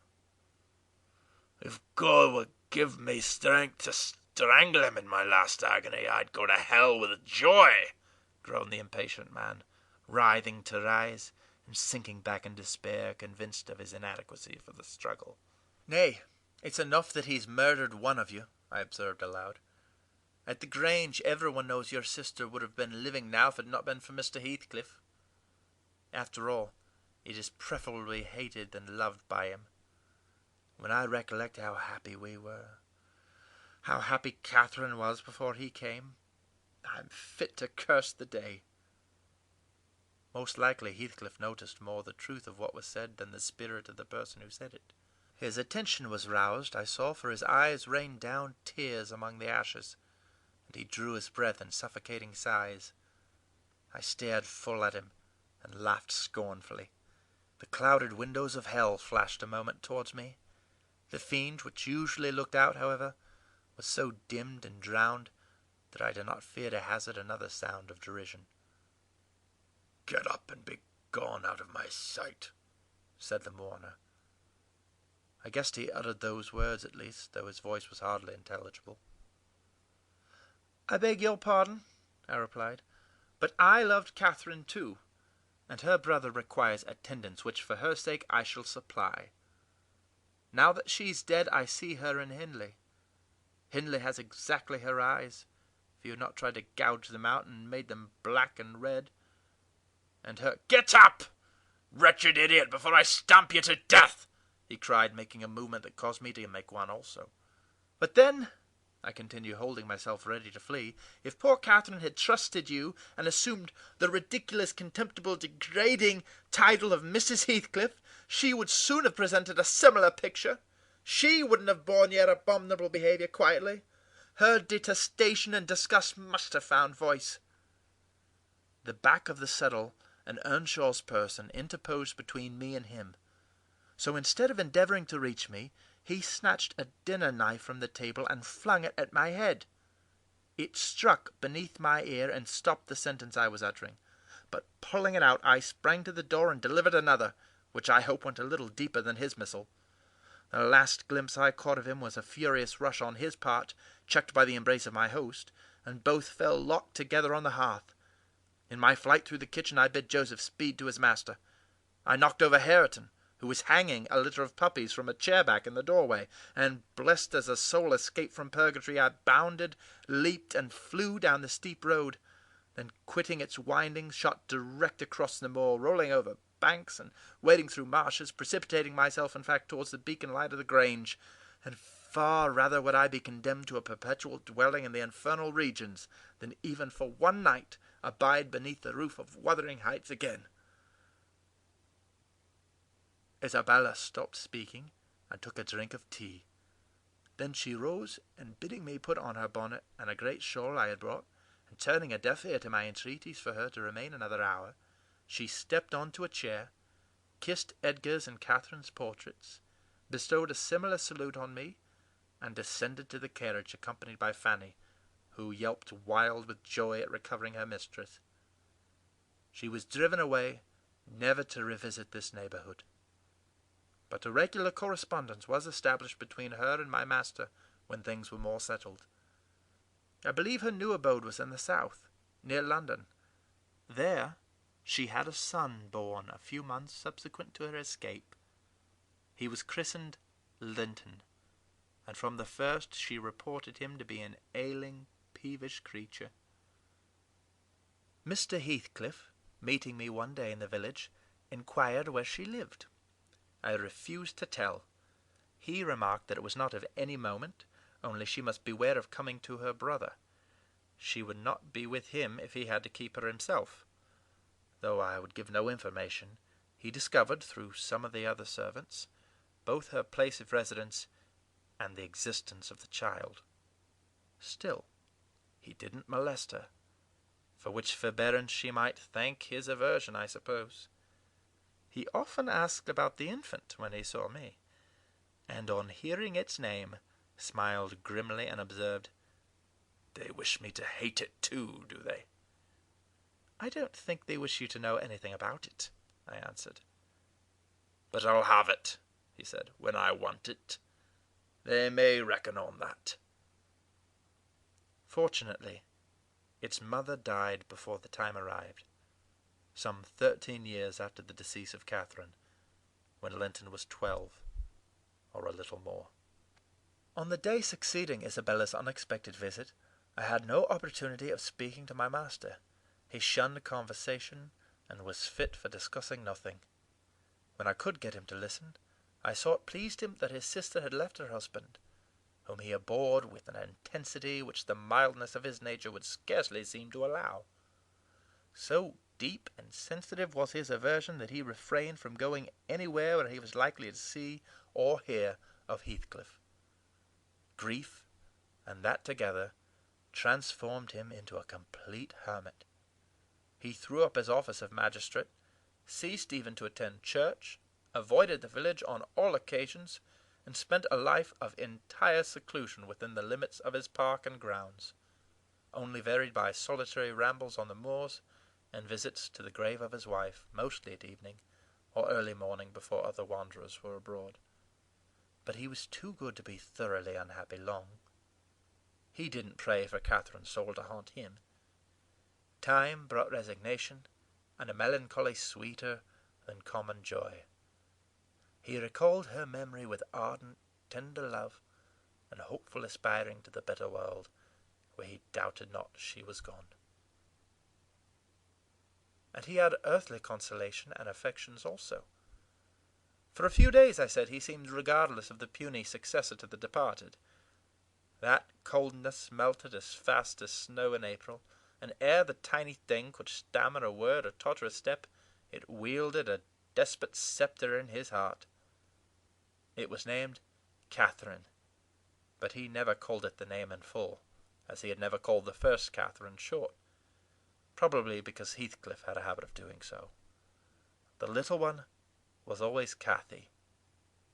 if God would give me strength to strangle him in my last agony, I'd go to hell with joy," groaned the impatient man, writhing to rise, and sinking back in despair, convinced of his inadequacy for the struggle. "Nay, it's enough that he's murdered one of you," I observed aloud. "At the Grange, everyone knows your sister would have been living now if it had not been for Mr. Heathcliff. After all, it is preferably hated than loved by him. When I recollect how happy we were, how happy Catherine was before he came, I'm fit to curse the day." Most likely Heathcliff noticed more the truth of what was said than the spirit of the person who said it. His attention was roused, I saw, for his eyes rained down tears among the ashes, and he drew his breath in suffocating sighs. I stared full at him, and laughed scornfully. The clouded windows of hell flashed a moment towards me. The fiend, which usually looked out, however, was so dimmed and drowned that I did not fear to hazard another sound of derision. "Get up and be gone out of my sight," said the mourner. I guessed he uttered those words at least, though his voice was hardly intelligible. "I beg your pardon," I replied, "but I loved Catherine too, and her brother requires attendance, which for her sake I shall supply. Now that she's dead, I see her in Hindley. Hindley has exactly her eyes, if you had not tried to gouge them out and made them black and red. And her—" "Get up, wretched idiot, before I stamp you to death!" he cried, making a movement that caused me to make one also. "But then," I continued, holding myself ready to flee, "if poor Catherine had trusted you, and assumed the ridiculous, contemptible, degrading title of Mrs. Heathcliff, she would soon have presented a similar picture. She wouldn't have borne your abominable behaviour quietly. Her detestation and disgust must have found voice." The back of the settle and Earnshaw's person interposed between me and him. So instead of endeavouring to reach me, he snatched a dinner knife from the table and flung it at my head. It struck beneath my ear and stopped the sentence I was uttering, but pulling it out, I sprang to the door and delivered another, which I hope went a little deeper than his missile. The last glimpse I caught of him was a furious rush on his part, checked by the embrace of my host, and both fell locked together on the hearth. In my flight through the kitchen, I bid Joseph speed to his master. I knocked over Hareton, who was hanging a litter of puppies from a chair-back in the doorway, and, blessed as a soul escaped from purgatory, I bounded, leaped, and flew down the steep road, then, quitting its windings, shot direct across the moor, rolling over banks and wading through marshes, precipitating myself, in fact, towards the beacon light of the Grange, and far rather would I be condemned to a perpetual dwelling in the infernal regions than even for one night abide beneath the roof of Wuthering Heights again. Isabella stopped speaking and took a drink of tea. Then she rose, and bidding me put on her bonnet and a great shawl I had brought, and turning a deaf ear to my entreaties for her to remain another hour, she stepped on to a chair, kissed Edgar's and Catherine's portraits, bestowed a similar salute on me, and descended to the carriage, accompanied by Fanny, who yelped wild with joy at recovering her mistress. She was driven away, never to revisit this neighbourhood. But a regular correspondence was established between her and my master when things were more settled. I believe her new abode was in the south, near London. There she had a son born a few months subsequent to her escape. He was christened Linton, and from the first she reported him to be an ailing, peevish creature. Mr. Heathcliff, meeting me one day in the village, inquired where she lived. I refused to tell. He remarked that it was not of any moment, only she must beware of coming to her brother. She would not be with him if he had to keep her himself. Though I would give no information, he discovered, through some of the other servants, both her place of residence and the existence of the child. Still, he didn't molest her, for which forbearance she might thank his aversion, I suppose. He often asked about the infant when he saw me, and on hearing its name, smiled grimly and observed, "They wish me to hate it too, do they?" "I don't think they wish you to know anything about it," I answered. "But I'll have it," he said, "when I want it. They may reckon on that." Fortunately, its mother died before the time arrived. some 13 years after the decease of Catherine, when Linton was 12, or a little more. On the day succeeding Isabella's unexpected visit, I had no opportunity of speaking to my master. He shunned conversation, and was fit for discussing nothing. When I could get him to listen, I saw it pleased him that his sister had left her husband, whom he abhorred with an intensity which the mildness of his nature would scarcely seem to allow. So deep and sensitive was his aversion that he refrained from going anywhere where he was likely to see or hear of Heathcliff. Grief, and that together, transformed him into a complete hermit. He threw up his office of magistrate, ceased even to attend church, avoided the village on all occasions, and spent a life of entire seclusion within the limits of his park and grounds, only varied by solitary rambles on the moors, and visits to the grave of his wife, mostly at evening, or early morning before other wanderers were abroad. But he was too good to be thoroughly unhappy long. He didn't pray for Catherine's soul to haunt him. Time brought resignation, and a melancholy sweeter than common joy. He recalled her memory with ardent, tender love, and hopeful aspiring to the better world, where he doubted not she was gone. And he had earthly consolation and affections also. For a few days, I said, he seemed regardless of the puny successor to the departed. That coldness melted as fast as snow in April, and ere the tiny thing could stammer a word or totter a step, it wielded a despot sceptre in his heart. It was named Catherine, but he never called it the name in full, as he had never called the first Catherine short, probably because Heathcliff had a habit of doing so. The little one was always Cathy.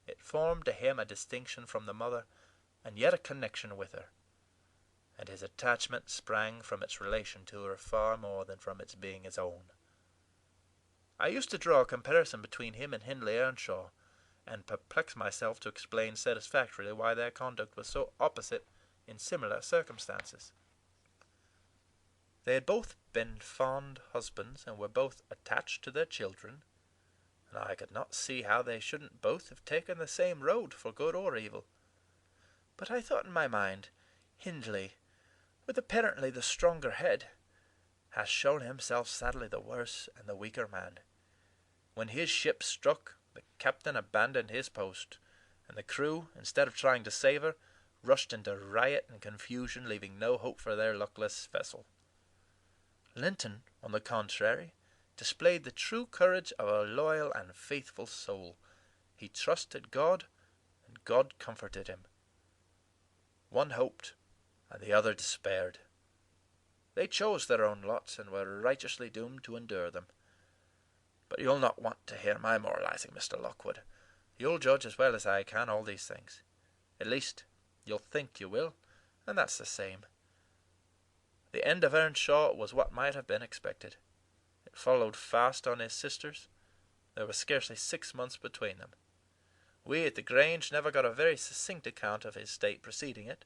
It formed to him a distinction from the mother, and yet a connection with her, and his attachment sprang from its relation to her far more than from its being his own. I used to draw a comparison between him and Hindley Earnshaw, and perplex myself to explain satisfactorily why their conduct was so opposite in similar circumstances. They had both been fond husbands, and were both attached to their children, and I could not see how they shouldn't both have taken the same road for good or evil. But I thought in my mind, Hindley, with apparently the stronger head, has shown himself sadly the worse and the weaker man. When his ship struck, the captain abandoned his post, and the crew, instead of trying to save her, rushed into riot and confusion, leaving no hope for their luckless vessel. Linton, on the contrary, displayed the true courage of a loyal and faithful soul. He trusted God, and God comforted him. One hoped, and the other despaired. They chose their own lots, and were righteously doomed to endure them. But you'll not want to hear my moralizing, Mr. Lockwood. You'll judge as well as I can all these things. At least, you'll think you will, and that's the same. The end of Earnshaw was what might have been expected. It followed fast on his sister's. There was scarcely 6 months between them. We at the Grange never got a very succinct account of his state preceding it.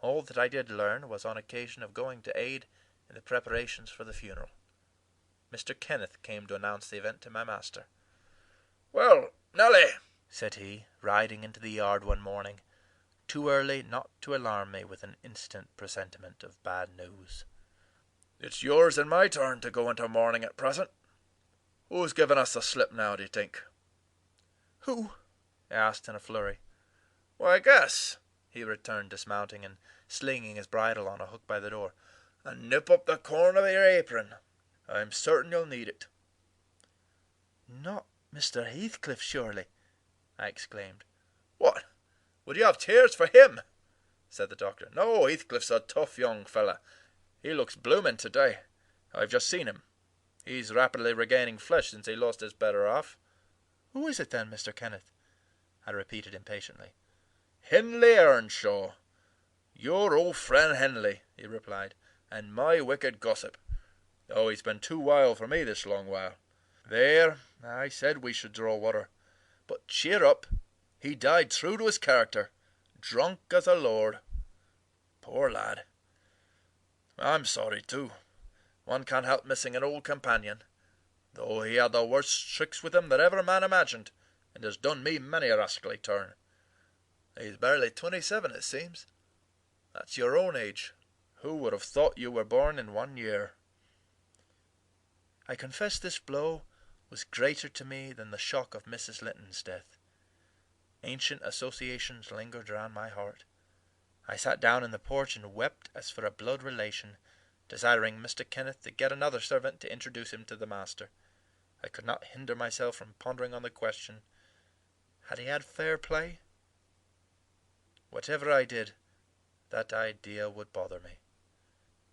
All that I did learn was on occasion of going to aid in the preparations for the funeral. Mr. Kenneth came to announce the event to my master. "Well, Nelly," said he, riding into the yard one morning, too early not to alarm me with an instant presentiment of bad news, "it's yours and my turn to go into mourning at present. Who's given us the slip now, do you think?" "Who?" I asked in a flurry. "Why, guess," he returned, dismounting and slinging his bridle on a hook by the door, "and nip up the corner of your apron. I'm certain you'll need it." "Not Mr. Heathcliff, surely?" I exclaimed. "What? Would you have tears for him?" said the doctor. "No, Heathcliff's a tough young fella. He looks blooming today. I've just seen him. He's rapidly regaining flesh since he lost his better half." "Who is it then, Mr. Kenneth?" I repeated impatiently. "Hindley Earnshaw. Your old friend Hindley," he replied, "and my wicked gossip. Oh, he's been too wild for me this long while. There, I said we should draw water. But cheer up. He died true to his character, drunk as a lord. Poor lad. I'm sorry too. One can't help missing an old companion. though he had the worst tricks with him that ever man imagined, and has done me many a rascally turn. He's barely 27, it seems. That's your own age. Who would have thought you were born in 1 year? I confess this blow was greater to me than the shock of Mrs. Linton's death. Ancient associations lingered round my heart. I sat down in the porch and wept as for a blood relation, desiring Mr. Kenneth to get another servant to introduce him to the master. I could not hinder myself from pondering on the question, had he had fair play? Whatever I did, that idea would bother me.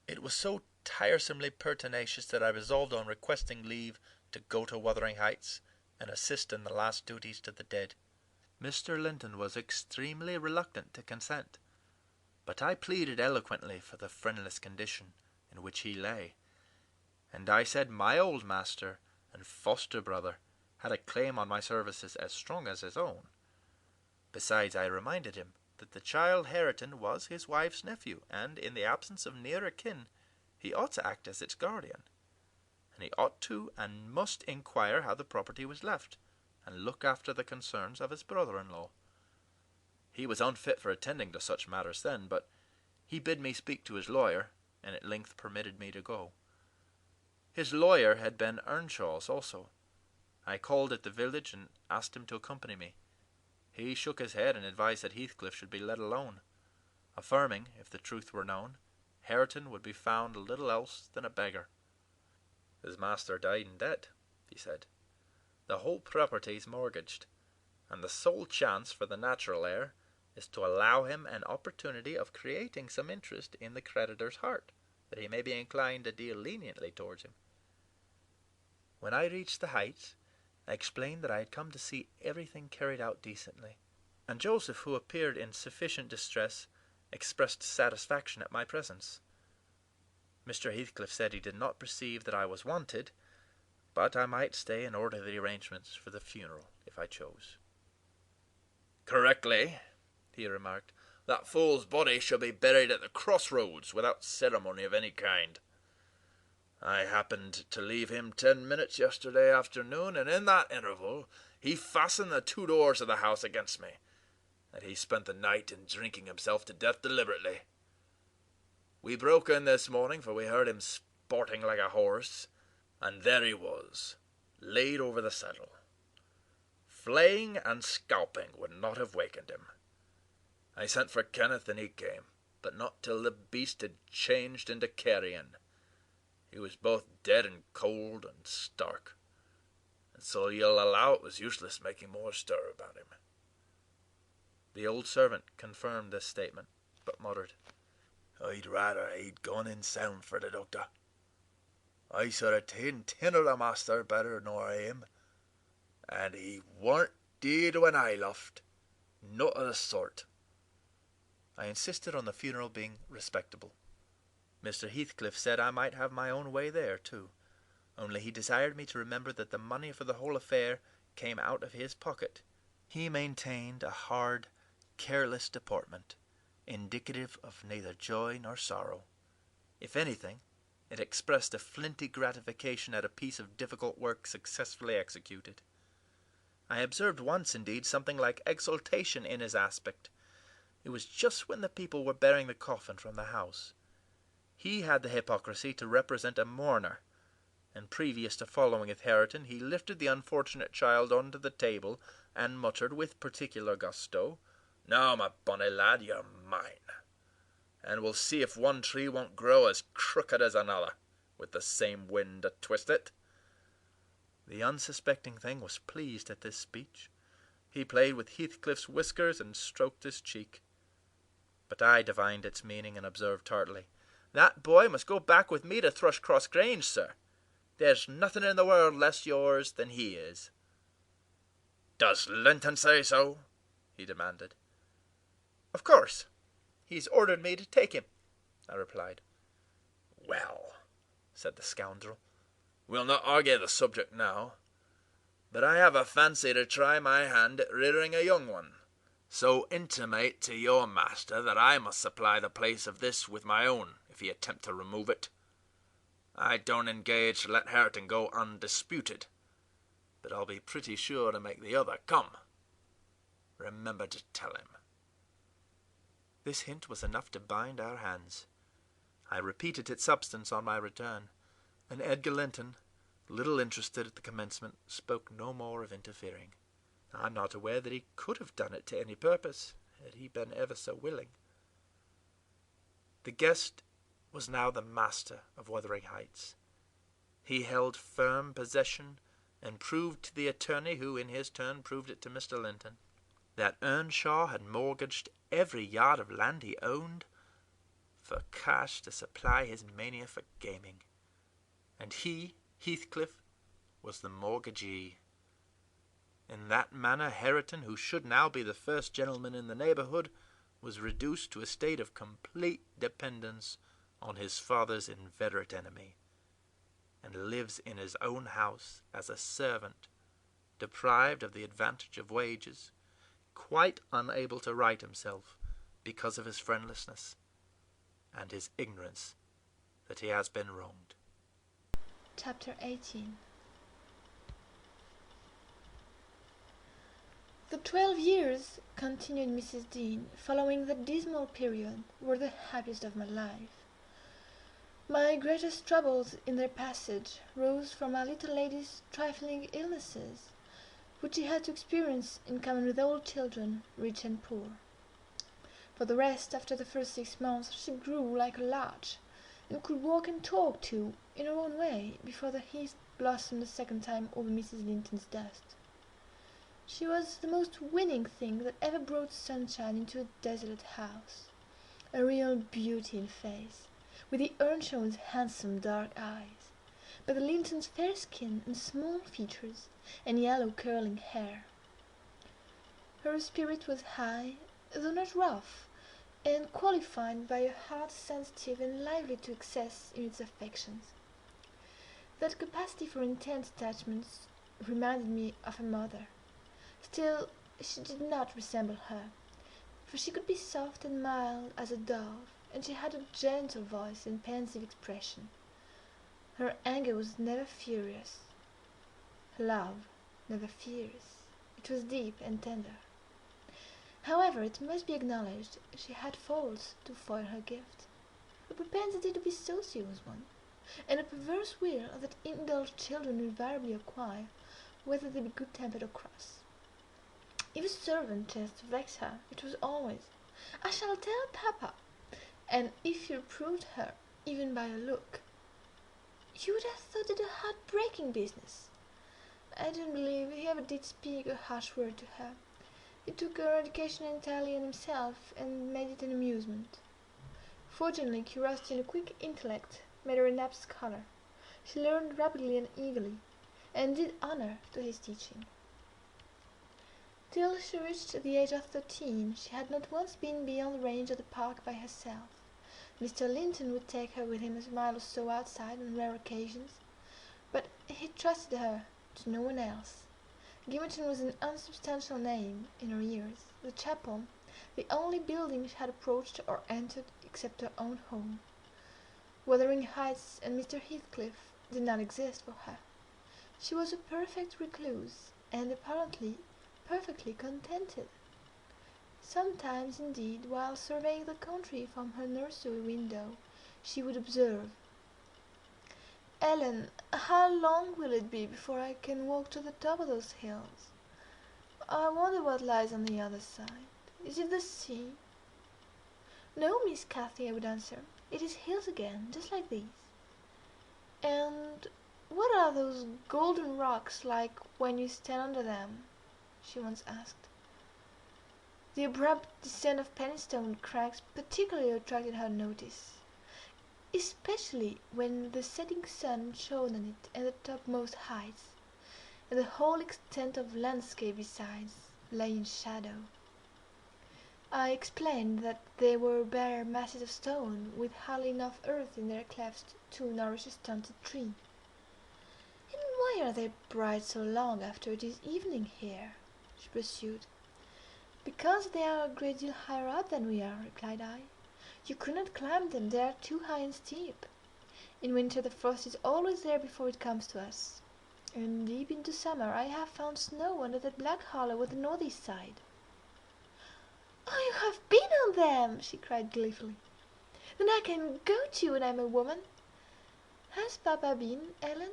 It was so tiresomely pertinacious that I resolved on requesting leave to go to Wuthering Heights and assist in the last duties to the dead. Mr. Linton was extremely reluctant to consent, but I pleaded eloquently for the friendless condition in which he lay, and I said my old master and foster brother had a claim on my services as strong as his own. Besides, I reminded him that the child Hareton was his wife's nephew, and in the absence of nearer kin, he ought to act as its guardian, and he ought to and must inquire how the property was left, and look after the concerns of his brother-in-law. He was unfit for attending to such matters then, but he bid me speak to his lawyer, and at length permitted me to go. His lawyer had been Earnshaw's also. I called at the village and asked him to accompany me. He shook his head and advised that Heathcliff should be let alone, affirming, if the truth were known, Hareton would be found little else than a beggar. His master died in debt, he said. The whole property's mortgaged, and the sole chance for the natural heir is to allow him an opportunity of creating some interest in the creditor's heart, that he may be inclined to deal leniently towards him. When I reached the Heights, I explained that I had come to see everything carried out decently, and Joseph, who appeared in sufficient distress, expressed satisfaction at my presence. Mr. Heathcliff said he did not perceive that I was wanted, but I might stay and order the arrangements for the funeral, if I chose. "Correctly," he remarked. "That fool's body shall be buried at the crossroads, without ceremony of any kind. I happened to leave him 10 minutes yesterday afternoon, and in that interval he fastened the 2 doors of the house against me, and he spent the night in drinking himself to death deliberately. We broke in this morning, for we heard him sporting like a horse, and there he was, laid over the settle. Flaying and scalping would not have wakened him. I sent for Kenneth, and he came, but not till the beast had changed into carrion. He was both dead and cold and stark, and so you'll allow it was useless making more stir about him." The old servant confirmed this statement, but muttered, "I'd rather he'd gone in sound for the doctor. I should have ta'en 10 of the master better nor him, and he warn't dead when I left, not of the sort." I insisted on the funeral being respectable. Mr. Heathcliff said I might have my own way there, too, only he desired me to remember that the money for the whole affair came out of his pocket. He maintained a hard, careless deportment, indicative of neither joy nor sorrow. If anything, it expressed a flinty gratification at a piece of difficult work successfully executed. I observed once, indeed, something like exultation in his aspect. It was just when the people were bearing the coffin from the house. He had the hypocrisy to represent a mourner, and previous to following with Hareton, he lifted the unfortunate child onto the table, and muttered with particular gusto, "Now, my bonny lad, you're mine, and we'll see if one tree won't grow as crooked as another, with the same wind to twist it." The unsuspecting thing was pleased at this speech. He played with Heathcliff's whiskers and stroked his cheek. But I divined its meaning, and observed tartly, "That boy must go back with me to Thrushcross Grange, sir. There's nothing in the world less yours than he is." "Does Linton say so?" he demanded. "Of course. He's ordered me to take him," I replied. "Well," said the scoundrel, "we'll not argue the subject now, but I have a fancy to try my hand at rearing a young one. So intimate to your master that I must supply the place of this with my own, if he attempt to remove it." I don't engage to let Hareton go undisputed, but I'll be pretty sure to make the other come. Remember to tell him." This hint was enough to bind our hands. I repeated its substance on my return, and Edgar Linton, little interested at the commencement, spoke no more of interfering. I'm not aware that he could have done it to any purpose, had he been ever so willing. The guest was now the master of Wuthering Heights. He held firm possession, and proved to the attorney, who in his turn proved it to Mr. Linton, that Earnshaw had mortgaged every yard of land he owned for cash to supply his mania for gaming, and he, Heathcliff, was the mortgagee. In that manner Hareton, who should now be the first gentleman in the neighbourhood, was reduced to a state of complete dependence on his father's inveterate enemy, and lives in his own house as a servant, deprived of the advantage of wages, quite unable to right himself because of his friendlessness, and his ignorance that he has been wronged. Chapter 18. "The 12 years," continued Mrs. Dean, "following that dismal period, were the happiest of my life. My greatest troubles in their passage rose from my little lady's trifling illnesses, which she had to experience in common with all children, rich and poor. For the rest, after the first 6 months, she grew like a larch, and could walk and talk too, in her own way, before the heath blossomed a second time over Mrs. Linton's dust. She was the most winning thing that ever brought sunshine into a desolate house, a real beauty in face, with the Earnshaws' handsome dark eyes, but the Lintons' fair skin and small features, and yellow curling hair. Her spirit was high, though not rough, and qualified by a heart sensitive and lively to excess in its affections. That capacity for intense attachments reminded me of her mother. Still, she did not resemble her, for she could be soft and mild as a dove, and she had a gentle voice and pensive expression. Her anger was never furious, her love never fierce. It was deep and tender. However, it must be acknowledged, she had faults to foil her gift. A propensity to be saucy was one, and a perverse will that indulged children invariably acquire, whether they be good-tempered or cross. If a servant chanced to vex her, it was always, "I shall tell papa," and if he reproved her, even by a look, you would have thought it a heart-breaking business. I don't believe he ever did speak a harsh word to her. He took her education entirely on himself, and made it an amusement. Fortunately, curiosity and a quick intellect made her an apt scholar. She learned rapidly and eagerly, and did honour to his teaching. Till she reached the age of 13, she had not once been beyond the range of the park by herself. Mr. Linton would take her with him a mile or so outside on rare occasions, but he trusted her to no one else. Gimmerton was an unsubstantial name in her ears, the chapel the only building she had approached or entered except her own home. Wuthering Heights and Mr. Heathcliff did not exist for her. She was a perfect recluse, and apparently perfectly contented. Sometimes, indeed, while surveying the country from her nursery window, she would observe, "Ellen, how long will it be before I can walk to the top of those hills? I wonder what lies on the other side. Is it the sea?" "No, Miss Cathy," I would answer, "it is hills again, just like these." "And what are those golden rocks like when you stand under them?" she once asked. The abrupt descent of Penistone crags particularly attracted her notice, especially when the setting sun shone on it at the topmost heights, and the whole extent of landscape besides lay in shadow. I explained that they were bare masses of stone, with hardly enough earth in their clefts to nourish a stunted tree. "And why are they bright so long after it is evening here?" she pursued. "Because they are a great deal higher up than we are," replied I. "You could not climb them, they are too high and steep. In winter the frost is always there before it comes to us, and deep into summer I have found snow under that black hollow at the northeast side." "Oh, you have been on them!" she cried gleefully. "Then I can go too when I'm a woman. Has Papa been, Ellen?"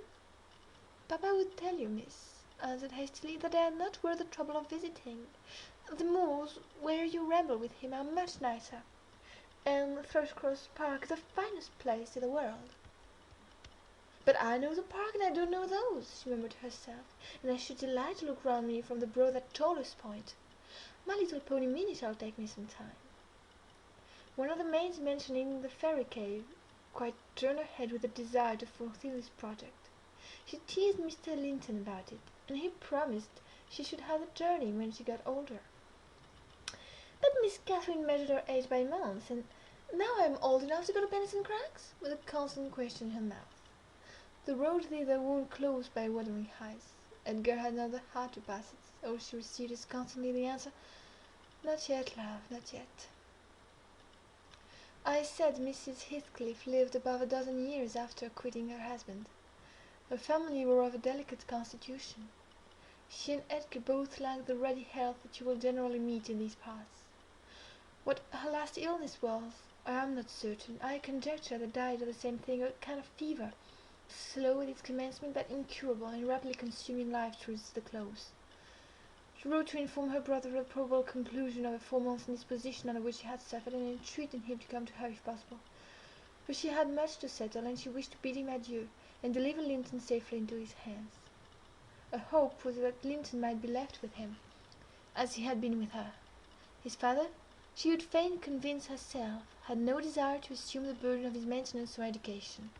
"Papa would tell you, miss," answered hastily, "that they are not worth the trouble of visiting. The moors where you ramble with him are much nicer, and Thrushcross Park is the finest place in the world." "But I know the park and I don't know those," she murmured to herself, "and I should delight to look round me from the broad at Tallest Point. My little pony Minnie shall take me some time." One of the maids mentioning the fairy cave quite turned her head with a desire to fulfil this project. She teased Mr. Linton about it, and he promised she should have the journey when she got older. But Miss Catherine measured her age by months, and now I am old enough to go to Benison Crags, with a constant question in her mouth. The road thither wound close by Wuthering Heights. Edgar had not the heart to pass it, so she received as constantly the answer, "Not yet, love, not yet." I said Mrs. Heathcliff lived above a dozen years after quitting her husband. Her family were of a delicate constitution. She and Edgar both lacked the ruddy health that you will generally meet in these parts. What her last illness was, I am not certain. I conjecture they died of the same thing, a kind of fever, slow at its commencement, but incurable, and rapidly consuming life towards the close. She wrote to inform her brother of the probable conclusion of a 4 months' indisposition under which she had suffered, and entreating him to come to her if possible, for she had much to settle, and she wished to bid him adieu, and deliver Linton safely into his hands. Her hope was that Linton might be left with him, as he had been with her. His father, she would fain convince herself, had no desire to assume the burden of his maintenance or education.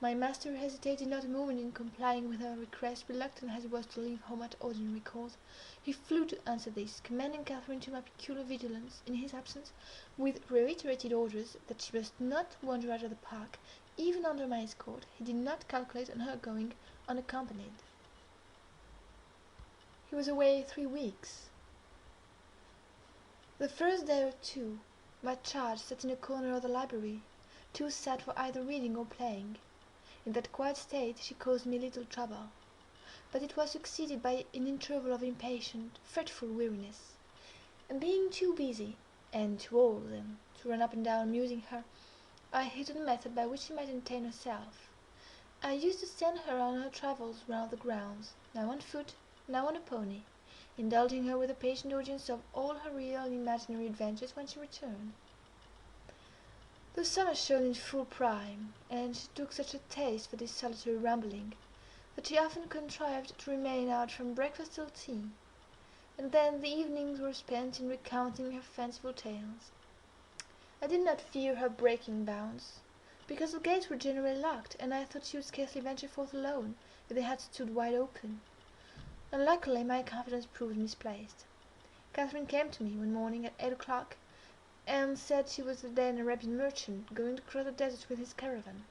My master hesitated not a moment in complying with her request, reluctant as he was to leave home at ordinary calls. He flew to answer this, commanding Catherine to my peculiar vigilance in his absence, with reiterated orders that she must not wander out of the park, even under my escort. He did not calculate on her going unaccompanied. He was away 3 weeks. The first day or two, my charge sat in a corner of the library, too sad for either reading or playing. In that quiet state she caused me little trouble, but it was succeeded by an interval of impatient, fretful weariness, and being too busy, and too old then, to run up and down amusing her, I hit on a method by which she might entertain herself. I used to send her on her travels round the grounds, now on foot, now on a pony, indulging her with a patient audience of all her real and imaginary adventures when she returned. The summer shone in full prime, and she took such a taste for this solitary rambling, that she often contrived to remain out from breakfast till tea, and then the evenings were spent in recounting her fanciful tales. I did not fear her breaking bounds, because the gates were generally locked, and I thought she would scarcely venture forth alone if they had stood wide open. Unluckily my confidence proved misplaced. Catherine came to me one morning at 8 o'clock, and said she was then an Arabian merchant going to cross the desert with his caravan,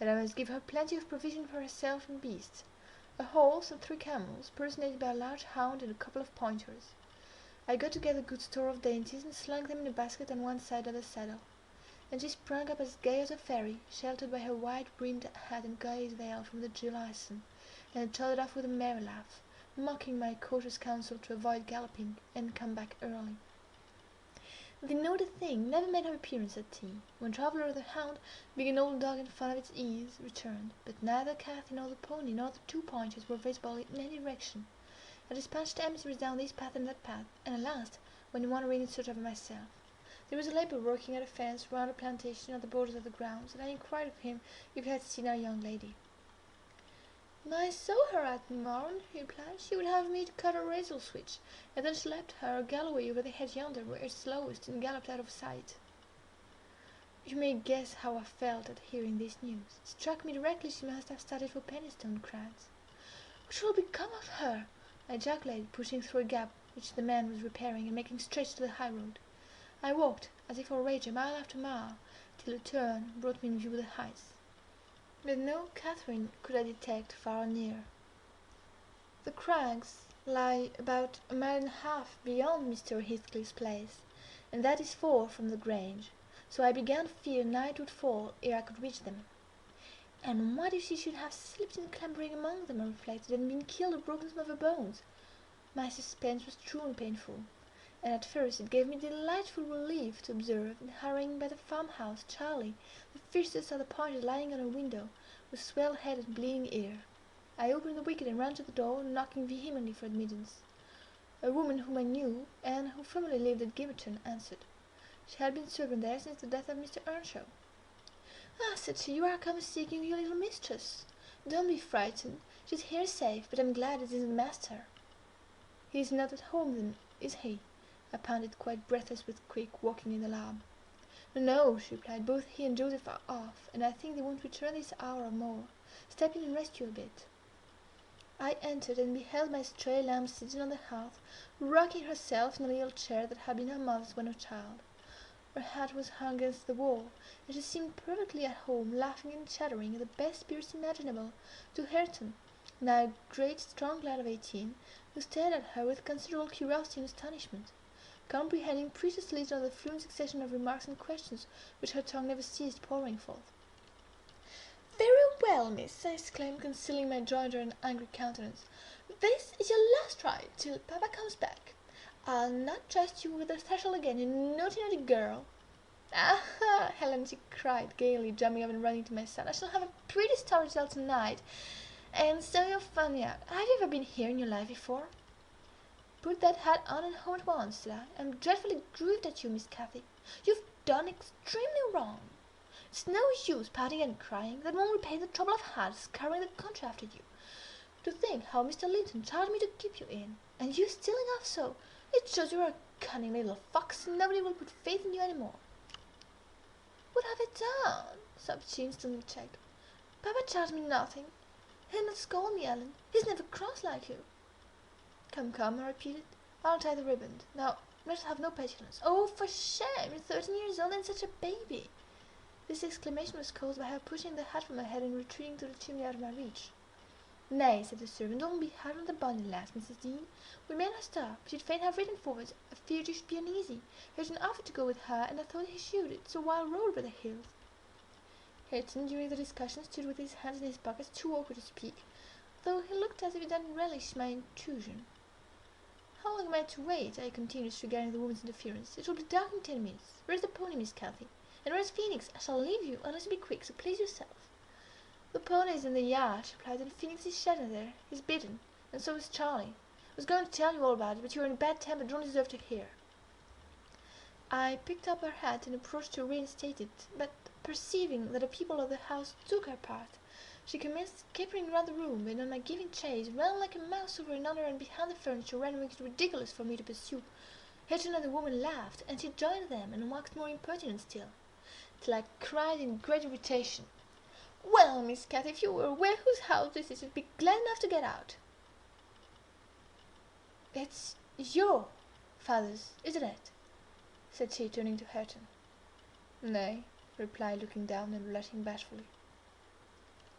that I must give her plenty of provision for herself and beasts, a horse and 3 camels, personated by a large hound and a couple of pointers. I got together good store of dainties, and slung them in a basket on one side of the saddle, and she sprang up as gay as a fairy, sheltered by her wide-brimmed hat and gauze veil from the July sun, and trotted off with a merry laugh, mocking my cautious counsel to avoid galloping, and come back early. The noted thing never made her appearance at tea, when Traveller the hound, being an old dog and fond of its ease, returned, but neither Cathy nor the pony nor the 2 pointers were visible in any direction. I dispatched emissaries down this path and that path, and at last went wandering in search of her myself. There was a labourer working at a fence round a plantation at the borders of the grounds, and I inquired of him if he had seen our young lady. "I saw her at morn," he replied. "She would have me to cut a razor switch, and then she left her galloway over the hedge yonder, where it's slowest, and galloped out of sight." You may guess how I felt at hearing this news. It struck me directly she must have started for Penistone Crags. "What will become of her?" I ejaculated, pushing through a gap which the man was repairing, and making straight to the high road. I walked, as if for a rager, mile after mile, till a turn brought me in view of the heights. But no Catherine could I detect far or near. The crags lie about a mile and a half beyond Mr. Heathcliff's place, and that is 4 from the Grange, so I began to fear night would fall ere I could reach them. And what if she should have slipped in clambering among them, I reflected, and been killed or broken some of her bones? My suspense was truly painful, and at first it gave me delightful relief to observe, in hurrying by the farmhouse, Charlie, the fiercest of the party, lying on her window, with swelled head and bleeding ear. I opened the wicket and ran to the door, knocking vehemently for admittance. A woman whom I knew, and who formerly lived at Gimmerton, answered. She had been servant there since the death of Mr. Earnshaw. "Ah," said she, "you are come seeking your little mistress. Don't be frightened. She's here safe, but I'm glad it isn't master." "He is not at home, then, is he?" I panted, quite breathless with quick walking in alarm. "No," she replied. "Both he and Joseph are off, and I think they won't return this hour or more. Step in and rest you a bit." I entered, and beheld my stray lamb sitting on the hearth, rocking herself in a little chair that had been her mother's when a child. Her hat was hung against the wall, and she seemed perfectly at home, laughing and chattering, in the best spirits imaginable, to Hareton, now a great strong lad of 18, who stared at her with considerable curiosity and astonishment, comprehending precisely of the fluent succession of remarks and questions which her tongue never ceased pouring forth. "Very well, miss," I exclaimed, concealing my joy under an angry countenance. "This is your last ride, till papa comes back. I'll not trust you with the threshold again, you naughty, naughty girl." "Aha, Helen," she cried gaily, jumping up and running to my side, "I shall have a pretty story to tell tonight, and so you'll find me out. Have you ever been here in your life before?" "Put that hat on and home at once," said I. "I'm dreadfully grieved at you, Miss Cathy. You've done extremely wrong. It's no use pouting and crying. That won't repay the trouble I've had scouring the country after you. To think how Mr. Linton charged me to keep you in, and you stealing off so, it shows you're a cunning little fox, and nobody will put faith in you any more." "What have I done?" sobbed she, instantly checked. "Papa charged me nothing. He'll not scold me, Ellen. He's never cross like you." "Come, come," I repeated. "I'll tie the riband. Now, let us have no petulance. Oh, for shame! You're 13 years old and such a baby." This exclamation was caused by her pushing the hat from her head and retreating to the chimney out of my reach. "Nay," said the servant, "don't be hard on the bonny lass, Mrs. Dean. We may not stop. She'd fain have ridden forward. I feared you should be uneasy. Hareton offered to go with her, and I thought he should. It's a wild road over the hills." Hareton, during the discussion, stood with his hands in his pockets, too awkward to speak, though he looked as if he didn't relish my intrusion. "How long am I to wait?" I continued, regarding the woman's interference. "It will be dark in 10 minutes. Where's the pony, Miss Cathy? And where's Phoenix? I shall leave you, unless you be quick, so please yourself." "The pony is in the yard," she replied, "and Phoenix is shadowing there. He's bidden, and so is Charlie. I was going to tell you all about it, but you are in a bad temper and don't deserve to hear." I picked up her hat and approached to reinstate it, but perceiving that the people of the house took her part, she commenced capering round the room, and on my giving chase, ran like a mouse over another and behind the furniture, rendering it ridiculous for me to pursue. Hareton and the woman laughed, and she joined them, and waxed more impertinent still, till I cried in great irritation, "Well, Miss Cathy, if you were aware whose house this is, you'd be glad enough to get out." "It's your father's, isn't it?" said she, turning to Hareton. "Nay," he replied, looking down and blushing bashfully.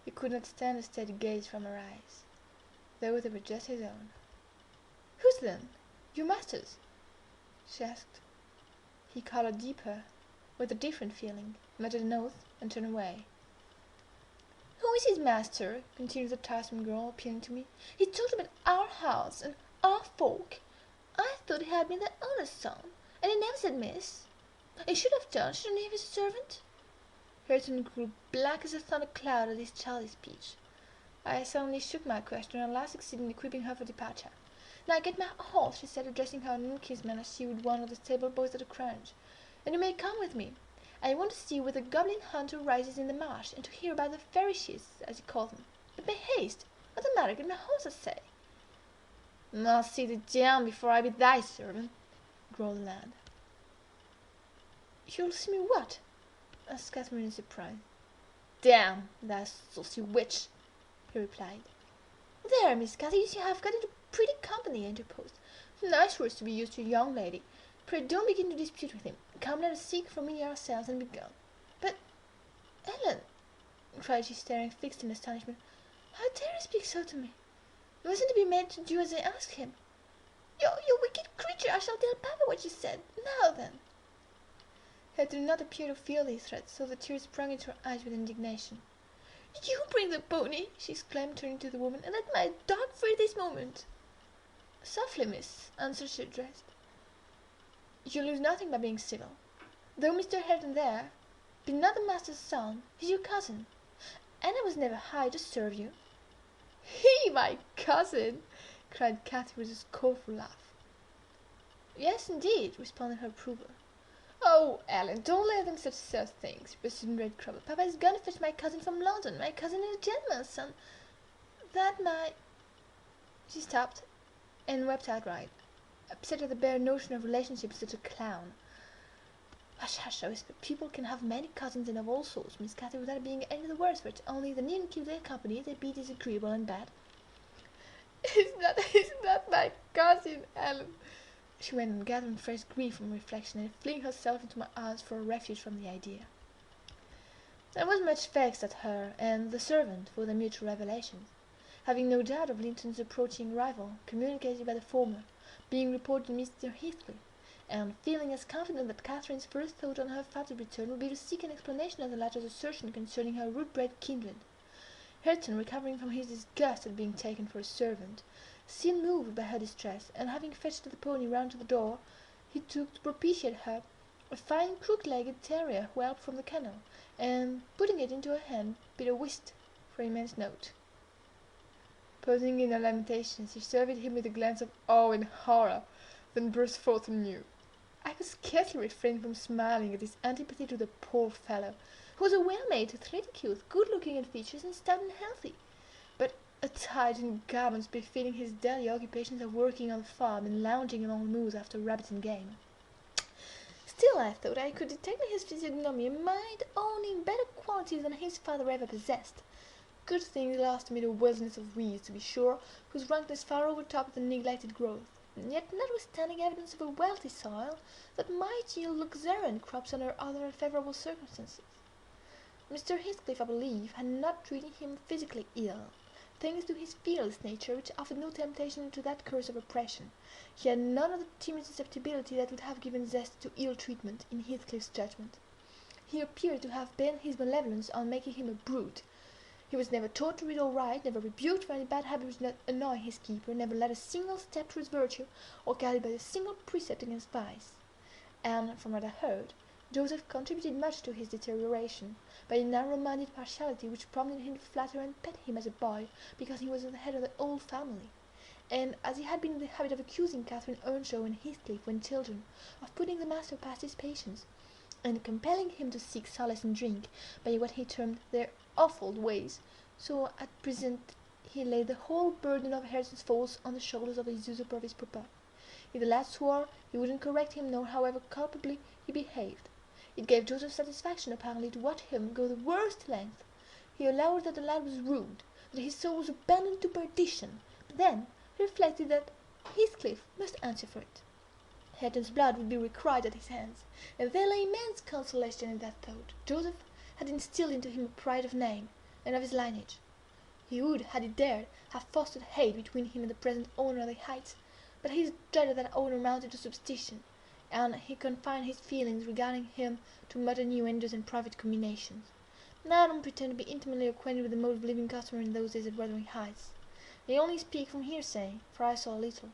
He could not stand a steady gaze from her eyes, though they were just his own. "Whose then? Your master's?" she asked. He coloured deeper, with a different feeling, muttered an oath, and turned away. "Who is his master?" continued the tiresome girl, appealing to me. "He talked about our house and our folk. I thought he had been the owner's son, and he never said miss. He should have done, shouldn't he, if he's a servant?" Hareton grew black as a thundercloud at this childish speech. I suddenly shook my question, and at last succeeded in equipping her for departure. "Now get my horse," she said, addressing her new kinsman as she would one of the stable boys at a crunch, "and you may come with me. I want to see where the goblin hunter rises in the marsh, and to hear about the fairies, as you call them. But make haste. What's the matter? Get my horse, I say." "I'll see thee down before I be thy servant," growled the lad. "You'll see me what?" asked Catherine in surprise. "Down, thou saucy witch," he replied. "There, Miss Cathy, you see I have got into pretty company," I interposed. "Nice words to be used to a young lady. Pray don't begin to dispute with him. Come, let us seek for me ourselves, and be gone." "But, Ellen," cried she, staring fixed in astonishment, "how dare you speak so to me? He wasn't to be made to do as I asked him. You wicked creature, I shall tell papa what you said. Now then." He did not appear to feel these threats, so the tears sprung into her eyes with indignation. You bring the pony," she exclaimed, turning to the woman, "and let my dog free this moment." "Softly, miss," answered she addressed. "You lose nothing by being civil. Though Mr. Hareton there be not the master's son, he's your cousin, and I was never hired to serve you." "He my cousin!" cried Cathy with a scornful laugh. "Yes, indeed," responded her approver. "Oh, Ellen, don't let them such things," pursued Red Crabble. "Papa is gone to fetch my cousin from London. My cousin is a gentleman's son. That my—" She stopped and wept outright, upset at the bare notion of relationship with such a clown. "Hush, hush," I whispered. "People can have many cousins and of all sorts, Miss Cathy, without being any the worse for it. Only they needn't keep their company. They be disagreeable and bad." Is that my cousin, Ellen?" she went on, gathering fresh grief from reflection, and flinging herself into my arms for a refuge from the idea. I was much vexed at her and the servant for their mutual revelations, having no doubt of Linton's approaching arrival, communicated by the former, being reported to Mr. Heathcliff, and feeling as confident that Catherine's first thought on her father's return would be to seek an explanation of the latter's assertion concerning her rude-bred kindred. Hareton, recovering from his disgust at being taken for a servant, still moved by her distress, and having fetched the pony round to the door, he took to propitiate her a fine crook-legged terrier whelp from the kennel, and putting it into her hand, bid her whist for an immense note. Pausing in her lamentations, she surveyed him with a glance of awe and horror, then burst forth anew. I could scarcely refrain from smiling at his antipathy to the poor fellow, who was a well-made, athletic youth, good-looking in features, and stout and healthy, but attired in garments befitting his daily occupations of working on the farm and lounging among the moors after rabbits and game. Still, I thought I could detect in his physiognomy a mind owning better qualities than his father ever possessed. Good things lost amid a wilderness of weeds, to be sure, whose rankness far overtopped the neglected growth, and yet, notwithstanding evidence of a wealthy soil, that might yield luxuriant crops under other unfavourable circumstances. Mr. Heathcliff, I believe, had not treated him physically ill, thanks to his fearless nature, which offered no temptation to that curse of oppression. He had none of the timid susceptibility that would have given zest to ill treatment, in Heathcliff's judgment. He appeared to have bent his malevolence on making him a brute. He was never taught to read or write, never rebuked for any bad habit which did not annoy his keeper, never led a single step towards virtue, or guided by a single precept against vice. And, from what I heard, Joseph contributed much to his deterioration, by a narrow-minded partiality which prompted him to flatter and pet him as a boy, because he was at the head of the old family, and as he had been in the habit of accusing Catherine Earnshaw and Heathcliff, when children, of putting the master past his patience, and compelling him to seek solace in drink by what he termed their awful ways, so at present he laid the whole burden of Hareton's faults on the shoulders of the usurper of his papa. If the lad swore, he wouldn't correct him, nor however culpably he behaved. It gave Joseph satisfaction, apparently, to watch him go the worst length. He allowed that the lad was rude, that his soul was abandoned to perdition, but then he reflected that Heathcliff must answer for it. Hareton's blood would be required at his hands, and there lay immense consolation in that thought. Joseph had instilled into him a pride of name, and of his lineage. He would, had he dared, have fostered hate between him and the present owner of the heights, but his dread of that owner mounted to superstition, and he confined his feelings regarding him to mutter innuendos and private comminations. Now I don't pretend to be intimately acquainted with the mode of living customary in those days at Wuthering Heights. I only speak from hearsay, for I saw little.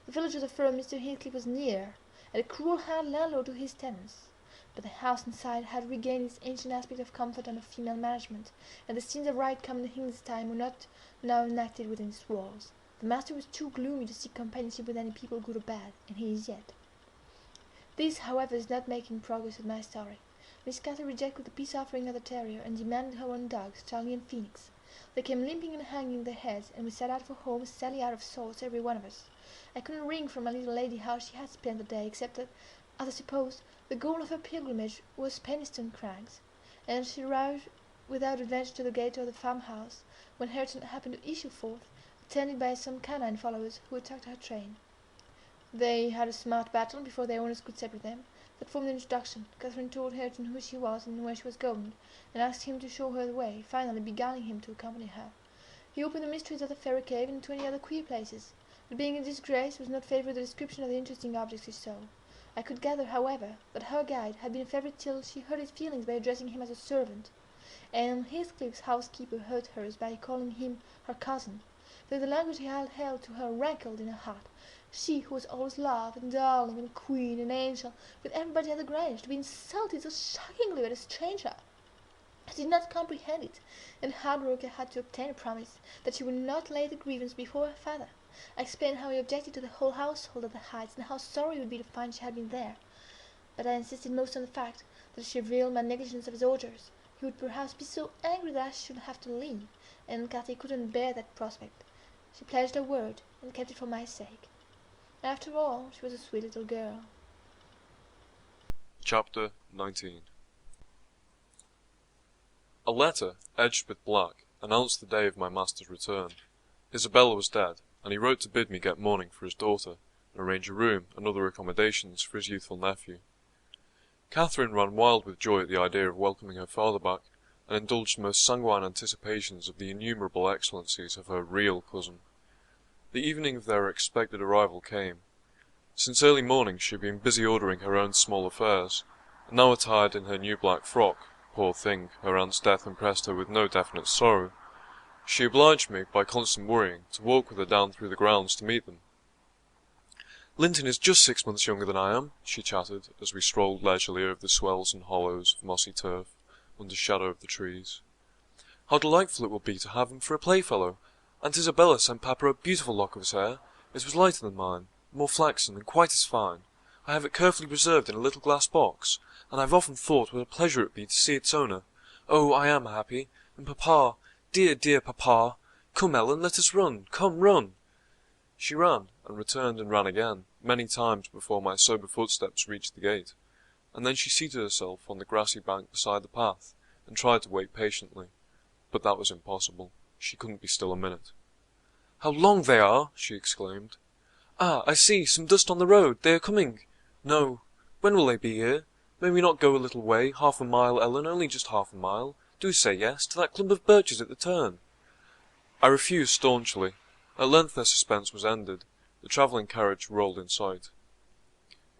The village of the firm Mr. Heathcliff was near, and a cruel hard landlord to his tenants. But the house inside had regained its ancient aspect of comfort and of female management, and the scenes of riot common in his time were not now enacted within its walls. The master was too gloomy to seek companionship with any people, good or bad, and he is yet. This, however, is not making progress with my story. Miss Cathy rejected the peace offering of the terrier, and demanded her own dogs, Charlie and Phoenix. They came limping and hanging their heads, and we set out for home, sadly out of sorts, every one of us. I couldn't wring from my little lady how she had spent the day, except that, as I supposed, the goal of her pilgrimage was Penistone Crags, and she arrived without adventure to the gate of the farmhouse, when Hareton happened to issue forth, attended by some canine followers who attacked her train. They had a smart battle before their owners could separate them. That formed the introduction. Catherine told Hareton who she was and where she was going, and asked him to show her the way, finally beguiling him to accompany her. He opened the mysteries of the fairy cave and 20 other queer places, but being in disgrace was not favoured with the description of the interesting objects he saw. I could gather, however, that her guide had been a favourite till she hurt his feelings by addressing him as a servant, and Heathcliff's housekeeper heard hers by calling him her cousin, though the language he had held to her rankled in her heart. She who was always love and darling and queen and angel with everybody at the Grange, to be insulted so shockingly by a stranger! I did not comprehend it, and Hardworker had to obtain a promise that she would not lay the grievance before her father. I explained how he objected to the whole household at the Heights, and how sorry he would be to find she had been there. But I insisted most on the fact that if she revealed my negligence of his orders, he would perhaps be so angry that I should have to leave, and Cathy couldn't bear that prospect. She pledged her word, and kept it for my sake. After all, she was a sweet little girl. Chapter 19. A letter, edged with black, announced the day of my master's return. Isabella was dead, and he wrote to bid me get mourning for his daughter, and arrange a room and other accommodations for his youthful nephew. Catherine ran wild with joy at the idea of welcoming her father back, and indulged most sanguine anticipations of the innumerable excellencies of her real cousin. The evening of their expected arrival came. Since early morning she had been busy ordering her own small affairs, and now attired in her new black frock, poor thing, her aunt's death impressed her with no definite sorrow, she obliged me, by constant worrying, to walk with her down through the grounds to meet them. "Linton is just 6 months younger than I am," she chattered, as we strolled leisurely over the swells and hollows of mossy turf, under shadow of the trees. "How delightful it will be to have him for a playfellow! Aunt Isabella sent Papa a beautiful lock of his hair. It was lighter than mine, more flaxen, and quite as fine. I have it carefully preserved in a little glass box, and I have often thought what a pleasure it would be to see its owner. Oh, I am happy! And Papa, dear, dear Papa! Come, Ellen, let us run! Come, run!" She ran, and returned and ran again, many times before my sober footsteps reached the gate, and then she seated herself on the grassy bank beside the path, and tried to wait patiently. But that was impossible. She couldn't be still a minute. "How long they are!" she exclaimed. "Ah, I see, some dust on the road. They are coming. No. When will they be here? May we not go a little way, 1/2 a mile, Ellen, only just 1/2 a mile? Do say yes, to that clump of birches at the turn." I refused staunchly. At length their suspense was ended. The travelling carriage rolled in sight.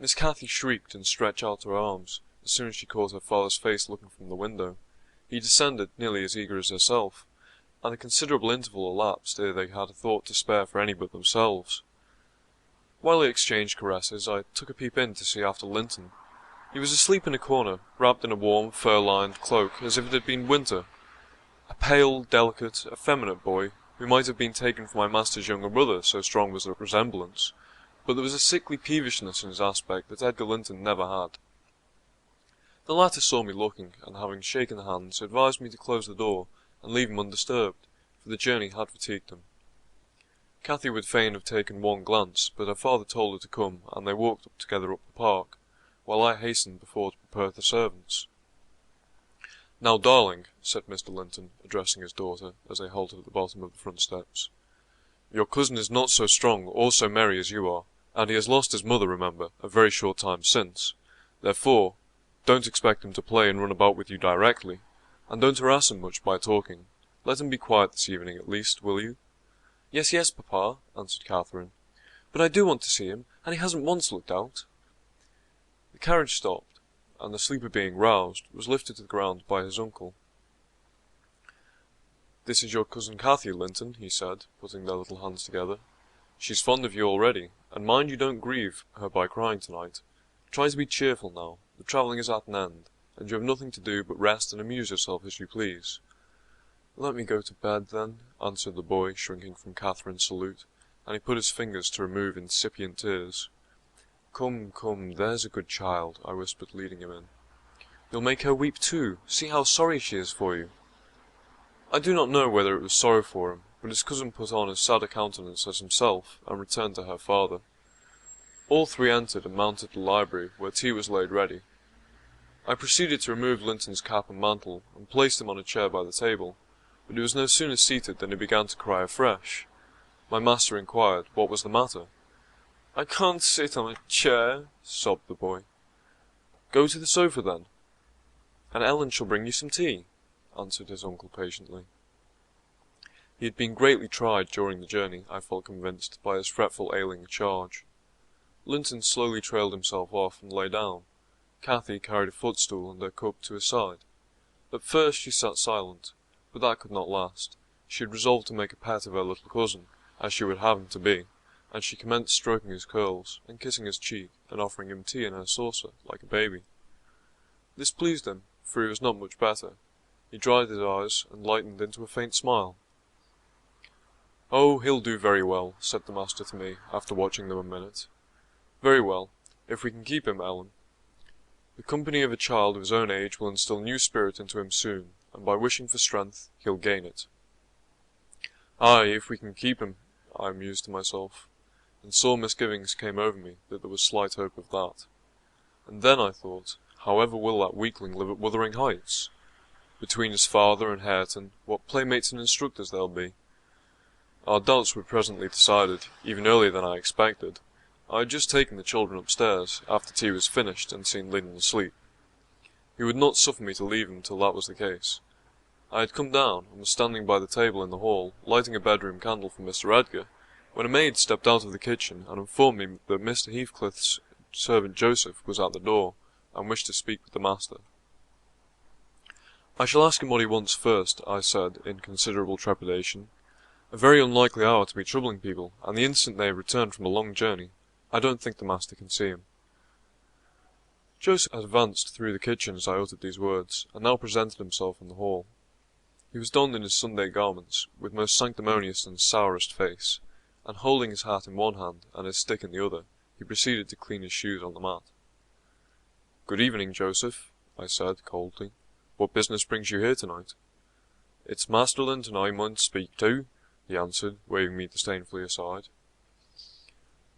Miss Cathy shrieked and stretched out her arms, as soon as she caught her father's face looking from the window. He descended, nearly as eager as herself, and a considerable interval elapsed ere they had a thought to spare for any but themselves. While they exchanged caresses, I took a peep in to see after Linton. He was asleep in a corner, wrapped in a warm, fur-lined cloak, as if it had been winter. A pale, delicate, effeminate boy, who might have been taken for my master's younger brother, so strong was the resemblance, but there was a sickly peevishness in his aspect that Edgar Linton never had. The latter saw me looking, and having shaken hands, advised me to close the door, and leave him undisturbed, for the journey had fatigued him. Cathy would fain have taken one glance, but her father told her to come, and they walked together up the park, while I hastened before to prepare the servants. "Now, darling," said Mr. Linton, addressing his daughter, as they halted at the bottom of the front steps, "your cousin is not so strong or so merry as you are, and he has lost his mother, remember, a very short time since. Therefore, don't expect him to play and run about with you directly, and don't harass him much by talking. Let him be quiet this evening, at least, will you?" "Yes, yes, Papa," answered Catherine. "But I do want to see him, and he hasn't once looked out." The carriage stopped, and the sleeper being roused, was lifted to the ground by his uncle. "This is your cousin Cathy, Linton," he said, putting their little hands together. "She's fond of you already, and mind you don't grieve her by crying tonight. Try to be cheerful now. The travelling is at an end, and you have nothing to do but rest and amuse yourself as you please." "Let me go to bed, then," answered the boy, shrinking from Catherine's salute, and he put his fingers to remove incipient tears. "Come, come, there's a good child," I whispered, leading him in. "You'll make her weep too. See how sorry she is for you." I do not know whether it was sorrow for him, but his cousin put on as sad a countenance as himself, and returned to her father. All three entered and mounted the library, where tea was laid ready. I proceeded to remove Linton's cap and mantle, and placed him on a chair by the table, but he was no sooner seated than he began to cry afresh. My master inquired what was the matter. "I can't sit on a chair," sobbed the boy. "Go to the sofa, then, and Ellen shall bring you some tea," answered his uncle patiently. He had been greatly tried during the journey, I felt convinced, by his fretful ailing charge. Linton slowly trailed himself off and lay down. Cathy carried a footstool and her cup to his side. At first she sat silent, but that could not last. She had resolved to make a pet of her little cousin, as she would have him to be, and she commenced stroking his curls, and kissing his cheek, and offering him tea in her saucer, like a baby. This pleased him, for he was not much better. He dried his eyes, and lightened into a faint smile. "Oh, he'll do very well," said the master to me, after watching them a minute. "Very well, if we can keep him, Ellen. The company of a child of his own age will instill new spirit into him soon, and by wishing for strength, he'll gain it." "Aye, if we can keep him," I mused to myself, and sore misgivings came over me that there was slight hope of that. And then I thought, however will that weakling live at Wuthering Heights? Between his father and Hareton, what playmates and instructors there'll be. Our doubts were presently decided, even earlier than I expected. I had just taken the children upstairs, after tea was finished, and seen Lyndon asleep. He would not suffer me to leave him till that was the case. I had come down, and was standing by the table in the hall, lighting a bedroom candle for Mr. Edgar, when a maid stepped out of the kitchen, and informed me that Mr. Heathcliff's servant Joseph was at the door, and wished to speak with the master. "I shall ask him what he wants first," I said, in considerable trepidation. "A very unlikely hour to be troubling people, and the instant they have returned from a long journey. I don't think the master can see him." Joseph had advanced through the kitchen as I uttered these words, and now presented himself in the hall. He was donned in his Sunday garments, with most sanctimonious and sourest face, and holding his hat in one hand and his stick in the other, he proceeded to clean his shoes on the mat. "Good evening, Joseph," I said, coldly. "What business brings you here tonight?" "It's Master Linton I want to speak to," he answered, waving me disdainfully aside.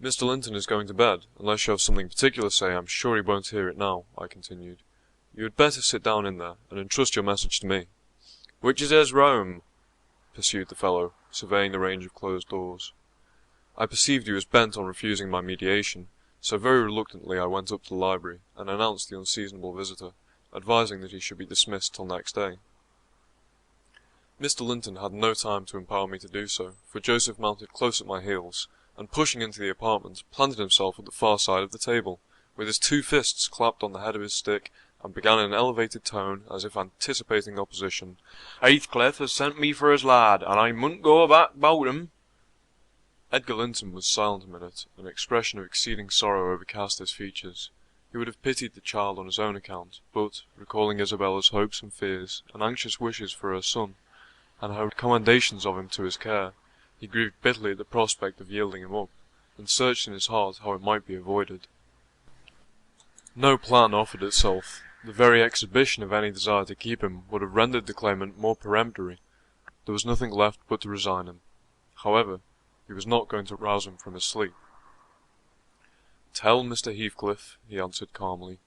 "Mr. Linton is going to bed. Unless you have something particular to say, I'm sure he won't hear it now," I continued. "You had better sit down in there, and entrust your message to me." "Which is his room?" pursued the fellow, surveying the range of closed doors. I perceived he was bent on refusing my mediation, so very reluctantly I went up to the library, and announced the unseasonable visitor, advising that he should be dismissed till next day. Mr. Linton had no time to empower me to do so, for Joseph mounted close at my heels, and pushing into the apartment, planted himself at the far side of the table, with his two fists clapped on the head of his stick, and began in an elevated tone, as if anticipating opposition. "Heathcliff has sent me for his lad, and I mun't go back about him." Edgar Linton was silent a minute. An expression of exceeding sorrow overcast his features. He would have pitied the child on his own account, but, recalling Isabella's hopes and fears, and anxious wishes for her son, and her commendations of him to his care, he grieved bitterly at the prospect of yielding him up, and searched in his heart how it might be avoided. No plan offered itself. The very exhibition of any desire to keep him would have rendered the claimant more peremptory. There was nothing left but to resign him. However, he was not going to rouse him from his sleep. "Tell Mr. Heathcliff," he answered calmly,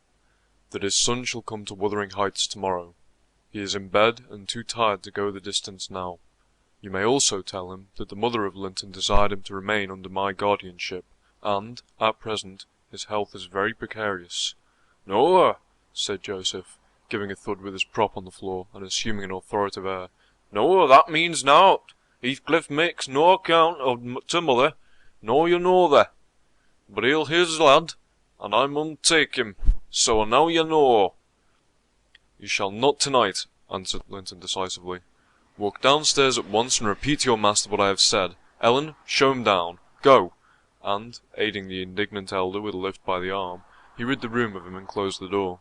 "that his son shall come to Wuthering Heights tomorrow. He is in bed and too tired to go the distance now. You may also tell him that the mother of Linton desired him to remain under my guardianship, and, at present, his health is very precarious." "No," said Joseph, giving a thud with his prop on the floor, and assuming an authoritative air. "No, that means nought. Heathcliff makes no account of to mother, nor you know that. But he'll his lad, and I mun take him, so now you know." "You shall not tonight," answered Linton decisively. "Walk downstairs at once and repeat to your master what I have said. Ellen, show him down. Go!" And, aiding the indignant elder with a lift by the arm, he rid the room of him and closed the door.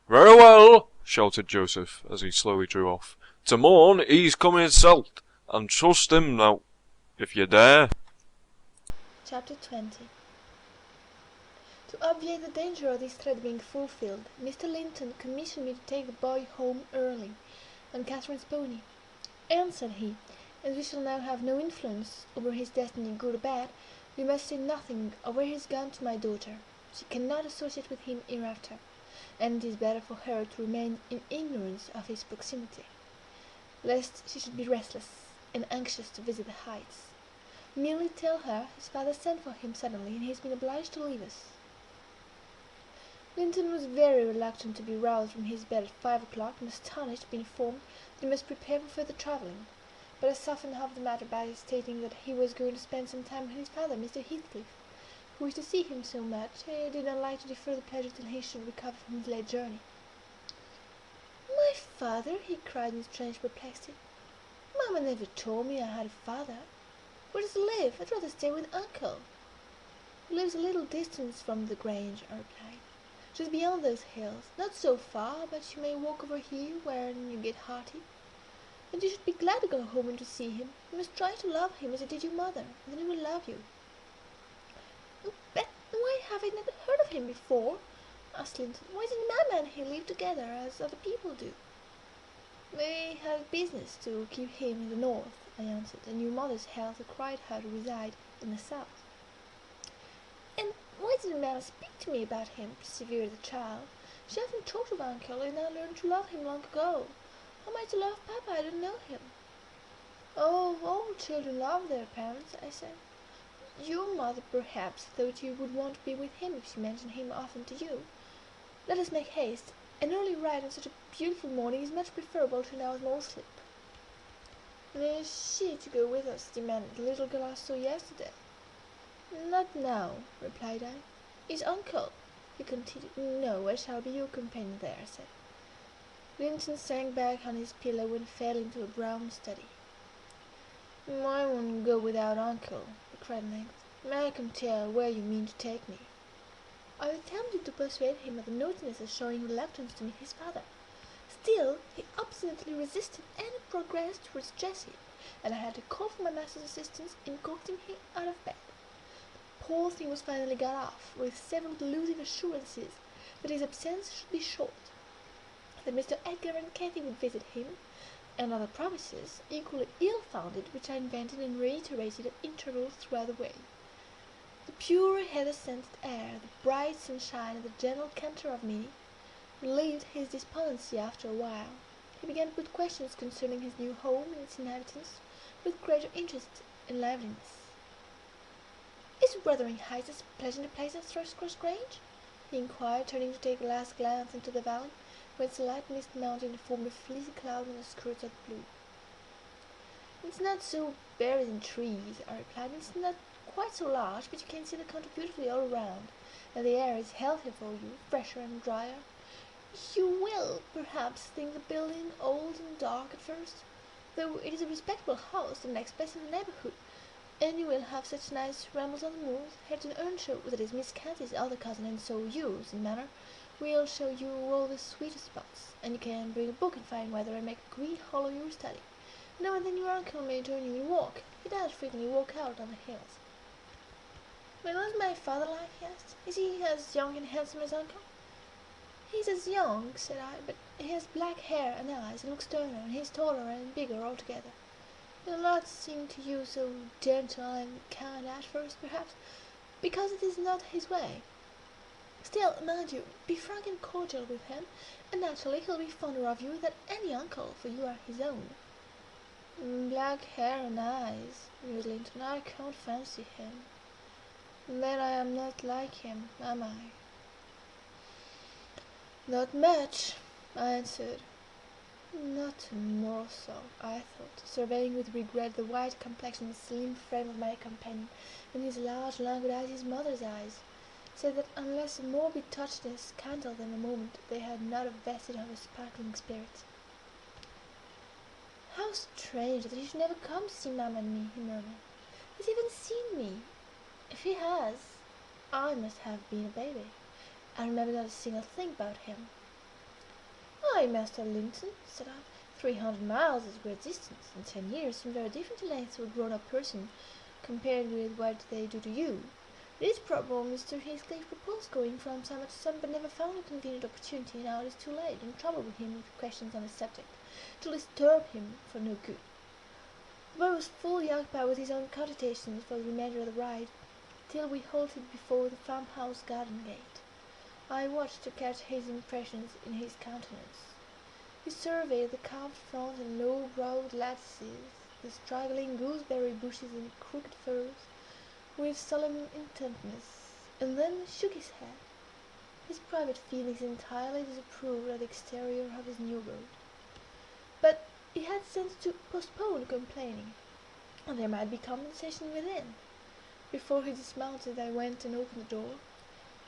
"Very well," shouted Joseph, as he slowly drew off. "To morn he's coming himself, and trust him now, if you dare." Chapter 20. To obviate the danger of this threat being fulfilled, Mr. Linton commissioned me to take the boy home early, on Catherine's pony. "And," said he, "as we shall now have no influence over his destiny, good or bad, we must say nothing of where he is gone to my daughter. She cannot associate with him hereafter, and it is better for her to remain in ignorance of his proximity, lest she should be restless and anxious to visit the Heights. Merely tell her his father sent for him suddenly, and he has been obliged to leave us." Linton was very reluctant to be roused from his bed at 5 o'clock, and astonished to be informed that he must prepare for further travelling, but I softened half the matter by stating that he was going to spend some time with his father, Mr. Heathcliff, who wished to see him so much, he did not like to defer the pleasure till he should recover from his late journey. My father? He cried in strange perplexity. Mamma never told me I had a father. Where does he live? I'd rather stay with uncle. He lives a little distance from the Grange, I replied. Just beyond those hills. Not so far, but you may walk over here when you get hearty. And you should be glad to go home and to see him. You must try to love him as you did your mother, and then he will love you. But why have I never heard of him before? Asked Linton. Why didn't Mamma and he live together as other people do? They had business to keep him in the north, I answered, and your mother's health required her to reside in the south. And why didn't Mamma speak to me about him? Persevered the child. She often talked of uncle, and I learned to love him long ago. How am I to love Papa? I don't know him. Oh, all children love their parents, I said. Your mother perhaps thought you would want to be with him if she mentioned him often to you. Let us make haste. An early ride on such a beautiful morning is much preferable to an hour's more sleep. And is she to go with us? Demanded the little girl I saw yesterday. Not now, replied I. Is uncle? He continued. No, I shall be your companion there, I said. Linton sank back on his pillow and fell into a brown study. I won't go without uncle, he cried at length. I can tell where you mean to take me. I attempted to persuade him of the naughtiness of showing reluctance to meet his father. Still, he obstinately resisted any progress towards Jessie, and I had to call for my master's assistance in coaxing him out of bed. The poor thing was finally got off, with several delusive assurances that his absence should be short, that Mr. Edgar and Kathy would visit him, and other promises, equally ill-founded, which I invented and reiterated at intervals throughout the way. The pure heather-scented air, the bright sunshine, and the gentle canter of Minnie relieved his despondency after a while. He began to put questions concerning his new home and its inhabitants with greater interest and liveliness. Is Wuthering Heights as pleasant a place as Thrushcross Grange? He inquired, turning to take a last glance into the valley, whence a light mist mounted and formed a fleecy cloud on the skirts of blue. It's not so buried in trees, I replied. It's not quite so large, but you can see the country beautifully all around, and the air is healthier for you, fresher and drier. You will, perhaps, think the building old and dark at first, though it is a respectable house, the next best in the neighbourhood, and you will have such nice rambles on the moors. Hareton Earnshaw, that is Miss Cathy's elder cousin, and so yours, in manner, will show you all the sweetest spots, and you can bring a book in fine weather and make a green hollow your study. Now and then your uncle may join you in a walk. He does frequently walk out on the hills. But what's my father like? He asked. Is he as young and handsome as uncle? He's as young, said I, but he has black hair and eyes, and looks sterner, and he's taller and bigger altogether. He'll not seem to you so gentle and kind at first, perhaps, because it is not his way. Still, mind you, be frank and cordial with him, and naturally he'll be fonder of you than any uncle, for you are his own. Black hair and eyes, mused Linton. I can't fancy him. Then I am not like him, am I? Not much, I answered. Not more so, I thought, surveying with regret the white complexion and slim frame of my companion, and his large languid eyes, his mother's eyes, said that unless a morbid touchiness kindled them a moment, they had not a vestige of a sparkling spirit. How strange that he should never come to see Mamma and me, he murmured. Has he even seen me? If he has, I must have been a baby. I remember not a single thing about him. Why, Master Linton, said I, 300 miles is a great distance, and 10 years seem very different lengths to a grown-up person, compared with what they do to you. It is probable Mr. Heathcliff proposed going from summer to summer, but never found a convenient opportunity, and now it is too late, and troubled him with questions on the subject, to disturb him for no good. The boy was fully occupied with his own cogitations for the remainder of the ride, till we halted before the farmhouse garden gate. I watched to catch his impressions in his countenance. He surveyed the carved front and low broad lattices, the straggling gooseberry bushes and crooked firs, with solemn intentness, and then shook his head. His private feelings entirely disapproved of the exterior of his new abode. But he had sense to postpone complaining, and there might be compensation within. Before he dismounted, I went and opened the door.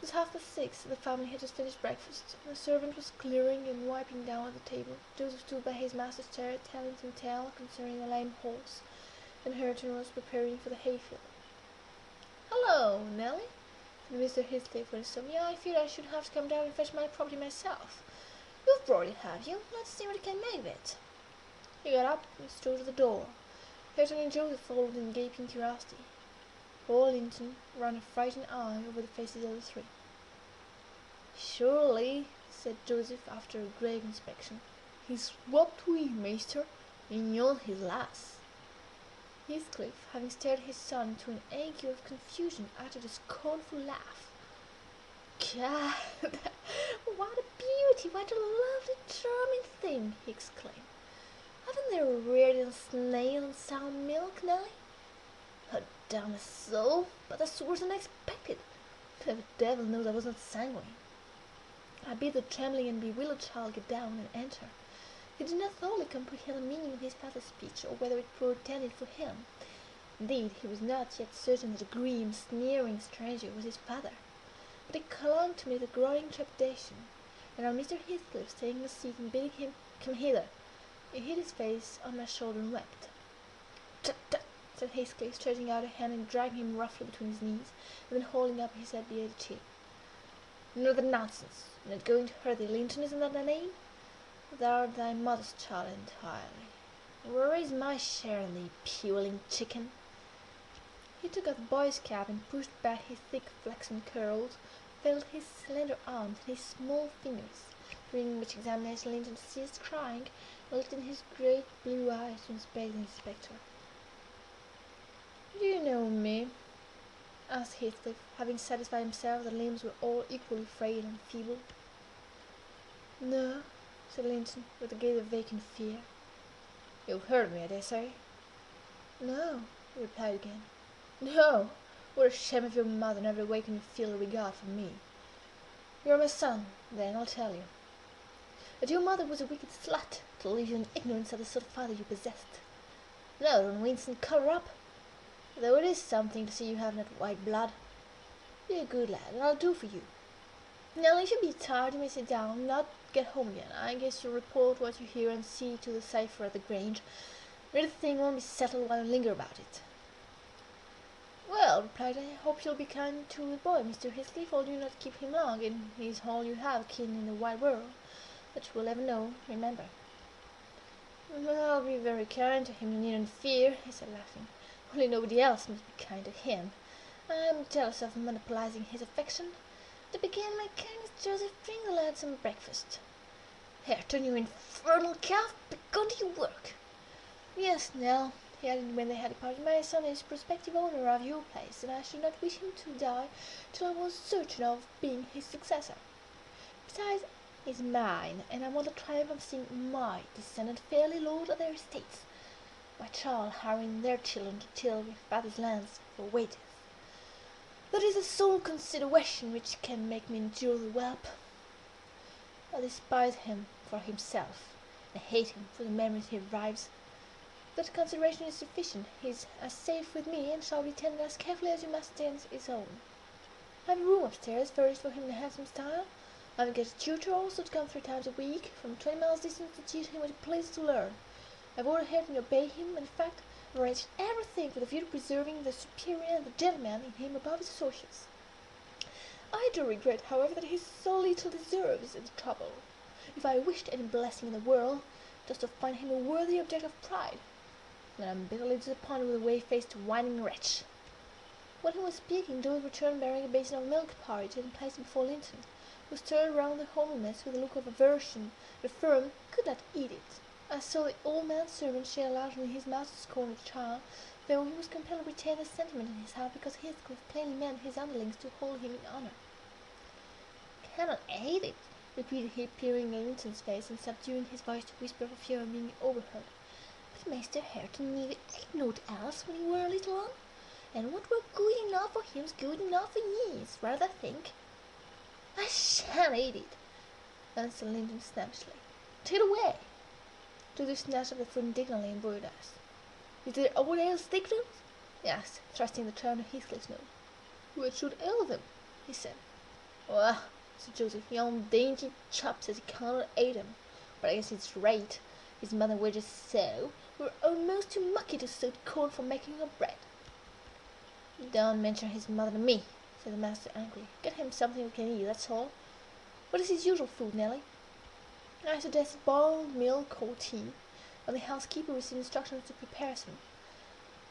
was 6:30, and the family had just finished breakfast. The servant was clearing and wiping down at the table. Joseph stood by his master's chair, telling some tale concerning a lame horse, and Hareton was preparing for the hayfield. "Hello, Nelly," said Mr. Heathcliff when he saw me. "I feared I should have to come down and fetch my property myself. You've brought it, have you? Let's see what you can make of it." He got up and strode to the door. Hareton and Joseph followed in gaping curiosity. Poor Linton ran a frightened eye over the faces of the three. "Surely," said Joseph after a grave inspection, "he's swapped wi' Maister, and yon his lass." Heathcliff, having stared his son into an ague of confusion, uttered a scornful laugh. "Gad, what a beauty! What a lovely, charming thing!" he exclaimed. "Haven't they reared in a snail and sour milk, Nelly? Oh, damn a soul, but that's worse than I expected. The devil knows I was not sanguine. I bid the trembling and bewildered child get down and enter. He did not wholly comprehend the meaning of his father's speech, or whether it portended for him. Indeed, he was not yet certain that the grim, sneering stranger was his father. But he clung to me with a growing trepidation, and on Mr. Heathcliff taking a seat and bidding him come hither, he hid his face on my shoulder and wept. "Tut, tut," said Heathcliff, stretching out a hand and dragging him roughly between his knees, and then holding up his head bearded chin. "Another nonsense. You're not going to hurt thee, Linton, isn't that thy name? Thou art thy mother's child entirely. Where is my share in thee, puling chicken?" He took off the boy's cap and pushed back his thick flaxen curls, felt his slender arms and his small fingers, during which examination Linton ceased crying and looked in his great blue eyes to inspect the inspector. "Do you know me?" asked Heathcliff, having satisfied himself that the limbs were all equally frail and feeble. "No," said Linton, with a gaze of vacant fear. "You've heard of me, I dare say?" "No," he replied again. "No! What a shame of your mother never to awaken your filial regard for me. You are my son, then I'll tell you. That your mother was a wicked slut, to leave you in ignorance of the sort of father you possessed. Now don't wince and colour up, though it is something to see you have not white blood. Be a good lad, and I'll do for you. Now if you be tired, you may sit down and not get home yet. I guess you'll report what you hear and see to the cipher at the Grange. Really the thing won't be settled while you linger about it." "Well," replied I, "hope you'll be kind to the boy, Mr. Heathcliff, or do not keep him long, and he's all you have kin in the wide world, that you will ever know, remember." "I'll be very kind to him, you needn't fear," he said, laughing. "Only nobody else must be kind to him. I'm jealous of monopolizing his affection. To begin, my kindness, Joseph, bring the lad some breakfast. Hareton, you infernal calf, begone to your work. Yes, Nell," he added when they had departed, "my son is prospective owner of your place, and I should not wish him to die till I was certain of being his successor. Besides, he's mine, and I want the triumph of seeing my descendant fairly lord of their estates, my child hiring their children to till their father's lands for wages. That is the sole consideration which can make me endure the whelp. I despise him for himself, and hate him for the memories he derives. That consideration is sufficient. He is as safe with me, and shall be tended as carefully as you must tend his own. I have a room upstairs furnished for him in a handsome style. I have got a tutor also to come 3 times a week, from 20 miles distance, to teach him what he pleases to learn. I have ordered Hareton to obey him, and in fact I have arranged everything with a view to preserving the superior and the gentleman in him above his associates. I do regret, however, that he so little deserves the trouble. If I wished any blessing in the world, just to find him a worthy object of pride, and I am bitterly disappointed with the way-faced whining wretch." When he was speaking, Joseph returned bearing a basin of milk porridge and placed it before Linton, who stirred round the whole mess with a look of aversion, but affirmed he could not eat it. I saw the old man's servant share largely in his master's scorn of the child, though he was compelled to retain the sentiment in his heart because Heathcliff plainly meant his underlings to hold him in honour. "Cannot eat it," repeated he, peering in Linton's face and subduing his voice to whisper for fear of being overheard. "But Master Hareton never ate nought else when he were a little one, and what were good enough for him's good enough for ye, as far as I think." "I shan't eat it," answered Linton snappishly. "Take it away." Joseph snatched up the food indignantly and rolled his eyes. "Is there aught else thick room?" he asked, thrusting the tray under Heathcliff's nose. "What should ail them?" he said. Well, said Joseph, young dainty chap says he can't eat 'em. But I guess he's right. His mother were just so. We were almost too mucky to soak corn for making our bread. Don't mention his mother to me, said the master angrily. Get him something we can eat, that's all. What is his usual food, Nelly? I suggested boiled milk or tea, and the housekeeper received instructions to prepare some.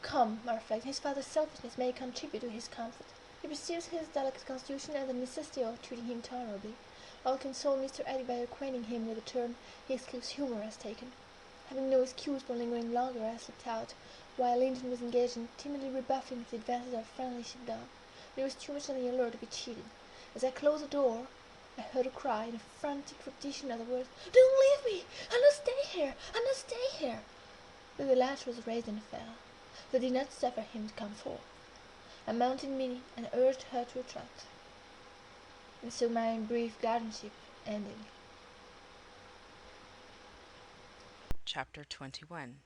Come, I reflect, his father's selfishness may contribute to his comfort. He perceives his delicate constitution and the necessity of treating him tolerably. I'll console Mr. Eddy by acquainting him with the turn Heathcliff's humour has taken. Having no excuse for lingering longer, I slipped out, while Linton was engaged in timidly rebuffing the advances of a friendly sheepdog. But he was too much on the alert to be cheated. As I closed the door, I heard a cry in a frantic repetition of the words, "Don't leave me! I must stay here! I must stay here!" But the latch was raised and fell. They did not suffer him to come forth. I mounted Minnie and urged her to retract. And so my brief guardianship ended. Chapter 21.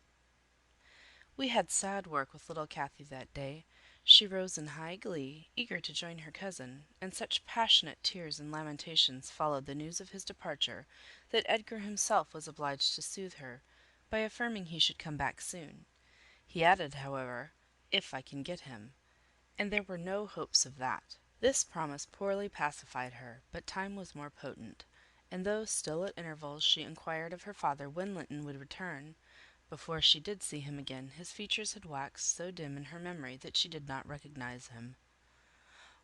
We had sad work with little Cathy that day. She rose in high glee, eager to join her cousin, and such passionate tears and lamentations followed the news of his departure that Edgar himself was obliged to soothe her, by affirming he should come back soon. He added, however, "if I can get him," and there were no hopes of that. This promise poorly pacified her, but time was more potent, and though still at intervals she inquired of her father when Linton would return, before she did see him again his features had waxed so dim in her memory that she did not recognize him.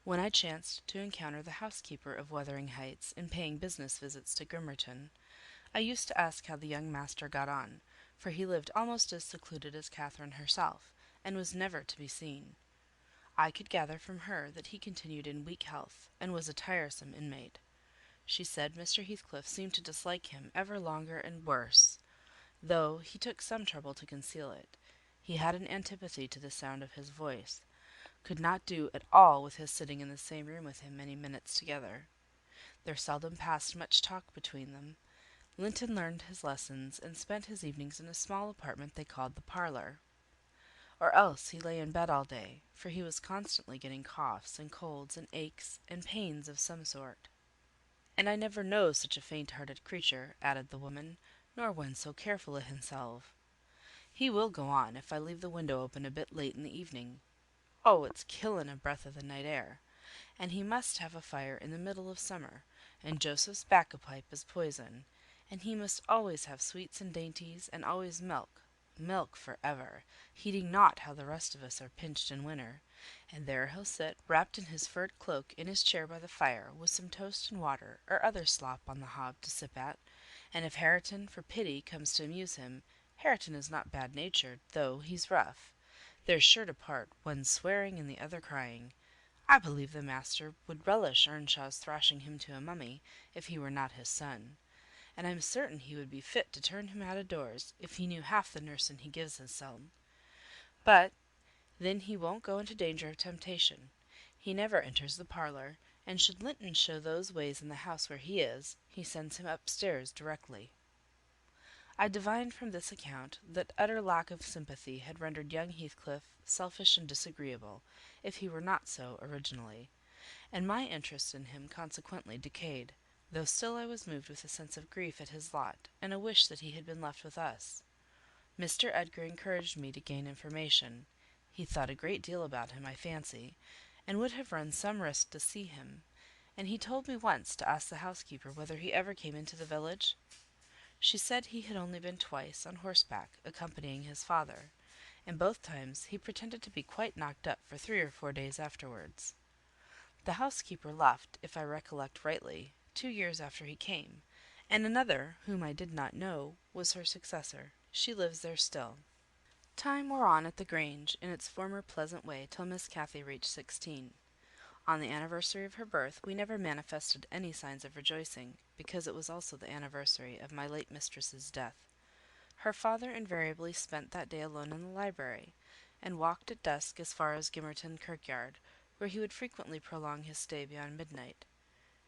When I chanced to encounter the housekeeper of Wuthering Heights in paying business visits to Grimmerton, I used to ask how the young master got on, for he lived almost as secluded as Catherine herself, and was never to be seen. I could gather from her that he continued in weak health, and was a tiresome inmate. She said Mr. Heathcliff seemed to dislike him ever longer and worse, though he took some trouble to conceal it. He had an antipathy to the sound of his voice, could not do at all with his sitting in the same room with him many minutes together. There seldom passed much talk between them. Linton learned his lessons, and spent his evenings in a small apartment they called the parlour. Or else he lay in bed all day, for he was constantly getting coughs and colds and aches and pains of some sort. "And I never know such a faint-hearted creature," added the woman, "nor one so careful of himself. He will go on, if I leave the window open a bit late in the evening. Oh, it's killing a breath of the night air. And he must have a fire in the middle of summer, and Joseph's bacca pipe is poison, and he must always have sweets and dainties, and always milk for ever, heeding not how the rest of us are pinched in winter. And there he'll sit, wrapped in his furred cloak, in his chair by the fire, with some toast and water, or other slop on the hob to sip at, and if Hareton, for pity, comes to amuse him, Hareton is not bad-natured, though he's rough. They're sure to part, one swearing and the other crying. I believe the master would relish Earnshaw's thrashing him to a mummy, if he were not his son. And I'm certain he would be fit to turn him out of doors, if he knew half the nursing he gives his son. But then he won't go into danger of temptation. He never enters the parlour, and should Linton show those ways in the house where he is, he sends him upstairs directly." I divined from this account that utter lack of sympathy had rendered young Heathcliff selfish and disagreeable, if he were not so originally, and my interest in him consequently decayed, though still I was moved with a sense of grief at his lot, and a wish that he had been left with us. Mr. Edgar encouraged me to gain information. He thought a great deal about him, I fancy, and would have run some risk to see him, and he told me once to ask the housekeeper whether he ever came into the village. She said he had only been twice, on horseback, accompanying his father, and both times he pretended to be quite knocked up for 3 or 4 days afterwards. The housekeeper left, if I recollect rightly, 2 years after he came, and another, whom I did not know, was her successor. She lives there still. Time wore on at the Grange in its former pleasant way till Miss Cathy reached 16. On the anniversary of her birth we never manifested any signs of rejoicing, because it was also the anniversary of my late mistress's death. Her father invariably spent that day alone in the library, and walked at dusk as far as Gimmerton kirkyard, where he would frequently prolong his stay beyond midnight.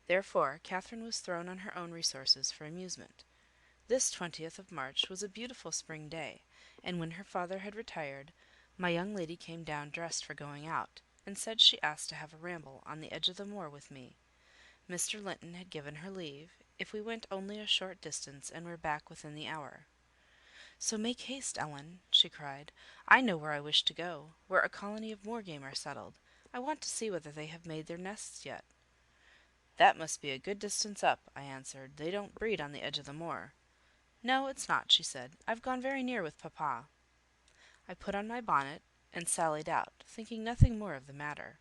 Therefore Catherine was thrown on her own resources for amusement. This 20th of March was a beautiful spring day, and when her father had retired, my young lady came down dressed for going out, and said she asked to have a ramble on the edge of the moor with me. Mr. Linton had given her leave, if we went only a short distance and were back within the hour. "So make haste, Ellen," she cried. "I know where I wish to go, where a colony of moor game are settled. I want to see whether they have made their nests yet." "That must be a good distance up," I answered. "They don't breed on the edge of the moor." "No, it's not," she said. "I've gone very near with papa." I put on my bonnet and sallied out, thinking nothing more of the matter.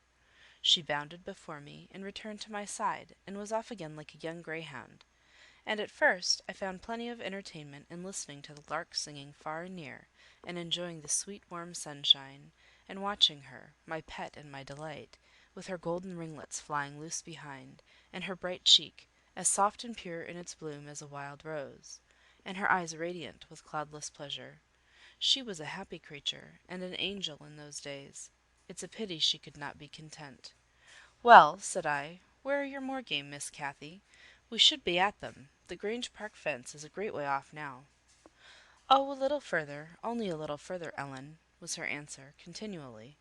She bounded before me, and returned to my side, and was off again like a young greyhound. And at first I found plenty of entertainment in listening to the larks singing far and near, and enjoying the sweet warm sunshine, and watching her, my pet and my delight, with her golden ringlets flying loose behind, and her bright cheek, as soft and pure in its bloom as a wild rose, and her eyes radiant with cloudless pleasure. She was a happy creature, and an angel in those days. It's a pity she could not be content. "Well," said I, "where are your moor game, Miss Cathy? We should be at them. The Grange Park fence is a great way off now." "Oh, a little further, only a little further, Ellen," was her answer, continually.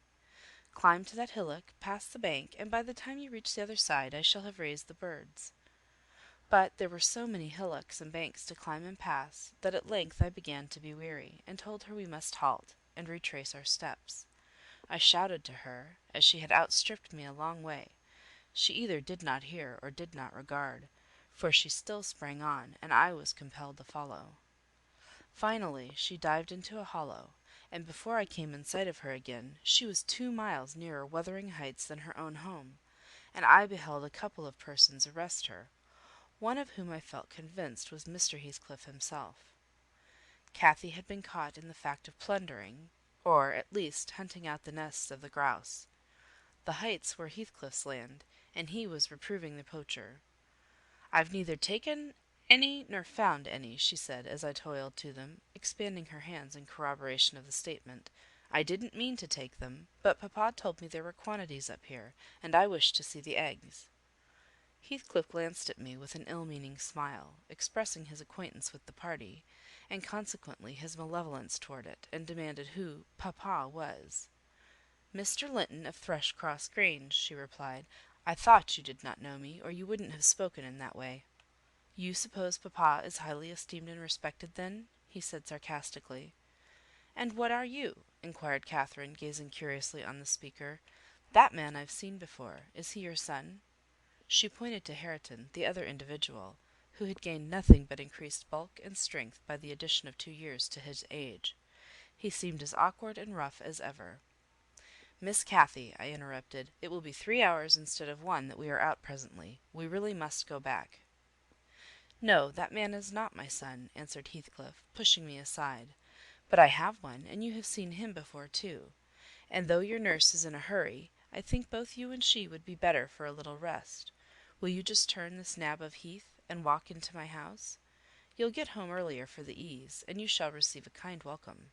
"Climb to that hillock, pass the bank, and by the time you reach the other side I shall have raised the birds." But there were so many hillocks and banks to climb and pass, that at length I began to be weary, and told her we must halt, and retrace our steps. I shouted to her, as she had outstripped me a long way. She either did not hear or did not regard, for she still sprang on, and I was compelled to follow. Finally she dived into a hollow, and before I came in sight of her again, she was 2 miles nearer Wuthering Heights than her own home, and I beheld a couple of persons arrest her, one of whom I felt convinced was Mr. Heathcliff himself. Cathy had been caught in the fact of plundering, or, at least, hunting out the nests of the grouse. The Heights were Heathcliff's land, and he was reproving the poacher. "I've neither taken any nor found any," she said, as I toiled to them, expanding her hands in corroboration of the statement. "I didn't mean to take them, but papa told me there were quantities up here, and I wished to see the eggs." Heathcliff glanced at me with an ill-meaning smile, expressing his acquaintance with the party, and consequently his malevolence toward it, and demanded who "papa" was. "Mr. Linton of Thrushcross Grange," she replied. "I thought you did not know me, or you wouldn't have spoken in that way." "You suppose papa is highly esteemed and respected, then?" he said sarcastically. "And what are you?" inquired Catherine, gazing curiously on the speaker. "That man I've seen before. Is he your son?" She pointed to Hareton, the other individual, who had gained nothing but increased bulk and strength by the addition of 2 years to his age. He seemed as awkward and rough as ever. "Miss Cathy," I interrupted, "it will be 3 hours instead of 1 that we are out presently. We really must go back." "No, that man is not my son," answered Heathcliff, pushing me aside. "But I have one, and you have seen him before too. And though your nurse is in a hurry, I think both you and she would be better for a little rest. Will you just turn this nab of heath, and walk into my house? You'll get home earlier for the ease, and you shall receive a kind welcome."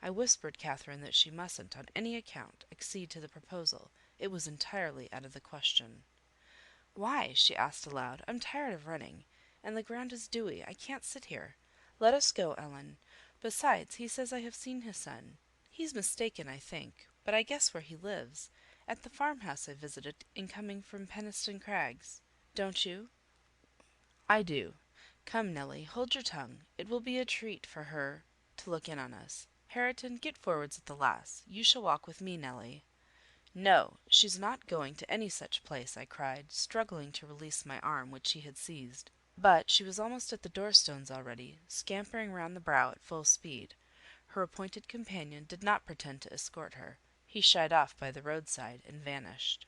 I whispered Catherine that she mustn't, on any account, accede to the proposal. It was entirely out of the question. "Why?" she asked aloud. "I'm tired of running, and the ground is dewy. I can't sit here. Let us go, Ellen. Besides, he says I have seen his son. He's mistaken, I think, but I guess where he lives, at the farmhouse I visited in coming from Penistone Crags. Don't you?" "I do. Come, Nelly, hold your tongue. It will be a treat for her to look in on us. Hareton, get forwards at the lass. You shall walk with me, Nelly." "No, she's not going to any such place," I cried, struggling to release my arm, which he had seized. But she was almost at the door-stones already, scampering round the brow at full speed. Her appointed companion did not pretend to escort her. He shied off by the roadside and vanished.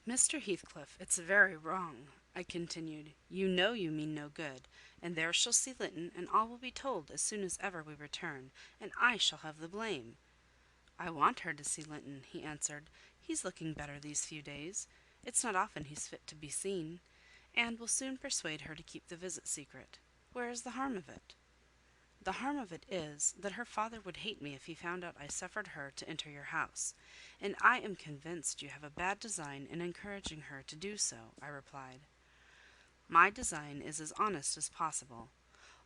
"Mr. Heathcliff, it's very wrong," I continued. "You know you mean no good, and there she'll see Linton, and all will be told as soon as ever we return, and I shall have the blame." "I want her to see Linton," he answered. "He's looking better these few days. It's not often he's fit to be seen, and will soon persuade her to keep the visit secret. Where is the harm of it?" "The harm of it is, that her father would hate me if he found out I suffered her to enter your house, and I am convinced you have a bad design in encouraging her to do so," I replied. "My design is as honest as possible.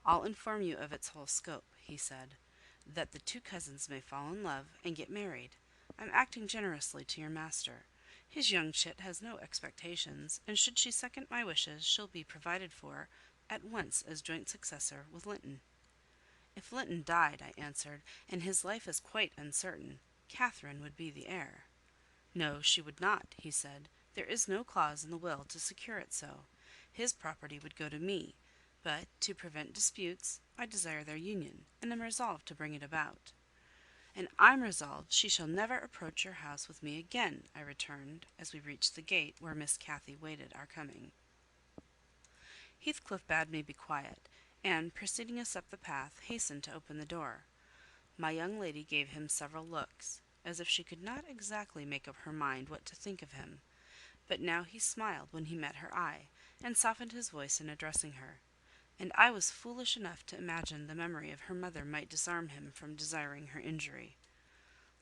I'll inform you of its whole scope," he said, "that the 2 cousins may fall in love and get married. I'm acting generously to your master. His young chit has no expectations, and should she second my wishes, she'll be provided for at once as joint successor with Linton." "If Linton died," I answered, "and his life is quite uncertain, Catherine would be the heir." "No, she would not," he said. "There is no clause in the will to secure it so. His property would go to me, but, to prevent disputes, I desire their union, and am resolved to bring it about." "And I'm resolved she shall never approach your house with me again," I returned, as we reached the gate where Miss Cathy waited our coming. Heathcliff bade me be quiet, and, preceding us up the path, hastened to open the door. My young lady gave him several looks, as if she could not exactly make up her mind what to think of him; but now he smiled when he met her eye, and softened his voice in addressing her, and I was foolish enough to imagine the memory of her mother might disarm him from desiring her injury.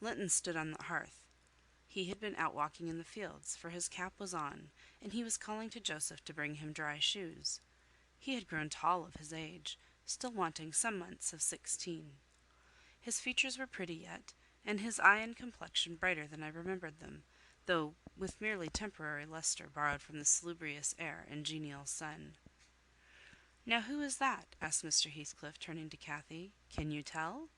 Linton stood on the hearth. He had been out walking in the fields, for his cap was on, and he was calling to Joseph to bring him dry shoes. He had grown tall of his age, still wanting some months of 16. His features were pretty yet, and his eye and complexion brighter than I remembered them, though with merely temporary lustre borrowed from the salubrious air and genial sun. "Now who is that?" asked Mr. Heathcliff, turning to Cathy. "Can you tell?"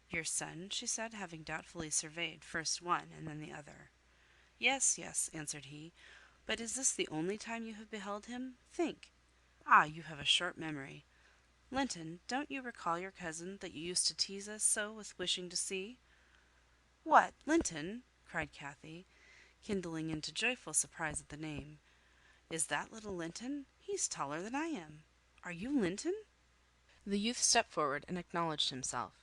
"Your son?" she said, having doubtfully surveyed first one and then the other. "Yes, yes," answered he. "But is this the only time you have beheld him? Think. Ah, you have a short memory. Linton, don't you recall your cousin that you used to tease us so with wishing to see?" "What, Linton?" cried Cathy, kindling into joyful surprise at the name. "Is that little Linton? He's taller than I am. Are you Linton?" The youth stepped forward and acknowledged himself.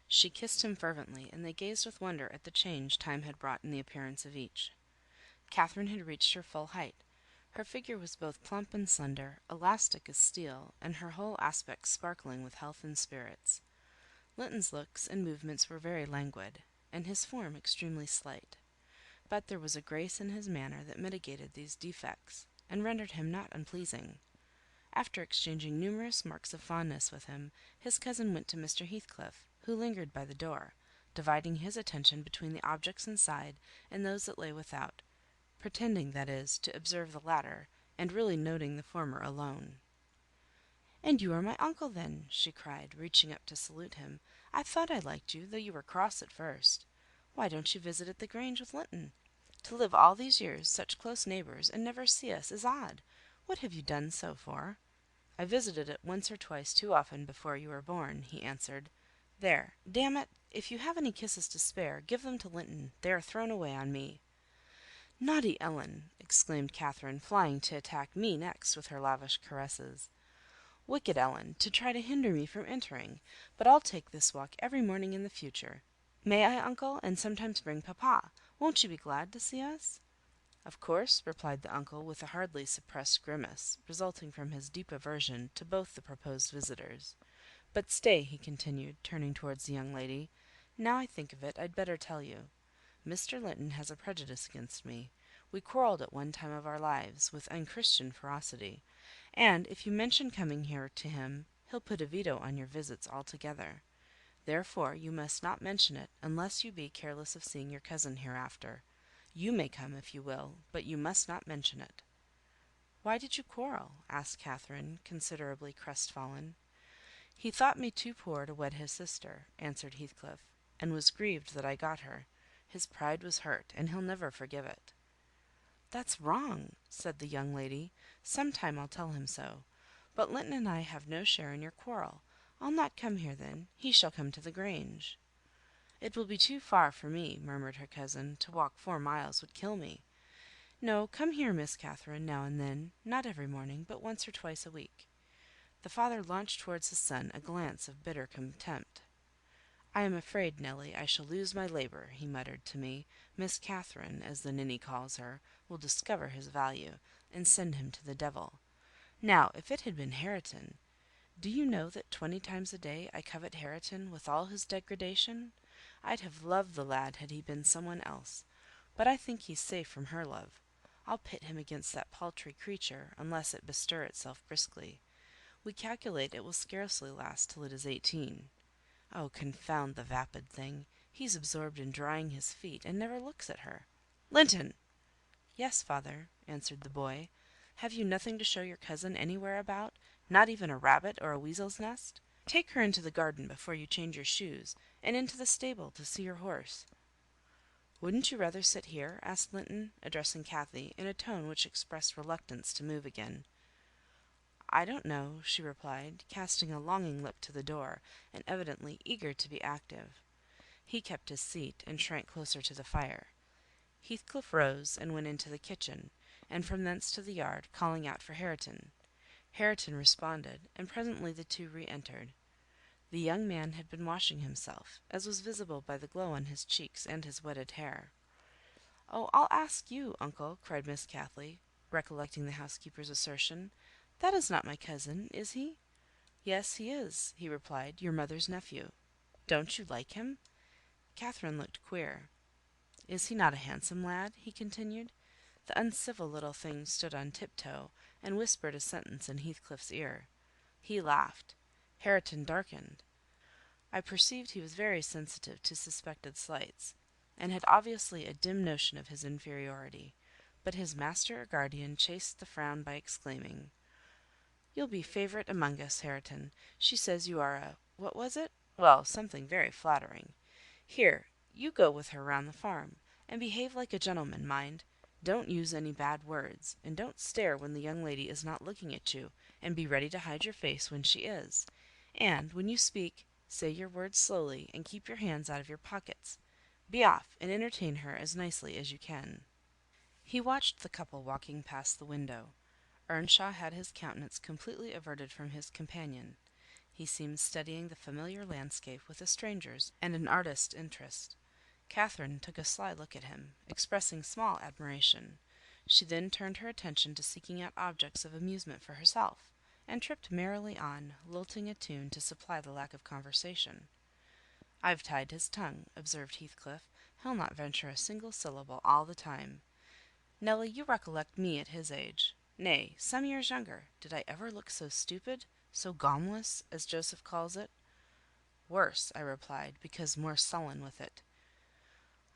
She kissed him fervently, and they gazed with wonder at the change time had brought in the appearance of each. Catherine had reached her full height. Her figure was both plump and slender, elastic as steel, and her whole aspect sparkling with health and spirits. Linton's looks and movements were very languid, and his form extremely slight; but there was a grace in his manner that mitigated these defects, and rendered him not unpleasing. After exchanging numerous marks of fondness with him, his cousin went to Mr. Heathcliff, who lingered by the door, dividing his attention between the objects inside and those that lay without, pretending, that is, to observe the latter, and really noting the former alone. "And you are my uncle, then?" she cried, reaching up to salute him. "I thought I liked you, though you were cross at first. Why don't you visit at the Grange with Linton? To live all these years such close neighbours, and never see us, is odd. What have you done so for?" "I visited it once or twice too often before you were born," he answered. "There, damn it, if you have any kisses to spare, give them to Linton. They are thrown away on me." "Naughty Ellen!" exclaimed Catherine, flying to attack me next with her lavish caresses. "Wicked Ellen, to try to hinder me from entering! But I'll take this walk every morning in the future. May I, uncle, and sometimes bring papa? Won't you be glad to see us?" "Of course," replied the uncle, with a hardly suppressed grimace, resulting from his deep aversion to both the proposed visitors. "But stay," he continued, turning towards the young lady. "Now I think of it, I'd better tell you. Mr. Linton has a prejudice against me. We quarrelled at one time of our lives, with unchristian ferocity, and if you mention coming here to him, he'll put a veto on your visits altogether. Therefore you must not mention it, unless you be careless of seeing your cousin hereafter. You may come if you will, but you must not mention it." "Why did you quarrel?" asked Catherine, considerably crestfallen. "He thought me too poor to wed his sister," answered Heathcliff, "and was grieved that I got her. His pride was hurt, and he'll never forgive it." "That's wrong," said the young lady. "Some time I'll tell him so. But Linton and I have no share in your quarrel. I'll not come here then. He shall come to the Grange." "It will be too far for me," murmured her cousin. "To walk 4 miles would kill me. No, come here, Miss Catherine, now and then, not every morning, but once or twice a week." The father launched towards his son a glance of bitter contempt. "I am afraid, Nelly, I shall lose my labour," he muttered to me. "Miss Catherine, as the ninny calls her, will discover his value, and send him to the devil. Now, if it had been Hareton! Do you know that 20 times a day I covet Hareton with all his degradation? I'd have loved the lad had he been some one else, but I think he's safe from her love. I'll pit him against that paltry creature, unless it bestir itself briskly. We calculate it will scarcely last till it is 18. Oh, confound the vapid thing! He's absorbed in drying his feet, and never looks at her. Linton! "Yes, father," answered the boy. "Have you nothing to show your cousin anywhere about? Not even a rabbit or a weasel's nest? Take her into the garden before you change your shoes, and into the stable to see your horse." "Wouldn't you rather sit here?" asked Linton, addressing Kathie in a tone which expressed reluctance to move again. "I don't know," she replied, casting a longing look to the door, and evidently eager to be active. He kept his seat, and shrank closer to the fire. Heathcliff rose and went into the kitchen, and from thence to the yard, calling out for Hareton. Hareton responded, and presently the two re-entered. The young man had been washing himself, as was visible by the glow on his cheeks and his wetted hair. "Oh, I'll ask you, uncle," cried Miss Kathie, recollecting the housekeeper's assertion. "That is not my cousin, is he?" "Yes, he is," he replied, "your mother's nephew." "Don't you like him?" Catherine looked queer. "Is he not a handsome lad?" he continued. The uncivil little thing stood on tiptoe, and whispered a sentence in Heathcliff's ear. He laughed. Hareton darkened. I perceived he was very sensitive to suspected slights, and had obviously a dim notion of his inferiority; but his master or guardian chased the frown by exclaiming, "You'll be favourite among us, Hareton. She says you are a what was it? Well, something very flattering. Here, you go with her round the farm, and behave like a gentleman, mind. Don't use any bad words, and don't stare when the young lady is not looking at you, and be ready to hide your face when she is. And, when you speak, say your words slowly, and keep your hands out of your pockets. Be off, and entertain her as nicely as you can." He watched the couple walking past the window. Earnshaw had his countenance completely averted from his companion. He seemed studying the familiar landscape with a stranger's and an artist's interest. Catherine took a sly look at him, expressing small admiration. She then turned her attention to seeking out objects of amusement for herself, and tripped merrily on, lilting a tune to supply the lack of conversation. "I've tied his tongue," observed Heathcliff. "He'll not venture a single syllable all the time. Nelly, you recollect me at his age. Nay, some years younger. Did I ever look so stupid, so gaumless, as Joseph calls it?" "Worse," I replied, because more sullen with it.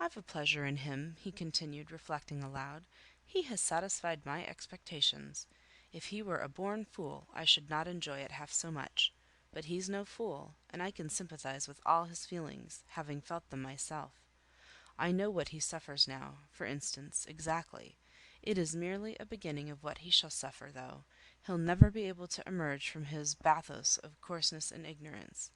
"I've a pleasure in him," he continued, reflecting aloud. "He has satisfied my expectations. If he were a born fool, I should not enjoy it half so much. But he's no fool, and I can sympathize with all his feelings, having felt them myself. I know what he suffers now, for instance, exactly. It is merely a beginning of what he shall suffer, though. He'll never be able to emerge from his bathos of coarseness and ignorance.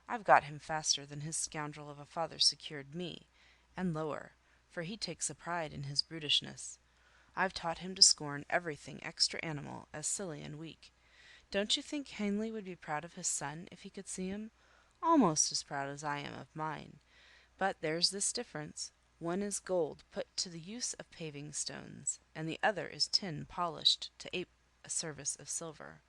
I've got him faster than his scoundrel of a father secured me, and lower, for he takes a pride in his brutishness. I've taught him to scorn everything extra animal as silly and weak. Don't you think Heinley would be proud of his son if he could see him? Almost as proud as I am of mine. But there's this difference. One is gold put to the use of paving stones, and the other is tin polished to ape a service of silver.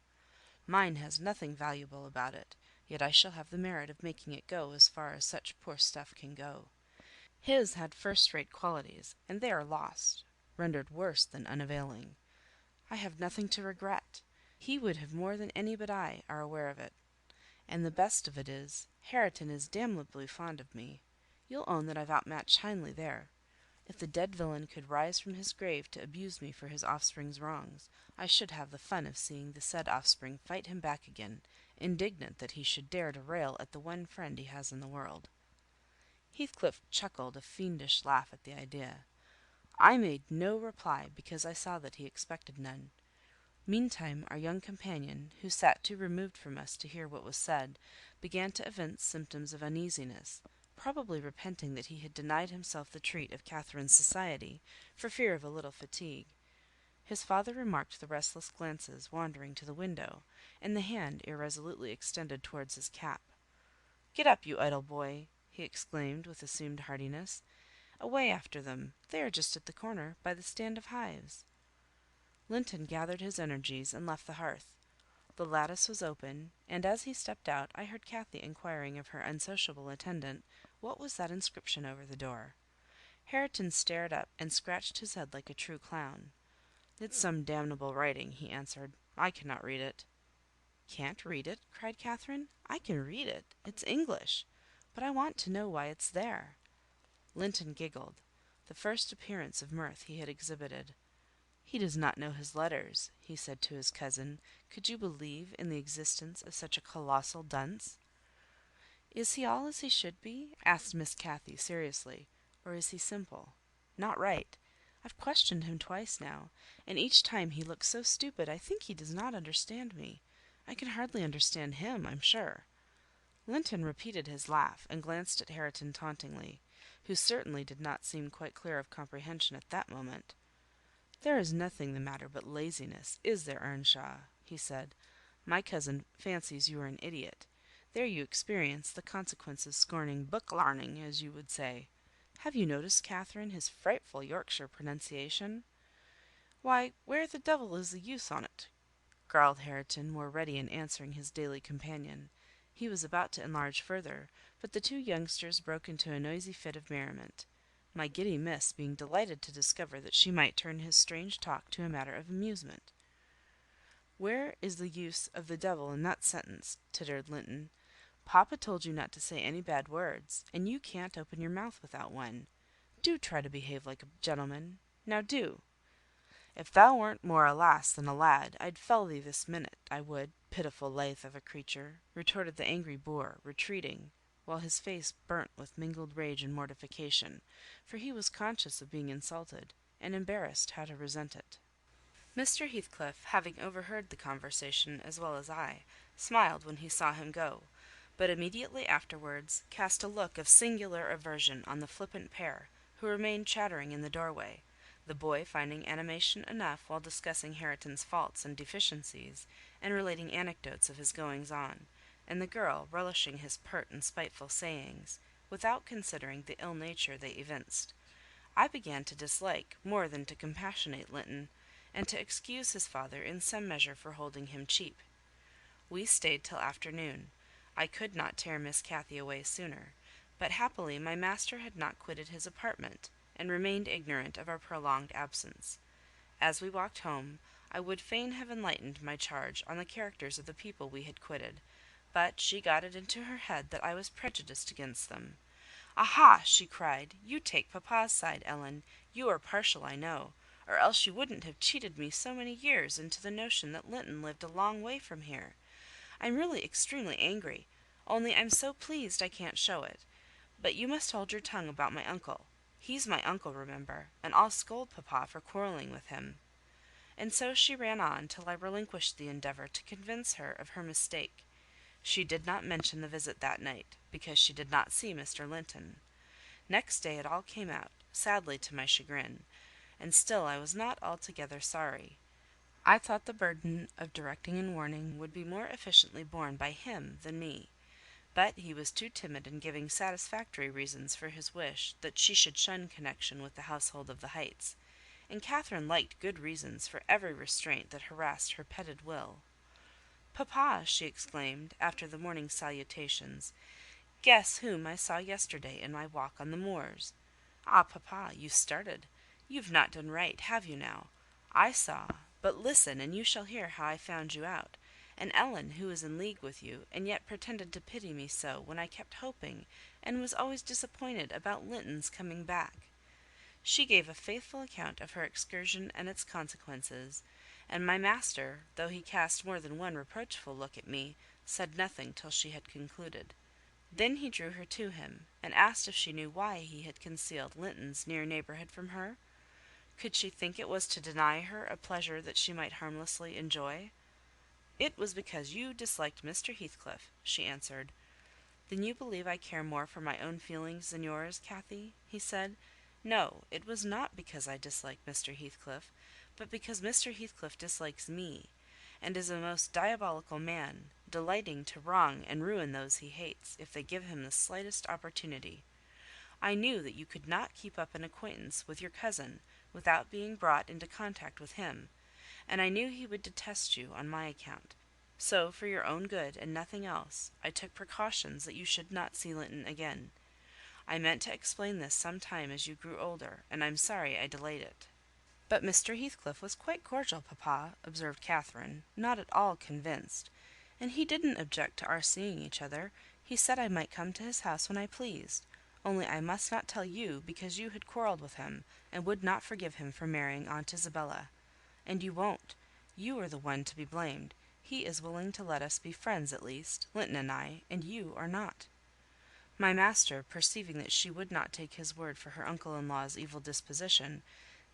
Mine has nothing valuable about it, yet I shall have the merit of making it go as far as such poor stuff can go. His had first-rate qualities, and they are lost, rendered worse than unavailing. I have nothing to regret. He would have more than any but I are aware of it. And the best of it is, Hareton is damnably fond of me. You'll own that I've outmatched Heinley there. If the dead villain could rise from his grave to abuse me for his offspring's wrongs, I should have the fun of seeing the said offspring fight him back again, indignant that he should dare to rail at the one friend he has in the world." Heathcliff chuckled a fiendish laugh at the idea. I made no reply, because I saw that he expected none. Meantime our young companion, who sat too removed from us to hear what was said, began to evince symptoms of uneasiness, probably repenting that he had denied himself the treat of Catherine's society, for fear of a little fatigue. His father remarked the restless glances wandering to the window, and the hand irresolutely extended towards his cap. "Get up, you idle boy!" he exclaimed, with assumed heartiness. "Away after them! They are just at the corner, by the stand of hives." Linton gathered his energies and left the hearth. The lattice was open, and as he stepped out, I heard Kathie inquiring of her unsociable attendant what was that inscription over the door. Hareton stared up, and scratched his head like a true clown. "It's some damnable writing," he answered. "I cannot read it." "Can't read it?" cried Catherine. "I can read it. It's English. But I want to know why it's there." Linton giggled, the first appearance of mirth he had exhibited. "He does not know his letters," he said to his cousin. "Could you believe in the existence of such a colossal dunce?" "Is he all as he should be?" asked Miss Cathy seriously. "Or is he simple? Not right? I've questioned him twice now, and each time he looks so stupid I think he does not understand me. I can hardly understand him, I'm sure." Linton repeated his laugh, and glanced at Hareton tauntingly, who certainly did not seem quite clear of comprehension at that moment. "There is nothing the matter but laziness, is there, Earnshaw?" he said. "My cousin fancies you are an idiot. There you experience the consequences scorning book larning, as you would say. Have you noticed, Catherine, his frightful Yorkshire pronunciation?" "Why, where the devil is the use on't?" growled Hareton, more ready in answering his daily companion. He was about to enlarge further, but the two youngsters broke into a noisy fit of merriment, my giddy miss being delighted to discover that she might turn his strange talk to a matter of amusement. "Where is the use of the devil in that sentence?" tittered Linton. "Papa told you not to say any bad words, and you can't open your mouth without one. Do try to behave like a gentleman. Now do." "If thou weren't more a lass than a lad, I'd fell thee this minute, I would, pitiful lath of a creature," retorted the angry boor, retreating, while his face burnt with mingled rage and mortification, for he was conscious of being insulted, and embarrassed how to resent it. Mr. Heathcliff, having overheard the conversation as well as I, smiled when he saw him go, but immediately afterwards cast a look of singular aversion on the flippant pair, who remained chattering in the doorway, the boy finding animation enough while discussing Hareton's faults and deficiencies, and relating anecdotes of his goings-on, and the girl relishing his pert and spiteful sayings, without considering the ill nature they evinced. I began to dislike, more than to compassionate Linton, and to excuse his father in some measure for holding him cheap. We stayed till afternoon. I could not tear Miss Cathy away sooner, but happily my master had not quitted his apartment, and remained ignorant of our prolonged absence. As we walked home, I would fain have enlightened my charge on the characters of the people we had quitted, but she got it into her head that I was prejudiced against them. "Aha!" she cried, "you take papa's side, Ellen. You are partial, I know, or else you wouldn't have cheated me so many years into the notion that Linton lived a long way from here. I'm really extremely angry, only I'm so pleased I can't show it. But you must hold your tongue about my uncle. He's my uncle, remember, and I'll scold papa for quarrelling with him." And so she ran on till I relinquished the endeavour to convince her of her mistake. She did not mention the visit that night, because she did not see Mr. Linton. Next day it all came out, sadly to my chagrin, and still I was not altogether sorry. I thought the burden of directing and warning would be more efficiently borne by him than me, but he was too timid in giving satisfactory reasons for his wish that she should shun connection with the household of the Heights, and Catherine liked good reasons for every restraint that harassed her petted will. "Papa," she exclaimed, after the morning's salutations, "guess whom I saw yesterday in my walk on the moors." "Ah, papa, you started. You've not done right, have you now? I saw, but listen, and you shall hear how I found you out, and Ellen, who is in league with you, and yet pretended to pity me so when I kept hoping, and was always disappointed about Linton's coming back." She gave a faithful account of her excursion and its consequences, and my master, though he cast more than one reproachful look at me, said nothing till she had concluded. Then he drew her to him, and asked if she knew why he had concealed Linton's near neighbourhood from her? Could she think it was to deny her a pleasure that she might harmlessly enjoy? "It was because you disliked Mr. Heathcliff," she answered. "Then you believe I care more for my own feelings than yours, Cathy?" he said. "No, it was not because I dislike Mr. Heathcliff, but because Mr. Heathcliff dislikes me, and is a most diabolical man, delighting to wrong and ruin those he hates, if they give him the slightest opportunity. I knew that you could not keep up an acquaintance with your cousin without being brought into contact with him, and I knew he would detest you on my account. So, for your own good, and nothing else, I took precautions that you should not see Linton again. I meant to explain this some time as you grew older, and I'm sorry I delayed it." "But Mr. Heathcliff was quite cordial, papa," observed Catherine, not at all convinced, "and he didn't object to our seeing each other. He said I might come to his house when I pleased, only I must not tell you, because you had quarrelled with him, and would not forgive him for marrying Aunt Isabella." And you won't. You are the one to be blamed. He is willing to let us be friends at least, Linton and I, and you are not." My master, perceiving that she would not take his word for her uncle-in-law's evil disposition,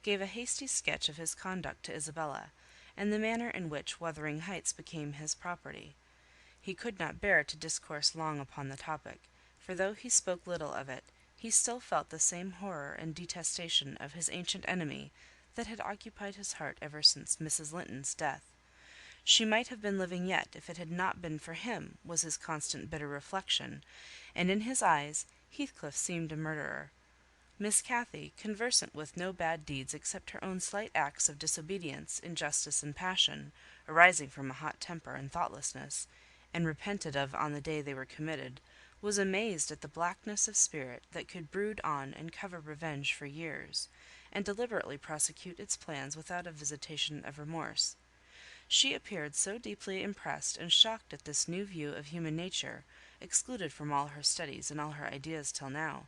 gave a hasty sketch of his conduct to Isabella, and the manner in which Wuthering Heights became his property. He could not bear to discourse long upon the topic, for though he spoke little of it, he still felt the same horror and detestation of his ancient enemy that had occupied his heart ever since Mrs. Linton's death. She might have been living yet if it had not been for him, was his constant bitter reflection, and in his eyes Heathcliff seemed a murderer. Miss Cathy, conversant with no bad deeds except her own slight acts of disobedience, injustice, and passion, arising from a hot temper and thoughtlessness, and repented of on the day they were committed, was amazed at the blackness of spirit that could brood on and cover revenge for years, and deliberately prosecute its plans without a visitation of remorse. She appeared so deeply impressed and shocked at this new view of human nature, excluded from all her studies and all her ideas till now,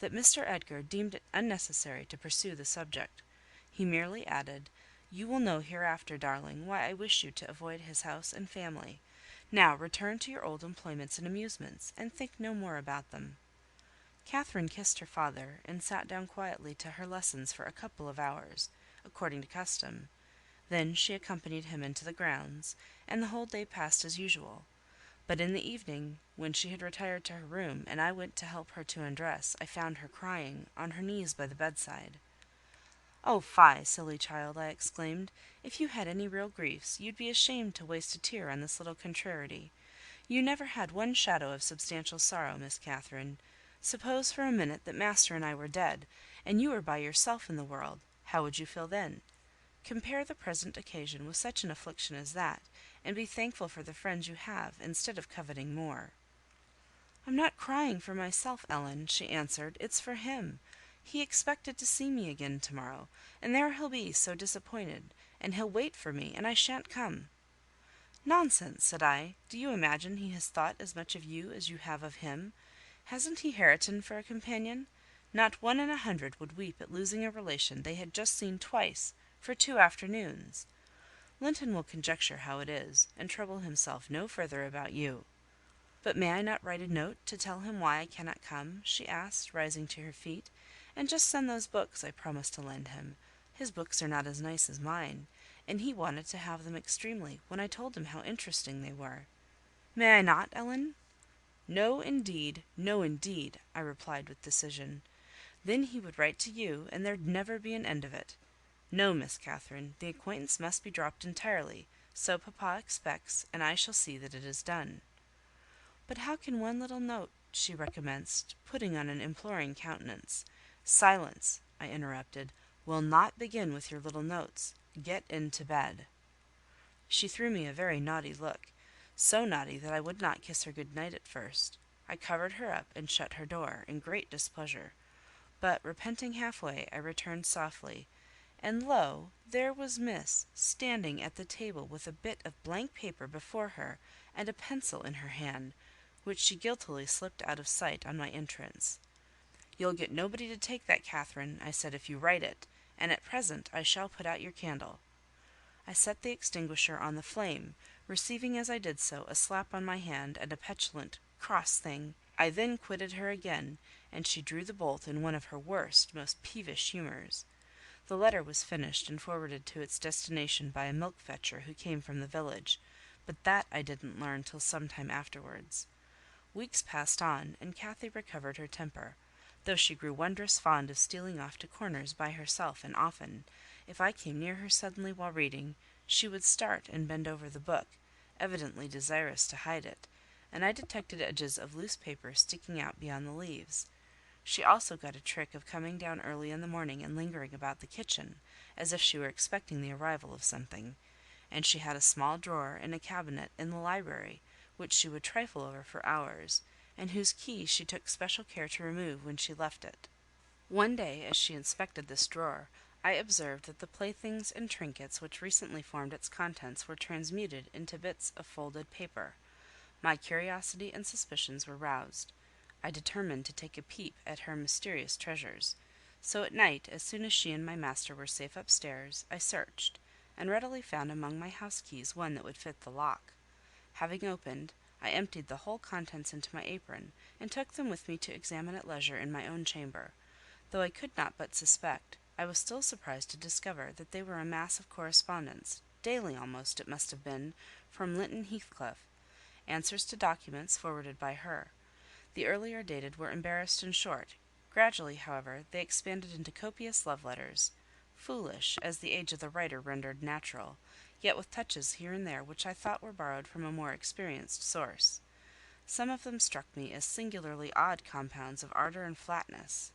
that Mr. Edgar deemed it unnecessary to pursue the subject. He merely added, "You will know hereafter, darling, why I wish you to avoid his house and family. Now return to your old employments and amusements, and think no more about them." Catherine kissed her father, and sat down quietly to her lessons for a couple of hours, according to custom. Then she accompanied him into the grounds, and the whole day passed as usual. But in the evening, when she had retired to her room, and I went to help her to undress, I found her crying, on her knees by the bedside. "Oh, fie, silly child!" I exclaimed. "If you had any real griefs, you'd be ashamed to waste a tear on this little contrariety. You never had one shadow of substantial sorrow, Miss Catherine. Suppose for a minute that master and I were dead, and you were by yourself in the world, how would you feel then? Compare the present occasion with such an affliction as that, and be thankful for the friends you have, instead of coveting more." "I'm not crying for myself, Ellen," she answered. "It's for him. He expected to see me again to-morrow, and there he'll be so disappointed, and he'll wait for me, and I shan't come." "Nonsense," said I. "Do you imagine he has thought as much of you as you have of him? Hasn't he Hareton for a companion? Not 1 in 100 would weep at losing a relation they had just seen twice, for 2 afternoons. Linton will conjecture how it is, and trouble himself no further about you." "But may I not write a note to tell him why I cannot come?" she asked, rising to her feet, "and just send those books I promised to lend him. His books are not as nice as mine, and he wanted to have them extremely when I told him how interesting they were. May I not, Ellen?" "No, indeed, no, indeed," I replied with decision. "Then he would write to you, and there'd never be an end of it. No, Miss Catherine, the acquaintance must be dropped entirely, so papa expects, and I shall see that it is done." "But how can one little note," she recommenced, putting on an imploring countenance. "Silence!" I interrupted. "We'll not begin with your little notes. Get into bed." She threw me a very naughty look, so naughty that I would not kiss her good night at first. I covered her up and shut her door, in great displeasure; but, repenting halfway, I returned softly, and lo! there was Miss standing at the table with a bit of blank paper before her and a pencil in her hand, which she guiltily slipped out of sight on my entrance. "You'll get nobody to take that, Catherine," I said, "if you write it, and at present I shall put out your candle." I set the extinguisher on the flame, receiving as I did so a slap on my hand and a petulant "cross thing." I then quitted her again, and she drew the bolt in one of her worst, most peevish humours. The letter was finished and forwarded to its destination by a milk fetcher who came from the village, but that I didn't learn till some time afterwards. Weeks passed on, and Cathy recovered her temper, though she grew wondrous fond of stealing off to corners by herself, and often, if I came near her suddenly while reading, she would start and bend over the book, evidently desirous to hide it, and I detected edges of loose paper sticking out beyond the leaves. She also got a trick of coming down early in the morning and lingering about the kitchen, as if she were expecting the arrival of something; and she had a small drawer in a cabinet in the library, which she would trifle over for hours, and whose key she took special care to remove when she left it. One day, as she inspected this drawer, I observed that the playthings and trinkets which recently formed its contents were transmuted into bits of folded paper. My curiosity and suspicions were roused. I determined to take a peep at her mysterious treasures; so at night, as soon as she and my master were safe upstairs, I searched, and readily found among my house keys one that would fit the lock. Having opened, I emptied the whole contents into my apron, and took them with me to examine at leisure in my own chamber. Though I could not but suspect, I was still surprised to discover that they were a mass of correspondence, daily almost it must have been, from Linton Heathcliff, answers to documents forwarded by her. The earlier dated were embarrassed and short. Gradually, however, they expanded into copious love letters, foolish, as the age of the writer rendered natural, yet with touches here and there which I thought were borrowed from a more experienced source. Some of them struck me as singularly odd compounds of ardour and flatness,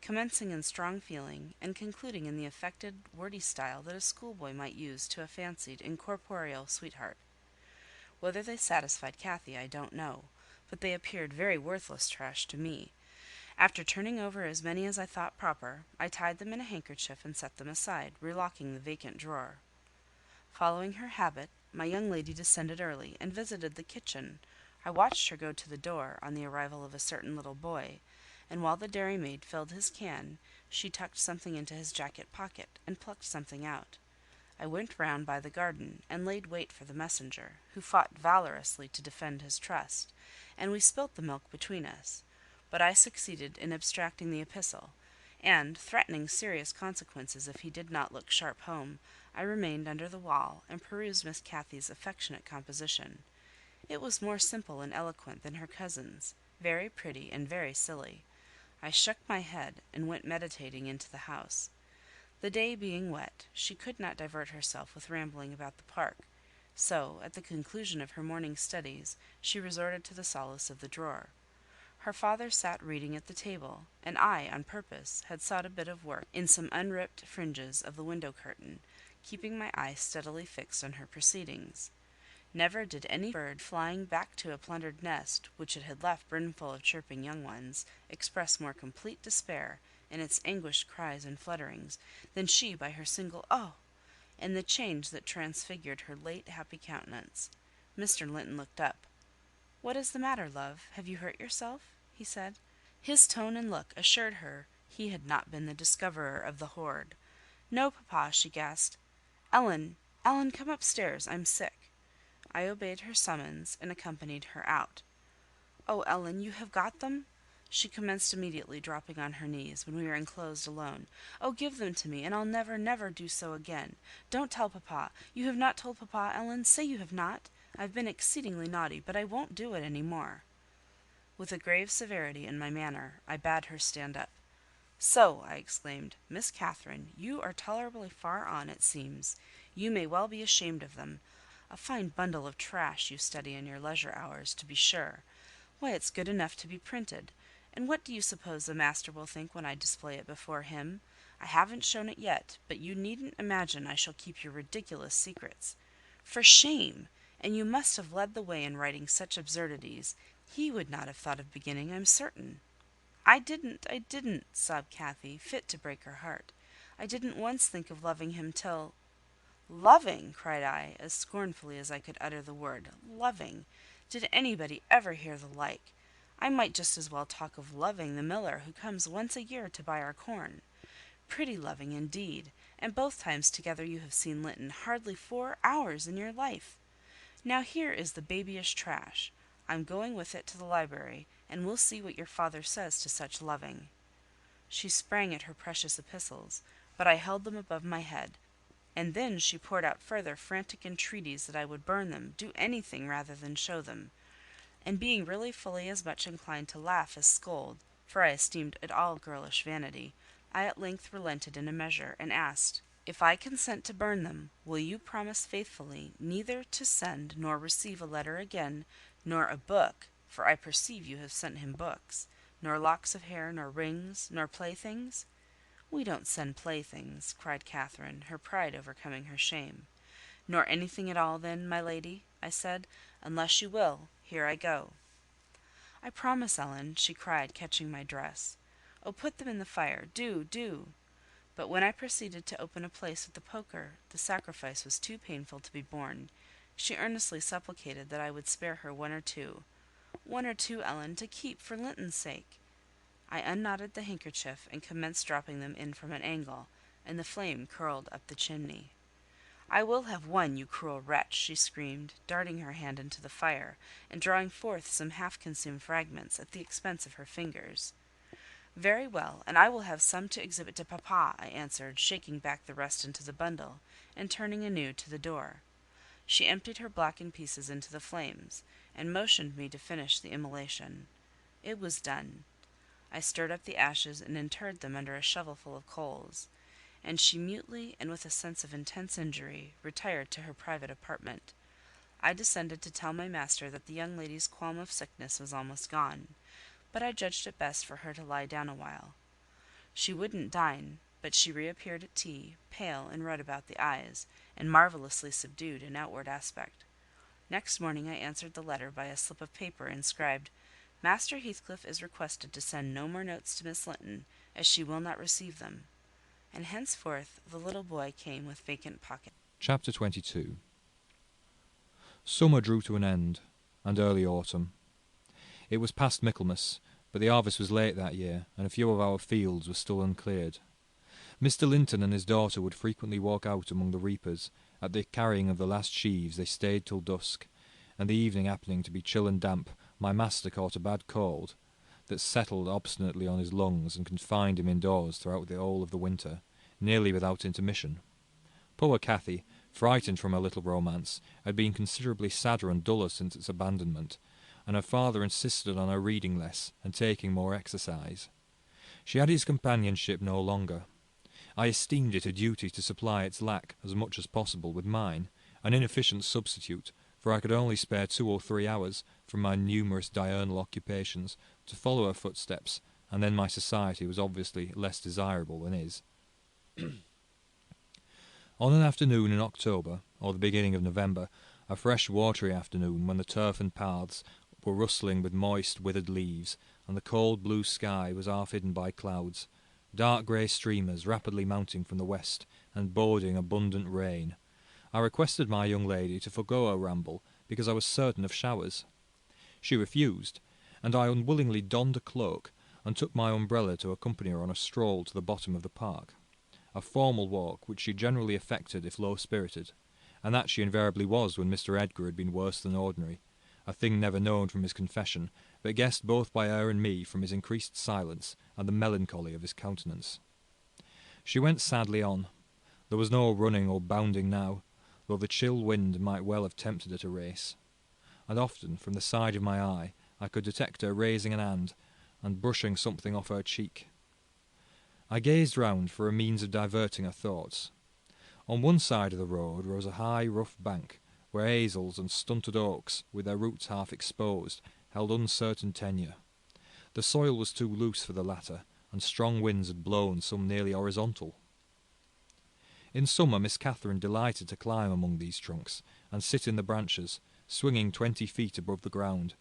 commencing in strong feeling, and concluding in the affected, wordy style that a schoolboy might use to a fancied, incorporeal sweetheart. Whether they satisfied Kathy, I don't know, but they appeared very worthless trash to me. After turning over as many as I thought proper, I tied them in a handkerchief and set them aside, relocking the vacant drawer. Following her habit, my young lady descended early, and visited the kitchen. I watched her go to the door on the arrival of a certain little boy, and while the dairymaid filled his can, she tucked something into his jacket pocket, and plucked something out. I went round by the garden, and laid wait for the messenger, who fought valorously to defend his trust, and we spilt the milk between us. But I succeeded in abstracting the epistle, and, threatening serious consequences if he did not look sharp home, I remained under the wall, and perused Miss Cathy's affectionate composition. It was more simple and eloquent than her cousin's, very pretty and very silly. I shook my head, and went meditating into the house. The day being wet, she could not divert herself with rambling about the park, so, at the conclusion of her morning studies, she resorted to the solace of the drawer. Her father sat reading at the table, and I, on purpose, had sought a bit of work in some unripped fringes of the window curtain, keeping my eye steadily fixed on her proceedings. Never did any bird flying back to a plundered nest, which it had left brimful of chirping young ones, express more complete despair, in its anguished cries and flutterings, than she by her single "Oh!" and the change that transfigured her late happy countenance. Mr. Linton looked up. "What is the matter, love? Have you hurt yourself?" he said. His tone and look assured her he had not been the discoverer of the hoard. "No, papa," she gasped. "Ellen, Ellen, come upstairs. I'm sick." I obeyed her summons, and accompanied her out. "Oh, Ellen, you have got them?" she commenced immediately, dropping on her knees, when we were enclosed alone. "Oh, give them to me, and I'll never, never do so again. Don't tell papa. You have not told papa, Ellen? Say you have not. I've been exceedingly naughty, but I won't do it any more." With a grave severity in my manner, I bade her stand up. "So," I exclaimed, "Miss Catherine, you are tolerably far on, it seems. You may well be ashamed of them. A fine bundle of trash you study in your leisure hours, to be sure. Why, it's good enough to be printed. And what do you suppose the master will think when I display it before him? I haven't shown it yet, but you needn't imagine I shall keep your ridiculous secrets. For shame! And you must have led the way in writing such absurdities. He would not have thought of beginning, I'm certain." I didn't," sobbed Kathy, fit to break her heart. "I didn't once think of loving him till—" "Loving!" cried I, as scornfully as I could utter the word. "Loving! Did anybody ever hear the like? I might just as well talk of loving the miller who comes once a year to buy our corn. Pretty loving, indeed! And both times together you have seen Linton hardly 4 hours in your life. Now here is the babyish trash. I'm going with it to the library, and we'll see what your father says to such loving." She sprang at her precious epistles, but I held them above my head, and then she poured out further frantic entreaties that I would burn them, do anything rather than show them. And being really fully as much inclined to laugh as scold, for I esteemed it all girlish vanity, I at length relented in a measure, and asked, "If I consent to burn them, will you promise faithfully neither to send nor receive a letter again, nor a book, for I perceive you have sent him books, nor locks of hair, nor rings, nor playthings?" "We don't send playthings," cried Catherine, her pride overcoming her shame. "Nor anything at all, then, my lady?" I said. "Unless you will, here I go." "I promise, Ellen," she cried, catching my dress. "Oh, put them in the fire, do, do!" But when I proceeded to open a place with the poker, the sacrifice was too painful to be borne. She earnestly supplicated that I would spare her 1 or 2. 1 or 2, Ellen, to keep for Linton's sake. I unknotted the handkerchief, and commenced dropping them in from an angle, and the flame curled up the chimney. I will have one, you cruel wretch," she screamed, darting her hand into the fire, and drawing forth some half-consumed fragments at the expense of her fingers. "Very well, and I will have some to exhibit to papa," I answered, shaking back the rest into the bundle, and turning anew to the door. She emptied her blackened pieces into the flames, and motioned me to finish the immolation. It was done. I stirred up the ashes and interred them under a shovelful of coals, and she mutely, and with a sense of intense injury, retired to her private apartment. I descended to tell my master that the young lady's qualm of sickness was almost gone, but I judged it best for her to lie down a while. She wouldn't dine, but she reappeared at tea, pale and red about the eyes, and marvellously subdued in outward aspect. Next morning I answered the letter by a slip of paper inscribed, "Master Heathcliff is requested to send no more notes to Miss Linton, as she will not receive them." And henceforth the little boy came with vacant pocket. Chapter 22. Summer drew to an end, and early autumn. It was past Michaelmas, but the harvest was late that year, and a few of our fields were still uncleared. Mr. Linton and his daughter would frequently walk out among the reapers. At the carrying of the last sheaves they stayed till dusk, and the evening happening to be chill and damp, my master caught a bad cold that settled obstinately on his lungs and confined him indoors throughout the whole of the winter, nearly without intermission. Poor Cathy, frightened from her little romance, had been considerably sadder and duller since its abandonment, and her father insisted on her reading less and taking more exercise. She had his companionship no longer. I esteemed it a duty to supply its lack as much as possible with mine, an inefficient substitute, for I could only spare 2 or 3 hours from my numerous diurnal occupations to follow her footsteps, and then my society was obviously less desirable than his. On an afternoon in October, or the beginning of November, a fresh watery afternoon when the turf and paths were rustling with moist, withered leaves, and the cold blue sky was half hidden by clouds, dark grey streamers rapidly mounting from the west and boding abundant rain, I requested my young lady to forego a ramble because I was certain of showers. She refused, and I unwillingly donned a cloak and took my umbrella to accompany her on a stroll to the bottom of the park, a formal walk which she generally affected if low-spirited, and that she invariably was when Mr. Edgar had been worse than ordinary, a thing never known from his confession, but guessed both by her and me from his increased silence and the melancholy of his countenance. She went sadly on. There was no running or bounding now, though the chill wind might well have tempted her to race, and often from the side of my eye I could detect her raising an hand and brushing something off her cheek. I gazed round for a means of diverting her thoughts. On one side of the road rose a high, rough bank, where hazels and stunted oaks, with their roots half exposed, held uncertain tenure. The soil was too loose for the latter, and strong winds had blown some nearly horizontal. In summer Miss Catherine delighted to climb among these trunks, and sit in the branches, swinging 20 feet above the ground,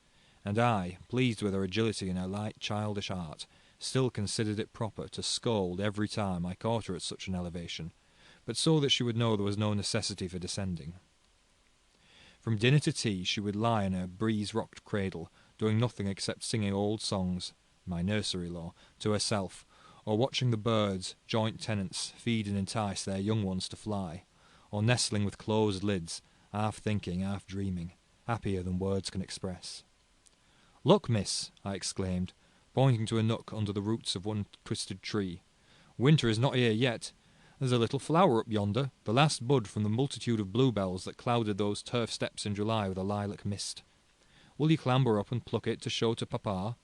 and I, pleased with her agility and her light childish art, still considered it proper to scold every time I caught her at such an elevation, but so that she would know there was no necessity for descending. From dinner to tea she would lie in her breeze-rocked cradle, doing nothing except singing old songs, my nursery lore, to herself, or watching the birds, joint tenants, feed and entice their young ones to fly, or nestling with closed lids, half thinking, half dreaming, happier than words can express. "Look, miss," I exclaimed, pointing to a nook under the roots of one twisted tree. "Winter is not here yet. There's a little flower up yonder, the last bud from the multitude of bluebells that clouded those turf steps in July with a lilac mist. Will you clamber up and pluck it to show to papa?"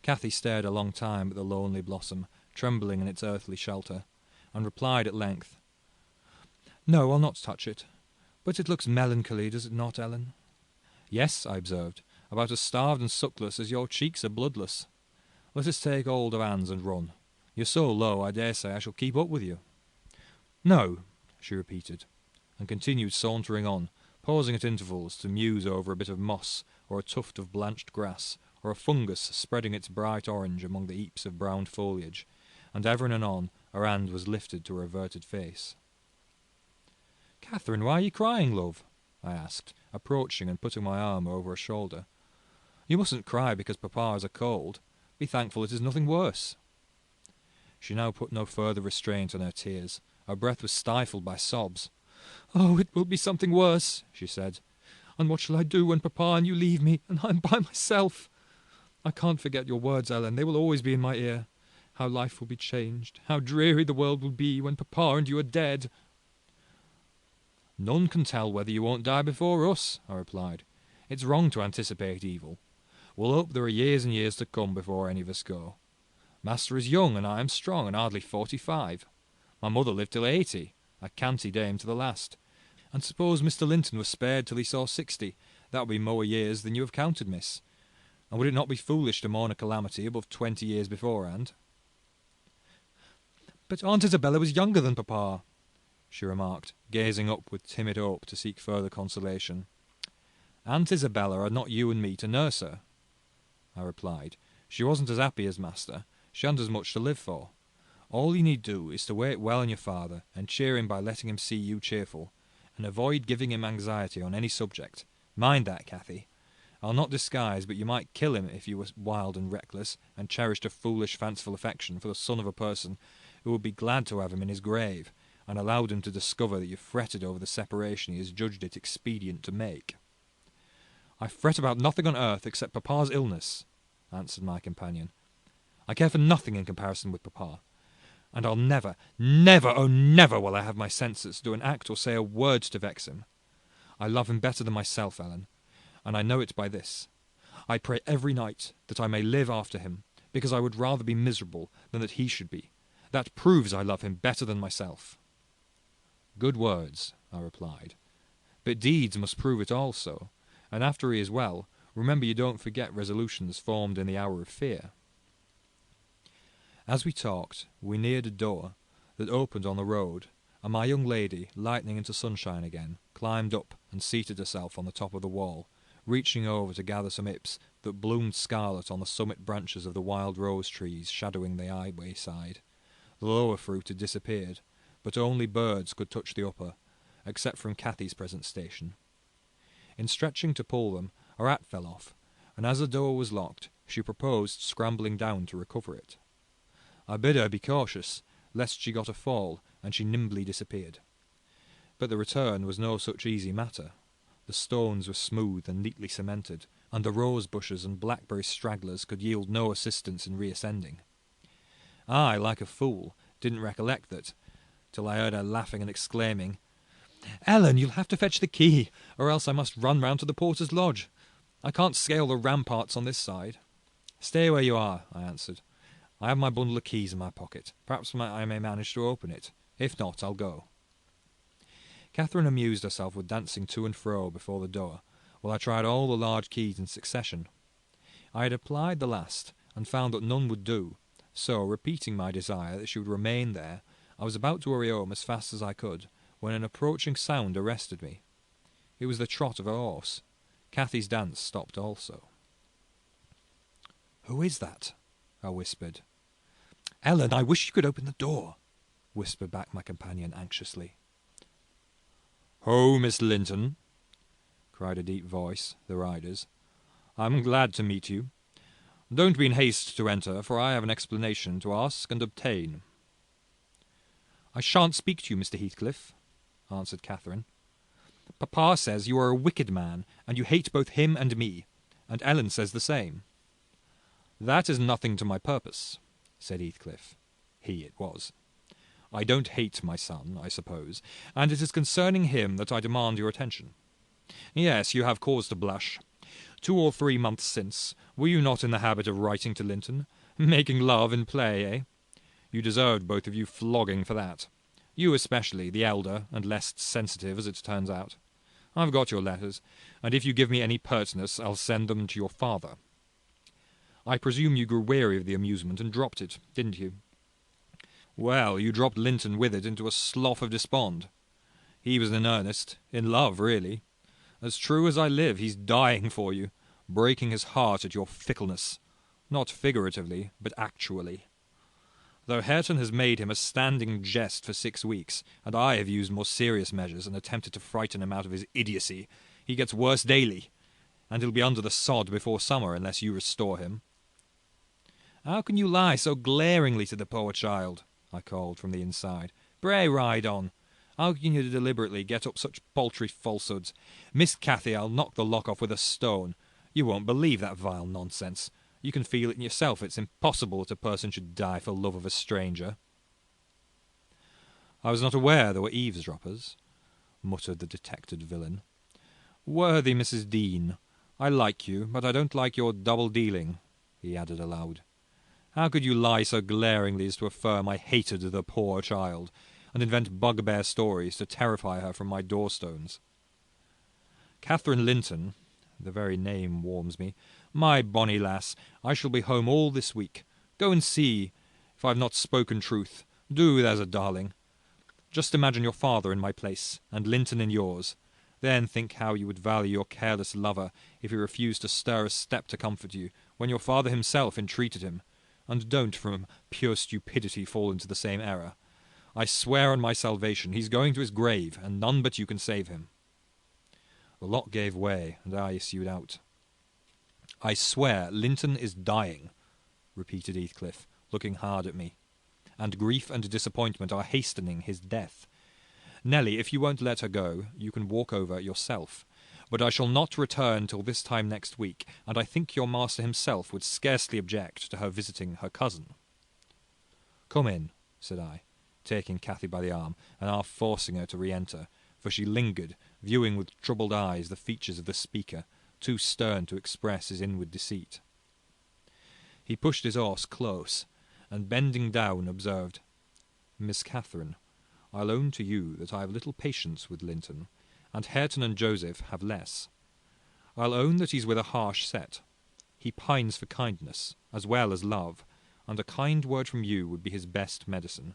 Cathy stared a long time at the lonely blossom, trembling in its earthly shelter, and replied at length, "No, I'll not touch it. But it looks melancholy, does it not, Ellen?" "Yes," I observed, "about as starved and suckless as your cheeks are bloodless. Let us take hold of hands and run. You're so low, I dare say I shall keep up with you." "No," she repeated, and continued sauntering on, pausing at intervals to muse over a bit of moss, or a tuft of blanched grass, or a fungus spreading its bright orange among the heaps of brown foliage, and ever and anon her hand was lifted to her averted face. "Catherine, why are you crying, love?" I asked, approaching and putting my arm over her shoulder. "You mustn't cry because papa has a cold. Be thankful it is nothing worse." She now put no further restraint on her tears, Her breath was stifled by sobs. "Oh, it will be something worse," she said. "And what shall I do when Papa and you leave me, and I am by myself? I can't forget your words, Ellen. They will always be in my ear. How life will be changed. How dreary the world will be when Papa and you are dead." "None can tell whether you won't die before us," I replied. "It's wrong to anticipate evil. We'll hope there are years and years to come before any of us go. Master is young, and I am strong, and hardly 45. My mother lived till 80, a canty dame to the last. And suppose Mr. Linton was spared till he saw 60, that would be more years than you have counted, miss. And would it not be foolish to mourn a calamity above 20 years beforehand?" "But Aunt Isabella was younger than Papa," she remarked, gazing up with timid hope to seek further consolation. "Aunt Isabella had not you and me to nurse her," I replied. "She wasn't as happy as Master. She hadn't as much to live for. All you need do is to wait well on your father, and cheer him by letting him see you cheerful, and avoid giving him anxiety on any subject. Mind that, Cathy. I'll not disguise, but you might kill him if you were wild and reckless, and cherished a foolish, fanciful affection for the son of a person who would be glad to have him in his grave, and allowed him to discover that you fretted over the separation he has judged it expedient to make." "I fret about nothing on earth except Papa's illness," answered my companion. "I care for nothing in comparison with Papa, and I'll never, never, oh never will I have my senses do an act or say a word to vex him. I love him better than myself, Ellen, and I know it by this. I pray every night that I may live after him, because I would rather be miserable than that he should be. That proves I love him better than myself." "Good words," I replied, "but deeds must prove it also, and after he is well, remember you don't forget resolutions formed in the hour of fear." As we talked, we neared a door that opened on the road, and my young lady, lightening into sunshine again, climbed up and seated herself on the top of the wall, reaching over to gather some hips that bloomed scarlet on the summit branches of the wild rose trees shadowing the highway side. The lower fruit had disappeared, but only birds could touch the upper, except from Cathy's present station. In stretching to pull them, her hat fell off, and as the door was locked, she proposed scrambling down to recover it. I bid her be cautious, lest she got a fall, and she nimbly disappeared. But the return was no such easy matter. The stones were smooth and neatly cemented, and the rose bushes and blackberry stragglers could yield no assistance in reascending. I, like a fool, didn't recollect that, till I heard her laughing and exclaiming, "Ellen, you'll have to fetch the key, or else I must run round to the porter's lodge. I can't scale the ramparts on this side." "Stay where you are," I answered. "I have my bundle of keys in my pocket. Perhaps I may manage to open it. If not, I'll go." Catherine amused herself with dancing to and fro before the door, while I tried all the large keys in succession. I had applied the last, and found that none would do, so, repeating my desire that she would remain there, I was about to hurry home as fast as I could, when an approaching sound arrested me. It was the trot of a horse. Cathy's dance stopped also. "Who is that?" I whispered. "Ellen, I wish you could open the door," whispered back my companion anxiously. "Ho, Miss Linton," cried a deep voice, the rider's. "I'm glad to meet you. Don't be in haste to enter, for I have an explanation to ask and obtain." "I shan't speak to you, Mr. Heathcliff," answered Catherine. "Papa says you are a wicked man, and you hate both him and me, and Ellen says the same." "That is nothing to my purpose," said Heathcliff. He it was. "I don't hate my son, I suppose, and it is concerning him that I demand your attention. Yes, you have cause to blush. 2 or 3 months since, were you not in the habit of writing to Linton, making love in play, eh? You deserved, both of you, flogging for that. You especially, the elder, and less sensitive, as it turns out. I've got your letters, and if you give me any pertness, I'll send them to your father. I presume you grew weary of the amusement and dropped it, didn't you? Well, you dropped Linton with it into a slough of despond. He was in earnest, in love, really. As true as I live, he's dying for you, breaking his heart at your fickleness, not figuratively, but actually. Though Hareton has made him a standing jest for 6 weeks, and I have used more serious measures and attempted to frighten him out of his idiocy, he gets worse daily, and he'll be under the sod before summer unless you restore him." "How can you lie so glaringly to the poor child?" I called from the inside. Pray ride on. How can you deliberately get up such paltry falsehoods? Miss Cathy, I'll knock the lock off with a stone. You won't believe that vile nonsense. You can feel it in yourself. It's impossible that a person should die for love of a stranger. I was not aware there were eavesdroppers, muttered the detected villain. Worthy Mrs. Dean, I like you, but I don't like your double-dealing, he added aloud. How could you lie so glaringly as to affirm I hated the poor child, and invent bugbear stories to terrify her from my doorstones? Catherine Linton, the very name warms me. My bonny lass, I shall be home all this week. Go and see if I've not spoken truth. Do, there's a darling. Just imagine your father in my place, and Linton in yours. Then think how you would value your careless lover if he refused to stir a step to comfort you, when your father himself entreated him. And don't from pure stupidity fall into the same error. I swear on my salvation he's going to his grave, and none but you can save him. The lock gave way, and I issued out. I swear Linton is dying, repeated Heathcliff, looking hard at me, and grief and disappointment are hastening his death. Nelly, if you won't let her go, you can walk over yourself. But I shall not return till this time next week, and I think your master himself would scarcely object to her visiting her cousin. Come in, said I, taking Cathy by the arm, and half forcing her to re-enter, for she lingered, viewing with troubled eyes the features of the speaker, too stern to express his inward deceit. He pushed his horse close, and bending down observed, Miss Catherine, I'll own to you that I have little patience with Linton, and Hareton and Joseph have less. I'll own that he's with a harsh set. He pines for kindness, as well as love, and a kind word from you would be his best medicine.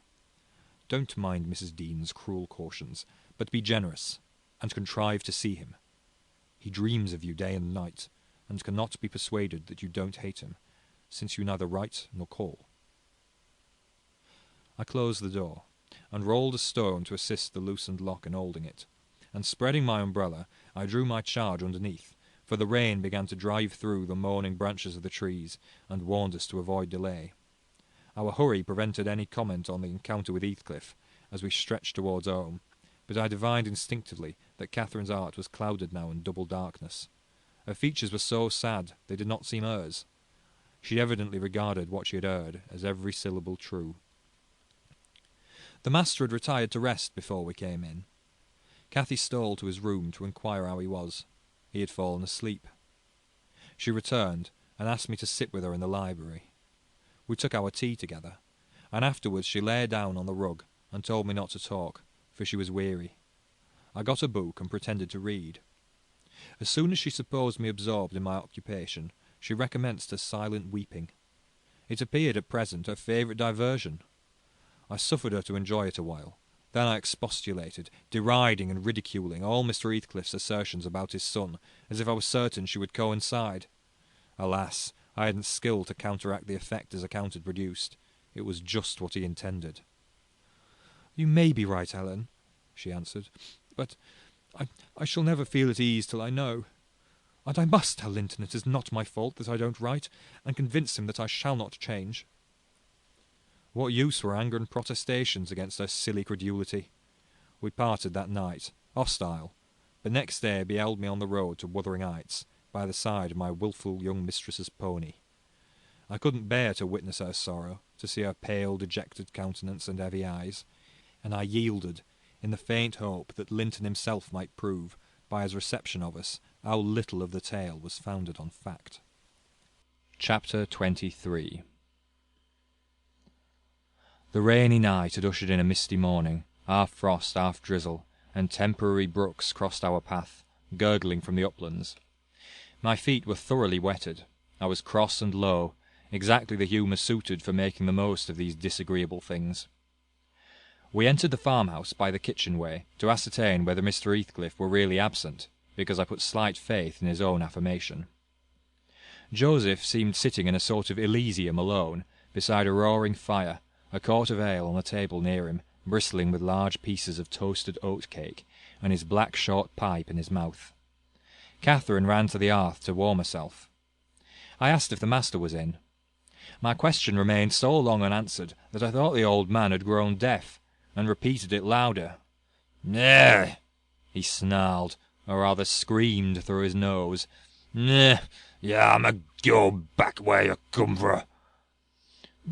Don't mind Mrs. Dean's cruel cautions, but be generous, and contrive to see him. He dreams of you day and night, and cannot be persuaded that you don't hate him, since you neither write nor call. I closed the door, and rolled a stone to assist the loosened lock in holding it, and spreading my umbrella, I drew my charge underneath, for the rain began to drive through the moaning branches of the trees, and warned us to avoid delay. Our hurry prevented any comment on the encounter with Heathcliff, as we stretched towards home, but I divined instinctively that Catherine's heart was clouded now in double darkness. Her features were so sad they did not seem hers. She evidently regarded what she had heard as every syllable true. The master had retired to rest before we came in. Cathy stole to his room to inquire how he was. He had fallen asleep. She returned, and asked me to sit with her in the library. We took our tea together, and afterwards she lay down on the rug, and told me not to talk, for she was weary. I got a book and pretended to read. As soon as she supposed me absorbed in my occupation, she recommenced her silent weeping. It appeared at present her favourite diversion. I suffered her to enjoy it a while. Then I expostulated, deriding and ridiculing all Mr. Heathcliff's assertions about his son, as if I was certain she would coincide. Alas, I hadn't skill to counteract the effect his account had produced. It was just what he intended. You may be right, Helen, she answered, but I shall never feel at ease till I know. And I must tell Linton it is not my fault that I don't write, and convince him that I shall not change. What use were anger and protestations against her silly credulity? We parted that night, hostile, but next day beheld me on the road to Wuthering Heights, by the side of my wilful young mistress's pony. I couldn't bear to witness her sorrow, to see her pale, dejected countenance and heavy eyes, and I yielded, in the faint hope that Linton himself might prove, by his reception of us, how little of the tale was founded on fact. Chapter 23. The rainy night had ushered in a misty morning, half frost, half drizzle, and temporary brooks crossed our path, gurgling from the uplands. My feet were thoroughly wetted. I was cross and low, exactly the humour suited for making the most of these disagreeable things. We entered the farmhouse by the kitchen way, to ascertain whether Mr. Heathcliff were really absent, because I put slight faith in his own affirmation. Joseph seemed sitting in a sort of Elysium alone, beside a roaring fire, a quart of ale on a table near him, bristling with large pieces of toasted oat cake, and his black short pipe in his mouth. Catherine ran to the hearth to warm herself. I asked if the master was in. My question remained so long unanswered that I thought the old man had grown deaf, and repeated it louder. "Nah," he snarled, or rather screamed through his nose. "Nah, yeah, I'ma go back where you come fra."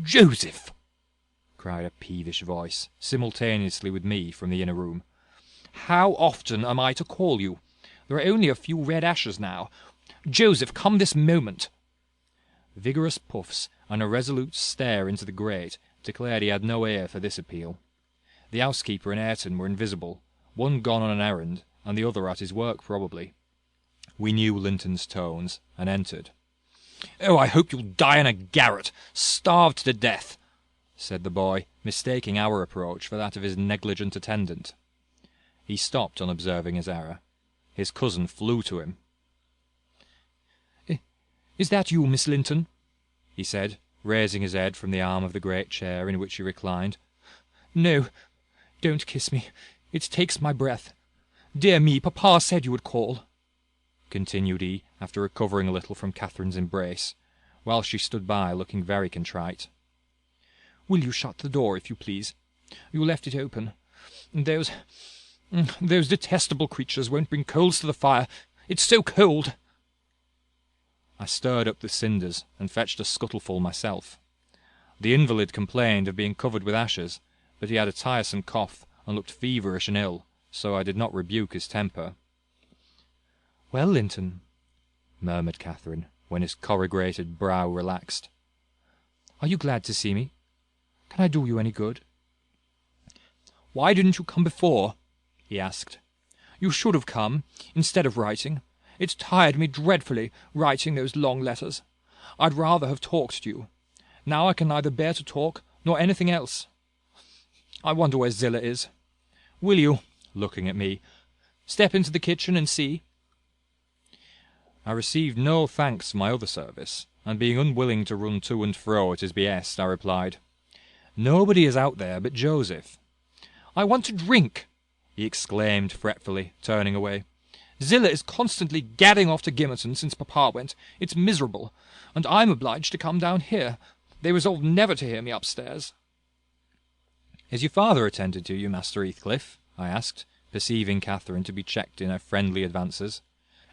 "Joseph!" cried a peevish voice, simultaneously with me from the inner room. "How often am I to call you? There are only a few red ashes now. Joseph, come this moment." Vigorous puffs and a resolute stare into the grate declared he had no ear for this appeal. The housekeeper and Ayrton were invisible, one gone on an errand, and the other at his work probably. We knew Linton's tones, and entered. "Oh, I hope you'll die in a garret, starved to death," said the boy, mistaking our approach for that of his negligent attendant. He stopped on observing his error. His cousin flew to him. "Is that you, Miss Linton?" he said, raising his head from the arm of the great chair in which he reclined. "No, don't kiss me. It takes my breath. Dear me, Papa said you would call," continued he, after recovering a little from Catherine's embrace, while she stood by looking very contrite. "Will you shut the door, if you please? You left it open. Those detestable creatures won't bring coals to the fire. It's so cold." I stirred up the cinders and fetched a scuttleful myself. The invalid complained of being covered with ashes, but he had a tiresome cough and looked feverish and ill, so I did not rebuke his temper. "Well, Linton," murmured Catherine, when his corrugated brow relaxed, "are you glad to see me? Can I do you any good?" "Why didn't you come before?" he asked. "You should have come, instead of writing. It's tired me dreadfully, writing those long letters. I'd rather have talked to you. Now I can neither bear to talk, nor anything else. I wonder where Zillah is. Will you," looking at me, "step into the kitchen and see?" I received no thanks for my other service, and being unwilling to run to and fro at his behest, I replied, "Nobody is out there but Joseph." "I want to drink," he exclaimed fretfully, turning away. "Zillah is constantly gadding off to Gimmerton since Papa went. It's miserable, and I'm obliged to come down here. They resolved never to hear me upstairs." "Is your father attended to you, Master Heathcliff?" I asked, perceiving Catherine to be checked in her friendly advances.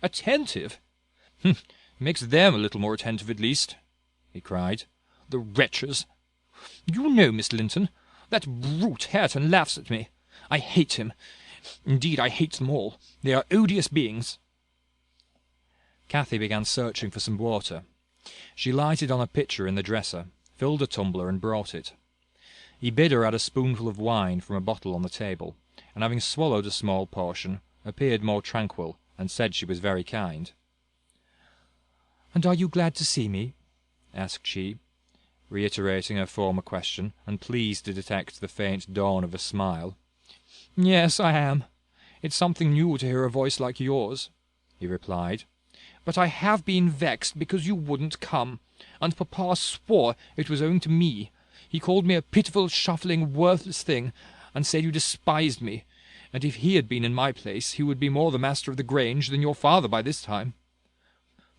"Attentive? Makes them a little more attentive at least," he cried. "The wretches! You know, Miss Linton, that brute Hareton laughs at me. I hate him. Indeed, I hate them all. They are odious beings." Cathy began searching for some water. She lighted on a pitcher in the dresser, filled a tumbler, and brought it. He bid her add a spoonful of wine from a bottle on the table, and having swallowed a small portion, appeared more tranquil, and said she was very kind. "And are you glad to see me?" asked she, reiterating her former question, and pleased to detect the faint dawn of a smile. "Yes, I am. It's something new to hear a voice like yours," he replied. "But I have been vexed because you wouldn't come, and Papa swore it was owing to me. He called me a pitiful, shuffling, worthless thing, and said you despised me, and if he had been in my place he would be more the master of the Grange than your father by this time.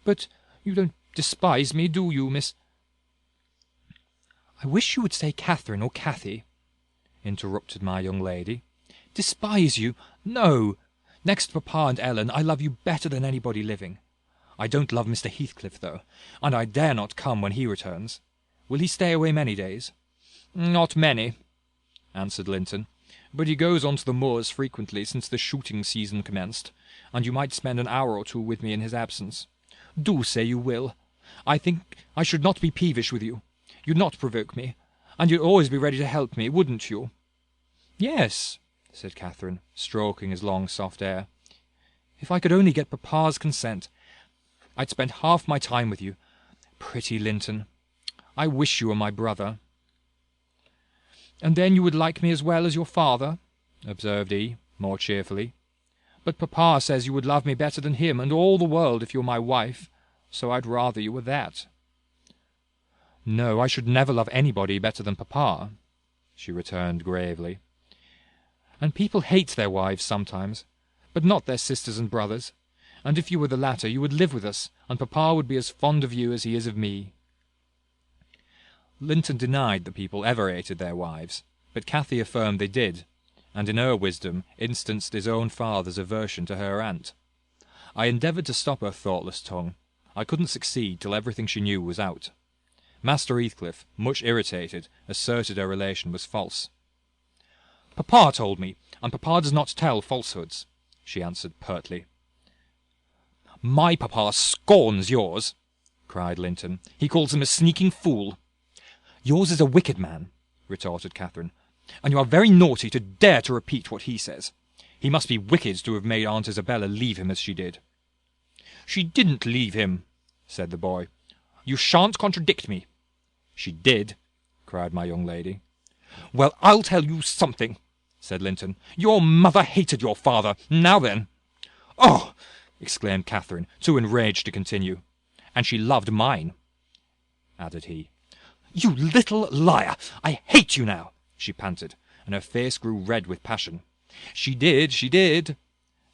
But you don't despise me, do you, Miss—" "I wish you would say Catherine or Cathy," interrupted my young lady. "Despise you? No. Next to Papa and Ellen, I love you better than anybody living. I don't love Mr. Heathcliff, though, and I dare not come when he returns. Will he stay away many days?" "Not many," answered Linton, "but he goes on to the moors frequently since the shooting season commenced, and you might spend an hour or two with me in his absence. Do say you will. I think I should not be peevish with you. You'd not provoke me, and you'd always be ready to help me, wouldn't you?" "Yes," said Catherine, stroking his long soft hair. "If I could only get Papa's consent, I'd spend half my time with you. Pretty Linton! I wish you were my brother." "And then you would like me as well as your father," observed he, more cheerfully. "But Papa says you would love me better than him and all the world if you were my wife, so I'd rather you were that." "No, I should never love anybody better than Papa," she returned gravely. "And people hate their wives sometimes, but not their sisters and brothers, and if you were the latter you would live with us, and Papa would be as fond of you as he is of me." Linton denied that people ever hated their wives, but Cathy affirmed they did, and in her wisdom instanced his own father's aversion to her aunt. I endeavoured to stop her thoughtless tongue. I couldn't succeed till everything she knew was out. Master Heathcliff, much irritated, asserted her relation was false. "Papa told me, and papa does not tell falsehoods," she answered pertly. "My papa scorns yours," cried Linton. "He calls him a sneaking fool." "Yours is a wicked man," retorted Catherine, "and you are very naughty to dare to repeat what he says. He must be wicked to have made Aunt Isabella leave him as she did." "She didn't leave him," said the boy. "You shan't contradict me." "She did," cried my young lady. "Well, I'll tell you something," said Linton. "Your mother hated your father. Now then." "Oh!" exclaimed Catherine, too enraged to continue. "And she loved mine," added he. "You little liar! I hate you now," she panted, and her face grew red with passion. She did,"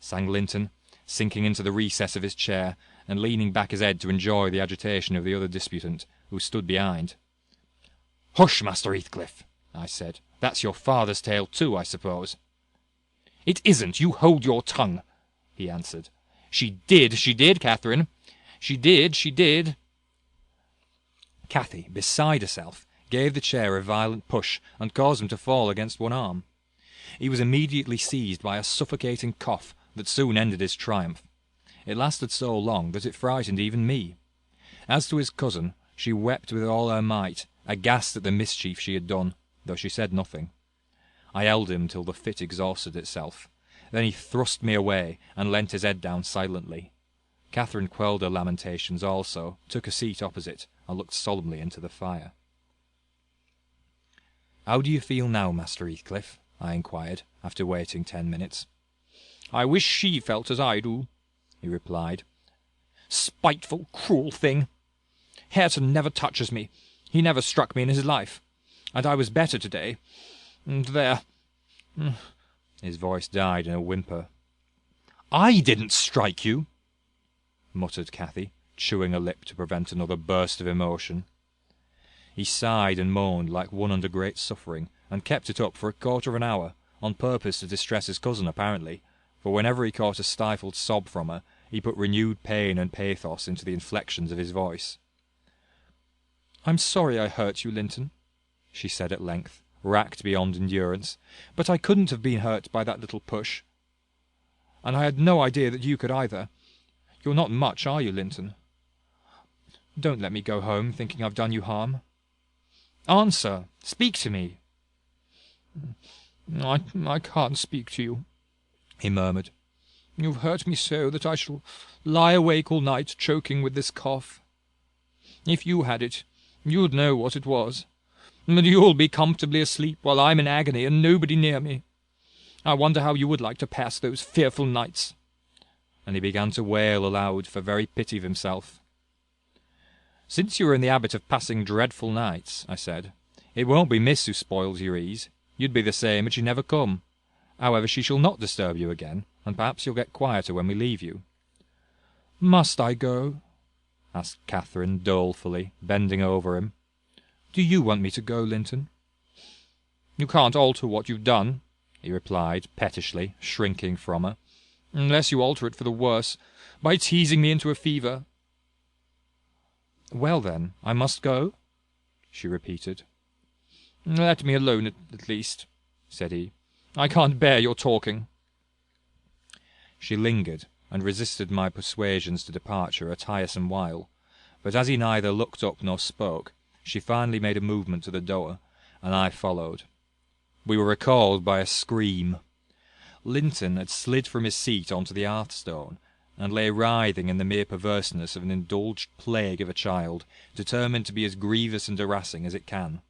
sang Linton, sinking into the recess of his chair, and leaning back his head to enjoy the agitation of the other disputant, who stood behind. "Hush, Master Heathcliff," I said. "That's your father's tale too, I suppose." "It isn't. You hold your tongue," he answered. She did, Catherine. She did. Cathy, beside herself, gave the chair a violent push, and caused him to fall against one arm. He was immediately seized by a suffocating cough that soon ended his triumph. It lasted so long that it frightened even me. As to his cousin, she wept with all her might, aghast at the mischief she had done, though she said nothing. I held him till the fit exhausted itself. Then he thrust me away, and leant his head down silently. Catherine quelled her lamentations also, took a seat opposite, and looked solemnly into the fire. "How do you feel now, Master Heathcliff?" I inquired, after waiting 10 minutes. "I wish she felt as I do," he replied. "Spiteful, cruel thing! Hareton never touches me. He never struck me in his life. And I was better today. And there—" His voice died in a whimper. "I didn't strike you," muttered Cathy, chewing her lip to prevent another burst of emotion. He sighed and moaned like one under great suffering, and kept it up for a quarter of an hour, on purpose to distress his cousin apparently, for whenever he caught a stifled sob from her, he put renewed pain and pathos into the inflections of his voice. "I'm sorry I hurt you, Linton," she said at length, racked beyond endurance, "but I couldn't have been hurt by that little push. And I had no idea that you could either. You're not much, are you, Linton? Don't let me go home thinking I've done you harm. Answer! Speak to me!" I can't speak to you," he murmured. "You've hurt me so that I shall lie awake all night choking with this cough. If you had it, you'd know what it was. But you'll be comfortably asleep while I'm in agony and nobody near me. I wonder how you would like to pass those fearful nights." And he began to wail aloud for very pity of himself. "Since you are in the habit of passing dreadful nights," I said, "it won't be Miss who spoils your ease. You'd be the same had she never come. However, she shall not disturb you again, and perhaps you'll get quieter when we leave you." "Must I go?" asked Catherine dolefully, bending over him. "Do you want me to go, Linton?" "You can't alter what you've done," he replied, pettishly, shrinking from her, "unless you alter it for the worse, by teasing me into a fever." "Well, then, I must go?" she repeated. "Let me alone at least," said he. "I can't bear your talking." She lingered, and resisted my persuasions to departure a tiresome while, but as he neither looked up nor spoke, she finally made a movement to the door, and I followed. We were recalled by a scream. Linton had slid from his seat onto the hearthstone, and lay writhing in the mere perverseness of an indulged plague of a child, determined to be as grievous and harassing as it can.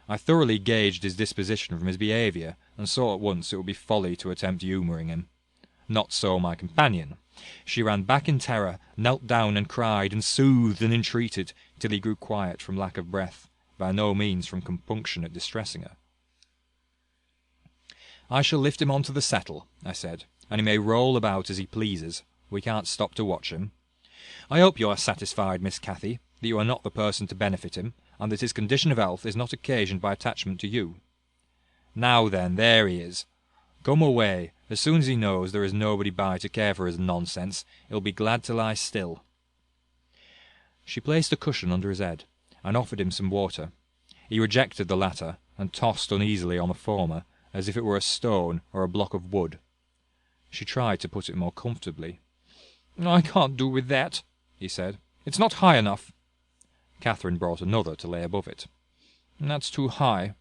I thoroughly gauged his disposition from his behaviour, and saw at once it would be folly to attempt humouring him. Not so my companion. She ran back in terror, knelt down and cried, and soothed and entreated, till he grew quiet from lack of breath, by no means from compunction at distressing her. "I shall lift him on to the settle," I said, "and he may roll about as he pleases. We can't stop to watch him. I hope you are satisfied, Miss Cathy, that you are not the person to benefit him, and that his condition of health is not occasioned by attachment to you." Now then, there he is. Come away. As soon as he knows there is nobody by to care for his nonsense, he'll be glad to lie still." She placed a cushion under his head, and offered him some water. He rejected the latter, and tossed uneasily on the former, as if it were a stone or a block of wood. She tried to put it more comfortably. "I can't do with that," he said. "It's not high enough." Catherine brought another to lay above it. "That's too high,"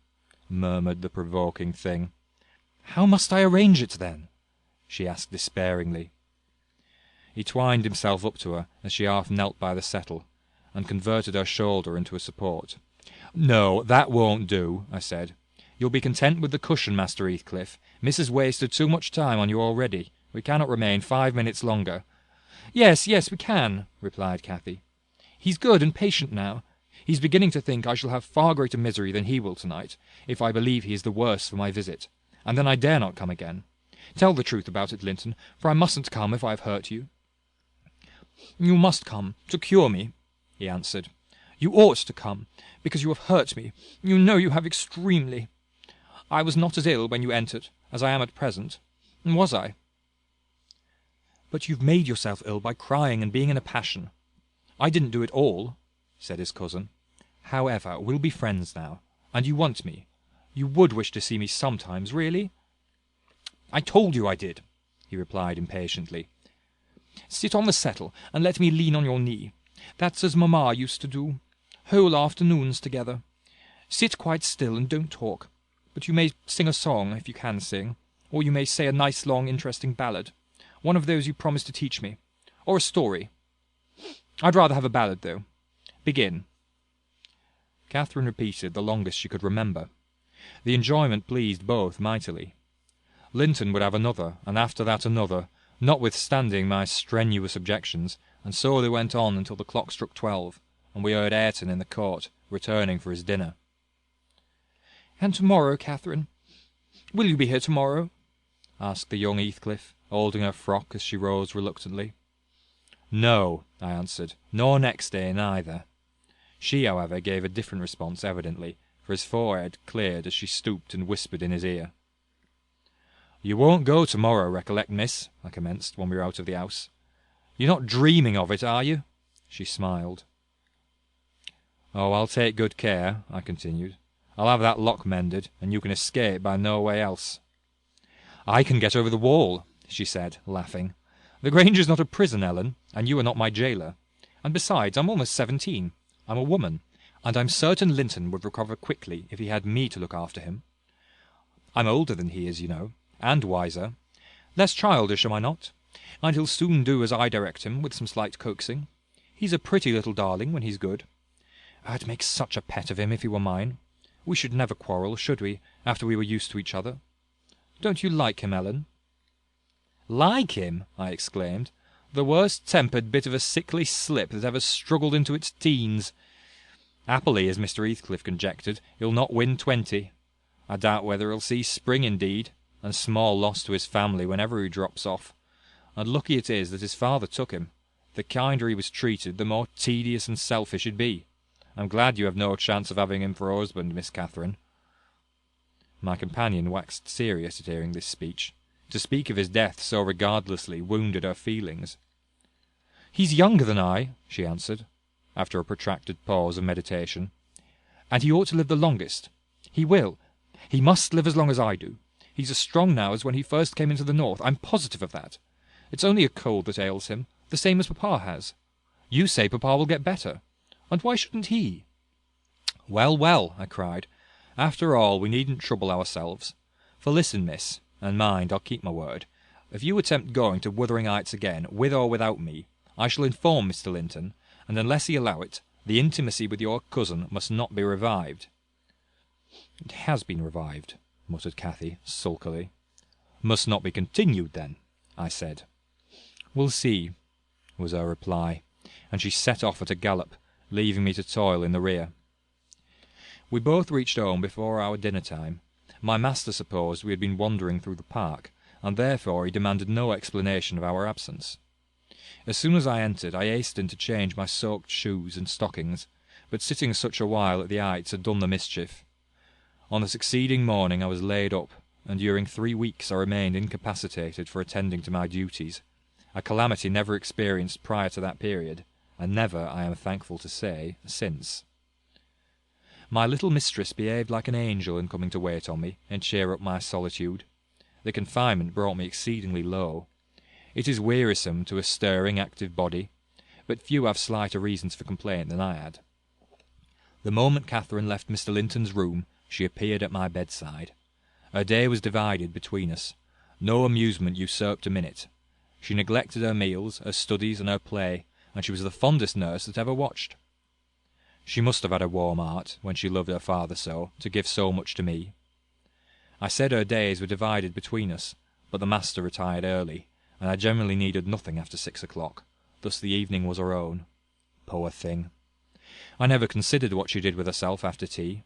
murmured the provoking thing. "How must I arrange it, then?" she asked despairingly. He twined himself up to her as she half knelt by the settle, and converted her shoulder into a support. "No, that won't do," I said. "You'll be content with the cushion, Master Heathcliff. Miss has wasted too much time on you already. We cannot remain 5 minutes longer." Yes, we can," replied Cathy. "He's good and patient now. He's beginning to think I shall have far greater misery than he will tonight, if I believe he is the worse for my visit, and then I dare not come again. Tell the truth about it, Linton, for I mustn't come if I have hurt you." "You must come, to cure me," he answered. "You ought to come, because you have hurt me. You know you have extremely. I was not as ill when you entered, as I am at present. Was I?" "But you've made yourself ill by crying and being in a passion. I didn't do it all," said his cousin. "However, we'll be friends now, and you want me. You would wish to see me sometimes, really?" "I told you I did," he replied impatiently. "Sit on the settle, and let me lean on your knee. That's as mamma used to do. Whole afternoons together. Sit quite still and don't talk. But you may sing a song, if you can sing, or you may say a nice long interesting ballad. One of those you promised to teach me. Or a story. I'd rather have a ballad, though. Begin." Catherine repeated the longest she could remember. The enjoyment pleased both mightily. Linton would have another, and after that another, notwithstanding my strenuous objections, and so they went on until the clock struck 12, and we heard Ayrton in the court, returning for his dinner. "And tomorrow, Catherine? Will you be here tomorrow?" asked the young Heathcliff, holding her frock as she rose reluctantly. "No," I answered, "nor next day neither." She, however, gave a different response evidently, for his forehead cleared as she stooped and whispered in his ear. "You won't go tomorrow, recollect, miss," I commenced, when we were out of the house. "You're not dreaming of it, are you?" She smiled. "Oh, I'll take good care," I continued. "I'll have that lock mended, and you can escape by no way else." "I can get over the wall," she said, laughing. "The Grange is not a prison, Ellen, and you are not my jailer. And besides, I'm almost 17. I'm a woman, and I'm certain Linton would recover quickly if he had me to look after him. I'm older than he is, you know, and wiser. Less childish, am I not? And he'll soon do as I direct him, with some slight coaxing. He's a pretty little darling when he's good. I'd make such a pet of him if he were mine. We should never quarrel, should we, after we were used to each other? Don't you like him, Ellen?" "Like him!" I exclaimed. "The worst-tempered bit of a sickly slip that ever struggled into its teens. Happily, as Mr. Heathcliff conjectured, he'll not win 20. I doubt whether he'll see spring indeed, and small loss to his family whenever he drops off. And lucky it is that his father took him. The kinder he was treated, the more tedious and selfish he'd be. I'm glad you have no chance of having him for a husband, Miss Catherine." My companion waxed serious at hearing this speech. To speak of his death so regardlessly wounded her feelings. "He's younger than I," she answered, after a protracted pause of meditation, "and he ought to live the longest. He will. He must live as long as I do. He's as strong now as when he first came into the north. I'm positive of that. It's only a cold that ails him, the same as papa has. You say papa will get better, and why shouldn't he?" "Well, well," I cried. "After all, we needn't trouble ourselves. For listen, miss, and mind, I'll keep my word. If you attempt going to Wuthering Heights again, with or without me, I shall inform Mr. Linton, and unless he allow it, the intimacy with your cousin must not be revived." "It has been revived," muttered Cathy, sulkily. "Must not be continued, then," I said. "We'll see," was her reply, and she set off at a gallop, leaving me to toil in the rear. We both reached home before our dinner time. My master supposed we had been wandering through the park, and therefore he demanded no explanation of our absence. As soon as I entered, I hastened to change my soaked shoes and stockings, but sitting such a while at the Heights had done the mischief. On the succeeding morning I was laid up, and during 3 weeks I remained incapacitated for attending to my duties, a calamity never experienced prior to that period, and never, I am thankful to say, since. My little mistress behaved like an angel in coming to wait on me and cheer up my solitude. The confinement brought me exceedingly low. It is wearisome to a stirring, active body, but few have slighter reasons for complaint than I had. The moment Catherine left Mr. Linton's room, she appeared at my bedside. Her day was divided between us. No amusement usurped a minute. She neglected her meals, her studies, and her play, and she was the fondest nurse that ever watched. She must have had a warm heart, when she loved her father so, to give so much to me. I said her days were divided between us, but the master retired early, and I generally needed nothing after 6 o'clock. Thus the evening was her own. Poor thing! I never considered what she did with herself after tea,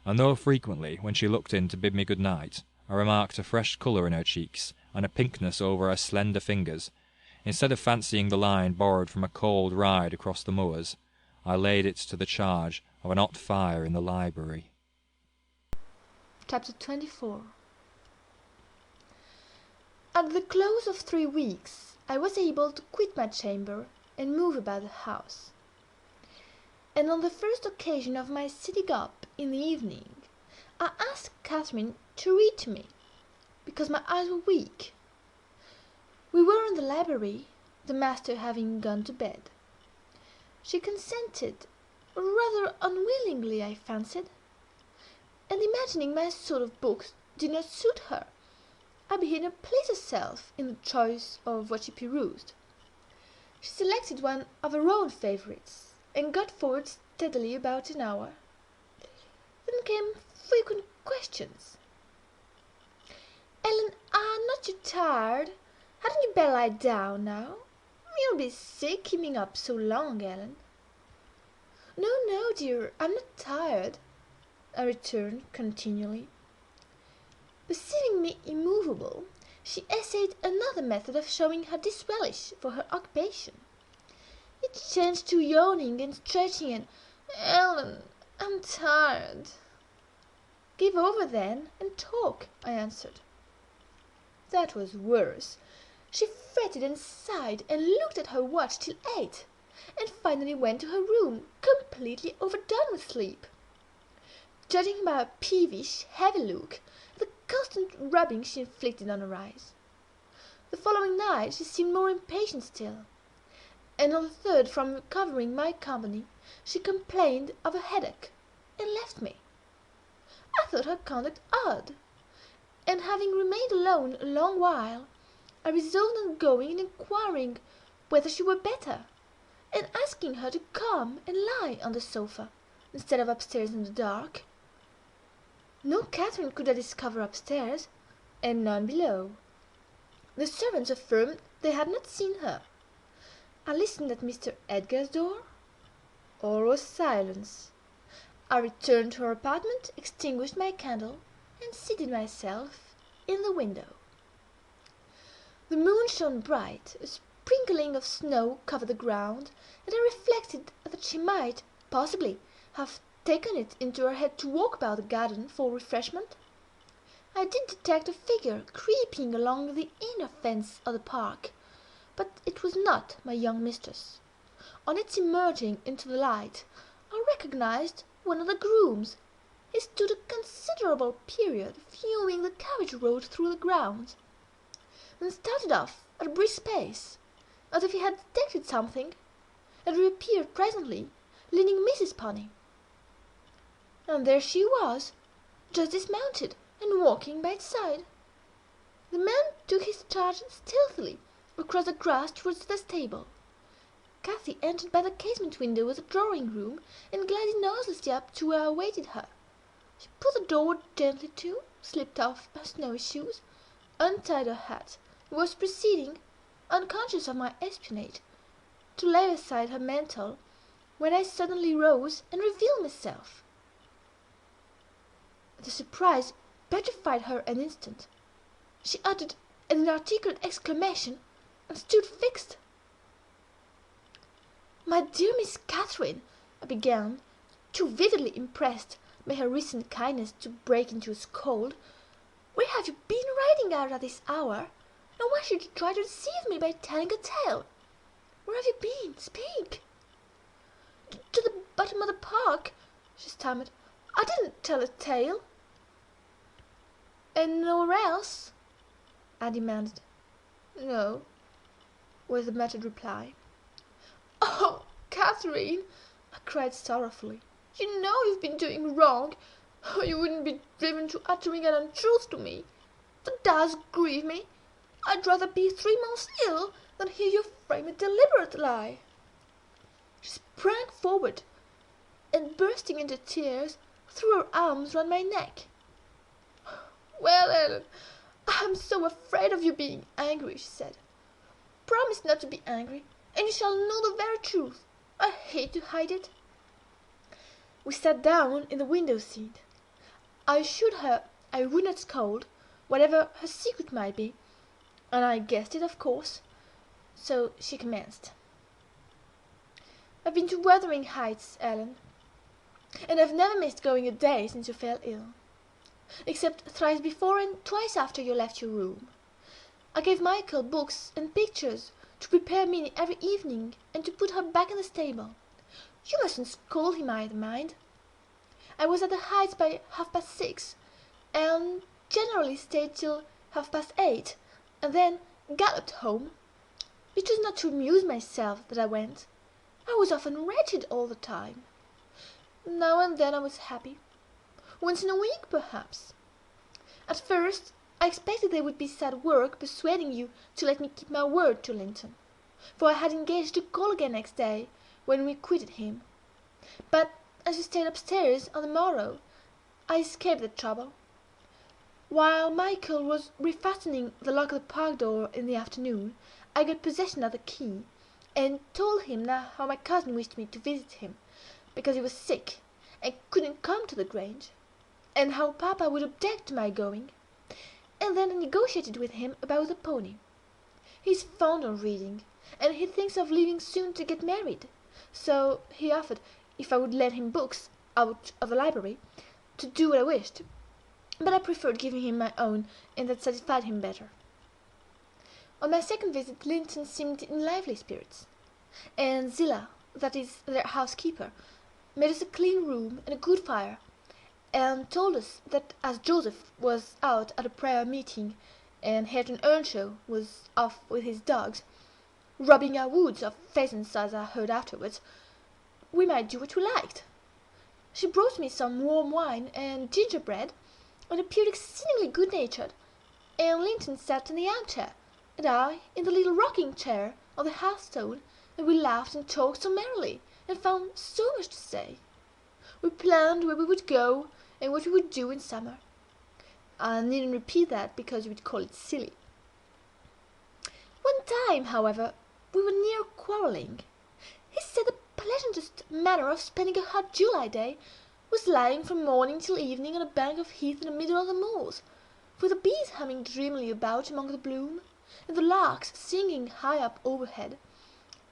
and though frequently, when she looked in to bid me good night, I remarked a fresh colour in her cheeks, and a pinkness over her slender fingers, instead of fancying the line borrowed from a cold ride across the moors, I laid it to the charge of an hot fire in the library. Chapter 24. At the close of 3 weeks, I was able to quit my chamber and move about the house. And on the first occasion of my sitting up in the evening, I asked Catherine to read to me, because my eyes were weak. We were in the library, the master having gone to bed. She consented, rather unwillingly, I fancied, and imagining my sort of books did not suit her, I began to please herself in the choice of what she perused. She selected one of her own favourites, and got forward steadily about an hour. Then came frequent questions. "Ellen, are not you tired? Hadn't you better lie down now? You'll be sick keeping up so long, Ellen." "No, no, dear, I'm not tired," I returned continually. Perceiving me immovable, she essayed another method of showing her disrelish for her occupation. It changed to yawning and stretching and, "Ellen, I'm tired." "Give over, then, and talk," I answered. That was worse. She fretted and sighed and looked at her watch till 8, and finally went to her room, completely overdone with sleep. Judging by her peevish, heavy look, the constant rubbing she inflicted on her eyes. The following night she seemed more impatient still, and on the third from recovering my company she complained of a headache, and left me. I thought her conduct odd, and having remained alone a long while, I resolved on going and inquiring whether she were better, and asking her to come and lie on the sofa, instead of upstairs in the dark. No Catherine could I discover upstairs, and none below. The servants affirmed they had not seen her. I listened at Mr. Edgar's door. All was silence. I returned to her apartment, extinguished my candle, and seated myself in the window. The moon shone bright, a sprinkling of snow covered the ground, and I reflected that she might, possibly, have taken it into her head to walk about the garden for refreshment. I did detect a figure creeping along the inner fence of the park, but it was not my young mistress. On its emerging into the light, I recognized one of the grooms. He stood a considerable period viewing the carriage road through the grounds, and started off at a brisk pace, as if he had detected something, and reappeared presently, leading Mrs. Pony. And there she was, just dismounted, and walking by its side. The man took his charge stealthily across the grass towards the stable. Cathy entered by the casement window of the drawing-room, and glided noiselessly up to where I awaited her. She put the door gently to, slipped off her snowy shoes, untied her hat, and was proceeding, unconscious of my espionage, to lay aside her mantle, when I suddenly rose and revealed myself. The surprise petrified her an instant. She uttered an inarticulate exclamation, and stood fixed. "My dear Miss Catherine," I began, too vividly impressed by her recent kindness to break into a scold. "Where have you been riding out at this hour? And why should you try to deceive me by telling a tale? Where have you been? Speak!" "To the bottom of the park," she stammered. "I didn't tell a tale." "And nowhere else?" I demanded. "No," was the muttered reply. "Oh, Catherine!" I cried sorrowfully. "You know you've been doing wrong, or you wouldn't be driven to uttering an untruth to me. That does grieve me. I'd rather be 3 months ill than hear you frame a deliberate lie." She sprang forward, and bursting into tears, threw her arms round my neck. "Well, Ellen, I'm so afraid of you being angry," she said. "Promise not to be angry, and you shall know the very truth. I hate to hide it." We sat down in the window seat. I assured her I would not scold, whatever her secret might be, and I guessed it, of course. So she commenced. "I've been to Wuthering Heights, Ellen, and I've never missed going a day since you fell ill, except thrice before and twice after you left your room. I gave Michael books and pictures to prepare Minnie every evening and to put her back in the stable. You mustn't scold him either, mind. I was at the Heights by 6:30, and generally stayed till 8:30, and then galloped home. It was not to amuse myself that I went. I was often wretched all the time. Now and then I was happy. Once in a week, perhaps. At first I expected there would be sad work persuading you to let me keep my word to Linton, for I had engaged to call again next day when we quitted him. But as you stayed upstairs on the morrow, I escaped that trouble. While Michael was refastening the lock of the park door in the afternoon, I got possession of the key, and told him how my cousin wished me to visit him, because he was sick, and couldn't come to the Grange, and how papa would object to my going, and then I negotiated with him about the pony. He's fond of reading, and he thinks of leaving soon to get married, so he offered, if I would lend him books out of the library, to do what I wished, but I preferred giving him my own, and that satisfied him better. On my second visit Linton seemed in lively spirits, and Zillah, that is their housekeeper, made us a clean room and a good fire, and told us that as Joseph was out at a prayer meeting, and Hareton Earnshaw was off with his dogs, robbing our woods of pheasants, as I heard afterwards, we might do what we liked. She brought me some warm wine and gingerbread, and appeared exceedingly good-natured, and Linton sat in the armchair, and I in the little rocking-chair on the hearthstone, and we laughed and talked so merrily, and found so much to say. We planned where we would go, and what we would do in summer. I needn't repeat that, because you would call it silly. One time, however, we were near quarrelling. He said the pleasantest manner of spending a hot July day was lying from morning till evening on a bank of heath in the middle of the moors, with the bees humming dreamily about among the bloom, and the larks singing high up overhead,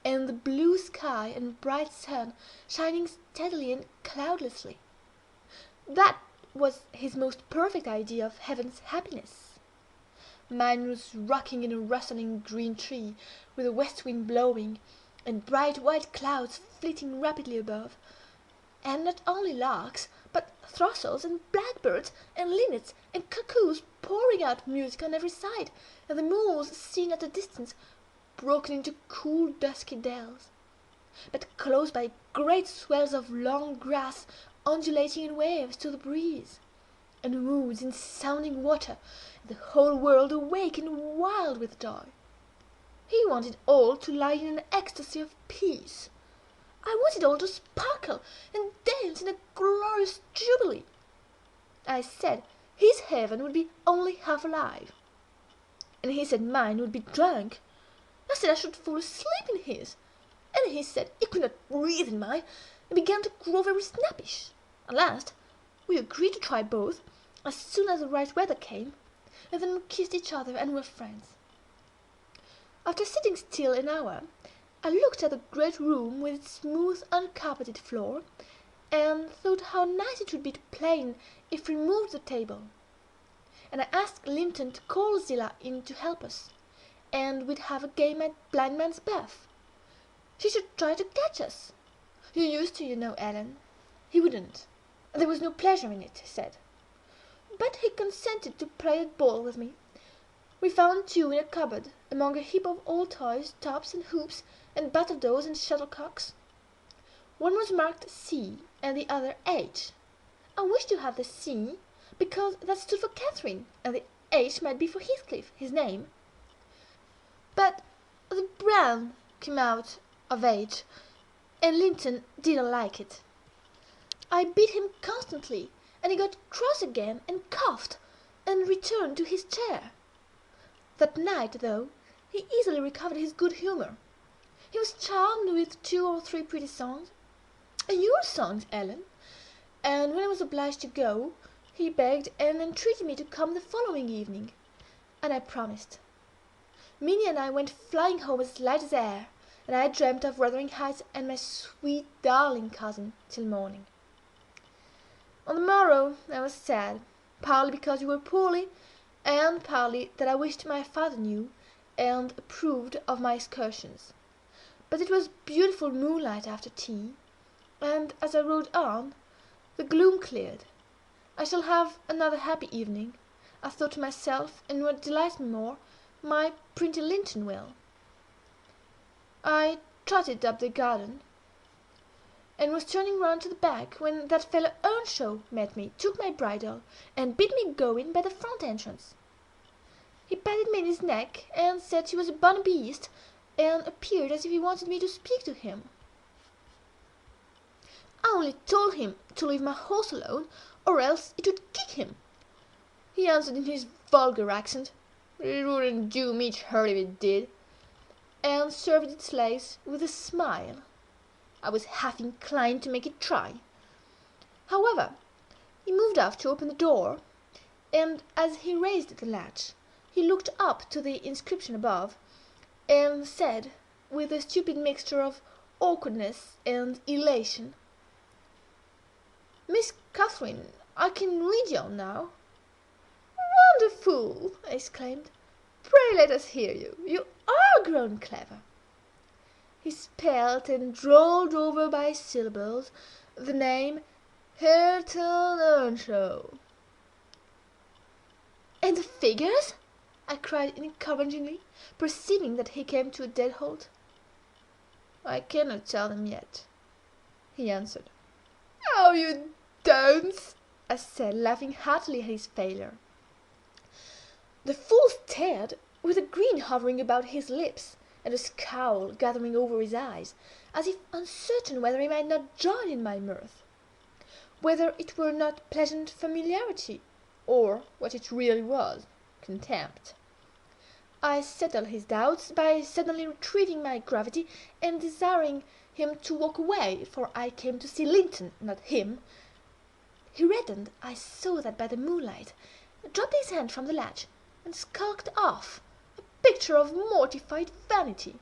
and the blue sky and bright sun shining steadily and cloudlessly. That was his most perfect idea of heaven's happiness. Mine was rocking in a rustling green tree, with a west wind blowing, and bright white clouds flitting rapidly above, and not only larks, but throstles and blackbirds and linnets and cuckoos pouring out music on every side, and the moors seen at a distance, broken into cool dusky dells, but close by great swells of long grass undulating in waves to the breeze, and woods in sounding water, and the whole world awake and wild with joy. He wanted all to lie in an ecstasy of peace. I wanted all to sparkle and dance in a glorious jubilee. I said his heaven would be only half alive, and he said mine would be drunk. I said I should fall asleep in his, and he said he could not breathe in mine, and began to grow very snappish. At last we agreed to try both, as soon as the right weather came, and then we kissed each other and were friends. After sitting still an hour, I looked at the great room with its smooth uncarpeted floor, and thought how nice it would be to play if we moved the table. And I asked Linton to call Zillah in to help us, and we'd have a game at blind man's buff. She should try to catch us. You used to, you know, Ellen. He wouldn't. There was no pleasure in it, he said. But he consented to play at ball with me. We found two in a cupboard, among a heap of old toys, tops and hoops, and battledores and shuttlecocks. One was marked C, and the other H. I wished to have the C, because that stood for Catherine, and the H might be for Heathcliff, his name. But the brown came out of H, and Linton didn't like it. I beat him constantly, and he got cross again and coughed, and returned to his chair. That night, though, he easily recovered his good humour. He was charmed with 2 or 3 pretty songs, your songs, Ellen, and when I was obliged to go, he begged and entreated me to come the following evening, and I promised. Minnie and I went flying home as light as air, and I dreamt of Wuthering Heights and my sweet darling cousin till morning. On the morrow I was sad, partly because we were poorly, and partly that I wished my father knew and approved of my excursions. But it was beautiful moonlight after tea, and as I rode on, the gloom cleared. I shall have another happy evening, I thought to myself, and what delights me more, my pretty Linton will. I trotted up the garden, and was turning round to the back, when that fellow Earnshaw met me, took my bridle, and bid me go in by the front entrance. He patted me in his neck, and said she was a bonny beast, and appeared as if he wanted me to speak to him. I only told him to leave my horse alone, or else it would kick him. He answered in his vulgar accent, "It wouldn't do me to hurt if it did," and served its legs with a smile. I was half inclined to make it try. However, he moved off to open the door, and as he raised the latch, he looked up to the inscription above, and said, with a stupid mixture of awkwardness and elation, "Miss Catherine, I can read you now." "Wonderful!" I exclaimed. "Pray let us hear you. You are grown clever." He spelt and drawled over by syllables the name Hareton Earnshaw. "And the figures?" I cried encouragingly, perceiving that he came to a dead halt. "I cannot tell them yet," he answered. "Oh, you don't!" I said, laughing heartily at his failure. The fool stared, with a grin hovering about his lips, and a scowl gathering over his eyes, as if uncertain whether he might not join in my mirth, whether it were not pleasant familiarity, or what it really was, contempt. I settled his doubts by suddenly retrieving my gravity, and desiring him to walk away, for I came to see Linton, not him. He reddened, I saw that by the moonlight, dropped his hand from the latch, and skulked off, a picture of mortified vanity.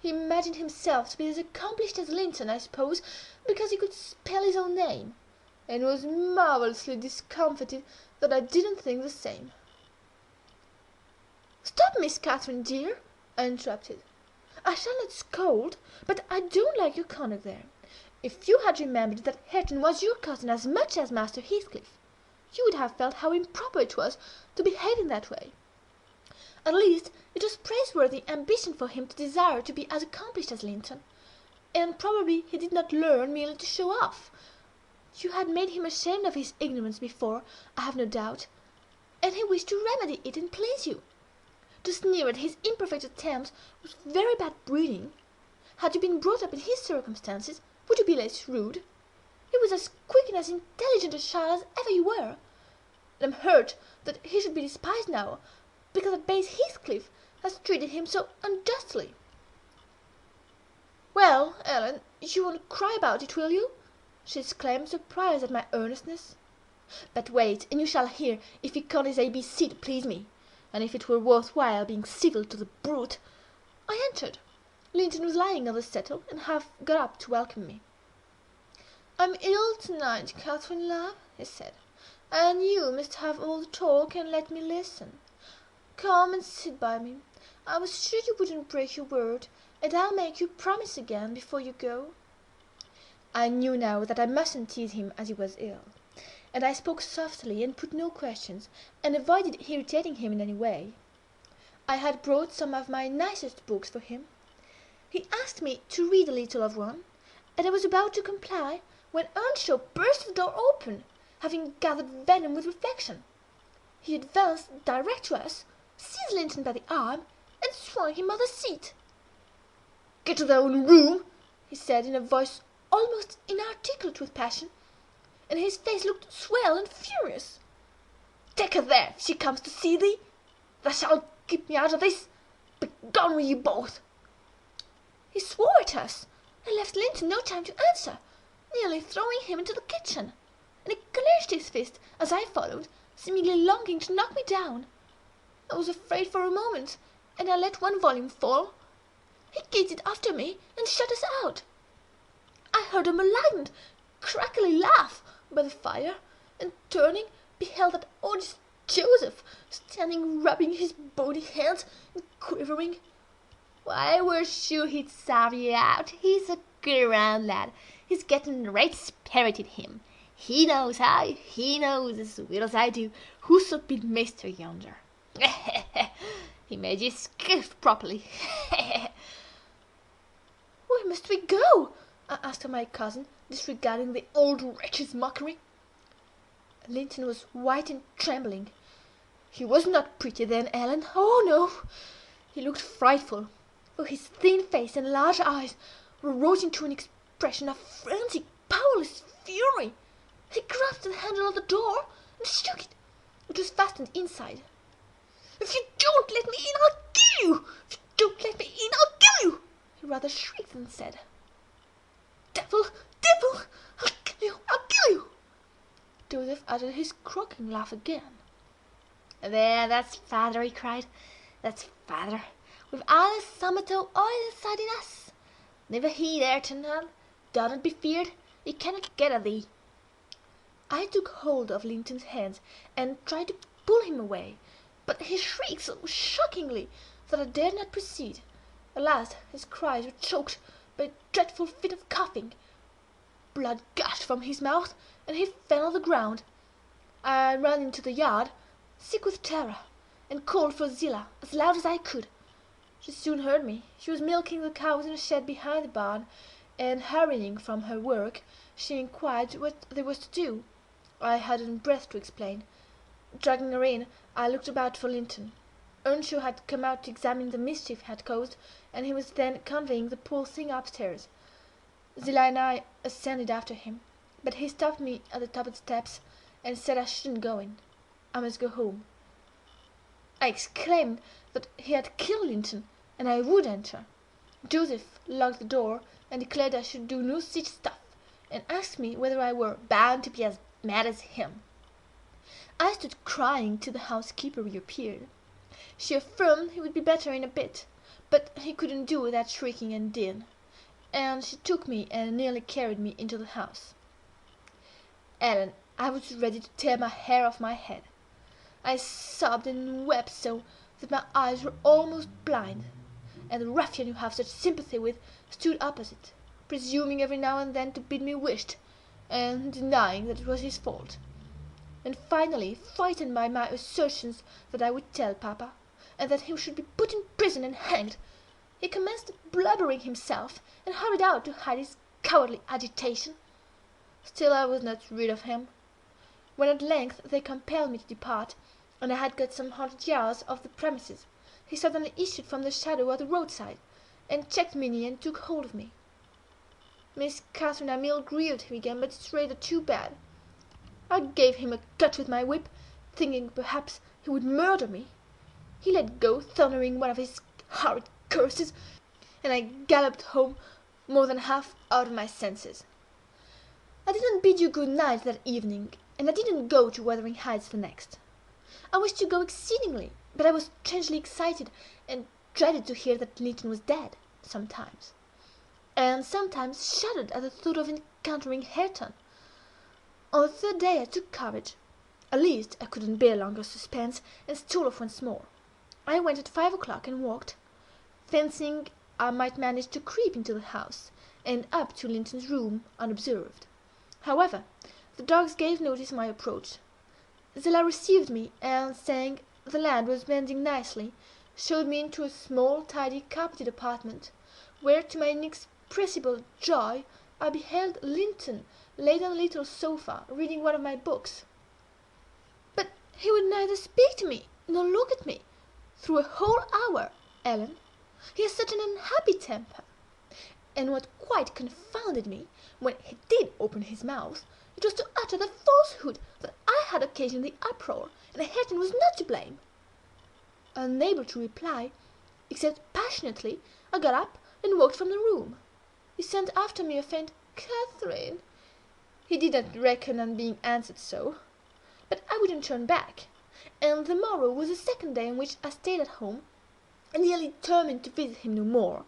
He imagined himself to be as accomplished as Linton, I suppose, because he could spell his own name, and was marvellously discomfited that I didn't think the same. "Stop, Miss Catherine, dear," I interrupted. "I shall not scold, but I don't like your conduct there. If you had remembered that Hareton was your cousin as much as Master Heathcliff, you would have felt how improper it was to behave in that way. At least it was praiseworthy ambition for him to desire to be as accomplished as Linton, and probably he did not learn merely to show off. You had made him ashamed of his ignorance before, I have no doubt, and he wished to remedy it and please you. To sneer at his imperfect attempts was very bad breeding. Had you been brought up in his circumstances, would you be less rude? He was as quick and as intelligent a child as ever you were, and I'm hurt that he should be despised now, because that base Heathcliff has treated him so unjustly." "Well, Ellen, you won't cry about it, will you?" she exclaimed, surprised at my earnestness. "But wait, and you shall hear if he called his ABC to please me, and if it were worth while being civil to the brute." I entered. Linton was lying on the settle, and half got up to welcome me. "I'm ill tonight, Catherine, love," he said, "and you must have all the talk and let me listen. Come and sit by me. I was sure you wouldn't break your word, and I'll make you promise again before you go." I knew now that I mustn't tease him as he was ill, and I spoke softly and put no questions, and avoided irritating him in any way. I had brought some of my nicest books for him. He asked me to read a little of one, and I was about to comply when Earnshaw burst the door open, having gathered venom with reflection. He advanced direct to us, seized Linton by the arm, and swung him on the seat. "Get to their own room," he said, in a voice almost inarticulate with passion, and his face looked swelled and furious. "Take her there, if she comes to see thee. Thou shalt keep me out of this. Begone with you both." He swore at us, and left Linton no time to answer, nearly throwing him into the kitchen, and he clenched his fist as I followed, seemingly longing to knock me down. I was afraid for a moment, and I let one volume fall. He kicked it after me and shut us out. I heard a malignant, crackly laugh by the fire, and turning, beheld that odious Joseph standing rubbing his bony hands and quivering. "Why, we're sure he'd starve you out. He's a good round lad. He's getting right spirited, him. He knows he knows as well as I do who's been master yonder. He made you skiff properly. Where must we go?" I asked of my cousin, disregarding the old wretch's mockery. Linton was white and trembling. He was not pretty then, Ellen. Oh, no! He looked frightful, for his thin face and large eyes were wrought into an expression of frantic, powerless fury. He grasped the handle of the door and shook it. It was fastened inside. "If you don't let me in, I'll kill you! If you don't let me in, I'll kill you!" he rather shrieked than said. "Devil! Devil! I'll kill you! I'll kill you!" Joseph uttered his croaking laugh again. "There, that's father," he cried. "That's father. We've either Summertoe or the side in us. Never heed, Ayrton. Do not be feared. He cannot get at thee." I took hold of Linton's hands and tried to pull him away, but he shrieked so shockingly that I dared not proceed. At last his cries were choked by a dreadful fit of coughing. Blood gushed from his mouth, and he fell on the ground. I ran into the yard, sick with terror, and called for Zillah as loud as I could. She soon heard me. She was milking the cows in a shed behind the barn, and hurrying from her work, she inquired what there was to do. I hadn't breath to explain. Dragging her in, I looked about for Linton. Earnshaw had come out to examine the mischief he had caused, and he was then conveying the poor thing upstairs. Zillah and I ascended after him, but he stopped me at the top of the steps, and said I shouldn't go in. I must go home. I exclaimed that he had killed Linton, and I would enter. Joseph locked the door, and declared I should do no such stuff, and asked me whether I were bound to be as mad as him. I stood crying till the housekeeper reappeared. She affirmed he would be better in a bit, but he couldn't do that shrieking and din, and she took me and nearly carried me into the house. Ellen, I was ready to tear my hair off my head. I sobbed and wept so that my eyes were almost blind, and the ruffian you have such sympathy with stood opposite, presuming every now and then to bid me wisht, and denying that it was his fault. And finally, frightened by my assertions that I would tell Papa, and that he should be put in prison and hanged, he commenced blubbering himself, and hurried out to hide his cowardly agitation. Still I was not rid of him. When at length they compelled me to depart, and I had got some 100 yards off the premises, he suddenly issued from the shadow of the roadside, and checked Minnie and took hold of me. Miss Catherine am ill grieved, he began, but it's rather too bad. I gave him a cut with my whip, thinking perhaps he would murder me. He let go, thundering one of his horrid curses, and I galloped home more than half out of my senses. I didn't bid you good night that evening, and I didn't go to Wuthering Heights the next. I wished to go exceedingly, but I was strangely excited, and dreaded to hear that Linton was dead, sometimes. and sometimes shuddered at the thought of encountering Hareton. On the third day I took courage. At least I couldn't bear longer suspense, and stole off once more. I went at 5 o'clock and walked, fancying I might manage to creep into the house, and up to Linton's room unobserved. However, the dogs gave notice of my approach. Zillah received me, and saying the lad was mending nicely, showed me into a small, tidy, carpeted apartment, where, to my inexpressible joy, I beheld Linton laid on a little sofa, reading one of my books. But he would neither speak to me nor look at me through a whole hour, Ellen. He has such an unhappy temper. And what quite confounded me, when he did open his mouth, it was to utter the falsehood that I had occasioned the uproar, and Hareton was not to blame. Unable to reply, except passionately, I got up and walked from the room. He sent after me a faint "Catherine." He did not reckon on being answered so, but I wouldn't turn back, and the morrow was the second day on which I stayed at home, and nearly determined to visit him no more.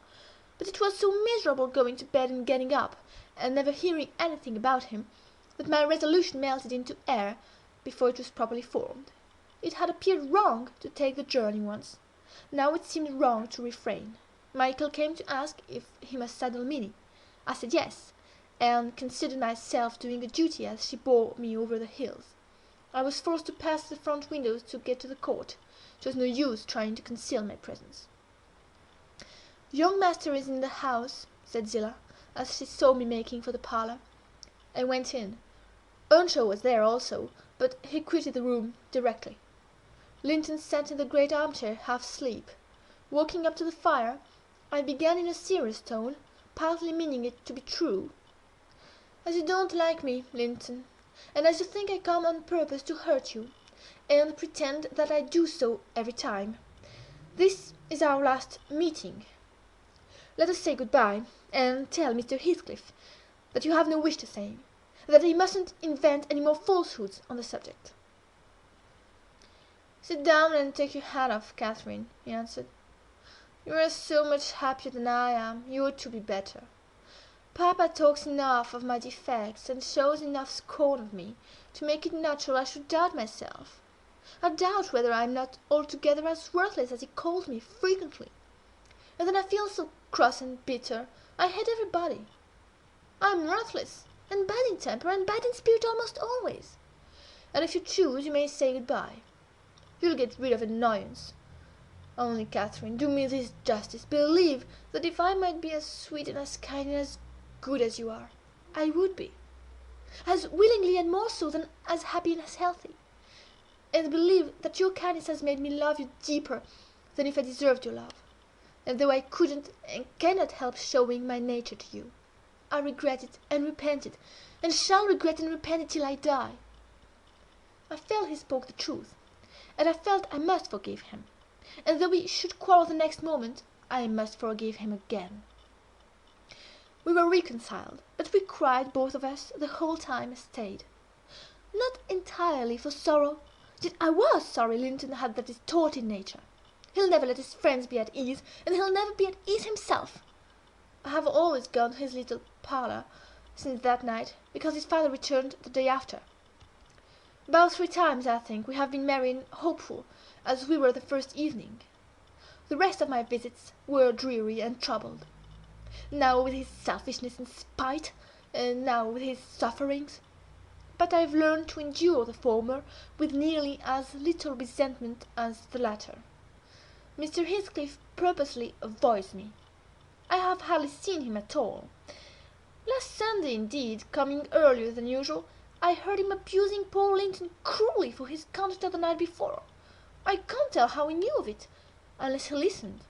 But it was so miserable going to bed and getting up, and never hearing anything about him, that my resolution melted into air before it was properly formed. It had appeared wrong to take the journey once. Now it seemed wrong to refrain. Michael came to ask if he must saddle Minnie. I said yes, and considered myself doing a duty as she bore me over the hills. I was forced to pass the front windows to get to the court. It was no use trying to conceal my presence. "Young master is in the house," said Zillah, as she saw me making for the parlour. I went in. Earnshaw was there also, but he quitted the room directly. Linton sat in the great armchair, half asleep. Walking up to the fire, I began in a serious tone, partly meaning it to be true. "As you don't like me, Linton, and as you think I come on purpose to hurt you, and pretend that I do so every time, this is our last meeting. Let us say good-bye, and tell Mr. Heathcliff that you have no wish to say, that he mustn't invent any more falsehoods on the subject." "Sit down and take your hat off, Catherine," he answered. "You are so much happier than I am, you ought to be better. Papa talks enough of my defects, and shows enough scorn of me, to make it natural I should doubt myself. I doubt whether I am not altogether as worthless as he calls me frequently. And then I feel so cross and bitter, I hate everybody. I am worthless, and bad in temper, and bad in spirit almost always. And if you choose, you may say good-bye. You'll get rid of annoyance. Only, Catherine, do me this justice, believe that if I might be as sweet and as kind and as good as you are, I would be. As willingly and more so than as happy and as healthy. And believe that your kindness has made me love you deeper than if I deserved your love. And though I couldn't and cannot help showing my nature to you, I regret it and repent it, and shall regret and repent it till I die." I felt he spoke the truth, and I felt I must forgive him, and though we should quarrel the next moment, I must forgive him again. We were reconciled, but we cried, both of us, the whole time I stayed. Not entirely for sorrow, yet I was sorry Linton had that distorted nature. He'll never let his friends be at ease, and he'll never be at ease himself. I have always gone to his little parlour since that night, because his father returned the day after. About 3 times, I think, we have been merry and hopeful, as we were the first evening. The rest of my visits were dreary and troubled. Now with his selfishness and spite, and now with his sufferings. But I have learned to endure the former with nearly as little resentment as the latter. Mr. Heathcliff purposely avoids me. I have hardly seen him at all. Last Sunday, indeed, coming earlier than usual, I heard him abusing poor Linton cruelly for his conduct of the night before. I can't tell how he knew of it, unless he listened.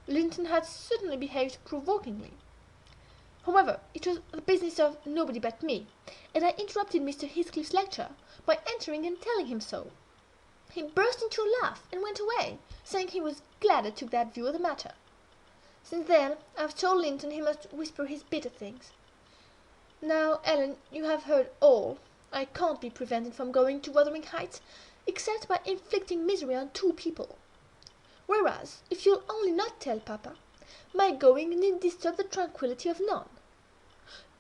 Linton had certainly behaved provokingly. However, it was the business of nobody but me, and I interrupted Mr. Heathcliff's lecture by entering and telling him so. He burst into a laugh and went away, saying he was glad I took that view of the matter. Since then I have told Linton he must whisper his bitter things. Now, Ellen, you have heard all. I can't be prevented from going to Wuthering Heights, except by inflicting misery on 2 people. Whereas, if you'll only not tell Papa, My going need disturb the tranquillity of none.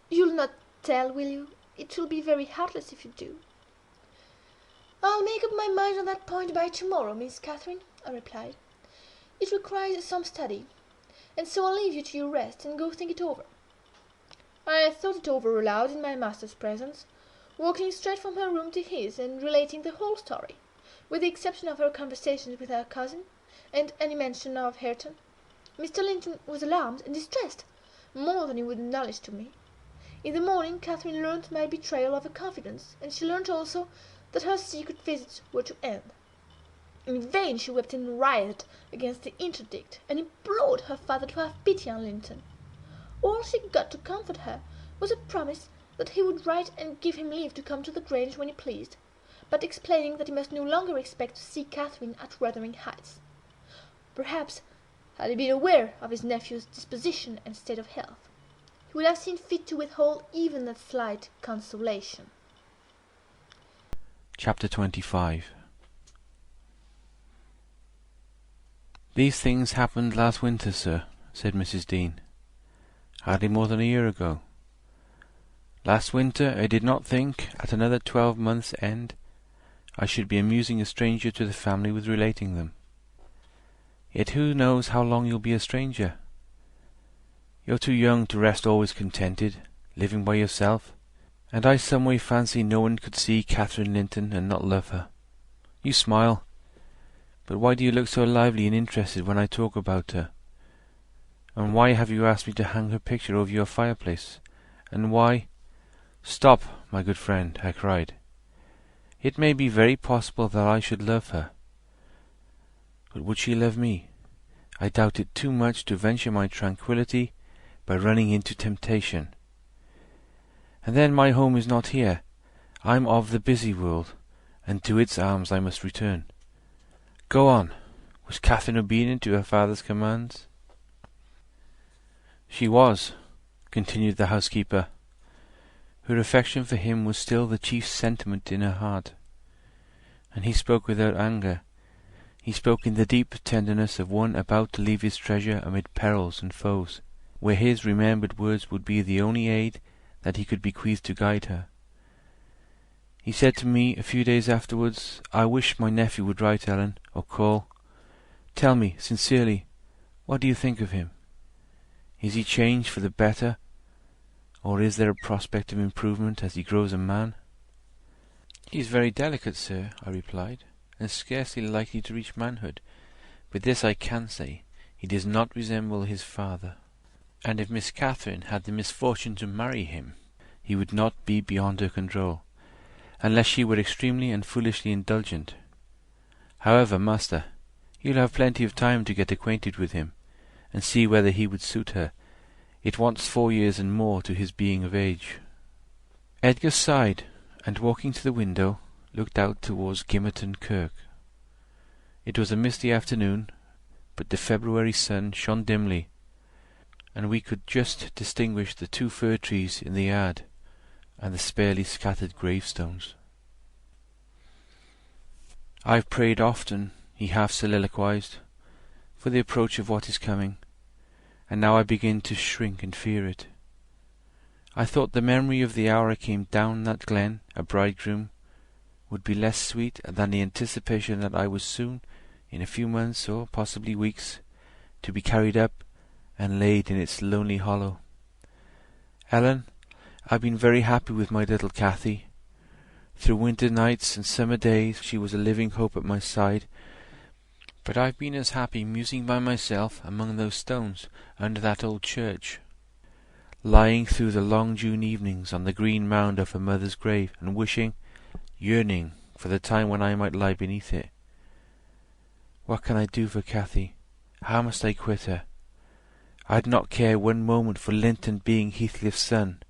You'll not tell, will you? It will be very heartless if you do." "I'll make up my mind on that point by tomorrow, Miss Catherine," I replied. "It requires some study, and so I'll leave you to your rest and go think it over." I thought it over aloud in my master's presence, walking straight from her room to his and relating the whole story, with the exception of her conversations with her cousin, and any mention of Hareton. Mr. Linton was alarmed and distressed, more than he would acknowledge to me. In the morning Catherine learnt my betrayal of her confidence, and she learnt also that her secret visits were to end. In vain she wept and writhed against the interdict, and implored her father to have pity on Linton. All she got to comfort her was a promise that he would write and give him leave to come to the Grange when he pleased, but explaining that he must no longer expect to see Catherine at Wuthering Heights. Perhaps, had he been aware of his nephew's disposition and state of health, he would have seen fit to withhold even that slight consolation. Chapter 25. "These things happened last winter, sir," said Mrs. Dean. "Hardly more than a year ago. Last winter I did not think, at another 12 months' end, I should be amusing a stranger to the family with relating them. Yet who knows how long you'll be a stranger? You're too young to rest always contented, living by yourself, and I some way fancy no one could see Catherine Linton and not love her. You smile, but why do you look so lively and interested when I talk about her? And why have you asked me to hang her picture over your fireplace? And why—" "Stop, my good friend," I cried. "It may be very possible that I should love her. But would she love me? I doubt it too much to venture my tranquillity by running into temptation. And then my home is not here. I'm of the busy world, and to its arms I must return. Go on. Was Catherine obedient to her father's commands?" "She was," continued the housekeeper. "Her affection for him was still the chief sentiment in her heart. And he spoke without anger. He spoke in the deep tenderness of one about to leave his treasure amid perils and foes, where his remembered words would be the only aid that he could bequeath to guide her. He said to me a few days afterwards, 'I wish my nephew would write, Ellen, or call. Tell me, sincerely, what do you think of him? Is he changed for the better, or is there a prospect of improvement as he grows a man?' 'He is very delicate, sir,' I replied, 'and scarcely likely to reach manhood. But this I can say, he does not resemble his father. And if Miss Catherine had the misfortune to marry him, he would not be beyond her control, unless she were extremely and foolishly indulgent. However, master, you'll have plenty of time to get acquainted with him, and see whether he would suit her. It wants 4 years and more to his being of age.' Edgar sighed, and walking to the window, looked out towards Gimmerton Kirk. It was a misty afternoon, but the February sun shone dimly, and we could just distinguish the 2 fir trees in the yard, and the sparely scattered gravestones. 'I've prayed often,' he half soliloquized, 'for the approach of what is coming, and now I begin to shrink and fear it. I thought the memory of the hour I came down that glen a bridegroom would be less sweet than the anticipation that I was soon, in a few months, or possibly weeks, to be carried up and laid in its lonely hollow. Ellen, I've been very happy with my little Cathy. Through winter nights and summer days she was a living hope at my side, but I've been as happy musing by myself among those stones under that old church, lying through the long June evenings on the green mound of her mother's grave, and wishing, yearning for the time when I might lie beneath it. What can I do for Cathy? How must I quit her? I'd not care 1 moment for Linton being Heathcliff's son,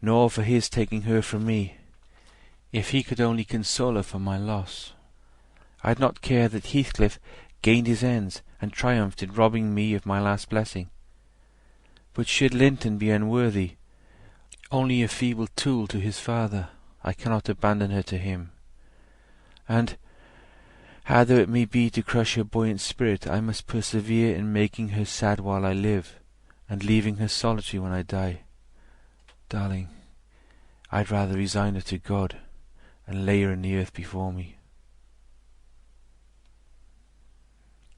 nor for his taking her from me, if he could only console her for my loss. I'd not care that Heathcliff gained his ends and triumphed in robbing me of my last blessing. But should Linton be unworthy, only a feeble tool to his father, I cannot abandon her to him. And How though it may be to crush her buoyant spirit, I must persevere in making her sad while I live, and leaving her solitary when I die. Darling, I'd rather resign her to God, and lay her in the earth before me.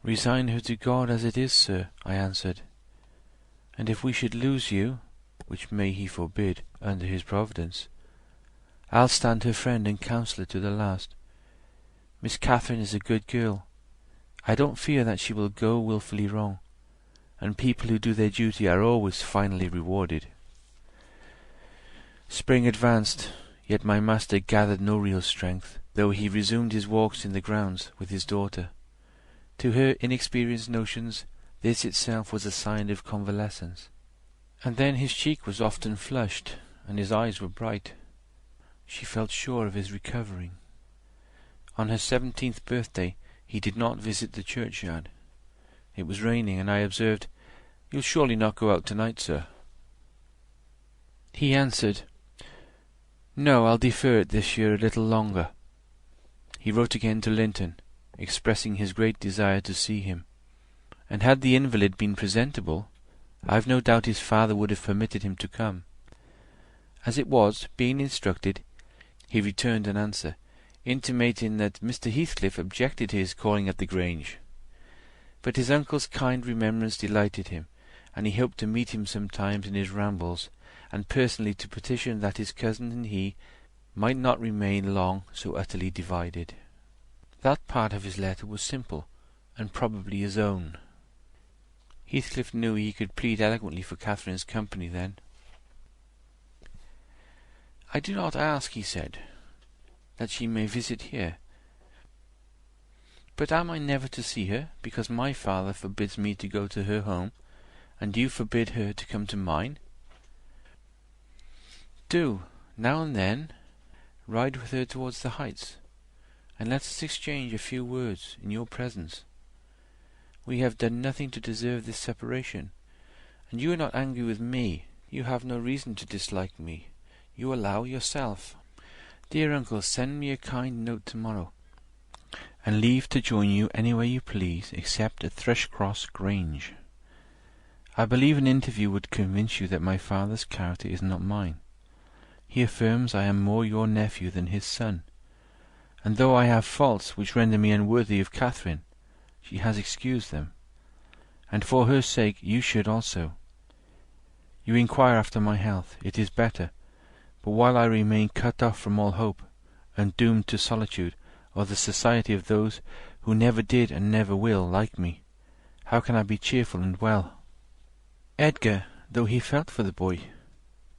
Resign her to God as it is, sir, I answered. And if we should lose you, which may he forbid, under his providence, I'll stand her friend and counsellor to the last. Miss Catherine is a good girl. I don't fear that she will go wilfully wrong, and people who do their duty are always finally rewarded. Spring advanced, yet my master gathered no real strength, though he resumed his walks in the grounds with his daughter. To her inexperienced notions, this itself was a sign of convalescence. And then his cheek was often flushed, and his eyes were bright. She felt sure of his recovering. On her 17th birthday he did not visit the churchyard. It was raining, and I observed, "You'll surely not go out tonight, sir?" He answered, "No, I'll defer it this year a little longer." He wrote again to Linton, expressing his great desire to see him, and had the invalid been presentable, I've no doubt his father would have permitted him to come. As it was, being instructed, he returned an answer, intimating that Mr. Heathcliff objected to his calling at the Grange. But his uncle's kind remembrance delighted him, and he hoped to meet him sometimes in his rambles, and personally to petition that his cousin and he might not remain long so utterly divided. That part of his letter was simple, and probably his own. Heathcliff knew he could plead eloquently for Catherine's company then. "I do not ask," he said, "that she may visit here. But am I never to see her, because my father forbids me to go to her home, and you forbid her to come to mine? Do, now and then, ride with her towards the Heights, and let us exchange a few words in your presence. We have done nothing to deserve this separation, and you are not angry with me. You have no reason to dislike me. You allow yourself. Dear uncle, send me a kind note tomorrow, and leave to join you anywhere you please, except at Thrushcross Grange. I believe an interview would convince you that my father's character is not mine. He affirms I am more your nephew than his son, and though I have faults which render me unworthy of Catherine, she has excused them, and for her sake you should also. You inquire after my health. It is better, but while I remain cut off from all hope, and doomed to solitude, or the society of those who never did and never will like me, how can I be cheerful and well?" Edgar, though he felt for the boy,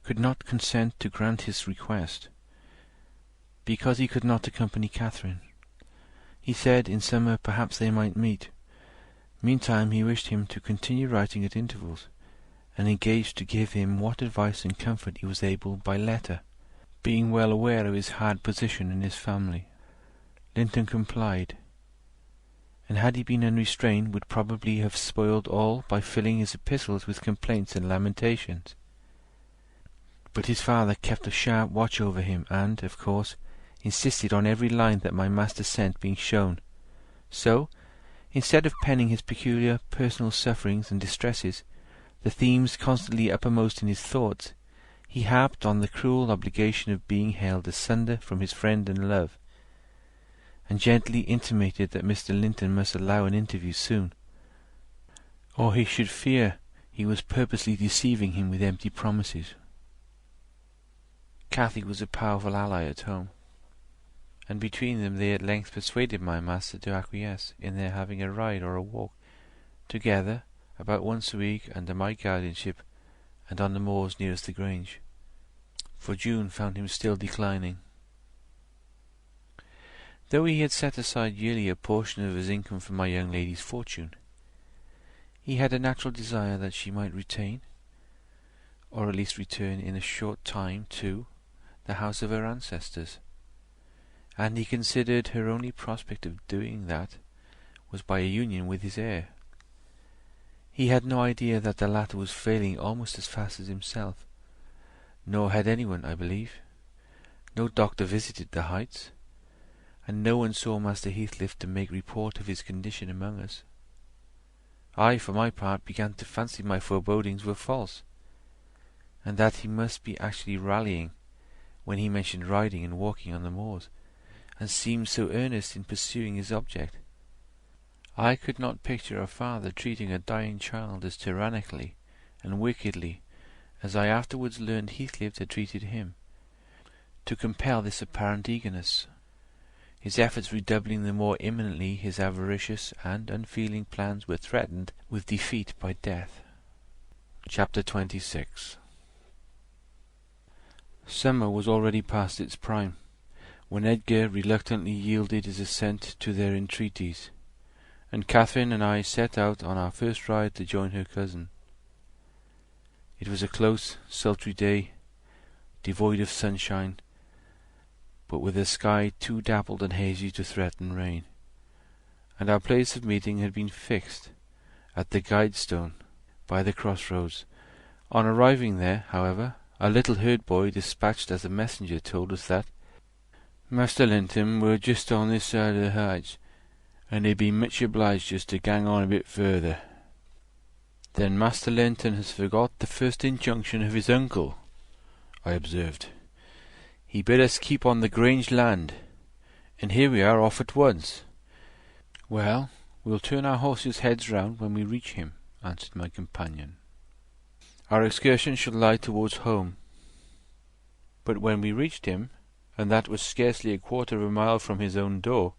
could not consent to grant his request, because he could not accompany Catherine. He said in summer perhaps they might meet. Meantime he wished him to continue writing at intervals, and engaged to give him what advice and comfort he was able by letter, being well aware of his hard position in his family. Linton complied, and had he been unrestrained would probably have spoiled all by filling his epistles with complaints and lamentations. But his father kept a sharp watch over him, and, of course, insisted on every line that my master sent being shown. So, instead of penning his peculiar personal sufferings and distresses, the themes constantly uppermost in his thoughts, he harped on the cruel obligation of being held asunder from his friend and love, and gently intimated that Mr. Linton must allow an interview soon, or he should fear he was purposely deceiving him with empty promises. Cathy was a powerful ally at home, and between them they at length persuaded my master to acquiesce in their having a ride or a walk together about once a week under my guardianship and on the moors nearest the Grange, for June found him still declining. Though he had set aside yearly a portion of his income for my young lady's fortune, he had a natural desire that she might retain, or at least return in a short time to, the house of her ancestors, and he considered her only prospect of doing that was by a union with his heir. He had no idea that the latter was failing almost as fast as himself, nor had anyone, I believe. No doctor visited the Heights, and no one saw Master Heathcliff to make report of his condition among us. I, for my part, began to fancy my forebodings were false, and that he must be actually rallying when he mentioned riding and walking on the moors, and seemed so earnest in pursuing his object. I could not picture a father treating a dying child as tyrannically and wickedly as I afterwards learned Heathcliff had treated him, to compel this apparent eagerness, his efforts redoubling the more imminently his avaricious and unfeeling plans were threatened with defeat by death. Chapter 26. Summer was already past its prime, when Edgar reluctantly yielded his assent to their entreaties, and Catherine and I set out on our first ride to join her cousin. It was a close, sultry day, devoid of sunshine, but with a sky too dappled and hazy to threaten rain, and our place of meeting had been fixed at the Guidestone by the crossroads. On arriving there, however, a little herd boy dispatched as a messenger told us that Master Linton were just on this side of the heights, and they'd be much obliged just to gang on a bit further. Then Master Linton has forgot the first injunction of his uncle, I observed. He bid us keep on the Grange land, and here we are off at once. Well, we'll turn our horses' heads round when we reach him, answered my companion. Our excursion shall lie towards home. But when we reached him, and that was scarcely a quarter of a mile from his own door,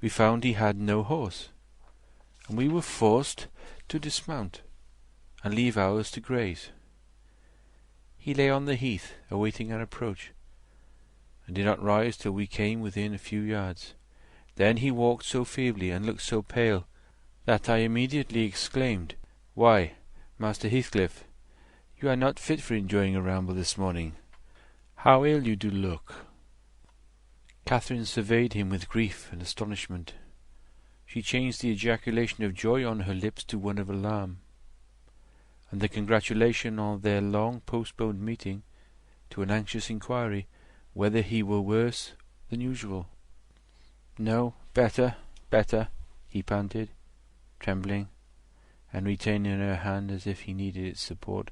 we found he had no horse, and we were forced to dismount and leave ours to graze. He lay on the heath, awaiting our approach, and did not rise till we came within a few yards. Then he walked so feebly and looked so pale that I immediately exclaimed, "Why, Master Heathcliff, you are not fit for enjoying a ramble this morning. How ill you do look!" Catherine surveyed him with grief and astonishment. She changed the ejaculation of joy on her lips to one of alarm, and the congratulation on their long-postponed meeting to an anxious inquiry whether he were worse than usual. "No, better, he panted, trembling, and retaining her hand as if he needed its support,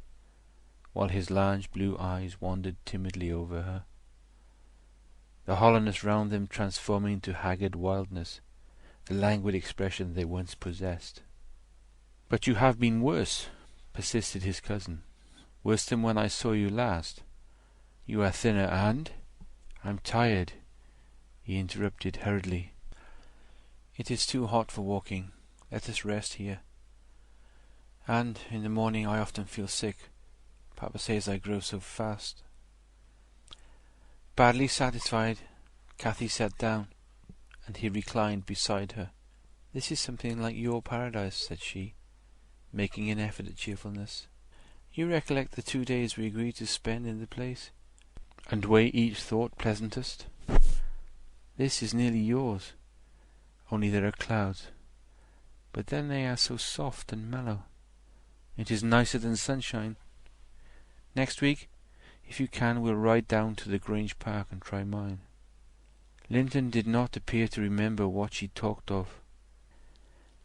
while his large blue eyes wandered timidly over her, the hollowness round them transforming to haggard wildness the languid expression they once possessed. "But you have been worse," persisted his cousin. "Worse than when I saw you last. You are thinner, and—" "I'm tired," he interrupted hurriedly. "It is too hot for walking. Let us rest here. And in the morning I often feel sick. Papa says I grow so fast." Badly satisfied, Cathy sat down, and he reclined beside her. "This is something like your paradise," said she, making an effort at cheerfulness. "You recollect the 2 days we agreed to spend in the place, and weigh each thought pleasantest? This is nearly yours, only there are clouds, but then they are so soft and mellow. It is nicer than sunshine. Next week, if you can, we'll ride down to the Grange Park and try mine." Linton did not appear to remember what she talked of,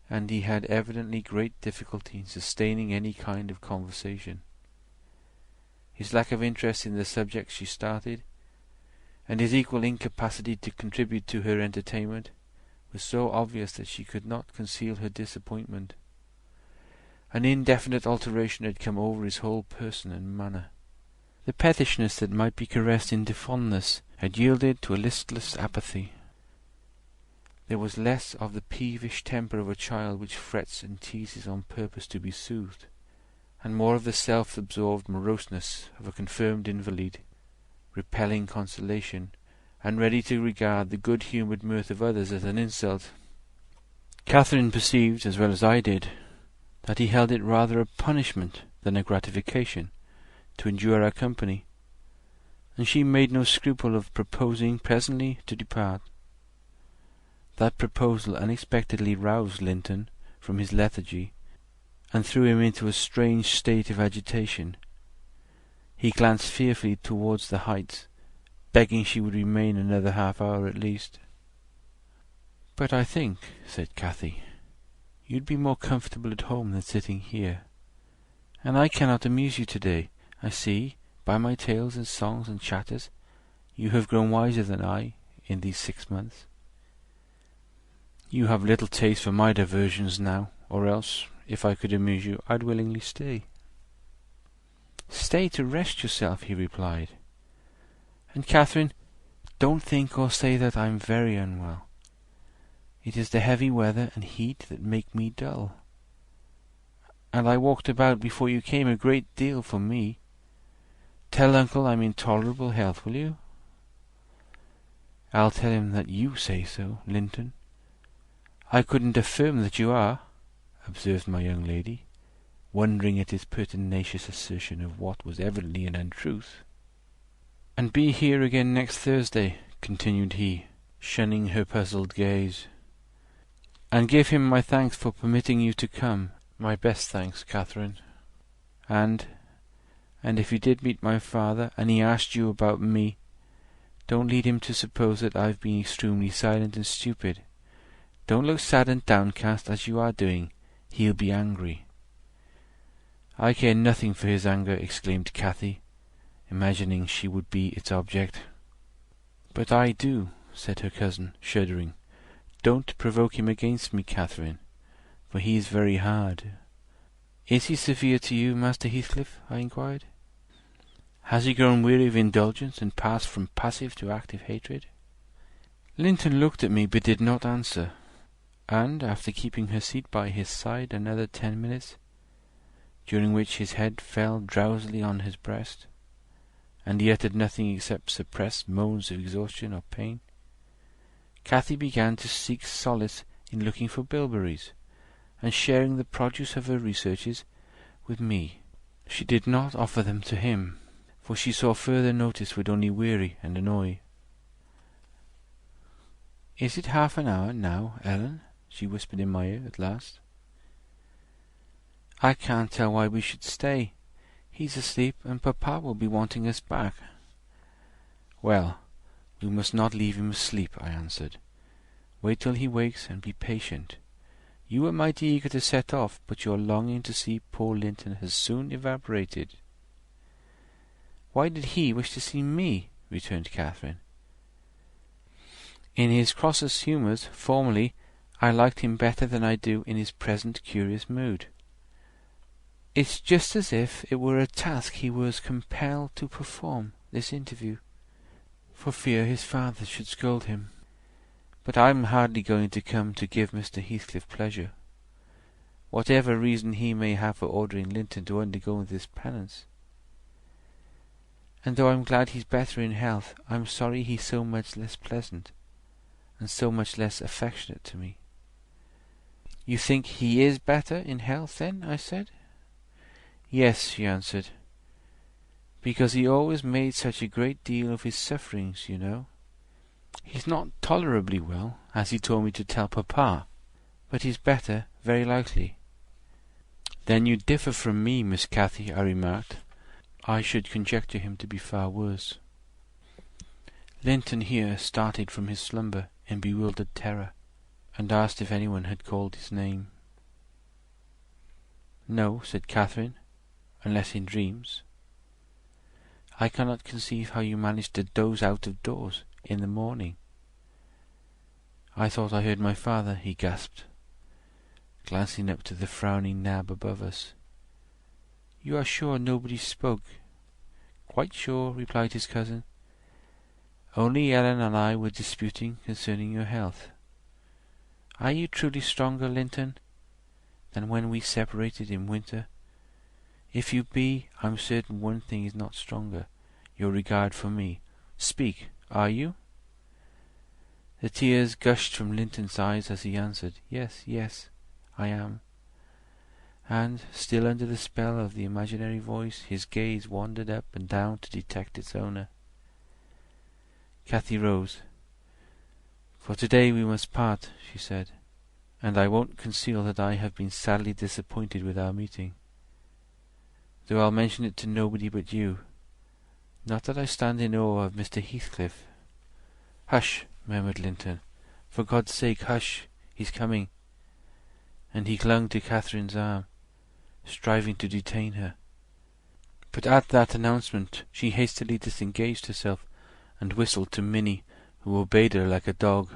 and he had evidently great difficulty in sustaining any kind of conversation. His lack of interest in the subject she started, and his equal incapacity to contribute to her entertainment, was so obvious that she could not conceal her disappointment. An indefinite alteration had come over his whole person and manner. The pettishness that might be caressed into fondness had yielded to a listless apathy. There was less of the peevish temper of a child which frets and teases on purpose to be soothed, and more of the self-absorbed moroseness of a confirmed invalid, repelling consolation, and ready to regard the good-humoured mirth of others as an insult. Catherine perceived, as well as I did, that he held it rather a punishment than a gratification to endure our company, and she made no scruple of proposing presently to depart. That proposal unexpectedly roused Linton from his lethargy, and threw him into a strange state of agitation. He glanced fearfully towards the heights, begging she would remain another half-hour at least. "But I think," said Cathy, "you'd be more comfortable at home than sitting here. And I cannot amuse you today. I see, by my tales and songs and chatters, you have grown wiser than I in these 6 months. You have little taste for my diversions now, or else, if I could amuse you, I'd willingly stay." "Stay to rest yourself," he replied. "And, Catherine, don't think or say that I'm very unwell. It is the heavy weather and heat that make me dull. And I walked about before you came a great deal for me. Tell uncle I'm in tolerable health, will you?" "I'll tell him that you say so, Linton. I couldn't affirm that you are," observed my young lady, wondering at his pertinacious assertion of what was evidently an untruth. "And be here again next Thursday," continued he, shunning her puzzled gaze. "And give him my thanks for permitting you to come. My best thanks, Catherine. And if you did meet my father, and he asked you about me, don't lead him to suppose that I've been extremely silent and stupid. Don't look sad and downcast as you are doing. He'll be angry." "I care nothing for his anger," exclaimed Cathy, imagining she would be its object. "But I do," said her cousin, shuddering. "Don't provoke him against me, Catherine, for he is very hard." "Is he severe to you, Master Heathcliff?" I inquired. "Has he grown weary of indulgence, and passed from passive to active hatred?" Linton looked at me, but did not answer, and, after keeping her seat by his side another 10 minutes, during which his head fell drowsily on his breast, and he uttered nothing except suppressed moans of exhaustion or pain, Cathy began to seek solace in looking for bilberries, and sharing the produce of her researches with me. She did not offer them to him, for she saw further notice would only weary and annoy. "Is it half an hour now, Ellen?" she whispered in my ear at last. "I can't tell why we should stay. He's asleep, and Papa will be wanting us back." "Well, we must not leave him asleep," I answered. "Wait till he wakes, and be patient. You were mighty eager to set off, but your longing to see poor Linton has soon evaporated." "Why did he wish to see me?" returned Catherine. "In his crossest humours, formerly, I liked him better than I do in his present curious mood. It's just as if it were a task he was compelled to perform, this interview, for fear his father should scold him. But I'm hardly going to come to give Mr. Heathcliff pleasure, whatever reason he may have for ordering Linton to undergo this penance. And though I'm glad he's better in health, I'm sorry he's so much less pleasant, and so much less affectionate to me." "You think he is better in health, then?" I said. "Yes," she answered, "because he always made such a great deal of his sufferings, you know. He's not tolerably well, as he told me to tell Papa, but he's better, very likely." "Then you differ from me, Miss Cathy," I remarked. "I should conjecture him to be far worse." Linton here started from his slumber in bewildered terror, and asked if anyone had called his name. "No," said Catherine, "unless in dreams. I cannot conceive how you managed to doze out of doors in the morning." "I thought I heard my father," he gasped, glancing up to the frowning nab above us. "You are sure nobody spoke?" "Quite sure," replied his cousin. "Only Ellen and I were disputing concerning your health. Are you truly stronger, Linton, than when we separated in winter? If you be, I'm certain one thing is not stronger, your regard for me. Speak, are you?" The tears gushed from Linton's eyes as he answered, "Yes, yes, I am." And, still under the spell of the imaginary voice, his gaze wandered up and down to detect its owner. Cathy rose. "For today we must part," she said, "and I won't conceal that I have been sadly disappointed with our meeting, though I'll mention it to nobody but you. Not that I stand in awe of Mr. Heathcliff." "Hush!" murmured Linton, For God's sake, hush, he's coming." And he clung to Catherine's arm, striving to detain her. But at that announcement she hastily disengaged herself and whistled to Minnie, who obeyed her like a dog.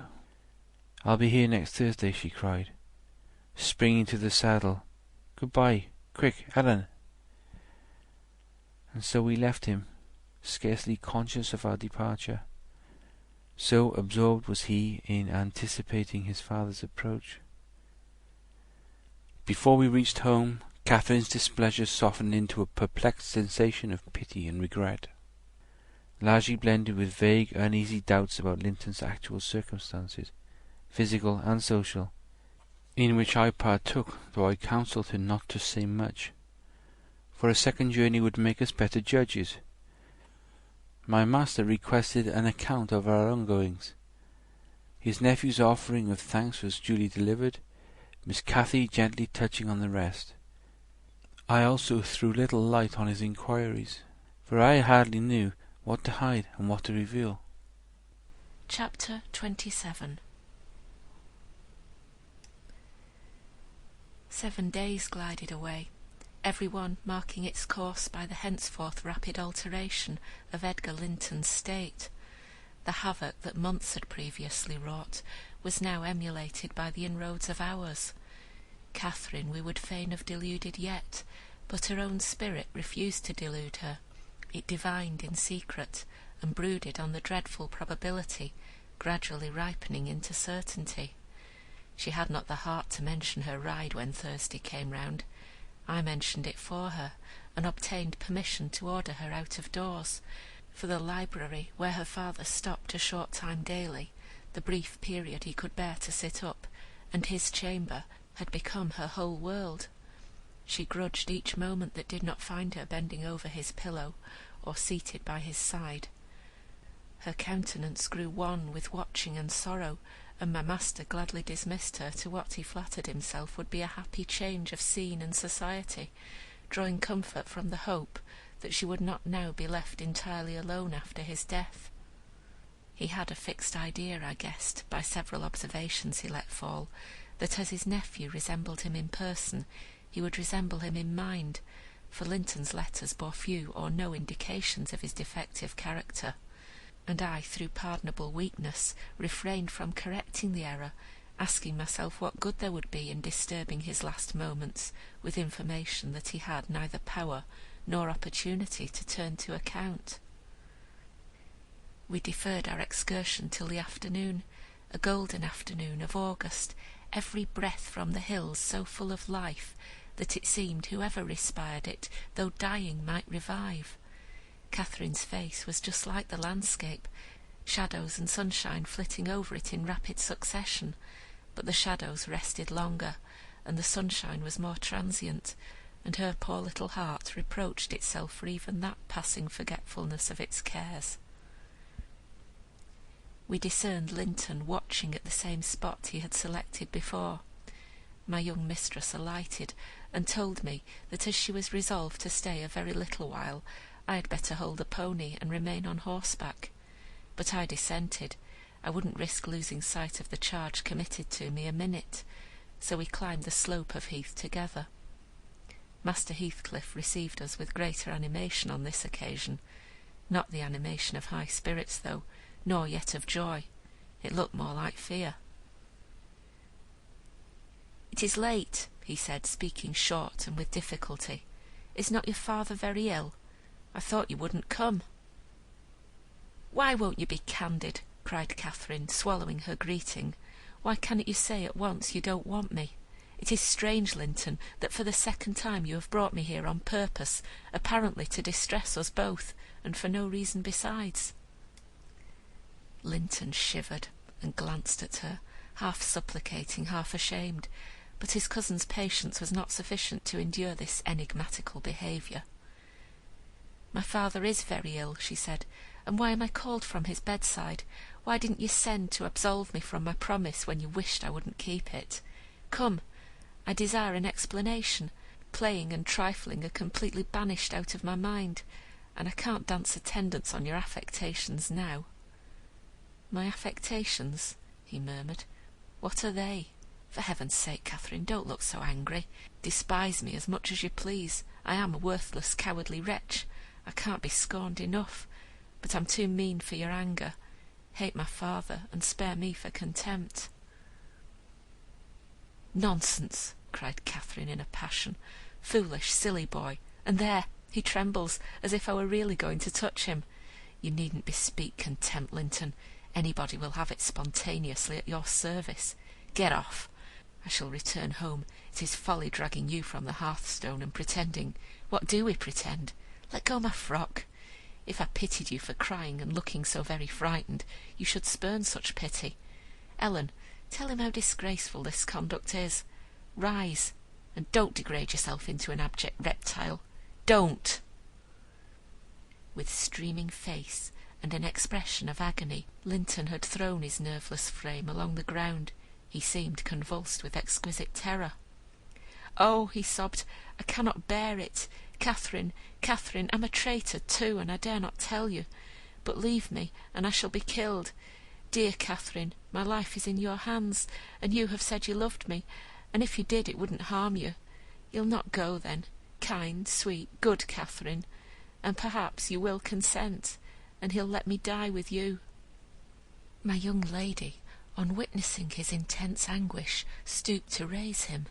"I'll be here next Thursday," she cried, springing to the saddle. "Good-bye. Quick, Ellen." And so we left him, scarcely conscious of our departure. So absorbed was he in anticipating his father's approach. Before we reached home, Catherine's displeasure softened into a perplexed sensation of pity and regret, largely blended with vague, uneasy doubts about Linton's actual circumstances, physical and social, in which I partook, though I counselled her not to say much, for a second journey would make us better judges. My master requested an account of our ongoings. His nephew's offering of thanks was duly delivered, Miss Cathy gently touching on the rest. I also threw little light on his inquiries, for I hardly knew what to hide and what to reveal. Chapter 27. 7 days glided away, every one marking its course by the henceforth rapid alteration of Edgar Linton's state. The havoc that months had previously wrought was now emulated by the inroads of hours. Catherine we would fain have deluded yet, but her own spirit refused to delude her. It divined in secret, and brooded on the dreadful probability, gradually ripening into certainty. She had not the heart to mention her ride when Thursday came round. I mentioned it for her, and obtained permission to order her out of doors, for the library, where her father stopped a short time daily, the brief period he could bear to sit up, and his chamber, had become her whole world. She grudged each moment that did not find her bending over his pillow, or seated by his side. Her countenance grew wan with watching and sorrow, and my master gladly dismissed her to what he flattered himself would be a happy change of scene and society, drawing comfort from the hope that she would not now be left entirely alone after his death. He had a fixed idea, I guessed, by several observations he let fall, that as his nephew resembled him in person, he would resemble him in mind, for Linton's letters bore few or no indications of his defective character, and I, through pardonable weakness, refrained from correcting the error, asking myself what good there would be in disturbing his last moments with information that he had neither power nor opportunity to turn to account. We deferred our excursion till the afternoon, a golden afternoon of August, every breath from the hills so full of life that it seemed whoever respired it, though dying, might revive. Catherine's face was just like the landscape, shadows and sunshine flitting over it in rapid succession, but the shadows rested longer, and the sunshine was more transient, and her poor little heart reproached itself for even that passing forgetfulness of its cares. We discerned Linton watching at the same spot he had selected before. My young mistress alighted, and told me that as she was resolved to stay a very little while, I had better hold the pony and remain on horseback. But I dissented. I wouldn't risk losing sight of the charge committed to me a minute, so we climbed the slope of Heath together. Master Heathcliff received us with greater animation on this occasion, not the animation of high spirits, though, nor yet of joy. It looked more like fear. "It is late," he said, speaking short and with difficulty. "Is not your father very ill? I thought you wouldn't come." "Why won't you be candid?" cried Catherine, swallowing her greeting. "Why cannot you say at once you don't want me? It is strange, Linton, that for the second time you have brought me here on purpose, apparently to distress us both, and for no reason besides." Linton shivered and glanced at her, half supplicating, half ashamed, but his cousin's patience was not sufficient to endure this enigmatical behaviour. "My father is very ill," she said, "and why am I called from his bedside? Why didn't you send to absolve me from my promise when you wished I wouldn't keep it? Come, I desire an explanation. Playing and trifling are completely banished out of my mind, and I can't dance attendance on your affectations now." "My affectations?" he murmured. "What are they? For heaven's sake, Catherine, don't look so angry. Despise me as much as you please. I am a worthless, cowardly wretch. I can't be scorned enough. But I'm too mean for your anger. Hate my father, and spare me for contempt." "Nonsense!" cried Catherine in a passion. "Foolish, silly boy! And there, he trembles, as if I were really going to touch him. You needn't bespeak contempt, Linton. Anybody will have it spontaneously at your service. Get off. I shall return home. It is folly dragging you from the hearthstone and pretending. What do we pretend? Let go my frock. If I pitied you for crying and looking so very frightened, you should spurn such pity. Ellen, tell him how disgraceful this conduct is. Rise, and don't degrade yourself into an abject reptile. Don't!" With streaming face and an expression of agony, Linton had thrown his nerveless frame along the ground. He seemed convulsed with exquisite terror. "Oh," he sobbed, "I cannot bear it. Catherine, Catherine, I'm a traitor too, and I dare not tell you. But leave me, and I shall be killed. Dear Catherine, my life is in your hands, and you have said you loved me, and if you did it wouldn't harm you. You'll not go then, kind, sweet, good Catherine, and perhaps you will consent, and he'll let me die with you." My young lady, on witnessing his intense anguish, stooped to raise him.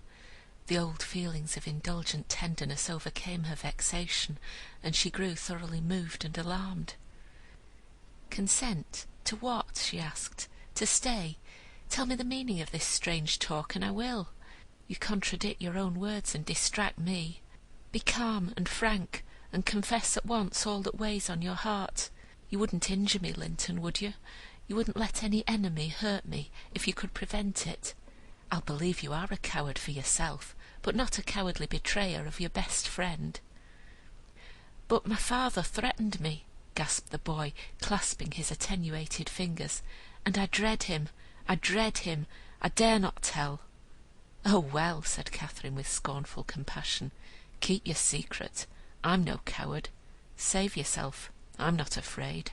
The old feelings of indulgent tenderness overcame her vexation, and she grew thoroughly moved and alarmed. "Consent? To what?" she asked. "To stay? Tell me the meaning of this strange talk, and I will. You contradict your own words and distract me. Be calm and frank, and confess at once all that weighs on your heart. You wouldn't injure me, Linton, would you? You wouldn't let any enemy hurt me if you could prevent it. I'll believe you are a coward for yourself, but not a cowardly betrayer of your best friend." "But my father threatened me," gasped the boy, clasping his attenuated fingers, "and I dread him. I dread him. I dare not tell." "Oh, well," said Catherine with scornful compassion, "keep your secret. I'm no coward. Save yourself. I'm not afraid."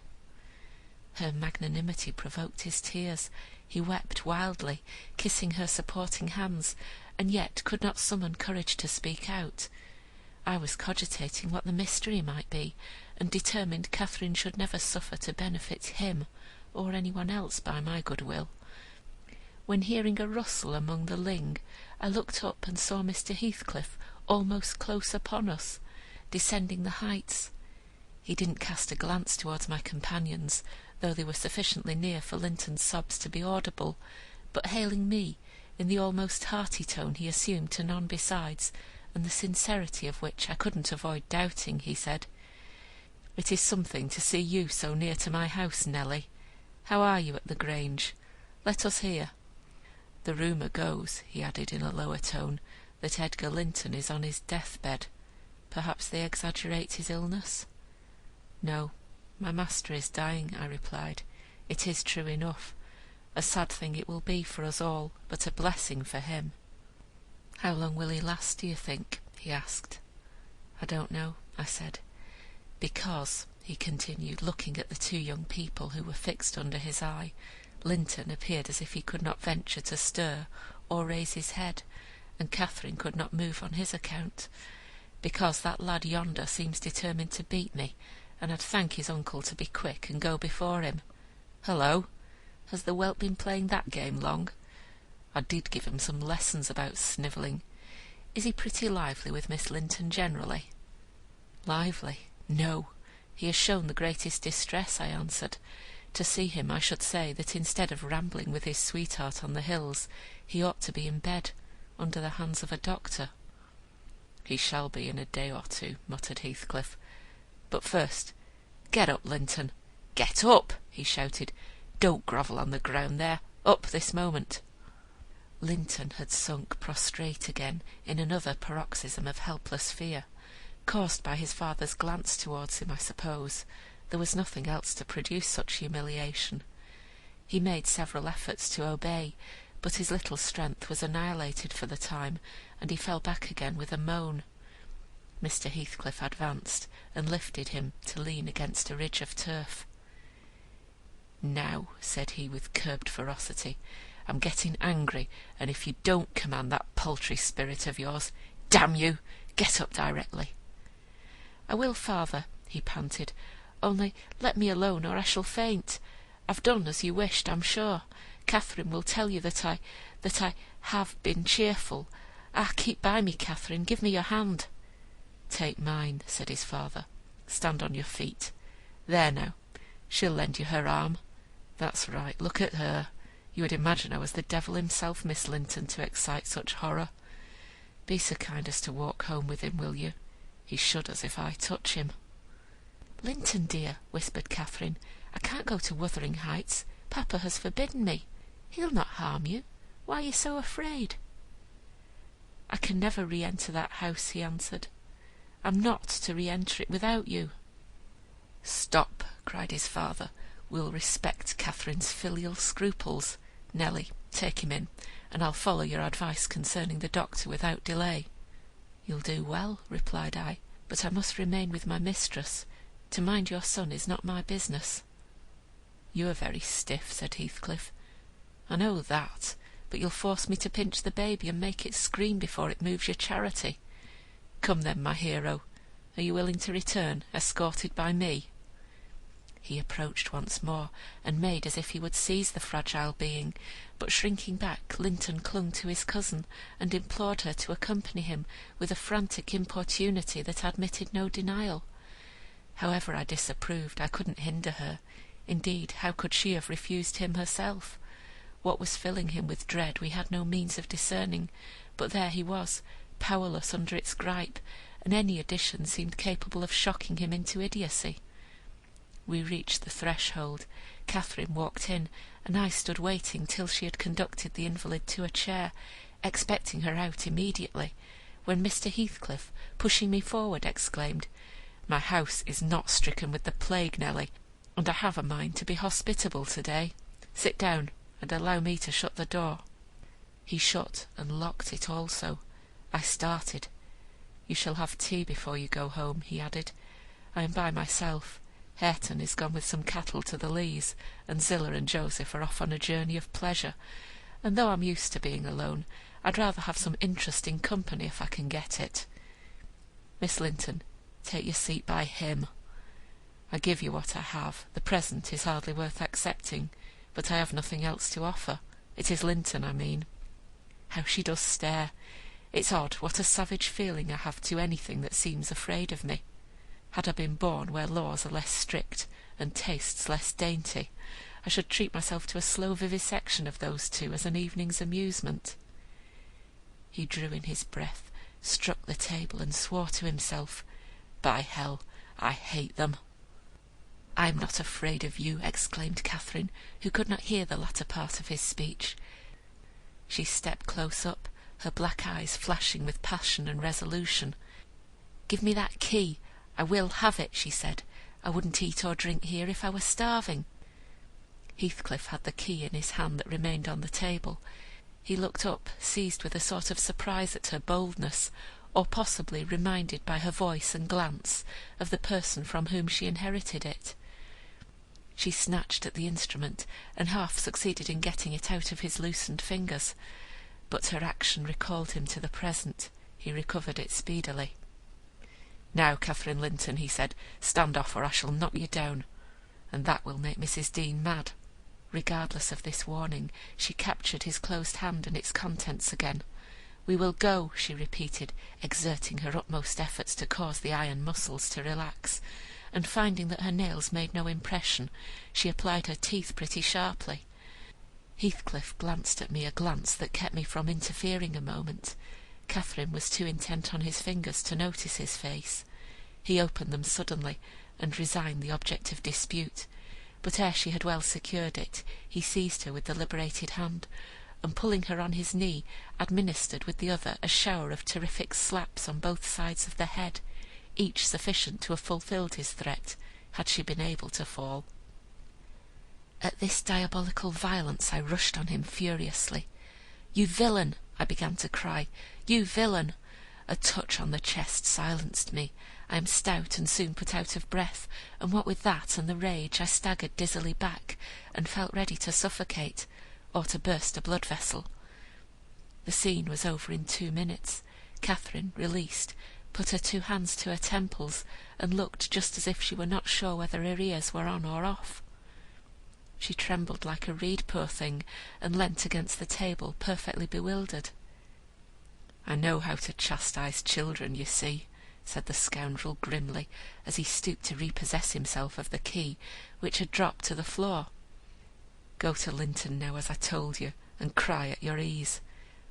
Her magnanimity provoked his tears. He wept wildly, kissing her supporting hands, and yet could not summon courage to speak out. I was cogitating what the mystery might be, and determined Catherine should never suffer to benefit him or anyone else by my goodwill, when, hearing a rustle among the ling, I looked up and saw Mr. Heathcliff almost close upon us, descending the heights. He didn't cast a glance towards my companions, though they were sufficiently near for Linton's sobs to be audible, but hailing me, in the almost hearty tone he assumed to none besides, and the sincerity of which I couldn't avoid doubting, he said, "It is something to see you so near to my house, Nelly. How are you at the Grange? Let us hear. The rumour goes," he added in a lower tone, "that Edgar Linton is on his death-bed. Perhaps they exaggerate his illness?" "No, my master is dying," I replied. "It is true enough. A sad thing it will be for us all, but a blessing for him." "How long will he last, do you think?" he asked. "I don't know," I said. "Because," he continued, looking at the two young people who were fixed under his eye, "Linton appeared as if he could not venture to stir or raise his head, and Catherine could not move on his account. Because that lad yonder seems determined to beat me, and I'd thank his uncle to be quick and go before him. Hullo! Has the whelp been playing that game long? I did give him some lessons about snivelling. Is he pretty lively with Miss Linton generally?" "Lively? No. He has shown the greatest distress," I answered. "To see him, I should say that instead of rambling with his sweetheart on the hills, he ought to be in bed, under the hands of a doctor." "He shall be in a day or two," muttered Heathcliff. "But first, get up, Linton. Get up!" he shouted. "Don't grovel on the ground there. Up this moment." Linton had sunk prostrate again in another paroxysm of helpless fear, caused by his father's glance towards him, I suppose. There was nothing else to produce such humiliation. He made several efforts to obey, but his little strength was annihilated for the time, and he fell back again with a moan. Mr. Heathcliff advanced, and lifted him to lean against a ridge of turf. "Now," said he with curbed ferocity, "I'm getting angry, and if you don't command that paltry spirit of yours, damn you, get up directly." "I will, father," he panted, "only let me alone, or I shall faint. I've done as you wished, I'm sure. Catherine will tell you that I have been cheerful. Ah, keep by me, Catherine, give me your hand." "Take mine," said his father. "Stand on your feet. There now, she'll lend you her arm. That's right, look at her. You would imagine I was the devil himself, Miss Linton, to excite such horror. Be so kind as to walk home with him, will you? He shudders if I touch him." "Linton, dear," whispered Catherine, "I can't go to Wuthering Heights. Papa has forbidden me. He'll not harm you. Why are you so afraid?" "I can never re-enter that house," he answered. "I'm not to re-enter it without you." "Stop," cried his father. "We'll respect Catherine's filial scruples. Nelly, take him in, and I'll follow your advice concerning the doctor without delay." "You'll do well," replied I, "but I must remain with my mistress. To mind your son is not my business." "You are very stiff," said Heathcliff. "I know that, but you'll force me to pinch the baby and make it scream before it moves your charity. Come then, my hero, are you willing to return, escorted by me?" He approached once more, and made as if he would seize the fragile being, but shrinking back, Linton clung to his cousin, and implored her to accompany him with a frantic importunity that admitted no denial. However I disapproved, I couldn't hinder her. Indeed, how could she have refused him herself? What was filling him with dread we had no means of discerning, but there he was, powerless under its gripe, and any addition seemed capable of shocking him into idiocy. We reached the threshold. Catherine walked in, and I stood waiting till she had conducted the invalid to a chair, expecting her out immediately, when Mr. Heathcliff, pushing me forward, exclaimed, "My house is not stricken with the plague, Nelly, and I have a mind to be hospitable to-day. Sit down, and allow me to shut the door." He shut and locked it also. I started. "You shall have tea before you go home," he added. "I am by myself. Hareton is gone with some cattle to the Leas, and Zillah and Joseph are off on a journey of pleasure, and though I'm used to being alone, I'd rather have some interesting company if I can get it. Miss Linton, take your seat by him. I give you what I have. The present is hardly worth accepting, but I have nothing else to offer. It is Linton, I mean." How she does stare! It's odd what a savage feeling I have to anything that seems afraid of me. Had I been born where laws are less strict and tastes less dainty, I should treat myself to a slow vivisection of those two as an evening's amusement. He drew in his breath, struck the table, and swore to himself, "By hell, I hate them." "I am not afraid of you," exclaimed Catherine, who could not hear the latter part of his speech. She stepped close up, her black eyes flashing with passion and resolution. "Give me that key. I will have it," she said. "I wouldn't eat or drink here if I were starving." Heathcliff had the key in his hand that remained on the table. He looked up, seized with a sort of surprise at her boldness, or possibly reminded by her voice and glance of the person from whom she inherited it. She snatched at the instrument, and half succeeded in getting it out of his loosened fingers, but her action recalled him to the present. He recovered it speedily. "Now, Catherine Linton," he said, "stand off, or I shall knock you down, and that will make Mrs. Dean mad." Regardless of this warning, she captured his closed hand and its contents again. "We will go," she repeated, exerting her utmost efforts to cause the iron muscles to relax, and finding that her nails made no impression, she applied her teeth pretty sharply. Heathcliff glanced at me a glance that kept me from interfering a moment. Catherine was too intent on his fingers to notice his face. He opened them suddenly, and resigned the object of dispute, but ere she had well secured it, he seized her with the liberated hand, and pulling her on his knee, administered with the other a shower of terrific slaps on both sides of the head, each sufficient to have fulfilled his threat, had she been able to fall. At this diabolical violence I rushed on him furiously. "You villain!" I began to cry. "You villain!" A touch on the chest silenced me. I am stout and soon put out of breath, and what with that and the rage, I staggered dizzily back, and felt ready to suffocate, or to burst a blood vessel. The scene was over in 2 minutes. Catherine, released, put her 2 hands to her temples, and looked just as if she were not sure whether her ears were on or off. She trembled like a reed, poor thing, and leant against the table, perfectly bewildered. "I know how to chastise children, you see," said the scoundrel grimly, as he stooped to repossess himself of the key, which had dropped to the floor. "Go to Linton now, as I told you, and cry at your ease.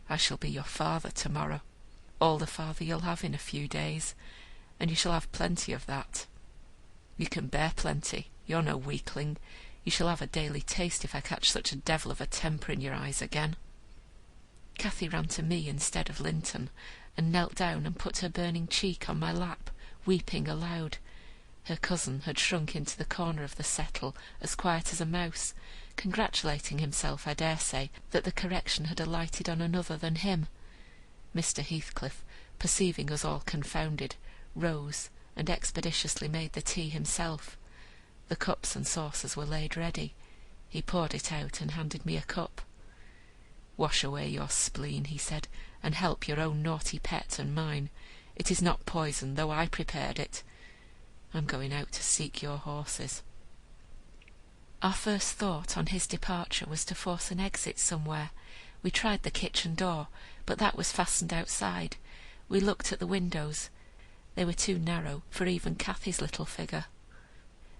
I shall be your father tomorrow, all the father you'll have in a few days, and you shall have plenty of that. You can bear plenty, you're no weakling. You shall have a daily taste if I catch such a devil of a temper in your eyes again." Cathy ran to me instead of Linton, and knelt down and put her burning cheek on my lap, weeping aloud. Her cousin had shrunk into the corner of the settle, as quiet as a mouse, congratulating himself, I dare say, that the correction had alighted on another than him. Mr. Heathcliff, perceiving us all confounded, rose and expeditiously made the tea himself. The cups and saucers were laid ready. He poured it out and handed me a cup. "Wash away your spleen," he said, "and help your own naughty pet and mine. It is not poison, though I prepared it. I'm going out to seek your horses." Our first thought on his departure was to force an exit somewhere. We tried the kitchen door, but that was fastened outside. We looked at the windows. They were too narrow for even Cathy's little figure.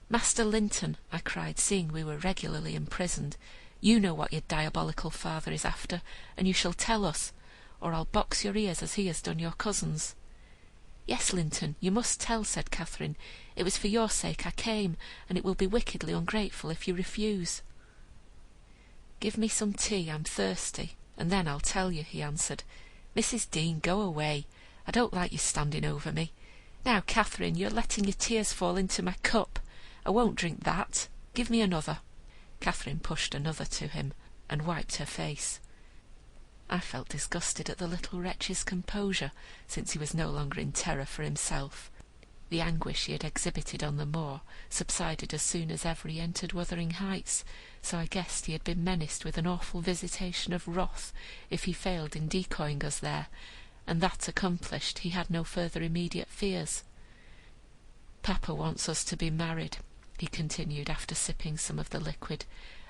"Master Linton," I cried, seeing we were regularly imprisoned, "you know what your diabolical father is after, and you shall tell us, or I'll box your ears as he has done your cousin's." "Yes, Linton, you must tell," said Catherine. "It was for your sake I came, and it will be wickedly ungrateful if you refuse." "Give me some tea, I'm thirsty, and then I'll tell you," he answered. "Mrs. Dean, go away. I don't like you standing over me. Now, Catherine, you're letting your tears fall into my cup. I won't drink that. Give me another." Catherine pushed another to him, and wiped her face. I felt disgusted at the little wretch's composure, since he was no longer in terror for himself. The anguish he had exhibited on the moor subsided as soon as ever he entered Wuthering Heights, so I guessed he had been menaced with an awful visitation of wrath if he failed in decoying us there, and that accomplished, he had no further immediate fears. "Papa wants us to be married," he continued after sipping some of the liquid,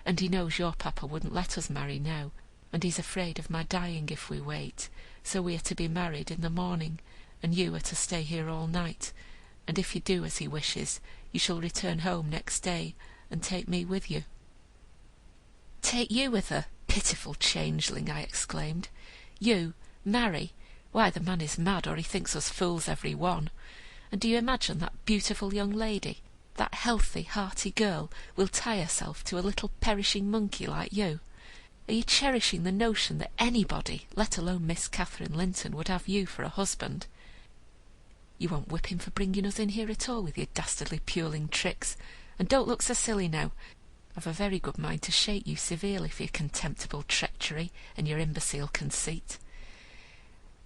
"and he knows your papa wouldn't let us marry now, and he's afraid of my dying if we wait, so we are to be married in the morning, and you are to stay here all night, and if you do as he wishes, you shall return home next day, and take me with you." "Take you with her, pitiful changeling!" I exclaimed. "You marry? Why, the man is mad, or he thinks us fools every one. And do you imagine that beautiful young lady, that healthy, hearty girl, will tie herself to a little perishing monkey like you? Are you cherishing the notion that anybody, let alone Miss Catherine Linton, would have you for a husband? You won't whip him for bringing us in here at all with your dastardly puling tricks, and don't look so silly now. I've a very good mind to shake you severely for your contemptible treachery and your imbecile conceit."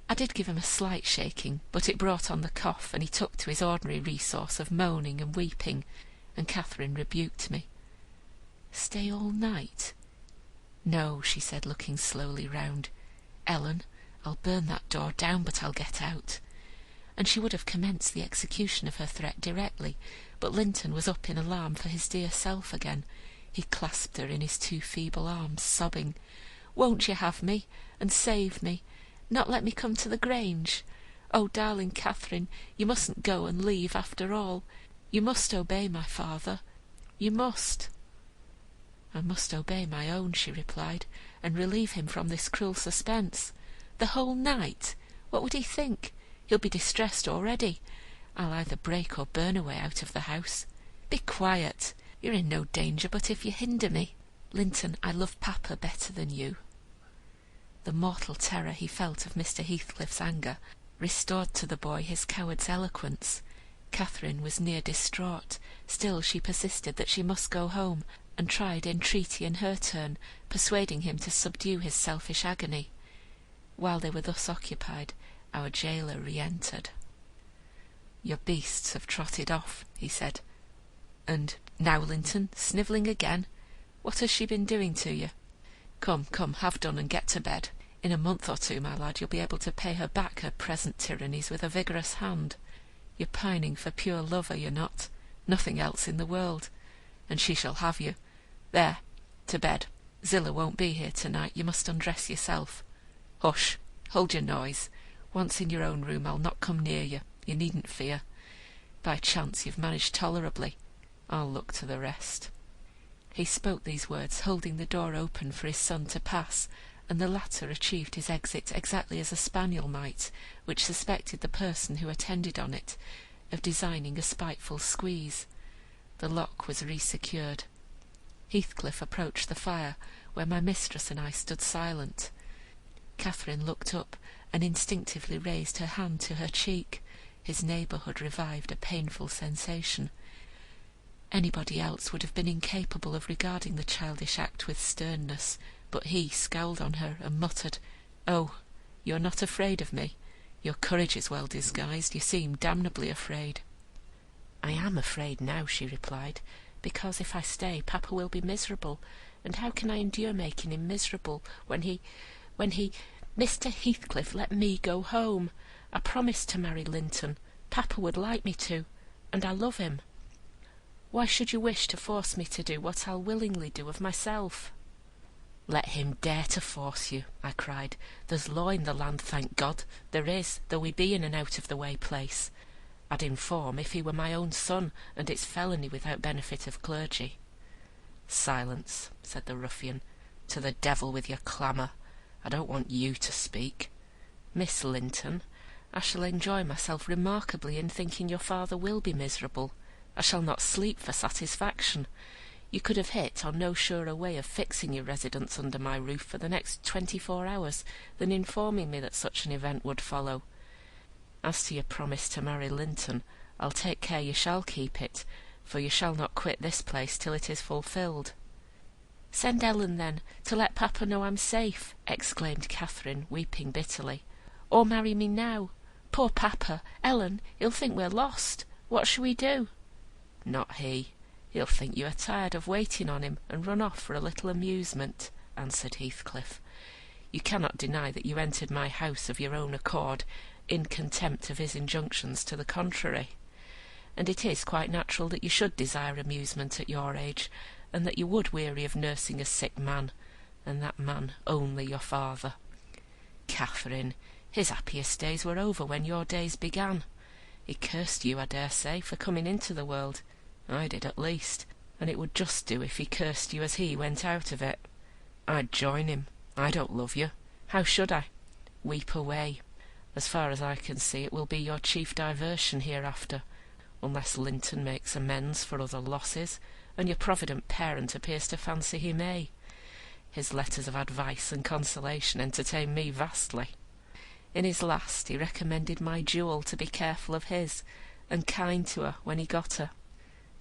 I did give him a slight shaking, but it brought on the cough, and he took to his ordinary resource of moaning and weeping, and Catherine rebuked me. "Stay all night?" "No," she said, looking slowly round. "Ellen, I'll burn that door down, but I'll get out." And she would have commenced the execution of her threat directly, but Linton was up in alarm for his dear self again. He clasped her in his 2 feeble arms, sobbing, "Won't you have me, and save me? Not let me come to the Grange? Oh, darling Catherine, you mustn't go and leave after all. You must obey my father. You must." "I must obey my own," she replied, "and relieve him from this cruel suspense. The whole night? What would he think? He'll be distressed already. I'll either break or burn a way out of the house. Be quiet. You're in no danger but if you hinder me. Linton, I love Papa better than you." The mortal terror he felt of Mr. Heathcliff's anger restored to the boy his coward's eloquence. Catherine was near distraught. Still she persisted that she must go home, and tried entreaty in her turn, persuading him to subdue his selfish agony. While they were thus occupied, our jailer re-entered. "Your beasts have trotted off," he said. "And now, Linton, snivelling again? What has she been doing to you? Come, come, have done and get to bed. In a month or two, my lad, you'll be able to pay her back her present tyrannies with a vigorous hand. You're pining for pure love, are you not? Nothing else in the world. And she shall have you. There, to bed. Zillah won't be here tonight. You must undress yourself. Hush, hold your noise. Once in your own room, I'll not come near you. You needn't fear. By chance you've managed tolerably. I'll look to the rest." He spoke these words, holding the door open for his son to pass, and the latter achieved his exit exactly as a spaniel might, which suspected the person who attended on it of designing a spiteful squeeze. The lock was resecured. Heathcliff approached the fire, where my mistress and I stood silent. Catherine looked up, and instinctively raised her hand to her cheek. His neighbourhood revived a painful sensation. Anybody else would have been incapable of regarding the childish act with sternness, but he scowled on her and muttered, "Oh, you're not afraid of me? Your courage is well disguised. You seem damnably afraid." "I am afraid now," she replied, "because if I stay, Papa will be miserable, and how can I endure making him miserable when he... Mr. Heathcliff, let me go home. I promised to marry Linton. Papa would like me to, and I love him. Why should you wish to force me to do what I'll willingly do of myself?" "Let him dare to force you," I cried. "There's law in the land, thank God. There is, though we be in an out-of-the-way place. I'd inform if he were my own son, and it's felony without benefit of clergy." "Silence," said the ruffian. "To the devil with your clamour. I don't want you to speak. Miss Linton, I shall enjoy myself remarkably in thinking your father will be miserable. I shall not sleep for satisfaction. You could have hit on no surer way of fixing your residence under my roof for the next 24 hours than informing me that such an event would follow. As to your promise to marry Linton, I'll take care you shall keep it, for you shall not quit this place till it is fulfilled." "Send Ellen, then, to let Papa know I'm safe," exclaimed Catherine, weeping bitterly. "Or marry me now. Poor Papa! Ellen, he'll think we're lost. What shall we do?" "Not he. He'll think you are tired of waiting on him, and run off for a little amusement," answered Heathcliff. "You cannot deny that you entered my house of your own accord, in contempt of his injunctions to the contrary. And it is quite natural that you should desire amusement at your age, and that you would weary of nursing a sick man, and that man only your father. Catherine, his happiest days were over when your days began. He cursed you, I dare say, for coming into the world. I did at least, and it would just do if he cursed you as he went out of it. I'd join him. I don't love you. How should I? Weep away. As far as I can see, it will be your chief diversion hereafter, unless Linton makes amends for other losses, and your provident parent appears to fancy he may. His letters of advice and consolation entertain me vastly. In his last he recommended my jewel to be careful of his, and kind to her when he got her.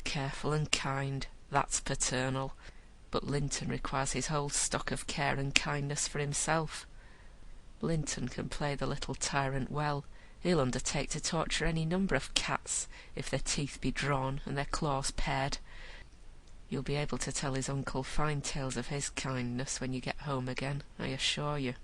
Careful and kind, that's paternal, but Linton requires his whole stock of care and kindness for himself. Linton can play the little tyrant well. He'll undertake to torture any number of cats, if their teeth be drawn and their claws pared. You'll be able to tell his uncle fine tales of his kindness when you get home again, I assure you."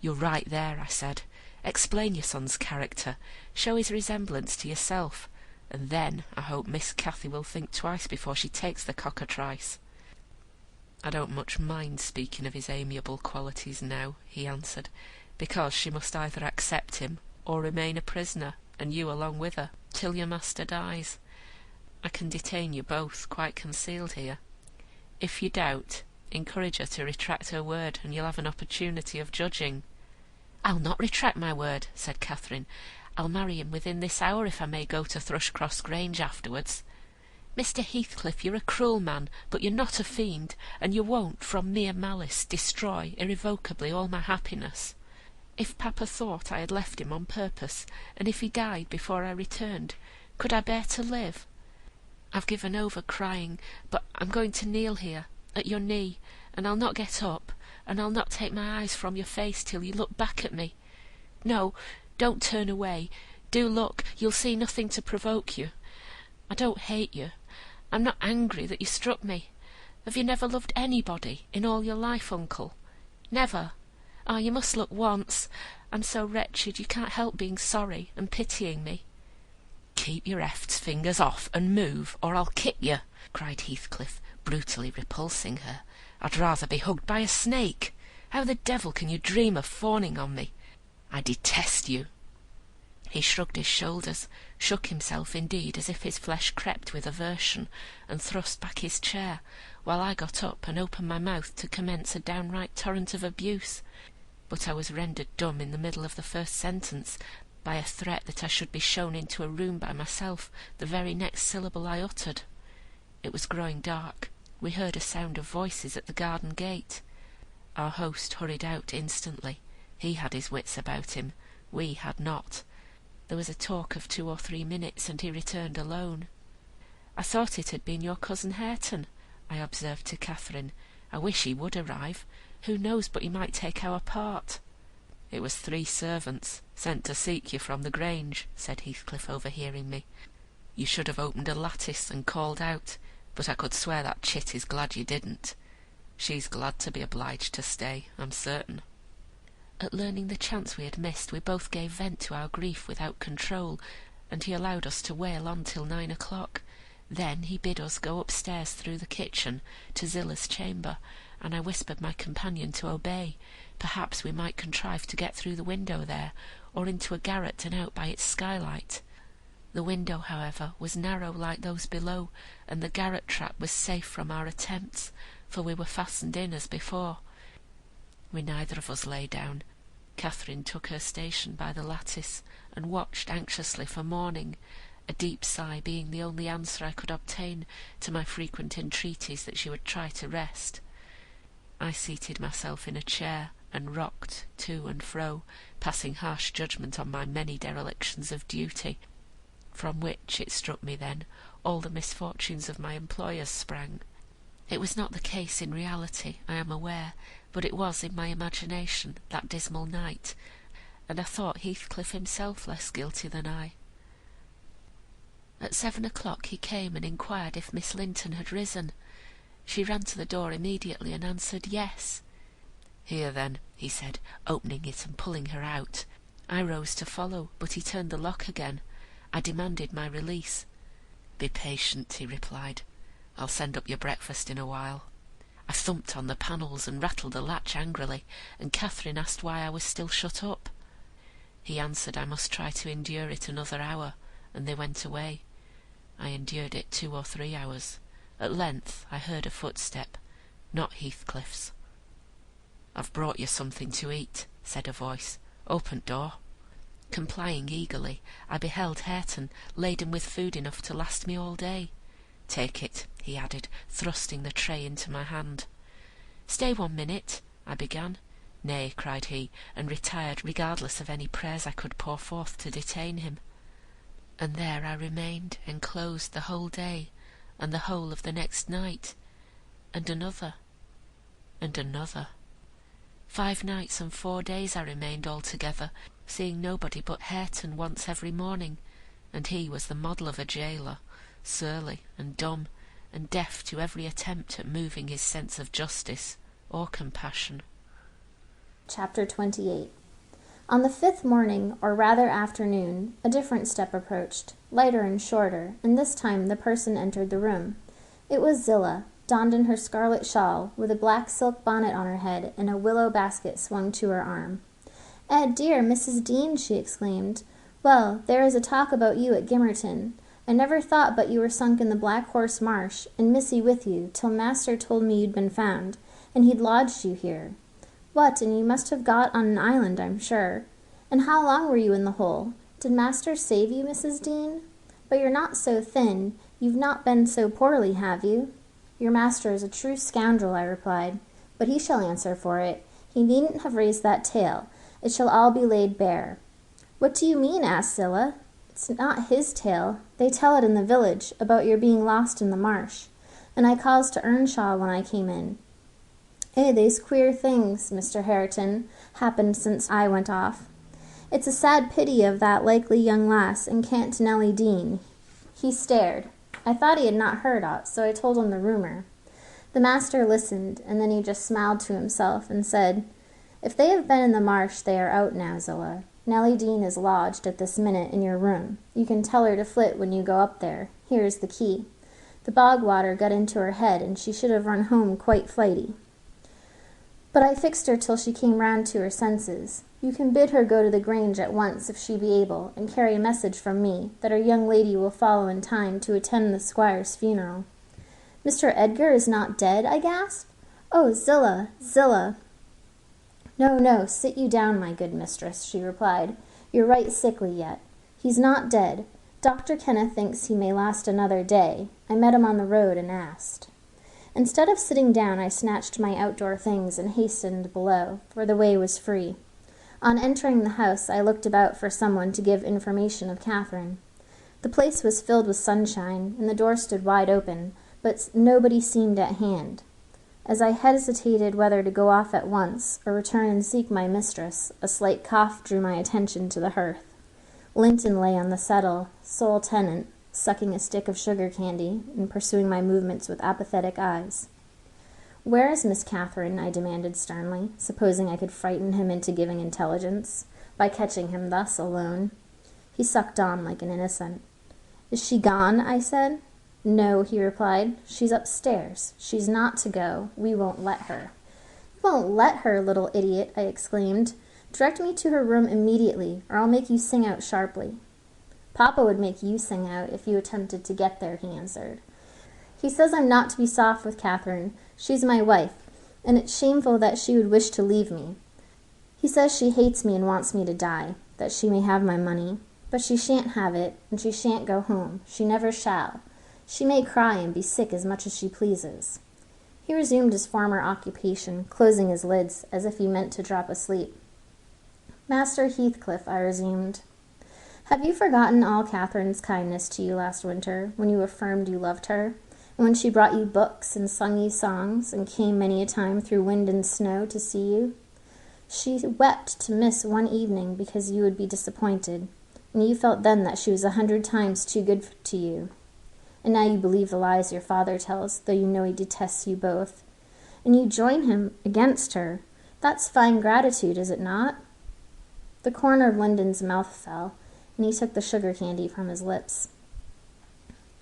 "You're right there," I said. "Explain your son's character. Show his resemblance to yourself, and then I hope Miss Cathy will think twice before she takes the cockatrice." "I don't much mind speaking of his amiable qualities now," he answered, "because she must either accept him or remain a prisoner, and you along with her, till your master dies. I can detain you both quite concealed here. If you doubt, encourage her to retract her word, and you'll have an opportunity of judging." "I'll not retract my word," said Catherine. "I'll marry him within this hour if I may go to Thrushcross Grange afterwards. Mr. Heathcliff, you're a cruel man, but you're not a fiend, and you won't, from mere malice, destroy irrevocably all my happiness. If Papa thought I had left him on purpose, and if he died before I returned, could I bear to live? I've given over crying, but I'm going to kneel here, at your knee, and I'll not get up, and I'll not take my eyes from your face till you look back at me. No, don't turn away. Do look, you'll see nothing to provoke you. I don't hate you. I'm not angry that you struck me. Have you never loved anybody in all your life, uncle? Never? Ah, you must look once. I'm so wretched you can't help being sorry and pitying me. Keep your eft's fingers off and move, or I'll kick you, cried Heathcliff, brutally repulsing her. I'd rather be hugged by a snake. How the devil can you dream of fawning on me? I detest you. He shrugged his shoulders, shook himself indeed as if his flesh crept with aversion, and thrust back his chair, while I got up and opened my mouth to commence a downright torrent of abuse. But I was rendered dumb in the middle of the first sentence by a threat that I should be shown into a room by myself the very next syllable I uttered. It was growing dark. We heard a sound of voices at the garden gate. Our host hurried out instantly. He had his wits about him. We had not. There was a talk of 2 or 3 minutes, and he returned alone. "I thought it had been your cousin Hareton," I observed to Catherine. "I wish he would arrive. Who knows but he might take our part?" "It was 3 servants, sent to seek you from the Grange," said Heathcliff, overhearing me. "You should have opened a lattice and called out, but I could swear that chit is glad you didn't. She's glad to be obliged to stay, I'm certain." At learning the chance we had missed, we both gave vent to our grief without control, and he allowed us to wail on till 9 o'clock. Then he bid us go upstairs through the kitchen to Zilla's chamber, and I whispered my companion to obey. Perhaps we might contrive to get through the window there, or into a garret and out by its skylight. The window, however, was narrow like those below, and the garret trap was safe from our attempts, for we were fastened in as before. We neither of us lay down. Catherine took her station by the lattice, and watched anxiously for morning, a deep sigh being the only answer I could obtain to my frequent entreaties that she would try to rest. I seated myself in a chair, and rocked to and fro, passing harsh judgment on my many derelictions of duty, from which, it struck me then, all the misfortunes of my employers sprang. It was not the case in reality, I am aware, but it was in my imagination that dismal night, and I thought Heathcliff himself less guilty than I. At 7 o'clock he came and inquired if Miss Linton had risen. She ran to the door immediately and answered yes. "Here, then," he said, opening it and pulling her out. I rose to follow, but he turned the lock again. I demanded my release. "Be patient," he replied. "I'll send up your breakfast in a while." I thumped on the panels and rattled the latch angrily, and Catherine asked why I was still shut up. He answered I must try to endure it another hour, and they went away. I endured it 2 or 3 hours. At length I heard a footstep, not Heathcliff's. "I've brought you something to eat," said a voice. "Open door." Complying eagerly, I beheld Hareton, laden with food enough to last me all day. "Take it," he added, thrusting the tray into my hand. "Stay 1 minute," I began. "Nay," cried he, and retired, regardless of any prayers I could pour forth to detain him. And there I remained, enclosed the whole day, and the whole of the next night, and another, and another. 5 nights and 4 days I remained altogether, seeing nobody but Hareton once every morning, and he was the model of a gaoler, surly and dumb, and deaf to every attempt at moving his sense of justice or compassion. Chapter 28. On the 5th morning, or rather afternoon, a different step approached, lighter and shorter, and this time the person entered the room. It was Zillah, donned in her scarlet shawl, with a black silk bonnet on her head, and a willow basket swung to her arm. Dear Mrs. Dean," she exclaimed. "Well, there is a talk about you at Gimmerton. I never thought but you were sunk in the Black Horse Marsh, and Missy with you, till master told me you'd been found, and he'd lodged you here. What, and you must have got on an island, I'm sure. And how long were you in the hole? Did master save you, Mrs. Dean? But you're not so thin, you've not been so poorly, have you?" "Your master is a true scoundrel," I replied, "but he shall answer for it. He needn't have raised that tale. It shall all be laid bare." "What do you mean?" asked Zillah. "It's not his tale. They tell it in the village, about your being lost in the marsh. And I caused to Earnshaw when I came in. They's queer things, Mr. Hareton, happened since I went off. It's a sad pity of that likely young lass in Cantonelly Dean." He stared. I thought he had not heard aught, so I told him the rumour. The master listened, and then he just smiled to himself and said, "If they have been in the marsh, they are out now, Zillah. Nelly Dean is lodged at this minute in your room. You can tell her to flit when you go up there. Here is the key. The bog water got into her head, and she should have run home quite flighty. But I fixed her till she came round to her senses. You can bid her go to the Grange at once, if she be able, and carry a message from me, that our young lady will follow in time to attend the squire's funeral." "Mr. Edgar is not dead?" I gasped. "Oh, Zillah, Zillah!" "No, no, sit you down, my good mistress," she replied. "You're right sickly yet. He's not dead. Dr. Kenneth thinks he may last another day. I met him on the road and asked." Instead of sitting down, I snatched my outdoor things and hastened below, for the way was free. On entering the house, I looked about for someone to give information of Catherine. The place was filled with sunshine, and the door stood wide open, but nobody seemed at hand. As I hesitated whether to go off at once, or return and seek my mistress, a slight cough drew my attention to the hearth. Linton lay on the settle, sole tenant, sucking a stick of sugar candy, and pursuing my movements with apathetic eyes. "Where is Miss Catherine?" I demanded sternly, supposing I could frighten him into giving intelligence, by catching him thus alone. He sucked on like an innocent. "Is she gone?" I said. "No," he replied. "She's upstairs. She's not to go. We won't let her." "You won't let her, little idiot!" I exclaimed. "Direct me to her room immediately, or I'll make you sing out sharply." "Papa would make you sing out if you attempted to get there," he answered. "He says I'm not to be soft with Catherine. She's my wife, and it's shameful that she would wish to leave me. He says she hates me and wants me to die, that she may have my money. But she shan't have it, and she shan't go home. She never shall. She may cry and be sick as much as she pleases." He resumed his former occupation, closing his lids, as if he meant to drop asleep. "Master Heathcliff," I resumed, "have you forgotten all Catherine's kindness to you last winter, when you affirmed you loved her, and when she brought you books and sung you songs, and came many a time through wind and snow to see you? She wept to miss one evening because you would be disappointed, and you felt then that she was 100 times too good to you. And now you believe the lies your father tells, though you know he detests you both. And you join him against her. That's fine gratitude, is it not?" The corner of Linden's mouth fell, and he took the sugar candy from his lips.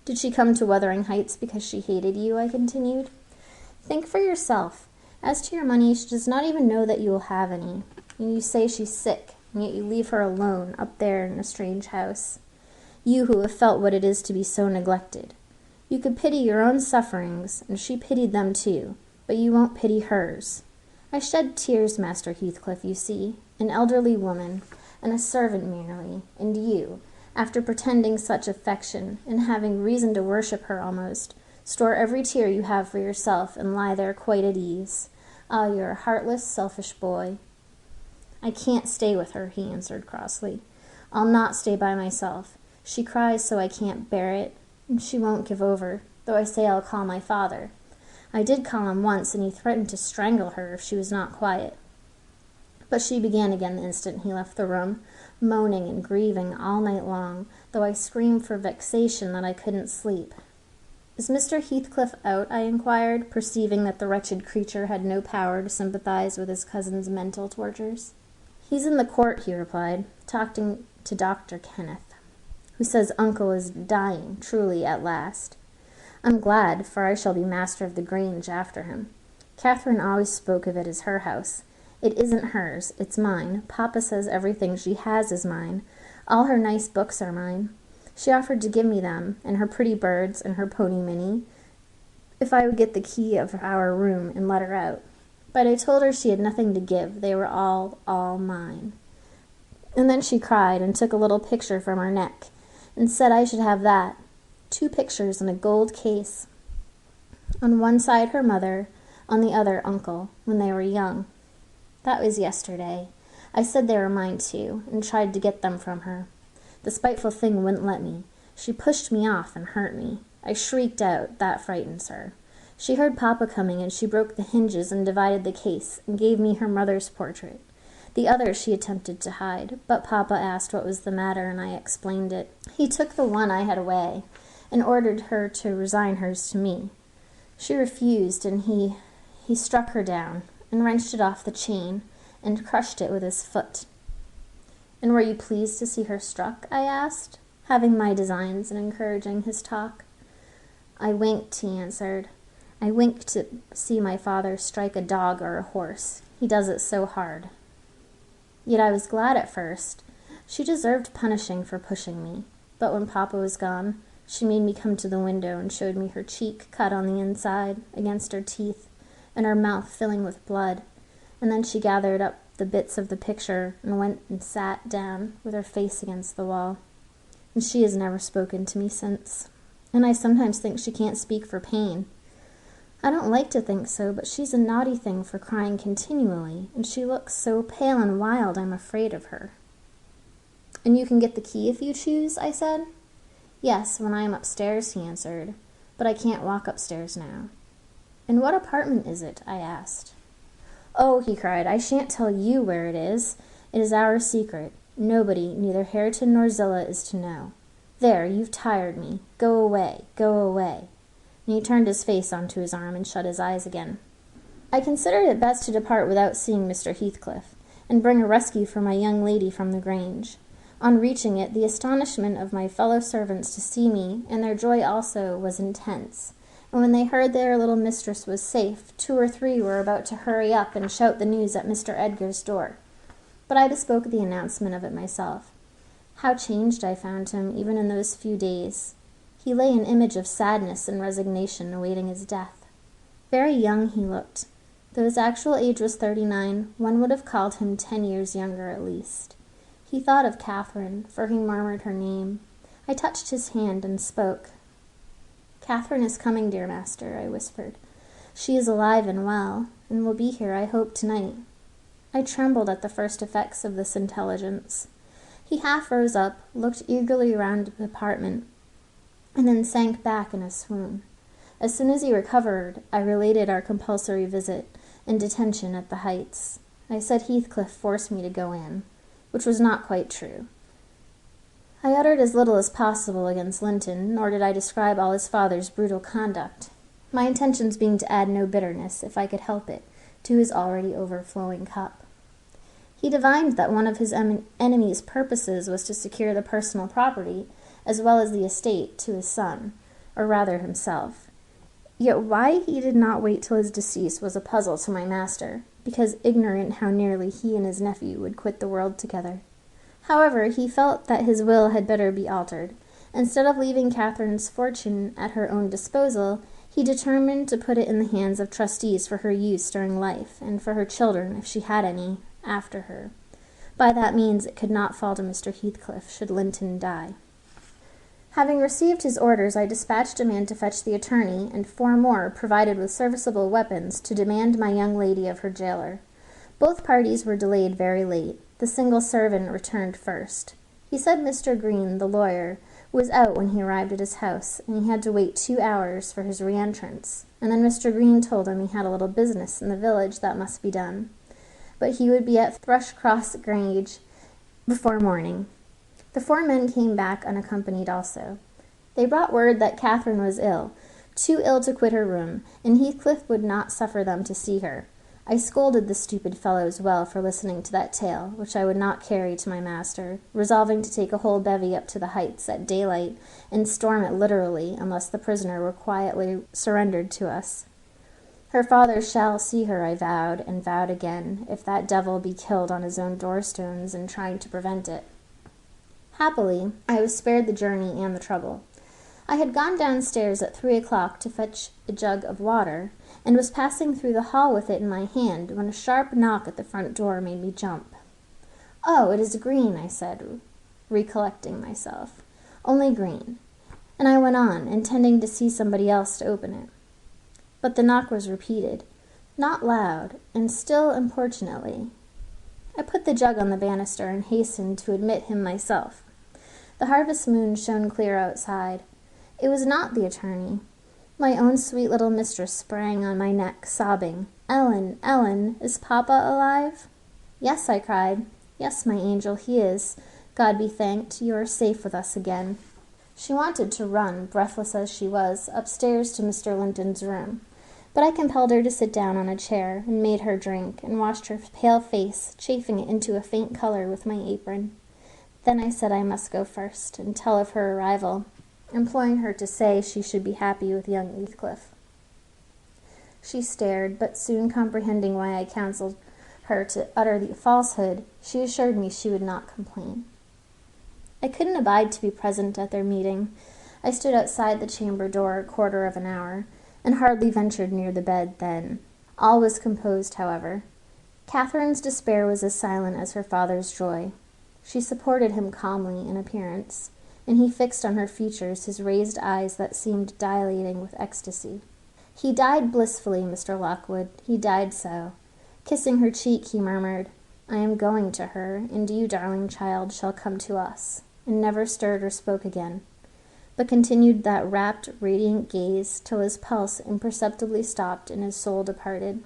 "Did she come to Wuthering Heights because she hated you?" I continued. "Think for yourself. As to your money, she does not even know that you will have any. And you say she's sick, and yet you leave her alone up there in a strange house. You who have felt what it is to be so neglected. You could pity your own sufferings, and she pitied them too, but you won't pity hers. I shed tears, Master Heathcliff, you see, an elderly woman, and a servant merely, and you, after pretending such affection, and having reason to worship her almost, store every tear you have for yourself, and lie there quite at ease. Ah, you're a heartless, selfish boy." "I can't stay with her," he answered crossly. "I'll not stay by myself. She cries so I can't bear it, and she won't give over, though I say I'll call my father. I did call him once, and he threatened to strangle her if she was not quiet. But she began again the instant he left the room, moaning and grieving all night long, though I screamed for vexation that I couldn't sleep." "Is Mr. Heathcliff out?" I inquired, perceiving that the wretched creature had no power to sympathize with his cousin's mental tortures. "He's in the court," he replied, "talking to Dr. Kenneth, who says uncle is dying, truly, at last. I'm glad, for I shall be master of the Grange after him. Catherine always spoke of it as her house. It isn't hers, it's mine. Papa says everything she has is mine. All her nice books are mine. She offered to give me them, and her pretty birds, and her pony Minnie, if I would get the key of our room and let her out. But I told her she had nothing to give. They were all mine. And then she cried, and took a little picture from her neck, and said I should have that. 2 pictures in a gold case. On one side her mother, on the other uncle, when they were young. That was yesterday. I said they were mine too, and tried to get them from her. The spiteful thing wouldn't let me. She pushed me off and hurt me. I shrieked out. That frightens her. She heard Papa coming, and she broke the hinges and divided the case, and gave me her mother's portrait. The other she attempted to hide, but Papa asked what was the matter, and I explained it. He took the one I had away, and ordered her to resign hers to me. She refused, and he struck her down, and wrenched it off the chain, and crushed it with his foot. "And were you pleased to see her struck?" I asked, having my designs and encouraging his talk. "I winked," he answered. "I winked to see my father strike a dog or a horse. He does it so hard." Yet I was glad at first. She deserved punishing for pushing me, but when Papa was gone, she made me come to the window and showed me her cheek cut on the inside, against her teeth, and her mouth filling with blood, and then she gathered up the bits of the picture and went and sat down with her face against the wall. And she has never spoken to me since, and I sometimes think she can't speak for pain. I don't like to think so, but she's a naughty thing for crying continually, and she looks so pale and wild I'm afraid of her. "And you can get the key if you choose?" I said. "Yes, when I am upstairs," he answered, "but I can't walk upstairs now." "And what apartment is it?" I asked. "Oh," he cried, "I shan't tell you where it is. It is our secret. Nobody, neither Hareton nor Zillah, is to know. There, you've tired me. Go away, go away." And he turned his face onto his arm and shut his eyes again. I considered it best to depart without seeing Mr. Heathcliff, and bring a rescue for my young lady from the Grange. On reaching it, the astonishment of my fellow servants to see me, and their joy also, was intense, and when they heard their little mistress was safe, 2 or 3 were about to hurry up and shout the news at Mr. Edgar's door. But I bespoke the announcement of it myself. How changed I found him, even in those few days! He lay an image of sadness and resignation, awaiting his death. Very young he looked. Though his actual age was 39, one would have called him 10 years younger at least. He thought of Catherine, for he murmured her name. I touched his hand and spoke. "Catherine is coming, dear master," I whispered. "She is alive and well, and will be here, I hope, tonight." I trembled at the first effects of this intelligence. He half rose up, looked eagerly round the apartment, and then sank back in a swoon. As soon as he recovered, I related our compulsory visit and detention at the Heights. I said Heathcliff forced me to go in, which was not quite true. I uttered as little as possible against Linton, nor did I describe all his father's brutal conduct, my intentions being to add no bitterness, if I could help it, to his already overflowing cup. He divined that one of his enemy's purposes was to secure the personal property, as well as the estate, to his son, or rather himself. Yet why he did not wait till his decease was a puzzle to my master, because ignorant how nearly he and his nephew would quit the world together. However, he felt that his will had better be altered. Instead of leaving Catherine's fortune at her own disposal, he determined to put it in the hands of trustees for her use during life, and for her children, if she had any, after her. By that means it could not fall to Mr. Heathcliff should Linton die. Having received his orders, I dispatched a man to fetch the attorney, and 4 more, provided with serviceable weapons, to demand my young lady of her gaoler. Both parties were delayed very late. The single servant returned first. He said Mr. Green, the lawyer, was out when he arrived at his house, and he had to wait 2 hours for his re-entrance, and then Mr. Green told him he had a little business in the village that must be done, but he would be at Thrushcross Grange before morning. The 4 men came back unaccompanied also. They brought word that Catherine was ill, too ill to quit her room, and Heathcliff would not suffer them to see her. I scolded the stupid fellows well for listening to that tale, which I would not carry to my master, resolving to take a whole bevy up to the Heights at daylight, and storm it literally, unless the prisoner were quietly surrendered to us. Her father shall see her, I vowed, and vowed again, if that devil be killed on his own doorstones in trying to prevent it. Happily, I was spared the journey and the trouble. I had gone downstairs at 3 o'clock to fetch a jug of water, and was passing through the hall with it in my hand, when a sharp knock at the front door made me jump. "Oh, it is Green," I said, recollecting myself. "Only Green." And I went on, intending to see somebody else to open it. But the knock was repeated, not loud, and still importunately. I put the jug on the banister and hastened to admit him myself. The harvest moon shone clear outside. It was not the attorney. My own sweet little mistress sprang on my neck, sobbing, "Ellen, Ellen, is Papa alive?" "Yes," I cried. "Yes, my angel, he is. God be thanked, you are safe with us again." She wanted to run, breathless as she was, upstairs to Mr. Linton's room, but I compelled her to sit down on a chair, and made her drink, and washed her pale face, chafing it into a faint colour with my apron. Then I said I must go first, and tell of her arrival, imploring her to say she should be happy with young Heathcliff. She stared, but soon comprehending why I counselled her to utter the falsehood, she assured me she would not complain. I couldn't abide to be present at their meeting. I stood outside the chamber door a quarter of an hour, and hardly ventured near the bed then. All was composed, however. Catherine's despair was as silent as her father's joy. She supported him calmly in appearance, and he fixed on her features his raised eyes that seemed dilating with ecstasy. "He died blissfully, Mr. Lockwood, he died so." Kissing her cheek, he murmured, "I am going to her, and you, darling child, shall come to us," and never stirred or spoke again, but continued that rapt, radiant gaze till his pulse imperceptibly stopped and his soul departed.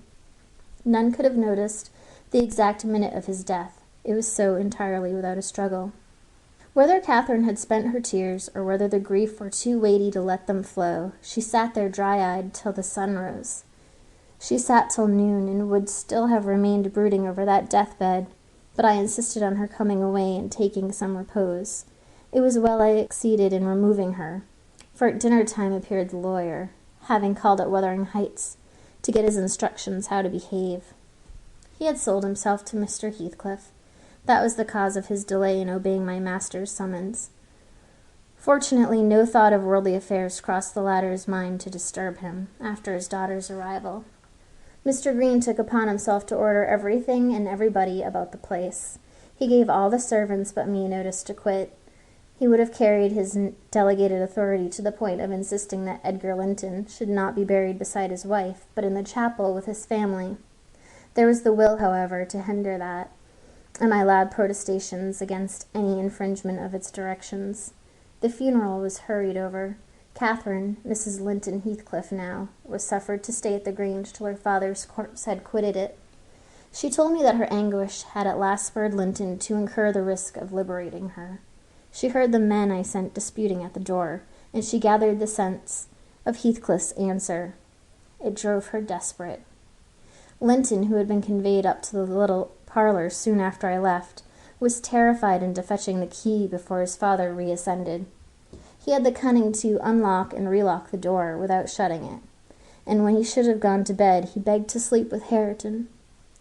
None could have noticed the exact minute of his death, it was so entirely without a struggle. Whether Catherine had spent her tears, or whether the grief were too weighty to let them flow, she sat there dry-eyed till the sun rose. She sat till noon, and would still have remained brooding over that death-bed, but I insisted on her coming away and taking some repose. It was well I succeeded in removing her, for at dinner-time appeared the lawyer, having called at Wuthering Heights, to get his instructions how to behave. He had sold himself to Mr. Heathcliff. That was the cause of his delay in obeying my master's summons. Fortunately, no thought of worldly affairs crossed the latter's mind to disturb him, after his daughter's arrival. Mr. Green took upon himself to order everything and everybody about the place. He gave all the servants but me notice to quit. He would have carried his delegated authority to the point of insisting that Edgar Linton should not be buried beside his wife, but in the chapel with his family. There was the will, however, to hinder that, and my loud protestations against any infringement of its directions. The funeral was hurried over. Catherine, Mrs. Linton Heathcliff now, was suffered to stay at the Grange till her father's corpse had quitted it. She told me that her anguish had at last spurred Linton to incur the risk of liberating her. She heard the men I sent disputing at the door, and she gathered the sense of Heathcliff's answer. It drove her desperate. Linton, who had been conveyed up to the little parlour soon after I left, was terrified into fetching the key before his father reascended. He had the cunning to unlock and relock the door without shutting it, and when he should have gone to bed, he begged to sleep with Hareton,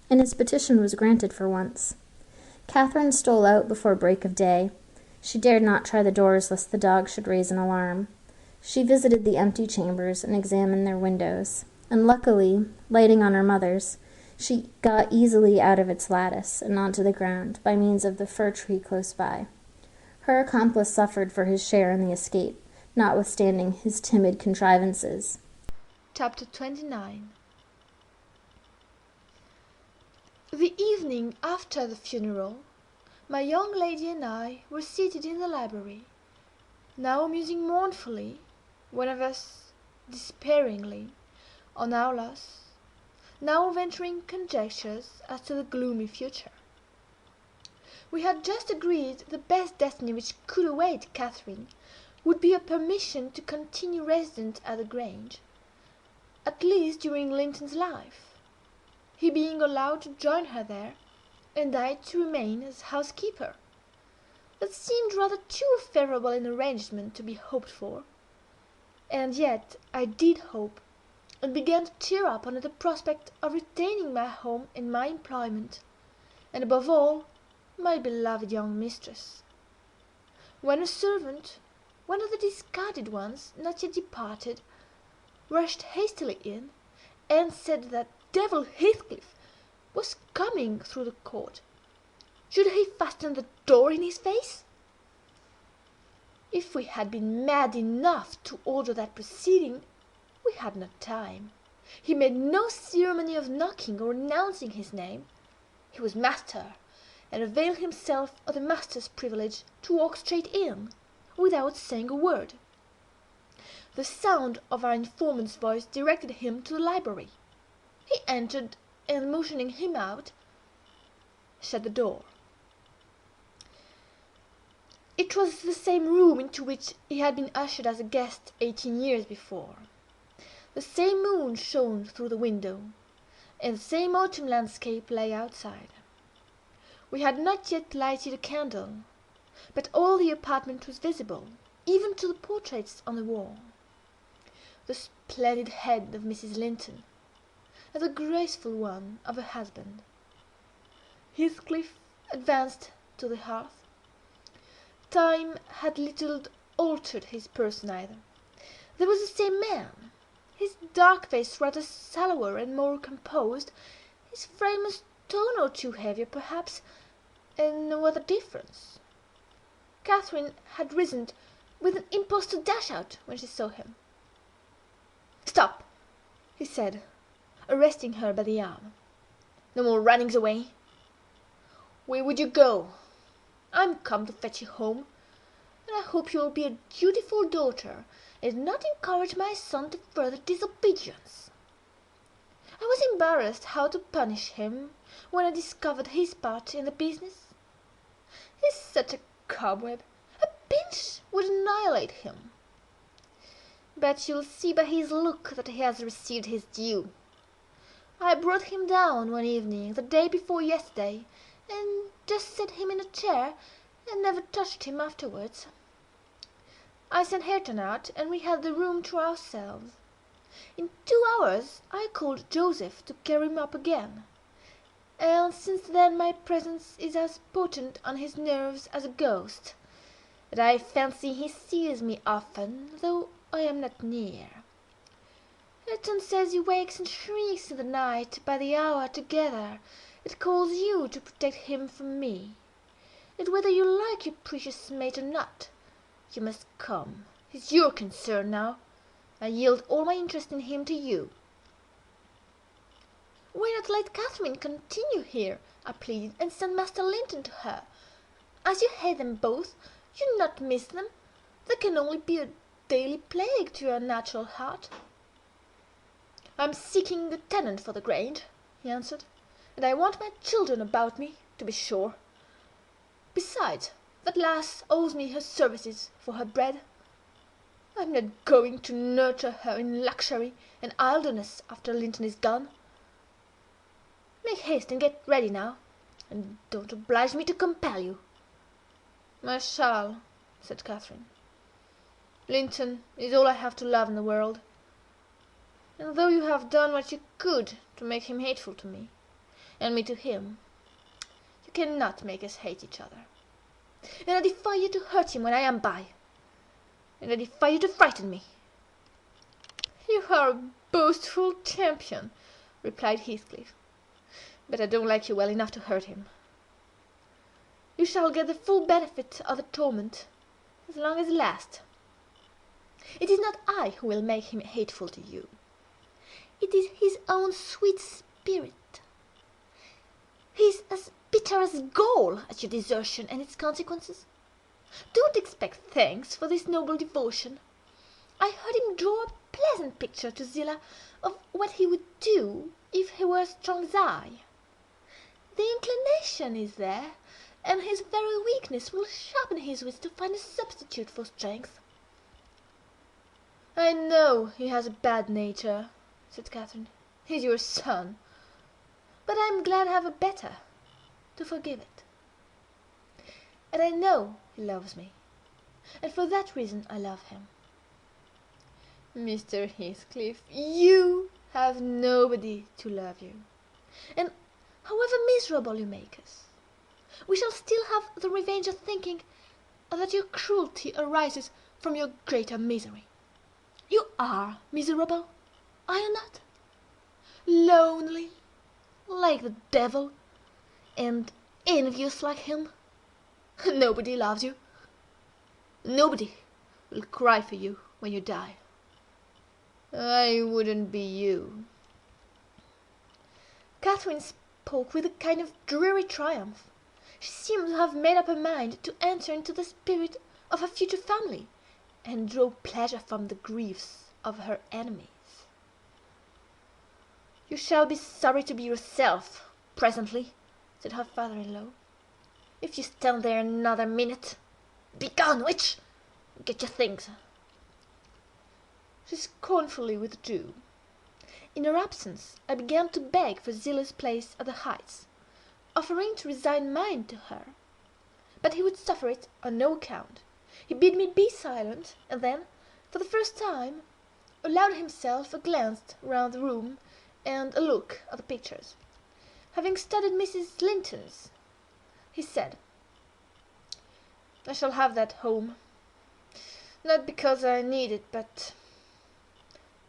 and his petition was granted for once. Catherine stole out before break of day. She dared not try the doors lest the dog should raise an alarm. She visited the empty chambers and examined their windows, and luckily, lighting on her mother's, she got easily out of its lattice and onto the ground by means of the fir tree close by. Her accomplice suffered for his share in the escape, notwithstanding his timid contrivances. Chapter 29. The evening after the funeral, my young lady and I were seated in the library, now musing mournfully, one of us despairingly, on our loss, now venturing conjectures as to the gloomy future. We had just agreed the best destiny which could await Catherine would be a permission to continue resident at the Grange, at least during Linton's life, he being allowed to join her there, and I to remain as housekeeper. That seemed rather too favourable an arrangement to be hoped for, and yet I did hope, and began to cheer up under the prospect of retaining my home and my employment, and above all, my beloved young mistress, when a servant, one of the discarded ones, not yet departed, rushed hastily in, and said that devil Heathcliff was coming through the court. Should he fasten the door in his face? If we had been mad enough to order that proceeding, we had not time. He made no ceremony of knocking or announcing his name. He was master, and availed himself of the master's privilege to walk straight in, without saying a word. The sound of our informant's voice directed him to the library. He entered, and motioning him out, shut the door. It was the same room into which he had been ushered as a guest 18 years before. The same moon shone through the window, and the same autumn landscape lay outside. We had not yet lighted a candle, but all the apartment was visible, even to the portraits on the wall. The splendid head of Mrs. Linton, and the graceful one of her husband. Heathcliff advanced to the hearth. Time had little altered his person either. There was the same man, his dark face rather sallower and more composed, his frame a stone or two heavier perhaps, and no other difference. Catherine had risen with an impulse to dash out when she saw him. "Stop!" he said, arresting her by the arm. "No more runnings away. Where would you go? I'm come to fetch you home, and I hope you will be a dutiful daughter, and not encourage my son to further disobedience." I was embarrassed how to punish him when I discovered his part in the business. He's such a cobweb, a pinch would annihilate him. But you'll see by his look that he has received his due. I brought him down one evening the day before yesterday, and just set him in a chair, and never touched him afterwards. I sent Hareton out, and we had the room to ourselves. In 2 hours I called Joseph to carry him up again, and since then my presence is as potent on his nerves as a ghost, and I fancy he sees me often, though I am not near. Hareton says he wakes and shrieks in the night by the hour together. It calls you to protect him from me, and whether you like your precious mate or not, you must come. It's your concern now. I yield all my interest in him to you." "Why not let Catherine continue here," I pleaded, "and send Master Linton to her? As you hate them both, you not miss them. They can only be a daily plague to your natural heart." "I'm seeking a tenant for the Grange," he answered, "and I want my children about me, to be sure. Besides, that lass owes me her services for her bread. I'm not going to nurture her in luxury and idleness after Linton is gone. Make haste and get ready now, and don't oblige me to compel you." "I shall," said Catherine. "Linton is all I have to love in the world, and though you have done what you could to make him hateful to me, and me to him, you cannot make us hate each other. And I defy you to hurt him when I am by, and I defy you to frighten me." "You are a boastful champion," replied Heathcliff, "but I don't like you well enough to hurt him. You shall get the full benefit of the torment, as long as it lasts. It is not I who will make him hateful to you. It is his own sweet spirit. He is as bitter as gall at your desertion and its consequences. Don't expect thanks for this noble devotion. I heard him draw a pleasant picture to Zillah of what he would do if he were as strong as I. The inclination is there, and his very weakness will sharpen his wits to find a substitute for strength." "I know he has a bad nature," said Catherine. "He's your son, but I am glad I have a better, to forgive it. And I know he loves me, and for that reason I love him. Mr. Heathcliff, you have nobody to love you, and however miserable you make us, we shall still have the revenge of thinking that your cruelty arises from your greater misery. You are miserable, are you not? Lonely, like the devil, and envious like him. Nobody loves you. Nobody will cry for you when you die. I wouldn't be you." Catherine spoke with a kind of dreary triumph. She seemed to have made up her mind to enter into the spirit of her future family, and draw pleasure from the griefs of her enemies. "You shall be sorry to be yourself, presently," said her father-in-law. "If you stand there another minute, begone, witch! Get your things." She scornfully withdrew. In her absence, I began to beg for Zillah's place at the Heights, offering to resign mine to her. But he would suffer it on no account. He bid me be silent, and then, for the first time, allowed himself a glance round the room and a look at the pictures. Having studied Mrs. Linton's, he said, "I shall have that home. Not because I need it, but—"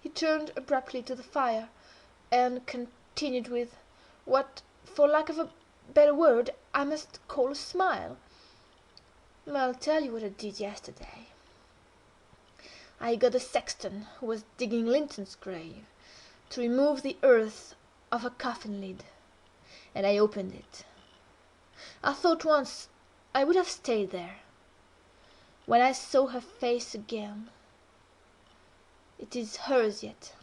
He turned abruptly to the fire, and continued with what, for lack of a better word, I must call a smile. "I'll tell you what I did yesterday. I got the sexton, who was digging Linton's grave, to remove the earth off a coffin lid, and I opened it. I thought once I would have stayed there. When I saw her face again, it is hers yet.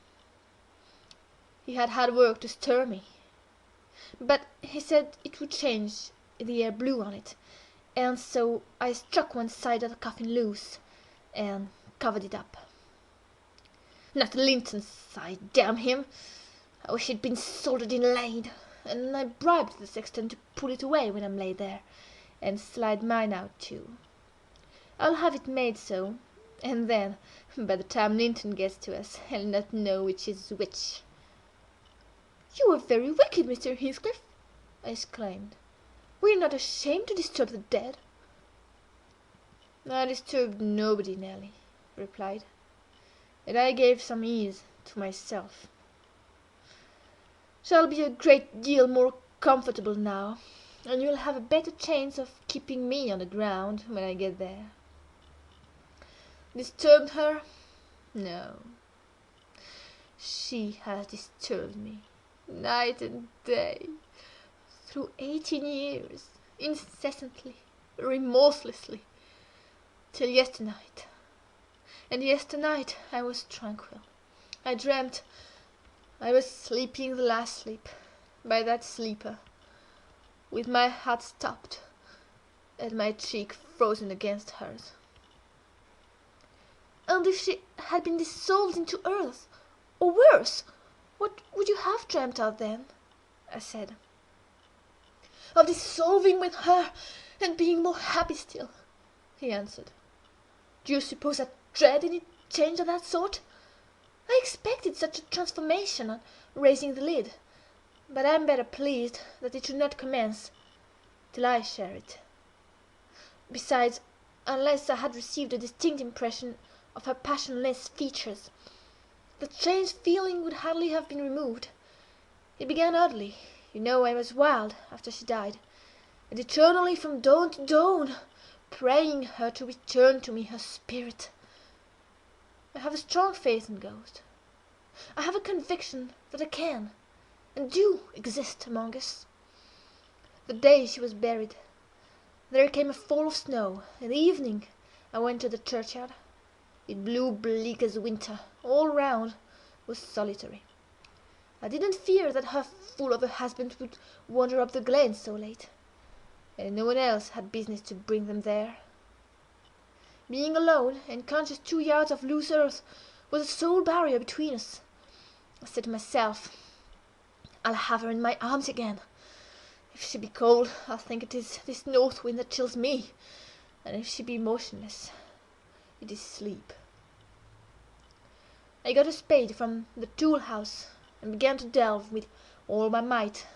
He had hard work to stir me, but he said it would change if the air blew on it, and so I struck one side of the coffin loose and covered it up. Not Linton's side, damn him! I wish it'd been soldered in lead, and I bribed the sexton to pull it away when I'm laid there, and slide mine out too. I'll have it made so, and then, by the time Linton gets to us, I'll not know which is which." "You are very wicked, Mr. Heathcliff," I exclaimed. "Were you not ashamed to disturb the dead?" "I disturbed nobody, Nelly," he replied, "and I gave some ease to myself. Shall be a great deal more comfortable now, and you'll have a better chance of keeping me on the ground when I get there. Disturbed her? No. She has disturbed me, night and day, through 18 years, incessantly, remorselessly, till yesternight. And yesternight I was tranquil. I dreamt I was sleeping the last sleep by that sleeper, with my heart stopped and my cheek frozen against hers." "And if she had been dissolved into earth, or worse, what would you have dreamt of then?" I said. "Of dissolving with her, and being more happy still," he answered. "Do you suppose I dread any change of that sort? I expected such a transformation on raising the lid, but I am better pleased that it should not commence till I share it. Besides, unless I had received a distinct impression of her passionless features, the strange feeling would hardly have been removed. It began oddly. You know I was wild after she died, and eternally from dawn to dawn, praying her to return to me her spirit. I have a strong faith in ghosts. I have a conviction that I can and do exist among us. The day she was buried, there came a fall of snow. In the evening I went to the churchyard. It blew bleak as winter. All round was solitary. I didn't fear that her fool of a husband would wander up the glen so late, and no one else had business to bring them there. Being alone, and conscious 2 yards of loose earth was the sole barrier between us, I said to myself, "I'll have her in my arms again. If she be cold, I'll think it is this north wind that chills me, and if she be motionless, it is sleep." I got a spade from the tool-house and began to delve with all my might.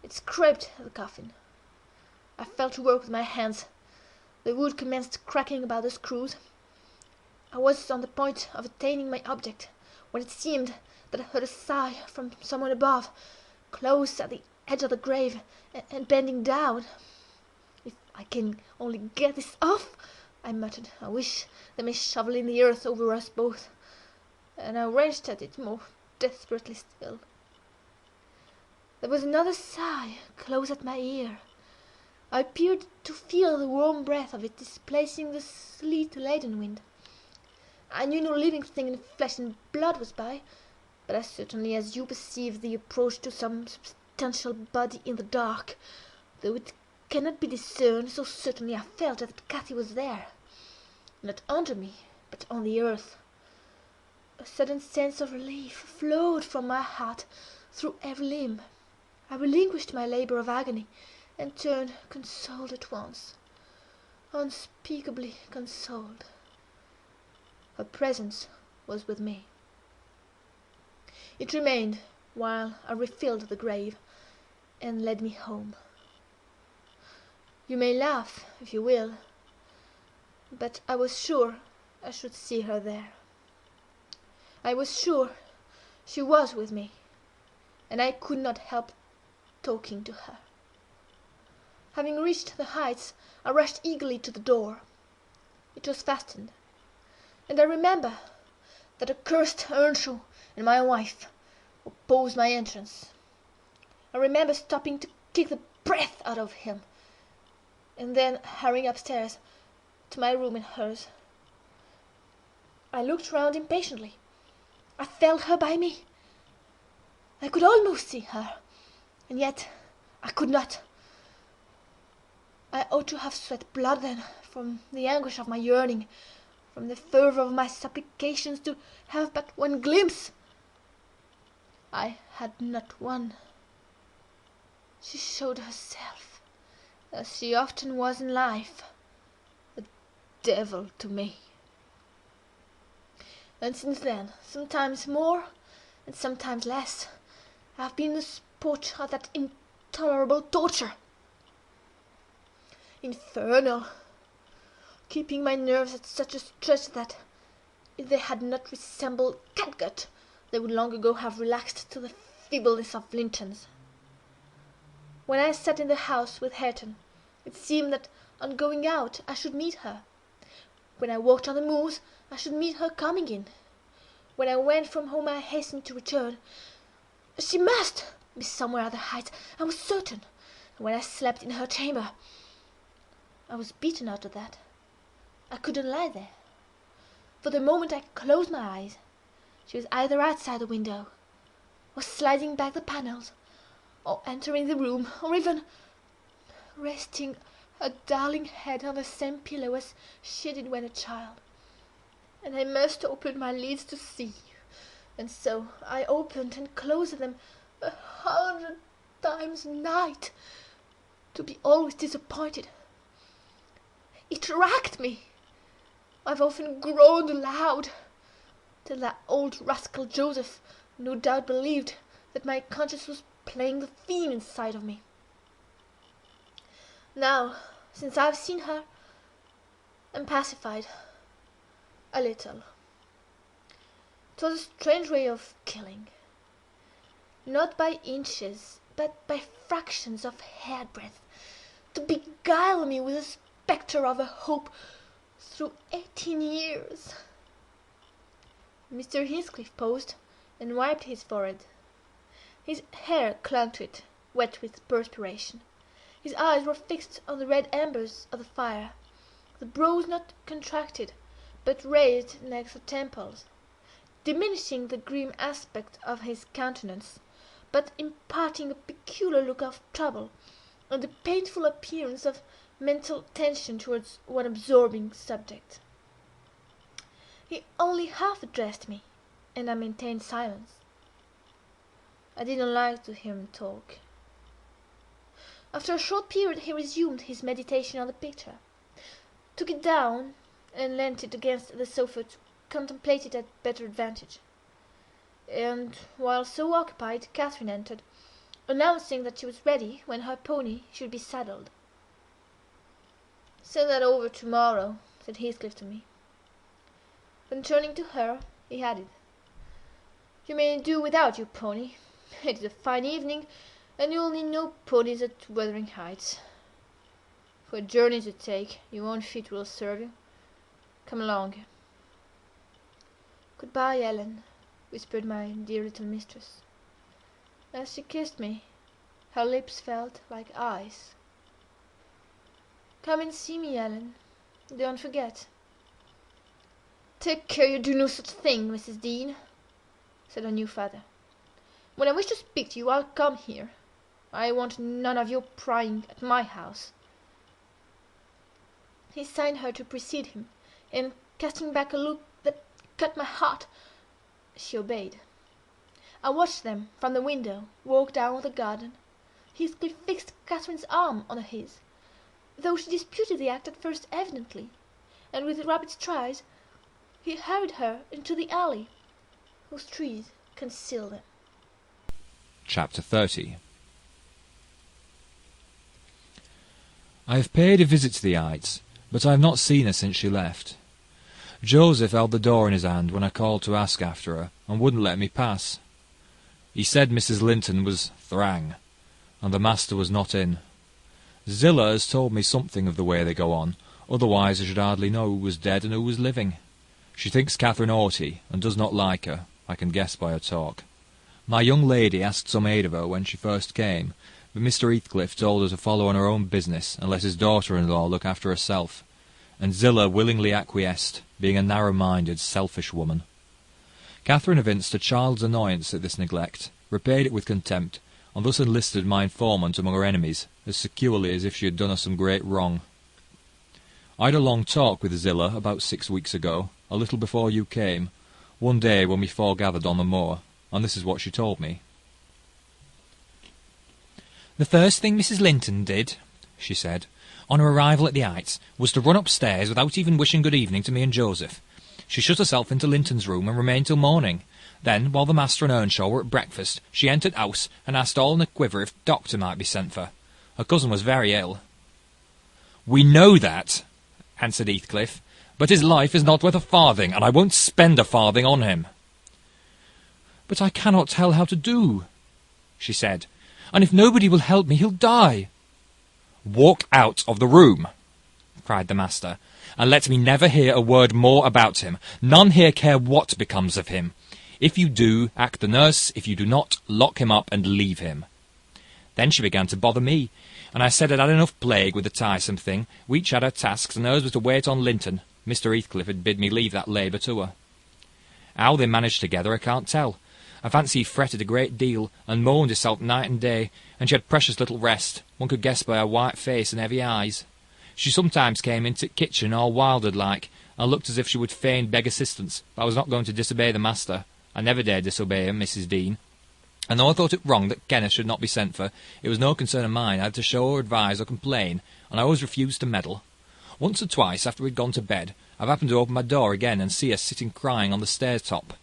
It scraped at the coffin. I fell to work with my hands. The wood commenced cracking about the screws. I was on the point of attaining my object, when it seemed that I heard a sigh from someone above, close at the edge of the grave, and bending down. "If I can only get this off," I muttered, "I wish they may shovel in the earth over us both." And I wrenched at it more desperately still. There was another sigh close at my ear. I appeared to feel the warm breath of it displacing the sleet-laden wind. I knew no living thing in flesh and blood was by, but I certainly, as you perceived, the approach to some substantial body in the dark, though it cannot be discerned, so certainly I felt that Cathy was there, not under me, but on the earth. A sudden sense of relief flowed from my heart through every limb. I relinquished my labour of agony, and turned consoled at once, unspeakably consoled. Her presence was with me. It remained while I refilled the grave, and led me home. You may laugh, if you will, but I was sure I should see her there. I was sure she was with me, and I could not help talking to her. Having reached the heights, I rushed eagerly to the door. It was fastened, and I remember that a cursed Earnshaw and my wife opposed my entrance. I remember stopping to kick the breath out of him, and then hurrying upstairs to my room and hers. I looked round impatiently. I felt her by me. I could almost see her, and yet I could not. I ought to have sweat blood then, from the anguish of my yearning, from the fervour of my supplications, to have but one glimpse. I had not one. She showed herself, as she often was in life, a devil to me. And since then, sometimes more and sometimes less, I have been the sport of that intolerable torture. Infernal, keeping my nerves at such a stretch that, if they had not resembled catgut, they would long ago have relaxed to the feebleness of Linton's. When I sat in the house with Hareton, it seemed that on going out I should meet her. When I walked on the moors, I should meet her coming in. When I went from home, I hastened to return. She must be somewhere at the heights, I was certain. And when I slept in her chamber, I was beaten out of that. I couldn't lie there. For the moment I closed my eyes, she was either outside the window, or sliding back the panels, or entering the room, or even resting her darling head on the same pillow as she did when a child. And I must open my lids to see, and so I opened and closed them 100 times a night, to be always disappointed. It racked me. I've often groaned aloud, till that old rascal Joseph no doubt believed that my conscience was playing the fiend inside of me. Now, since I've seen her, I'm pacified, a little. 'Twas a strange way of killing, not by inches, but by fractions of hairbreadth, to beguile me with the spectre of a hope through 18 years. Mr. Heathcliff paused and wiped his forehead. His hair clung to it, wet with perspiration. His eyes were fixed on the red embers of the fire, the brows not contracted, but raised next the temples, diminishing the grim aspect of his countenance, but imparting a peculiar look of trouble, and a painful appearance of mental tension towards one absorbing subject. He only half addressed me, and I maintained silence. I didn't like to hear him talk. After a short period he resumed his meditation on the picture, took it down, and leant it against the sofa to contemplate it at better advantage. And while so occupied, Catherine entered, announcing that she was ready when her pony should be saddled. "Send that over tomorrow," said Heathcliff to me. Then turning to her, he added, "You may do without your pony. It is a fine evening, and you'll need no ponies at Wuthering Heights. For a journey to take, your own feet will serve you. Come along." "Good-bye, Ellen," whispered my dear little mistress. As she kissed me, her lips felt like ice. "Come and see me, Ellen. Don't forget." "Take care you do no such thing, Mrs. Dean," said her new father. "When I wish to speak to you, I'll come here. I want none of your prying at my house." He signed her to precede him, and, casting back a look that cut my heart, she obeyed. I watched them, from the window, walk down the garden. Heathcliff fixed Catherine's arm on his, though she disputed the act at first evidently, and with rapid strides he hurried her into the alley, whose trees concealed them. Chapter 30. I have paid a visit to the Heights, but I have not seen her since she left. Joseph held the door in his hand when I called to ask after her, and wouldn't let me pass. He said Mrs. Linton was thrang, and the master was not in. Zillah has told me something of the way they go on, otherwise I should hardly know who was dead and who was living. She thinks Catherine haughty, and does not like her, I can guess by her talk. My young lady asked some aid of her when she first came, but Mr. Heathcliff told her to follow on her own business, and let his daughter-in-law look after herself, and Zillah willingly acquiesced, being a narrow-minded, selfish woman. Catherine evinced a child's annoyance at this neglect, repaid it with contempt, and thus enlisted my informant among her enemies, as securely as if she had done her some great wrong. I had a long talk with Zillah about 6 weeks ago, a little before you came, one day when we foregathered on the moor, and this is what she told me. "The first thing Mrs. Linton did," she said, "on her arrival at the Heights, was to run upstairs without even wishing good evening to me and Joseph. She shut herself into Linton's room and remained till morning. Then, while the master and Earnshaw were at breakfast, she entered house and asked all in a quiver if doctor might be sent for. Her cousin was very ill." "We know that," answered Heathcliff, "but his life is not worth a farthing, and I won't spend a farthing on him." "But I cannot tell how to do," she said, "and if nobody will help me, he'll die." "Walk out of the room," cried the master, "and let me never hear a word more about him. None here care what becomes of him. If you do, act the nurse. If you do not, lock him up and leave him." Then she began to bother me, and I said I'd had enough plague with the tiresome thing. We each had our tasks, and hers was to wait on Linton. Mr. Heathcliff had bid me leave that labour to her. How they managed together I can't tell. I fancy he fretted a great deal, and moaned himself night and day, and she had precious little rest. One could guess by her white face and heavy eyes. She sometimes came into the kitchen all wildered like, and looked as if she would fain beg assistance, but I was not going to disobey the master. I never dared disobey him, Mrs. Dean. And though I thought it wrong that Kenneth should not be sent for, it was no concern of mine either to show or advise or complain, and I always refused to meddle. Once or twice, after we'd gone to bed, I've happened to open my door again and see her sitting crying on the stair-top,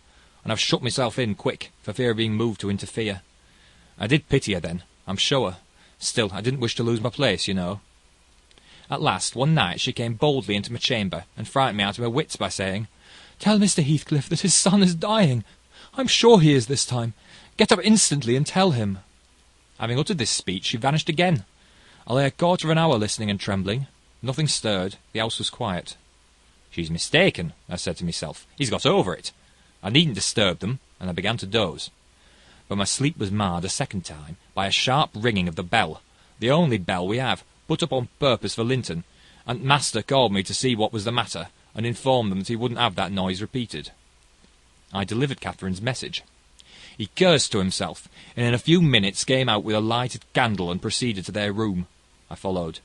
and I've shut myself in quick, for fear of being moved to interfere. I did pity her then, I'm sure. Still, I didn't wish to lose my place, you know. At last, one night, she came boldly into my chamber, and frightened me out of my wits by saying, "Tell Mr. Heathcliff that his son is dying. I'm sure he is this time. Get up instantly and tell him." Having uttered this speech, she vanished again. I lay a quarter of an hour listening and trembling. Nothing stirred. The house was quiet. "She's mistaken," I said to myself. "He's got over it. I needn't disturb them," and I began to doze. But my sleep was marred a second time by a sharp ringing of the bell, the only bell we have, put up on purpose for Linton, and master called me to see what was the matter, and informed them that he wouldn't have that noise repeated. I delivered Catherine's message. He cursed to himself, and in a few minutes came out with a lighted candle and proceeded to their room. I followed.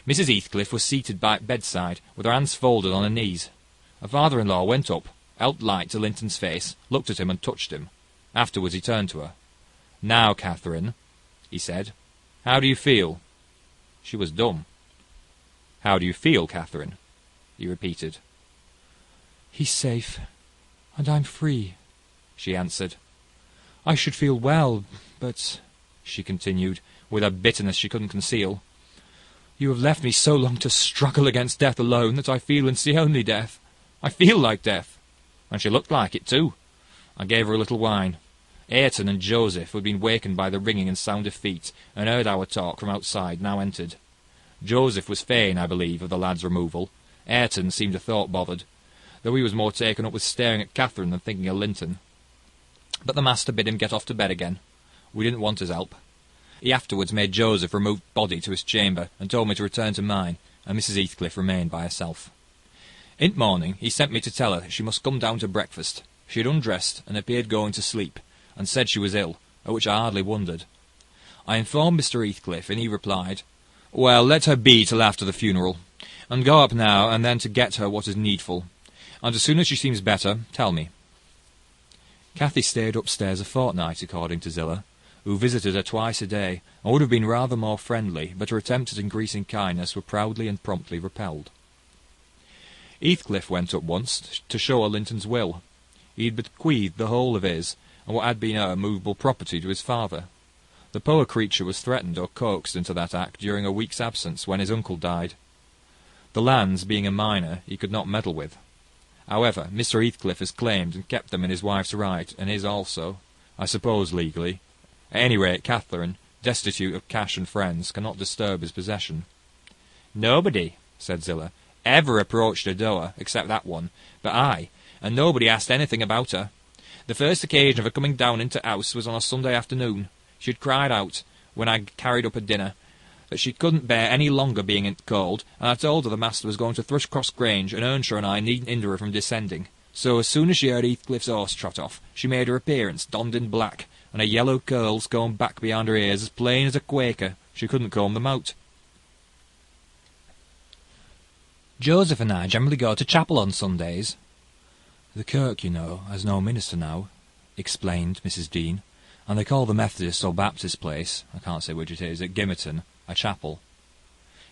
Mrs. Heathcliff was seated by the bedside, with her hands folded on her knees. Her father-in-law went up, held light to Linton's face, looked at him and touched him. Afterwards he turned to her. "Now, Catherine," he said, "how do you feel?" She was dumb. "How do you feel, Catherine?" he repeated. "He's safe, and I'm free," she answered. "I should feel well, but," she continued, with a bitterness she couldn't conceal, "you have left me so long to struggle against death alone that I feel and see only death. I feel like death." And she looked like it, too. I gave her a little wine. Ayrton and Joseph, who had been wakened by the ringing and sound of feet, and heard our talk from outside, now entered. Joseph was fain, I believe, of the lad's removal. Ayrton seemed a thought bothered, though he was more taken up with staring at Catherine than thinking of Linton. But the master bid him get off to bed again. We didn't want his help. He afterwards made Joseph remove body to his chamber, and told me to return to mine, and Mrs. Heathcliff remained by herself. In the morning he sent me to tell her she must come down to breakfast. She had undressed, and appeared going to sleep, and said she was ill, at which I hardly wondered. I informed Mr. Heathcliff, and he replied, "Well, let her be till after the funeral, and go up now and then to get her what is needful, and as soon as she seems better, tell me." Cathy stayed upstairs a fortnight, according to Zillah, who visited her twice a day, and would have been rather more friendly, but her attempts at increasing kindness were proudly and promptly repelled. Heathcliff went up once to show her Linton's will. He had bequeathed the whole of his, and what had been her movable property, to his father. The poor creature was threatened or coaxed into that act during a week's absence, when his uncle died. The lands, being a minor, he could not meddle with. However, Mr. Heathcliff has claimed and kept them in his wife's right, and his also, I suppose legally. At any rate, Catherine, destitute of cash and friends, cannot disturb his possession. "Nobody," said Zillah, "ever approached her door, except that one, but I, and nobody asked anything about her. The first occasion of her coming down into house was on a Sunday afternoon. She had cried out, when I carried up her dinner, that she couldn't bear any longer being cold, and I told her the master was going to Thrushcross Grange, and Earnshaw and I needn't hinder her from descending. So as soon as she heard Heathcliff's horse trot off, she made her appearance, donned in black, and her yellow curls going back behind her ears as plain as a Quaker. She couldn't comb them out. Joseph and I generally go to chapel on Sundays. The kirk, you know, has no minister now, explained Mrs. Dean, and they call the Methodist or Baptist place, I can't say which it is, at Gimmerton, a chapel.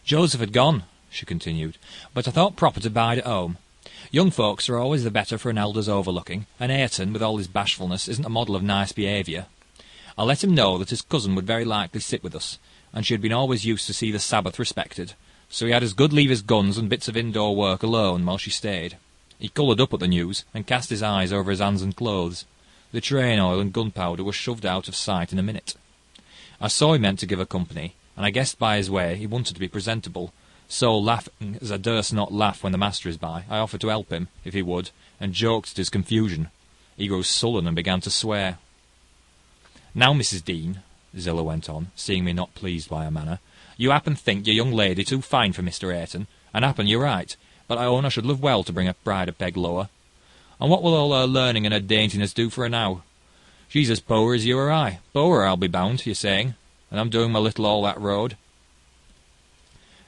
Joseph had gone, she continued, but I thought proper to bide at home. Young folks are always the better for an elder's overlooking, and Ayrton, with all his bashfulness, isn't a model of nice behaviour. I let him know that his cousin would very likely sit with us, and she had been always used to see the Sabbath respected, so he had as good leave his guns and bits of indoor work alone while she stayed. He coloured up at the news, and cast his eyes over his hands and clothes. The train oil and gunpowder were shoved out of sight in a minute. I saw he meant to give her company, and I guessed by his way he wanted to be presentable, so, laughing as I durst not laugh when the master is by, I offered to help him, if he would, and joked at his confusion. He grew sullen and began to swear. "Now, Mrs. Dean," Zillah went on, seeing me not pleased by her manner, "you happen think your young lady too fine for Mr. Ayrton, and happen you're right, but I own I should love well to bring her bride a peg lower. And what will all her learning and her daintiness do for her now? She's as poor as you or I, poorer I'll be bound, you're saying, and I'm doing my little all that road."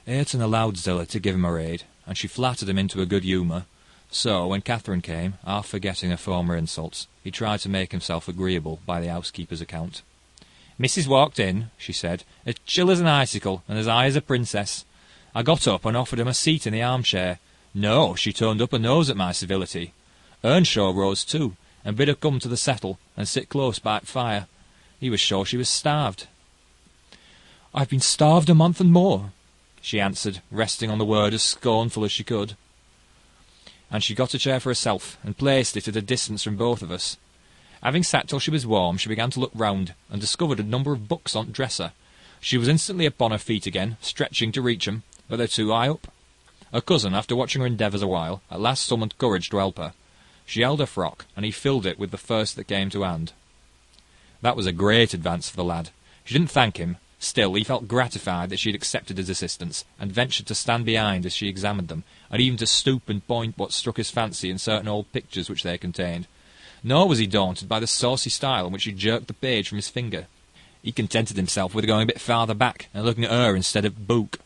Ayrton allowed Zillah to give him her aid, and she flattered him into a good humour, so, when Catherine came, half forgetting her former insults, he tried to make himself agreeable by the housekeeper's account. "Missus walked in," she said, "as chill as an icicle, and as high as a princess. I got up and offered him a seat in the armchair. No, she turned up her nose at my civility. Earnshaw rose too, and bid her come to the settle, and sit close by the fire. He was sure she was starved. "I've been starved a month and more," she answered, resting on the word as scornful as she could. And she got a chair for herself, and placed it at a distance from both of us. Having sat till she was warm, she began to look round, and discovered a number of books on the dresser. She was instantly upon her feet again, stretching to reach 'em, but they're too high up. Her cousin, after watching her endeavours a while, at last summoned courage to help her. She held her frock, and he filled it with the first that came to hand. That was a great advance for the lad. She didn't thank him. Still, he felt gratified that she had accepted his assistance, and ventured to stand behind as she examined them, and even to stoop and point what struck his fancy in certain old pictures which they contained. Nor was he daunted by the saucy style in which she jerked the page from his finger. He contented himself with going a bit farther back, and looking at her instead of book.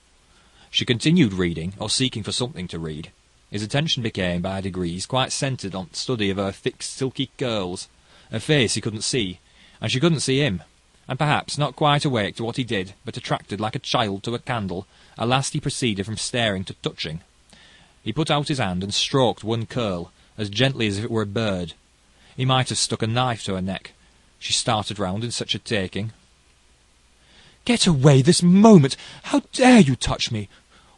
She continued reading, or seeking for something to read. His attention became, by degrees, quite centred on the study of her thick, silky curls. Her face he couldn't see, and she couldn't see him, and perhaps not quite awake to what he did, but attracted like a child to a candle, at last he proceeded from staring to touching. He put out his hand and stroked one curl, as gently as if it were a bird. He might have stuck a knife to her neck. She started round in such a taking. "Get away this moment! How dare you touch me?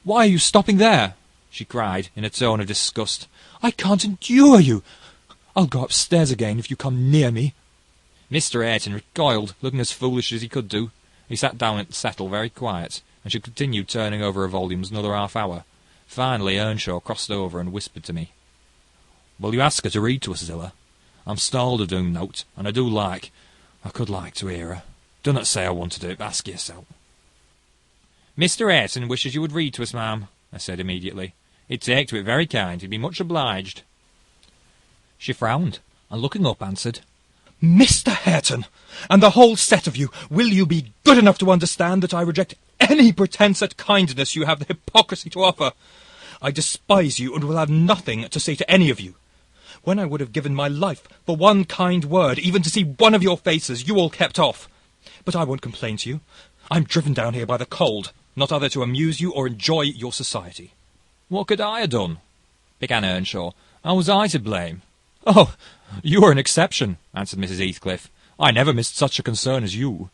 Why are you stopping there?" she cried, in a tone of disgust. "I can't endure you! I'll go upstairs again if you come near me." Mr. Ayrton recoiled, looking as foolish as he could do. He sat down at the settle very quiet, and she continued turning over her volumes another half-hour. Finally Earnshaw crossed over and whispered to me, "Will you ask her to read to us, Zillah? I'm stalled of doing nought, and I could like to hear her. Dunnot say I want to do it, but ask yourself." "Mr. Ayrton wishes you would read to us, ma'am," I said immediately. "He'd take to it very kind. He'd be much obliged." She frowned, and looking up answered, Mr. Hareton, and the whole set of you, will you be good enough to understand that I reject any pretence at kindness you have the hypocrisy to offer? I despise you and will have nothing to say to any of you. When I would have given my life for one kind word, even to see one of your faces, you all kept off. But I won't complain to you. I'm driven down here by the cold, not either to amuse you or enjoy your society. What could I have done? Began Earnshaw. How was I to blame? Oh, you are an exception, answered Mrs. Heathcliff. I never missed such a concern as you.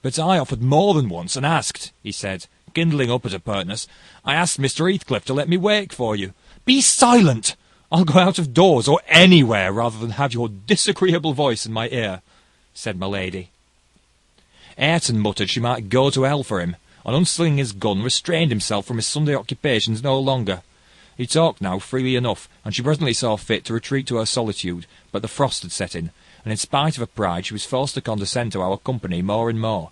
But I offered more than once, and asked, he said, kindling up at her pertness, I asked Mr. Heathcliff to let me wake for you. Be silent! I'll go out of doors or anywhere rather than have your disagreeable voice in my ear, said my lady. Ayrton muttered she might go to hell for him, and unslinging his gun, restrained himself from his Sunday occupations no longer. He talked now freely enough, and she presently saw fit to retreat to her solitude, but the frost had set in, and in spite of her pride she was forced to condescend to our company more and more.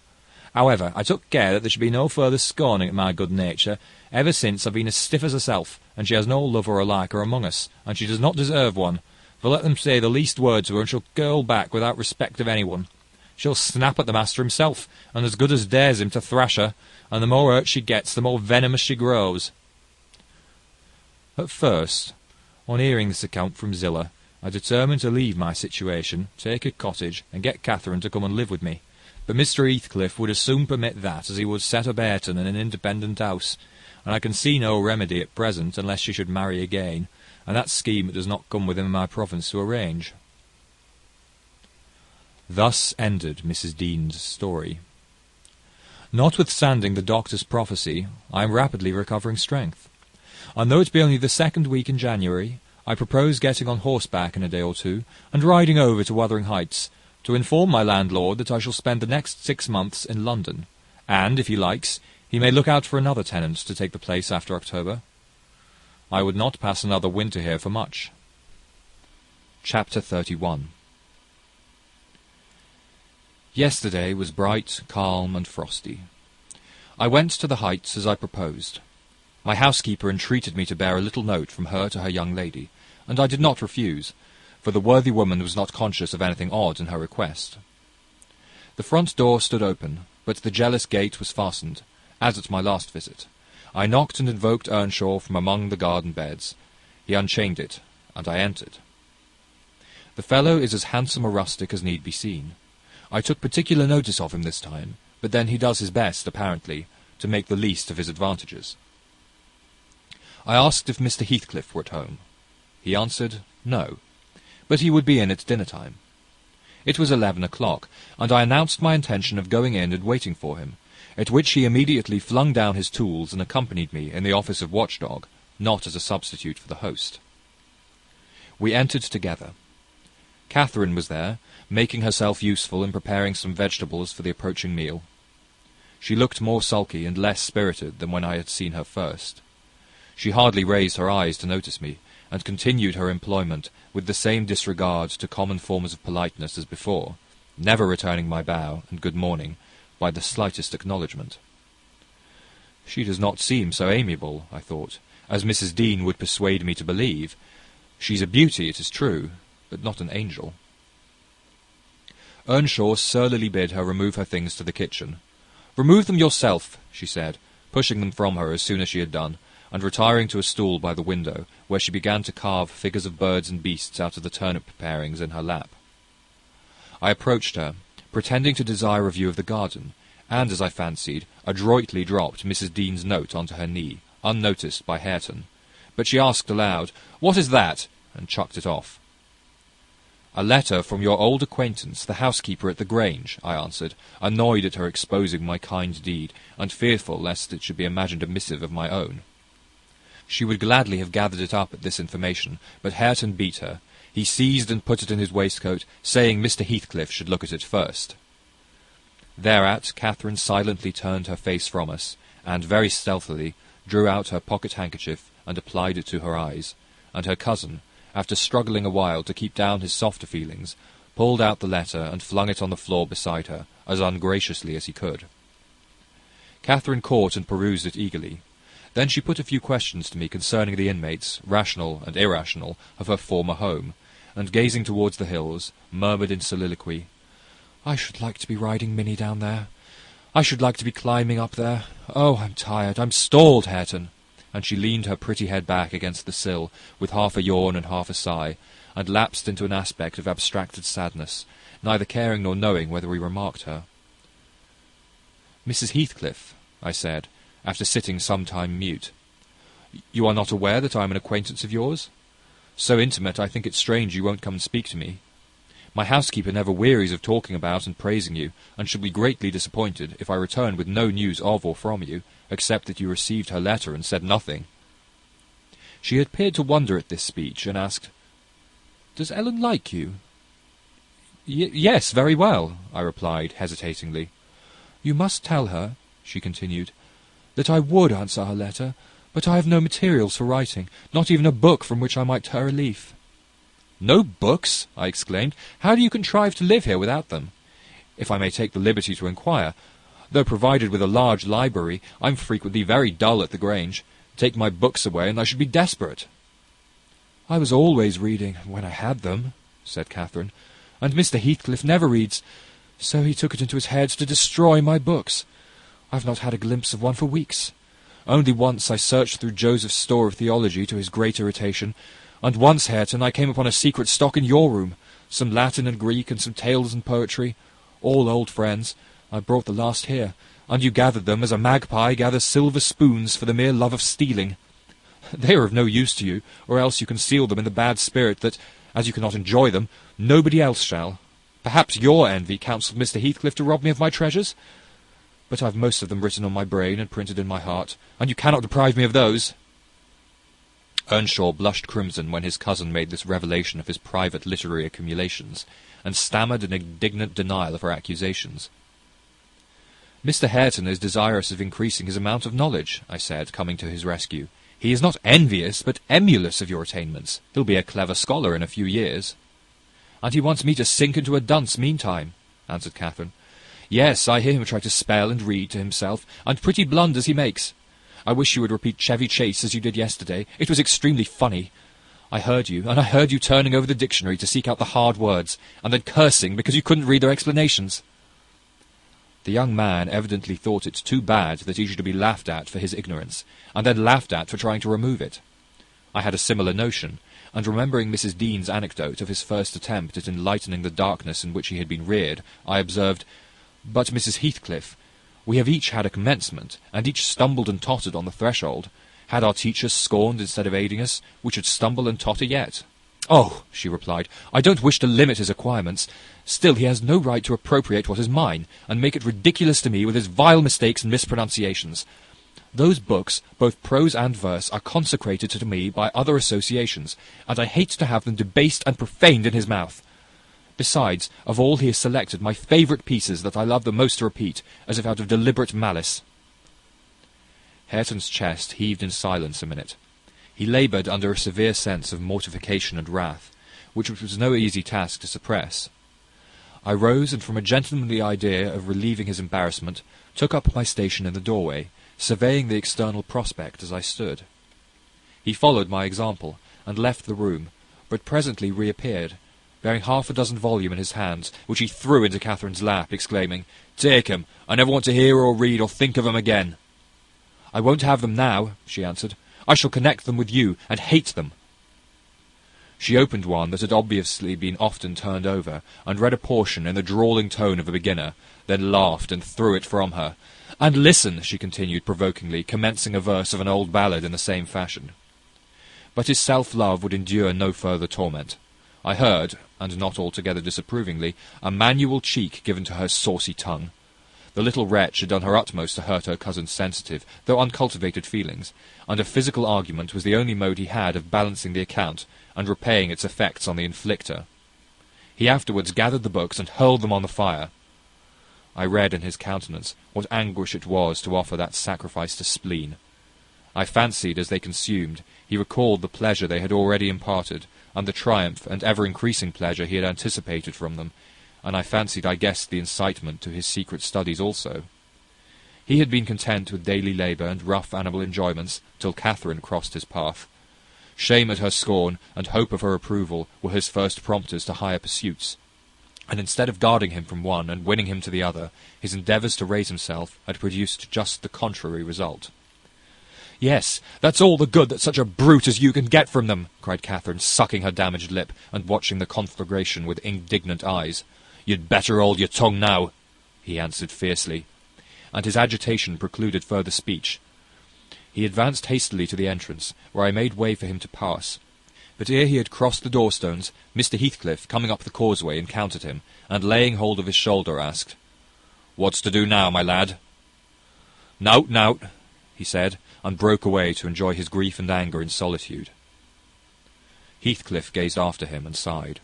However, I took care that there should be no further scorning at my good nature. Ever since I've been as stiff as herself, and she has no lover or liker among us, and she does not deserve one, for let them say the least word to her, and she'll curl back without respect of anyone. She'll snap at the master himself, and as good as dares him to thrash her, and the more hurt she gets, the more venomous she grows. At first, on hearing this account from Zillah, I determined to leave my situation, take a cottage, and get Catherine to come and live with me. But Mr. Heathcliff would as soon permit that as he would set up Ayrton in an independent house, and I can see no remedy at present unless she should marry again, and that scheme it does not come within my province to arrange. Thus ended Mrs. Dean's story. Notwithstanding the doctor's prophecy, I am rapidly recovering strength. And though it be only the second week in January, I propose getting on horseback in a day or two, and riding over to Wuthering Heights, to inform my landlord that I shall spend the next 6 months in London, and, if he likes, he may look out for another tenant to take the place after October. I would not pass another winter here for much. Chapter 31. Yesterday was bright, calm, and frosty. I went to the Heights as I proposed. My housekeeper entreated me to bear a little note from her to her young lady, and I did not refuse, for the worthy woman was not conscious of anything odd in her request. The front door stood open, but the jealous gate was fastened, as at my last visit. I knocked and invoked Earnshaw from among the garden beds. He unchained it, and I entered. The fellow is as handsome a rustic as need be seen. I took particular notice of him this time, but then he does his best, apparently, to make the least of his advantages. I asked if Mr. Heathcliff were at home. He answered, no, but he would be in at dinner-time. It was 11 o'clock, and I announced my intention of going in and waiting for him, at which he immediately flung down his tools and accompanied me in the office of watchdog, not as a substitute for the host. We entered together. Catherine was there, making herself useful in preparing some vegetables for the approaching meal. She looked more sulky and less spirited than when I had seen her first. She hardly raised her eyes to notice me, and continued her employment with the same disregard to common forms of politeness as before, never returning my bow and good morning by the slightest acknowledgment. She does not seem so amiable, I thought, as Mrs. Dean would persuade me to believe. She's a beauty, it is true, but not an angel. Earnshaw surlily bid her remove her things to the kitchen. "Remove them yourself," she said, pushing them from her as soon as she had done, and retiring to a stool by the window, where she began to carve figures of birds and beasts out of the turnip parings in her lap. I approached her, pretending to desire a view of the garden, and, as I fancied, adroitly dropped Mrs. Dean's note onto her knee, unnoticed by Hareton. But she asked aloud, "What is that?" and chucked it off. "A letter from your old acquaintance, the housekeeper at the Grange," I answered, annoyed at her exposing my kind deed, and fearful lest it should be imagined a missive of my own. She would gladly have gathered it up at this information, but Hareton beat her. He seized and put it in his waistcoat, saying Mr. Heathcliff should look at it first. Thereat Catherine silently turned her face from us, and very stealthily drew out her pocket-handkerchief and applied it to her eyes, and her cousin, after struggling a while to keep down his softer feelings, pulled out the letter and flung it on the floor beside her, as ungraciously as he could. Catherine caught and perused it eagerly. Then she put a few questions to me concerning the inmates, rational and irrational, of her former home, and gazing towards the hills, murmured in soliloquy, "I should like to be riding Minnie down there. I should like to be climbing up there. Oh, I'm tired. I'm stalled, Hareton." And she leaned her pretty head back against the sill, with half a yawn and half a sigh, and lapsed into an aspect of abstracted sadness, neither caring nor knowing whether we remarked her. "Mrs. Heathcliff," I said, after sitting some time mute, "you are not aware that I am an acquaintance of yours? So intimate, I think it strange you won't come and speak to me. My housekeeper never wearies of talking about and praising you, and should be greatly disappointed if I return with no news of or from you, except that you received her letter and said nothing." She appeared to wonder at this speech, and asked, "Does Ellen like you?" Yes, very well," I replied, hesitatingly. "You must tell her," she continued, "that I would answer her letter, but I have no materials for writing, not even a book from which I might tear a leaf." "No books!" I exclaimed. "How do you contrive to live here without them? If I may take the liberty to inquire, though provided with a large library, I'm frequently very dull at the Grange. Take my books away, and I should be desperate." "I was always reading, when I had them," said Catherine, "and Mr. Heathcliff never reads, so he took it into his head to destroy my books. I've not had a glimpse of one for weeks. Only once I searched through Joseph's store of theology, to his great irritation, and once, Hareton, I came upon a secret stock in your room, some Latin and Greek, and some tales and poetry, all old friends. I brought the last here, and you gathered them as a magpie gathers silver spoons for the mere love of stealing. They are of no use to you, or else you conceal them in the bad spirit that, as you cannot enjoy them, nobody else shall. Perhaps your envy counselled Mr. Heathcliff to rob me of my treasures? But I've most of them written on my brain and printed in my heart, and you cannot deprive me of those." Earnshaw blushed crimson when his cousin made this revelation of his private literary accumulations, and stammered an indignant denial of her accusations. "Mr. Hareton is desirous of increasing his amount of knowledge," I said, coming to his rescue. "He is not envious, but emulous of your attainments. He'll be a clever scholar in a few years." "And he wants me to sink into a dunce meantime," answered Catherine. "Yes, I hear him try to spell and read to himself, and pretty blunders he makes. I wish you would repeat Chevy Chase as you did yesterday. It was extremely funny. I heard you, and I heard you turning over the dictionary to seek out the hard words, and then cursing because you couldn't read their explanations." The young man evidently thought it too bad that he should be laughed at for his ignorance, and then laughed at for trying to remove it. I had a similar notion, and remembering Mrs. Dean's anecdote of his first attempt at enlightening the darkness in which he had been reared, I observed, "But, Mrs. Heathcliff, we have each had a commencement, and each stumbled and tottered on the threshold. Had our teachers scorned instead of aiding us, we should stumble and totter yet." "Oh," she replied, "I don't wish to limit his acquirements. Still he has no right to appropriate what is mine, and make it ridiculous to me with his vile mistakes and mispronunciations. Those books, both prose and verse, are consecrated to me by other associations, and I hate to have them debased and profaned in his mouth. Besides, of all he has selected my favourite pieces that I love the most to repeat, as if out of deliberate malice." Hareton's chest heaved in silence a minute. He laboured under a severe sense of mortification and wrath, which it was no easy task to suppress. I rose, and from a gentlemanly idea of relieving his embarrassment, took up my station in the doorway, surveying the external prospect as I stood. He followed my example, and left the room, but presently reappeared, bearing 6 volumes in his hands, which he threw into Catherine's lap, exclaiming, "Take 'em! I never want to hear or read or think of 'em again." "I won't have them now," she answered. "I shall connect them with you, and hate them." She opened one that had obviously been often turned over, and read a portion in the drawling tone of a beginner, then laughed and threw it from her. "And listen," she continued provokingly, commencing a verse of an old ballad in the same fashion. But his self-love would endure no further torment. I heard, and not altogether disapprovingly, a manual cheek given to her saucy tongue. The little wretch had done her utmost to hurt her cousin's sensitive, though uncultivated feelings, and a physical argument was the only mode he had of balancing the account, and repaying its effects on the inflictor. He afterwards gathered the books and hurled them on the fire. I read in his countenance what anguish it was to offer that sacrifice to spleen. I fancied, as they consumed, he recalled the pleasure they had already imparted, and the triumph and ever-increasing pleasure he had anticipated from them, and I fancied I guessed the incitement to his secret studies also. He had been content with daily labour and rough animal enjoyments till Catherine crossed his path. Shame at her scorn and hope of her approval were his first prompters to higher pursuits, and instead of guarding him from one and winning him to the other, his endeavours to raise himself had produced just the contrary result. "Yes, that's all the good that such a brute as you can get from them," cried Catherine, sucking her damaged lip and watching the conflagration with indignant eyes. "You'd better hold your tongue now," he answered fiercely, and his agitation precluded further speech. He advanced hastily to the entrance, where I made way for him to pass. But ere he had crossed the door-stones, Mr. Heathcliff, coming up the causeway, encountered him, and laying hold of his shoulder, asked, "What's to do now, my lad?" "Nowt, nowt," he said, and broke away to enjoy his grief and anger in solitude. Heathcliff gazed after him and sighed.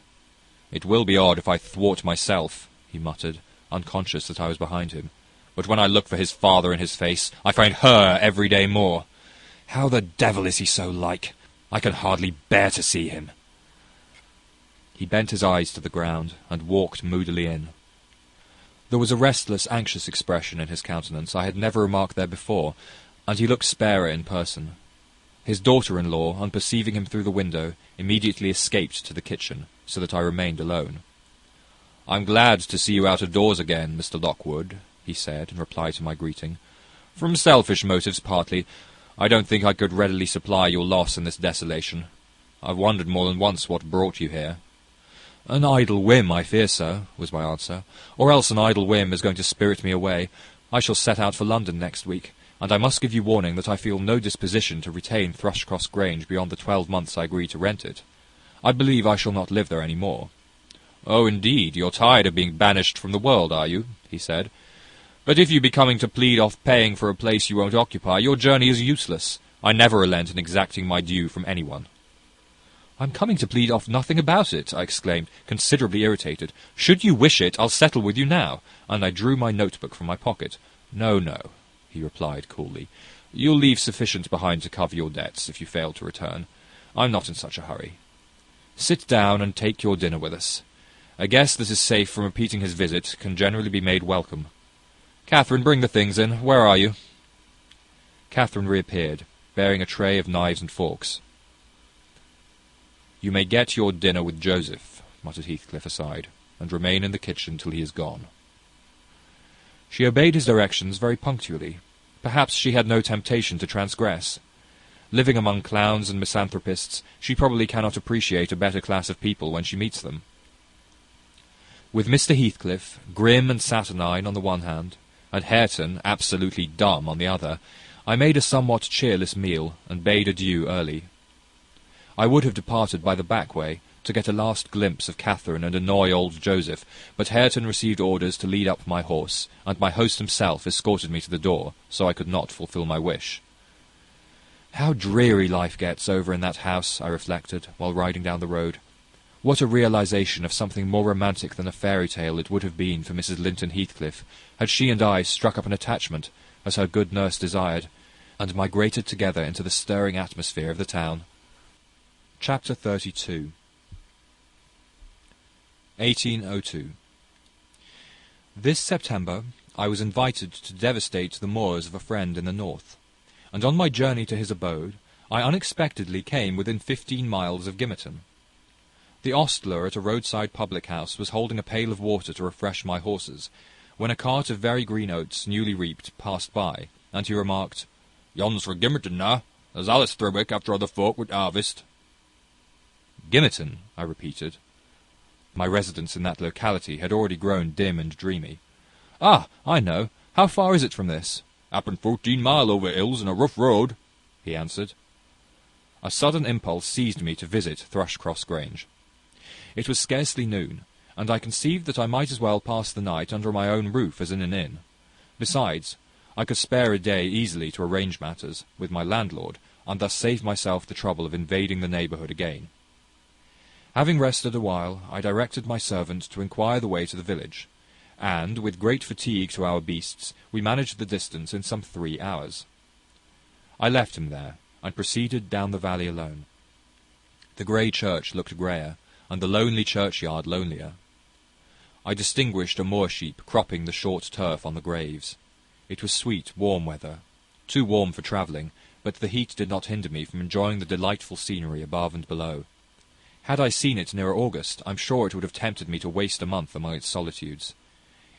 "It will be odd if I thwart myself," he muttered, unconscious that I was behind him. "But when I look for his father in his face, I find her every day more. How the devil is he so like? I can hardly bear to see him." He bent his eyes to the ground, and walked moodily in. There was a restless, anxious expression in his countenance I had never remarked there before, and he looked sparer in person. His daughter-in-law, on perceiving him through the window, immediately escaped to the kitchen, so that I remained alone. "I'm glad to see you out of doors again, Mr. Lockwood," he said, in reply to my greeting. "From selfish motives partly. I don't think I could readily supply your loss in this desolation. I've wondered more than once what brought you here." "An idle whim, I fear, sir," was my answer, "or else an idle whim is going to spirit me away. I shall set out for London next week, and I must give you warning that I feel no disposition to retain Thrushcross Grange beyond the 12 months I agreed to rent it. I believe I shall not live there any more." "Oh, indeed, you're tired of being banished from the world, are you?" he said. "But if you be coming to plead off paying for a place you won't occupy, your journey is useless. I never relent in exacting my due from anyone." "I'm coming to plead off nothing about it," I exclaimed, considerably irritated. "Should you wish it, I'll settle with you now," and I drew my notebook from my pocket. "No, no," he replied coolly. "You'll leave sufficient behind to cover your debts, if you fail to return. I'm not in such a hurry. Sit down and take your dinner with us. A guest that is safe from repeating his visit can generally be made welcome. Catherine, bring the things in. Where are you?" Catherine reappeared, bearing a tray of knives and forks. "You may get your dinner with Joseph," muttered Heathcliff aside, "and remain in the kitchen till he is gone." She obeyed his directions very punctually. Perhaps she had no temptation to transgress. Living among clowns and misanthropists, she probably cannot appreciate a better class of people when she meets them. With Mr. Heathcliff, grim and saturnine on the one hand, and Hareton, absolutely dumb, on the other, I made a somewhat cheerless meal, and bade adieu early. I would have departed by the back way, to get a last glimpse of Catherine and annoy old Joseph, but Hareton received orders to lead up my horse, and my host himself escorted me to the door, so I could not fulfil my wish. How dreary life gets over in that house, I reflected, while riding down the road. What a realization of something more romantic than a fairy tale it would have been for Mrs. Linton Heathcliff, had she and I struck up an attachment, as her good nurse desired, and migrated together into the stirring atmosphere of the town. Chapter 32 1802 This September I was invited to devastate the moors of a friend in the north, and on my journey to his abode I unexpectedly came within 15 miles of Gimmerton. The ostler at a roadside public-house was holding a pail of water to refresh my horses, when a cart of very green oats, newly reaped, passed by, and he remarked, "Yon's for Gimmerton now. There's Alice Thurwick after other folk with harvest." Gimmerton, I repeated. My residence in that locality had already grown dim and dreamy. "Ah, I know. How far is it from this?" "Happen 14 mile over hills and a rough road," he answered. A sudden impulse seized me to visit Thrushcross Grange. It was scarcely noon, and I conceived that I might as well pass the night under my own roof as in an inn. Besides, I could spare a day easily to arrange matters with my landlord, and thus save myself the trouble of invading the neighbourhood again. Having rested a while, I directed my servant to inquire the way to the village, and, with great fatigue to our beasts, we managed the distance in some 3 hours. I left him there, and proceeded down the valley alone. The grey church looked greyer, and the lonely churchyard lonelier. I distinguished a moor-sheep cropping the short turf on the graves. It was sweet, warm weather, too warm for travelling, but the heat did not hinder me from enjoying the delightful scenery above and below. Had I seen it nearer August, I'm sure it would have tempted me to waste a month among its solitudes.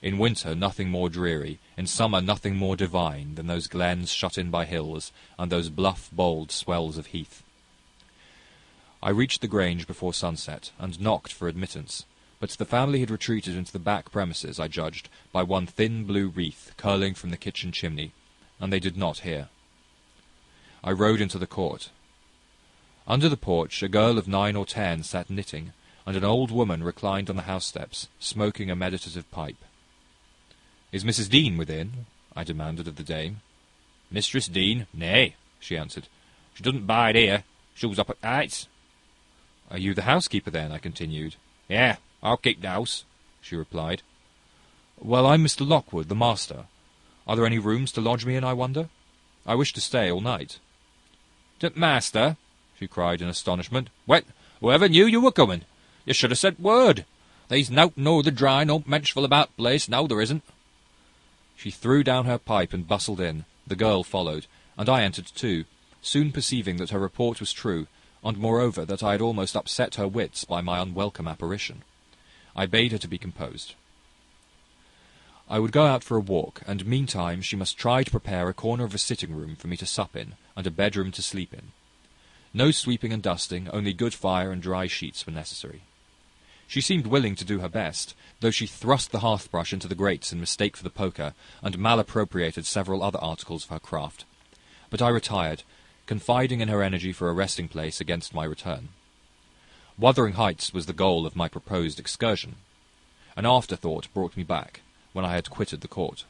In winter nothing more dreary, in summer nothing more divine than those glens shut in by hills, and those bluff, bold swells of heath. I reached the Grange before sunset, and knocked for admittance, but the family had retreated into the back premises, I judged, by one thin blue wreath curling from the kitchen chimney, and they did not hear. I rode into the court. Under the porch a girl of 9 or 10 sat knitting, and an old woman reclined on the house steps, smoking a meditative pipe. "Is Mrs. Dean within?" I demanded of the dame. "Mistress Dean? Nay," she answered. "She doesn't bide here. She was up at Heights." "Are you the housekeeper, then?" I continued. "Yeah, I'll keep the house," she replied. "Well, I'm Mr. Lockwood, the master. Are there any rooms to lodge me in, I wonder? I wish to stay all night." "The master?" she cried in astonishment. "Well, whoever knew you were coming? You should have said word. There's nowt nor the dry nor menchful about place, now there isn't." She threw down her pipe and bustled in. The girl followed, and I entered too, soon perceiving that her report was true, and moreover that I had almost upset her wits by my unwelcome apparition. I bade her to be composed. I would go out for a walk, and meantime she must try to prepare a corner of a sitting-room for me to sup in, and a bedroom to sleep in. No sweeping and dusting, only good fire and dry sheets were necessary. She seemed willing to do her best, though she thrust the hearth-brush into the grates in mistake for the poker, and malappropriated several other articles of her craft. But I retired, confiding in her energy for a resting-place against my return. Wuthering Heights was the goal of my proposed excursion. An afterthought brought me back, when I had quitted the court.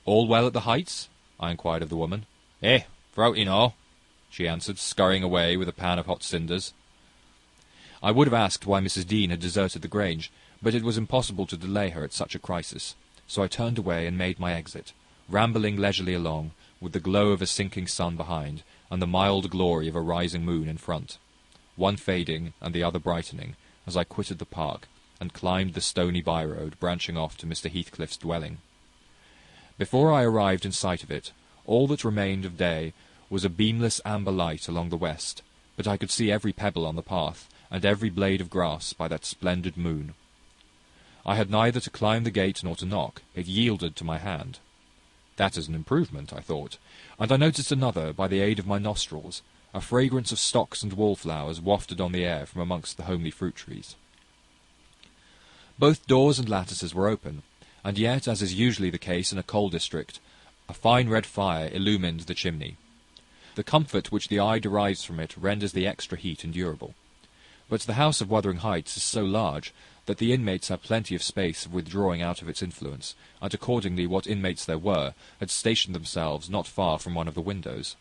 "All well at the Heights?" I inquired of the woman. "Eh, for aught you know," she answered, scurrying away with a pan of hot cinders. I would have asked why Mrs. Dean had deserted the Grange, but it was impossible to delay her at such a crisis, so I turned away and made my exit, rambling leisurely along, with the glow of a sinking sun behind, and the mild glory of a rising moon in front, one fading and the other brightening, as I quitted the park, and climbed the stony by-road branching off to Mr. Heathcliff's dwelling. Before I arrived in sight of it, all that remained of day was a beamless amber light along the west, but I could see every pebble on the path, and every blade of grass by that splendid moon. I had neither to climb the gate nor to knock. It yielded to my hand. That is an improvement, I thought, and I noticed another by the aid of my nostrils, a fragrance of stocks and wallflowers wafted on the air from amongst the homely fruit trees. Both doors and lattices were open, and yet, as is usually the case in a coal district, a fine red fire illumined the chimney. The comfort which the eye derives from it renders the extra heat endurable. But the house of Wuthering Heights is so large that the inmates have plenty of space of withdrawing out of its influence, and accordingly what inmates there were had stationed themselves not far from one of the windows.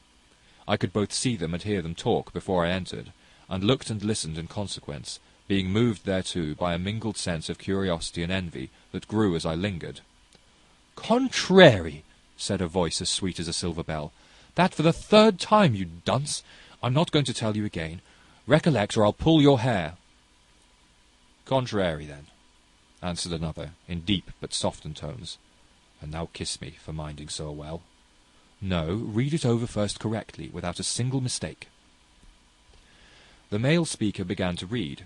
I could both see them and hear them talk before I entered, and looked and listened in consequence, being moved thereto by a mingled sense of curiosity and envy that grew as I lingered. "Contrary!" said a voice as sweet as a silver bell. "That for the 3rd time, you dunce! I'm not going to tell you again. Recollect, or I'll pull your hair." "Contrary, then," answered another, in deep but softened tones. "And now kiss me for minding so well." "No, read it over first correctly, without a single mistake." The male speaker began to read.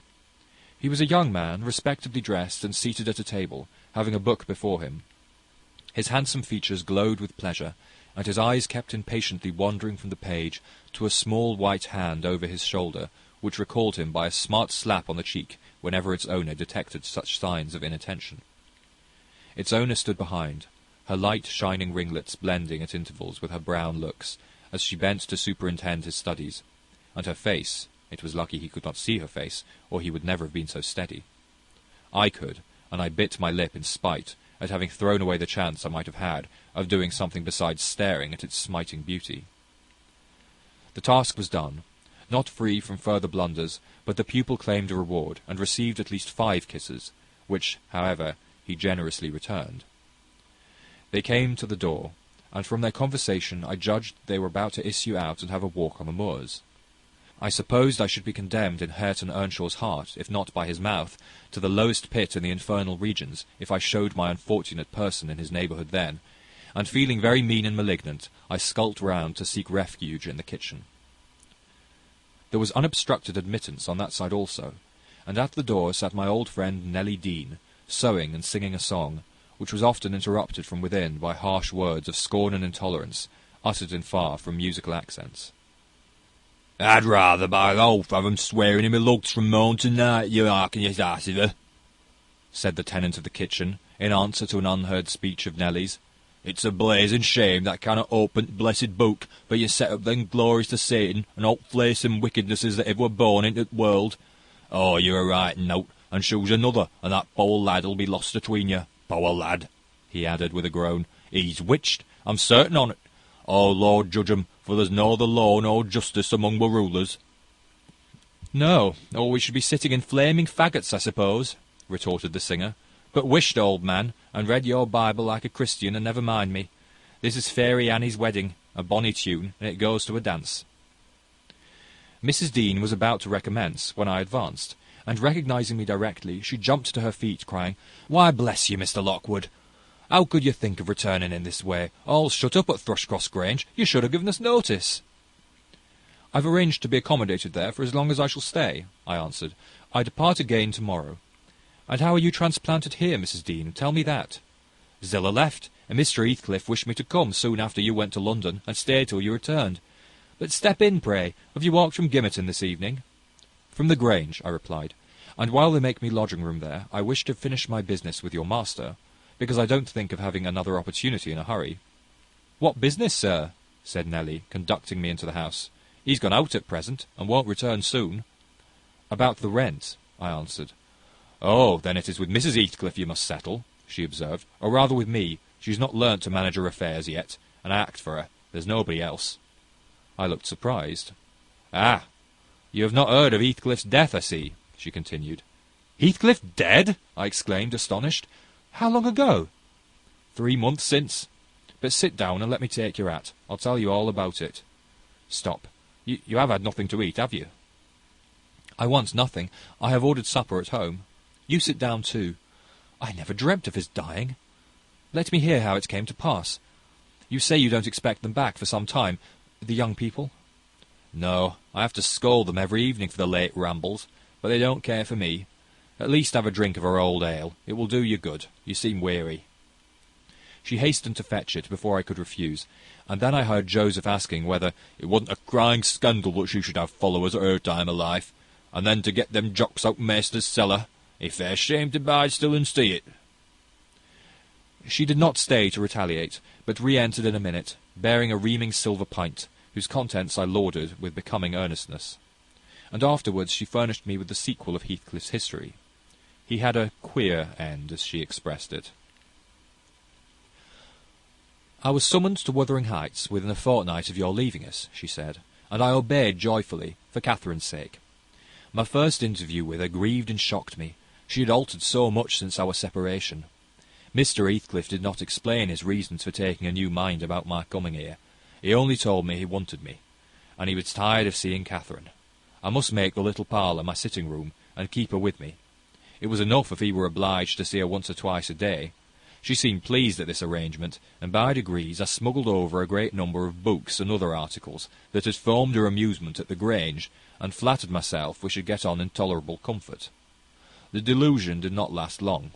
He was a young man, respectably dressed, and seated at a table, having a book before him. His handsome features glowed with pleasure, and his eyes kept impatiently wandering from the page to a small white hand over his shoulder, which recalled him by a smart slap on the cheek whenever its owner detected such signs of inattention. Its owner stood behind, her light shining ringlets blending at intervals with her brown looks, as she bent to superintend his studies, and her face, it was lucky he could not see her face, or he would never have been so steady. I could, and I bit my lip in spite at having thrown away the chance I might have had of doing something besides staring at its smiting beauty. The task was done, not free from further blunders, but the pupil claimed a reward, and received at least 5 kisses, which, however, he generously returned. They came to the door, and from their conversation I judged they were about to issue out and have a walk on the moors. I supposed I should be condemned in Hareton Earnshaw's heart, if not by his mouth, to the lowest pit in the infernal regions, if I showed my unfortunate person in his neighbourhood then, and feeling very mean and malignant, I skulked round to seek refuge in the kitchen. There was unobstructed admittance on that side also, and at the door sat my old friend Nelly Dean, sewing and singing a song, which was often interrupted from within by harsh words of scorn and intolerance, uttered in far from musical accents. "I'd rather by oath have 'em swearing in my lugs from morn to night, you hearken your ass of her," said the tenant of the kitchen, in answer to an unheard speech of Nelly's. "It's a blazing shame that cannot open the blessed book, but you set up them glories to Satan, and all flaysome wickednesses that ever were born into the world. Oh, you're a right note, and choose another, and that poor lad'll be lost atween you. Poor lad," he added with a groan. "He's witched, I'm certain on it. Oh, Lord judge 'em, for there's no the law nor justice among the rulers." "No, or we should be sitting in flaming faggots, I suppose," retorted the singer. "But wisht, old man, and read your Bible like a Christian, and never mind me. This is Fairy Annie's wedding, a bonny tune, and it goes to a dance." Mrs. Dean was about to recommence, when I advanced, and recognizing me directly, she jumped to her feet, crying, "Why, bless you, Mr. Lockwood! How could you think of returning in this way? All shut up at Thrushcross Grange. You should have given us notice." "I've arranged to be accommodated there for as long as I shall stay," I answered. "I depart again tomorrow." "And how are you transplanted here, Mrs. Dean? Tell me that." "Zillah left, and Mr. Heathcliff wished me to come soon after you went to London, and stay till you returned. But step in, pray. Have you walked from Gimmerton this evening?" "From the Grange," I replied, "and while they make me lodging room there, I wish to finish my business with your master, because I don't think of having another opportunity in a hurry." "What business, sir?" said Nelly, conducting me into the house. "He's gone out at present, and won't return soon." "About the rent," I answered. "Oh, then it is with Mrs. Heathcliff you must settle," she observed, "or rather with me. She's not learnt to manage her affairs yet, and I act for her. There's nobody else." I looked surprised. "Ah, you have not heard of Heathcliff's death, I see," she continued. "Heathcliff dead!" I exclaimed, astonished. "How long ago?" 3 months since. But sit down and let me take your hat. I'll tell you all about it. Stop. You have had nothing to eat, have you?" "I want nothing. I have ordered supper at home. You sit down too. I never dreamt of his dying. Let me hear how it came to pass. You say you don't expect them back for some time, the young people?" "No, I have to scold them every evening for the late rambles, but they don't care for me. At least have a drink of our old ale. It will do you good. You seem weary." She hastened to fetch it before I could refuse, and then I heard Joseph asking whether it wasn't a crying scandal that she should have followers at her time of life, and then to get them jocks out master's cellar. A fair shame to bide still and see it. She did not stay to retaliate, but re-entered in a minute, bearing a reaming silver pint, whose contents I lauded with becoming earnestness. And afterwards she furnished me with the sequel of Heathcliff's history. He had a queer end, as she expressed it. "I was summoned to Wuthering Heights within a fortnight of your leaving us," she said, "and I obeyed joyfully, for Catherine's sake. My first interview with her grieved and shocked me. She had altered so much since our separation. Mr. Heathcliff did not explain his reasons for taking a new mind about my coming here. He only told me he wanted me, and he was tired of seeing Catherine. I must make the little parlour my sitting-room, and keep her with me. It was enough if he were obliged to see her once or twice a day. She seemed pleased at this arrangement, and by degrees I smuggled over a great number of books and other articles that had formed her amusement at the Grange, and flattered myself we should get on in tolerable comfort. The delusion did not last long.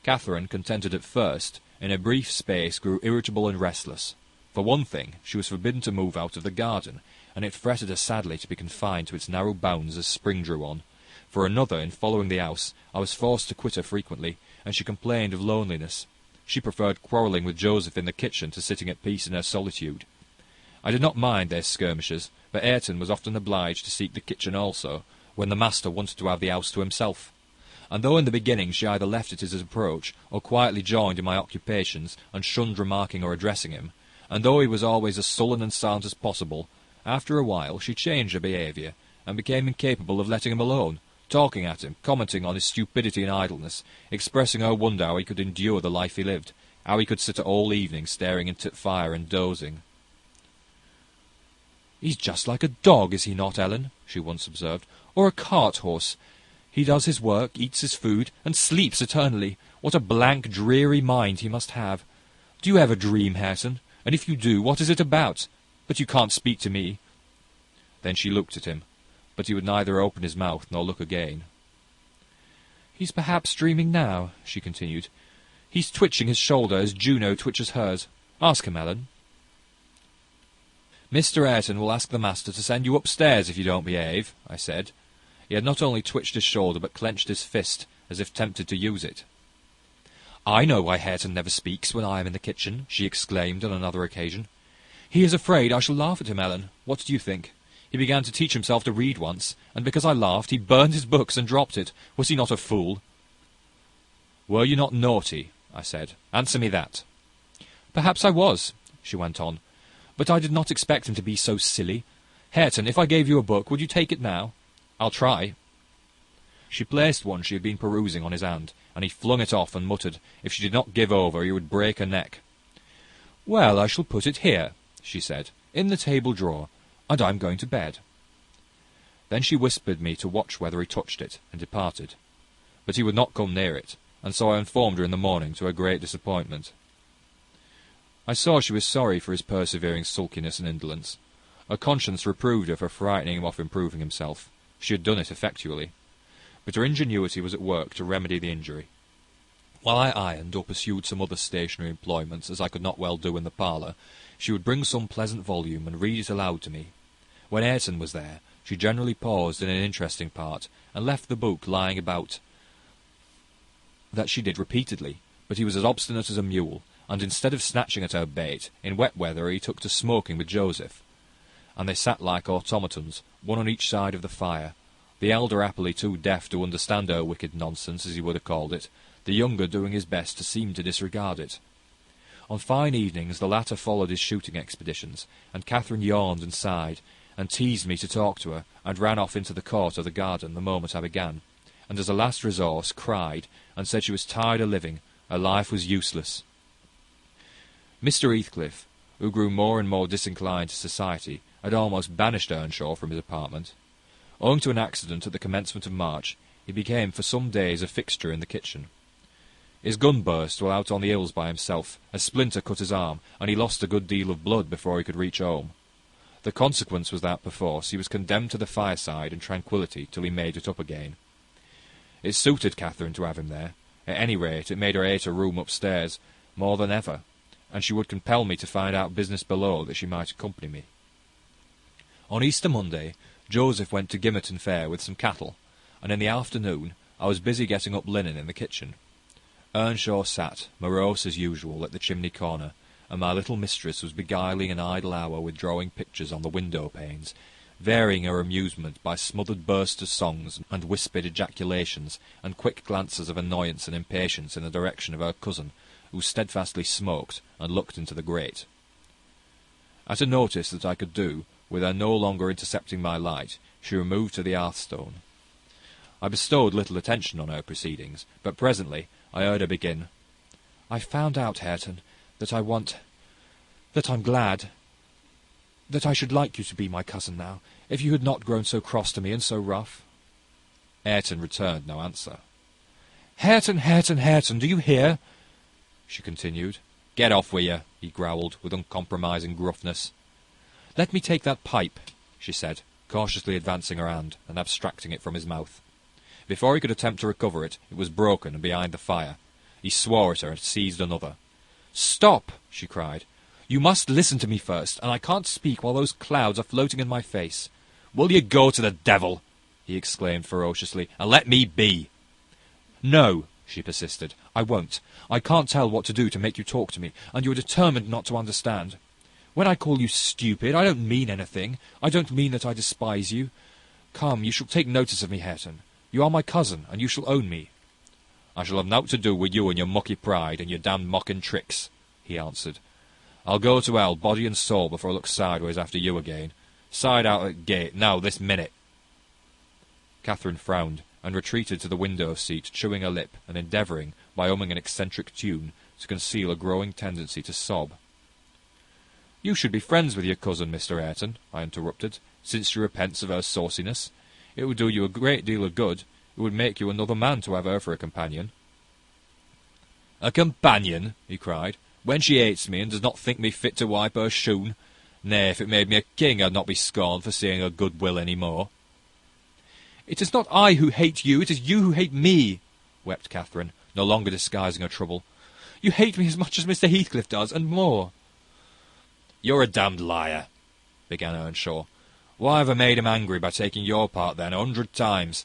Catherine, contented at first, in a brief space grew irritable and restless. For one thing, she was forbidden to move out of the garden, and it fretted her sadly to be confined to its narrow bounds as spring drew on. For another, in following the house, I was forced to quit her frequently, and she complained of loneliness. She preferred quarrelling with Joseph in the kitchen to sitting at peace in her solitude. I did not mind their skirmishes, but Ayrton was often obliged to seek the kitchen also, when the master wanted to have the house to himself. And though in the beginning she either left it at his approach, or quietly joined in my occupations, and shunned remarking or addressing him, and though he was always as sullen and silent as possible, after a while she changed her behaviour, and became incapable of letting him alone, talking at him, commenting on his stupidity and idleness, expressing her wonder how he could endure the life he lived, how he could sit all evening staring into the fire and dozing. "He's just like a dog, is he not, Ellen?" she once observed, "or a cart-horse. He does his work, eats his food, and sleeps eternally. What a blank, dreary mind he must have! Do you ever dream, Hareton? And if you do, what is it about? But you can't speak to me." Then she looked at him, but he would neither open his mouth nor look again. "He's perhaps dreaming now," she continued. "He's twitching his shoulder as Juno twitches hers. Ask him, Ellen." "Mr. Ayrton will ask the master to send you upstairs if you don't behave," I said. He had not only twitched his shoulder, but clenched his fist, as if tempted to use it. "I know why Hareton never speaks when I am in the kitchen," she exclaimed on another occasion. "He is afraid I shall laugh at him, Ellen. What do you think? He began to teach himself to read once, and because I laughed, he burned his books and dropped it. Was he not a fool?" "Were you not naughty?" I said. "Answer me that." "Perhaps I was," she went on, "but I did not expect him to be so silly. Hareton, if I gave you a book, would you take it now? I'll try." She placed one she had been perusing on his hand, and he flung it off and muttered if she did not give over he would break her neck. "Well, I shall put it here," she said, "in the table drawer, and I'm going to bed." Then she whispered me to watch whether he touched it, and departed. But he would not come near it, and so I informed her in the morning, to her great disappointment. I saw she was sorry for his persevering sulkiness and indolence. Her conscience reproved her for frightening him off improving himself. She had done it effectually. But her ingenuity was at work to remedy the injury. While I ironed or pursued some other stationary employments, as I could not well do in the parlour, she would bring some pleasant volume and read it aloud to me. When Ayrton was there, she generally paused in an interesting part, and left the book lying about. That she did repeatedly, but he was as obstinate as a mule, and instead of snatching at her bait, in wet weather he took to smoking with Joseph. And they sat like automatons, one on each side of the fire, the elder happily too deaf to understand her wicked nonsense, as he would have called it, the younger doing his best to seem to disregard it. On fine evenings the latter followed his shooting expeditions, and Catherine yawned and sighed, and teased me to talk to her, and ran off into the court or the garden the moment I began, and as a last resource cried, and said she was tired of living, her life was useless. Mr. Heathcliff, who grew more and more disinclined to society, had almost banished Earnshaw from his apartment. Owing to an accident at the commencement of March, he became for some days a fixture in the kitchen. His gun burst while out on the hills by himself, a splinter cut his arm, and he lost a good deal of blood before he could reach home. The consequence was that, perforce, he was condemned to the fireside and tranquillity till he made it up again. It suited Catherine to have him there. At any rate, it made her hate a room upstairs more than ever, and she would compel me to find out business below that she might accompany me. On Easter Monday, Joseph went to Gimmerton Fair with some cattle, and in the afternoon I was busy getting up linen in the kitchen. Earnshaw sat, morose as usual, at the chimney corner, and my little mistress was beguiling an idle hour with drawing pictures on the window-panes, varying her amusement by smothered bursts of songs and whispered ejaculations, and quick glances of annoyance and impatience in the direction of her cousin, who steadfastly smoked and looked into the grate. At a notice that I could do, with her no longer intercepting my light, she removed to the hearthstone. I bestowed little attention on her proceedings, but presently I heard her begin, "I've found out, Hareton, that I'm glad, that I should like you to be my cousin now, if you had not grown so cross to me and so rough." Hareton returned no answer. "Hareton, Hareton, Hareton, do you hear?" she continued. "Get off with you," he growled, with uncompromising gruffness. "Let me take that pipe," she said, cautiously advancing her hand and abstracting it from his mouth. Before he could attempt to recover it, it was broken and behind the fire. He swore at her and seized another. "Stop!" she cried. "You must listen to me first, and I can't speak while those clouds are floating in my face." "Will you go to the devil?" he exclaimed ferociously, "and let me be?" "No," she persisted, "I won't. I can't tell what to do to make you talk to me, and you are determined not to understand. When I call you stupid, I don't mean anything. I don't mean that I despise you. Come, you shall take notice of me, Hareton. You are my cousin, and you shall own me." "I shall have nowt to do with you and your mucky pride and your damned mocking tricks," he answered. "I'll go to hell, body and soul, before I look sideways after you again. Side out at gate, now, this minute." Catherine frowned, and retreated to the window-seat, chewing her lip, and endeavouring, by humming an eccentric tune, to conceal a growing tendency to sob. "You should be friends with your cousin, Mr. Ayrton," I interrupted, "since she repents of her sauciness. It would do you a great deal of good. It would make you another man to have her for a companion." "A companion!" he cried. When she hates me, and does not think me fit to wipe her shoon, nay, if it made me a king, I'd not be scorned for seeing her good will any more. It is not I who hate you, it is you who hate me, wept Catherine, no longer disguising her trouble. You hate me as much as Mr. Heathcliff does, and more. You're a damned liar, began Earnshaw. Why have I made him angry by taking your part then 100 times?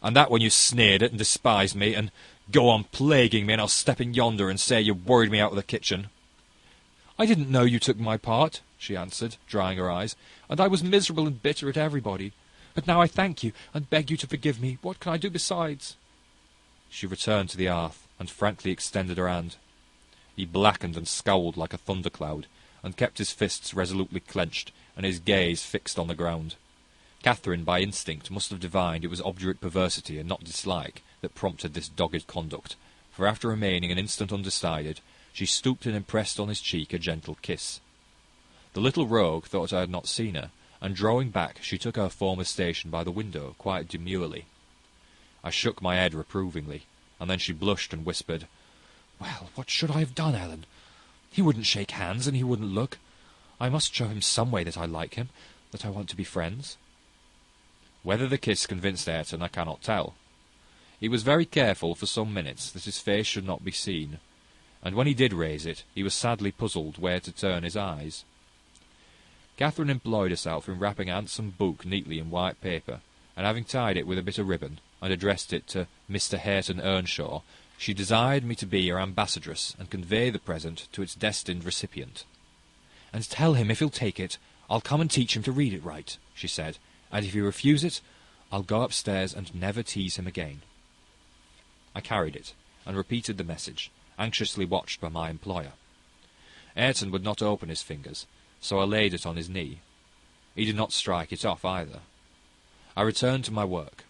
And that when you sneered at and despised me, and go on plaguing me, and I'll step in yonder and say you worried me out of the kitchen. I didn't know you took my part, she answered, drying her eyes, and I was miserable and bitter at everybody. But now I thank you, and beg you to forgive me. What can I do besides? She returned to the hearth, and frankly extended her hand. He blackened and scowled like a thundercloud, and kept his fists resolutely clenched, and his gaze fixed on the ground. Catherine, by instinct, must have divined it was obdurate perversity and not dislike that prompted this dogged conduct, for after remaining an instant undecided, she stooped and impressed on his cheek a gentle kiss. The little rogue thought I had not seen her, and drawing back, she took her former station by the window quite demurely. I shook my head reprovingly, and then she blushed and whispered, "Well, what should I have done, Ellen? He wouldn't shake hands, and he wouldn't look. I must show him some way that I like him, that I want to be friends." Whether the kiss convinced Ayrton, I cannot tell. He was very careful for some minutes that his face should not be seen, and when he did raise it, he was sadly puzzled where to turn his eyes. Catherine employed herself in wrapping a handsome book neatly in white paper, and having tied it with a bit of ribbon, and addressed it to Mr. Hareton Earnshaw, she desired me to be her ambassadress, and convey the present to its destined recipient. "And tell him, if he'll take it, I'll come and teach him to read it right," she said, "and if he refuse it, I'll go upstairs and never tease him again." I carried it, and repeated the message, anxiously watched by my employer. Ayrton would not open his fingers, so I laid it on his knee. He did not strike it off either. I returned to my work.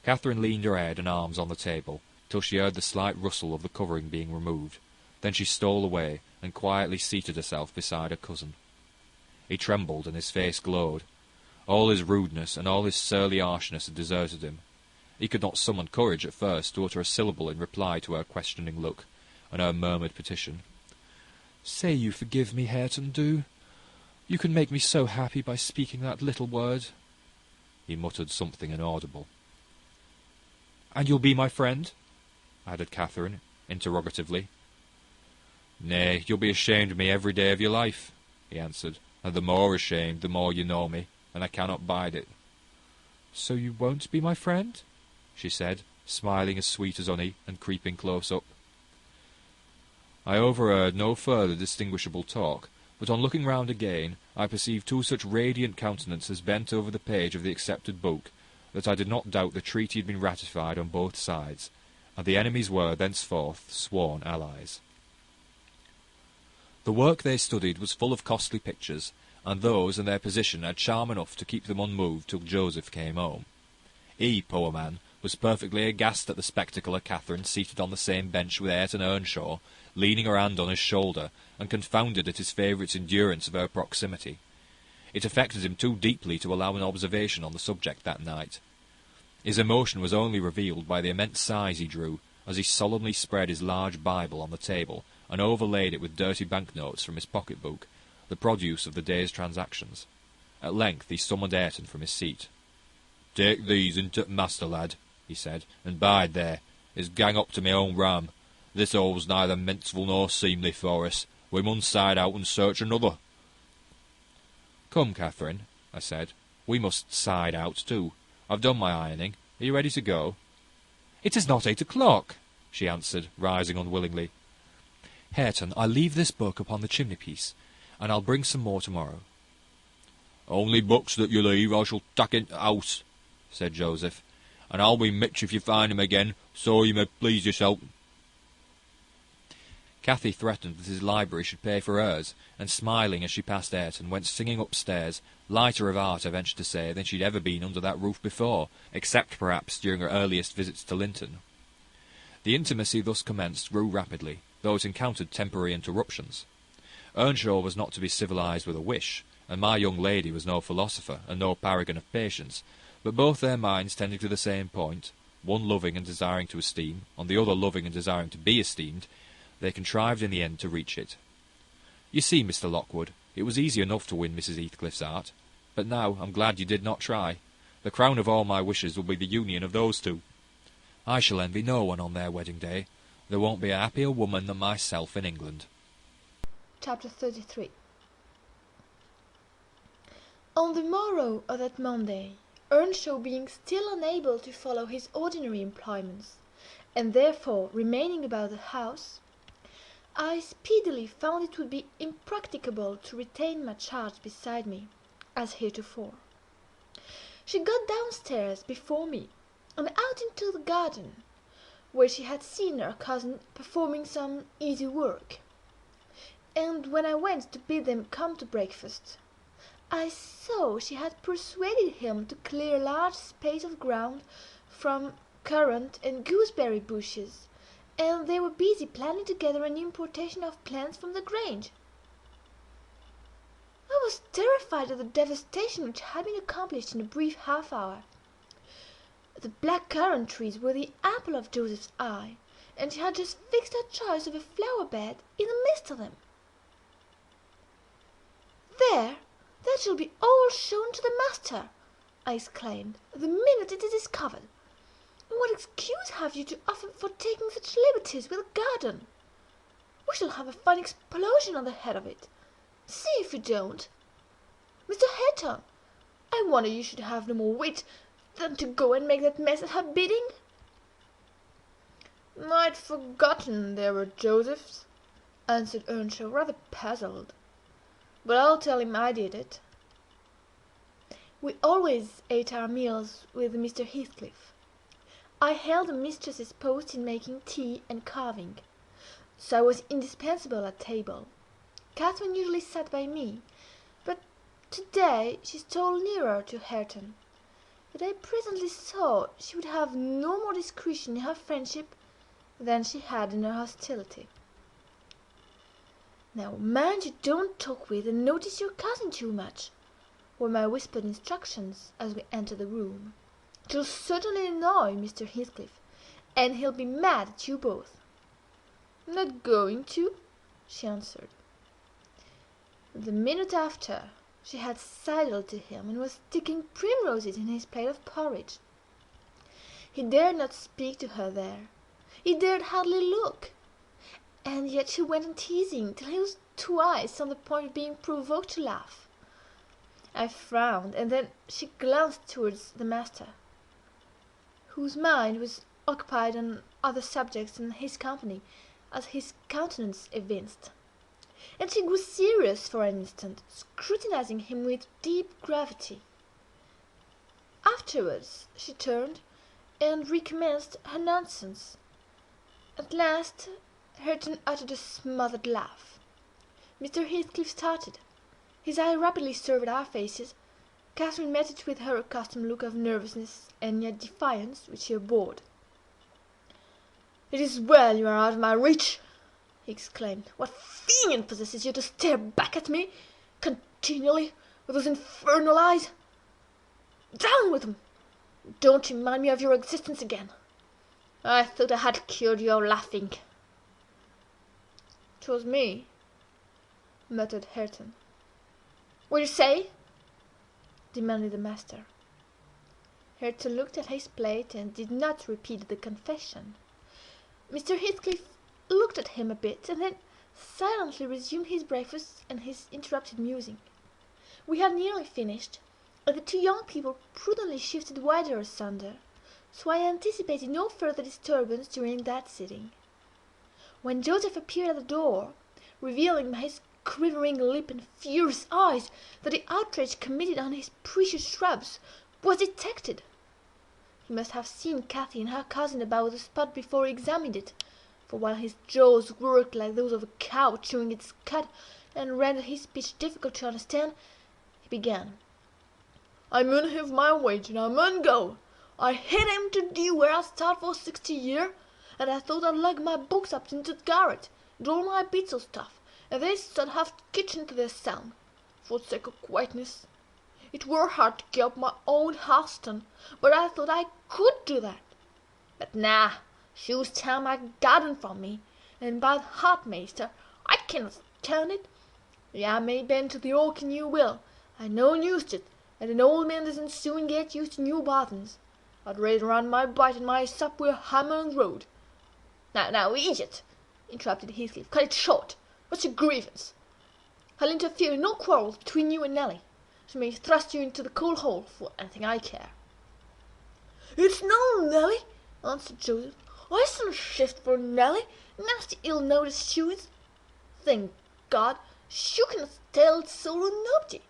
Catherine leaned her head and arms on the table, till she heard the slight rustle of the covering being removed. Then she stole away, and quietly seated herself beside her cousin. He trembled, and his face glowed. All his rudeness and all his surly harshness had deserted him. He could not summon courage at first to utter a syllable in reply to her questioning look, and her murmured petition. "Say you forgive me, Hareton, do. You can make me so happy by speaking that little word." He muttered something inaudible. "And you'll be my friend?" added Catherine, interrogatively. "Nay, you'll be ashamed of me every day of your life," he answered, "and the more ashamed, the more you know me, and I cannot bide it." "So you won't be my friend?" she said, smiling as sweet as honey, and creeping close up. I overheard no further distinguishable talk, but on looking round again, I perceived two such radiant countenances bent over the page of the accepted book, that I did not doubt the treaty had been ratified on both sides, and the enemies were thenceforth sworn allies. The work they studied was full of costly pictures, and those in their position had charm enough to keep them unmoved till Joseph came home. He, poor man, was perfectly aghast at the spectacle of Catherine seated on the same bench with Ayrton Earnshaw, leaning her hand on his shoulder, and confounded at his favourite's endurance of her proximity. It affected him too deeply to allow an observation on the subject that night. His emotion was only revealed by the immense sighs he drew, as he solemnly spread his large Bible on the table, and overlaid it with dirty banknotes from his pocket-book, the produce of the day's transactions. At length he summoned Ayrton from his seat. "Take these into t' master, lad," he said, "and bide there. It's gang up to my own ram. This hole's neither mentsful nor seemly for us. We mun side out and search another." "Come, Catherine," I said, "we must side out too. I've done my ironing. Are you ready to go?" "It is not 8 o'clock," she answered, rising unwillingly. "Hareton, I'll leave this book upon the chimney-piece, and I'll bring some more tomorrow." "Only books that you leave I shall tuck into the house," said Joseph, "and I'll be mitch if you find 'em again, so you may please yourself." Cathy threatened that his library should pay for hers, and smiling as she passed Ayrton, went singing upstairs, lighter of heart, I venture to say, than she'd ever been under that roof before, except perhaps during her earliest visits to Linton. The intimacy thus commenced grew rapidly, though it encountered temporary interruptions. Earnshaw was not to be civilized with a wish, and my young lady was no philosopher, and no paragon of patience, but both their minds tending to the same point, one loving and desiring to esteem, and the other loving and desiring to be esteemed, they contrived in the end to reach it, You see, Mr. Lockwood, it was easy enough to win Mrs. Heathcliff's heart, but now I'm glad you did not try. The crown of all my wishes will be the union of those two. I shall envy no one on their wedding day. There won't be a happier woman than myself in England. Chapter 33. On the morrow of that Monday, Earnshaw being still unable to follow his ordinary employments, and therefore remaining about the house, I speedily found it would be impracticable to retain my charge beside me, as heretofore. She got downstairs before me, and out into the garden, where she had seen her cousin performing some easy work, and when I went to bid them come to breakfast, I saw she had persuaded him to clear a large space of ground from currant and gooseberry bushes, and they were busy planning together an importation of plants from the Grange. I was terrified at the devastation which had been accomplished in a brief half-hour. The black currant trees were the apple of Joseph's eye, and she had just fixed her choice of a flower-bed in the midst of them. "There, that shall be all shown to the master," I exclaimed, "the minute it is discovered. And what excuse have you to offer for taking such liberties with a garden? We shall have a fine explosion on the head of it. See if you don't. Mr. Hareton, I wonder you should have no more wit than to go and make that mess at her bidding." "I'd forgotten they were Joseph's," answered Earnshaw, rather puzzled. "But I'll tell him I did it." We always ate our meals with Mr. Heathcliff. I held the mistress's post in making tea and carving, so I was indispensable at table. Catherine usually sat by me, but to-day she stole nearer to Hareton. But I presently saw she would have no more discretion in her friendship than she had in her hostility. "Now mind you don't talk with and notice your cousin too much," were my whispered instructions as we entered the room. "It'll certainly annoy Mr. Heathcliff, and he'll be mad at you both." "Not going to," she answered. The minute after, she had sidled to him, and was sticking primroses in his plate of porridge. He dared not speak to her there. He dared hardly look. And yet she went on teasing till he was twice on the point of being provoked to laugh. I frowned, and then she glanced towards the master, whose mind was occupied on other subjects than his company, as his countenance evinced, and she grew serious for an instant, scrutinizing him with deep gravity. Afterwards she turned and recommenced her nonsense. At last Hareton uttered a smothered laugh. Mr. Heathcliff started. His eye rapidly surveyed our faces. Catherine met it with her accustomed look of nervousness and yet defiance, which she abhorred. "It is well you are out of my reach," he exclaimed. "What fiend possesses you to stare back at me continually with those infernal eyes? Down with them! Don't remind me of your existence again. I thought I had cured you of laughing." "'Twas me," muttered Hareton. "Will you say?" demanded the master. Hareton looked at his plate and did not repeat the confession. Mr. Heathcliff looked at him a bit, and then silently resumed his breakfast and his interrupted musing. We had nearly finished, and the two young people prudently shifted wider asunder, so I anticipated no further disturbance during that sitting. When Joseph appeared at the door, revealing by his quivering lip and furious eyes that the outrage committed on his precious shrubs was detected, he must have seen Cathy and her cousin about the spot before he examined it, for while his jaws worked like those of a cow chewing its cud, and rendered his speech difficult to understand, he began: "I mun have my wage, and I mun go. I hate him to do where I start for 60 year, and I thought I'd lug my books up into the garret, and all my bits of stuff, and they should have the kitchen to their sound, for the sake of quietness. It were hard to give up my own houston, but I thought I could do that. But na, she's ta'en my garden from me, and by the heart, maister, I cannot stand it. I may bend to the old and you will. I know and used it, and an old man doesn't soon get used to new buttons. I'd rather run my bite and my sup with a hammer on the road. Now, idiot, interrupted Heathcliff, cut it short. What's your grievance? I'll interfere in no quarrels between you and Nelly. She may thrust you into the coal hole for anything I care. It's no Nelly, answered Joseph. I shouldn't shift for Nelly. Nasty ill-noticed she is. Thank God, she cannot tell soul or nobody.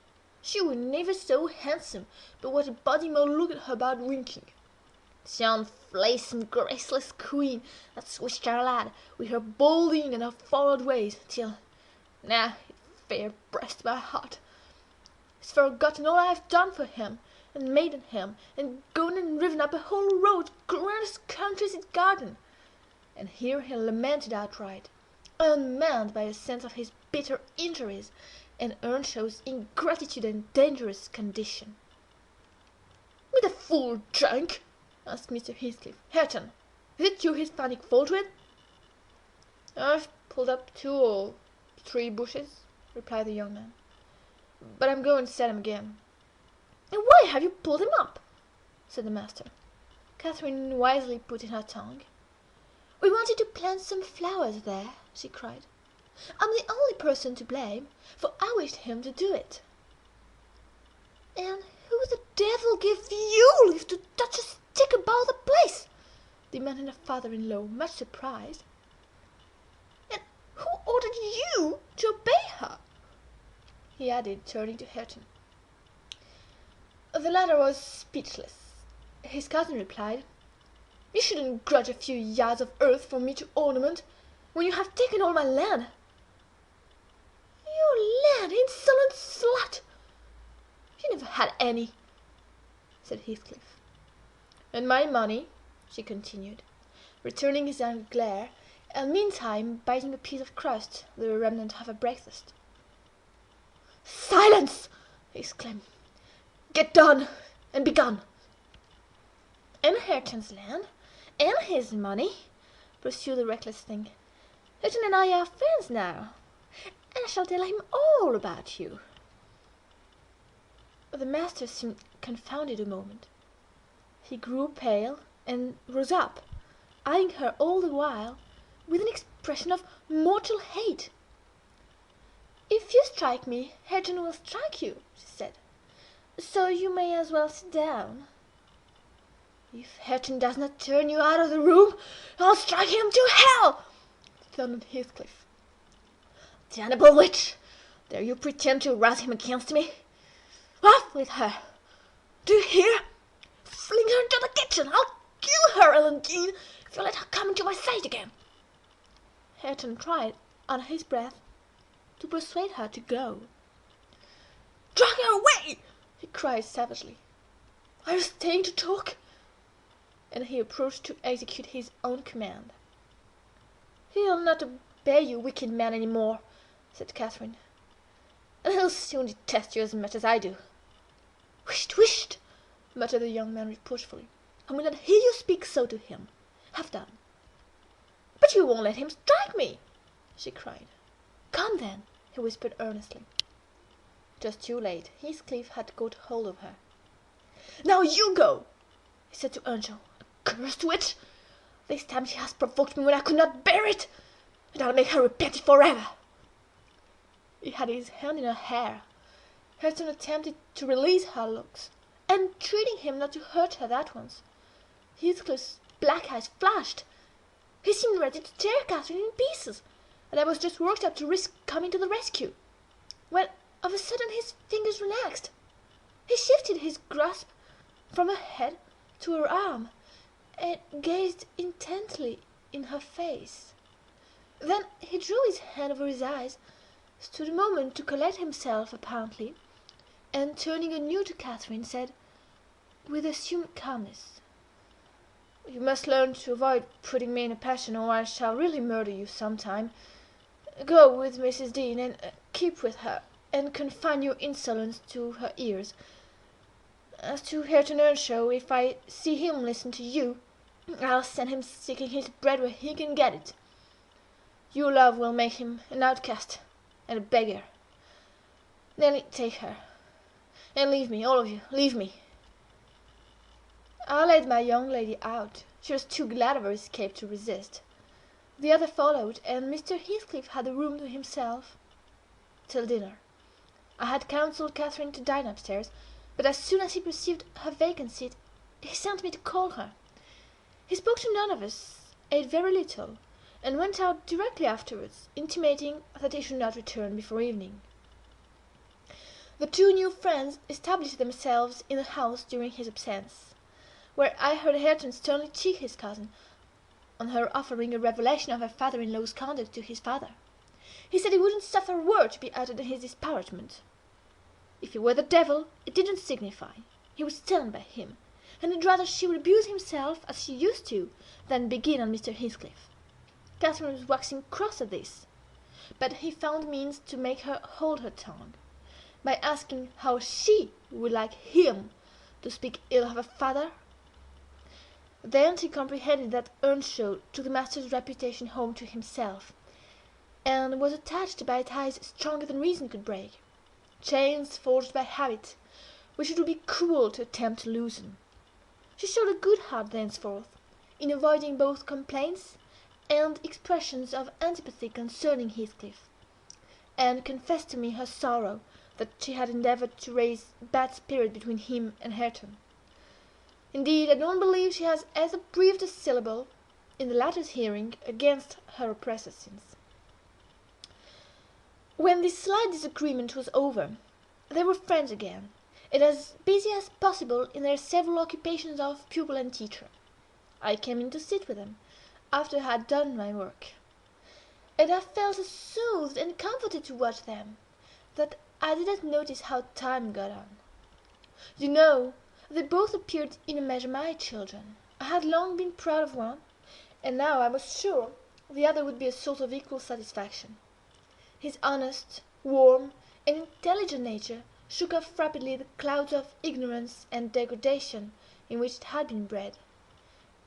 She was never so handsome, but what a body may look at her about winking. This young flaxen, graceless queen, that Swiss lad, with her bolding and her forward ways, till now it fair breast my heart. He's forgotten all I have done for him, and maiden him, and gone and riven up a whole road, grandest country his garden. And here he lamented outright, unmanned by a sense of his bitter injuries, and Earnshaw's ingratitude and dangerous condition. "With the fool drunk?" asked Mr. Heathcliff. "Hareton, is it you he's finding fault with?" "I've pulled up 2 or 3 bushes," replied the young man, "but I'm going to set 'em again." "And why have you pulled him up?" said the master. Catherine wisely put in her tongue. "We wanted to plant some flowers there," she cried. "I'm the only person to blame, for I wished him to do it." "And who the devil gave you leave to touch a stick about the place?" demanded her father-in-law, much surprised. "And who ordered you to obey her?" he added, turning to Hareton. The latter was speechless. His cousin replied, "You shouldn't grudge a few yards of earth for me to ornament, when you have taken all my land." "Your land, insolent slut! You never had any," said Heathcliff. "And my money," she continued, returning his angry glare, and meantime biting a piece of crust, the remnant of her breakfast. "Silence!" he exclaimed. "Get done, and be gone." "And Hareton's land, and his money," pursued the reckless thing. "Hareton and I are friends now, and I shall tell him all about you." The master seemed confounded a moment. He grew pale, and rose up, eyeing her all the while with an expression of mortal hate. "If you strike me, Hareton will strike you," she said, "so you may as well sit down." "If Hareton does not turn you out of the room, I'll strike him to hell!" thundered Heathcliff. "Damnable witch! Dare you pretend to rouse him against me? Off with her! Do you hear? Fling her into the kitchen! I'll kill her, Ellen Dean, if you let her come into my sight again." Hareton tried, under his breath, to persuade her to go. "Drag her away!" he cried savagely. "Are you staying to talk?" And he approached to execute his own command. "He'll not obey you, wicked man, any more," said Catherine, "and he'll soon detest you as much as I do." "Whisht, whisht!" muttered the young man reproachfully. "I will not hear you speak so to him. Have done." "But you won't let him strike me!" she cried. "Come, then," he whispered earnestly. It was too late. Heathcliff had got hold of her. "Now you go," he said to Earnshaw. "Cursed witch! This time she has provoked me when I could not bear it, and I'll make her repent it forever." He had his hand in her hair. Hareton attempted to release her looks, entreating him not to hurt her that once. Heathcliff's black eyes flashed. He seemed ready to tear Catherine in pieces, and I was just worked up to risk coming to the rescue, when of a sudden his fingers relaxed. He shifted his grasp from her head to her arm, and gazed intently in her face. Then he drew his hand over his eyes, stood a moment to collect himself apparently, and turning anew to Catherine, said, with assumed calmness, "You must learn to avoid putting me in a passion, or I shall really murder you some time. Go with Mrs. Dean, and keep with her, and confine your insolence to her ears. As to Hareton Earnshaw, if I see him listen to you, I'll send him seeking his bread where he can get it. Your love will make him an outcast and a beggar, Nelly, take her. And leave me, all of you, leave me. I led my young lady out. She was too glad of her escape to resist. The other followed, and Mr. Heathcliff had the room to himself till dinner. I had counselled Catherine to dine upstairs, but as soon as he perceived her vacant seat, he sent me to call her. He spoke to none of us, ate very little, and went out directly afterwards, intimating that he should not return before evening. The two new friends established themselves in the house during his absence, where I heard Hareton sternly check his cousin on her offering a revelation of her father-in-law's conduct to his father. He said he wouldn't suffer a word to be uttered in his disparagement. If he were the devil, it didn't signify. He would stand by him, and he'd rather she would abuse himself as she used to than begin on Mr. Heathcliff. Catherine was waxing cross at this, but he found means to make her hold her tongue, by asking how she would like him to speak ill of her father. Then he comprehended that Earnshaw took the master's reputation home to himself, and was attached by ties stronger than reason could break, chains forged by habit, which it would be cruel to attempt to loosen. She showed a good heart thenceforth, in avoiding both complaints and expressions of antipathy concerning Heathcliff, and confessed to me her sorrow that she had endeavoured to raise bad spirit between him and Hareton. Indeed, I don't believe she has ever breathed a syllable, in the latter's hearing, against her oppressor since. When this slight disagreement was over, they were friends again, and as busy as possible in their several occupations of pupil and teacher. I came in to sit with them, after I had done my work, and I felt so soothed and comforted to watch them, that I did not notice how time got on. You know, they both appeared in a measure my children. I had long been proud of one, and now I was sure the other would be a source of equal satisfaction. His honest, warm, and intelligent nature shook off rapidly the clouds of ignorance and degradation in which it had been bred,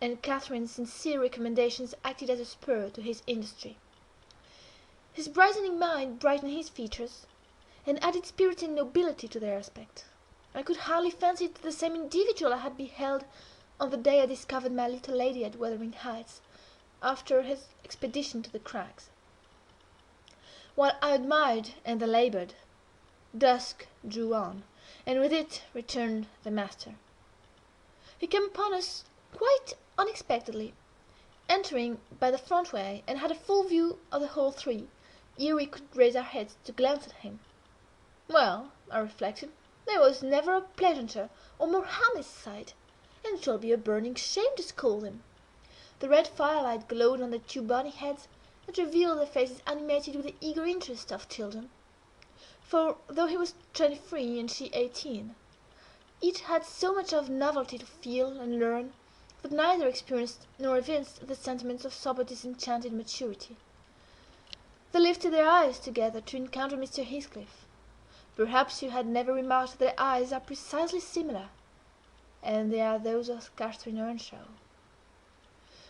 and Catherine's sincere recommendations acted as a spur to his industry. His brightening mind brightened his features, and added spirit and nobility to their aspect. I could hardly fancy it the same individual I had beheld on the day I discovered my little lady at Wuthering Heights, after his expedition to the crags. While I admired and laboured, dusk drew on, and with it returned the master. He came upon us quite unexpectedly, entering by the front way, and had a full view of the whole three, ere we could raise our heads to glance at him. Well, I reflected, there was never a pleasanter or more harmless sight, and it will be a burning shame to scold him. The red firelight glowed on the two bonny heads, and revealed their faces animated with the eager interest of children. For, though he was 23 and she 18, each had so much of novelty to feel and learn, that neither experienced nor evinced the sentiments of sober disenchanted maturity. They lifted their eyes together to encounter Mr. Heathcliff. Perhaps you had never remarked that their eyes are precisely similar, and they are those of Catherine Earnshaw.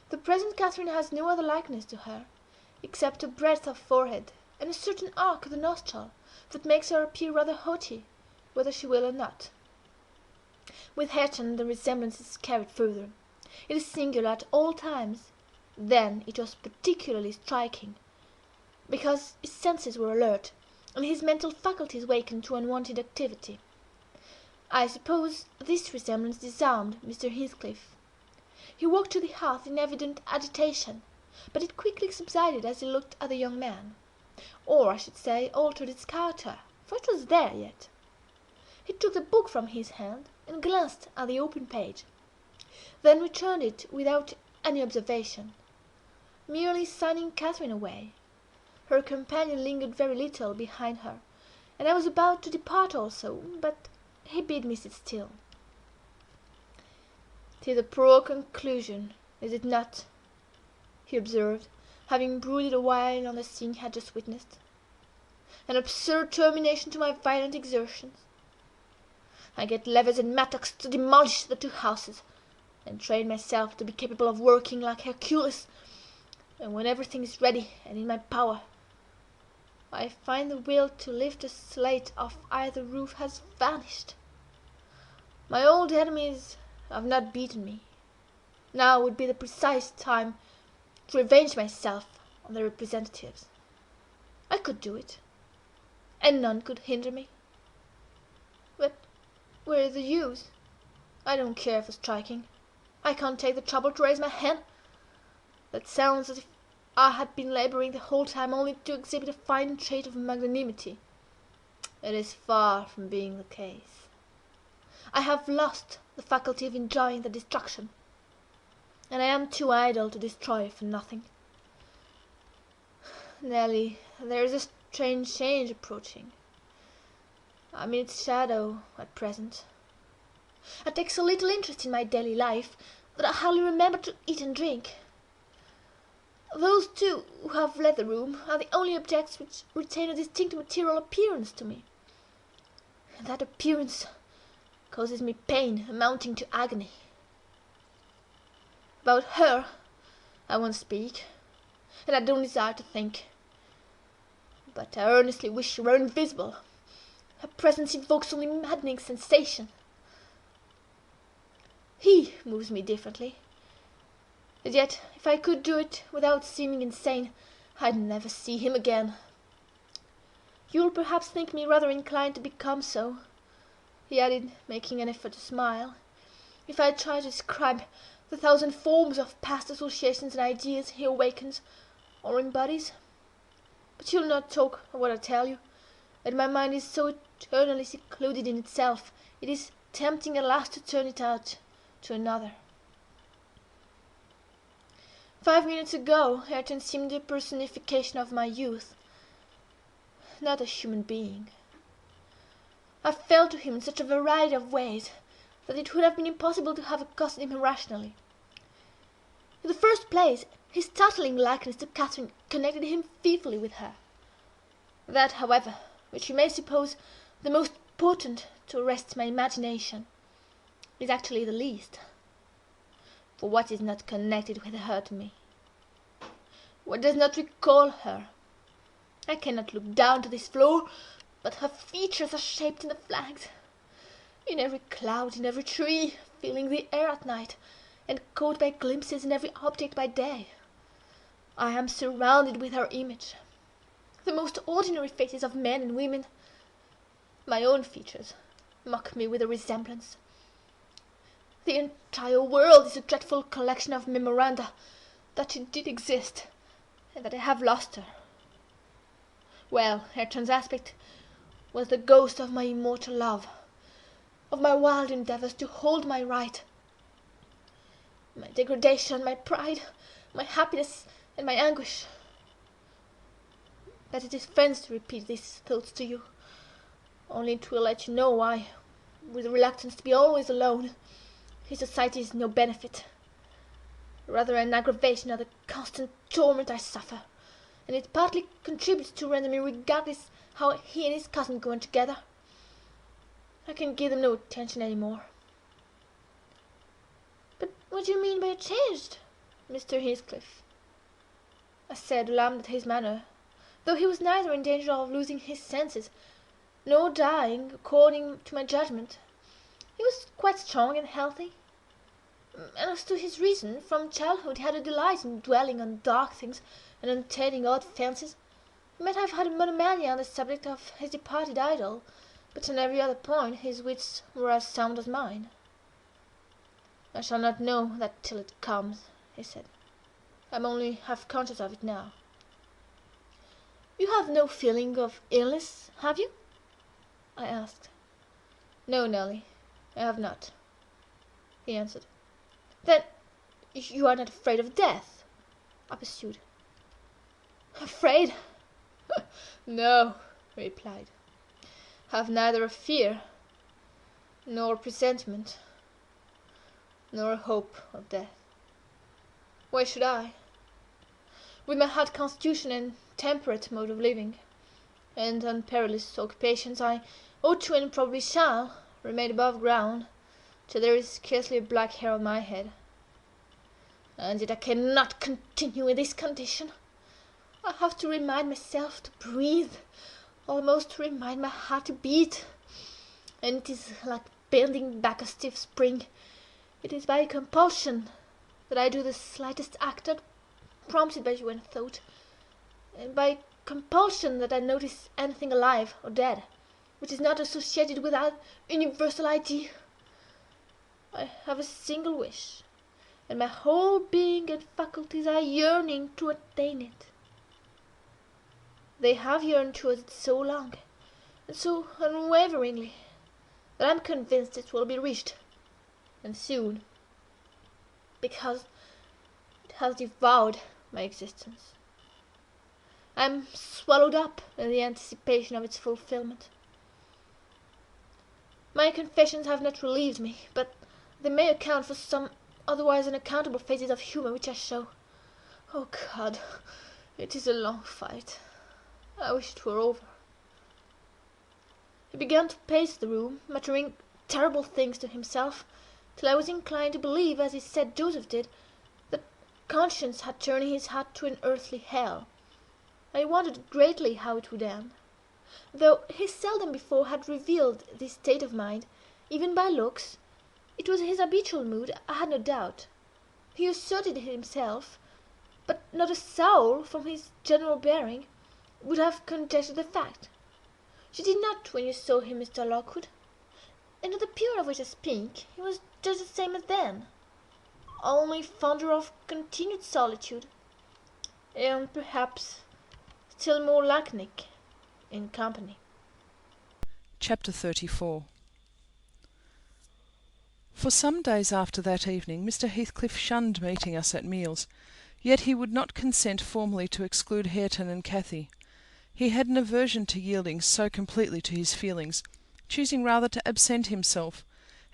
The present Catherine has no other likeness to her, except a breadth of forehead, and a certain arc of the nostril, that makes her appear rather haughty, whether she will or not. With Hareton the resemblance is carried further. It is singular at all times. Then it was particularly striking, because his senses were alert, and his mental faculties wakened to unwonted activity. I suppose this resemblance disarmed Mr. Heathcliff. He walked to the hearth in evident agitation, but it quickly subsided as he looked at the young man, or I should say altered its character, for it was there yet. He took the book from his hand, and glanced at the open page, then returned it without any observation, merely signing Catherine away. Her companion lingered very little behind her, and I was about to depart also, but he bid me sit still. "'Tis a poor conclusion, is it not?" he observed, having brooded a while on the scene he had just witnessed. "An absurd termination to my violent exertions. I get levers and mattocks to demolish the two houses, and train myself to be capable of working like Hercules, and when everything is ready and in my power, I find the will to lift a slate off either roof has vanished. My old enemies have not beaten me. Now would be the precise time to revenge myself on their representatives. I could do it, and none could hinder me. But where is the use? I don't care for striking. I can't take the trouble to raise my hand. That sounds as if I had been laboring the whole time only to exhibit a fine trait of magnanimity. It is far from being the case. I have lost the faculty of enjoying the destruction, and I am too idle to destroy for nothing. Nelly, there is a strange change approaching. I am in its shadow at present. I take so little interest in my daily life that I hardly remember to eat and drink. Those two who have left the room are the only objects which retain a distinct material appearance to me. And that appearance causes me pain amounting to agony. About her I won't speak, and I don't desire to think. But I earnestly wish she were invisible. Her presence evokes only maddening sensation. He moves me differently. And yet, if I could do it without seeming insane, I'd never see him again. You'll perhaps think me rather inclined to become so, he added, making an effort to smile, if I try to describe the thousand forms of past associations and ideas he awakens or embodies. But you'll not talk of what I tell you, and my mind is so eternally secluded in itself, it is tempting at last to turn it out to another. 5 minutes ago, Ayrton seemed the personification of my youth, not a human being. I felt to him in such a variety of ways that it would have been impossible to have accosted him rationally. In the first place, his startling likeness to Catherine connected him fearfully with her. That, however, which you may suppose the most potent to arrest my imagination, is actually the least. For what is not connected with her to me? What does not recall her? I cannot look down to this floor, but her features are shaped in the flags, in every cloud, in every tree, filling the air at night, and caught by glimpses in every object by day. I am surrounded with her image. The most ordinary faces of men and women, my own features, mock me with a resemblance. The entire world is a dreadful collection of memoranda that she did exist, and that I have lost her. Well, Ayrton's aspect was the ghost of my immortal love, of my wild endeavours to hold my right, my degradation, my pride, my happiness, and my anguish. But it is friends to repeat these thoughts to you, only it will let you know why, with the reluctance to be always alone, his society is no benefit, rather an aggravation of the constant torment I suffer, and it partly contributes to render me regardless how he and his cousin go on together. I can give them no attention any more. But what do you mean by changed, Mr. Heathcliff? I said, alarmed at his manner, though he was neither in danger of losing his senses, nor dying, according to my judgment. He was quite strong and healthy, and as to his reason, from childhood he had a delight in dwelling on dark things and entertaining odd fancies. He might have had a monomania on the subject of his departed idol, but on every other point his wits were as sound as mine. I shall not know that till it comes, he said. I am only half conscious of it now. You have no feeling of illness, have you? I asked. No, Nelly, I have not, he answered. Then you are not afraid of death? I pursued. Afraid? No, he replied. I have neither a fear, nor a presentiment, nor a hope of death. Why should I? With my hard constitution and temperate mode of living, and unperilous occupations, I ought to, and probably shall, remain above ground till there is scarcely a black hair on my head. And yet I cannot continue in this condition. I have to remind myself to breathe, almost to remind my heart to beat. And it is like bending back a stiff spring. It is by compulsion that I do the slightest act not prompted by you and thought, and by compulsion that I notice anything alive or dead which is not associated with that universal idea. I have a single wish, and my whole being and faculties are yearning to attain it. They have yearned towards it so long, and so unwaveringly, that I am convinced it will be reached, and soon, because it has devoured my existence. I am swallowed up in the anticipation of its fulfilment. My confessions have not relieved me, but they may account for some otherwise unaccountable phases of humour which I show. Oh God, it is a long fight. I wish it were over. He began to pace the room, muttering terrible things to himself, till I was inclined to believe, as he said Joseph did, that conscience had turned his heart to an earthly hell. I wondered greatly how it would end. Though he seldom before had revealed this state of mind, even by looks, it was his habitual mood, I had no doubt. He asserted it himself, but not a soul, from his general bearing, would have conjectured the fact. You did not when you saw him, Mr. Lockwood, and at the period of which I speak, he was just the same as then, only fonder of continued solitude, and perhaps still more laconic in company. Chapter 34. For some days after that evening Mr. Heathcliff shunned meeting us at meals, yet he would not consent formally to exclude Hareton and Cathy. He had an aversion to yielding so completely to his feelings, choosing rather to absent himself,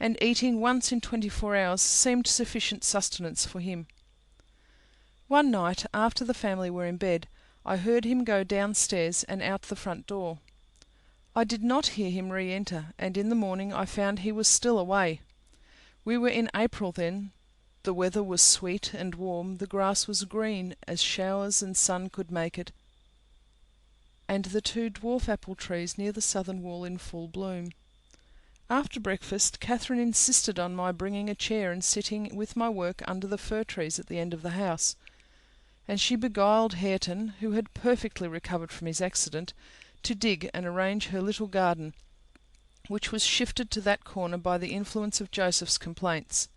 and eating once in 24 hours seemed sufficient sustenance for him. One night, after the family were in bed, I heard him go downstairs and out the front door. I did not hear him re-enter, and in the morning I found he was still away. We were in April then, the weather was sweet and warm, the grass was green as showers and sun could make it, and the 2 dwarf apple trees near the southern wall in full bloom. After breakfast, Catherine insisted on my bringing a chair and sitting with my work under the fir trees at the end of the house, and she beguiled Hareton, who had perfectly recovered from his accident, to dig and arrange her little garden, which was shifted to that corner by the influence of Joseph's complaints.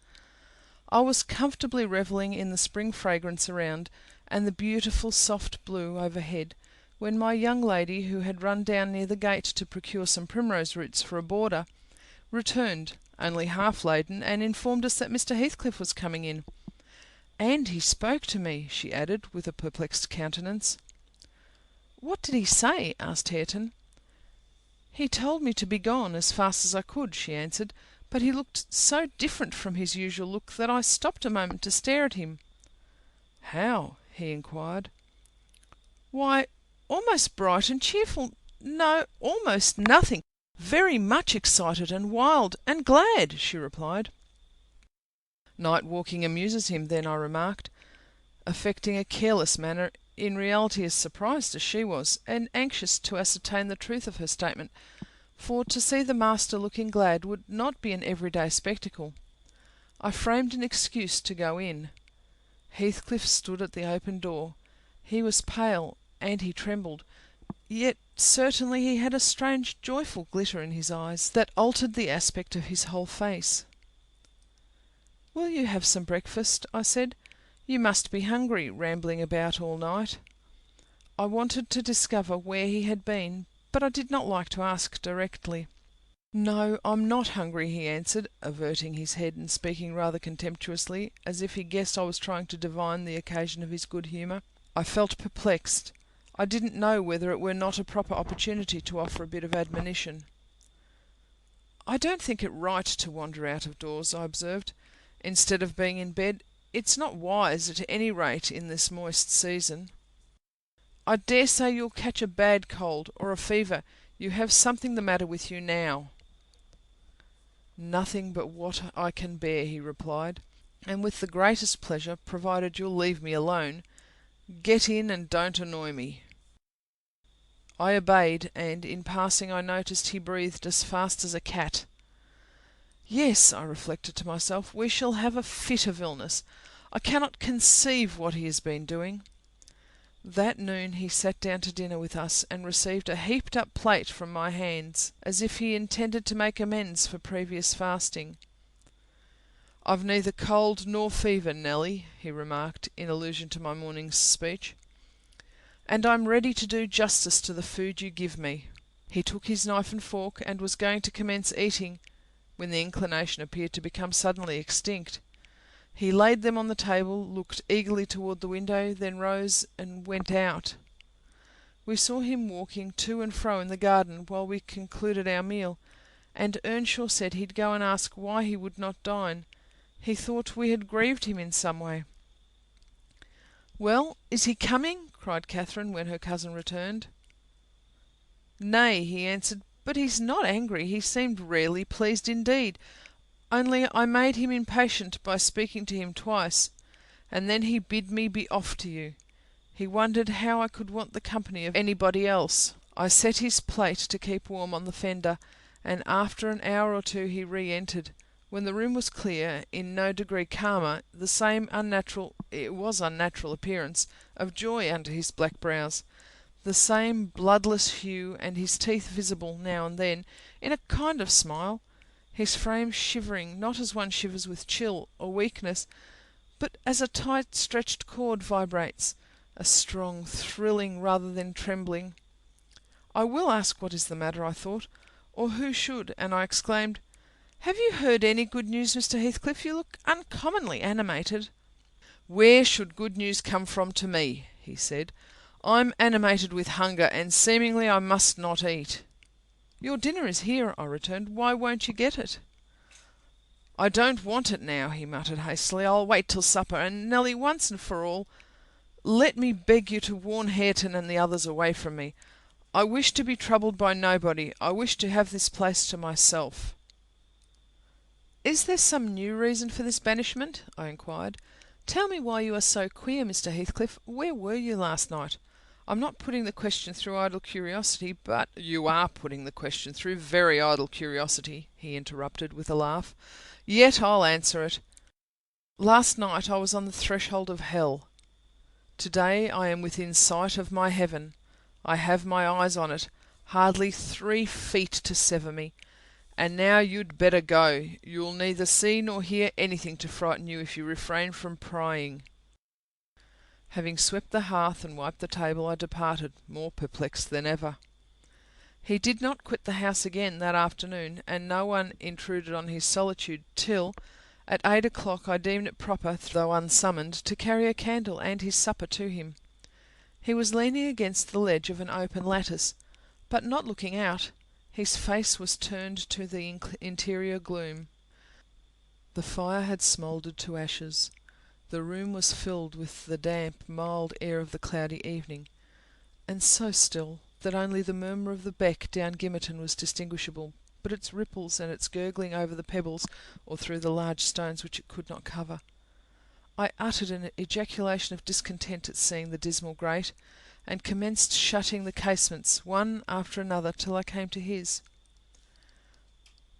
I was comfortably revelling in the spring fragrance around, and the beautiful soft blue overhead, when my young lady, who had run down near the gate to procure some primrose roots for a border, returned, only half laden, and informed us that Mr. Heathcliff was coming in. "And he spoke to me," she added, with a perplexed countenance. "What did he say?" asked Hareton. "He told me to be gone as fast as I could," she answered, "but he looked so different from his usual look that I stopped a moment to stare at him." "How?" he inquired. "Why, almost bright and cheerful. No, almost nothing. Very much excited and wild and glad," she replied. "Night walking amuses him, then," I remarked, affecting a careless manner, in reality as surprised as she was, and anxious to ascertain the truth of her statement, for to see the master looking glad would not be an everyday spectacle. I framed an excuse to go in. Heathcliff stood at the open door. He was pale, and he trembled, yet certainly he had a strange joyful glitter in his eyes that altered the aspect of his whole face. "Will you have some breakfast?" I said. "You must be hungry, rambling about all night." I wanted to discover where he had been, but I did not like to ask directly. "No, I'm not hungry," he answered, averting his head and speaking rather contemptuously, as if he guessed I was trying to divine the occasion of his good humour. I felt perplexed. I didn't know whether it were not a proper opportunity to offer a bit of admonition. "I don't think it right to wander out of doors," I observed, "instead of being in bed. It's not wise, at any rate, in this moist season. I dare say you'll catch a bad cold, or a fever. You have something the matter with you now." "Nothing but what I can bear," he replied, "and with the greatest pleasure, provided you'll leave me alone. Get in and don't annoy me." I obeyed, and in passing I noticed he breathed as fast as a cat. Yes, I reflected to myself, we shall have a fit of illness. I cannot conceive what he has been doing. That noon he sat down to dinner with us, and received a heaped-up plate from my hands, as if he intended to make amends for previous fasting. "I've neither cold nor fever, Nelly," he remarked, in allusion to my morning's speech, "and I'm ready to do justice to the food you give me." He took his knife and fork, and was going to commence eating, when the inclination appeared to become suddenly extinct. He laid them on the table, looked eagerly toward the window, then rose and went out. We saw him walking to and fro in the garden while we concluded our meal, and Earnshaw said he'd go and ask why he would not dine. He thought we had grieved him in some way. "Well, is he coming?" cried Catherine, when her cousin returned. "Nay," he answered, "but he's not angry. He seemed rarely pleased indeed. Only I made him impatient by speaking to him twice, and then he bid me be off to you. He wondered how I could want the company of anybody else." I set his plate to keep warm on the fender, and after an hour or two he re-entered. When the room was clear, in no degree calmer, the same unnatural appearance of joy under his black brows, the same bloodless hue, and his teeth visible now and then in a kind of smile, his frame shivering, not as one shivers with chill or weakness, but as a tight stretched cord vibrates, a strong thrilling rather than trembling. I will ask what is the matter, I thought, or who should, and I exclaimed, "Have you heard any good news, Mr. Heathcliff? You look uncommonly animated." "Where should good news come from to me?" he said. "I'm animated with hunger, and seemingly I must not eat." "Your dinner is here," I returned. "Why won't you get it?" "I don't want it now," he muttered hastily. "I'll wait till supper. And Nelly, once and for all, let me beg you to warn Hareton and the others away from me. I wish to be troubled by nobody. I wish to have this place to myself." "Is there some new reason for this banishment?" I inquired. "Tell me why you are so queer, Mr. Heathcliff. Where were you last night? I'm not putting the question through idle curiosity, but—" "You are putting the question through very idle curiosity," he interrupted with a laugh. "Yet I'll answer it. Last night I was on the threshold of hell. Today I am within sight of my heaven. I have my eyes on it, hardly 3 feet to sever me. And now you'd better go. You'll neither see nor hear anything to frighten you if you refrain from prying." Having swept the hearth and wiped the table, I departed, more perplexed than ever. He did not quit the house again that afternoon, and no one intruded on his solitude till, at 8 o'clock, I deemed it proper, though unsummoned, to carry a candle and his supper to him. He was leaning against the ledge of an open lattice, but not looking out. His face was turned to the interior gloom. The fire had smouldered to ashes. The room was filled with the damp, mild air of the cloudy evening, and so still that only the murmur of the beck down Gimmerton was distinguishable, but its ripples and its gurgling over the pebbles or through the large stones which it could not cover. I uttered an ejaculation of discontent at seeing the dismal grate, and commenced shutting the casements, one after another, till I came to his.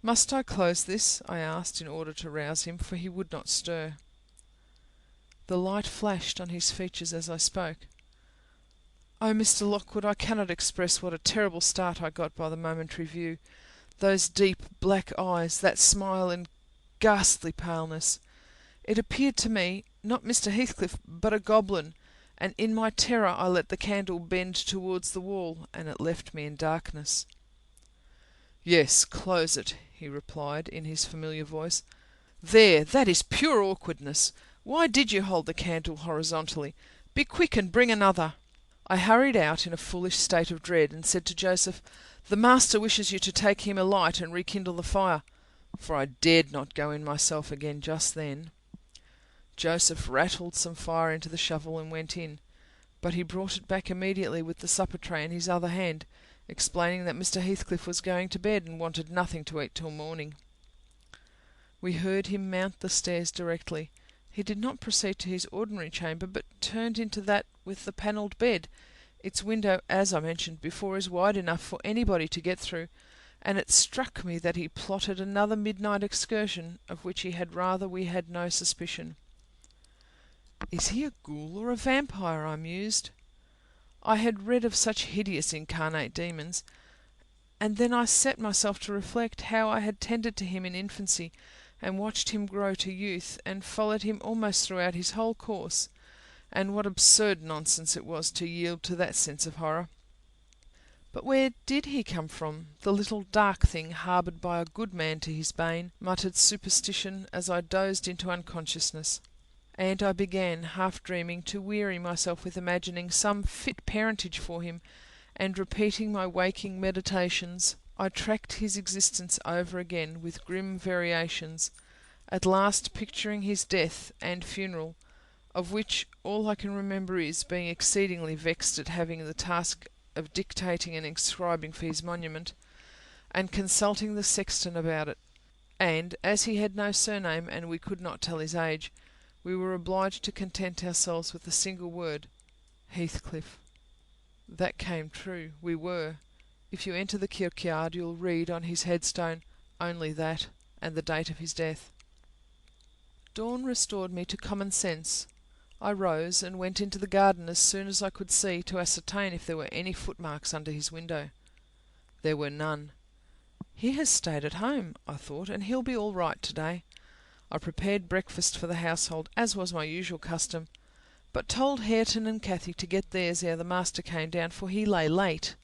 "Must I close this?" I asked, in order to rouse him, for he would not stir. The light flashed on his features as I spoke. Oh, Mr. Lockwood, I cannot express what a terrible start I got by the momentary view. Those deep black eyes, that smile and ghastly paleness. It appeared to me, not Mr. Heathcliff, but a goblin, and in my terror I let the candle bend towards the wall, and it left me in darkness. "Yes, close it," he replied, in his familiar voice. "There, that is pure awkwardness. Why did you hold the candle horizontally? Be quick and bring another." I hurried out in a foolish state of dread, and said to Joseph, "The master wishes you to take him a light and rekindle the fire," for I dared not go in myself again just then. Joseph rattled some fire into the shovel and went in, but he brought it back immediately with the supper tray in his other hand, explaining that Mr. Heathcliff was going to bed and wanted nothing to eat till morning. We heard him mount the stairs directly. He did not proceed to his ordinary chamber, but turned into that with the panelled bed. Its window, as I mentioned before, is wide enough for anybody to get through, and it struck me that he plotted another midnight excursion, of which he had rather we had no suspicion. Is he a ghoul or a vampire? I mused. I had read of such hideous incarnate demons, and then I set myself to reflect how I had tended to him in infancy, and watched him grow to youth, and followed him almost throughout his whole course, and what absurd nonsense it was to yield to that sense of horror. But where did he come from, the little dark thing harboured by a good man to his bane? Muttered superstition as I dozed into unconsciousness. And I began, half dreaming, to weary myself with imagining some fit parentage for him, and repeating my waking meditations. I tracked his existence over again, with grim variations, at last picturing his death and funeral, of which all I can remember is being exceedingly vexed at having the task of dictating and inscribing for his monument, and consulting the sexton about it. And, as he had no surname and we could not tell his age, we were obliged to content ourselves with the single word, Heathcliff. That came true. We were. If you enter the kirkyard, you'll read on his headstone only that, and the date of his death. Dawn restored me to common sense. I rose and went into the garden as soon as I could see, to ascertain if there were any footmarks under his window. There were none. He has stayed at home, I thought, and he'll be all right today. I prepared breakfast for the household, as was my usual custom, but told Hareton and Cathy to get theirs ere the master came down, for he lay late.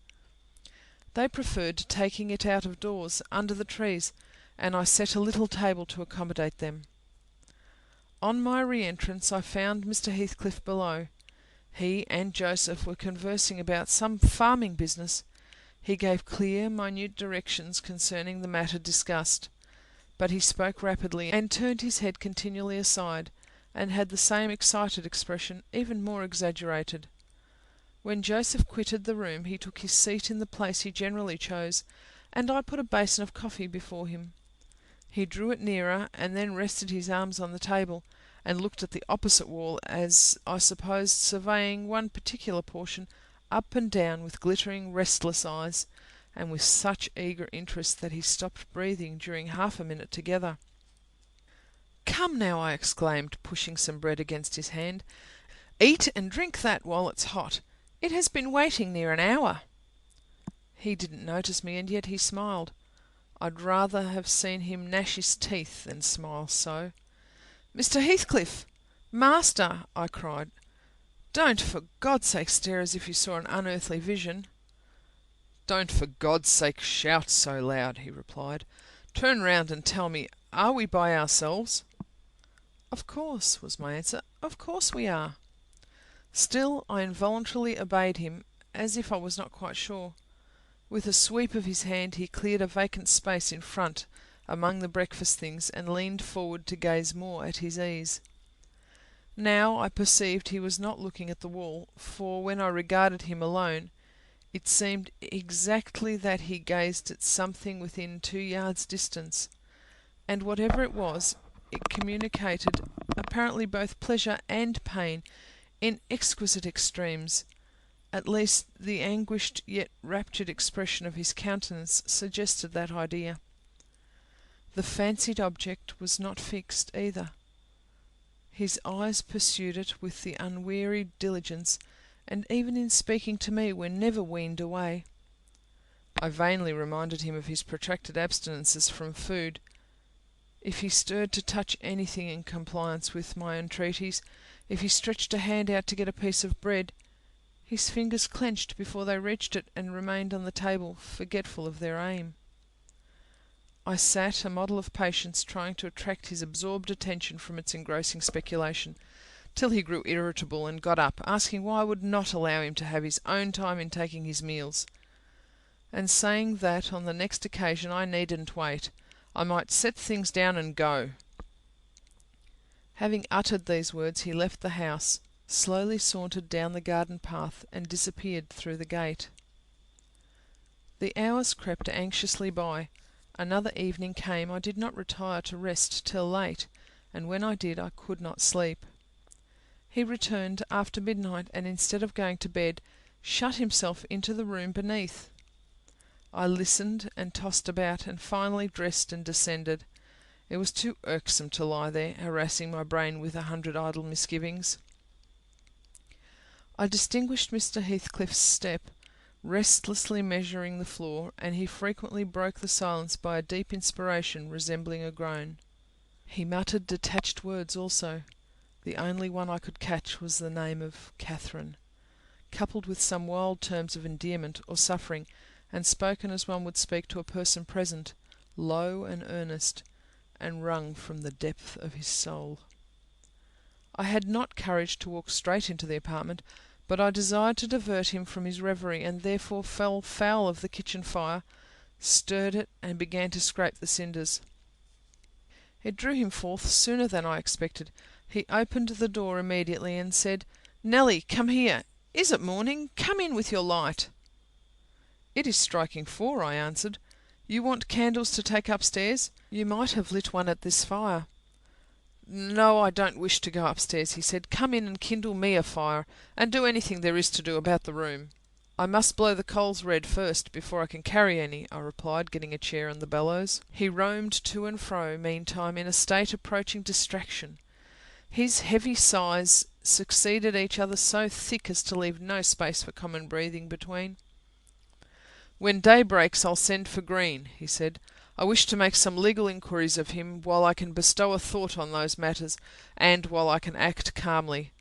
They preferred taking it out of doors, under the trees, and I set a little table to accommodate them. On my re-entrance I found Mr. Heathcliff below. He and Joseph were conversing about some farming business. He gave clear, minute directions concerning the matter discussed, but he spoke rapidly, and turned his head continually aside, and had the same excited expression, even more exaggerated. When Joseph quitted the room, he took his seat in the place he generally chose, and I put a basin of coffee before him. He drew it nearer, and then rested his arms on the table, and looked at the opposite wall, as I supposed surveying one particular portion, up and down with glittering, restless eyes, and with such eager interest that he stopped breathing during half a minute together. "Come now," I exclaimed, pushing some bread against his hand. "Eat and drink that while it's hot. It has been waiting near an hour." He didn't notice me, and yet he smiled. I'd rather have seen him gnash his teeth than smile so. "Mr. Heathcliff! Master!" I cried. "Don't for God's sake stare as if you saw an unearthly vision." "Don't for God's sake shout so loud," he replied. "Turn round and tell me, are we by ourselves?" "Of course," was my answer. "Of course we are." Still I involuntarily obeyed him, as if I was not quite sure. With a sweep of his hand he cleared a vacant space in front among the breakfast things, and leaned forward to gaze more at his ease. Now I perceived he was not looking at the wall, for when I regarded him alone, it seemed exactly that he gazed at something within 2 yards' distance, and whatever it was, it communicated apparently both pleasure and pain in exquisite extremes. At least the anguished yet raptured expression of his countenance suggested that idea. The fancied object was not fixed either. His eyes pursued it with the unwearied diligence, and even in speaking to me were never weaned away. I vainly reminded him of his protracted abstinences from food. If he stirred to touch anything in compliance with my entreaties, if he stretched a hand out to get a piece of bread, his fingers clenched before they reached it, and remained on the table, forgetful of their aim. I sat, a model of patience, trying to attract his absorbed attention from its engrossing speculation, till he grew irritable and got up, asking why I would not allow him to have his own time in taking his meals, and saying that on the next occasion I needn't wait, I might set things down and go. Having uttered these words, he left the house, slowly sauntered down the garden path, and disappeared through the gate. The hours crept anxiously by. Another evening came. I did not retire to rest till late, and when I did I could not sleep. He returned after midnight, and instead of going to bed, shut himself into the room beneath. I listened and tossed about, and finally dressed and descended. It was too irksome to lie there, harassing my brain with 100 idle misgivings. I distinguished Mr. Heathcliff's step, restlessly measuring the floor, and he frequently broke the silence by a deep inspiration resembling a groan. He muttered detached words also. The only one I could catch was the name of Catherine, coupled with some wild terms of endearment or suffering, and spoken as one would speak to a person present, low and earnest, and wrung from the depth of his soul. I had not courage to walk straight into the apartment, but I desired to divert him from his reverie, and therefore fell foul of the kitchen fire, stirred it, and began to scrape the cinders. It drew him forth sooner than I expected. He opened the door immediately, and said, "Nelly, come here. Is it morning? Come in with your light." "It is striking 4," I answered. "You want candles to take upstairs? You might have lit one at this fire." "No, I don't wish to go upstairs," he said. "Come in and kindle me a fire, and do anything there is to do about the room." "I must blow the coals red first, before I can carry any," I replied, getting a chair on the bellows. He roamed to and fro, meantime, in a state approaching distraction. His heavy sighs succeeded each other so thick as to leave no space for common breathing between. "When day breaks I'll send for Green," he said. "I wish to make some legal inquiries of him while I can bestow a thought on those matters, and while I can act calmly.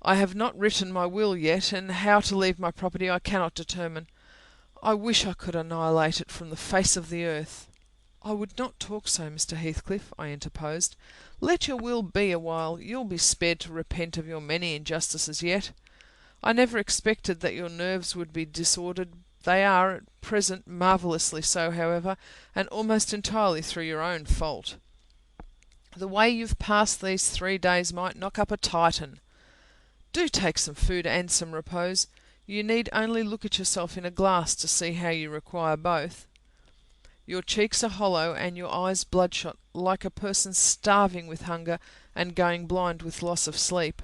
I have not written my will yet, and how to leave my property I cannot determine. I wish I could annihilate it from the face of the earth." "I would not talk so, Mr. Heathcliff," I interposed. "Let your will be a while. You'll be spared to repent of your many injustices yet. I never expected that your nerves would be disordered. They are, at present, marvellously so, however, and almost entirely through your own fault. The way you've passed these 3 days might knock up a Titan. Do take some food and some repose. You need only look at yourself in a glass to see how you require both. Your cheeks are hollow and your eyes bloodshot, like a person starving with hunger and going blind with loss of sleep."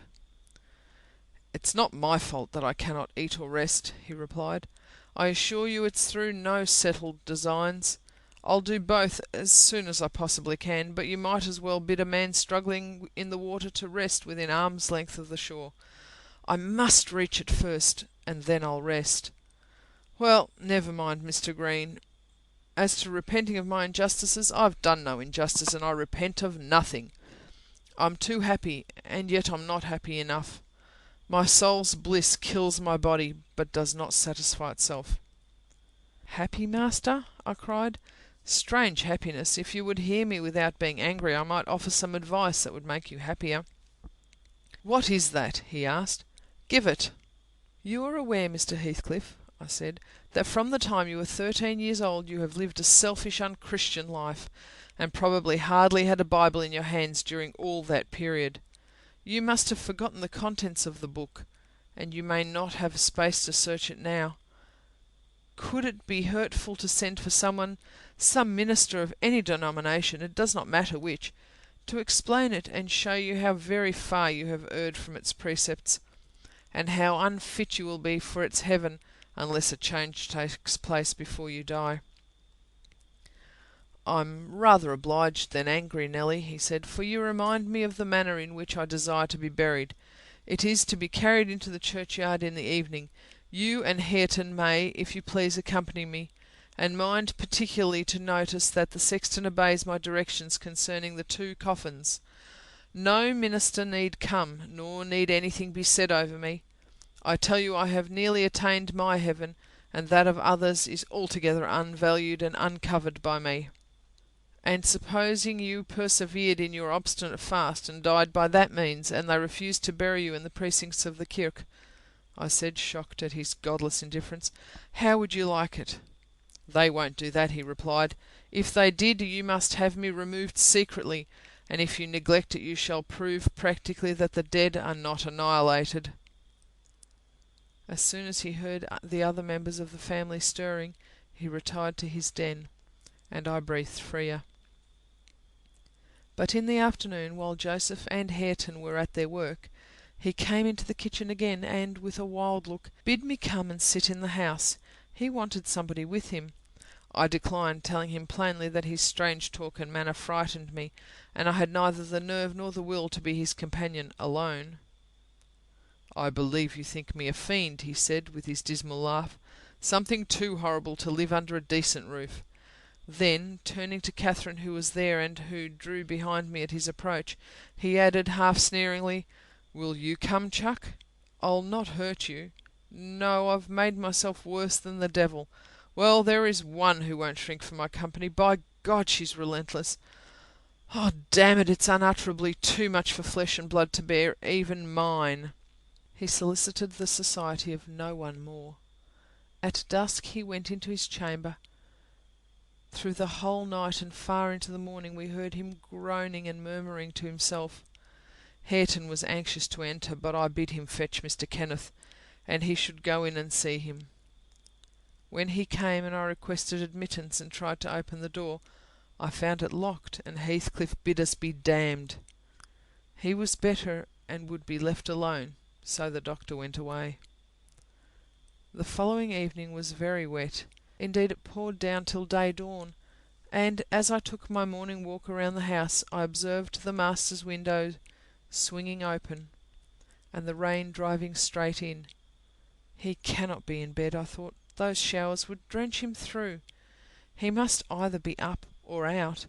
"It's not my fault that I cannot eat or rest," he replied. "I assure you it's through no settled designs. I'll do both as soon as I possibly can, but you might as well bid a man struggling in the water to rest within arm's length of the shore. I must reach it first, and then I'll rest. Well, never mind, Mr. Green. As to repenting of my injustices, I've done no injustice, and I repent of nothing. I'm too happy, and yet I'm not happy enough. My soul's bliss kills my body, but does not satisfy itself." "Happy, master?" I cried. "Strange happiness! If you would hear me without being angry, I might offer some advice that would make you happier." "What is that?" he asked. "Give it." "You are aware, Mr. Heathcliff," I said, "that from the time you were 13 years old you have lived a selfish, unchristian life, and probably hardly had a Bible in your hands during all that period. You must have forgotten the contents of the book, and you may not have space to search it now. Could it be hurtful to send for someone, some minister of any denomination, it does not matter which, to explain it and show you how very far you have erred from its precepts, and how unfit you will be for its heaven unless a change takes place before you die?" "I'm rather obliged than angry, Nelly," he said, "for you remind me of the manner in which I desire to be buried. It is to be carried into the churchyard in the evening. You and Hareton may, if you please, accompany me, and mind particularly to notice that the sexton obeys my directions concerning the 2 coffins. No minister need come, nor need anything be said over me. I tell you I have nearly attained my heaven, and that of others is altogether unvalued and uncovered by me." "And supposing you persevered in your obstinate fast, and died by that means, and they refused to bury you in the precincts of the kirk," I said, shocked at his godless indifference, "how would you like it?" "They won't do that," he replied. "If they did, you must have me removed secretly, and if you neglect it you shall prove practically that the dead are not annihilated." As soon as he heard the other members of the family stirring, he retired to his den, and I breathed freer. But in the afternoon, while Joseph and Hareton were at their work, He came into the kitchen again, and, with a wild look, bid me come and sit in the house. He wanted somebody with him. I declined, telling him plainly that his strange talk and manner frightened me, and I had neither the nerve nor the will to be his companion alone. "I believe you think me a fiend," he said, with his dismal laugh. "Something too horrible to live under a decent roof." Then, turning to Catherine, who was there, and who drew behind me at his approach, he added, half sneeringly, "Will you come, Chuck? I'll not hurt you. No, I've made myself worse than the devil. Well, there is one who won't shrink from my company. By God, she's relentless. Oh, damn it, it's unutterably too much for flesh and blood to bear, even mine." He solicited the society of no one more. At dusk he went into his chamber. Through the whole night and far into the morning we heard him groaning and murmuring to himself. Hareton was anxious to enter, but I bid him fetch Mr. Kenneth, and he should go in and see him. When he came and I requested admittance and tried to open the door, I found it locked, and Heathcliff bid us be damned. He was better and would be left alone, so the doctor went away. The following evening was very wet. Indeed, it poured down till day dawn, and as I took my morning walk around the house, I observed the master's window swinging open, and the rain driving straight in. He cannot be in bed, I thought. Those showers would drench him through. He must either be up or out.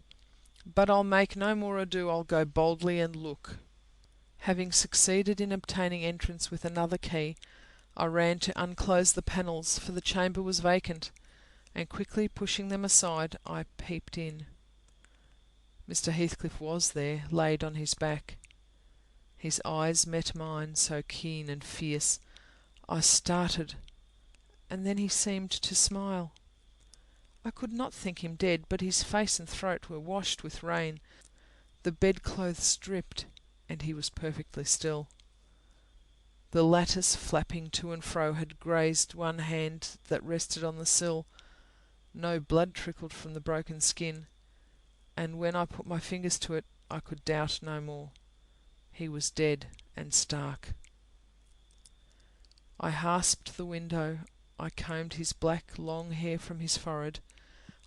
But I'll make no more ado, I'll go boldly and look. Having succeeded in obtaining entrance with another key, I ran to unclose the panels, for the chamber was vacant, and quickly pushing them aside, I peeped in. Mr. Heathcliff was there, laid on his back. His eyes met mine, so keen and fierce. I started, and then he seemed to smile. I could not think him dead, but his face and throat were washed with rain, the bedclothes dripped, and he was perfectly still. The lattice, flapping to and fro, had grazed one hand that rested on the sill. No blood trickled from the broken skin, and when I put my fingers to it, I could doubt no more. He was dead and stark. I hasped the window. I combed his black, long hair from his forehead.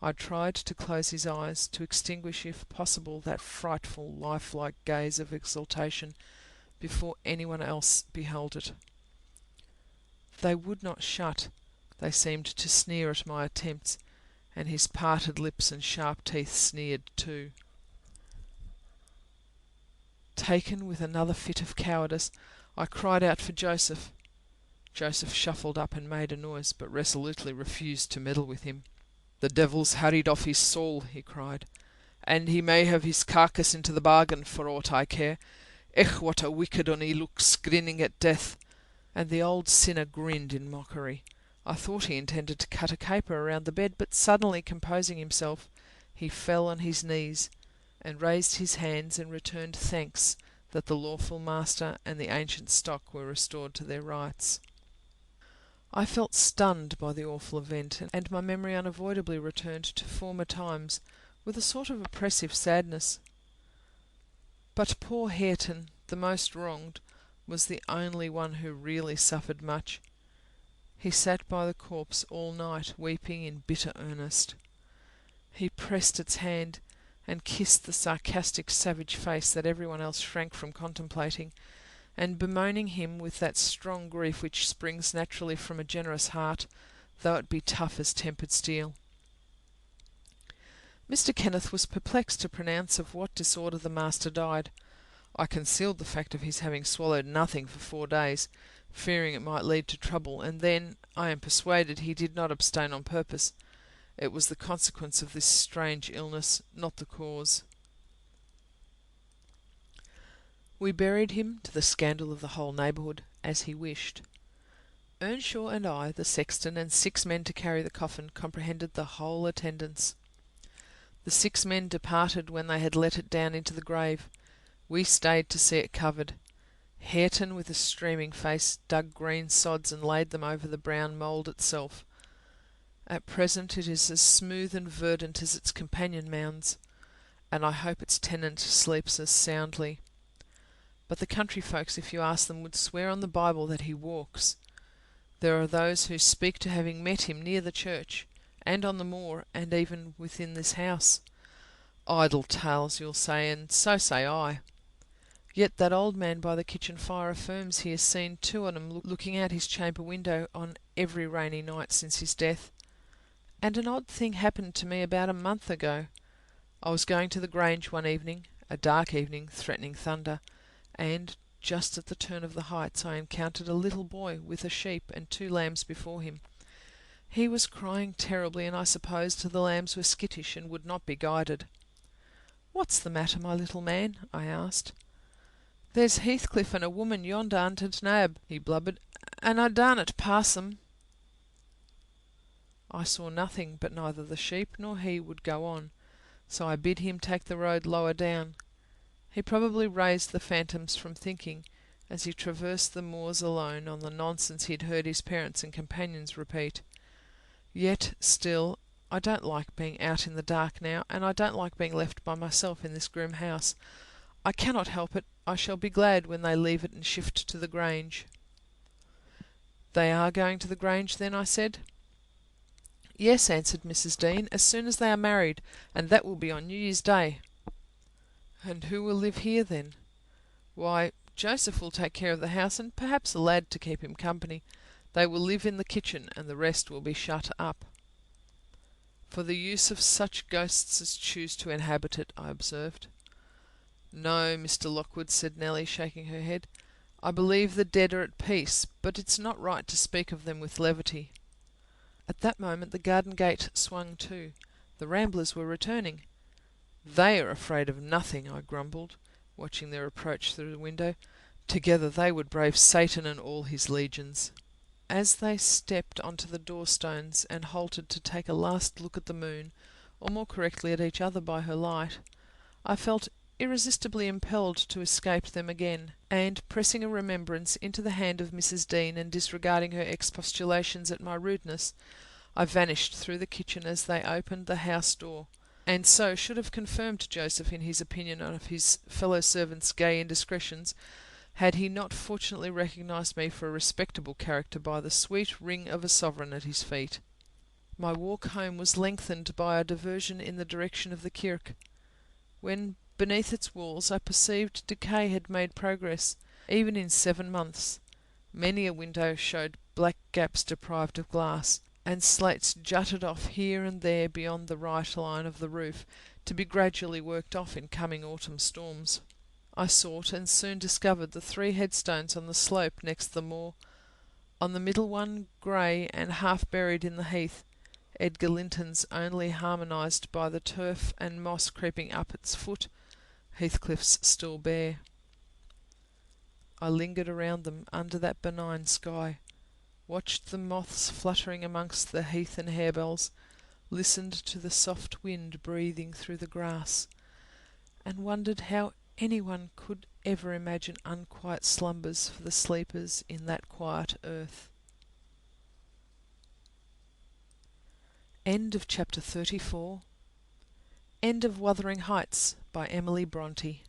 I tried to close his eyes, to extinguish, if possible, that frightful, lifelike gaze of exultation before anyone else beheld it. They would not shut. They seemed to sneer at my attempts, and his parted lips and sharp teeth sneered too. Taken with another fit of cowardice, I cried out for Joseph. Joseph shuffled up and made a noise, but resolutely refused to meddle with him. "The devil's harried off his soul," he cried, "and he may have his carcass into the bargain, for aught I care. Ech, what a wicked un he looks, grinning at death!" And the old sinner grinned in mockery. I thought he intended to cut a caper around the bed, but suddenly composing himself, he fell on his knees, and raised his hands and returned thanks that the lawful master and the ancient stock were restored to their rights. I felt stunned by the awful event, and my memory unavoidably returned to former times with a sort of oppressive sadness. But poor Hareton, the most wronged, was the only one who really suffered much. He sat by the corpse all night, weeping in bitter earnest. He pressed its hand, and kissed the sarcastic, savage face that everyone else shrank from contemplating, and bemoaning him with that strong grief which springs naturally from a generous heart, though it be tough as tempered steel. Mr. Kenneth was perplexed to pronounce of what disorder the master died. I concealed the fact of his having swallowed nothing for 4 days, fearing it might lead to trouble, and then, I am persuaded, he did not abstain on purpose. It was the consequence of this strange illness, not the cause. We buried him, to the scandal of the whole neighbourhood, as he wished. Earnshaw and I, the sexton, and 6 men to carry the coffin, comprehended the whole attendance. The 6 men departed when they had let it down into the grave. We stayed to see it covered. Hareton, with a streaming face, dug green sods and laid them over the brown mould itself. At present it is as smooth and verdant as its companion mounds, and I hope its tenant sleeps as soundly. but the country folks, if you ask them, would swear on the Bible that he walks. There are those who speak to having met him near the church, and on the moor, and even within this house. Idle tales, you'll say, and so say I. Yet that old man by the kitchen fire affirms he has seen two on 'em looking out his chamber window on every rainy night since his death. And an odd thing happened to me about a month ago. I was going to the Grange one evening, a dark evening, threatening thunder, and just at the turn of the heights I encountered a little boy with a sheep and 2 lambs before him. He was crying terribly, and I supposed the lambs were skittish and would not be guided. "What's the matter, my little man?" I asked. "There's Heathcliff and a woman yonder under Nab," he blubbered, "and I darn't pass 'em." I saw nothing, but neither the sheep nor he would go on, so I bid him take the road lower down. He probably raised the phantoms from thinking, as he traversed the moors alone, on the nonsense he had heard his parents and companions repeat. Yet, still, I don't like being out in the dark now, and I don't like being left by myself in this grim house. I cannot help it. I shall be glad when they leave it and shift to the Grange. "They are going to the Grange, then?" I said. "Yes," answered Mrs. Dean, "as soon as they are married, and that will be on New Year's Day." "And who will live here, then?" "Why, Joseph will take care of the house, and perhaps a lad to keep him company. They will live in the kitchen, and the rest will be shut up." "For the use of such ghosts as choose to inhabit it," I observed. "No, Mr. Lockwood," said Nelly, shaking her head. "I believe the dead are at peace, but it's not right to speak of them with levity." At that moment the garden gate swung to. The ramblers were returning. "They are afraid of nothing," I grumbled, watching their approach through the window. "Together they would brave Satan and all his legions." As they stepped onto the door-stones and halted to take a last look at the moon, or more correctly at each other by her light, I felt irresistibly impelled to escape them again, and, pressing a remembrance into the hand of Mrs. Dean and disregarding her expostulations at my rudeness, I vanished through the kitchen as they opened the house door, and so should have confirmed Joseph in his opinion of his fellow servants' gay indiscretions, had he not fortunately recognised me for a respectable character by the sweet ring of a sovereign at his feet. My walk home was lengthened by a diversion in the direction of the kirk. When beneath its walls I perceived decay had made progress, even in 7 months. Many a window showed black gaps deprived of glass, and slates jutted off here and there beyond the right line of the roof, to be gradually worked off in coming autumn storms. I sought, and soon discovered, the 3 headstones on the slope next the moor. On the middle one, grey and half buried in the heath, Edgar Linton's only harmonised by the turf and moss creeping up its foot, Heathcliff's still bare. I lingered around them under that benign sky, watched the moths fluttering amongst the heath and harebells, listened to the soft wind breathing through the grass, and wondered how anyone could ever imagine unquiet slumbers for the sleepers in that quiet earth. End of chapter 34. End of Wuthering Heights by Emily Brontë.